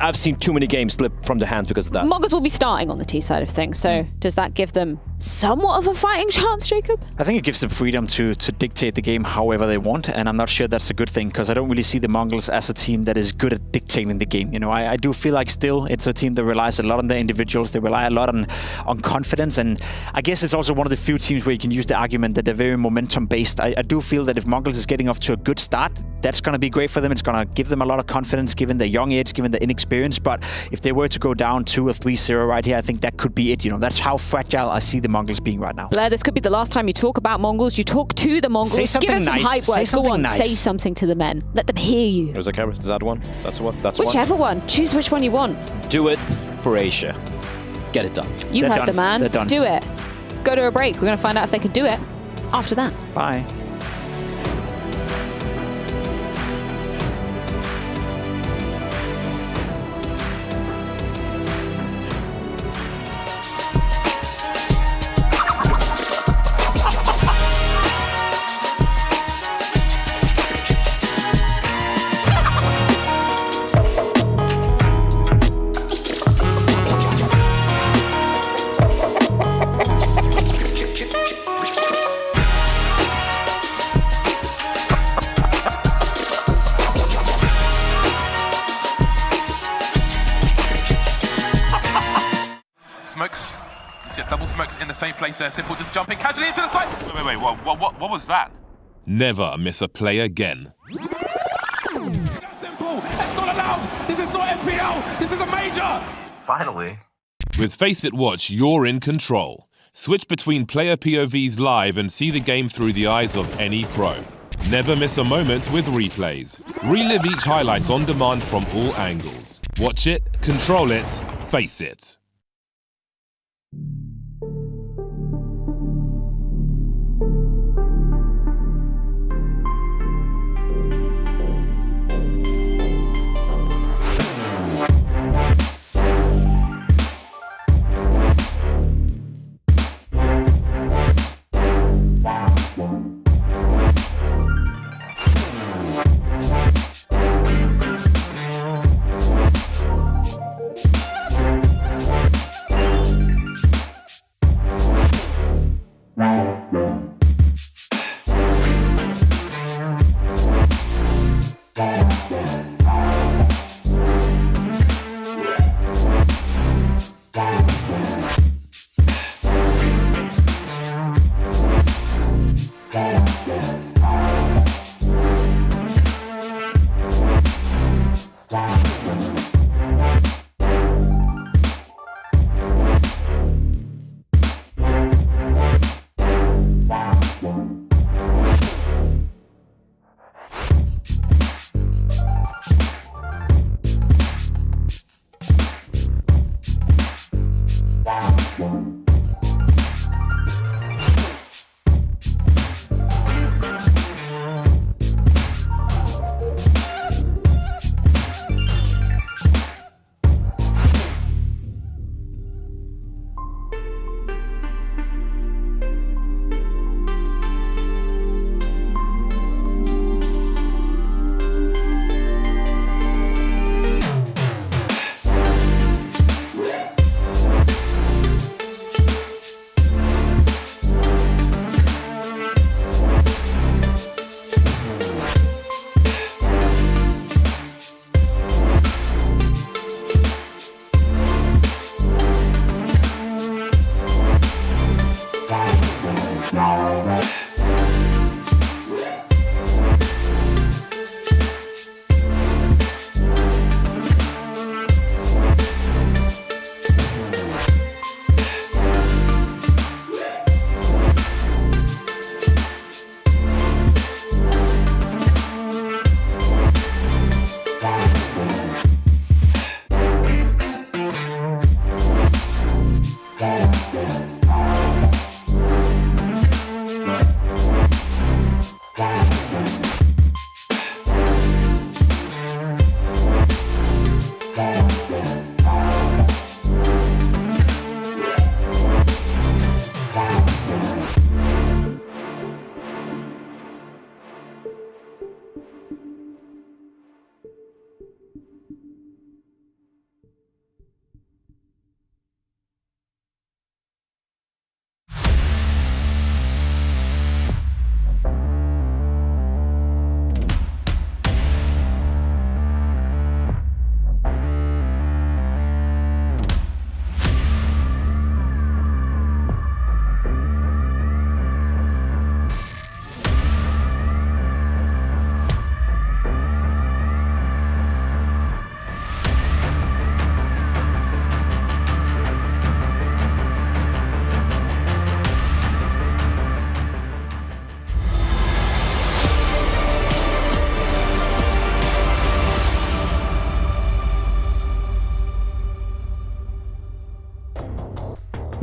I've seen too many games slip from their hands because of that. Mongols will be starting on the T side of things, so does that give them somewhat of a fighting chance, Jacob? I think it gives them freedom to dictate the game however they want, and I'm not sure that's a good thing, because I don't really see the Mongols as a team that is good at dictating the game. I do feel like still it's a team that relies a lot on their individuals. They rely a lot on confidence, and I guess it's also one of the few teams where you can use the argument that they're very momentum based. I do feel that if Mongols is getting off to a good start, that's going to be great for them. It's going to give them a lot of confidence given their young age, given their inexperience. But if they were to go down 2 or 3-0 right here, I think that could be it. That's how fragile I see the Mongols being right now. Blair, this could be the last time you talk about Mongols. You talk to the Mongols. Say something Give us nice. some hype words. Go on, nice. say something to the men. Let them hear you. There's a camera. Is that one? That's one. Whichever one. Choose which one you want. Do it for Asia. Get it done. You heard the man. They're done. Do it. Go to a break. We're going to find out if they can do it after that. Bye. Smokes. You see double smokes in the same place there. Simple just jumping casually into the side. Wait, what was that? Never miss a play again. Simple. It's not allowed. This is not FPL. This is a major. Finally. With Faceit Watch, you're in control. Switch between player POVs live and see the game through the eyes of any pro. Never miss a moment with replays. Relive each highlight on demand from all angles. Watch it, control it, face it.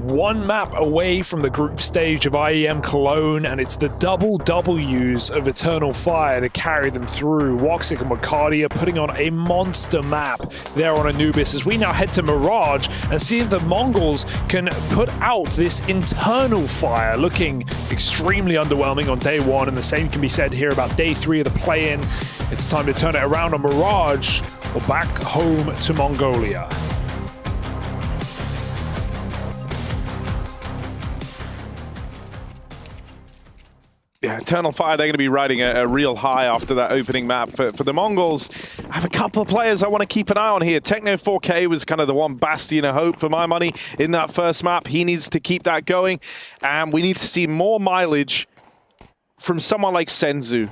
One map away from the group stage of IEM Cologne, and it's the double W's of Eternal Fire to carry them through. Woxic and Wacardia putting on a monster map there on Anubis as we now head to Mirage and see if the Mongols can put out this Internal Fire, looking extremely underwhelming on day one, and the same can be said here about day 3 of the play-in. It's time to turn it around on Mirage or back home to Mongolia. Yeah, Eternal Fire, they're going to be riding a real high after that opening map. For the Mongols, I have a couple of players I want to keep an eye on here. Techno 4K was kind of the one bastion of hope for my money in that first map. He needs to keep that going. And we need to see more mileage from someone like Senzu,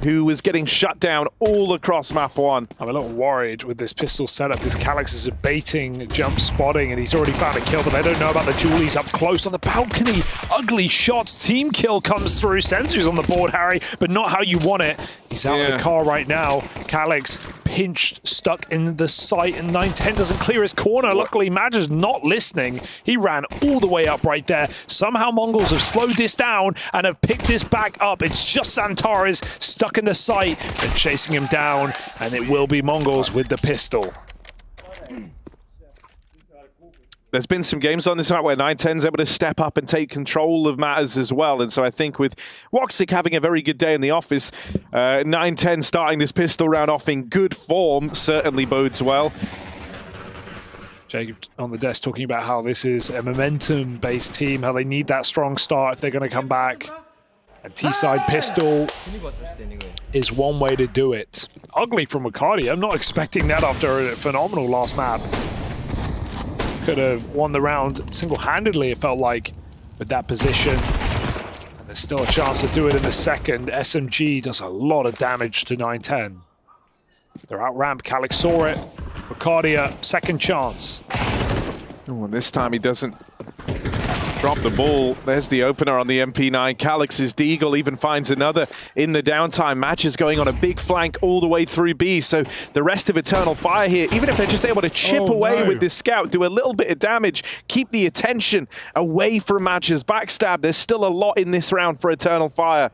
who was getting shut down all across map 1. I'm a little worried with this pistol setup because Calix is baiting jump spotting and he's already found a kill, but they don't know about the dualies up close on the balcony. Ugly shots. Team kill comes through. Senzu's on the board, Harry, but not how you want it. He's out of the car right now. Calix pinched, stuck in the sight, and 910 doesn't clear his corner. Luckily, Madge's not listening. He ran all the way up right there. Somehow Mongols have slowed this down and have picked this back up. It's just Santares stuck in the sight and chasing him down, and it will be Mongols with the pistol. There's been some games on this night where 910's able to step up and take control of matters as well. And so I think with Woxic having a very good day in the office, 910 starting this pistol round off in good form certainly bodes well. Jacob on the desk talking about how this is a momentum-based team, how they need that strong start if they're going to come back. A T-side pistol is one way to do it. Ugly from Wacardia. I'm not expecting that after a phenomenal last map. Could have won the round single-handedly, it felt like, with that position. And there's still a chance to do it in the second. SMG does a lot of damage to 910. They're out ramp. Calix saw it. Wacardia, second chance. Oh, and this time he doesn't Drop the ball. There's the opener on the MP9. Calix's Deagle even finds another in the downtime. Match is going on a big flank all the way through B. So the rest of Eternal Fire here, even if they're just able to chip away with this scout, do a little bit of damage, keep the attention away from Match's backstab. There's still a lot in this round for Eternal Fire.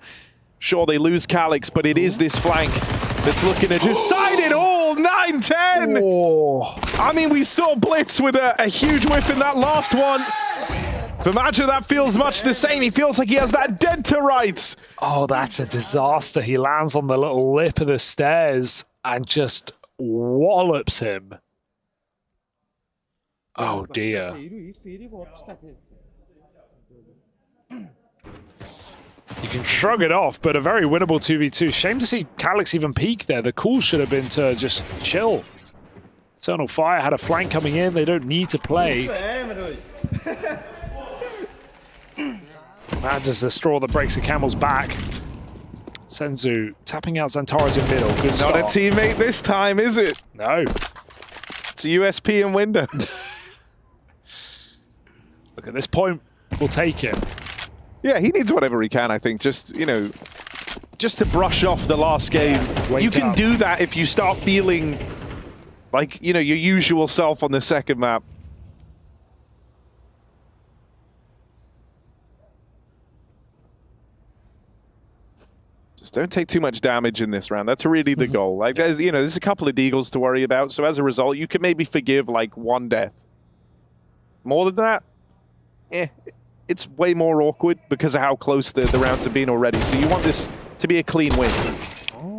Sure, they lose Calix, but it is this flank that's looking to decide it all. 9-10. Oh. I mean, we saw Blitz with a huge whiff in that last one. For Matcha, that feels much the same. He feels like he has that dead to rights. Oh, that's a disaster. He lands on the little lip of the stairs and just wallops him. Oh, dear. You can shrug it off, but a very winnable 2v2. Shame to see Calix even peek there. The call should have been to just chill. Eternal Fire had a flank coming in. They don't need to play. Man, just the straw that breaks the camel's back. Senzu tapping out Xantares in middle. Good start. Not a teammate this time, is it? No. It's a USP in window. Look, at this point, we'll take it. Yeah, he needs whatever he can, I think. Just, you know, just to brush off the last game. You can do that if you start feeling like, you know, your usual self on the second map. Just don't take too much damage in this round. That's really the goal. Like, there's, you know, there's a couple of Deagles to worry about. So as a result, you can maybe forgive like one death. More than that, it's way more awkward because of how close the rounds have been already. So you want this to be a clean win.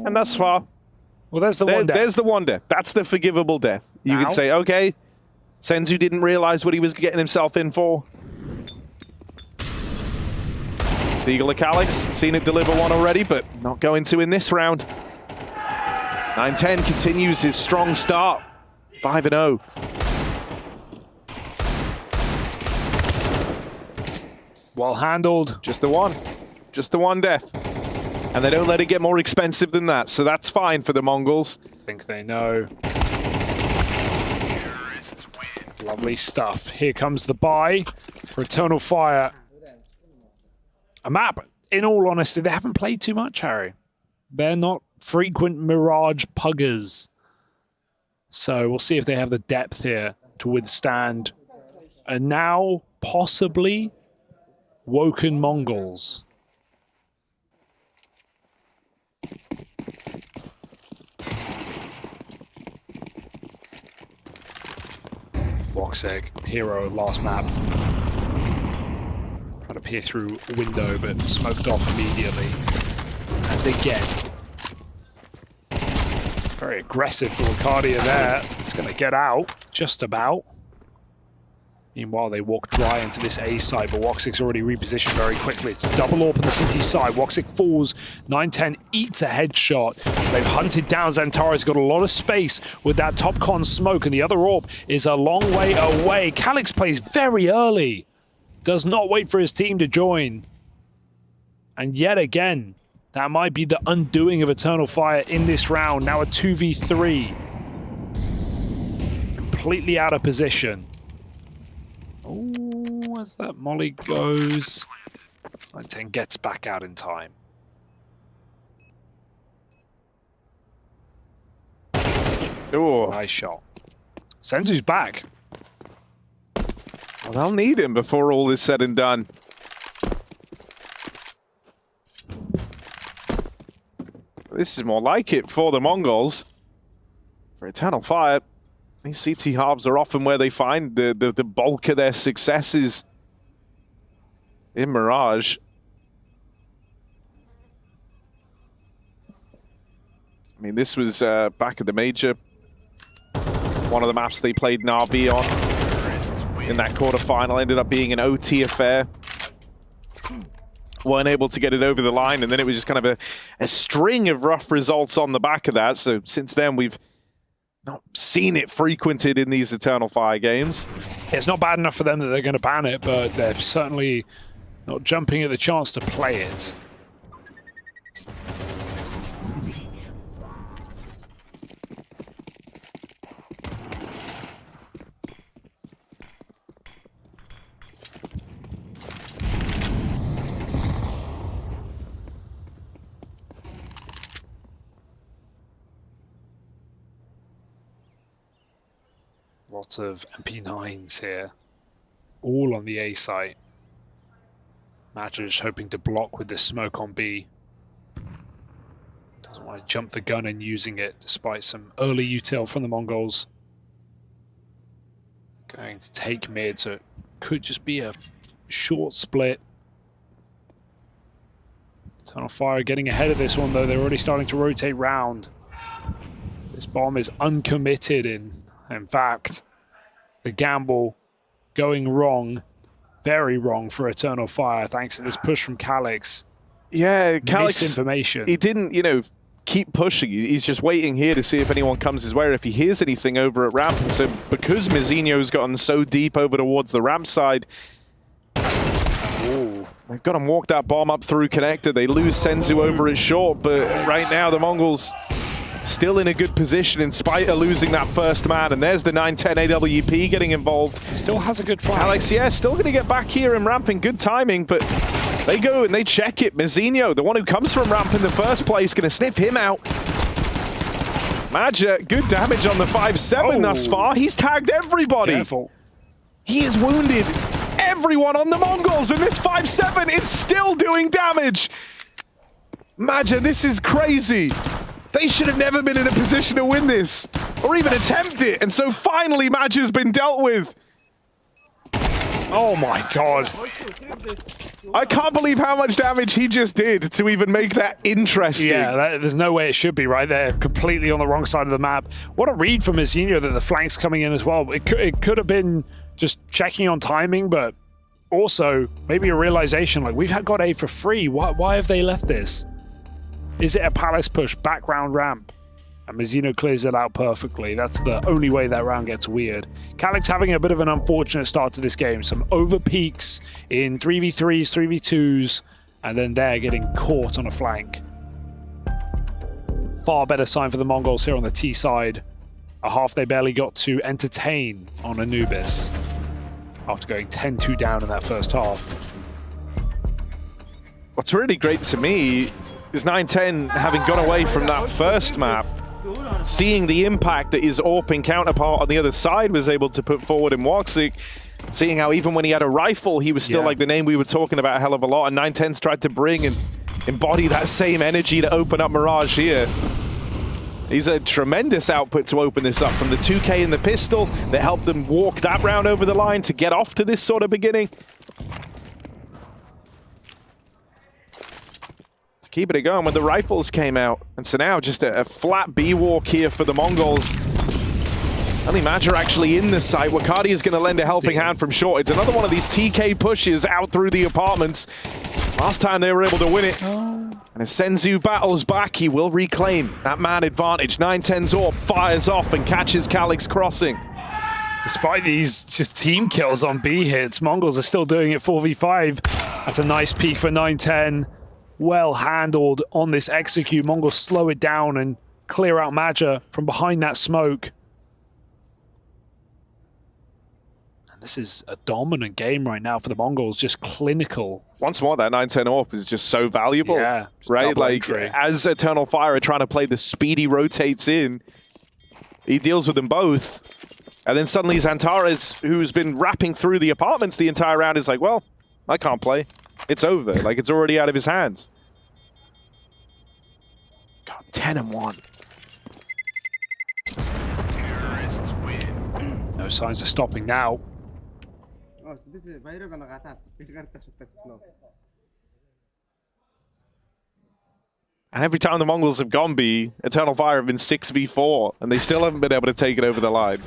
And thus far, well, there's the one death. There's the one death. That's the forgivable death. You can say, okay, Senzu didn't realize what he was getting himself in for. Deagle of Calix, seen it deliver one already, but not going to in this round. 9-10 continues his strong start. 5-0. Well handled. Just the one. Just the one death. And they don't let it get more expensive than that, so that's fine for the Mongols. I think they know. Lovely stuff. Here comes the buy for Eternal Fire. A map, in all honesty, they haven't played too much, Harry. They're not frequent Mirage puggers. So we'll see if they have the depth here to withstand. And now, possibly, Woken Mongols. Wokseg, hero, last map. Trying to peer through window, but smoked off immediately. And again. Very aggressive for Lucadia there. He's going to get out, just about. Meanwhile, they walk dry into this A side, but Wokseg's already repositioned very quickly. It's double AWP on the CT side. Wokseg falls. 9-10 eats a headshot. They've hunted down Xantares. Got a lot of space with that top con smoke, and the other AWP is a long way away. Calix plays very early. Does not wait for his team to join. And yet again, that might be the undoing of Eternal Fire in this round. Now a 2v3. Completely out of position. Oh, as that molly goes. 9-10 gets back out in time. Oh, nice shot. Senzu's back. Well, they'll need him before all is said and done. This is more like it for the Mongols. For Eternal Fire, these CT halves are often where they find the bulk of their successes in Mirage. I mean, this was back at the Major. One of the maps they played Na'Vi on in that quarterfinal ended up being an OT affair. Weren't able to get it over the line, and then it was just kind of a string of rough results on the back of that. So since then, we've not seen it frequented in these Eternal Fire games. It's not bad enough for them that they're going to ban it, but they're certainly not jumping at the chance to play it. Lots of MP9s here, all on the A site. Matchers hoping to block with the smoke on B. Doesn't want to jump the gun and using it despite some early util from the Mongols. Going to take mid, so it could just be a short split. Eternal Fire getting ahead of this one though, they're already starting to rotate round. This bomb is uncommitted in fact, the gamble going wrong, very wrong for Eternal Fire thanks to this push from Calix. Yeah, Calix, misinformation. He didn't, you know, keep pushing. He's just waiting here to see if anyone comes his way or if he hears anything over at ramp. And so because Mizinho's gotten so deep over towards the ramp side, they've got him walk that bomb up through connector. They lose Senzu over at short, but right now the Mongols still in a good position in spite of losing that first man. And there's the 910 AWP getting involved. Still has a good fight. Alex, yeah, still going to get back here and ramping. Good timing, but they go and they check it. Mizinho, the one who comes from ramp in the first place, going to sniff him out. Maja, good damage on the 5-7 thus far. He's tagged everybody. Careful. He has wounded everyone on the Mongols, and this 5-7 is still doing damage. Maja, this is crazy. They should have never been in a position to win this, or even attempt it, and so finally Maja's been dealt with. Oh my god. I can't believe how much damage he just did to even make that interesting. Yeah, there's no way it should be right there. Completely on the wrong side of the map. What a read from Mizinho that the flank's coming in as well. It could have been just checking on timing, but also maybe a realization like we've got A for free. Why have they left this? Is it a palace push, background ramp? And Mizinho clears it out perfectly. That's the only way that round gets weird. Calix having a bit of an unfortunate start to this game. Some over peaks in 3v3s, 3v2s, and then they're getting caught on a flank. Far better sign for the Mongols here on the T side. A half they barely got to entertain on Anubis after going 10-2 down in that first half. What's really great to me is 910 having gone away from that first map, seeing the impact that his AWPing counterpart on the other side was able to put forward in Woxic, seeing how even when he had a rifle, he was still like the name we were talking about a hell of a lot, and 910's tried to bring and embody that same energy to open up Mirage here. He's a tremendous output to open this up from the 2K and the pistol that helped them walk that round over the line to get off to this sort of beginning. Keeping it going when the rifles came out. And so now just a flat B walk here for the Mongols. Only Maja actually in the site. Wakadi is going to lend a helping hand from short. It's another one of these TK pushes out through the apartments. Last time they were able to win it. And as Senzu battles back, he will reclaim that man advantage. 910's AWP fires off and catches Calix crossing. Despite these just team kills on B hits, Mongols are still doing it 4v5. That's a nice peak for 910. Well handled on this execute. Mongols slow it down and clear out Maja from behind that smoke. And this is a dominant game right now for the Mongols, just clinical. Once more, that 910 AWP is just so valuable. Yeah, right? Like, as Eternal Fire are trying to play the speedy rotates in, he deals with them both. And then suddenly Xantares, who's been rapping through the apartments the entire round, is like, well, I can't play. It's over. Like, it's already out of his hands. God, 10-1. Terrorists win. No signs of stopping now. And every time the Mongols have gone B, Eternal Fire have been 6v4, and they still haven't been able to take it over the line.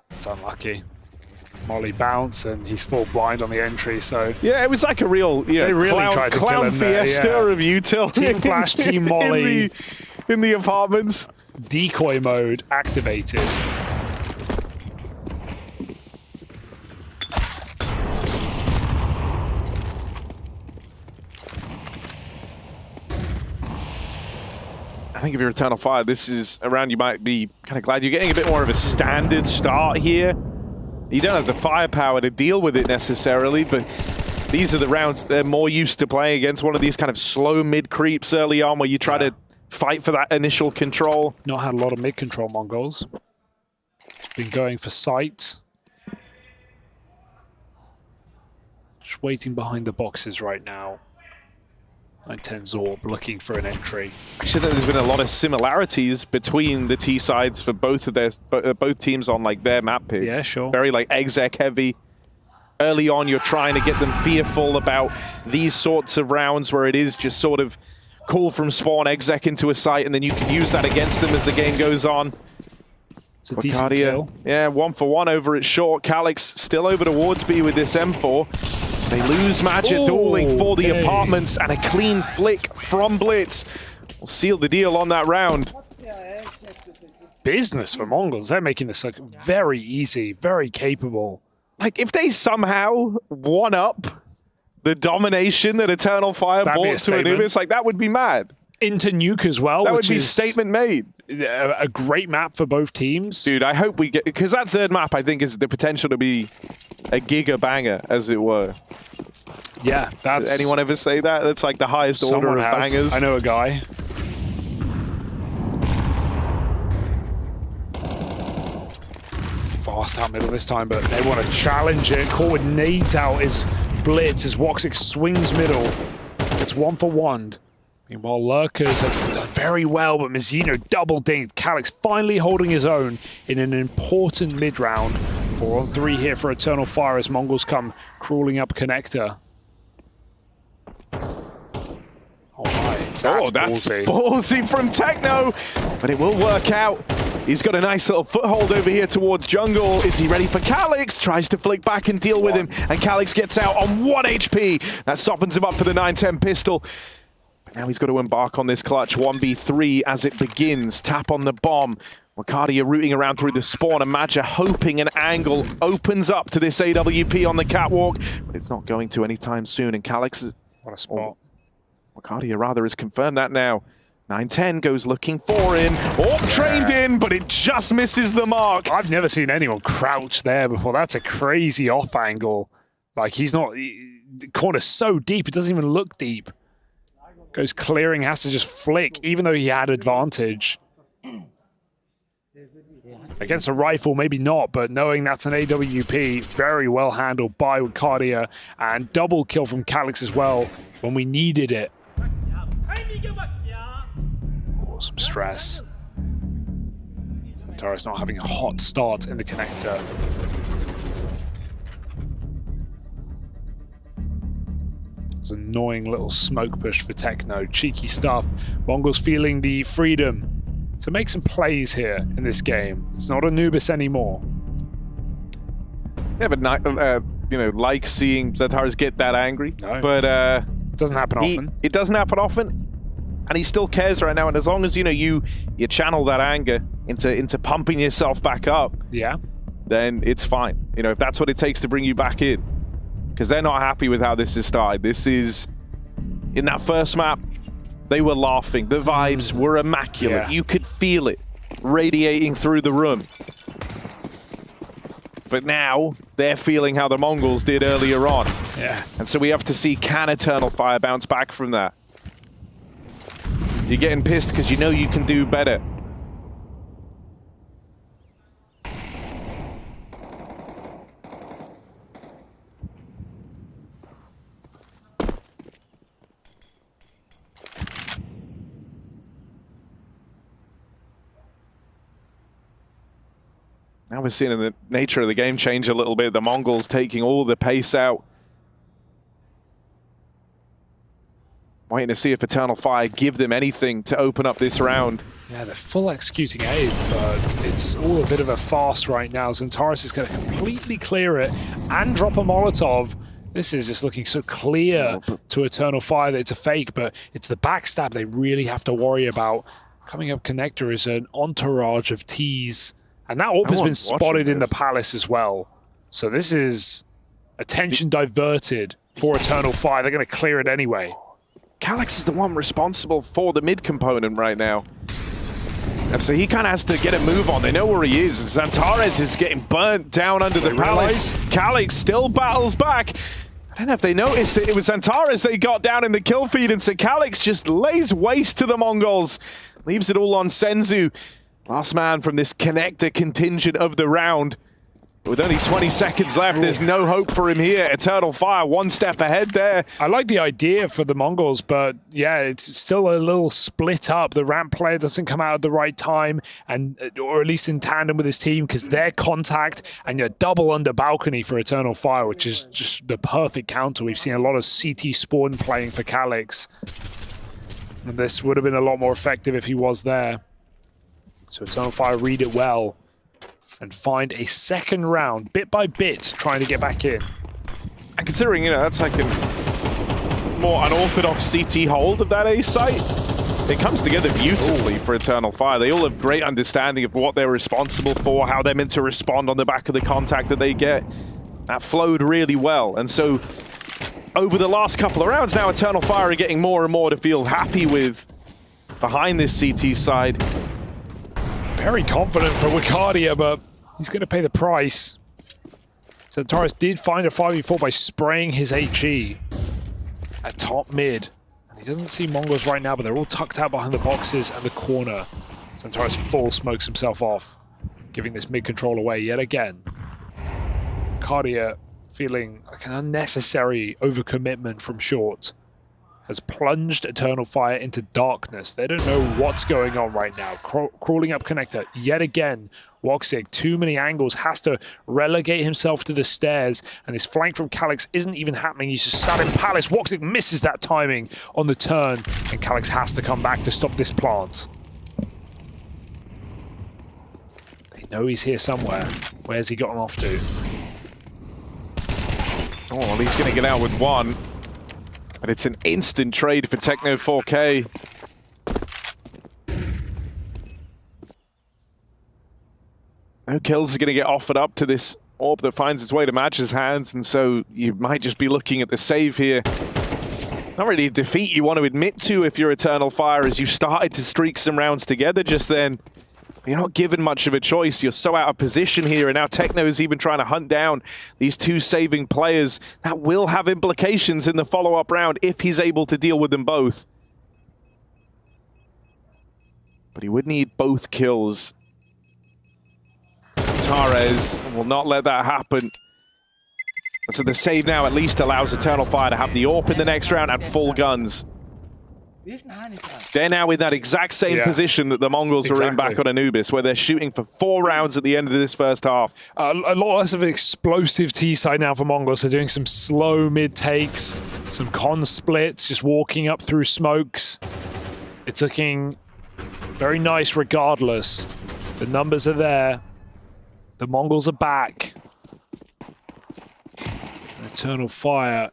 It's unlucky. Molly bounce and he's full blind on the entry, so... Yeah, it was like a real clown fiesta of util. Team Flash, Team Molly. in the apartments. Decoy mode activated. I think if you're Eternal Fire, this is a round you might be kind of glad you're getting a bit more of a standard start here. You don't have the firepower to deal with it necessarily, but these are the rounds they're more used to playing against, one of these kind of slow mid creeps early on where you try to fight for that initial control. Not had a lot of mid control, Mongols. been going for sight. Just waiting behind the boxes right now. 910 Zorb looking for an entry. Actually, there's been a lot of similarities between the T sides for both of both teams on like their map picks. Yeah, sure. Very like exec heavy. Early on, you're trying to get them fearful about these sorts of rounds where it is just sort of call from spawn, exec into a site, and then you can use that against them as the game goes on. It's a decent kill. Yeah, 1-for-1 over at short. Calyx still over towards B with this M4. They lose match at dueling for the apartments, and a clean flick from Blitz will seal the deal on that round. Business for Mongols. They're making this look very easy, very capable. Like, if they somehow one-up the domination that Eternal Fire brought to Anubis, like, that would be mad. Into Nuke as well. That would be statement made. A great map for both teams. Dude, I hope we get... Because that third map, I think, is the potential to be a giga banger, as it were. Yeah, that's... Did anyone ever say that? That's like the highest order of bangers. I know a guy. Fast out middle this time, but they want to challenge it. Caught with nades out is Blitz as Woxic swings middle. It's 1-for-1. Meanwhile, Lurkers have done very well, but Mizzino double dinged. Calyx finally holding his own in an important mid-round. 4-on-3 here for Eternal Fire as Mongols come crawling up connector. Oh my, that's ballsy from Techno, but it will work out. He's got a nice little foothold over here towards jungle. Is he ready for Calyx? Tries to flick back and deal with him, and Calyx gets out on 1 HP. That softens him up for the 910 pistol. But now he's got to embark on this clutch 1v3 as it begins. Tap on the bomb. Wakadia rooting around through the spawn, and Madja hoping an angle opens up to this AWP on the catwalk, but it's not going to anytime soon, and Calyx is... What a spot. Wakadia rather has confirmed that now. 910 goes looking for him. Trained in, but it just misses the mark. I've never seen anyone crouch there before. That's a crazy off angle. Like, he's not... The corner's so deep, it doesn't even look deep. Goes clearing, has to just flick, even though he had advantage. Against a rifle, maybe not, but knowing that's an AWP, very well handled by Wakadia, and double kill from Calyx as well when we needed it. Oh, some stress. Xantares not having a hot start in the connector. It's an annoying little smoke push for Techno. Cheeky stuff. Mongols feeling the freedom to make some plays here in this game. It's not Anubis anymore. Yeah, but not, you know, like seeing Xantares get that angry. No. But it doesn't happen often. It doesn't happen often, and he still cares right now. And as long as you know you channel that anger into pumping yourself back up, yeah, then it's fine. You know, if that's what it takes to bring you back in, because they're not happy with how this has started. This is in that first map. They were laughing. The vibes were immaculate. Yeah. You could feel it radiating through the room. But now they're feeling how the Mongols did earlier on. Yeah. And so we have to see, can Eternal Fire bounce back from that? You're getting pissed because you know you can do better. Now we're seeing the nature of the game change a little bit. The Mongols taking all the pace out. Waiting to see if Eternal Fire give them anything to open up this round. Yeah, they're full executing A, but it's all a bit of a fast right now. Xantares is going to completely clear it and drop a Molotov. This is just looking so clear to Eternal Fire that it's a fake, but it's the backstab they really have to worry about. Coming up connector is an entourage of T's. And that AWP has been spotted in the Palace as well. So this is attention diverted for Eternal Fire. They're going to clear it anyway. Calyx is the one responsible for the mid component right now. And so he kind of has to get a move on. They know where he is. Xantares is getting burnt down under the Palace. Calyx still battles back. I don't know if they noticed that it was Xantares they got down in the kill feed, and so Calyx just lays waste to the Mongols. Leaves it all on Senzu. Last man from this connector contingent of the round. With only 20 seconds left, there's no hope for him here. Eternal Fire, one step ahead there. I like the idea for the Mongols, but yeah, it's still a little split up. The ramp player doesn't come out at the right time, or at least in tandem with his team, because they're contact, and you're double under balcony for Eternal Fire, which is just the perfect counter. We've seen a lot of CT Spawn playing for Calix. And this would have been a lot more effective if he was there. So Eternal Fire read it well and find a second round, bit by bit, trying to get back in. And considering, that's like a more unorthodox CT hold of that A site, it comes together beautifully for Eternal Fire. They all have great understanding of what they're responsible for, how they're meant to respond on the back of the contact that they get. That flowed really well. And so over the last couple of rounds now, Eternal Fire are getting more and more to feel happy with behind this CT side. Very confident for Wicardia, but he's going to pay the price. Centaurus did find a 5v4 by spraying his HE at top mid. And he doesn't see Mongols right now, but they're all tucked out behind the boxes and the corner. Centaurus full smokes himself off, giving this mid control away yet again. Wicardia feeling like an unnecessary overcommitment from short has plunged Eternal Fire into darkness. They don't know what's going on right now. Crawling up connector yet again. Woxic, too many angles, has to relegate himself to the stairs, and this flank from Calix isn't even happening. He's just sat in Palace. Woxic misses that timing on the turn, and Calix has to come back to stop this plant. They know he's here somewhere. Where's he gotten off to? Oh, well, he's going to get out with one. But it's an instant trade for Techno 4K. No kills is going to get offered up to this orb that finds its way to Match's hands, and so you might just be looking at the save here. Not really a defeat you want to admit to if you're Eternal Fire, as you started to streak some rounds together just then. You're not given much of a choice. You're so out of position here, and now Techno is even trying to hunt down these two saving players. That will have implications in the follow-up round if he's able to deal with them both. But he would need both kills. Torres will not let that happen. So the save now at least allows Eternal Fire to have the AWP in the next round and full guns. They're now in that exact same position that the Mongols were in back on Anubis, where they're shooting for 4 rounds at the end of this first half. A lot less of an explosive T-side now for Mongols. They're doing some slow mid-takes, some con splits, just walking up through smokes. It's looking very nice regardless. The numbers are there. The Mongols are back. Eternal Fire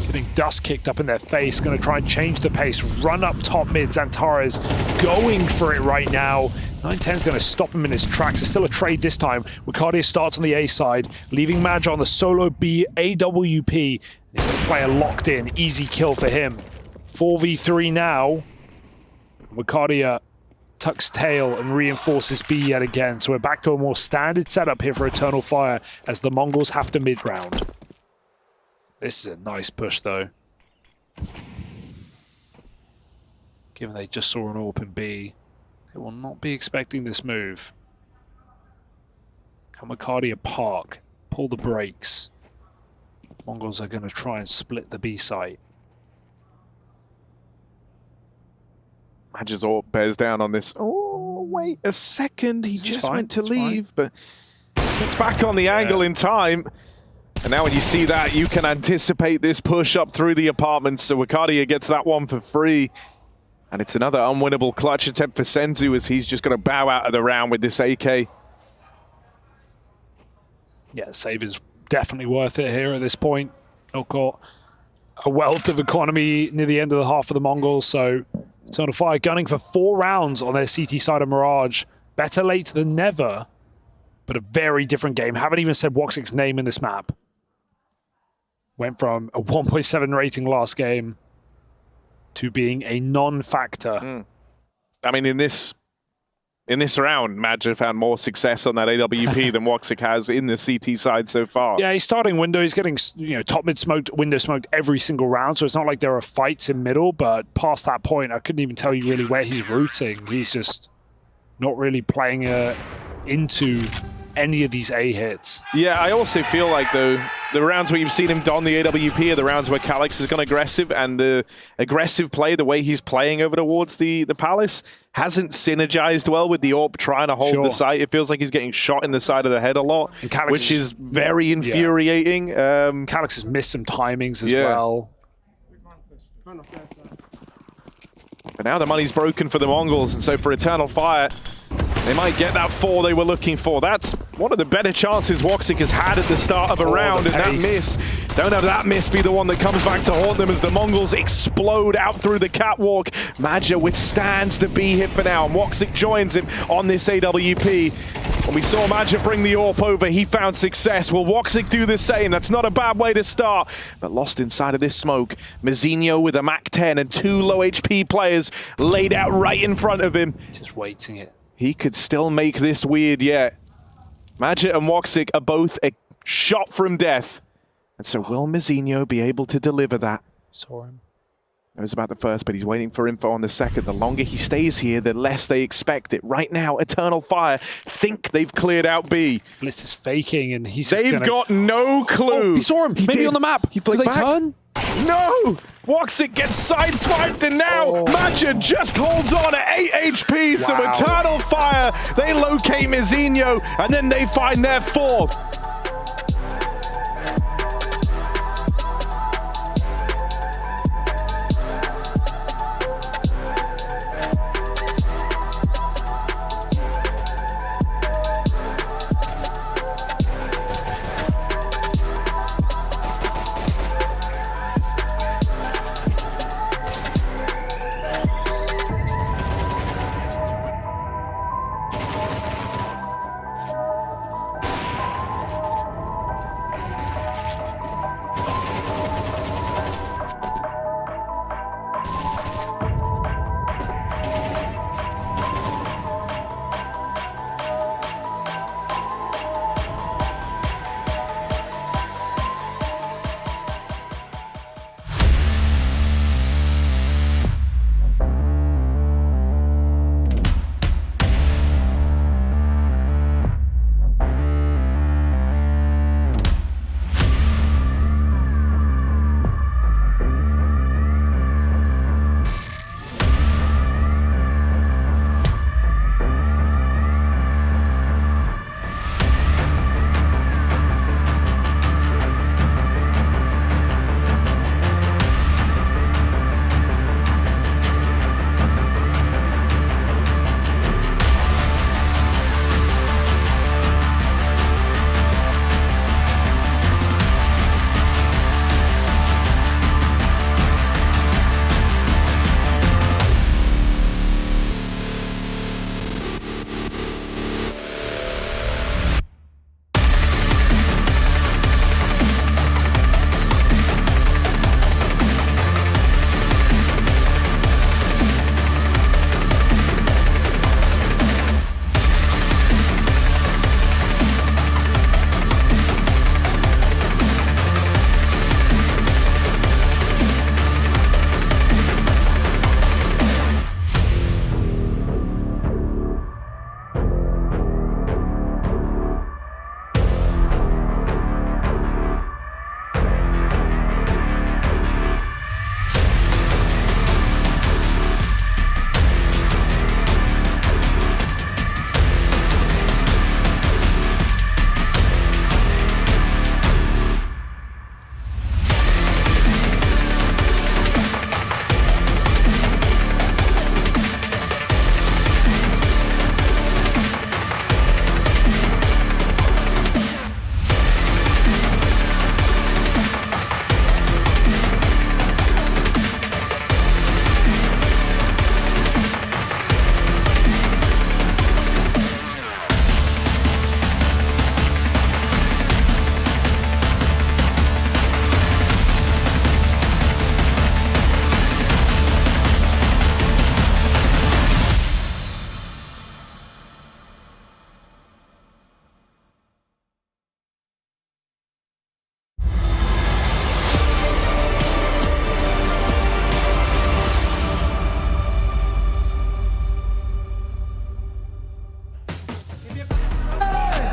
getting dust kicked up in their face, going to try and change the pace, run up top mid. Zantares going for it right now. 910's going to stop him in his tracks. There's still a trade this time. Wicardia starts on the A side, leaving Maj on the solo B AWP. He's going to play a locked in, easy kill for him. 4v3 now. Wicardia tucks tail and reinforces B yet again. So we're back to a more standard setup here for Eternal Fire as the Mongols have to mid-round. This is a nice push, though. Given they just saw an AWP in B, they will not be expecting this move. Kamikadia Park, pull the brakes. Mongols are going to try and split the B site. Maj's AWP bears down on this. Oh, wait a second. He just went to leave, but it's back on the angle in time. And now when you see that, you can anticipate this push up through the apartments. So Wicardia gets that one for free. And it's another unwinnable clutch attempt for Senzu as he's just going to bow out of the round with this AK. Yeah, save is definitely worth it here at this point. Not got a wealth of economy near the end of the half for the Mongols. So Eternal Fire gunning for 4 rounds on their CT side of Mirage. Better late than never, but a very different game. Haven't even said Woxic's name in this map. Went from a 1.7 rating last game to being a non-factor. I mean, in this round, Maj found more success on that AWP than Woxic has in the CT side so far. Yeah, he's starting window. He's getting top mid smoked, window smoked every single round. So it's not like there are fights in middle. But past that point, I couldn't even tell you really where he's rooting. He's just not really playing into any of these A hits. Yeah, I also feel like, though, the rounds where you've seen him don the AWP are the rounds where Calix has gone aggressive, and the aggressive play, the way he's playing over towards the Palace, hasn't synergized well with the AWP trying to hold the site. It feels like he's getting shot in the side of the head a lot, which is very infuriating. Calix has missed some timings as well. But now the money's broken for the Mongols, and so for Eternal Fire, they might get that 4 they were looking for. That's one of the better chances Woxic has had at the start of a round, and that miss, don't have that miss be the one that comes back to haunt them as the Mongols explode out through the catwalk. Madja withstands the B hit for now, and Woxic joins him on this AWP. When we saw Madja bring the AWP over, he found success. Will Woxic do the same? That's not a bad way to start, but lost inside of this smoke. Mazinho with a MAC-10 and 2 low HP players laid out right in front of him. Just waiting it. He could still make this weird yet. Madja and Woxic are both a shot from death. And so will Mazinho be able to deliver that? Saw him. Knows about the first, but he's waiting for info on the second. The longer he stays here, the less they expect it. Right now, Eternal Fire think they've cleared out B. Bliss is faking, and he's They've got no clue. Oh, he saw him. Maybe on the map. He flicked back. Turn? No! Woxic gets sideswiped, and now Madja just holds on at 8 HP. So Eternal Fire, they locate Mazinho, and then they find their 4th.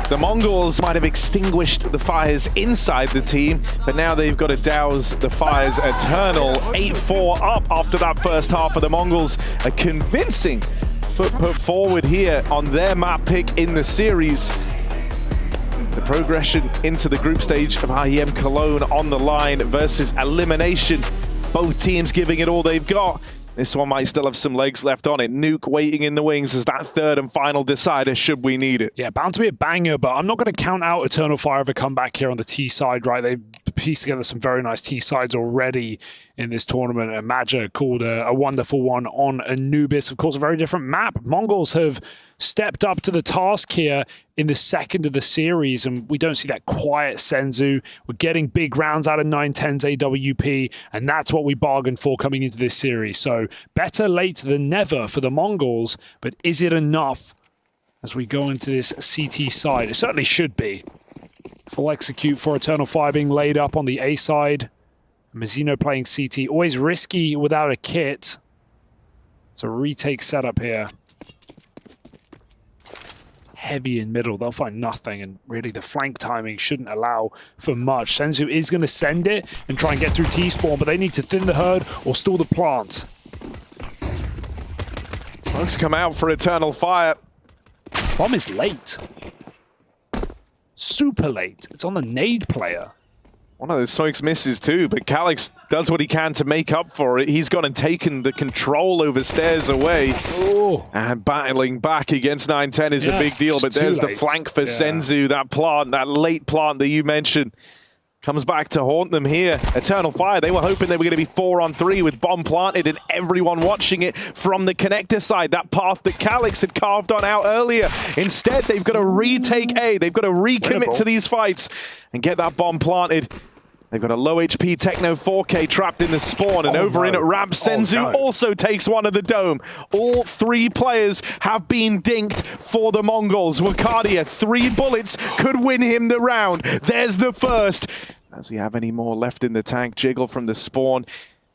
The Mongols might have extinguished the fires inside the team, but now they've got to douse the fires eternal. 8-4 up after that first half of the Mongols. A convincing foot put forward here on their map pick in the series. The progression into the group stage of IEM Cologne on the line versus elimination. Both teams giving it all they've got. This one might still have some legs left on it. Nuke waiting in the wings as that third and final decider should we need it. Yeah, bound to be a banger, but I'm not going to count out Eternal Fire of a comeback here on the T side, right? They've pieced together some very nice T sides already in this tournament. And Maja called a wonderful one on Anubis. Of course, a very different map. Mongols have stepped up to the task here in the second of the series, and we don't see that quiet Senzu. We're getting big rounds out of 9-10's AWP, and that's what we bargained for coming into this series. So better late than never for the Mongols, but is it enough as we go into this CT side? It certainly should be. Full execute for Eternal Fire being laid up on the A side. Mazzino playing CT, always risky without a kit. It's a retake setup here. Heavy in middle, they'll find nothing, and really the flank timing shouldn't allow for much. Senzu is going to send it and try and get through T-spawn, but they need to thin the herd or stall the plant. Smokes come out for Eternal Fire. Bomb is late. Super late. It's on the nade player. One of those smokes misses too, but Calix does what he can to make up for it. He's gone and taken the control over stairs away. Ooh. And battling back against 9-10 is a big deal, but there's the flank for Senzu, that plant, that late plant that you mentioned. Comes back to haunt them here. Eternal Fire, they were hoping they were going to be 4-on-3 with bomb planted and everyone watching it from the connector side, that path that Calix had carved on out earlier. Instead, they've got to retake A. They've got to recommit to these fights and get that bomb planted. They've got a low HP Techno 4K trapped in the spawn, and in at ramp, Senzu also takes one of the dome. All three players have been dinked for the Mongols. Wakadia, 3 bullets could win him the round. There's the first. Does he have any more left in the tank? Jiggle from the spawn.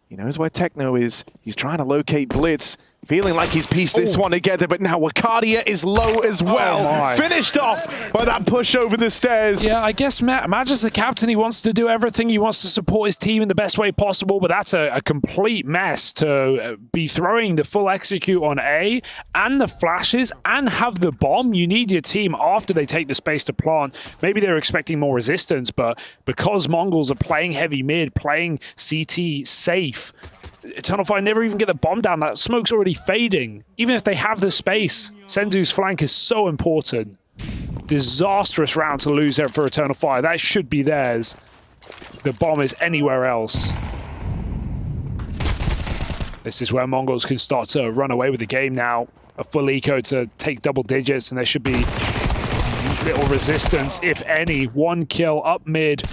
He knows where Techno is. He's trying to locate Blitz. Feeling like he's pieced this one together, but now Wakadia is low as well. Finished off by that push over the stairs. Yeah, I guess Maja's the captain. He wants to do everything. He wants to support his team in the best way possible, but that's a complete mess to be throwing the full execute on A and the flashes and have the bomb. You need your team after they take the space to plant. Maybe they're expecting more resistance, but because Mongols are playing heavy mid, playing CT safe, Eternal Fire never even get the bomb down. That smoke's already fading. Even if they have the space, Senzu's flank is so important. Disastrous round to lose there for Eternal Fire. That should be theirs. The bomb is anywhere else. This is where Mongols can start to run away with the game now. A full eco to take double digits, and there should be little resistance, if any. 1 kill up mid.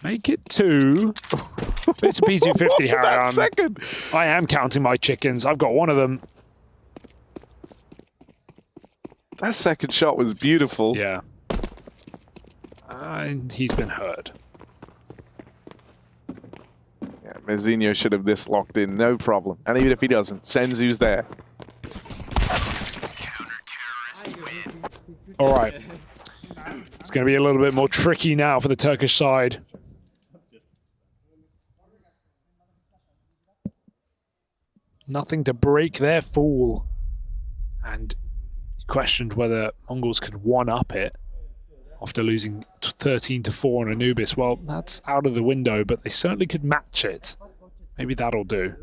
Make it 2. It's a P250, Harry. Second. I am counting my chickens. I've got one of them. That second shot was beautiful. Yeah. And he's been hurt. Yeah, Mazzino should have this locked in, no problem. And even if he doesn't, Senzu's there. All right. It's going to be a little bit more tricky now for the Turkish side. Nothing to break their fall. And questioned whether Mongols could one-up it after losing 13-4 on Anubis. Well, that's out of the window, but they certainly could match it. Maybe that'll do.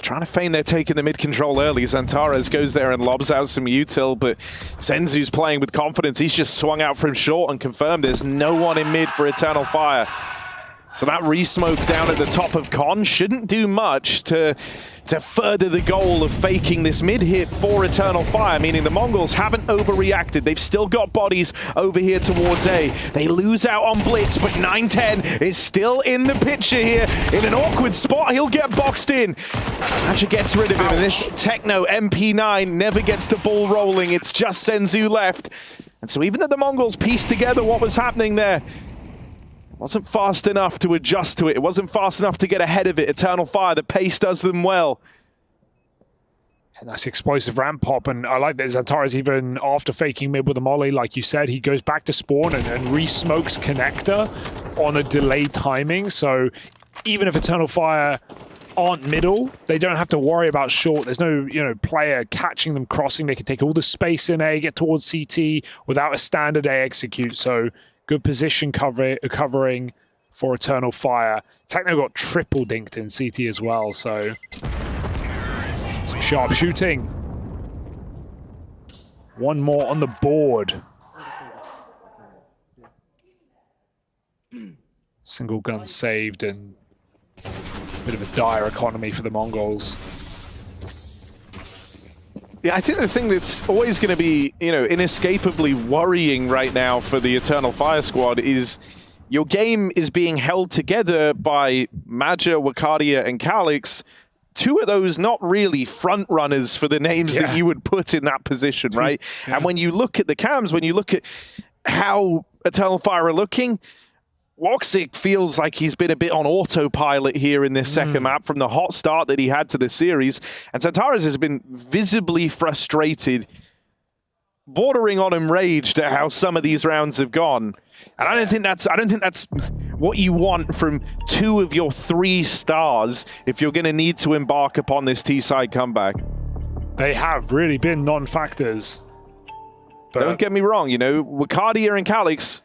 Trying to feign they're taking the mid control early. Zantares goes there and lobs out some util, but Senzu's playing with confidence. He's just swung out from short and confirmed there's no one in mid for Eternal Fire. So that re-smoke down at the top of Con shouldn't do much to further the goal of faking this mid-hit for Eternal Fire, meaning the Mongols haven't overreacted. They've still got bodies over here towards A. They lose out on Blitz, but 9-10 is still in the picture here. In an awkward spot, he'll get boxed in. Maja gets rid of him, and this Techno MP9 never gets the ball rolling. It's just Senzu left. And so even though the Mongols pieced together what was happening there, Wasn't fast enough to adjust to it. It wasn't fast enough to get ahead of it. Eternal Fire, the pace does them well. And that's explosive ramp pop, and I like that Xantares, even after faking mid with a molly, like you said, he goes back to spawn and re-smokes connector on a delayed timing. So even if Eternal Fire aren't middle, they don't have to worry about short. There's no, player catching them crossing. They can take all the space in A, get towards CT without a standard A execute. So good position covering for Eternal Fire. Techno got triple dinked in CT as well, so some sharp shooting. One more on the board. Single gun saved, and a bit of a dire economy for the Mongols. Yeah, I think the thing that's always going to be, inescapably worrying right now for the Eternal Fire squad is your game is being held together by Maja, Wakadia, and Calix. Two of those not really front runners for the names that you would put in that position, right? Yeah. And when you look at the cams, when you look at how Eternal Fire are looking, Woxic feels like he's been a bit on autopilot here in this second map from the hot start that he had to the series. And Xantares has been visibly frustrated, bordering on enraged at how some of these rounds have gone. And I don't think that's what you want from two of your 3 stars if you're going to need to embark upon this T-side comeback. They have really been non-factors. Don't get me wrong, Wakadia and Calix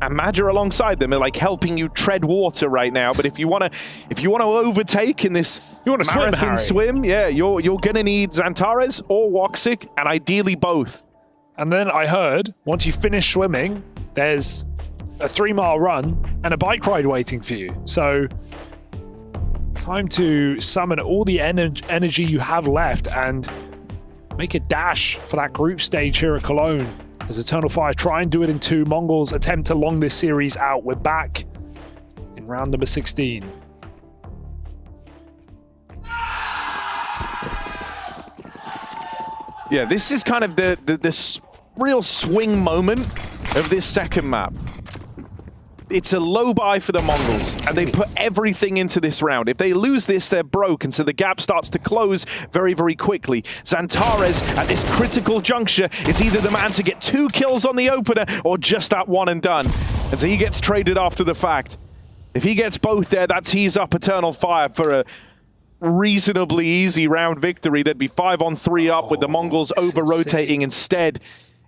and Maja alongside them are like helping you tread water right now. But if you want to overtake in this marathon swim, yeah, you're gonna need Xantares or Woxic, and ideally both. And then I heard once you finish swimming, there's a 3-mile run and a bike ride waiting for you. So time to summon all the energy you have left and make a dash for that group stage here at Cologne. As Eternal Fire try and do it in 2. Mongols attempt to long this series out. We're back in round number 16. Yeah, this is kind of the real swing moment of this second map. It's a low buy for the Mongols, and they put everything into this round. If they lose this, they're broke, and so the gap starts to close very, very quickly. Xantares, at this critical juncture, is either the man to get 2 kills on the opener, or just that one and done. And so he gets traded after the fact. If he gets both there, that tees up Eternal Fire for a reasonably easy round victory. There'd be 5-on-3 up with the Mongols over-rotating instead.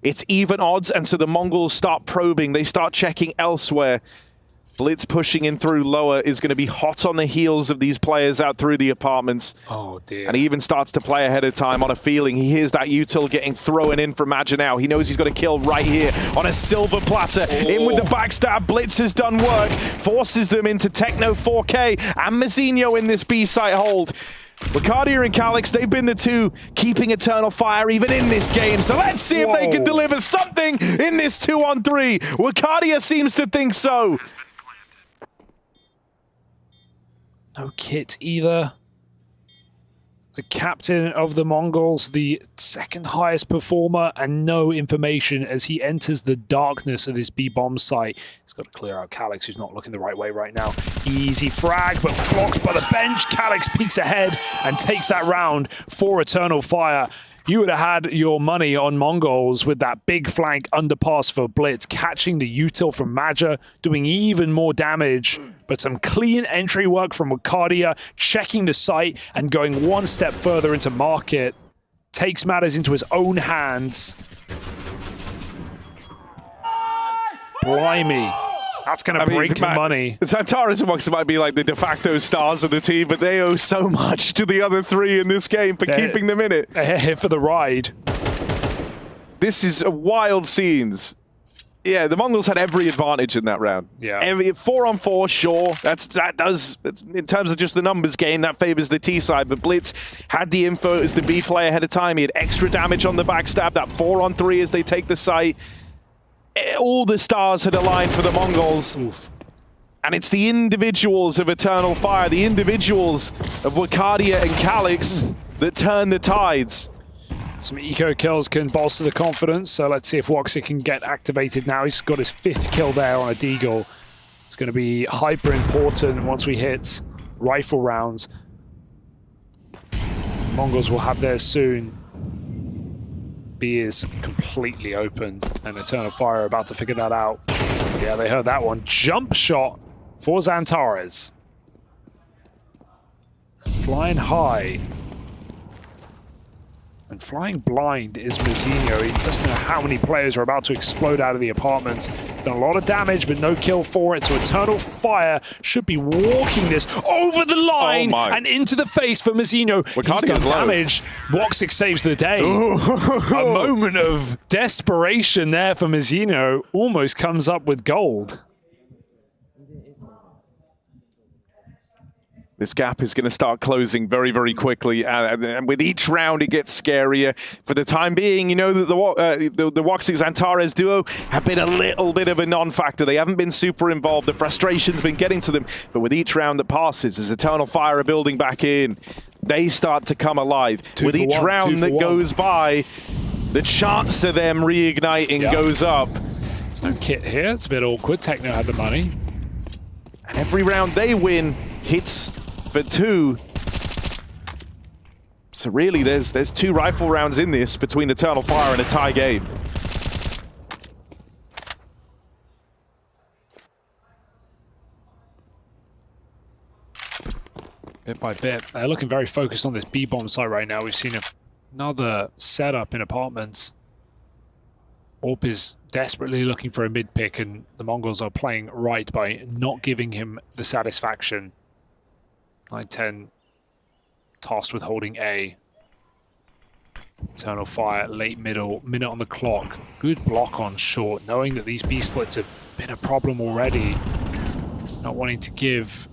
It's even odds, and so the Mongols start probing. They start checking elsewhere. Blitz pushing in through lower is going to be hot on the heels of these players out through the apartments. Oh, dear. And he even starts to play ahead of time on a feeling. He hears that util getting thrown in from Maja now. He knows he's got a kill right here on a silver platter. In with the backstab. Blitz has done work. Forces them into Techno 4K and Mazinho in this B-site hold. Wakadia and Calix, they've been the 2 keeping Eternal Fire even in this game. So let's see if they can deliver something in this 2-on-3. Wakadia seems to think so. No kit either. The captain of the Mongols, the 2nd highest performer, and no information as he enters the darkness of this B-bomb site. He's got to clear out Calix, who's not looking the right way right now. Easy frag, but blocked by the bench. Calix peeks ahead and takes that round for Eternal Fire. You would have had your money on Mongols with that big flank underpass for Blitz, catching the util from Maja, doing even more damage. But some clean entry work from Wakadia, checking the site and going one step further into market. Takes matters into his own hands. Blimey. That's going to break the money. Xantares and Woxic might be like the de facto stars of the team, but they owe so much to the other 3 in this game for keeping them in it. They're here for the ride. This is wild scenes. Yeah, the Mongols had every advantage in that round. Yeah. 4-on-4, sure. That's in terms of just the numbers game, that favors the T side. But Blitz had the info as the B player ahead of time. He had extra damage on the backstab. That 4-on-3 as they take the site. All the stars had aligned for the Mongols. Oof. And it's the individuals of Eternal Fire, the individuals of Wakadia and Calix that turn the tides. Some eco kills can bolster the confidence, so let's see if Woxic can get activated now. He's got his 5th kill there on a Deagle. It's going to be hyper important once we hit rifle rounds. Mongols will have theirs soon. B is completely open, and Eternal Fire are about to figure that out. Yeah, they heard that one. Jump shot for Xantares. Flying high. And flying blind is Mazinho. He doesn't know how many players are about to explode out of the apartments. Done a lot of damage, but no kill for it. So Eternal Fire should be walking this over the line and into the face for Mazinho. He's done damage. Woxic saves the day. A moment of desperation there for Mazinho. Almost comes up with gold. This gap is going to start closing very, very quickly, and with each round it gets scarier. For the time being, you know that the Woxic-Xantares duo have been a little bit of a non-factor. They haven't been super involved. The frustration's been getting to them, but with each round that passes, as Eternal Fire are building back in, they start to come alive. With each round that goes by, the chance of them reigniting goes up. There's no kit here. It's a bit awkward. Techno had the money. And every round they win hits for 2. So really, there's 2 rifle rounds in this between Eternal Fire and a tie game. Bit by bit. They're looking very focused on this B-bomb site right now. We've seen another setup in apartments. Orp is desperately looking for a mid pick, and the Mongols are playing right by not giving him the satisfaction. 9-10 tasked with holding A. Eternal Fire, late middle, minute on the clock. Good block on short, knowing that these B splits have been a problem already. Not wanting to give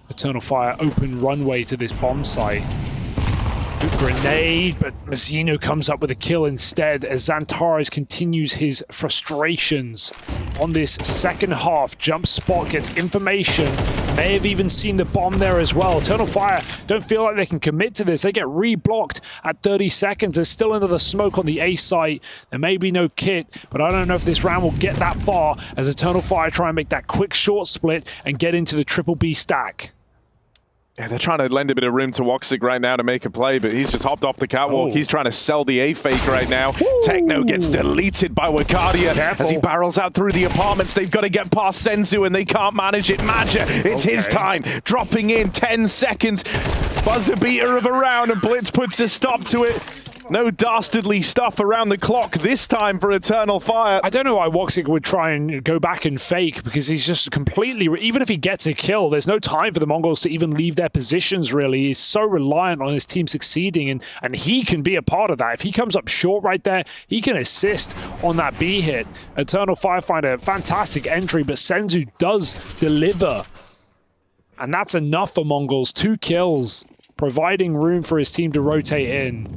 Eternal Fire open runway to this bomb site. Good grenade, but Mazinho comes up with a kill instead as Xantares continues his frustrations on this second half. Jump spot gets information. May have even seen the bomb there as well. Eternal Fire don't feel like they can commit to this. They get re-blocked at 30 seconds. There's still another smoke on the A site. There may be no kit, but I don't know if this round will get that far as Eternal Fire try and make that quick short split and get into the triple B stack. Yeah, they're trying to lend a bit of room to Woxic right now to make a play, but he's just hopped off the catwalk. He's trying to sell the A fake right now. Techno gets deleted by Wakadia as he barrels out through the apartments. They've got to get past Senzu and they can't manage it. Maja, it's his time. Dropping in 10 seconds. Buzzer beater of a round and Blitz puts a stop to it. No dastardly stuff around the clock this time for Eternal Fire. I don't know why Woxic would try and go back and fake, because he's just completely, even if he gets a kill, there's no time for the Mongols to even leave their positions, really. He's so reliant on his team succeeding, and he can be a part of that. If he comes up short right there, he can assist on that B hit. Eternal Fire find a fantastic entry, but Senzu does deliver. And that's enough for Mongols. 2 kills, providing room for his team to rotate in.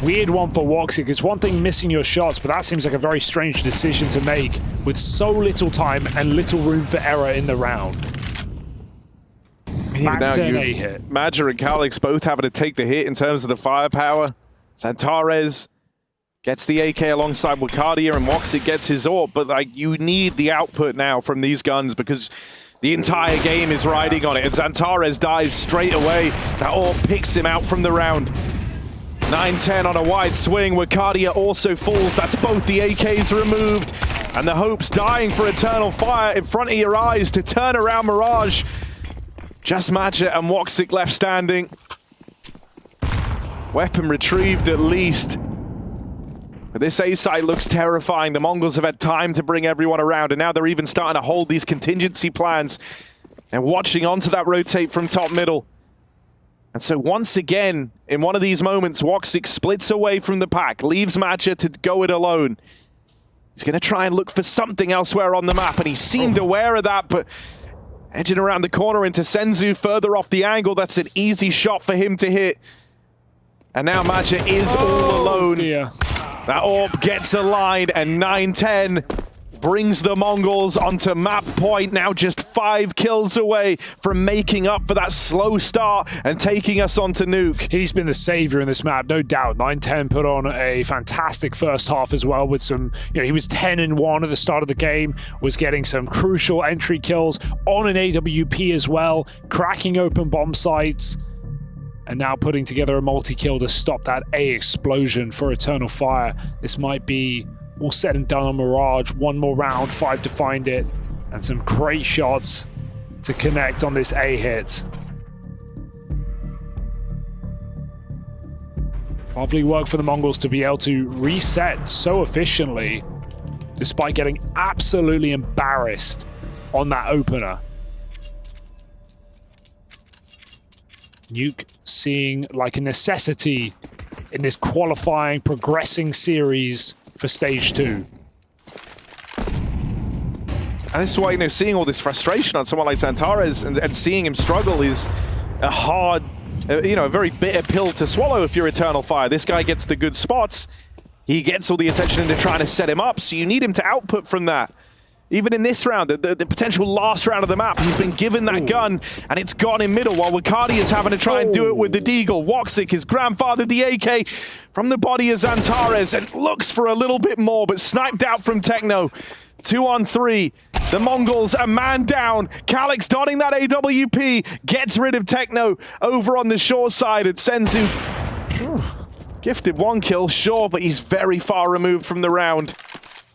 Weird one for Woxic. It's one thing missing your shots, but that seems like a very strange decision to make with so little time and little room for error in the round. Even now, Maja and Calix both having to take the hit in terms of the firepower. Xantares gets the AK alongside Wakadia, and Woxic gets his AWP, but you need the output now from these guns because the entire game is riding on it. And Xantares dies straight away. That AWP picks him out from the round. 9-10 on a wide swing. Wakadia also falls. That's both the AKs removed. And the hope's dying for Eternal Fire in front of your eyes to turn around Mirage. Just Maja and Woxic left standing. Weapon retrieved at least. But this A site looks terrifying. The Mongols have had time to bring everyone around, and now they're even starting to hold these contingency plans and watching onto that rotate from top middle. And so once again, in one of these moments, Woxic splits away from the pack, leaves Maja to go it alone. He's going to try and look for something elsewhere on the map, and he seemed aware of that, but edging around the corner into Senzu further off the angle, that's an easy shot for him to hit. And now Maja is all alone. Dear. That AWP gets a line, and 9-10 brings the Mongols onto map point, now just 5 kills away from making up for that slow start and taking us onto Nuke. He's been the savior in this map, no doubt. 9-10 put on a fantastic first half as well with some, he was 10-1 at the start of the game, was getting some crucial entry kills on an AWP as well, cracking open bomb sites, and now putting together a multi-kill to stop that A explosion for Eternal Fire. This might be all said and done on Mirage. One more round, 5 to find it, and some great shots to connect on this A hit. Lovely work for the Mongols to be able to reset so efficiently, despite getting absolutely embarrassed on that opener. Nuke seeing like a necessity in this qualifying, progressing series for stage 2. And this is why, seeing all this frustration on someone like Xantares and seeing him struggle is a hard, a very bitter pill to swallow if you're Eternal Fire. This guy gets the good spots. He gets all the attention into trying to set him up, so you need him to output from that. Even in this round, the potential last round of the map, he's been given that gun, and it's gone in middle, while Wakadi is having to try and do it with the Deagle. Woxic has grandfathered the AK from the body of Xantares and looks for a little bit more, but sniped out from Techno. 2 on 3. The Mongols a man down. Calix donning that AWP, gets rid of Techno over on the shore side at Senzu. Gifted 1 kill, sure, but he's very far removed from the round.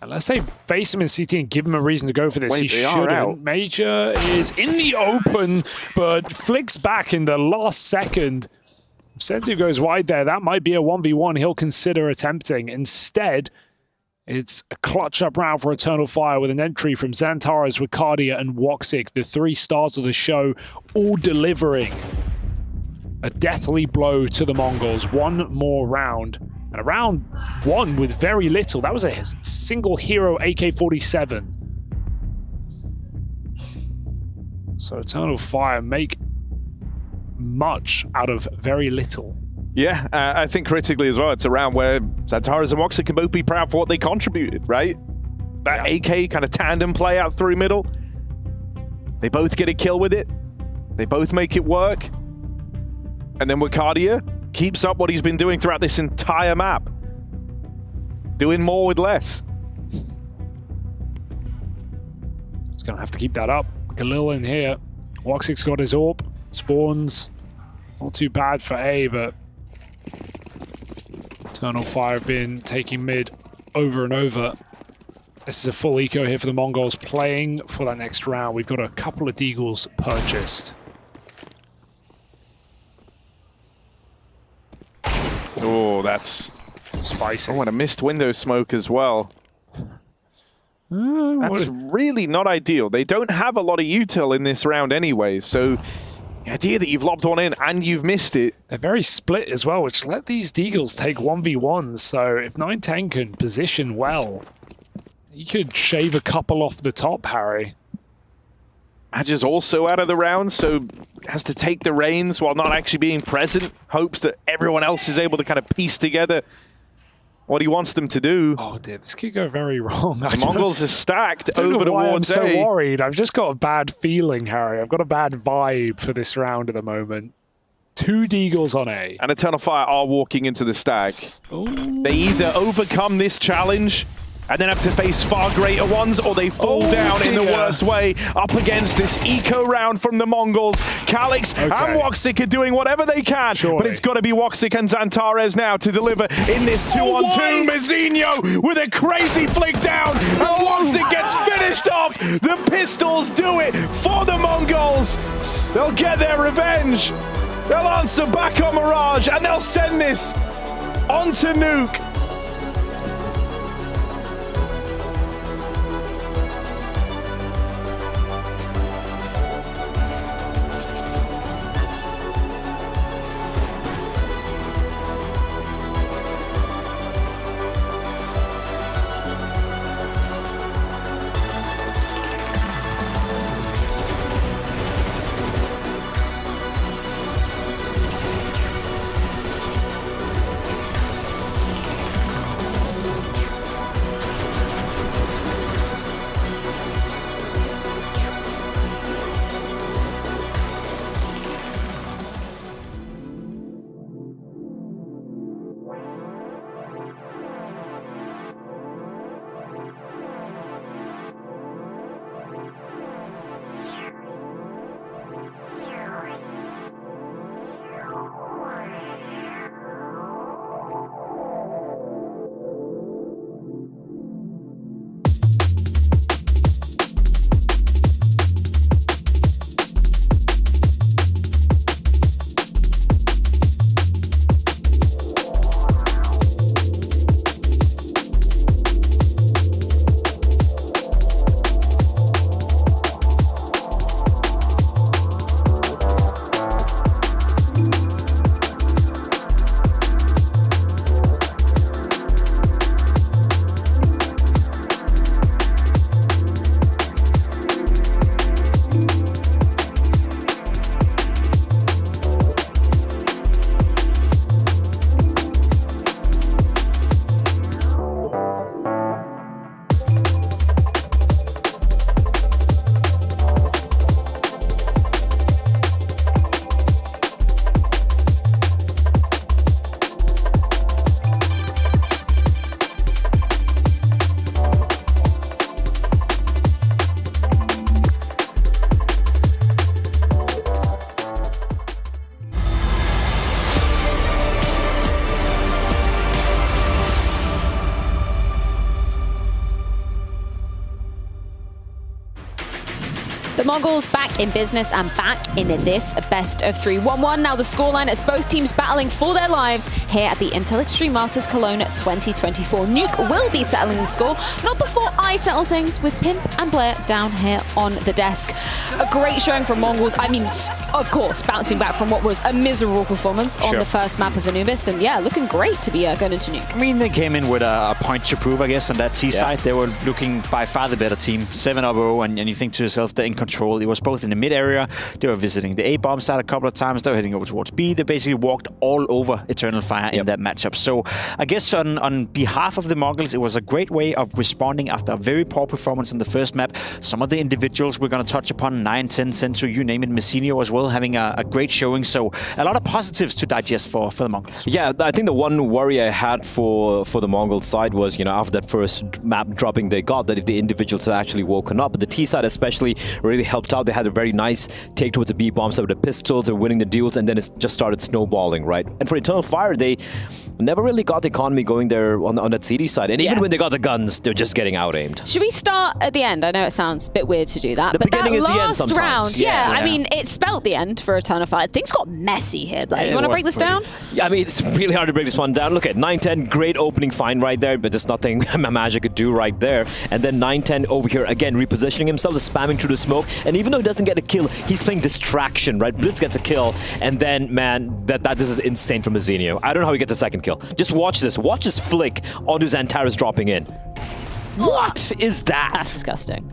Unless they face him in CT and give him a reason to go for this, Wait, he shouldn't. Major is in the open, but flicks back in the last second. If Senzu goes wide there, that might be a 1v1 he'll consider attempting. Instead, it's a clutch-up round for Eternal Fire with an entry from Xantares, Wicardia, and Woxic, the 3 stars of the show, all delivering a deathly blow to the Mongols. One more round. And a round 1 with very little. That was a single hero AK-47. So Eternal Fire make much out of very little. Yeah, I think critically as well, it's a round where Xantares and Woxic can both be proud for what they contributed, right? That AK kind of tandem play out through middle. They both get a kill with it. They both make it work. And then Wicardia keeps up what he's been doing throughout this entire map. Doing more with less. He's going to have to keep that up. Khalil in here. Woxic's got his AWP. Spawns. Not too bad for A, but Eternal Fire have been taking mid over and over. This is a full eco here for the Mongols, playing for that next round. We've got a couple of Deagles purchased. Oh, that's spicy. Oh, and a missed window smoke as well. That's really not ideal. They don't have a lot of util in this round anyway, so the idea that you've lobbed one in and you've missed it. They're very split as well, which let these Deagles take 1v1s, so if 9-10 can position well, he could shave a couple off the top, Harry. Madge is also out of the round, so has to take the reins while not actually being present. Hopes that everyone else is able to kind of piece together what he wants them to do. Oh dear, this could go very wrong. The Mongols are stacked over towards I'm so A. worried. I've just got a bad feeling, Harry. I've got a bad vibe for this round at the moment. 2 Deagles on A. And Eternal Fire are walking into the stack. Ooh. They either overcome this challenge and then have to face far greater ones, or they fall down in the worst way up against this eco round from the Mongols. Calix and Woxic are doing whatever they can, but it's got to be Woxic and Xantares now to deliver in this 2-on-2. Mezzinho with a crazy flick down, and Woxic gets finished off. The pistols do it for the Mongols. They'll get their revenge. They'll answer back on Mirage, and they'll send this onto Nuke. Mongols back in business and back in this best of 3. 1-1 now the scoreline as both teams battling for their lives here at the Intel Extreme Masters Cologne 2024. Nuke will be settling the score, not before I settle things with Pimp and Blair down here on the desk. A great showing from Mongols. I mean, of course, bouncing back from what was a miserable performance on the first map of Anubis, and yeah, looking great to be going into Nuke. I mean, they came in with a point to prove, I guess, on that T side. They were looking by far the better team, 7-0, and you think to yourself, they're in control. It was both in the mid area, they were visiting the A bomb side a couple of times, they were heading over towards B. They basically walked all over Eternal Fire in that matchup. So I guess on behalf of the Mongols, it was a great way of responding after a very poor performance in the first map. Some of the individuals we're going to touch upon, 9, 10, Sensu, you name it, Messinio as well, having a great showing. So a lot of positives to digest for the Mongols. Yeah, I think the one worry I had for the Mongol side was, after that first map dropping they got, that if the individuals had actually woken up. But the T side especially really helped out. They had a very nice take towards the B bombs with the pistols, they were winning the duels, and then it just started snowballing, right? And for Eternal Fire, they never really got the economy going there on that CD side. And even when they got the guns, they're just getting out-aimed. Should we start at the end? I know it sounds a bit weird to do that, the but that is the end last sometimes. round, I mean, it spelt the end for Eternal Fire. Things got messy here. Like, you want to break this down? Yeah, I mean, it's really hard to break this one down. Look at 9-10, great opening find right there, but there's nothing Magic could do right there. And then 9-10 over here, again, repositioning himself, spamming through the smoke. And even though he doesn't get a kill, he's playing distraction, right? Blitz gets a kill, and then, man, this is insane from Messinio. I don't know how he gets a second kill. Just watch this. Watch this flick onto Xantares dropping in. What is that? That's disgusting.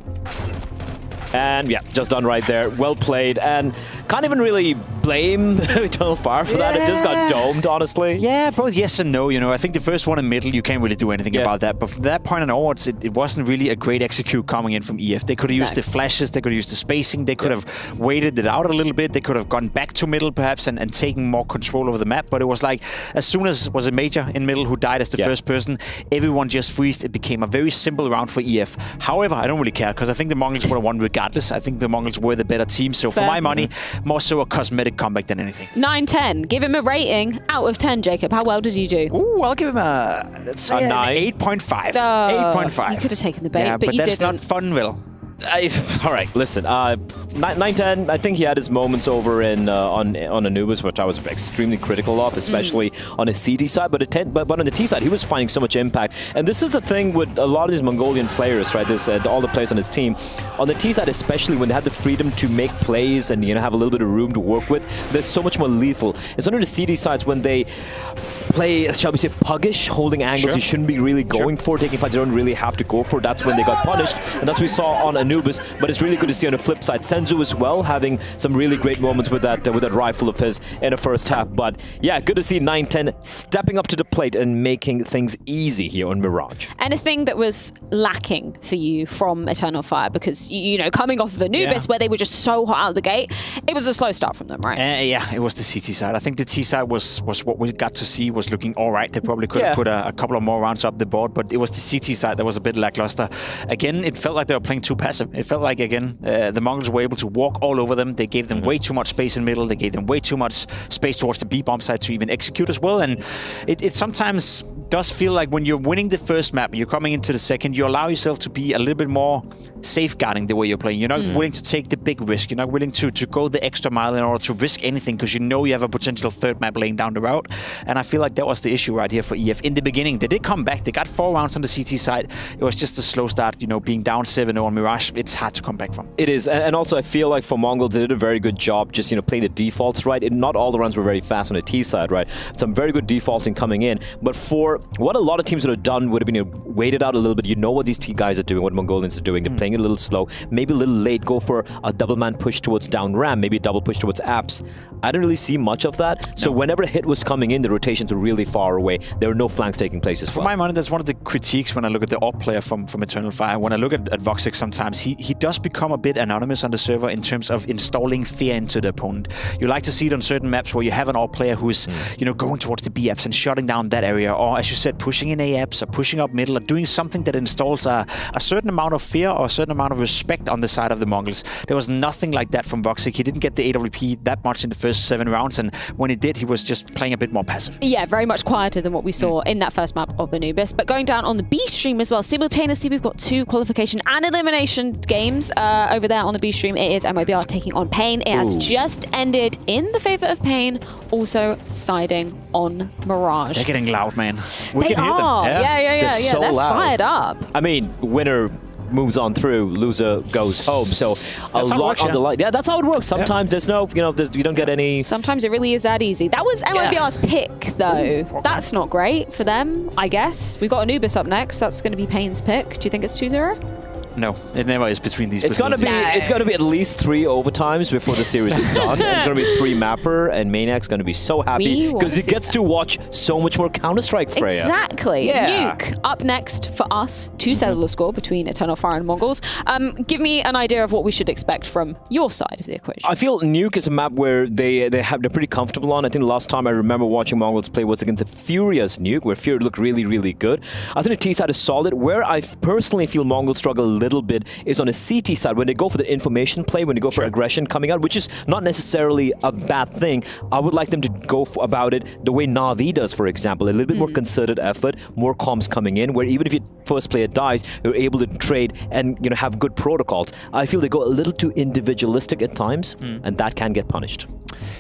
And yeah, just done right there. Well played. And can't even really blame Eternal Fire for that. It just got domed, honestly. Yeah, both yes and no. I think the first one in middle, you can't really do anything about that. But from that point onwards, it wasn't really a great execute coming in from EF. They could have used the flashes, they could have used the spacing, they could have waited it out a little bit, they could have gone back to middle perhaps and taken more control over the map. But it was like, as soon as was a Major in middle who died as the first person, everyone just freezed. It became a very simple round for EF. However, I don't really care, because I think the Mongols would have won regardless. I think the Mongols were the better team. So for my money, more so a cosmetic comeback than anything. 9-10. Give him a rating out of 10, Jacob. How well did you do? Ooh, I'll give him let's say an 8.5. 8.5. You could have taken the bait, yeah, but you that's didn't. not fun, Will. All right, listen. 9-10. I think he had his moments over on Anubis, which I was extremely critical of, especially on his CT side. But on the T side, he was finding so much impact. And this is the thing with a lot of these Mongolian players, right? All the players on his team. On the T side, especially when they had the freedom to make plays and have a little bit of room to work with, they're so much more lethal. It's under the CT sides when they play, shall we say, puggish, holding angles you shouldn't be really going for, taking fights you don't really have to go for. That's when they got punished, and that's what we saw on Anubis. But it's really good to see on the flip side, Senzu as well, having some really great moments with that rifle of his in the first half. But yeah, good to see 9-10 stepping up to the plate and making things easy here on Mirage. Anything that was lacking for you from Eternal Fire? Because, coming off of Anubis, where they were just so hot out of the gate, it was a slow start from them, right? Yeah, it was the CT side. I think the T side was what we got to see was looking all right. They probably could have put a couple of more rounds up the board, but it was the CT side that was a bit lackluster. Again, it felt like they were playing too passive. It felt like, again, the Mongols were able to walk all over them. They gave them way too much space in middle. They gave them way too much space towards the B-bomb side to even execute as well. And it sometimes does feel like when you're winning the first map and you're coming into the second, you allow yourself to be a little bit more safeguarding the way you're playing. You're not willing to take the big risk. You're not willing to go the extra mile in order to risk anything because you have a potential third map laying down the route. And I feel like that was the issue right here for EF. In the beginning, they did come back. They got 4 rounds on the CT side. It was just a slow start, being down 7-0 on Mirage. It's hard to come back from. It is. And also I feel like for Mongols, they did a very good job just, playing the defaults right. And not all the runs were very fast on the T side, right? Some very good defaulting coming in. But for what a lot of teams would have done would have been waited out a little bit. What these T guys are doing, what Mongolians are doing. They're playing it a little slow, maybe a little late, go for a double man push towards down ram, maybe a double push towards apps. I didn't really see much of that. So whenever a hit was coming in, the rotations were really far away. There were no flanks taking place as well. For my money, that's one of the critiques when I look at the op player from Eternal Fire. When I look at Voxic sometimes, he does become a bit anonymous on the server in terms of installing fear into the opponent. You like to see it on certain maps where you have an op player who's, going towards the B apps and shutting down that area, or as you said, pushing in A apps, or pushing up middle, or doing something that installs a certain amount of fear or a certain amount of respect on the side of the Mongols. There was nothing like that from Voxic. He didn't get the AWP that much in the first 7 rounds, and when he did, he was just playing a bit more passive. Yeah, very much quieter than what we saw in that first map of Anubis. But going down on the B stream as well, simultaneously we've got 2 qualification and elimination mentioned games over there on the B stream. It is MIBR taking on Pain. It has just ended in the favor of Pain, also siding on Mirage. They're getting loud, man. They are. Yeah. So They're loud. fired up. I mean, winner moves on through, loser goes home. So That's a lot on the line. Yeah, that's how it works. Sometimes there's no, you don't get any. Sometimes it really is that easy. That was MIBR's pick, though. That's not great for them, I guess. We've got Anubis up next. That's going to be Pain's pick. Do you think it's 2-0? No, it never is between these. It's gonna be at least 3 overtimes before the series is done. And it's gonna be 3 Mapper, and Maniac's gonna be so happy because he gets to watch so much more Counter-Strike, Freya. Exactly. Yeah. Nuke up next for us to settle the score between Eternal Fire and Mongols. Give me an idea of what we should expect from your side of the equation. I feel Nuke is a map where they're pretty comfortable on. I think the last time I remember watching Mongols play was against a Furious Nuke, where Fury looked really, really good. I think the T side is solid. Where I personally feel Mongols struggle a little bit is on the CT side, when they go for the information play, when they go for aggression coming out, which is not necessarily a bad thing. I would like them to go about it the way Na'Vi does, for example, a little bit more concerted effort, more comms coming in, where even if your first player dies, you're able to trade and have good protocols. I feel they go a little too individualistic at times, and that can get punished.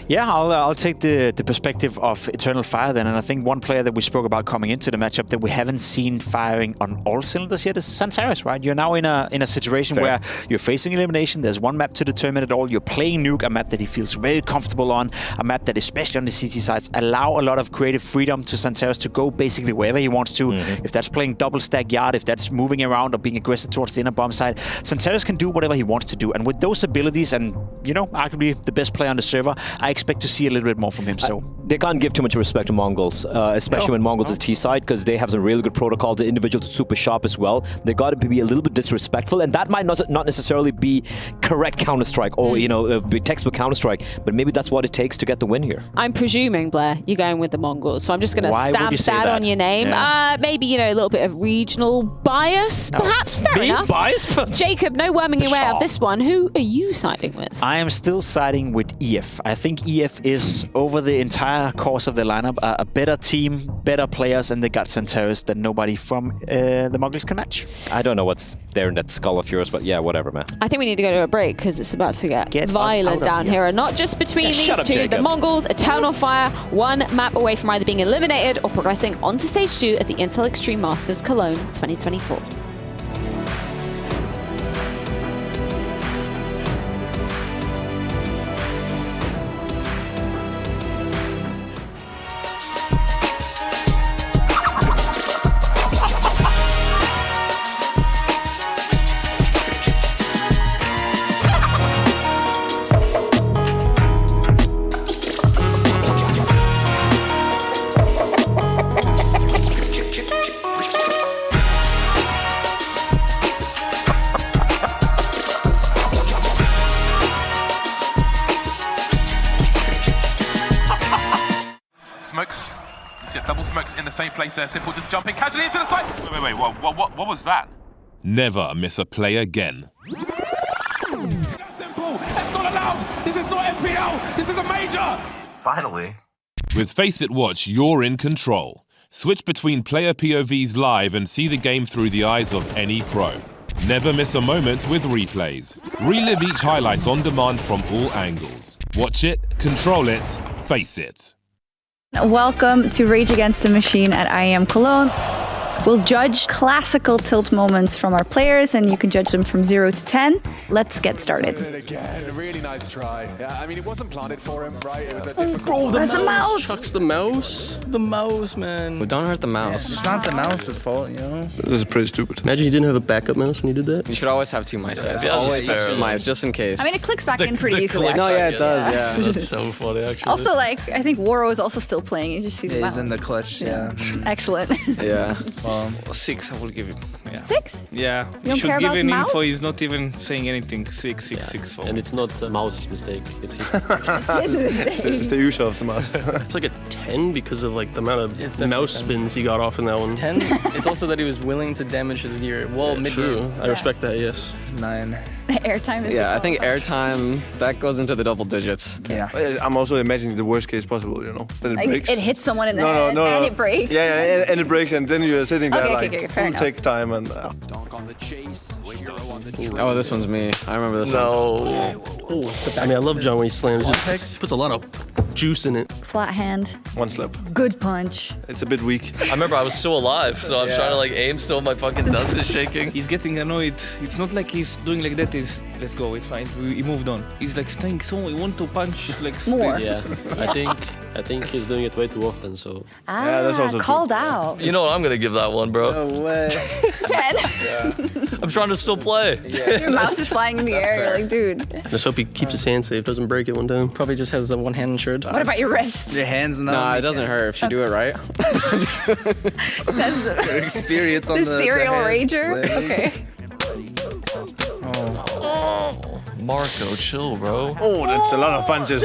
Yeah, I'll take the perspective of Eternal Fire then, and I think one player that we spoke about coming into the matchup that we haven't seen firing on all cylinders yet is Santaris, right? You're now in a situation where you're facing elimination. There's one map to determine it all. You're playing Nuke, a map that he feels very comfortable on, a map that, especially on the CT sides, allow a lot of creative freedom to Santaris to go basically wherever he wants to. If that's playing double stack yard, if that's moving around or being aggressive towards the inner bomb side, Santaris can do whatever he wants to do. And with those abilities and, arguably the best player on the server, I expect to see a little bit more from him. So they can't give too much respect to Mongols, especially when Mongols is T-side, because they have some really good protocols. The individuals are super sharp as well. They got to be a little bit disrespectful, and that might not necessarily be correct Counter-Strike or be textbook Counter-Strike, but maybe that's what it takes to get the win here. I'm presuming, Blair, you're going with the Mongols, so I'm just going to stamp that on your name. Yeah. Maybe a little bit of regional bias, perhaps. Fair enough. Bias? Jacob, no worming your way out of this one. Who are you siding with? I am still siding with EF. I think EF is, over the entire course of the lineup, a better team, better players, and they got Santaris that nobody from the Mongols can match. I don't know what's there in that skull of yours, but yeah, whatever, man. I think we need to go to a break because it's about to get violent down here. And not just between these two. Jacob. The Mongols, Eternal Fire, one map away from either being eliminated or progressing onto stage 2 at the Intel Extreme Masters Cologne 2024. Smokes. You see double smokes in the same place there. Simple just jumping casually into the side. Wait, what was that? Never miss a play again. Simple. That's not allowed. This is not FPL. This is a major. Finally. With Faceit Watch, you're in control. Switch between player POVs live and see the game through the eyes of any pro. Never miss a moment with replays. Relive each highlight on demand from all angles. Watch it, control it, face it. Welcome to Rage Against the Machine at IEM Cologne. We'll judge classical tilt moments from our players, and you can judge them from 0 to 10. Let's get started. Again, a really nice try. Yeah, I mean, it wasn't planted for him, right? It was a difficult... Bro, the mouse! Chucks the mouse? The mouse, man. Well, don't hurt the mouse. It's not the mouse's fault, This is pretty stupid. Imagine you didn't have a backup mouse when you did that. You should always have 2 mice, guys. Yeah, always have 2 mice, just in case. I mean, it clicks back in pretty easily. No, yeah, it does, yeah. That's so funny, actually. Also, I think Waro is also still playing. He just sees him out. He's in the clutch, yeah. Excellent. Yeah. 6, I will give him. Yeah. 6? Yeah. You don't care should give about him mouse? info. He's not even saying anything. 6 And it's not a mouse's mistake. It's his It's his mistake. It's the use of the mouse. It's like a 10 because of like the amount of mouse spins he got off in that one. 10. It's also that he was willing to damage his gear. Well, True. I respect that. Yes. 9. The airtime is I think airtime, that goes into the double digits. Yeah. I'm also imagining the worst case possible, you know, that it Like, breaks. it hits someone in the head and it breaks. Yeah, and it breaks, and then you're sitting there Okay, fair full enough. take time and. Oh, this one's me. I remember this one. I mean, I love John when he slams it. He puts a lot of juice in it. Flat hand. One slap. Good punch. It's a bit weak. I remember I was still alive, so I'm trying to like aim, still my fucking dust is shaking. He's getting annoyed. It's not like he's doing like that. Is let's go, it's fine. He moved on. He's like staying so he want to punch like More. Yeah, I think he's doing it way too often. So Ah, that's also called out. You know what? I'm gonna give that one, bro. No way. 10. I'm trying to still play. Your mouse is flying in the air. You're like, dude. Let's hope he keeps his hand safe, doesn't break it one time. Probably just has the one hand insured. What about your wrist? Your hands? Nah, it doesn't hurt if you do it right. Says Your experience on the the serial hand rager. slamming. Okay. Marco, chill, bro. Oh, that's a lot of punches.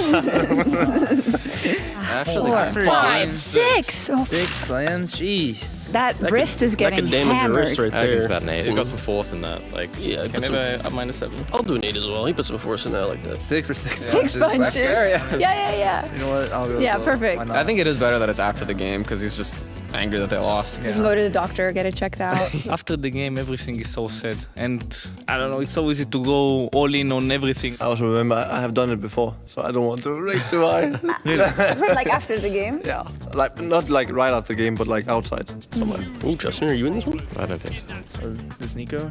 Actually, 4, 5, 6. Oh, 6 slams. Jeez. that wrist is getting hammered. I think it's about an 8. It's got some force in that. Like, Yeah, Okay, maybe a -7. I'll do an 8 as well. He put some force in that like that. 6 or 6 6 punches. fair, Yeah. You know what? I'll go Yeah, as well. perfect. Why not? I think it is better that it's after the game because he's just angry that they lost. You can go to the doctor, get it checked out. After the game, everything is so sad, and I don't know. It's so easy to go all in on everything. I also remember I have done it before, so I don't want to rate too high. Like after the game? Yeah, like not like right after the game, but like outside somewhere. Oh, Justin, are you in this one? I don't think so. Or this Nico?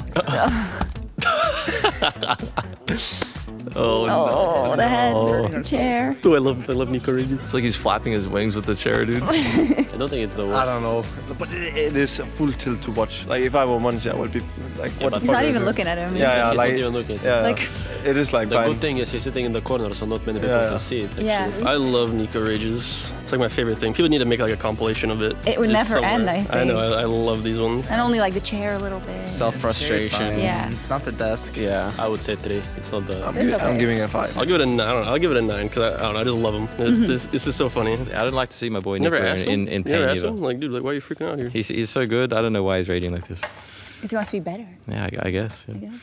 Oh, the head, chair. Oh, I love Nico Regis. It's like he's flapping his wings with the chair, dude. I don't think it's the worst. I don't know, but it is a full tilt to watch. Like if I were Munch, I would be like, what the He's fuck not is even it? looking at him. Yeah, He's like not even looking. Yeah, Like- it is like The fine. good thing is he's sitting in the corner, so not many people can see it. Actually. Yeah. I love Nico Regis. It's like my favorite thing. People need to make like a compilation of it. It would Just never end, somewhere. I I know. think. I love these ones. And only like the chair a little bit. Self-frustration. Yeah. It's not the desk. Yeah. I would say 3. It's not the. It's okay. I'm giving it a 5. I'll give it a 9. I don't know. I'll give it a 9 because I don't know. I just love him. This is so funny. I don't like to see my boy Never Nico asked him. in You never pain asked either. him? Like, dude, like, why are you freaking out here? He's so good. I don't know why he's rating like this. Because he wants to be better. Yeah, I guess. Yeah. I guess.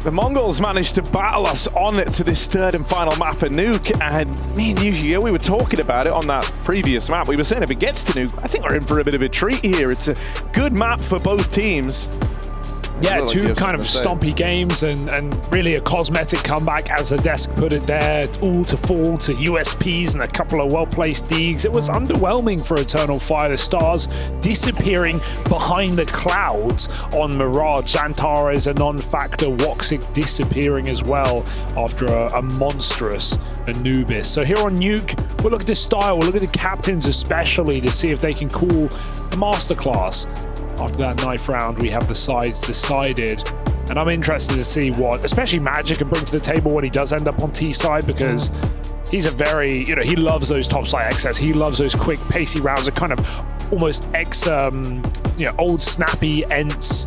The Mongols managed to battle us on to this third and final map at Nuke, and me and Yuji, we were talking about it on that previous map. We were saying if it gets to Nuke, I think we're in for a bit of a treat here. It's a good map for both teams. Yeah, two kind of stompy games and really a cosmetic comeback, as the desk put it there, all to fall to USPs and a couple of well-placed digs. It was underwhelming for Eternal Fire. The stars disappearing behind the clouds on Mirage. Xantares a non-factor, Woxic disappearing as well after a monstrous Anubis. So here on Nuke, we'll look at the style, we'll look at the captains especially to see if they can call a masterclass. After that knife round, we have the sides decided. And I'm interested to see what, especially Magic, can bring to the table when he does end up on T side, because he's a very, he loves those topside XS. He loves those quick, pacey rounds, a kind of almost old snappy Ents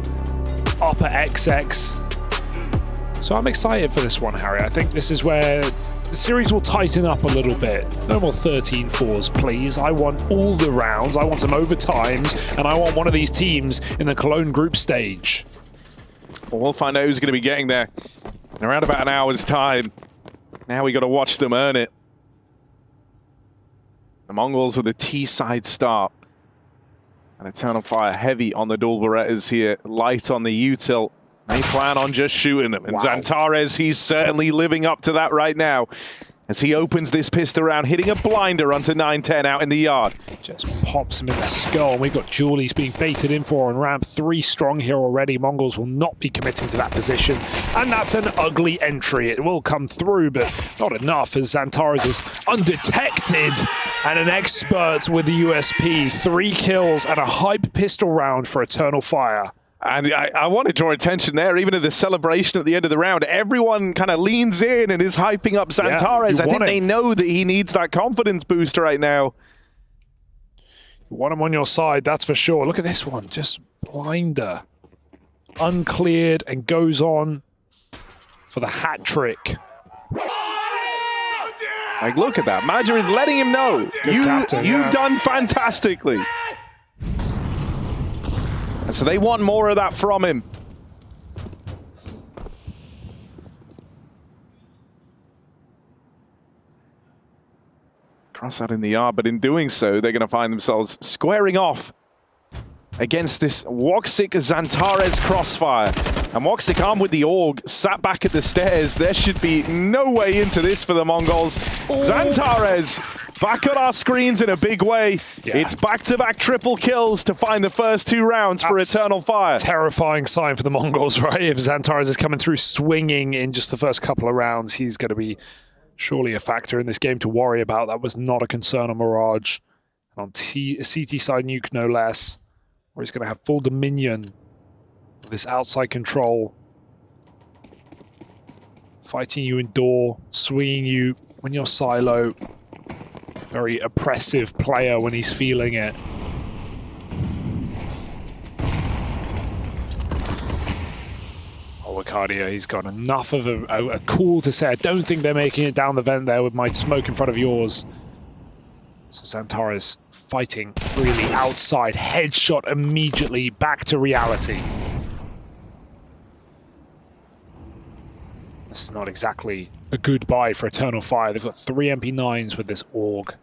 upper XX. So I'm excited for this one, Harry. I think this is where the series will tighten up a little bit. No more 13-4s, please. I want all the rounds. I want some overtimes, and I want one of these teams in the Cologne group stage. Well, we'll find out who's going to be getting there in around about an hour's time. Now we got to watch them earn it. The Mongols with a T-side start. And Eternal Fire heavy on the dual Berettas here, light on the util. They plan on just shooting them. And Xantares, he's certainly living up to that right now as he opens this pistol round, hitting a blinder onto 9-10 out in the yard. Just pops him in the skull. And we've got Julius being baited in for on ramp. 3 strong here already. Mongols will not be committing to that position. And that's an ugly entry. It will come through, but not enough, as Xantares is undetected. And an expert with the USP. 3 kills and a hype pistol round for Eternal Fire. And I want to draw attention there, even at the celebration at the end of the round. Everyone kind of leans in and is hyping up Xantares. I think they know that he needs that confidence boost right now. Want him on your side, that's for sure. Look at this one, just blinder. Uncleared and goes on for the hat trick. Like, look at that. MIBR is letting him know. You've done fantastically. And so they want more of that from him. Cross out in the yard, but in doing so, they're going to find themselves squaring off against this Woxic Xantares crossfire. And Woxic, armed with the Org, sat back at the stairs. There should be no way into this for the Mongols. Xantares back on our screens in a big way. Yeah. It's back-to-back triple kills to find the first 2 rounds for Eternal Fire. Terrifying sign for the Mongols, right? If Xantares is coming through swinging in just the first couple of rounds, he's going to be surely a factor in this game to worry about. That was not a concern on Mirage. And on CT side, Nuke no less, where he's going to have full dominion of this outside control. Fighting you indoor, swinging you when you're silo. Very oppressive player when he's feeling it. Ricardio, he's got enough of a call to say, I don't think they're making it down the vent there with my smoke in front of yours. So Xantares fighting freely outside, headshot immediately, back to reality. This is not exactly a good buy for Eternal Fire. They've got 3 MP9s with this Org.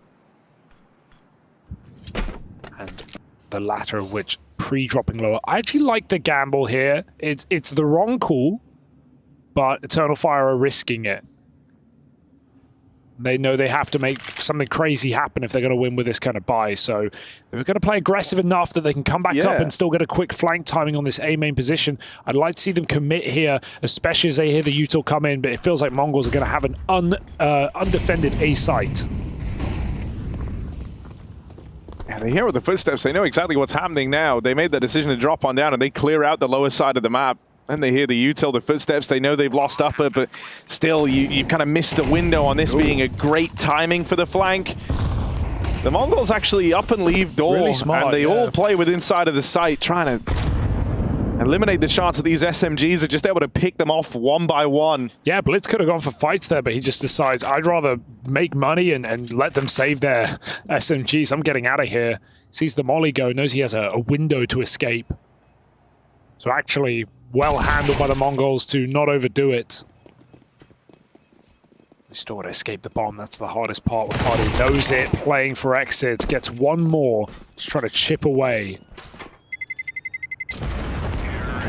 And the latter of which pre-dropping lower. I actually like the gamble here. It's the wrong call, but Eternal Fire are risking it. They know they have to make something crazy happen if they're going to win with this kind of buy, so they're going to play aggressive enough that they can come back up and still get a quick flank timing on this A main position. I'd like to see them commit here, especially as they hear the util come in, but it feels like Mongols are going to have an undefended A site. Yeah, they hear the footsteps. They know exactly what's happening now. They made the decision to drop on down, and they clear out the lower side of the map. And they hear the util, the footsteps. They know they've lost upper, but still, you've kind of missed the window on this being a great timing for the flank. The Mongols actually up and leave door, really smart, and they all play with inside of the site, trying to eliminate the chance that these SMGs are just able to pick them off one by one. Yeah, Blitz could have gone for fights there, but he just decides, I'd rather make money and let them save their SMGs. I'm getting out of here. Sees the molly go, knows he has a window to escape. So actually, well handled by the Mongols to not overdo it. They still want to escape the bomb. That's the hardest part. Ricardo knows it, playing for exits, gets one more, just trying to chip away.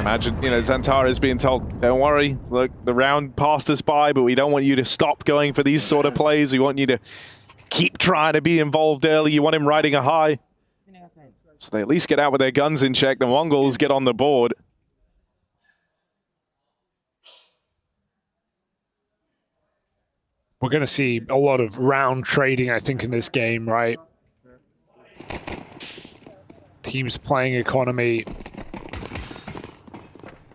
Imagine, Xantares being told, don't worry, look, the round passed us by, but we don't want you to stop going for these sort of plays. We want you to keep trying to be involved early. You want him riding a high. So they at least get out with their guns in check. The Mongols get on the board. We're going to see a lot of round trading, I think, in this game, right? Teams playing economy.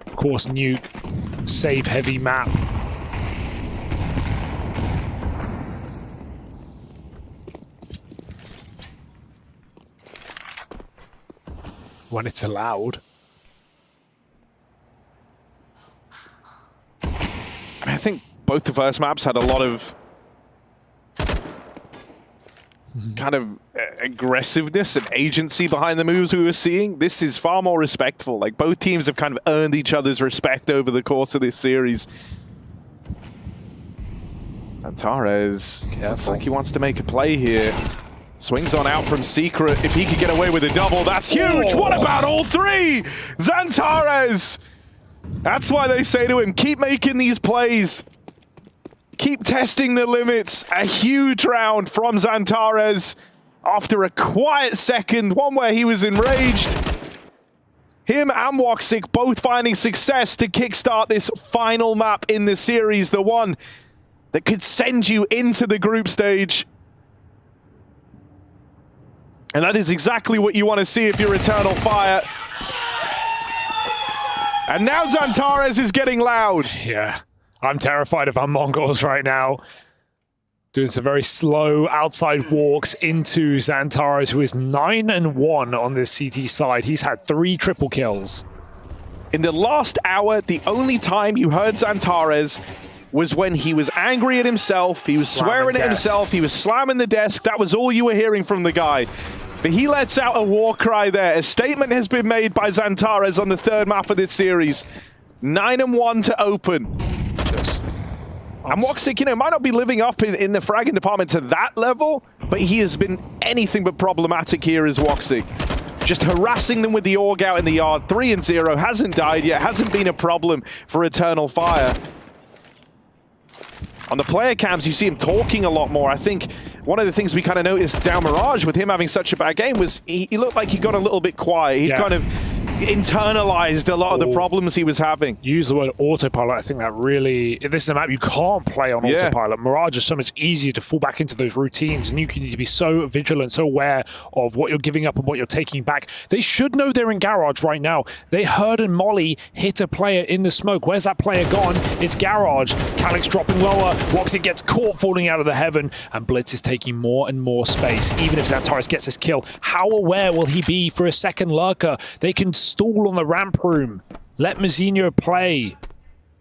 Of course, Nuke, save-heavy map. When it's allowed. I think both the first maps had a lot of kind of aggressiveness and agency behind the moves we were seeing. This is far more respectful. Like, both teams have kind of earned each other's respect over the course of this series. Xantares looks like he wants to make a play here. Swings on out from Secret. If he could get away with a double, that's huge! What about all three? Xantares! That's why they say to him, keep making these plays. Keep testing the limits. A huge round from Xantares after a quiet second, one where he was enraged. Him and Woxic both finding success to kickstart this final map in the series, the one that could send you into the group stage. And that is exactly what you want to see if you're Eternal Fire. And now Xantares is getting loud. Yeah. I'm terrified of our Mongols right now. Doing some very slow outside walks into Xantares, who is 9-1 on this CT side. He's had 3 triple kills. In the last hour, the only time you heard Xantares was when he was angry at himself, he was swearing at himself, he was slamming the desk. That was all you were hearing from the guy. But he lets out a war cry there. A statement has been made by Xantares on the 3rd map of this series. 9-1 to open. And Woxic, you know, might not be living up in the fragging department to that level, but he has been anything but problematic here as Woxic. Just harassing them with the AUG out in the yard. 3-0, hasn't died yet, hasn't been a problem for Eternal Fire. On the player cams, you see him talking a lot more. I think one of the things we kind of noticed down Mirage with him having such a bad game was he looked like he got a little bit quiet. He kind of internalized a lot of the problems he was having. Use the word autopilot. I think that really, this is a map you can't play on autopilot. Mirage is so much easier to fall back into those routines, and you need to be so vigilant, so aware of what you're giving up and what you're taking back. They should know they're in Garage right now. They heard and Molly hit a player in the smoke. Where's that player gone? It's Garage. Calyx dropping lower. Woxic gets caught falling out of the heaven, and Blitz is taking more and more space. Even if Xantares gets this kill, how aware will he be for a second lurker? They can stall on the ramp room. Let Mazinho play.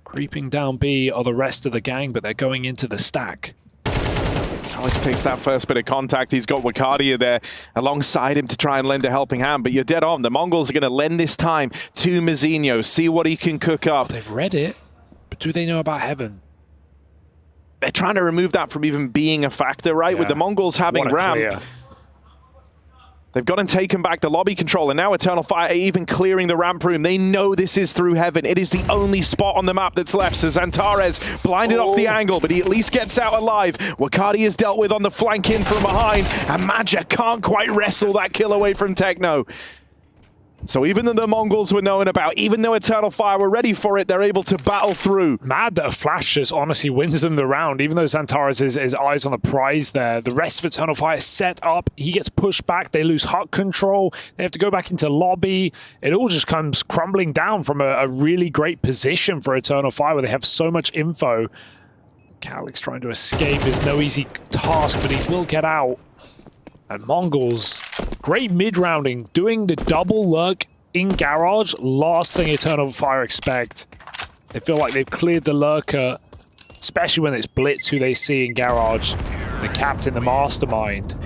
Creeping down B are the rest of the gang, but they're going into the stack. Calyx takes that first bit of contact. He's got Wakadia there alongside him to try and lend a helping hand, but you're dead on. The Mongols are going to lend this time to Mazinho, see what he can cook up. They've read it, but do they know about Heaven? They're trying to remove that from even being a factor, right? Yeah. With the Mongols having ramp. They've gone and taken back the lobby control, and now Eternal Fire are even clearing the ramp room. They know this is through Heaven. It is the only spot on the map that's left. So Xantares blinded off the angle, but he at least gets out alive. Wakadi is dealt with on the flank in from behind, and Maja can't quite wrestle that kill away from Techno. So even though the Mongols were known about, even though Eternal Fire were ready for it, they're able to battle through. Mad that a flash just honestly wins them the round, even though Xantares is eyes on the prize there. The rest of Eternal Fire set up. He gets pushed back. They lose HUT control. They have to go back into lobby. It all just comes crumbling down from a really great position for Eternal Fire, where they have so much info. Calyx trying to escape is no easy task, but he will get out. And Mongols, great mid-rounding, doing the double lurk in Garage. Last thing Eternal Fire expect. They feel like they've cleared the lurker, especially when it's Blitz who they see in Garage, the captain, the mastermind.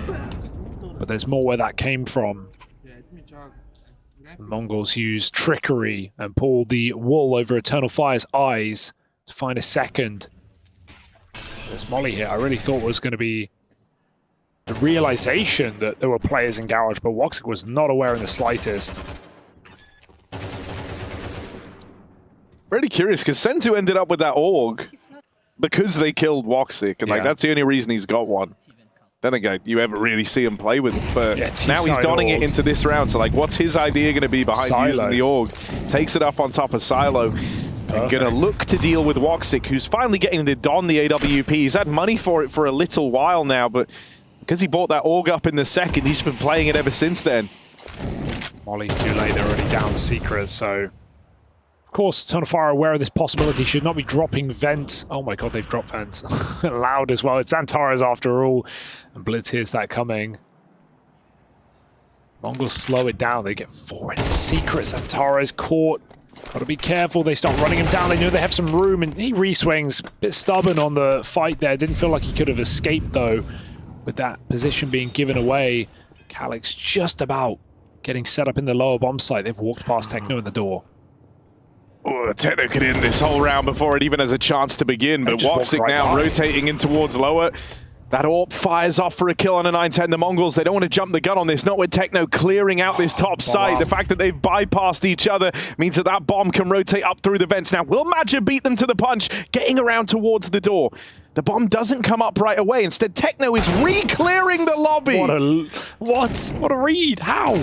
But there's more where that came from. The Mongols use trickery and pull the wool over Eternal Fire's eyes to find a second. There's Molly here. I really thought was going to be the realization that there were players in Garage, but Woxic was not aware in the slightest. Really curious, because Senzu ended up with that AUG because they killed Woxic, and like that's the only reason he's got one. Then again, you ever really see him play with it, but now he's donning it into this round, so like what's his idea going to be behind using the AUG? Takes it up on top of Silo. Going to look to deal with Woxic, who's finally getting to don the AWP. He's had money for it for a little while now, but because he bought that AUG up in the second, he's been playing it ever since then. Molly's too late, they're already down Secret, so... Of course, Eternal Fire are aware of this possibility, should not be dropping Vent. Oh my god, they've dropped Vent. Loud as well. It's Xantares after all, and Blitz hears that coming. Mongols slow it down, they get 4 into Secret. Xantares caught. Gotta be careful, they start running him down, they know they have some room, and he re-swings. Bit stubborn on the fight there, didn't feel like he could have escaped though. With that position being given away, Calyx just about getting set up in the lower bomb site. They've walked past Techno in the door. Oh, Techno could end this whole round before it even has a chance to begin, but Woxic now rotating in towards lower. That AWP fires off for a kill on a 9-10. The Mongols, they don't want to jump the gun on this, not with Techno clearing out this top site. The fact that they've bypassed each other means that that bomb can rotate up through the vents. Now, will Maja beat them to the punch, getting around towards the door? The bomb doesn't come up right away. Instead, Techno is re-clearing the lobby. What a read. How?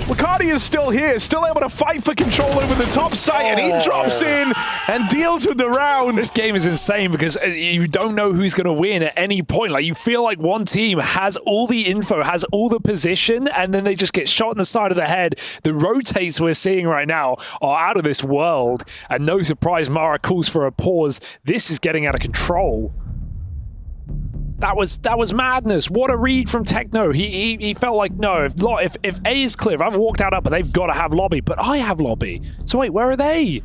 Wakadi is still here, still able to fight for control over the top site, and he drops in and deals with the round. This game is insane because you don't know who's going to win at any point. Like, you feel like one team has all the info, has all the position, and then they just get shot in the side of the head. The rotates we're seeing right now are out of this world, and no surprise, Mara calls for a pause. This is getting out of control. That was madness. What a read from Techno. He felt like, no, if A is clear, if I've walked out up, but they've got to have lobby, but I have lobby. So wait, where are they?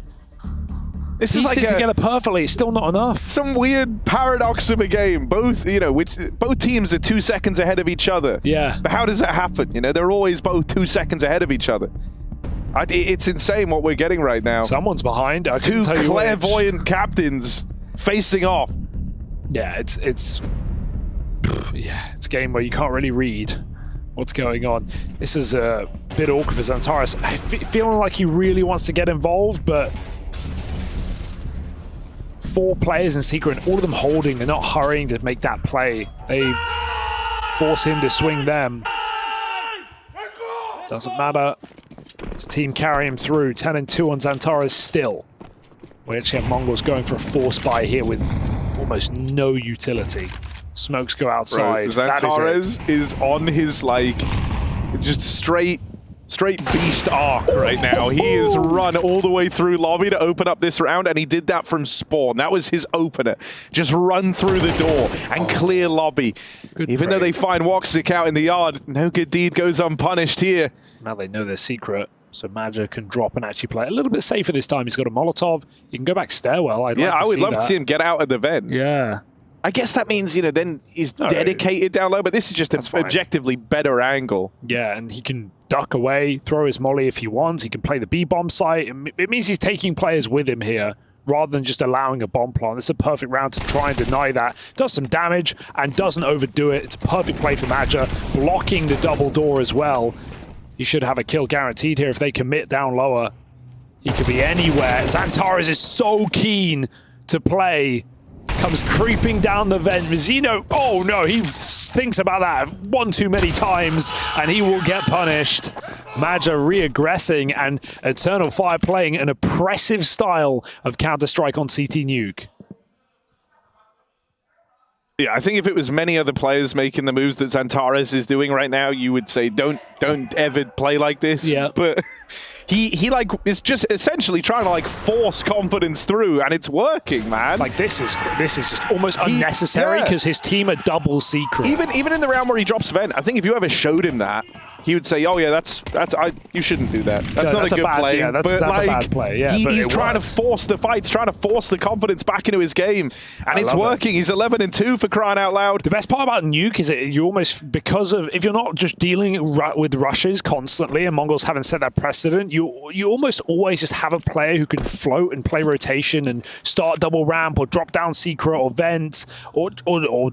This is like it together perfectly. It's still not enough. Some weird paradox of a game. Both, both teams are 2 seconds ahead of each other. Yeah. But how does that happen? They're always both 2 seconds ahead of each other. It's insane what we're getting right now. Someone's behind. I Two couldn't tell you clairvoyant captains facing off. Yeah, it's a game where you can't really read what's going on. This is a bit awkward for Xantares. Feeling like he really wants to get involved, but 4 players in secret, and all of them holding. They're not hurrying to make that play. They force him to swing them. Doesn't matter. His team carry him through. 10-2 on Xantares still. We actually have Mongols going for a force buy here with almost no utility. Smokes go outside. Xantares is on his just straight beast arc right now. He has run all the way through lobby to open up this round, and he did that from spawn. That was his opener. Just run through the door and clear lobby. Even though they find Woxic out in the yard, no good deed goes unpunished here. Now they know their secret, so Madja can drop and actually play a little bit safer this time. He's got a Molotov. He can go back stairwell. I would love to see him get out of the vent. Yeah. I guess that means, then he's dedicated down low, but this is just an objectively better angle. Yeah, and he can duck away, throw his molly if he wants. He can play the B-bomb site. It means he's taking players with him here rather than just allowing a bomb plant. This is a perfect round to try and deny that. Does some damage and doesn't overdo it. It's a perfect play for Madja, blocking the double door as well. He should have a kill guaranteed here if they commit down lower. He could be anywhere. Xantares is so keen to play. Comes creeping down the vent. Vizino, oh no, he thinks about that one too many times and he will get punished. Madja re-aggressing and Eternal Fire playing an oppressive style of Counter-Strike on CT Nuke. Yeah, I think if it was many other players making the moves that Xantares is doing right now, you would say, don't ever play like this. Yeah. But he is just essentially trying to force confidence through, and it's working, man. This is just almost unnecessary because his team are double secret. Even in the round where he drops vent, I think if you ever showed him that, he would say, "Oh yeah, you shouldn't do that. That's not a good play." Yeah, that's a bad play. Yeah, he's trying to force the fights, trying to force the confidence back into his game, and it's working. He's 11-2 for crying out loud. The best part about Nuke is that you almost, because of, if you're not just dealing with rushes constantly, and Mongols haven't set that precedent, you almost always just have a player who can float and play rotation and start double ramp or drop down secret or vent or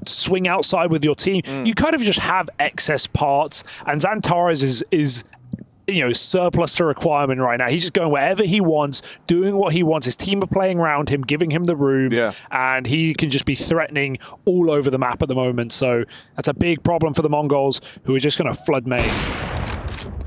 swing outside with your team. You kind of just have excess parts, and Xantares is surplus to requirement right now. He's just going wherever he wants, doing what he wants. His team are playing around him, giving him the room, and he can just be threatening all over the map at the moment. So that's a big problem for the Mongols, who are just going to flood main.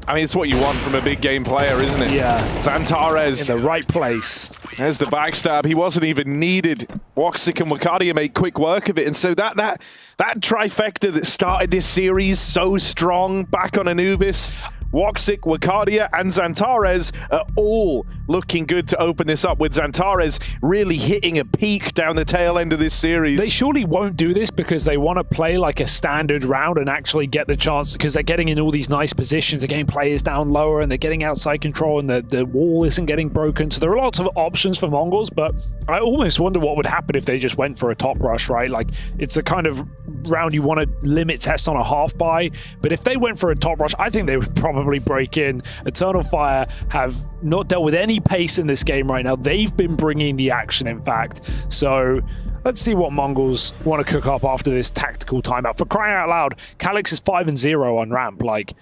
I mean, it's what you want from a big game player, isn't it? Yeah. Xantares. In the right place. There's the backstab. He wasn't even needed. Woxic and Wakadia made quick work of it. And so that trifecta that started this series so strong back on Anubis, Woxic, Wakadia, and Xantares are all looking good to open this up, with Xantares really hitting a peak down the tail end of this series. They surely won't do this because they want to play like a standard round and actually get the chance, because they're getting in all these nice positions. They're getting players down lower and they're getting outside control, and the wall isn't getting broken. So there are lots of options for Mongols, but I almost wonder what would happen if they just went for a top rush, right? Like, it's the kind of round you want to limit test on a half buy, but if they went for a top rush, I think they would probably break in. Eternal Fire have not dealt with any pace in this game right now. They've been bringing the action, in fact. So let's see what Mongols want to cook up after this tactical timeout. For crying out loud, Calix is 5-0 on ramp. Like,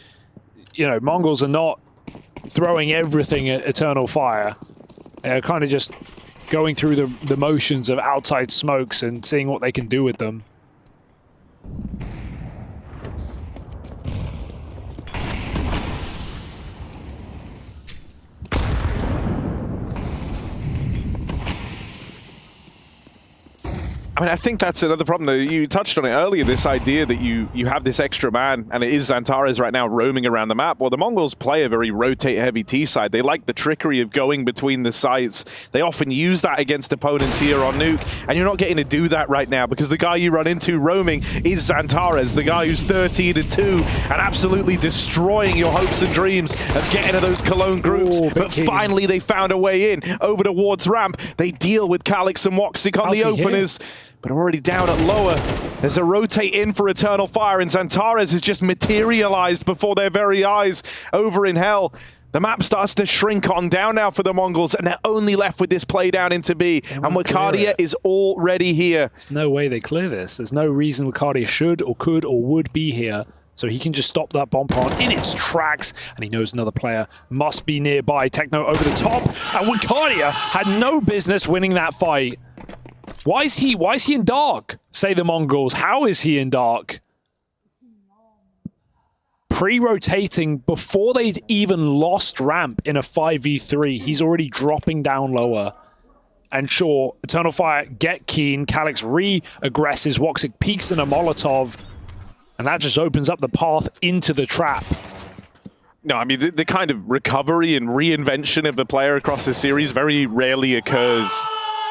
Mongols are not throwing everything at Eternal Fire. They're kind of just going through the motions of outside smokes and seeing what they can do with them. I mean, I think that's another problem, though. You touched on it earlier, this idea that you have this extra man, and it is Xantares right now roaming around the map. Well, the Mongols play a very rotate-heavy T side. They like the trickery of going between the sites. They often use that against opponents here on Nuke, and you're not getting to do that right now because the guy you run into roaming is Xantares, the guy who's 13-2 and absolutely destroying your hopes and dreams of getting to those Cologne groups. But finally, they found a way in over towards ramp. They deal with Calix and Woxic on the openers. But already down at lower. There's a rotate in for Eternal Fire, and Xantares has just materialized before their very eyes over in Hell. The map starts to shrink on down now for the Mongols, and they're only left with this play down into B. And Wakadia is already here. There's no way they clear this. There's no reason Wakadia should or could or would be here. So he can just stop that bomb pod in its tracks, and he knows another player must be nearby. Techno over the top, and Wakadia had no business winning that fight. Why is he in dark? Say the Mongols. How is he in dark? Pre-rotating before they'd even lost ramp in a 5v3. He's already dropping down lower. And sure, Eternal Fire get keen. Calix re-aggresses. Woxic peeks in a Molotov. And that just opens up the path into the trap. No, I mean, the kind of recovery and reinvention of the player across the series very rarely occurs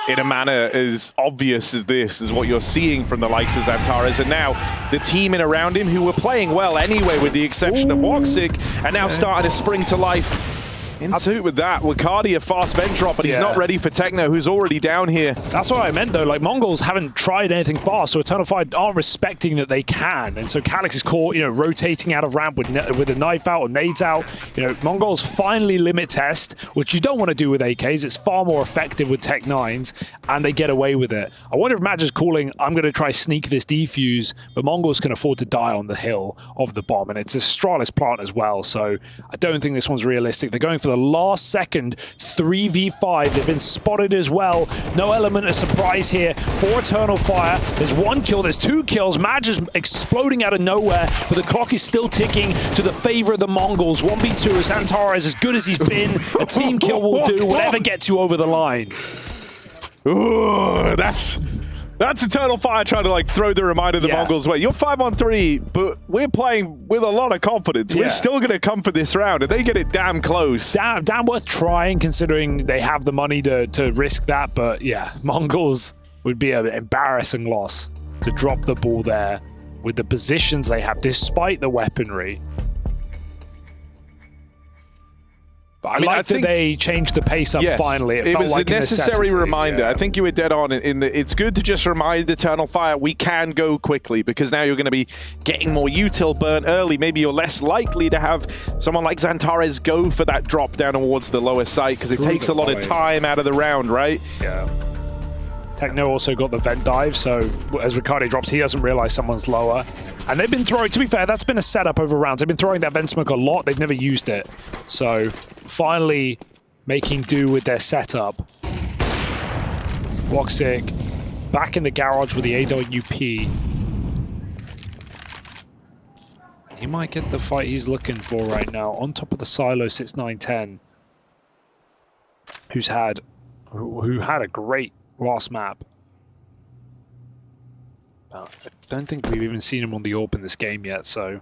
in a manner as obvious as this, is what you're seeing from the likes of Xantares. And now the team in around him, who were playing well anyway, with the exception of Woxic, are now starting to spring to life. In suit with that, Wakadia fast vent drop, but he's not ready for Techno, who's already down here. That's what I meant, though. Like, Mongols haven't tried anything fast, so Eternal Fire aren't respecting that they can. And so Calix is caught, you know, rotating out of ramp with a knife out or nades out. You know, Mongols finally limit test, which you don't want to do with AKs. It's far more effective with Tech 9s, and they get away with it. I wonder if Match is calling, I'm going to try sneak this defuse, but Mongols can afford to die on the hill of the bomb, and it's a Stralis plant as well, so I don't think this one's realistic. They're going for the last second 3v5. They've been spotted as well. No element of surprise here for Eternal Fire. There's one kill, there's two kills. Madge is exploding out of nowhere, but the clock is still ticking to the favor of the Mongols. 1v2 as Xantares, as good as he's been. A team kill will do, whatever gets you over the line. Ooh, that's Eternal Fire trying to, like, throw the reminder of the Mongols' way. You're 5-on-3, but we're playing with a lot of confidence. We're still going to come for this round, and they get it damn close. Damn worth trying, considering they have the money to risk that. But yeah, Mongols would be an embarrassing loss to drop the ball there with the positions they have, despite the weaponry. But I think they changed the pace up finally. It felt was like a necessary reminder. I think you were dead on in that it's good to just remind Eternal Fire we can go quickly, because now you're going to be getting more util burnt early. Maybe you're less likely to have someone like Xantares go for that drop down towards the lower site, because it takes a lot of time out of the round, right? Yeah. Techno also got the vent dive, so as Ricardo drops, he doesn't realize someone's lower. And they've been throwing, to be fair, that's been a setup over rounds. They've been throwing that vent smoke a lot. They've never used it. So finally making do with their setup. Woxic back in the garage with the AWP. He might get the fight he's looking for right now. On top of the silo sits 910, who had a great last map. I don't think we've even seen him on the AWP in this game yet, so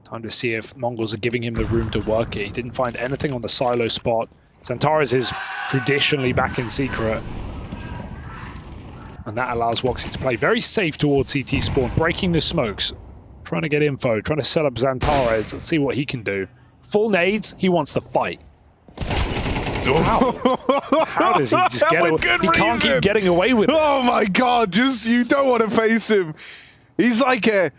time to see if Mongols are giving him the room to work it. He didn't find anything on the silo spot. Xantares is traditionally back in secret, and that allows Woxic to play very safe towards CT spawn, breaking the smokes, trying to get info, trying to set up Xantares. Let's see what he can do. Full nades, he wants to fight. How does he just get away? He can't keep getting away with it. Oh my god, you don't want to face him. He's like a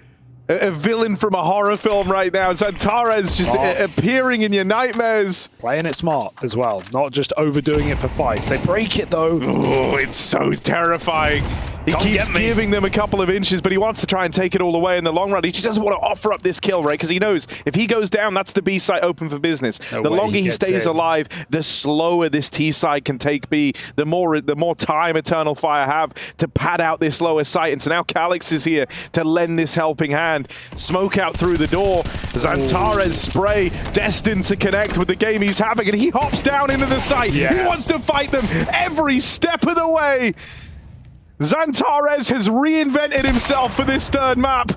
villain from a horror film right now. Xantares just appearing in your nightmares. Playing it smart as well, not just overdoing it for fights. They break it though. Oh, it's so terrifying. He keeps giving them a couple of inches, but he wants to try and take it all away in the long run. He just doesn't want to offer up this kill, right? Because he knows if he goes down, that's the B site open for business. The longer he stays alive, the slower this T side can take B. The more time Eternal Fire have to pad out this lower site. And so now Calix is here to lend this helping hand. Smoke out through the door. Xantares spray destined to connect with the game he's having, and he hops down into the site. He wants to fight them every step of the way. Xantares has reinvented himself for this third map.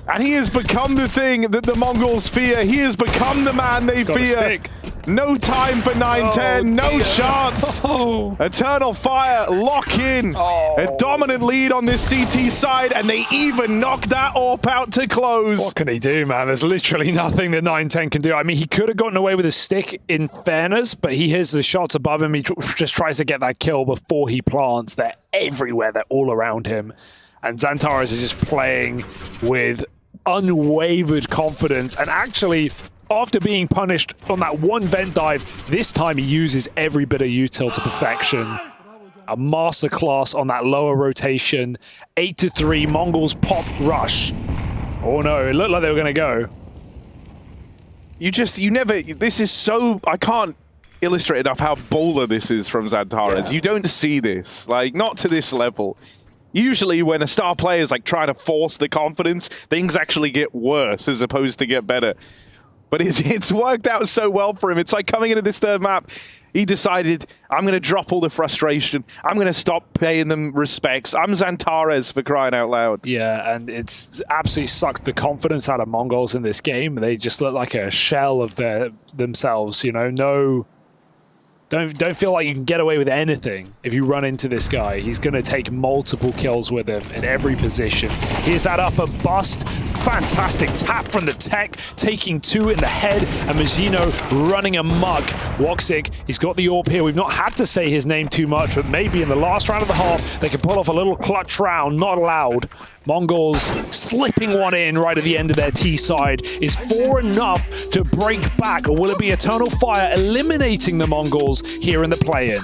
And he has become the thing that the Mongols fear. He has become the man they fear. No time for 9-10, no chance. Eternal Fire lock in. A dominant lead on this CT side, and they even knock that AWP out to close. What can he do, man? There's literally nothing that 9-10 can do. I mean, he could have gotten away with a stick in fairness, but he hears the shots above him. He just tries to get that kill before he plants. They're everywhere. They're all around him. And Xantares is just playing with unwavered confidence. And actually, after being punished on that one vent dive, this time he uses every bit of util to perfection. A masterclass on that lower rotation. 8-3, Mongols pop rush. Oh no, it looked like they were going to go. You never, this is so, I can't illustrate enough how bowler this is from Xantares. Yeah. You don't see this, like, not to this level. Usually when a star player is like trying to force the confidence, things actually get worse as opposed to get better. But it's worked out so well for him. It's like coming into this third map, he decided, I'm going to drop all the frustration. I'm going to stop paying them respects. I'm Xantares, for crying out loud. Yeah, and it's absolutely sucked the confidence out of Mongols in this game. They just look like a shell of themselves, you know, Don't feel like you can get away with anything if you run into this guy. He's going to take multiple kills with him in every position. Here's that upper bust. Fantastic tap from the tech, taking 2 in the head, and Mazzino running amok. Woxic, he's got the AWP here. We've not had to say his name too much, but maybe in the last round of the half, they can pull off a little clutch round. Not allowed. Mongols slipping one in right at the end of their T side. Is 4 enough to break back, or will it be Eternal Fire eliminating the Mongols here in the play-in?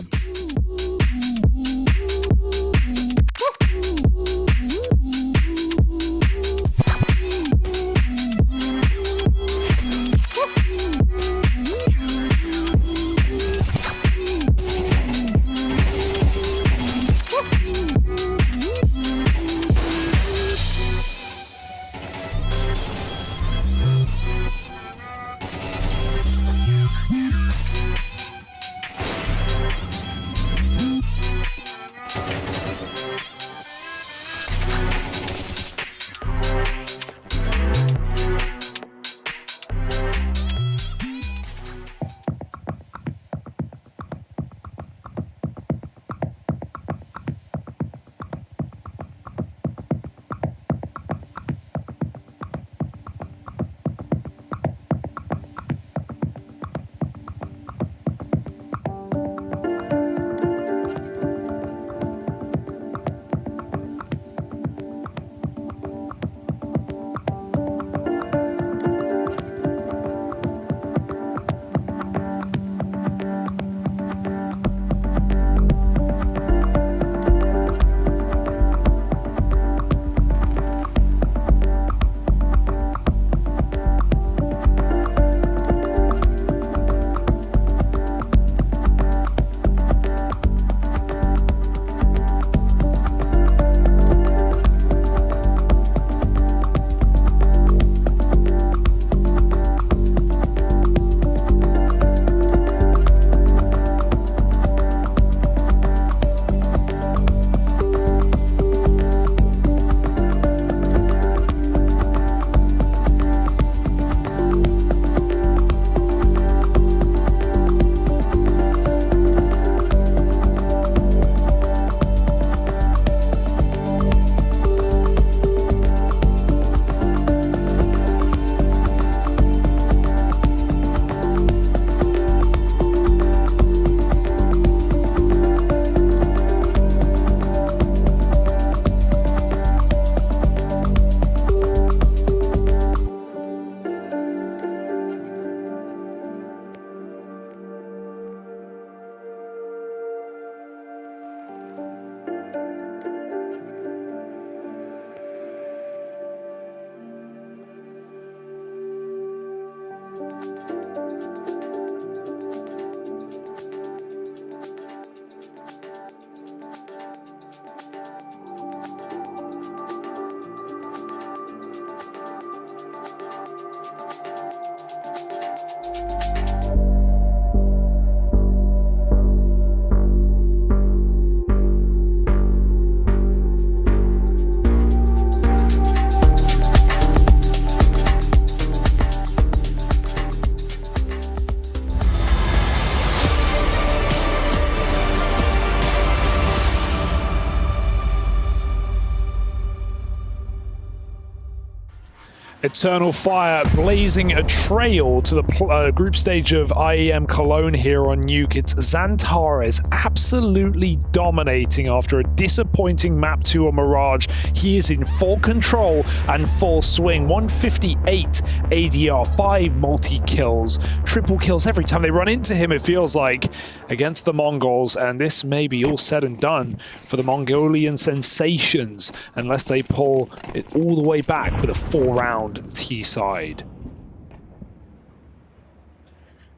Eternal Fire blazing a trail to the group stage of IEM Cologne here on Nuke. It's Xantares absolutely dominating after a disappointing map 2 on Mirage. He is in full control and full swing. 158 ADR, 5 multi-kills, triple kills every time they run into him, it feels like, against the Mongols. And this may be all said and done for the Mongolian sensations unless they pull it all the way back with a 4-round T-side.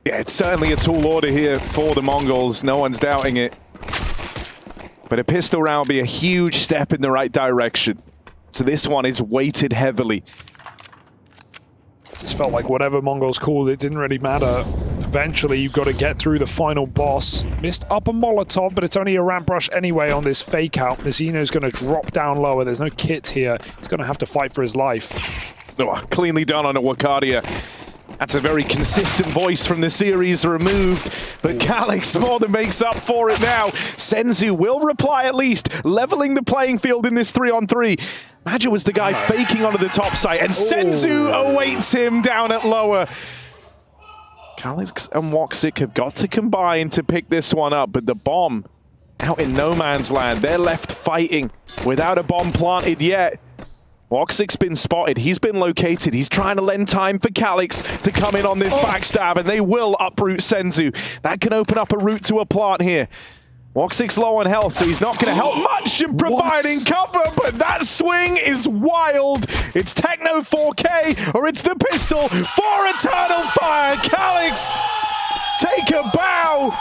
Yeah, it's certainly a tall order here for the Mongols. No one's doubting it. But a pistol round would be a huge step in the right direction. So this one is weighted heavily. Just felt like whatever Mongols called it didn't really matter. Eventually, you've got to get through the final boss. Missed up a Molotov, but it's only a ramp rush anyway on this fake out. Mizzino's going to drop down lower. There's no kit here. He's going to have to fight for his life. Oh, cleanly done on a Wakadia. That's a very consistent voice from the series removed, but Calix more than makes up for it now. Senzu will reply at least, leveling the playing field in this 3-on-3. Madja was the guy faking onto the top site, and Senzu awaits him down at lower. Calix and Woxic have got to combine to pick this one up, but the bomb out in no man's land. They're left fighting without a bomb planted yet. Woxic's been spotted, he's been located, he's trying to lend time for Calix to come in on this backstab, and they will uproot Senzu. That can open up a route to a plant here. Woxic's low on health, so he's not going to help much in providing cover, but that swing is wild. It's Techno 4K, or it's the pistol for Eternal Fire. Calix, take a bow.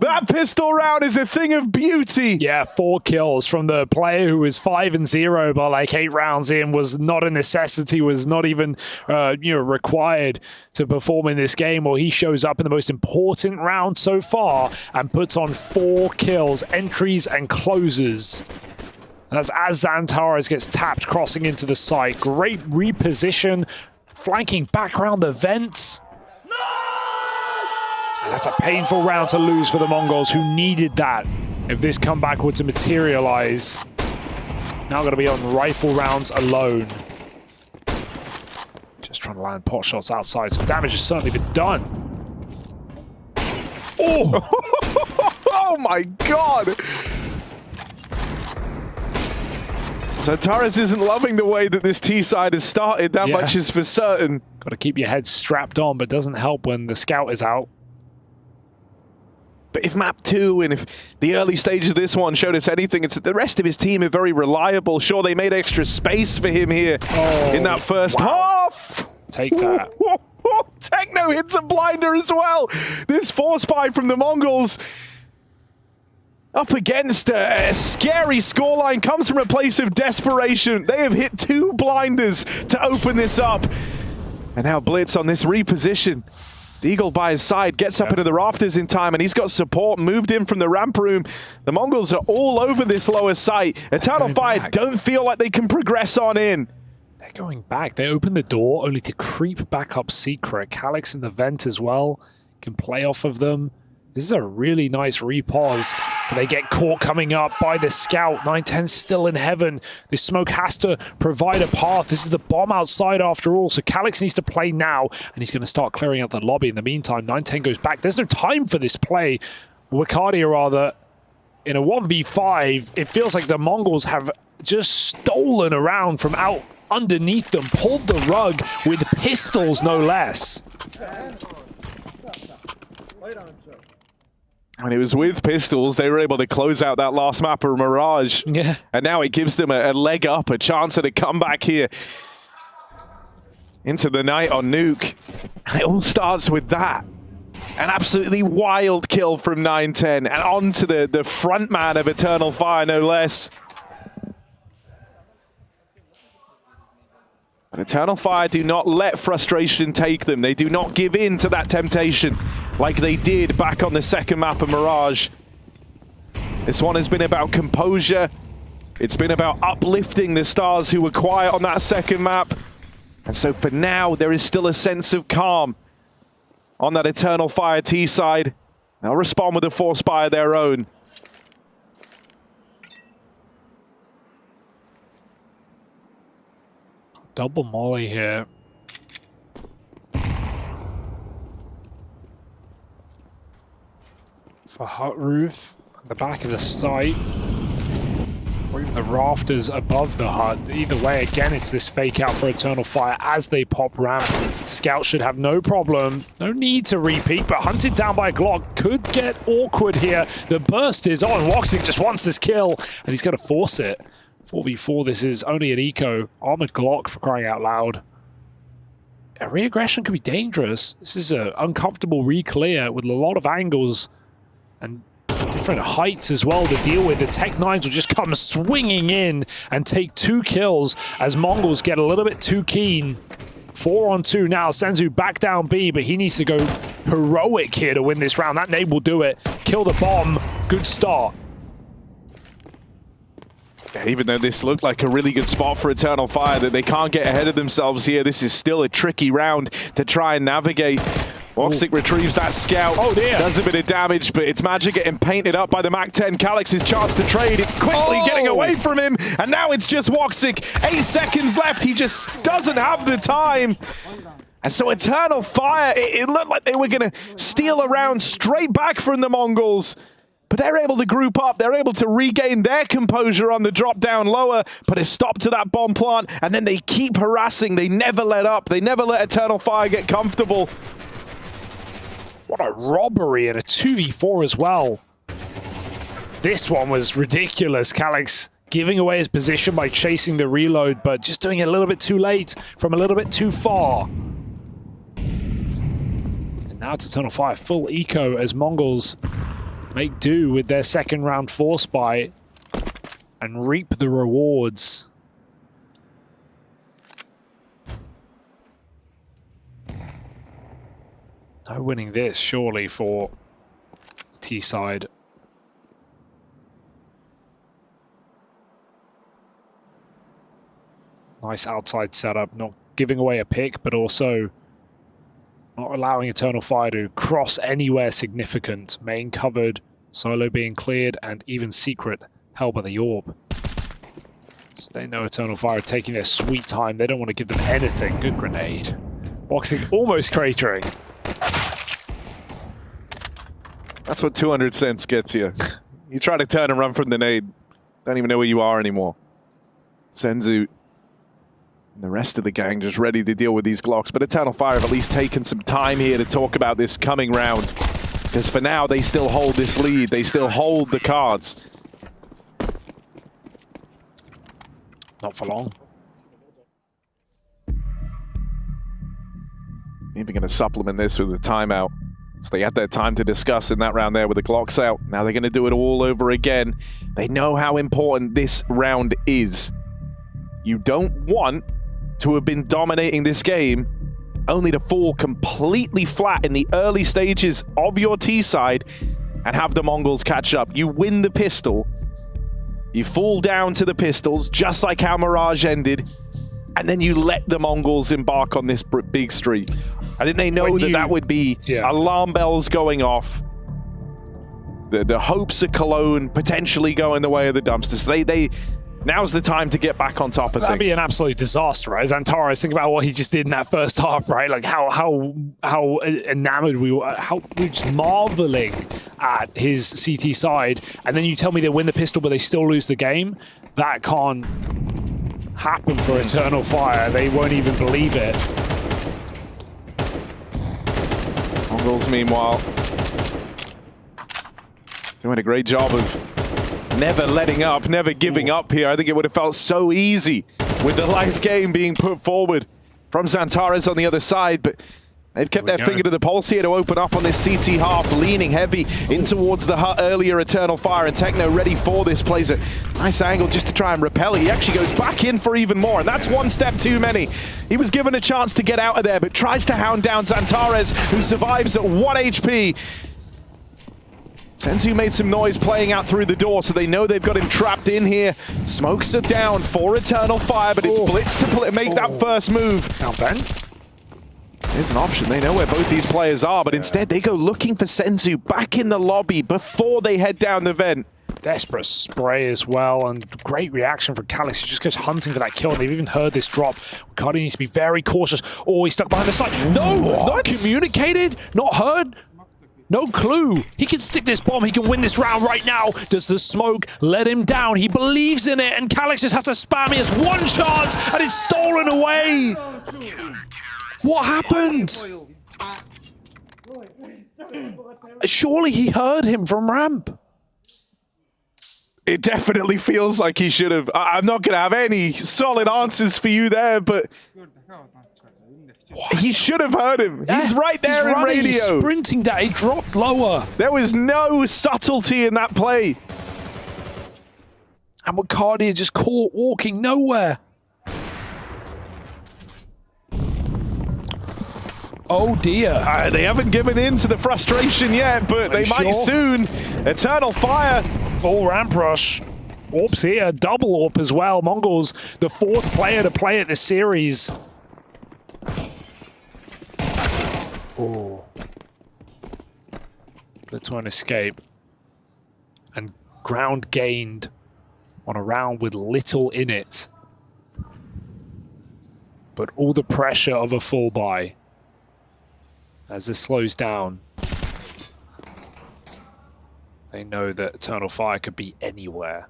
That pistol round is a thing of beauty. Yeah, 4 kills from the player who was 5-0, but like 8 rounds in, was not a necessity, was not even required to perform in this game. Well, he shows up in the most important round so far and puts on 4 kills, entries and closes. That's as Xantares gets tapped, crossing into the site. Great reposition, flanking back around the vents. That's a painful round to lose for the Mongols, who needed that if this comeback were to materialize. Now going to be on rifle rounds alone. Just trying to land pot shots outside. Some damage has certainly been done. Oh! Oh my god! Xantares isn't loving the way that this T-side has started. That much is for certain. Got to keep your head strapped on, but doesn't help when the scout is out. But if map 2 and if the early stage of this one showed us anything, it's that the rest of his team are very reliable. Sure, they made extra space for him here in that first half. Take that. Techno hits a blinder as well. This force buy from the Mongols up against a scary scoreline comes from a place of desperation. They have hit 2 blinders to open this up. And now Blitz on this reposition. Deagle by his side, gets up into the rafters in time, and he's got support, moved in from the ramp room. The Mongols are all over this lower site. Eternal Fire don't feel like they can progress on in. They're going back. They open the door only to creep back up secret. Calix in the vent as well can play off of them. This is a really nice repause, but they get caught coming up by the scout. 910 still in heaven. This smoke has to provide a path. This is the bomb outside after all, so Calix needs to play now, and he's going to start clearing out the lobby. In the meantime, 910 goes back. There's no time for this play. Wakadia, rather, in a 1v5, it feels like the Mongols have just stolen around from out underneath them, pulled the rug with pistols, no less. And it was with pistols, they were able to close out that last map of Mirage. Yeah. And now it gives them a leg up, a chance at a comeback here into the night on Nuke. And it all starts with that. An absolutely wild kill from 910 and onto the front man of Eternal Fire, no less. But Eternal Fire do not let frustration take them. They do not give in to that temptation like they did back on the second map of Mirage. This one has been about composure. It's been about uplifting the stars who were quiet on that second map. And so for now, there is still a sense of calm on that Eternal Fire T side. They'll respond with a force buy of their own. Double molly here. For hut roof, at the back of the site, or even the rafters above the hut. Either way, again, it's this fake out for Eternal Fire as they pop ramp. Scout should have no problem. No need to repeat, but hunted down by Glock could get awkward here. The burst is on. Woxic just wants this kill, and he's going to force it. 4v4, this is only an eco. Armored Glock, for crying out loud. A re-aggression could be dangerous. This is an uncomfortable re-clear with a lot of angles and different heights as well to deal with. The Tech-9s will just come swinging in and take 2 kills as Mongols get a little bit too keen. 4 on 2 now. Senzu back down B, but he needs to go heroic here to win this round. That nade will do it. Kill the bomb. Good start. Even though this looked like a really good spot for Eternal Fire, that they can't get ahead of themselves here. This is still a tricky round to try and navigate. Woxic retrieves that scout. Oh dear. Does a bit of damage, but it's Magic getting painted up by the Mac-10. Calix's chance to trade. It's quickly getting away from him, and now it's just Woxic. 8 seconds left. He just doesn't have the time. And so Eternal Fire, it looked like they were going to steal a round straight back from the Mongols. But they're able to group up. They're able to regain their composure on the drop down lower, put a stop to that bomb plant, and then they keep harassing. They never let up. They never let Eternal Fire get comfortable. What a robbery, and a 2v4 as well. This one was ridiculous. Calix giving away his position by chasing the reload, but just doing it a little bit too late from a little bit too far. And now it's Eternal Fire full eco as Mongols make do with their second round force buy and reap the rewards. No winning this, surely, for T-side. Nice outside setup, not giving away a pick, but also not allowing Eternal Fire to cross anywhere significant. Main covered, solo being cleared, and even secret held by the Orb. So they know Eternal Fire are taking their sweet time. They don't want to give them anything. Good grenade. Woxic almost cratering. That's what 200 cents gets you. You try to turn and run from the nade. Don't even know where you are anymore. Senzu and the rest of the gang just ready to deal with these Glocks. But Eternal Fire have at least taken some time here to talk about this coming round. Because for now, they still hold this lead. They still hold the cards. Not for long. Even going to supplement this with a timeout. So they had their time to discuss in that round there with the Glocks out. Now they're going to do it all over again. They know how important this round is. You don't want to have been dominating this game only to fall completely flat in the early stages of your T side and have the Mongols catch up. You win the pistol. You fall down to the pistols, just like how Mirage ended, and then you let the Mongols embark on this big streak. I think they know that would be alarm bells going off. The hopes of Cologne potentially going the way of the dumpsters. Now's the time to get back on top of That'd things. be an absolute disaster, right? Zantares, think about what he just did in that first half, right? Like how enamored we were, how we were just marveling at his CT side, and then you tell me they win the pistol, but they still lose the game. That can't happen for Eternal Fire. They won't even believe it. Mongols, meanwhile, doing a great job of never letting up, never giving up here. I think it would have felt so easy with the life game being put forward from Zantares on the other side, but they've kept their finger to the pulse here to open up on this CT half, leaning heavy in towards the hut earlier. Eternal Fire and Techno ready for this. Plays a nice angle just to try and repel it. He actually goes back in for even more, and that's one step too many. He was given a chance to get out of there, but tries to hound down Zantares, who survives at 1 HP. Senzu made some noise playing out through the door, so they know they've got him trapped in here. Smokes are down for Eternal Fire, but it's Blitz to make that first move. Now Ben. There's an option. They know where both these players are, but instead they go looking for Senzu back in the lobby before they head down the vent. Desperate spray as well, and great reaction from Calix. He just goes hunting for that kill, and they've even heard this drop. Cardi needs to be very cautious. Oh, he's stuck behind the side. No, not communicated, not heard. No clue. He can stick this bomb. He can win this round right now. Does the smoke let him down? He believes in it, and Calix just has to spam. He has one chance, and it's stolen away. What happened? Surely he heard him from ramp. It definitely feels like he should have. I'm not going to have any solid answers for you there, but he should have heard him. Yeah, he's right there in radio. He's sprinting down. He dropped lower. There was no subtlety in that play. And Wacardia just caught walking nowhere. Oh dear. They haven't given in to the frustration yet, but they might soon. Eternal Fire. Full ramp rush. Orps here, double Orp as well. Mongols, the 4th player to play at the series. Oh. Let's one escape. And ground gained on a round with little in it. But all the pressure of a full buy. As this slows down, they know that Eternal Fire could be anywhere.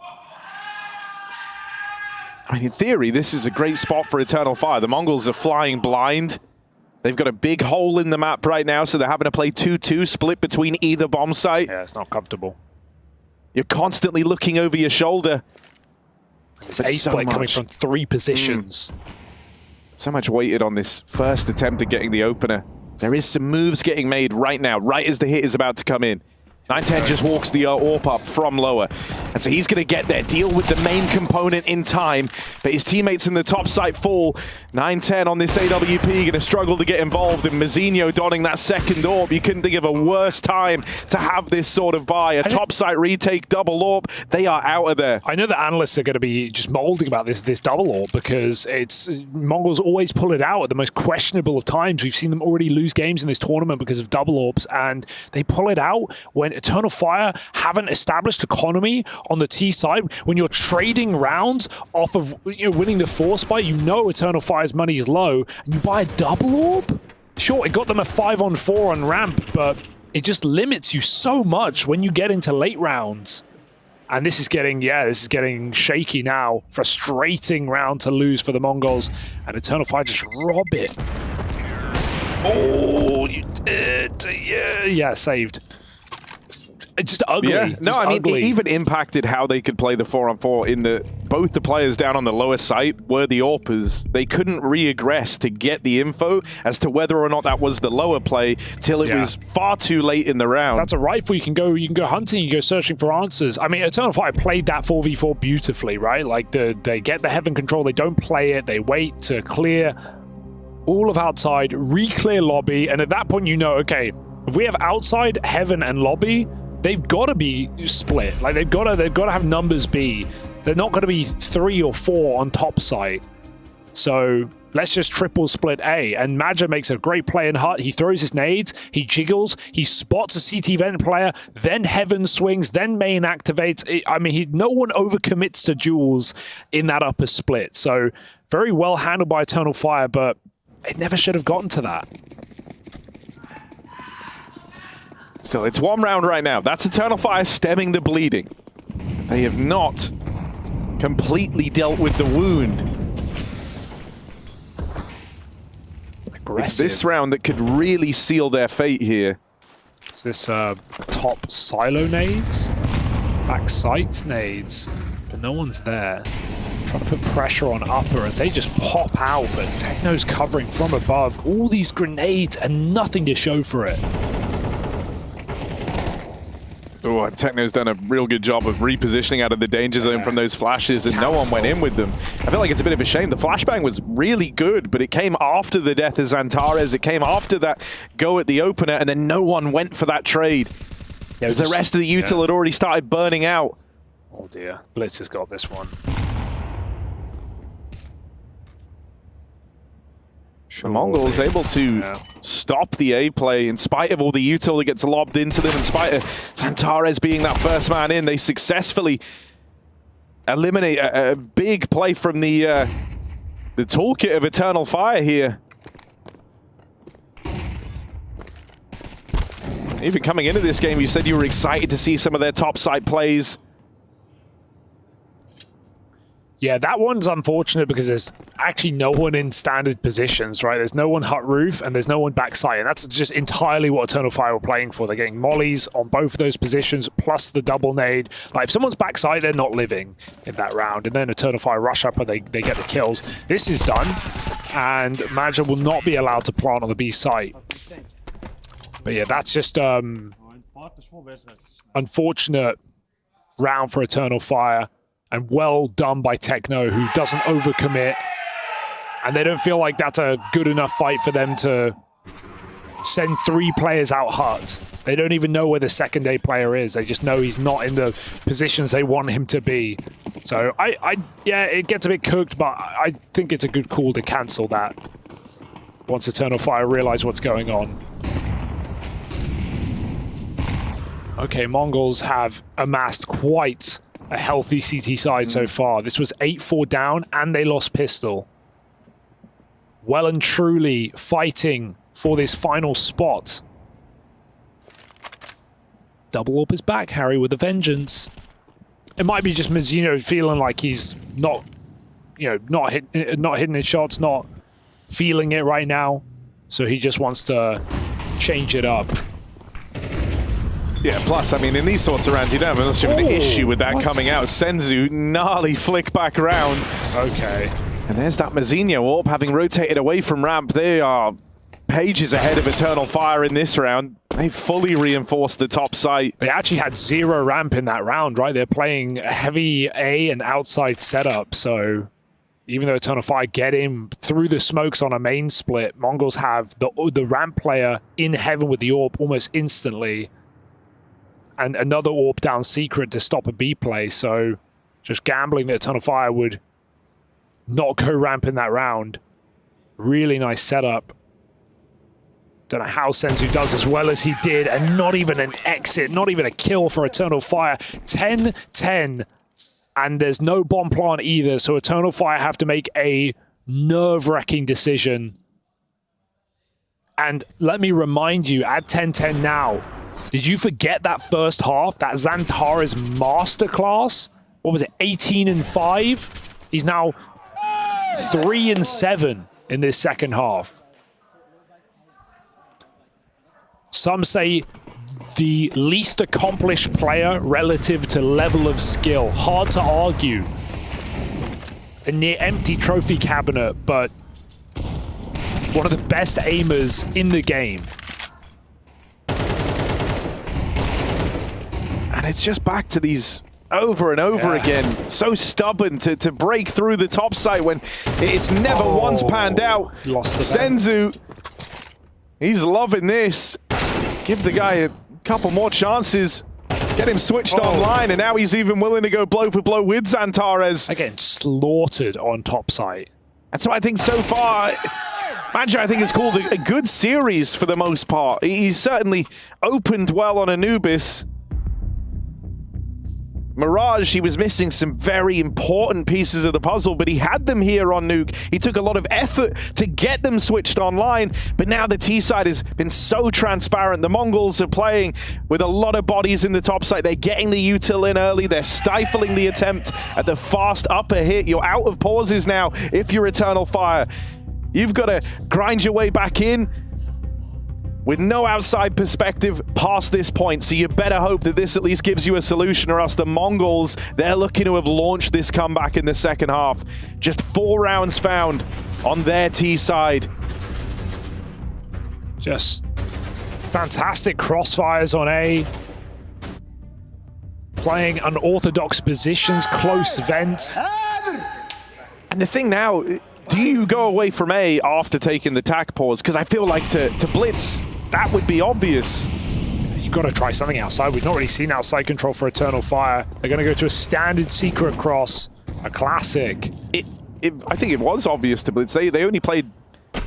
I mean, in theory, this is a great spot for Eternal Fire. The Mongols are flying blind. They've got a big hole in the map right now, so they're having to play 2-2, split between either bomb site. Yeah, it's not comfortable. You're constantly looking over your shoulder. There's ace play coming from 3 positions. So much weighted on this first attempt at getting the opener. There is some moves getting made right now, right as the hit is about to come in. 910 just walks the AWP up from lower. And so he's going to get there, deal with the main component in time. But his teammates in the top site fall. 910 on this AWP, going to struggle to get involved. And Mazinho donning that second AWP. You couldn't think of a worse time to have this sort of buy. A top site retake, double AWP. They are out of there. I know that analysts are going to be just molding about this double AWP because it's Mongols always pull it out at the most questionable of times. We've seen them already lose games in this tournament because of double AWPs, and they pull it out when Eternal Fire haven't established economy on the T side. When you're trading rounds off of winning the force buy, you know Eternal Fire's money is low, and you buy a double AWP? Sure, it got them a 5-on-4 on ramp, but it just limits you so much when you get into late rounds. And this is getting shaky now. Frustrating round to lose for the Mongols, and Eternal Fire just rob it. Oh, you did. Yeah, saved. It's just ugly. Yeah. No, I mean, it even impacted how they could play the 4-on-4 in the both the players down on the lower site were the AWPers. They couldn't re-aggress to get the info as to whether or not that was the lower play till it was far too late in the round. That's a rifle. You can go hunting, you go searching for answers. I mean, Eternal Fire played that 4v4 beautifully, right? Like they get the heaven control, they don't play it, they wait to clear all of outside, re-clear lobby, and at that point you know, okay, if we have outside, heaven, and lobby, they've got to be split. Like they've got to have numbers be. They're not going to be 3 or 4 on top site. So let's just triple split A. And Madja makes a great play in Hut. He throws his nades, he jiggles, he spots a CT vent player, then heaven swings, then main activates. I mean, no one overcommits to duels in that upper split. So very well handled by Eternal Fire, but it never should have gotten to that. Still, it's 1 round right now. That's Eternal Fire stemming the bleeding. They have not completely dealt with the wound. Aggressive. It's this round that could really seal their fate here. Is this top silo nades? Back sight nades? But no one's there. Trying to put pressure on upper as they just pop out, but Techno's covering from above. All these grenades and nothing to show for it. Oh, and Techno's done a real good job of repositioning out of the danger zone from those flashes, and no one went in with them. I feel like it's a bit of a shame. The flashbang was really good, but it came after the death of Xantares. It came after that go at the opener, and then no one went for that trade. Yeah, the rest of the util had already started burning out. Oh dear, Blitz has got this one. The Mongols able to stop the A play in spite of all the util that gets lobbed into them, in spite of Xantares being that first man in. They successfully eliminate a big play from the toolkit of Eternal Fire here. Even coming into this game, you said you were excited to see some of their top side plays. Yeah, that one's unfortunate because there's actually no one in standard positions, right? There's no one hut roof and there's no one backside. And that's just entirely what Eternal Fire were playing for. They're getting mollies on both of those positions, plus the double nade. Like, if someone's backside, they're not living in that round. And then Eternal Fire rush up and they get the kills. This is done. And Manager will not be allowed to plant on the B site. But yeah, that's just unfortunate round for Eternal Fire. And well done by Techno, who doesn't overcommit. And they don't feel like that's a good enough fight for them to send 3 players out hut. They don't even know where the second A player is. They just know he's not in the positions they want him to be. So, yeah, it gets a bit cooked, but I think it's a good call to cancel that once Eternal Fire realize what's going on. Okay, Mongols have amassed quite a healthy CT side so far. This was 8-4 down, and they lost pistol. Well and truly fighting for this final spot. Double AWP is back, Harry, with a vengeance. It might be just Mizuno feeling like he's not, not hitting his shots, not feeling it right now. So he just wants to change it up. Yeah, plus, I mean, in these sorts of rounds, you don't have much of an issue with that coming out. Senzu, gnarly flick back around. Okay. And there's that Mazinho AWP having rotated away from ramp. They are pages ahead of Eternal Fire in this round. They fully reinforced the top site. They actually had 0 ramp in that round, right? They're playing a heavy A and outside setup, so even though Eternal Fire get him through the smokes on a main split, Mongols have the ramp player in heaven with the AWP almost instantly. And another AWP down secret to stop a B play, so just gambling that Eternal Fire would not go ramp in that round. Really nice setup. Don't know how Senzu does as well as he did, and not even an exit, not even a kill for Eternal Fire. 10-10, and there's no bomb plant either, so Eternal Fire have to make a nerve-wracking decision. And let me remind you, at 10-10 now, did you forget that first half? That Xantares masterclass? What was it, 18-5? He's now 3-7 in this second half. Some say the least accomplished player relative to level of skill. Hard to argue. A near empty trophy cabinet, but one of the best aimers in the game. And it's just back to these over and over again. So stubborn to break through the top site when it's never once panned out. Lost the Senzu, he's loving this. Give the guy a couple more chances. Get him switched online, and now he's even willing to go blow for blow with Xantares. Again, slaughtered on top site. And so I think so far, Manager, I think it's called a good series for the most part. He's certainly opened well on Anubis. Mirage, he was missing some very important pieces of the puzzle, but he had them here on Nuke. He took a lot of effort to get them switched online, but now the T side has been so transparent. The Mongols are playing with a lot of bodies in the top side. They're getting the util in early. They're stifling the attempt at the fast upper hit. You're out of pauses now if you're Eternal Fire. You've got to grind your way back in with no outside perspective past this point, so you better hope that this at least gives you a solution, or else the Mongols, they're looking to have launched this comeback in the second half. Just 4 rounds found on their T side. Just fantastic crossfires on A. Playing unorthodox positions, close vent. And the thing now, do you go away from A after taking the tack pause? Because I feel like to blitz, that would be obvious. You've got to try something outside. We've not really seen outside control for Eternal Fire. They're going to go to a standard secret cross, a classic. I think it was obvious to blitz. They only played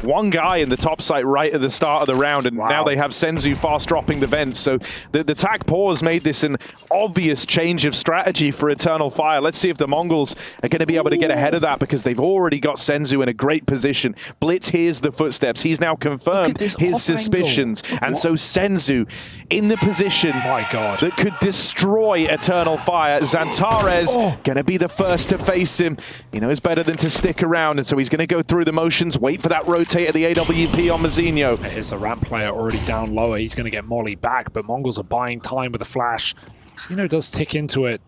one guy in the top site right at the start of the round, and now they have Senzu fast dropping the vents. So the tag pause made this an obvious change of strategy for Eternal Fire. Let's see if the Mongols are going to be able to get ahead of that, because they've already got Senzu in a great position. Blitz hears the footsteps. He's now confirmed his suspicions. And so Senzu in the position that could destroy Eternal Fire. Xantares going to be the first to face him. You know, it's better than to stick around, and so he's going to go through the motions, wait for that rotate of the AWP on Mazinho. Here's the ramp player already down lower. He's going to get Molly back, but Mongols are buying time with a flash. Mazinho does tick into it.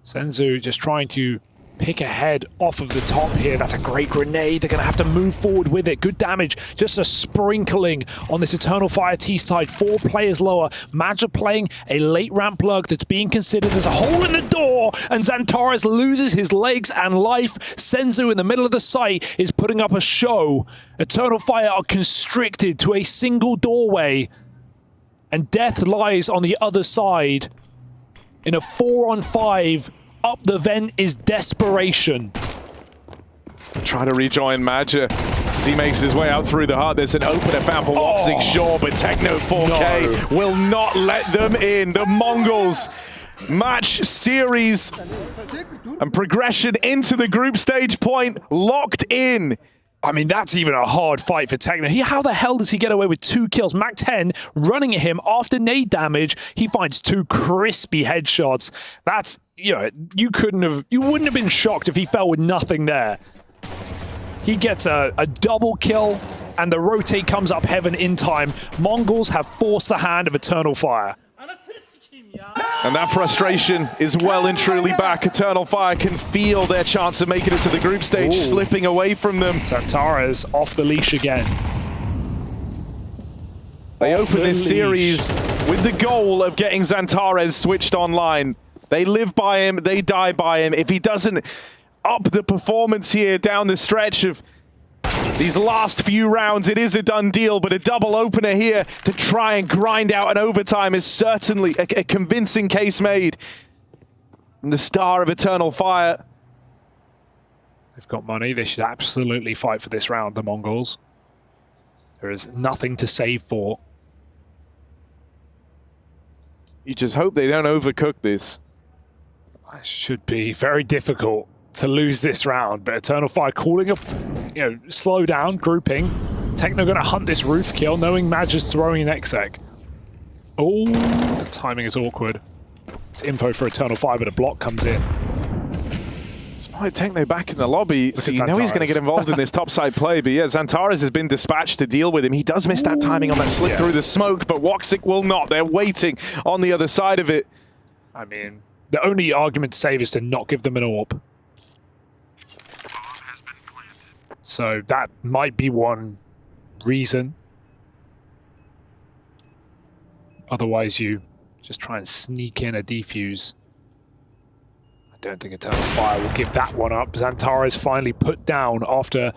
Senzu just trying to pick ahead off of the top here. That's a great grenade. They're going to have to move forward with it. Good damage. Just a sprinkling on this Eternal Fire T side. 4 players lower. Maj are playing a late ramp lug that's being considered. There's a hole in the door, and Xantares loses his legs and life. Senzu in the middle of the site is putting up a show. Eternal Fire are constricted to a single doorway, and death lies on the other side. In a 4-on-5, up the vent is desperation. Trying to rejoin Madja as he makes his way out through the heart. There's an opener found for Woxic Shaw, but Techno 4K will not let them in. The Mongols match series and progression into the group stage point locked in. I mean, that's even a hard fight for Techno. How the hell does he get away with 2 kills? Mac 10 running at him after nade damage. He finds 2 crispy headshots. That's, you know, you wouldn't have been shocked if he fell with nothing there. He gets a double kill, and the rotate comes up heaven in time. Mongols have forced the hand of Eternal Fire. And that frustration is well and truly back. Eternal Fire can feel their chance of making it to the group stage slipping away from them. Xantares off the leash again. They open this series with the goal of getting Xantares switched online. They live by him, they die by him. If he doesn't up the performance here down the stretch of these last few rounds, it is a done deal, but a double opener here to try and grind out an overtime is certainly a convincing case made. And the star of Eternal Fire. They've got money. They should absolutely fight for this round, the Mongols. There is nothing to save for. You just hope they don't overcook this. It should be very difficult to lose this round, but Eternal Fire calling a slow down, grouping. Techno going to hunt this roof kill, knowing Maj is throwing an exec. Oh, the timing is awkward. It's info for Eternal Fire, but a block comes in. Smart Techno back in the lobby, so you know he's going to get involved in this topside play, but yeah, Xantares has been dispatched to deal with him. He does miss that timing on that slip through the smoke, but Woxic will not. They're waiting on the other side of it. I mean, the only argument to save is to not give them an AWP. So that might be one reason. Otherwise, you just try and sneak in a defuse. I don't think Eternal Fire will give that one up. Xantares finally put down after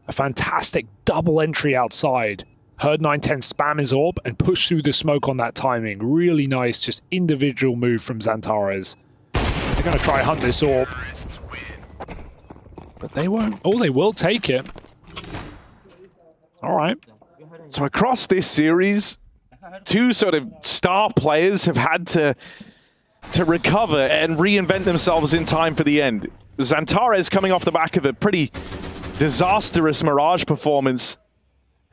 a fantastic double entry outside. Heard 910 spam his AWP and push through the smoke on that timing. Really nice, just individual move from Xantares. They're going to try hunt this AWP. But they won't. Oh, they will take it. All right. So across this series, 2 sort of star players have had to recover and reinvent themselves in time for the end. Xantares coming off the back of a pretty disastrous Mirage performance,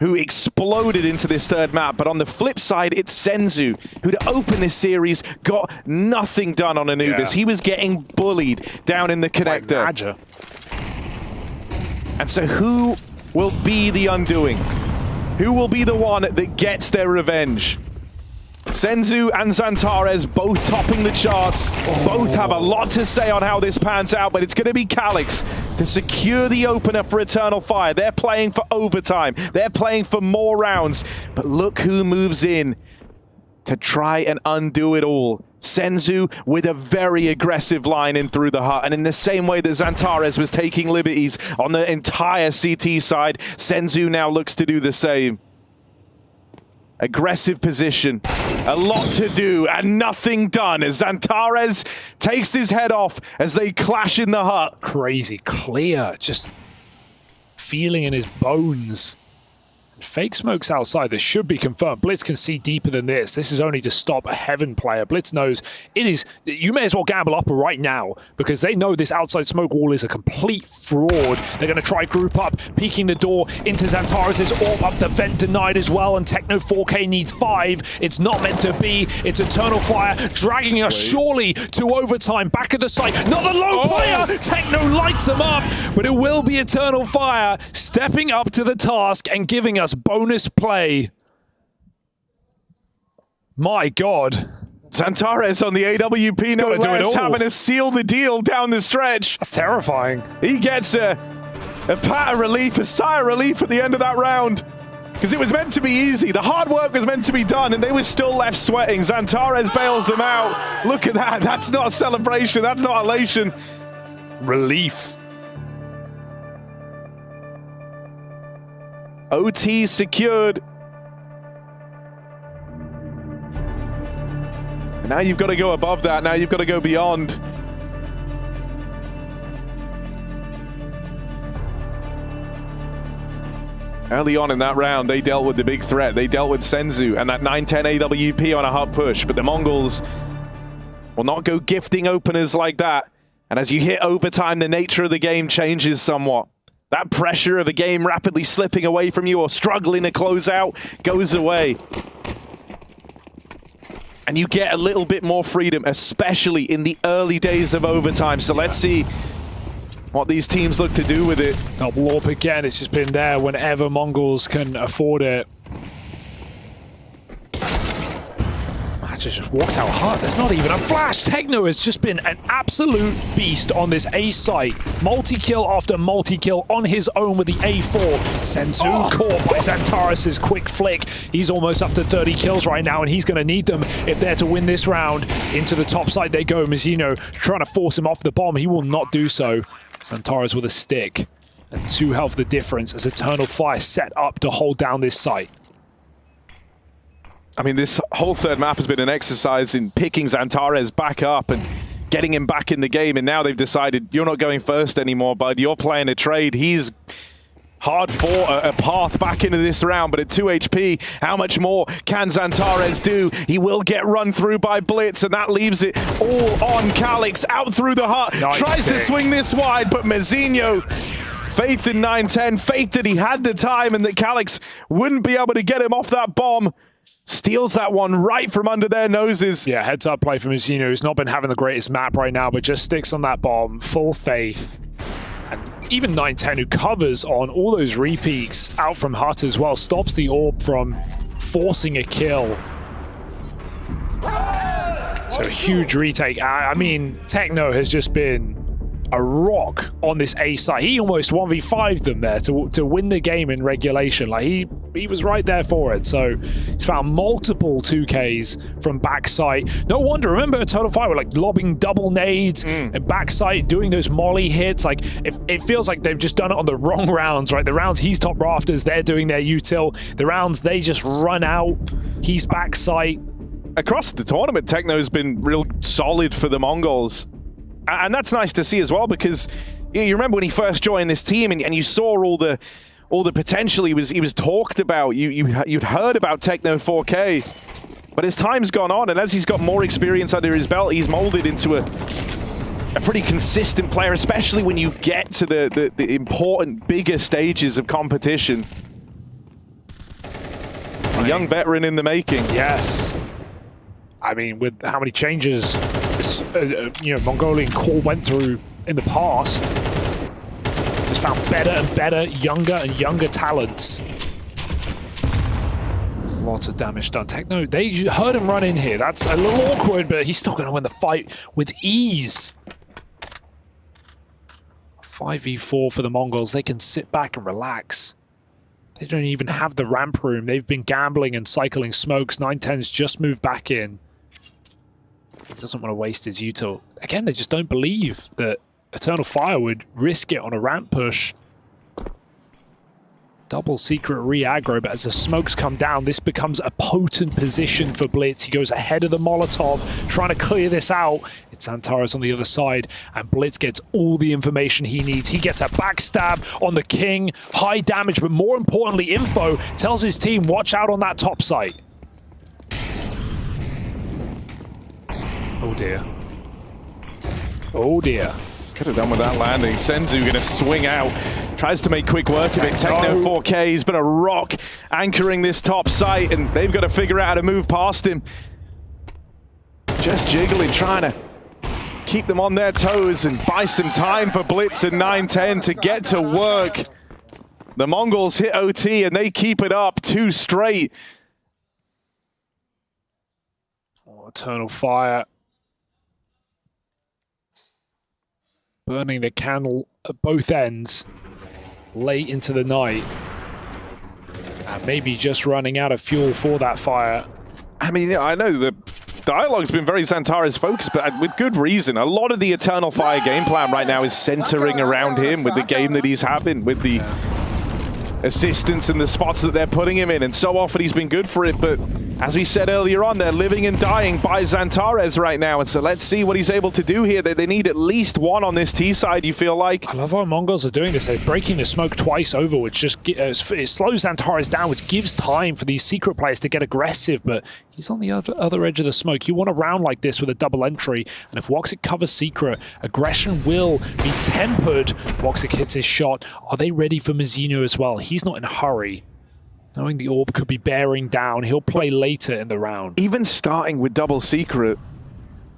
who exploded into this third map. But on the flip side, it's Senzu, who to open this series got nothing done on Anubis. He was getting bullied down in the connector. And so who will be the undoing? Who will be the one that gets their revenge? Senzu and Xantares both topping the charts. Both have a lot to say on how this pans out, but it's going to be Calix to secure the opener for Eternal Fire. They're playing for overtime. They're playing for more rounds. But look who moves in to try and undo it all. Senzu with a very aggressive line in through the hut, and in the same way that Xantares was taking liberties on the entire CT side, Senzu now looks to do the same. Aggressive position, a lot to do, and nothing done as Xantares takes his head off as they clash in the hut. Crazy clear, just feeling in his bones Fake smokes outside. This should be confirmed. Blitz can see deeper than this. This is only to stop a Heaven player. Blitz knows it is. You may as well gamble upper right now because they know this outside smoke wall is a complete fraud. They're going to try group up, peeking the door into Xantares' orb up the vent denied as well. And Techno 4K needs 5. It's not meant to be. It's Eternal Fire dragging us surely to overtime. Back at the site. Another low player. Techno lights them up, but it will be Eternal Fire stepping up to the task and giving us bonus play. My God. Xantares on the AWP, no less, having to seal the deal down the stretch. That's terrifying. He gets a pat of relief, a sigh of relief at the end of that round. Because it was meant to be easy. The hard work was meant to be done, and they were still left sweating. Xantares bails them out. Look at that. That's not a celebration. That's not elation. Relief. OT secured. And now you've got to go above that. Now you've got to go beyond. Early on in that round, they dealt with the big threat. They dealt with Senzu and that 9-10 AWP on a hard push. But the Mongols will not go gifting openers like that. And as you hit overtime, the nature of the game changes somewhat. That pressure of a game rapidly slipping away from you or struggling to close out goes away. And you get a little bit more freedom, especially in the early days of overtime. So let's see what these teams look to do with it. Double AWP again. It's just been there whenever Mongols can afford it. Just walks out hard. There's not even a flash. Techno has just been an absolute beast on this A site. Multi-kill after multi-kill on his own with the A4. Senzu caught by Xantares' quick flick. He's almost up to 30 kills right now, and he's going to need them if they're to win this round. Into the top side they go. Mizzino trying to force him off the bomb. He will not do so. Xantares with a stick. And 2 health the difference as Eternal Fire set up to hold down this site. I mean, this whole third map has been an exercise in picking Xantares back up and getting him back in the game. And now they've decided, you're not going first anymore, bud. You're playing a trade. He's hard fought a path back into this round, but at 2 HP, how much more can Xantares do? He will get run through by Blitz, and that leaves it all on Calix. Out through the hut. Nice Tries to swing this wide, but Mizzino, faith in 9-10, faith that he had the time and that Calix wouldn't be able to get him off that bomb. Steals that one right from under their noses. Yeah, heads up play from Mizzino, who's not been having the greatest map right now, but just sticks on that bomb. Full faith. And even 9-10, who covers on all those repeats out from Hut as well, stops the orb from forcing a kill. So a huge retake. I mean, Techno has just been a rock on this A side. He almost 1v5'd them there to win the game in regulation. Like he was right there for it. So he's found multiple 2Ks from backside. No wonder. Remember Eternal Fire were like lobbing double nades and backside doing those molly hits. Like it feels like they've just done it on the wrong rounds, right? The rounds he's top rafters, they're doing their util. The rounds they just run out, he's backside. Across the tournament, Techno's been real solid for the Mongols. And that's nice to see as well, because you remember when he first joined this team and you saw all the potential he was talked about. You'd heard about Techno 4K, but as time's gone on and as he's got more experience under his belt, he's molded into a pretty consistent player, especially when you get to the important, bigger stages of competition. A young veteran in the making. Yes. I mean, with how many changes this Mongolian core went through in the past, just found better and better, younger and younger talents. Lots of damage done. Techno, they heard him run in here. That's a little awkward, but he's still going to win the fight with ease. 5v4 for the Mongols. They can sit back and relax. They don't even have the ramp room. They've been gambling and cycling smokes. 9-10's just moved back in. He doesn't want to waste his util. Again, they just don't believe that Eternal Fire would risk it on a ramp push. Double secret re-aggro, but as the smokes come down, this becomes a potent position for Blitz. He goes ahead of the Molotov, trying to clear this out. It's Xantares on the other side, and Blitz gets all the information he needs. He gets a backstab on the King, high damage, but more importantly, info tells his team, watch out on that top site. Oh dear. Oh dear. Could have done with that landing. Senzu going to swing out. Tries to make quick work of it. Techno 4K. He's been a rock anchoring this top site, and they've got to figure out how to move past him. Just jiggling, trying to keep them on their toes and buy some time for Blitz and 9-10 to get to work. The Mongols hit OT, and they keep it up 2 straight. Oh, Eternal Fire. Burning the candle at both ends late into the night. And maybe just running out of fuel for that fire. I mean, I know the dialogue's been very Xantares focused, but with good reason. A lot of the Eternal Fire game plan right now is centering around him with the game that he's having, with the assistance and the spots that they're putting him in. And so often he's been good for it, but as we said earlier on, they're living and dying by Xantares right now. And so let's see what he's able to do here. They need at least one on this T side, you feel like. I love how Mongols are doing this. They're breaking the smoke twice over, which just it slows Xantares down, which gives time for these secret players to get aggressive. But he's on the other edge of the smoke. You want a round like this with a double entry. And if Woxic covers secret, aggression will be tempered. Woxic hits his shot. Are they ready for Mizzino as well? He's not in a hurry. Knowing the orb could be bearing down, he'll play later in the round. Even starting with double secret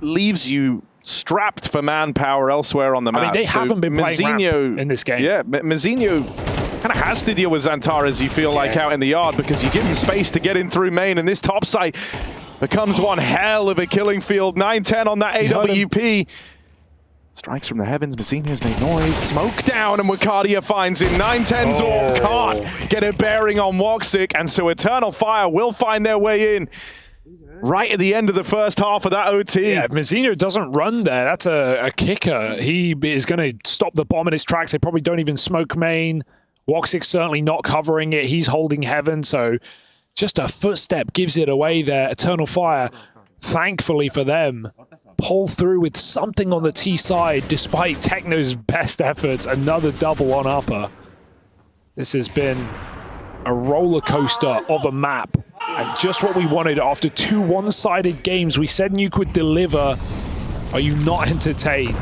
leaves you strapped for manpower elsewhere on the map. I mean, they haven't been playing ramp in this game. Yeah, Mizzino kind of has to deal with Xantares, you feel like, out in the yard, because you give him space to get in through main, and this top site becomes one hell of a killing field. 9-10 on that AWP. Strikes from the heavens, Mizzino's made noise, smoke down, and Wakadia finds him. 9-10's all can't get a bearing on Woxic, and so Eternal Fire will find their way in right at the end of the first half of that OT. Yeah, if Mizzino doesn't run there, that's a kicker. He is going to stop the bomb in his tracks. They probably don't even smoke main. Woxic certainly not covering it. He's holding heaven, so just a footstep gives it away there. Eternal Fire, thankfully for them, pull through with something on the T side despite Techno's best efforts. Another double on upper. This has been a roller coaster of a map, and just what we wanted after 2 one-sided games. We said Nuke would deliver. Are you not entertained?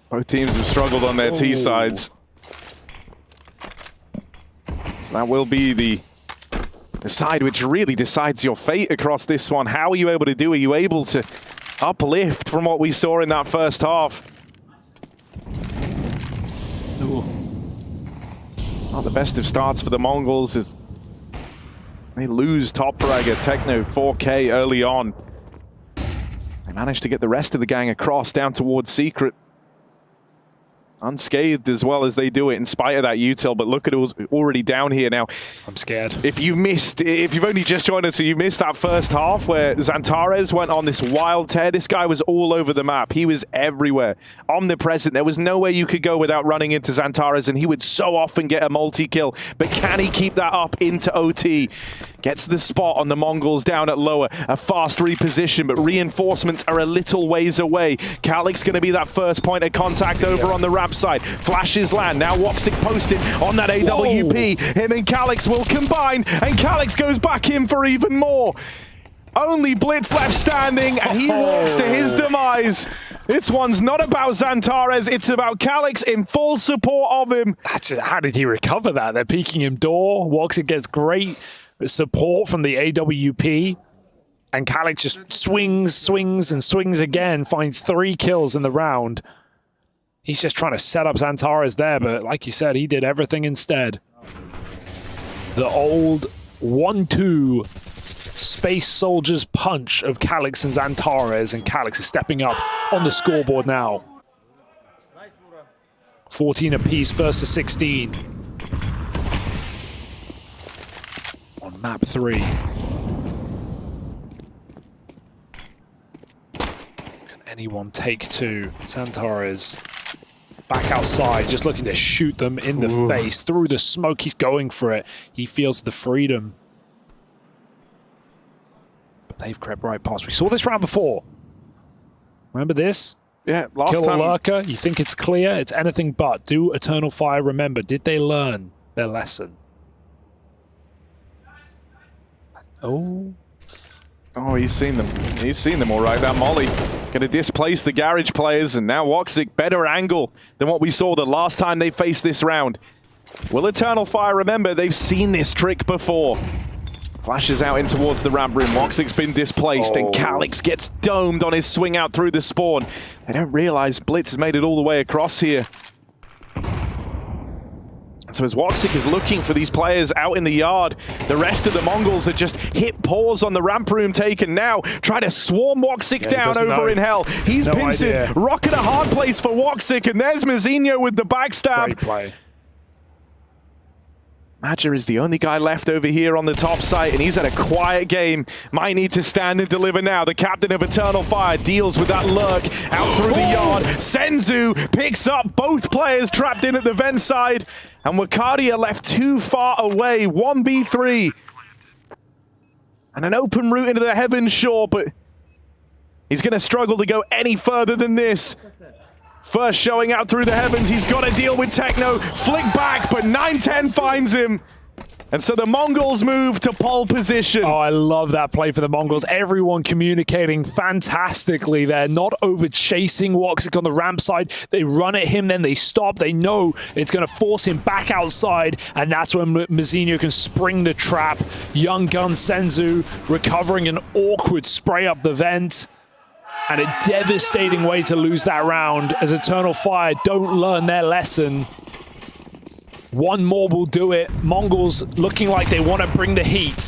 Both teams have struggled on their T sides. So that will be the side which really decides your fate across this one. How are you able to do? Are you able to uplift from what we saw in that first half? Ooh. Not the best of starts for the Mongols as they lose top fragger Techno 4K early on. They managed to get the rest of the gang across down towards Secret. Unscathed as well as they do it in spite of that util, but look at who's already down here now. I'm scared. If you've only just joined us, so you missed that first half where Xantares went on this wild tear. This guy was all over the map. He was everywhere, omnipresent. There was nowhere you could go without running into Xantares, and he would so often get a multi-kill. But can he keep that up into OT? Gets the spot on the Mongols down at lower. A fast reposition, but reinforcements are a little ways away. Calyx going to be that first point of contact over on the ramp side. Flashes land. Now Woxic posted on that AWP. Whoa. Him and Calyx will combine, and Calyx goes back in for even more. Only Blitz left standing, and he walks to his demise. This one's not about Xantares, it's about Calyx in full support of him. How did he recover that? They're peeking him door. Woxic gets great support from the AWP, and Calyx just swings and swings again, finds 3 kills in the round. He's just trying to set up Xantares there, but like you said, he did everything instead. The old 1-2 Space Soldiers punch of Calyx and Xantares, and Calyx is stepping up on the scoreboard now. 14 apiece, first to 16. On map 3. Can anyone take two. Santares back outside, just looking to shoot them in the face. Through the smoke, he's going for it. He feels the freedom. But they've crept right past. We saw this round before. Remember this? Yeah, last Kill time. a lurker, you think it's clear, it's anything but. Do Eternal Fire remember? Did they learn their lesson? Oh, he's seen them. He's seen them all right. That Molly going to displace the Garage players, and now Woxic, better angle than what we saw the last time they faced this round. Will Eternal Fire remember? They've seen this trick before. Flashes out in towards the ramp room. Woxic's been displaced, and Calix gets domed on his swing out through the spawn. They don't realize Blitz has made it all the way across here. So as Woxic is looking for these players out in the yard, the rest of the Mongols are just hit pause on the ramp room taken now. Try to swarm Woxic down over in hell. He's pincered. Rock at a hard place for Woxic, and there's Mazinho with the backstab. Great play. Madger is the only guy left over here on the top site, and he's had a quiet game. Might need to stand and deliver now. The captain of Eternal Fire deals with that lurk out through the yard. Senzu picks up both players trapped in at the vent side, and Wakadia left too far away. 1v3. And an open route into the Heaven Shore, but he's going to struggle to go any further than this. First showing out through the heavens, he's got to deal with Techno. Flick back, but 9-10 finds him. And so the Mongols move to pole position. Oh, I love that play for the Mongols. Everyone communicating fantastically there, not over chasing Woxic on the ramp side. They run at him, then they stop. They know it's going to force him back outside, and that's when Mazinho can spring the trap. Young gun Senzu recovering an awkward spray up the vent. And a devastating way to lose that round as Eternal Fire don't learn their lesson. One more will do it. Mongols looking like they want to bring the heat.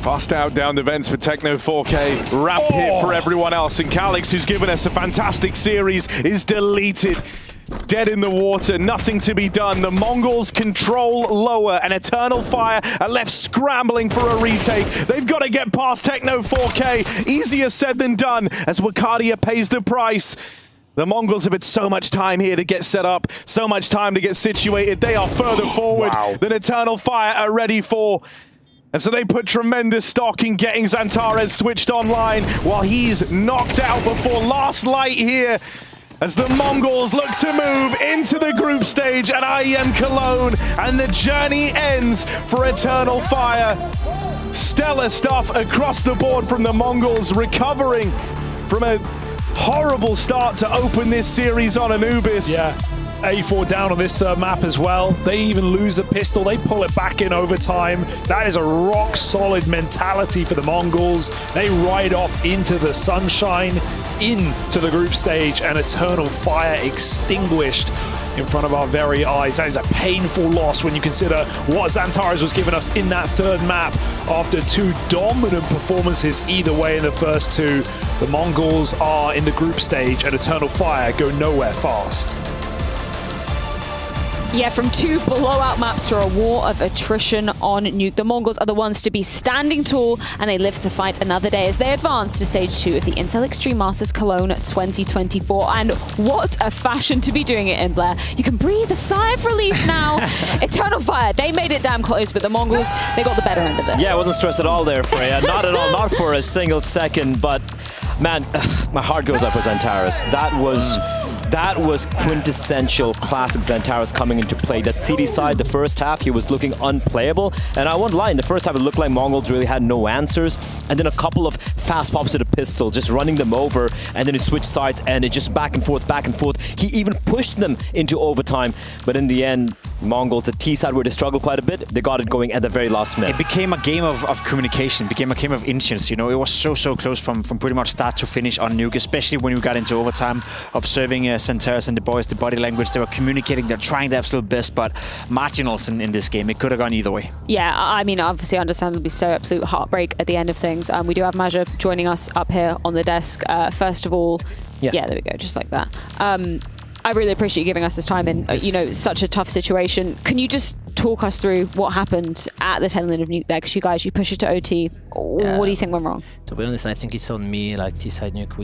Fast out down the vents for Techno 4K. Ramp hit for everyone else. And Calix, who's given us a fantastic series, is deleted. Dead in the water, nothing to be done. The Mongols control lower, and Eternal Fire are left scrambling for a retake. They've got to get past Techno 4K. Easier said than done as Wakadia pays the price. The Mongols have had so much time here to get set up, so much time to get situated. They are further forward than Eternal Fire are ready for. And so they put tremendous stock in getting Xantares switched online while he's knocked out before last light here. As the Mongols look to move into the group stage at IEM Cologne, and the journey ends for Eternal Fire. Stellar stuff across the board from the Mongols, recovering from a horrible start to open this series on Anubis. Yeah, A4 down on this third map as well. They even lose the pistol. They pull it back in overtime. That is a rock-solid mentality for the Mongols. They ride off into the sunshine, into the group stage, and Eternal Fire extinguished in front of our very eyes. That is a painful loss when you consider what Xantares was giving us in that third map after two dominant performances either way in the first two. The Mongols are in the group stage, and Eternal Fire go nowhere fast. Yeah, from two blowout maps to a war of attrition on Nuke. The Mongols are the ones to be standing tall, and they live to fight another day as they advance to stage 2 of the Intel Extreme Masters Cologne 2024. And what a fashion to be doing it in, Blair. You can breathe a sigh of relief now. Eternal Fire, they made it damn close, but the Mongols, they got the better end of it. Yeah, I wasn't stressed at all there, Freya. Not at all, not for a single second, but man, my heart goes out for Xantares. That was quintessential classic Xantares coming into play. That CD side, the first half, he was looking unplayable. And I won't lie, in the first half, it looked like Mongols really had no answers. And then a couple of fast pops to the pistol, just running them over. And then he switched sides, and it just back and forth, back and forth. He even pushed them into overtime. But in the end, Mongols, the T side, where they struggled quite a bit, they got it going at the very last minute. It became a game of communication, became a game of inches. You know, it was so close from pretty much start to finish on Nuke, especially when we got into overtime, observing Xantares and the boys, the body language, they were communicating, they're trying their absolute best, but marginals in this game. It could have gone either way. Yeah, I mean, obviously, understandably so, absolute heartbreak at the end of things. We do have Maja joining us up here on the desk. First of all, yeah, there we go, just like that. I really appreciate you giving us this time in, you know, such a tough situation. Can you just talk us through what happened at the tail end of Nuke there, because you pushed it to OT. What do you think went wrong? To be honest, I think it's on me. Like T-side Nuke,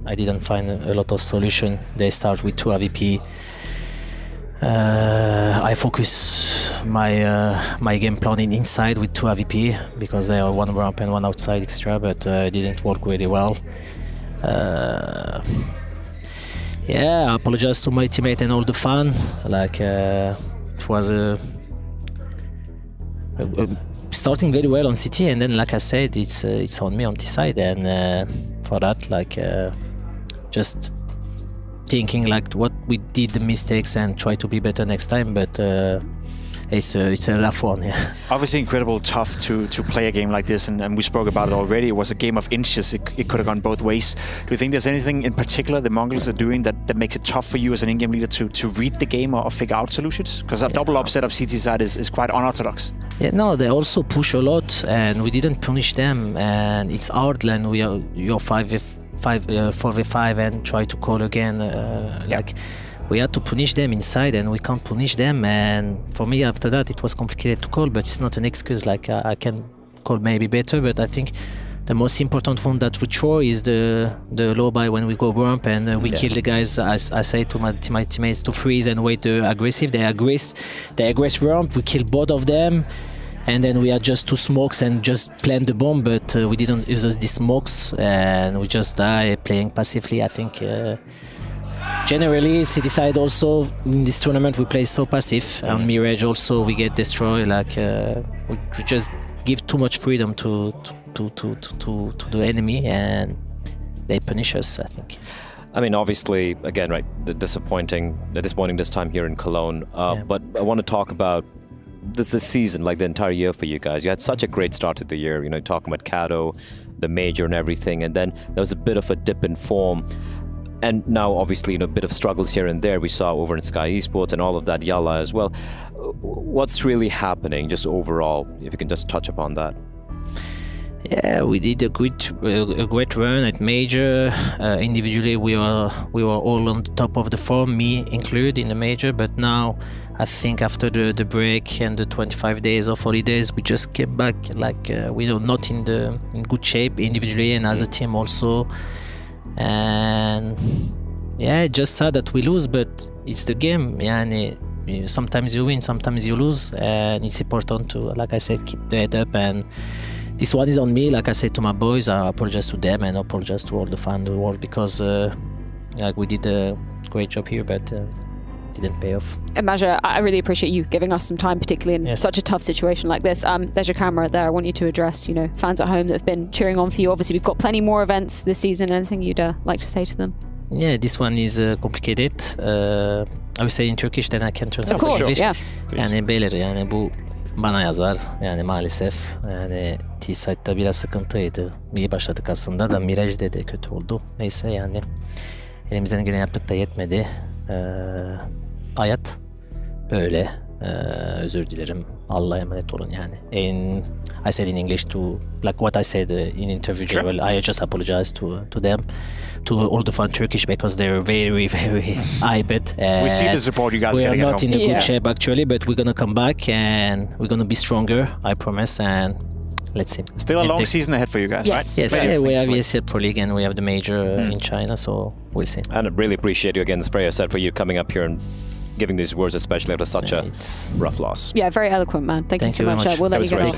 I didn't find a lot of solution. They start with 2 AVP. I focus my game planning inside with 2 AVP because they are 1 ramp and 1 outside extra, but it didn't work really well. Yeah, I apologize to my teammate and all the fans. Like it was starting very well on CT, and then like I said, it's on me on T-side, and for that, like just thinking like what we did the mistakes and try to be better next time, but it's a rough one. Yeah. Obviously incredible tough to play a game like this, and we spoke about it already. It was a game of inches. It could have gone both ways. Do you think there's anything in particular the Mongols are doing that makes it tough for you as an in-game leader to read the game or figure out solutions? Because a double upset of CT side is quite unorthodox. Yeah, no, they also push a lot, and we didn't punish them, and it's hard when you're 4v5 and try to call again. Like we had to punish them inside, and we can't punish them. And for me, after that, it was complicated to call, but it's not an excuse. Like I can call maybe better, but I think the most important one that we throw is the low buy when we go ramp, and we kill the guys. I say to my teammates to freeze and wait aggressive. They aggress ramp. We kill both of them. And then we had just 2 smokes and just plant the bomb, but we didn't use the smokes, and we just die playing passively. I think generally City side also in this tournament we play so passive. On Mirage also we get destroyed. Like we just give too much freedom to the enemy, and they punish us, I think. I mean, obviously, again, right, disappointing this time here in Cologne. But I want to talk about this season, like the entire year for you guys. You had such a great start to the year, talking about Kato, the major and everything, and then there was a bit of a dip in form. And now, obviously, a bit of struggles here and there we saw over in Sky Esports and all of that, Yalla as well. What's really happening, just overall, if you can just touch upon that? Yeah, we did a great run at major. Individually, we were all on the top of the form, me included in the major. But now, I think after the break and the 25 days of holidays, we just came back like we are not in good shape individually and as a team also. And yeah, it's just sad that we lose, but it's the game. Yeah, and sometimes you win, sometimes you lose, and it's important to, like I said, keep the head up. And this one is on me. Like I said to my boys, I apologize to them and apologize to all the fans of the world, because like we did a great job here, but didn't pay off. Maja, I really appreciate you giving us some time, particularly in such a tough situation like this. There's your camera there. I want you to address, fans at home that have been cheering on for you. Obviously, we've got plenty more events this season. Anything you'd like to say to them? Yeah, this one is complicated. I would say in Turkish, then I can translate. Of course, yeah. Yani beyler, yani bu bana yazar yani maalesef. Yani T-Side'da biraz sıkıntıydı. İyi başladık aslında da Mirage'de de kötü oldu. Neyse yani elimizden gelen yaptık da yetmedi. Hayat böyle. Özür dilerim. Allah'a emanet olun yani. I said in English to, like what I said in interview, well, I just apologize to them, to all the fans Turkish, because they're very, very hyped. We see the support you guys we are getting. not in a good shape actually, but we're gonna come back and we're gonna be stronger, I promise. And let's see. Still a long season ahead for you guys, right? Yes, we have ESL Pro League and we have the major in China, so we'll see. And I really appreciate you again, Freya said, for you coming up here and giving these words, especially after such a rough loss. Yeah, very eloquent, man. Thank you so much. We'll let you go.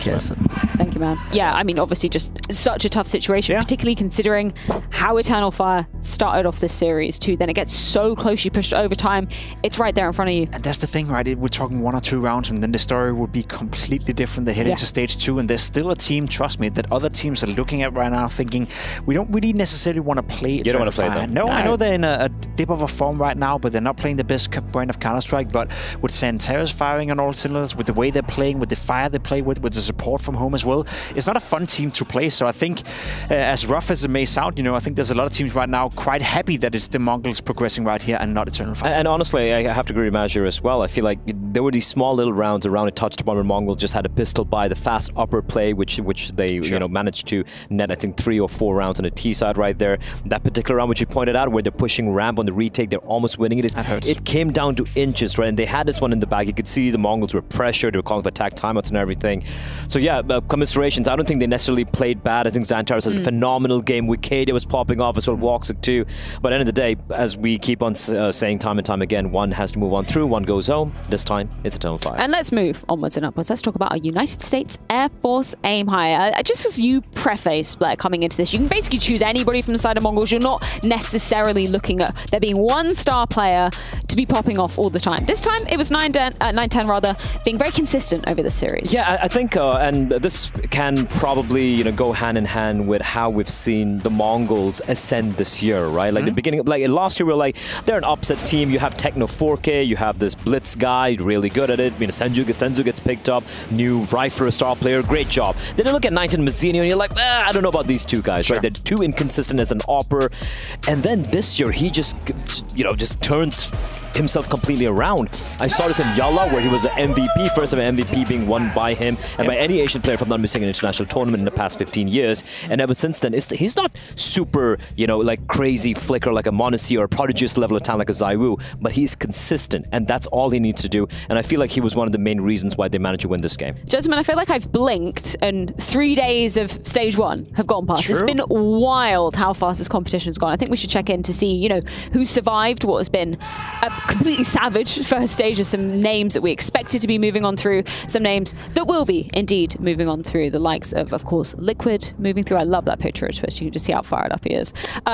Thank you, man. Yeah, I mean, obviously just such a tough situation, particularly considering how Eternal Fire started off this series too. Then it gets so close, you pushed overtime. It's right there in front of you. And that's the thing, right? We're talking 1 or 2 rounds and then the story would be completely different. They head into stage 2 and there's still a team, trust me, that other teams are looking at right now thinking, we don't really necessarily want to play Eternal You don't want to play Fire. them. No, I know they're in a dip of a form right now, but they're not playing the best brand of Counter-Strike. But with Santeros firing on all cylinders, with the way they're playing, with the fire they play with the support from home as well, it's not a fun team to play. So I think, as rough as it may sound, I think there's a lot of teams right now quite happy that it's the Mongols progressing right here and not Eternal Fire. And honestly, I have to agree with Major as well. I feel like there were these small little rounds around it touched upon where Mongol just had a pistol by the fast upper play, which they managed to net, I think, 3 or 4 rounds on the T side right there. That particular round, which you pointed out, where they're pushing ramp on the retake, they're almost winning it. It came down to inches, right? And they had this one in the back. You could see the Mongols were pressured. They were calling for attack timeouts and everything. So yeah, commiserations. I don't think they necessarily played bad. I think Xantares has a phenomenal game. Wikidia was popping off as well, Woxic too. But at the end of the day, as we keep on saying time and time again, one has to move on through, one goes home. This time, it's Eternal Fire. And let's move onwards and upwards. Let's talk about our United States Air Force aim higher. Just as you preface, Blair, coming into this, you can basically choose anybody from the side of Mongols. You're not necessarily looking at there being one star player to be popping off all the time. This time, it was 9-10 rather, being very consistent over the series. Yeah, I think, and this can probably go hand in hand with how we've seen the Mongols ascend this year, right? Like the beginning, like last year, we were like, they're an upset team. You have Techno 4K, you have this Blitz guy, really good at it. Senzu gets picked up, new Rifler star player, great job. Then you look at 9-10 Mazzini and you're like, I don't know about these two guys, right? They're too inconsistent as an opper. And then this year, he just turns himself completely around. I saw this in Yala where he was the MVP, first ever MVP being won by him and by any Asian player, if I'm not missing, an international tournament in the past 15 years. And ever since then, he's not super, like crazy flicker like a Monesi or a prodigious level of talent like a Zaiwu, but he's consistent and that's all he needs to do. And I feel like he was one of the main reasons why they managed to win this game. Gentlemen, I feel like I've blinked and 3 days of stage one have gone past. It's been wild how fast this competition's gone. I think we should check in to see, who survived what has been a completely savage first stage. There's some names that we expected to be moving on through, some names that will be indeed moving on through, the likes of course, Liquid moving through. I love that picture of Twitch. You can just see how fired up he is.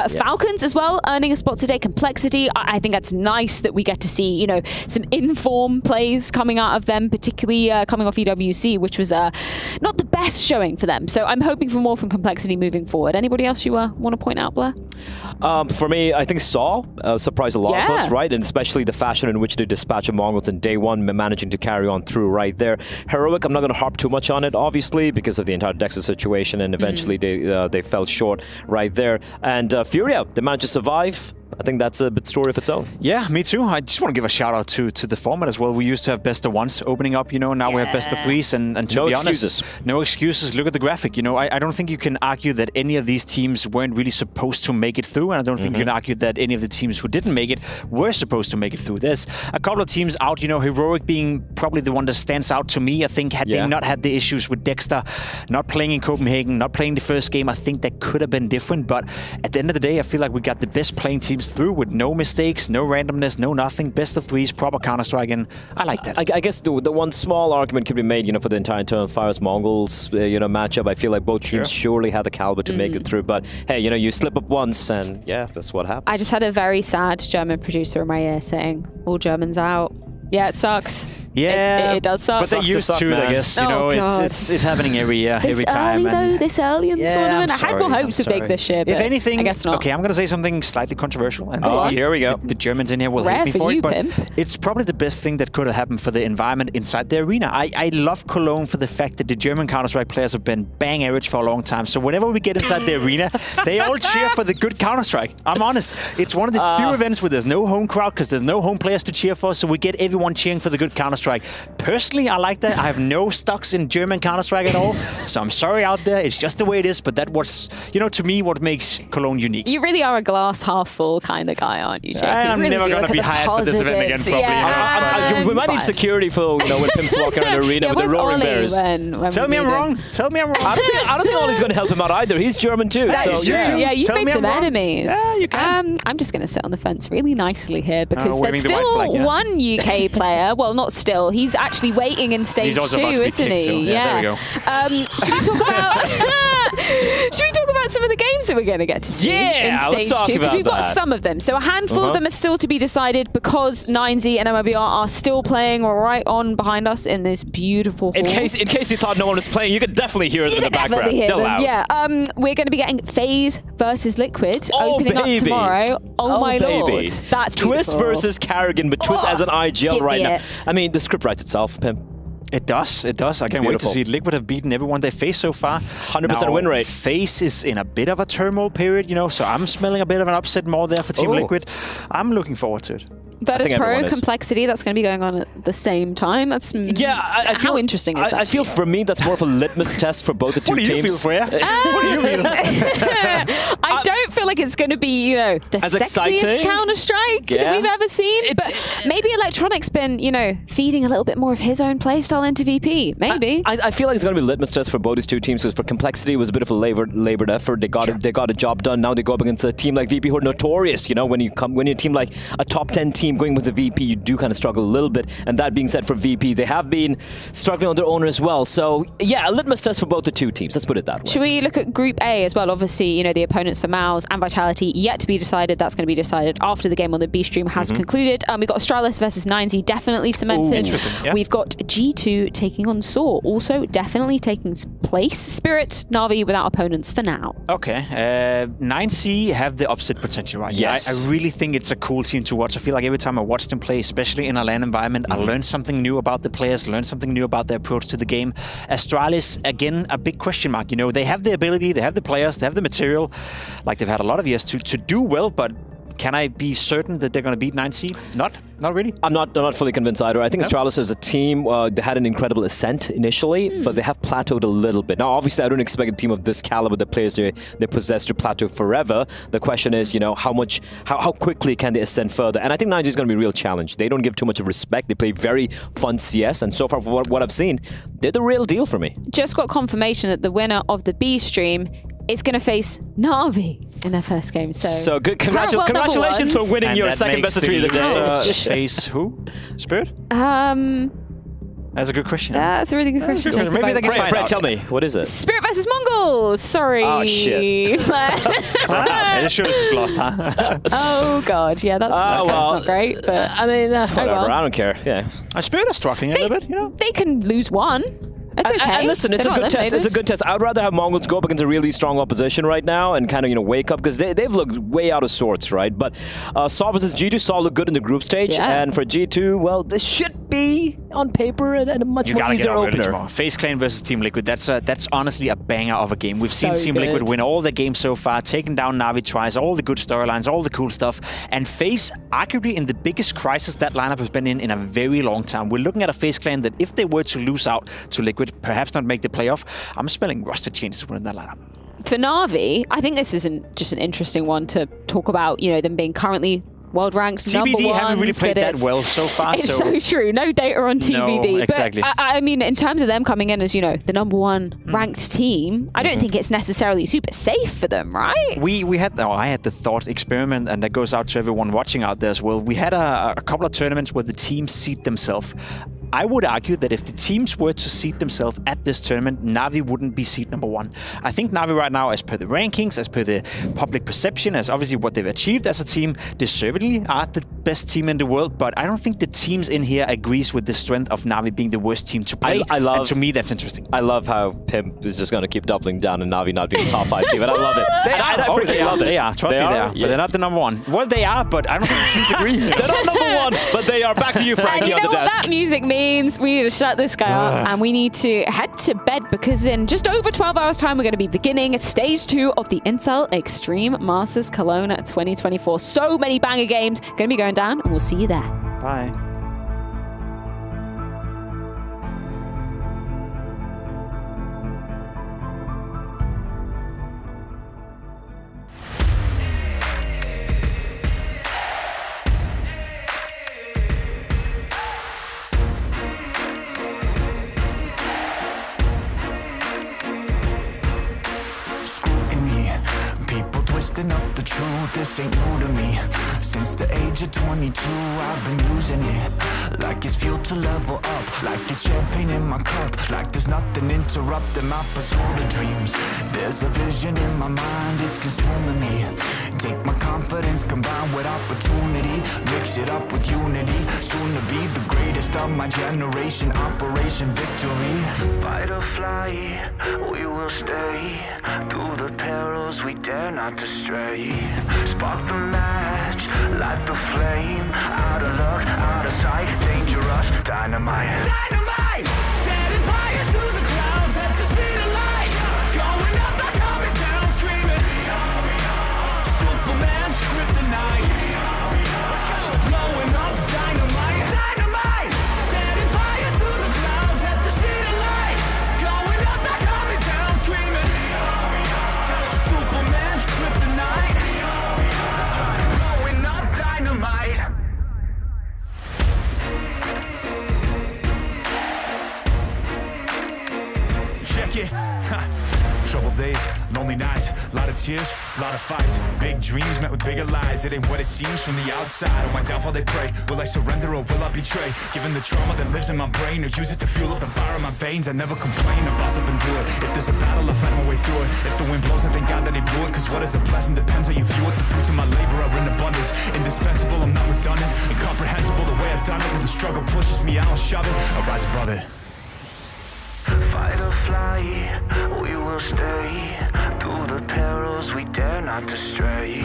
Falcons as well, earning a spot today. Complexity, I think that's nice that we get to see, some inform plays coming out of them, particularly coming off EWC, which was not the best showing for them. So I'm hoping for more from Complexity moving forward. Anybody else you want to point out, Blair? For me, I think Saw surprised a lot of us, right? And especially the fashion in which they dispatch the Mongols in day one, managing to carry on through right there. Heroic, I'm not going to harp too much on it, obviously, because of the entire Dexa situation, and eventually they fell short right there. And Furia, they managed to survive. I think that's a bit story of its own. Yeah, me too. I just want to give a shout out to the format as well. We used to have best of ones opening up, now we have best of threes, and to no be excuses. honest, no excuses. Look at the graphic. I don't think you can argue that any of these teams weren't really supposed to make it through, and I don't think you can argue that any of the teams who didn't make it were supposed to make it through. There's a couple of teams out, Heroic being probably the one that stands out to me. I think had they not had the issues with Dexter, not playing in Copenhagen, not playing the first game, I think that could have been different. But at the end of the day, I feel like we got the best playing teams through with no mistakes, no randomness, no nothing. Best of threes, proper Counter-Strike, and I like that. I guess the one small argument could be made, for the entire Eternal Fire's Mongols, matchup. I feel like both teams surely had the caliber to make it through. But hey, you slip up once, and yeah, that's what happened. I just had a very sad German producer in my ear saying, "All Germans out." Yeah, it sucks. Yeah, it does suck. But they used to, I guess. It's happening every year, every time. This early in the tournament, I had more hopes of big this year. But if anything, I guess not. Okay, I'm going to say something slightly controversial, and here we go. The Germans in here will hate me for it, but it's probably the best thing that could have happened for the environment inside the arena. I love Cologne for the fact that the German Counter-Strike players have been bang average for a long time. So whenever we get inside the arena, they all cheer for the good Counter-Strike. I'm honest. It's one of the few events where there's no home crowd because there's no home players to cheer for. So we get everyone cheering for the good Counter-Strike. Personally, I like that. I have no stocks in German Counter-Strike at all. So I'm sorry out there. It's just the way it is. But that was, to me, what makes Cologne unique. You really are a glass half full kind of guy, aren't you, Jake? I'm really never going to be hired for this event again, probably. We might need security for, when Pim's walking around the arena with the roaring bears. Tell me I'm wrong. Tell me I'm wrong. I don't think Ollie's going to help him out either. He's German too. That's true. Yeah, you've made some enemies. Yeah, you can. I'm just going to sit on the fence really nicely here because there's still one UK player. Well, not still. He's actually waiting in stage 2, isn't he? So, yeah. There we go. Should we talk about? Should we talk about some of the games that we're going to get to see in stage 2? Because we've got some of them. So a handful of them are still to be decided because 9Z and MIBR are still playing right on behind us in this beautiful hall. In case you thought no one was playing, you could definitely hear us in the background. Hear them. Loud. Yeah. We're going to be getting FaZe versus Liquid opening up tomorrow. Oh my lord. That's beautiful. Twist versus Karrigan, but Twist as an IGL right now. I mean, the script writes itself, Pim. It does. I can't wait to see Liquid have beaten everyone they faced so far. 100% win rate. FaZe is in a bit of a turmoil period, so I'm smelling a bit of an upset more there for Team Liquid. I'm looking forward to it. Virtus Pro Complexity, that's going to be going on at the same time. That's I feel, how interesting is that? I feel for me that's more of a litmus test for both the two teams. What do you feel, Freya? What do you feel? I don't feel like it's going to be, you know, the As sexiest exciting. Counter-Strike that we've ever seen. But maybe Electronic's been, you know, feeding a little bit more of his own playstyle into VP. Maybe. I feel like it's going to be a litmus test for both these two teams, because for complexity, it was a bit of a labored effort. They got a job done. Now they go up against a team like VP who are notorious. You know, when you're a team like a top 10 team going with a VP, you do kind of struggle a little bit. And that being said, for VP, they have been struggling on their own as well. So yeah, a litmus test for both the two teams. Let's put it that way. Should we look at Group A as well? Obviously, you know, the opponents for Mouse and Vitality yet to be decided. That's going to be decided after the game on the B stream has concluded. We've got Astralis versus 9Z, definitely cemented. Ooh, interesting. Yeah. We've got G2 taking on Saw, also definitely taking place. Spirit, Na'Vi without opponents for now. Okay, 9C have the upset potential, right? Yes. I really think it's a cool team to watch. I feel like every time I watch them play, especially in a LAN environment, I learn something new about the players, learn something new about their approach to the game. Astralis, again, a big question mark. You know, they have the ability, they have the players, they have the material, like they've had a lot of years to do well, but can I be certain that they're going to beat 9C? Not really. I'm not fully convinced either. I think Astralis as a team, they had an incredible ascent initially, but they have plateaued a little bit. Now, obviously, I don't expect a team of this caliber, the players they possess, to plateau forever. The question is, you know, how quickly can they ascend further? And I think 9G is going to be a real challenge. They don't give too much of respect. They play very fun CS, and so far, for what I've seen, they're the real deal for me. Just got confirmation that the winner of the B stream is going to face Na'Vi in their first game. So good. Congratulations for winning your second best of 3 of the day. Face who? Spirit? That's a good question. That's a really good question. Maybe they can find Fred, out. tell me, what is it? Spirit versus Mongols. Sorry. Oh, shit. They should have just lost, huh? Oh, God. Yeah, that's not great. But I mean, whatever. well. I don't care. Yeah. Spirit are struggling a little bit, you know? They can lose one. It's okay. And listen, it's a good test. It's a good test. I would rather have Mongols go up against a really strong opposition right now and kind of, you know, wake up, because they've looked way out of sorts, right? But Saw versus G2, Saw looked good in the group stage, and for G2, well, this should be on paper and a much more easier opener. FaZe Clan versus Team Liquid. That's honestly a banger of a game. We've seen Team good. Liquid win all their games so far, taking down Na'Vi twice, all the good storylines, all the cool stuff, and FaZe arguably in the biggest crisis that lineup has been in a very long time. We're looking at a FaZe Clan that if they were to lose out to Liquid, perhaps not make the playoff, I'm smelling roster changes within that lineup. For Na'Vi, I think this isn't just an interesting one to talk about, you know, them being currently world ranked number TBD one. haven't really played that well so far. It's so true. No data on TBD. No, exactly. But I mean, in terms of them coming in as, you know, the number one ranked team, I don't think it's necessarily super safe for them, right? I had the thought experiment, and that goes out to everyone watching out there as well. We had a couple of tournaments where the teams seed themselves. I would argue that if the teams were to seed themselves at this tournament, Na'Vi wouldn't be seed number one. I think Na'Vi right now, as per the rankings, as per the public perception, as obviously what they've achieved as a team, deservedly are the best team in the world. But I don't think the teams in here agrees with the strength of Na'Vi being the worst team to play. And to me, that's interesting. I love how Pimp is just going to keep doubling down and Na'Vi not being a top 5 team, and I love it. They are. They are. Trust me, they are. Yeah. But they're not the number one. Well, they are, but I don't think the teams agree. They're not number one, but they are. Back to you, Frankie, and you on know the what desk. that music means? We need to shut this guy up, and we need to head to bed, because in just over 12 hours time, we're going to be beginning stage 2 of the Incel Extreme Masters Cologne 2024. So many banger games going to be going down, and we'll see you there. Bye. Twisting up the truth, this ain't new to me. Since the age of 22, I've been using it like it's fuel to level up, like it's champagne in my cup, like there's nothing interrupting my pursuit of dreams. There's a vision in my mind, it's consuming me. Take my confidence combined with opportunity, mix it up with unity, soon to be the greatest of my generation, Operation Victory. Fight or fly, we will stay through the perils we dare not to stray. Spark the match, light the flame. Out of luck, out of sight, dangerous, dynamite. Dynamite! Setting fire to the clouds at the speed of light. Going up, not coming down, screaming. Superman's kryptonite. Blowing up dynamite. Dynamite! Setting fire to the clouds at the speed of light. Going up, not coming down, screaming. Superman's kryptonite. years, a lot of fights, big dreams met with bigger lies. It ain't what it seems from the outside. On my downfall they pray, will I surrender or will I betray? Given the trauma that lives in my brain, or use it to fuel up the fire in my veins. I never complain, I boss up and do it. If there's a battle, I fight my way through it. If the wind blows, I thank God that he blew it. Cause what is a blessing depends how you view it. The fruits of my labor are in abundance, indispensable, I'm not redundant, incomprehensible the way I've done it. When the struggle pushes me, I'll shove it, I'll rise above it. Fight or fly, we will stay. Through the perils we dare not to stray.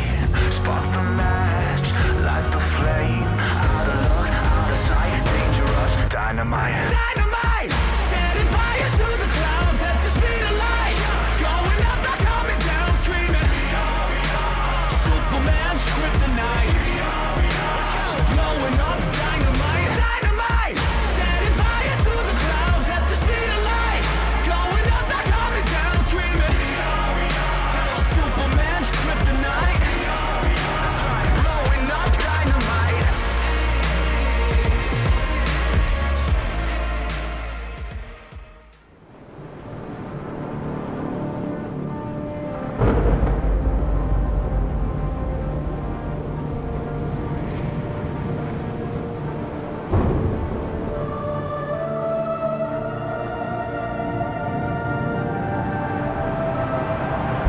Spark the match, light the flame. Out of luck, out of sight, dangerous, dynamite. Dynamite! Setting fire to the clouds at the speed of light. Going up, not coming down, screaming. Superman's kryptonite. Blowing up, dynamite. Dynamite! Setting fire to the clouds at the speed of light. Going up, not coming down, screaming. Superman's kryptonite. Blowing up, dynamite.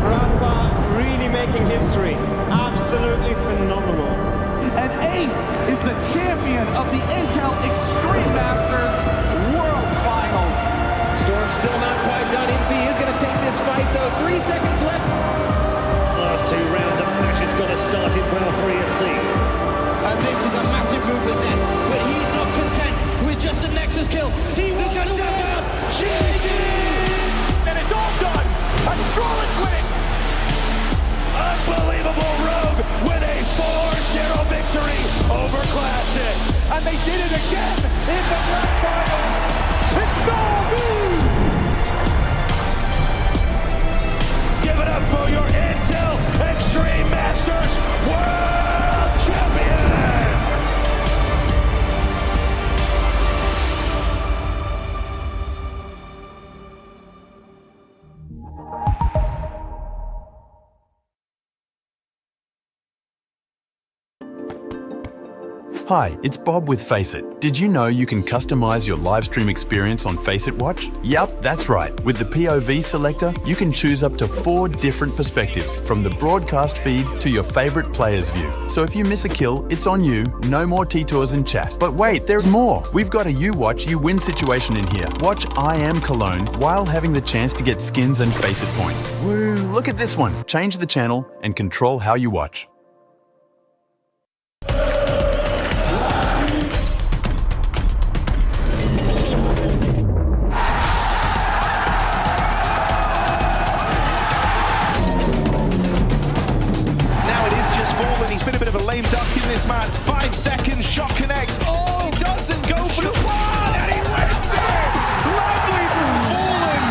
Rafa really making history. Absolutely phenomenal. And Ace is the champion of the Intel Extreme Masters World Finals. Storm's still not quite done. MC is going to take this fight, though. 3 seconds left. Last 2 rounds of passion's got to start it well for ESC. And this is a massive move for Zez, but he's not content with just a Nexus kill. He wants to win. GG! And it's all done. A Trollocs win it. Unbelievable Rogue with a 4-0 victory over Classic. And they did it again in the grand finals. It's Goldie! Give it up for your Intel Extreme Masters World Champion! Hi, it's Bob with Faceit. Did you know you can customize your live stream experience on Faceit Watch? Yep, that's right. With the POV selector, you can choose up to 4 different perspectives, from the broadcast feed to your favorite player's view. So if you miss a kill, it's on you, no more T-Tours and chat. But wait, there's more. We've got a you watch, you win situation in here. Watch IEM Cologne while having the chance to get skins and Faceit points. Woo, look at this one. Change the channel and control how you watch. He's been a bit of a lame duck in this man. 5 seconds, shot connects. Oh, he doesn't go for the one, and he wins it! Lovely from Fallen.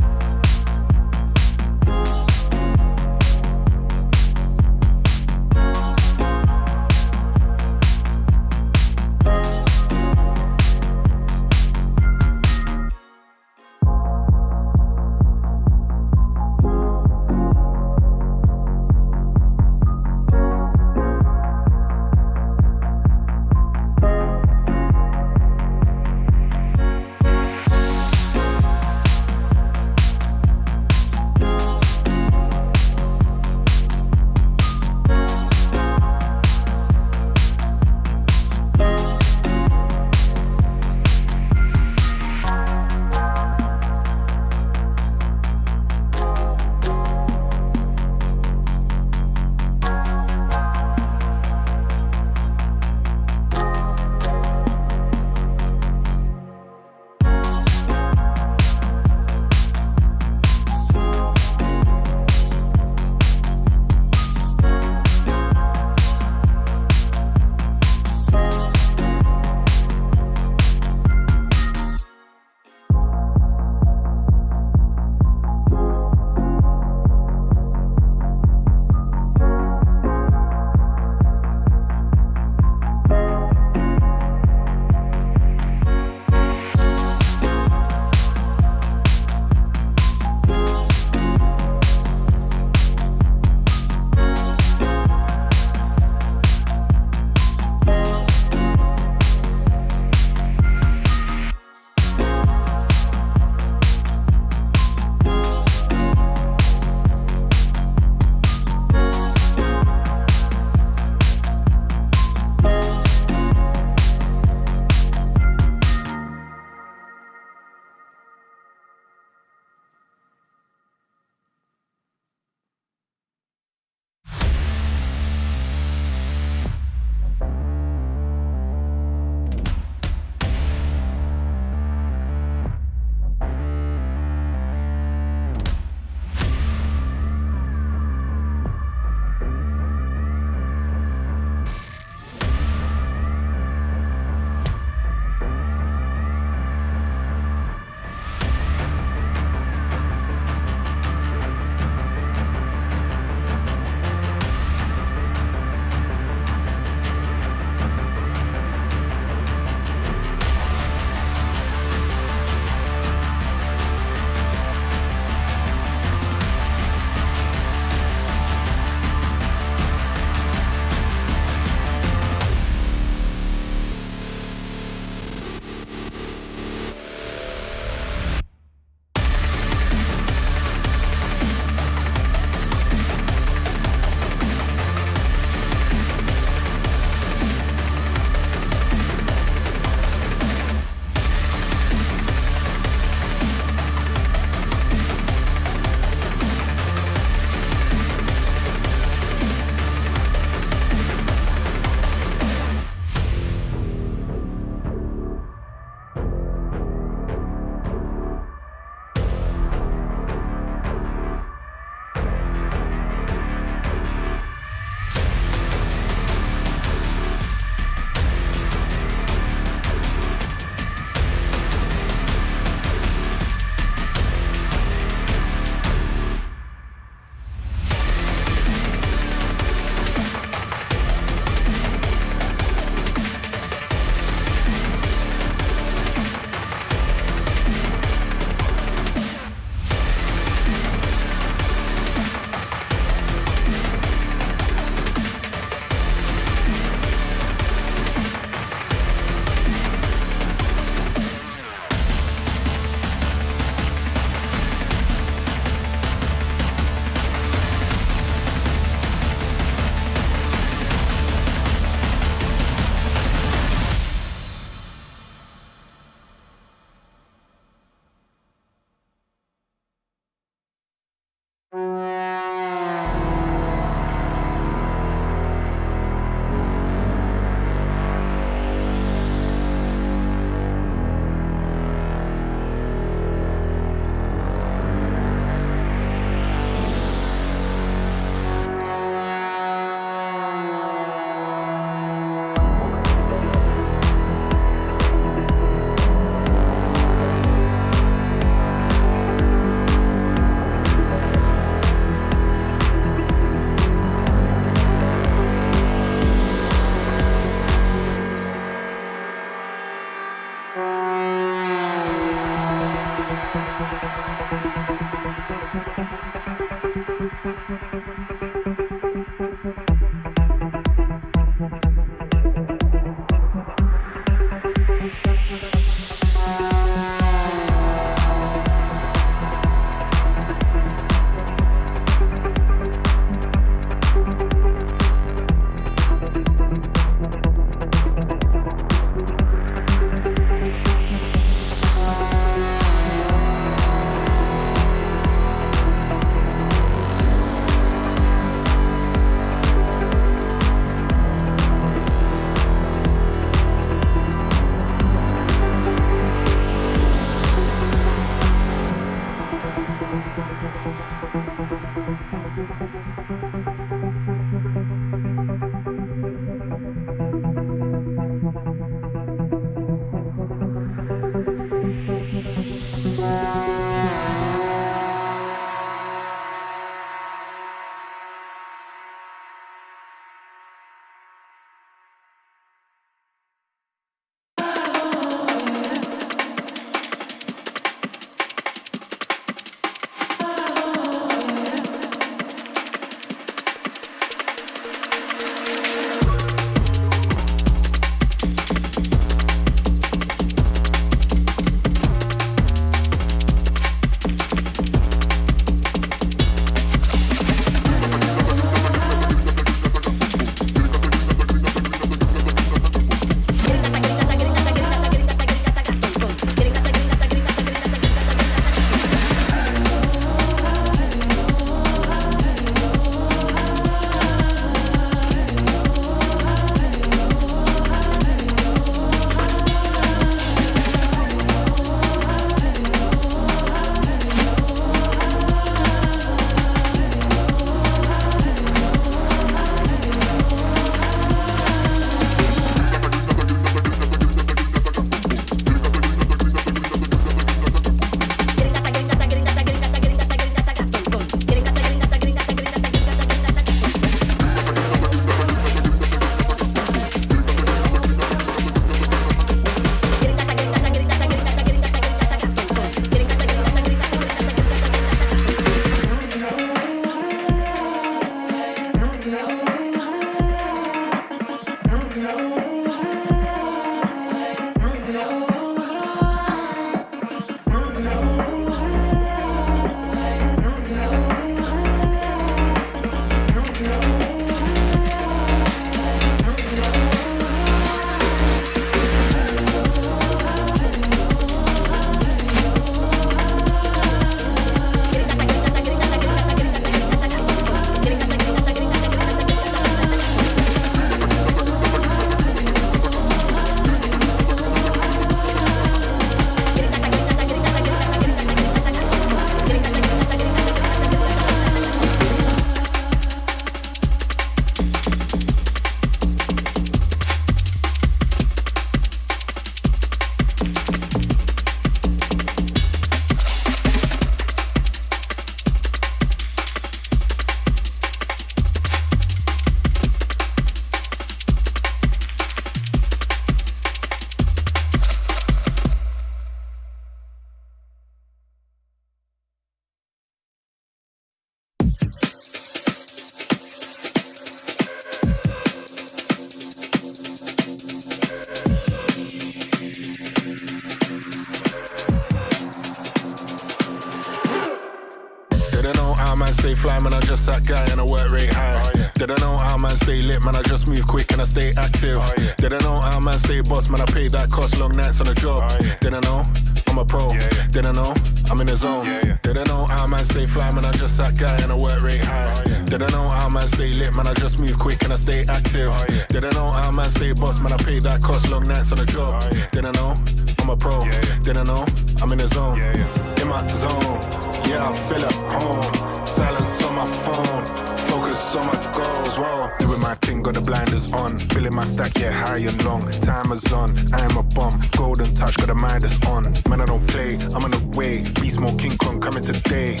stay fly, man, I just that guy and I work rate high. Oh, yeah. They don't know how man stay lit, man, I just move quick and I stay active. Oh, yeah. They don't know how man stay boss, man, I pay that cost, long nights on the job. Oh, yeah. They don't know, I'm a pro. Yeah, yeah. They don't know, I'm in the zone. Yeah, yeah. They don't know how man stay fly, man, I just that guy and I work rate high. Oh, yeah. They don't know how man stay lit, man, I just move quick and I stay active. Oh, yeah. They don't know how man stay boss, man, I pay that cost, long nights on the job. Oh, yeah. They don't know, I'm a pro. Yeah, yeah. They don't know, I'm in the zone. Yeah, yeah. In my zone, yeah, I feel at home. Silence on my phone, focus on my goals, whoa. Doing my thing, got the blinders on. Filling my stack, yeah, high and long. Time is on, I am a bomb. Golden touch, got the mind is on. Man, I don't play, I'm on the way. Beast mode, King Kong coming today.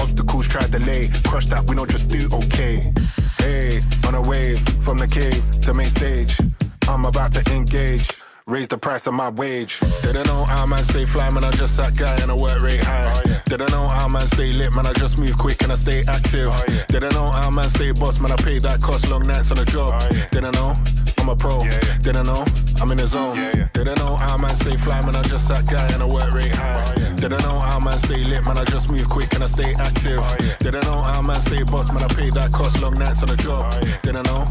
Obstacles, try delay. Crush that, we don't just do okay. Hey, on a wave, from the cave to main stage. I'm about to engage. raise the price of my wage. Didn't know how man stay fly, man, I just that guy and I work rate high. Didn't know how man stay lit, man, I just move quick and I stay active. Didn't know how man stay boss, man, I pay that cost, long nights on the job. Didn't know, I'm a pro. Didn't know, I'm in the zone. Didn't know how man stay fly, man, I just that guy and I work rate high. Didn't know how man stay lit, man, I just move quick and I stay active. Didn't know how man stay boss, man, I pay that cost, long nights on the job. Didn't know,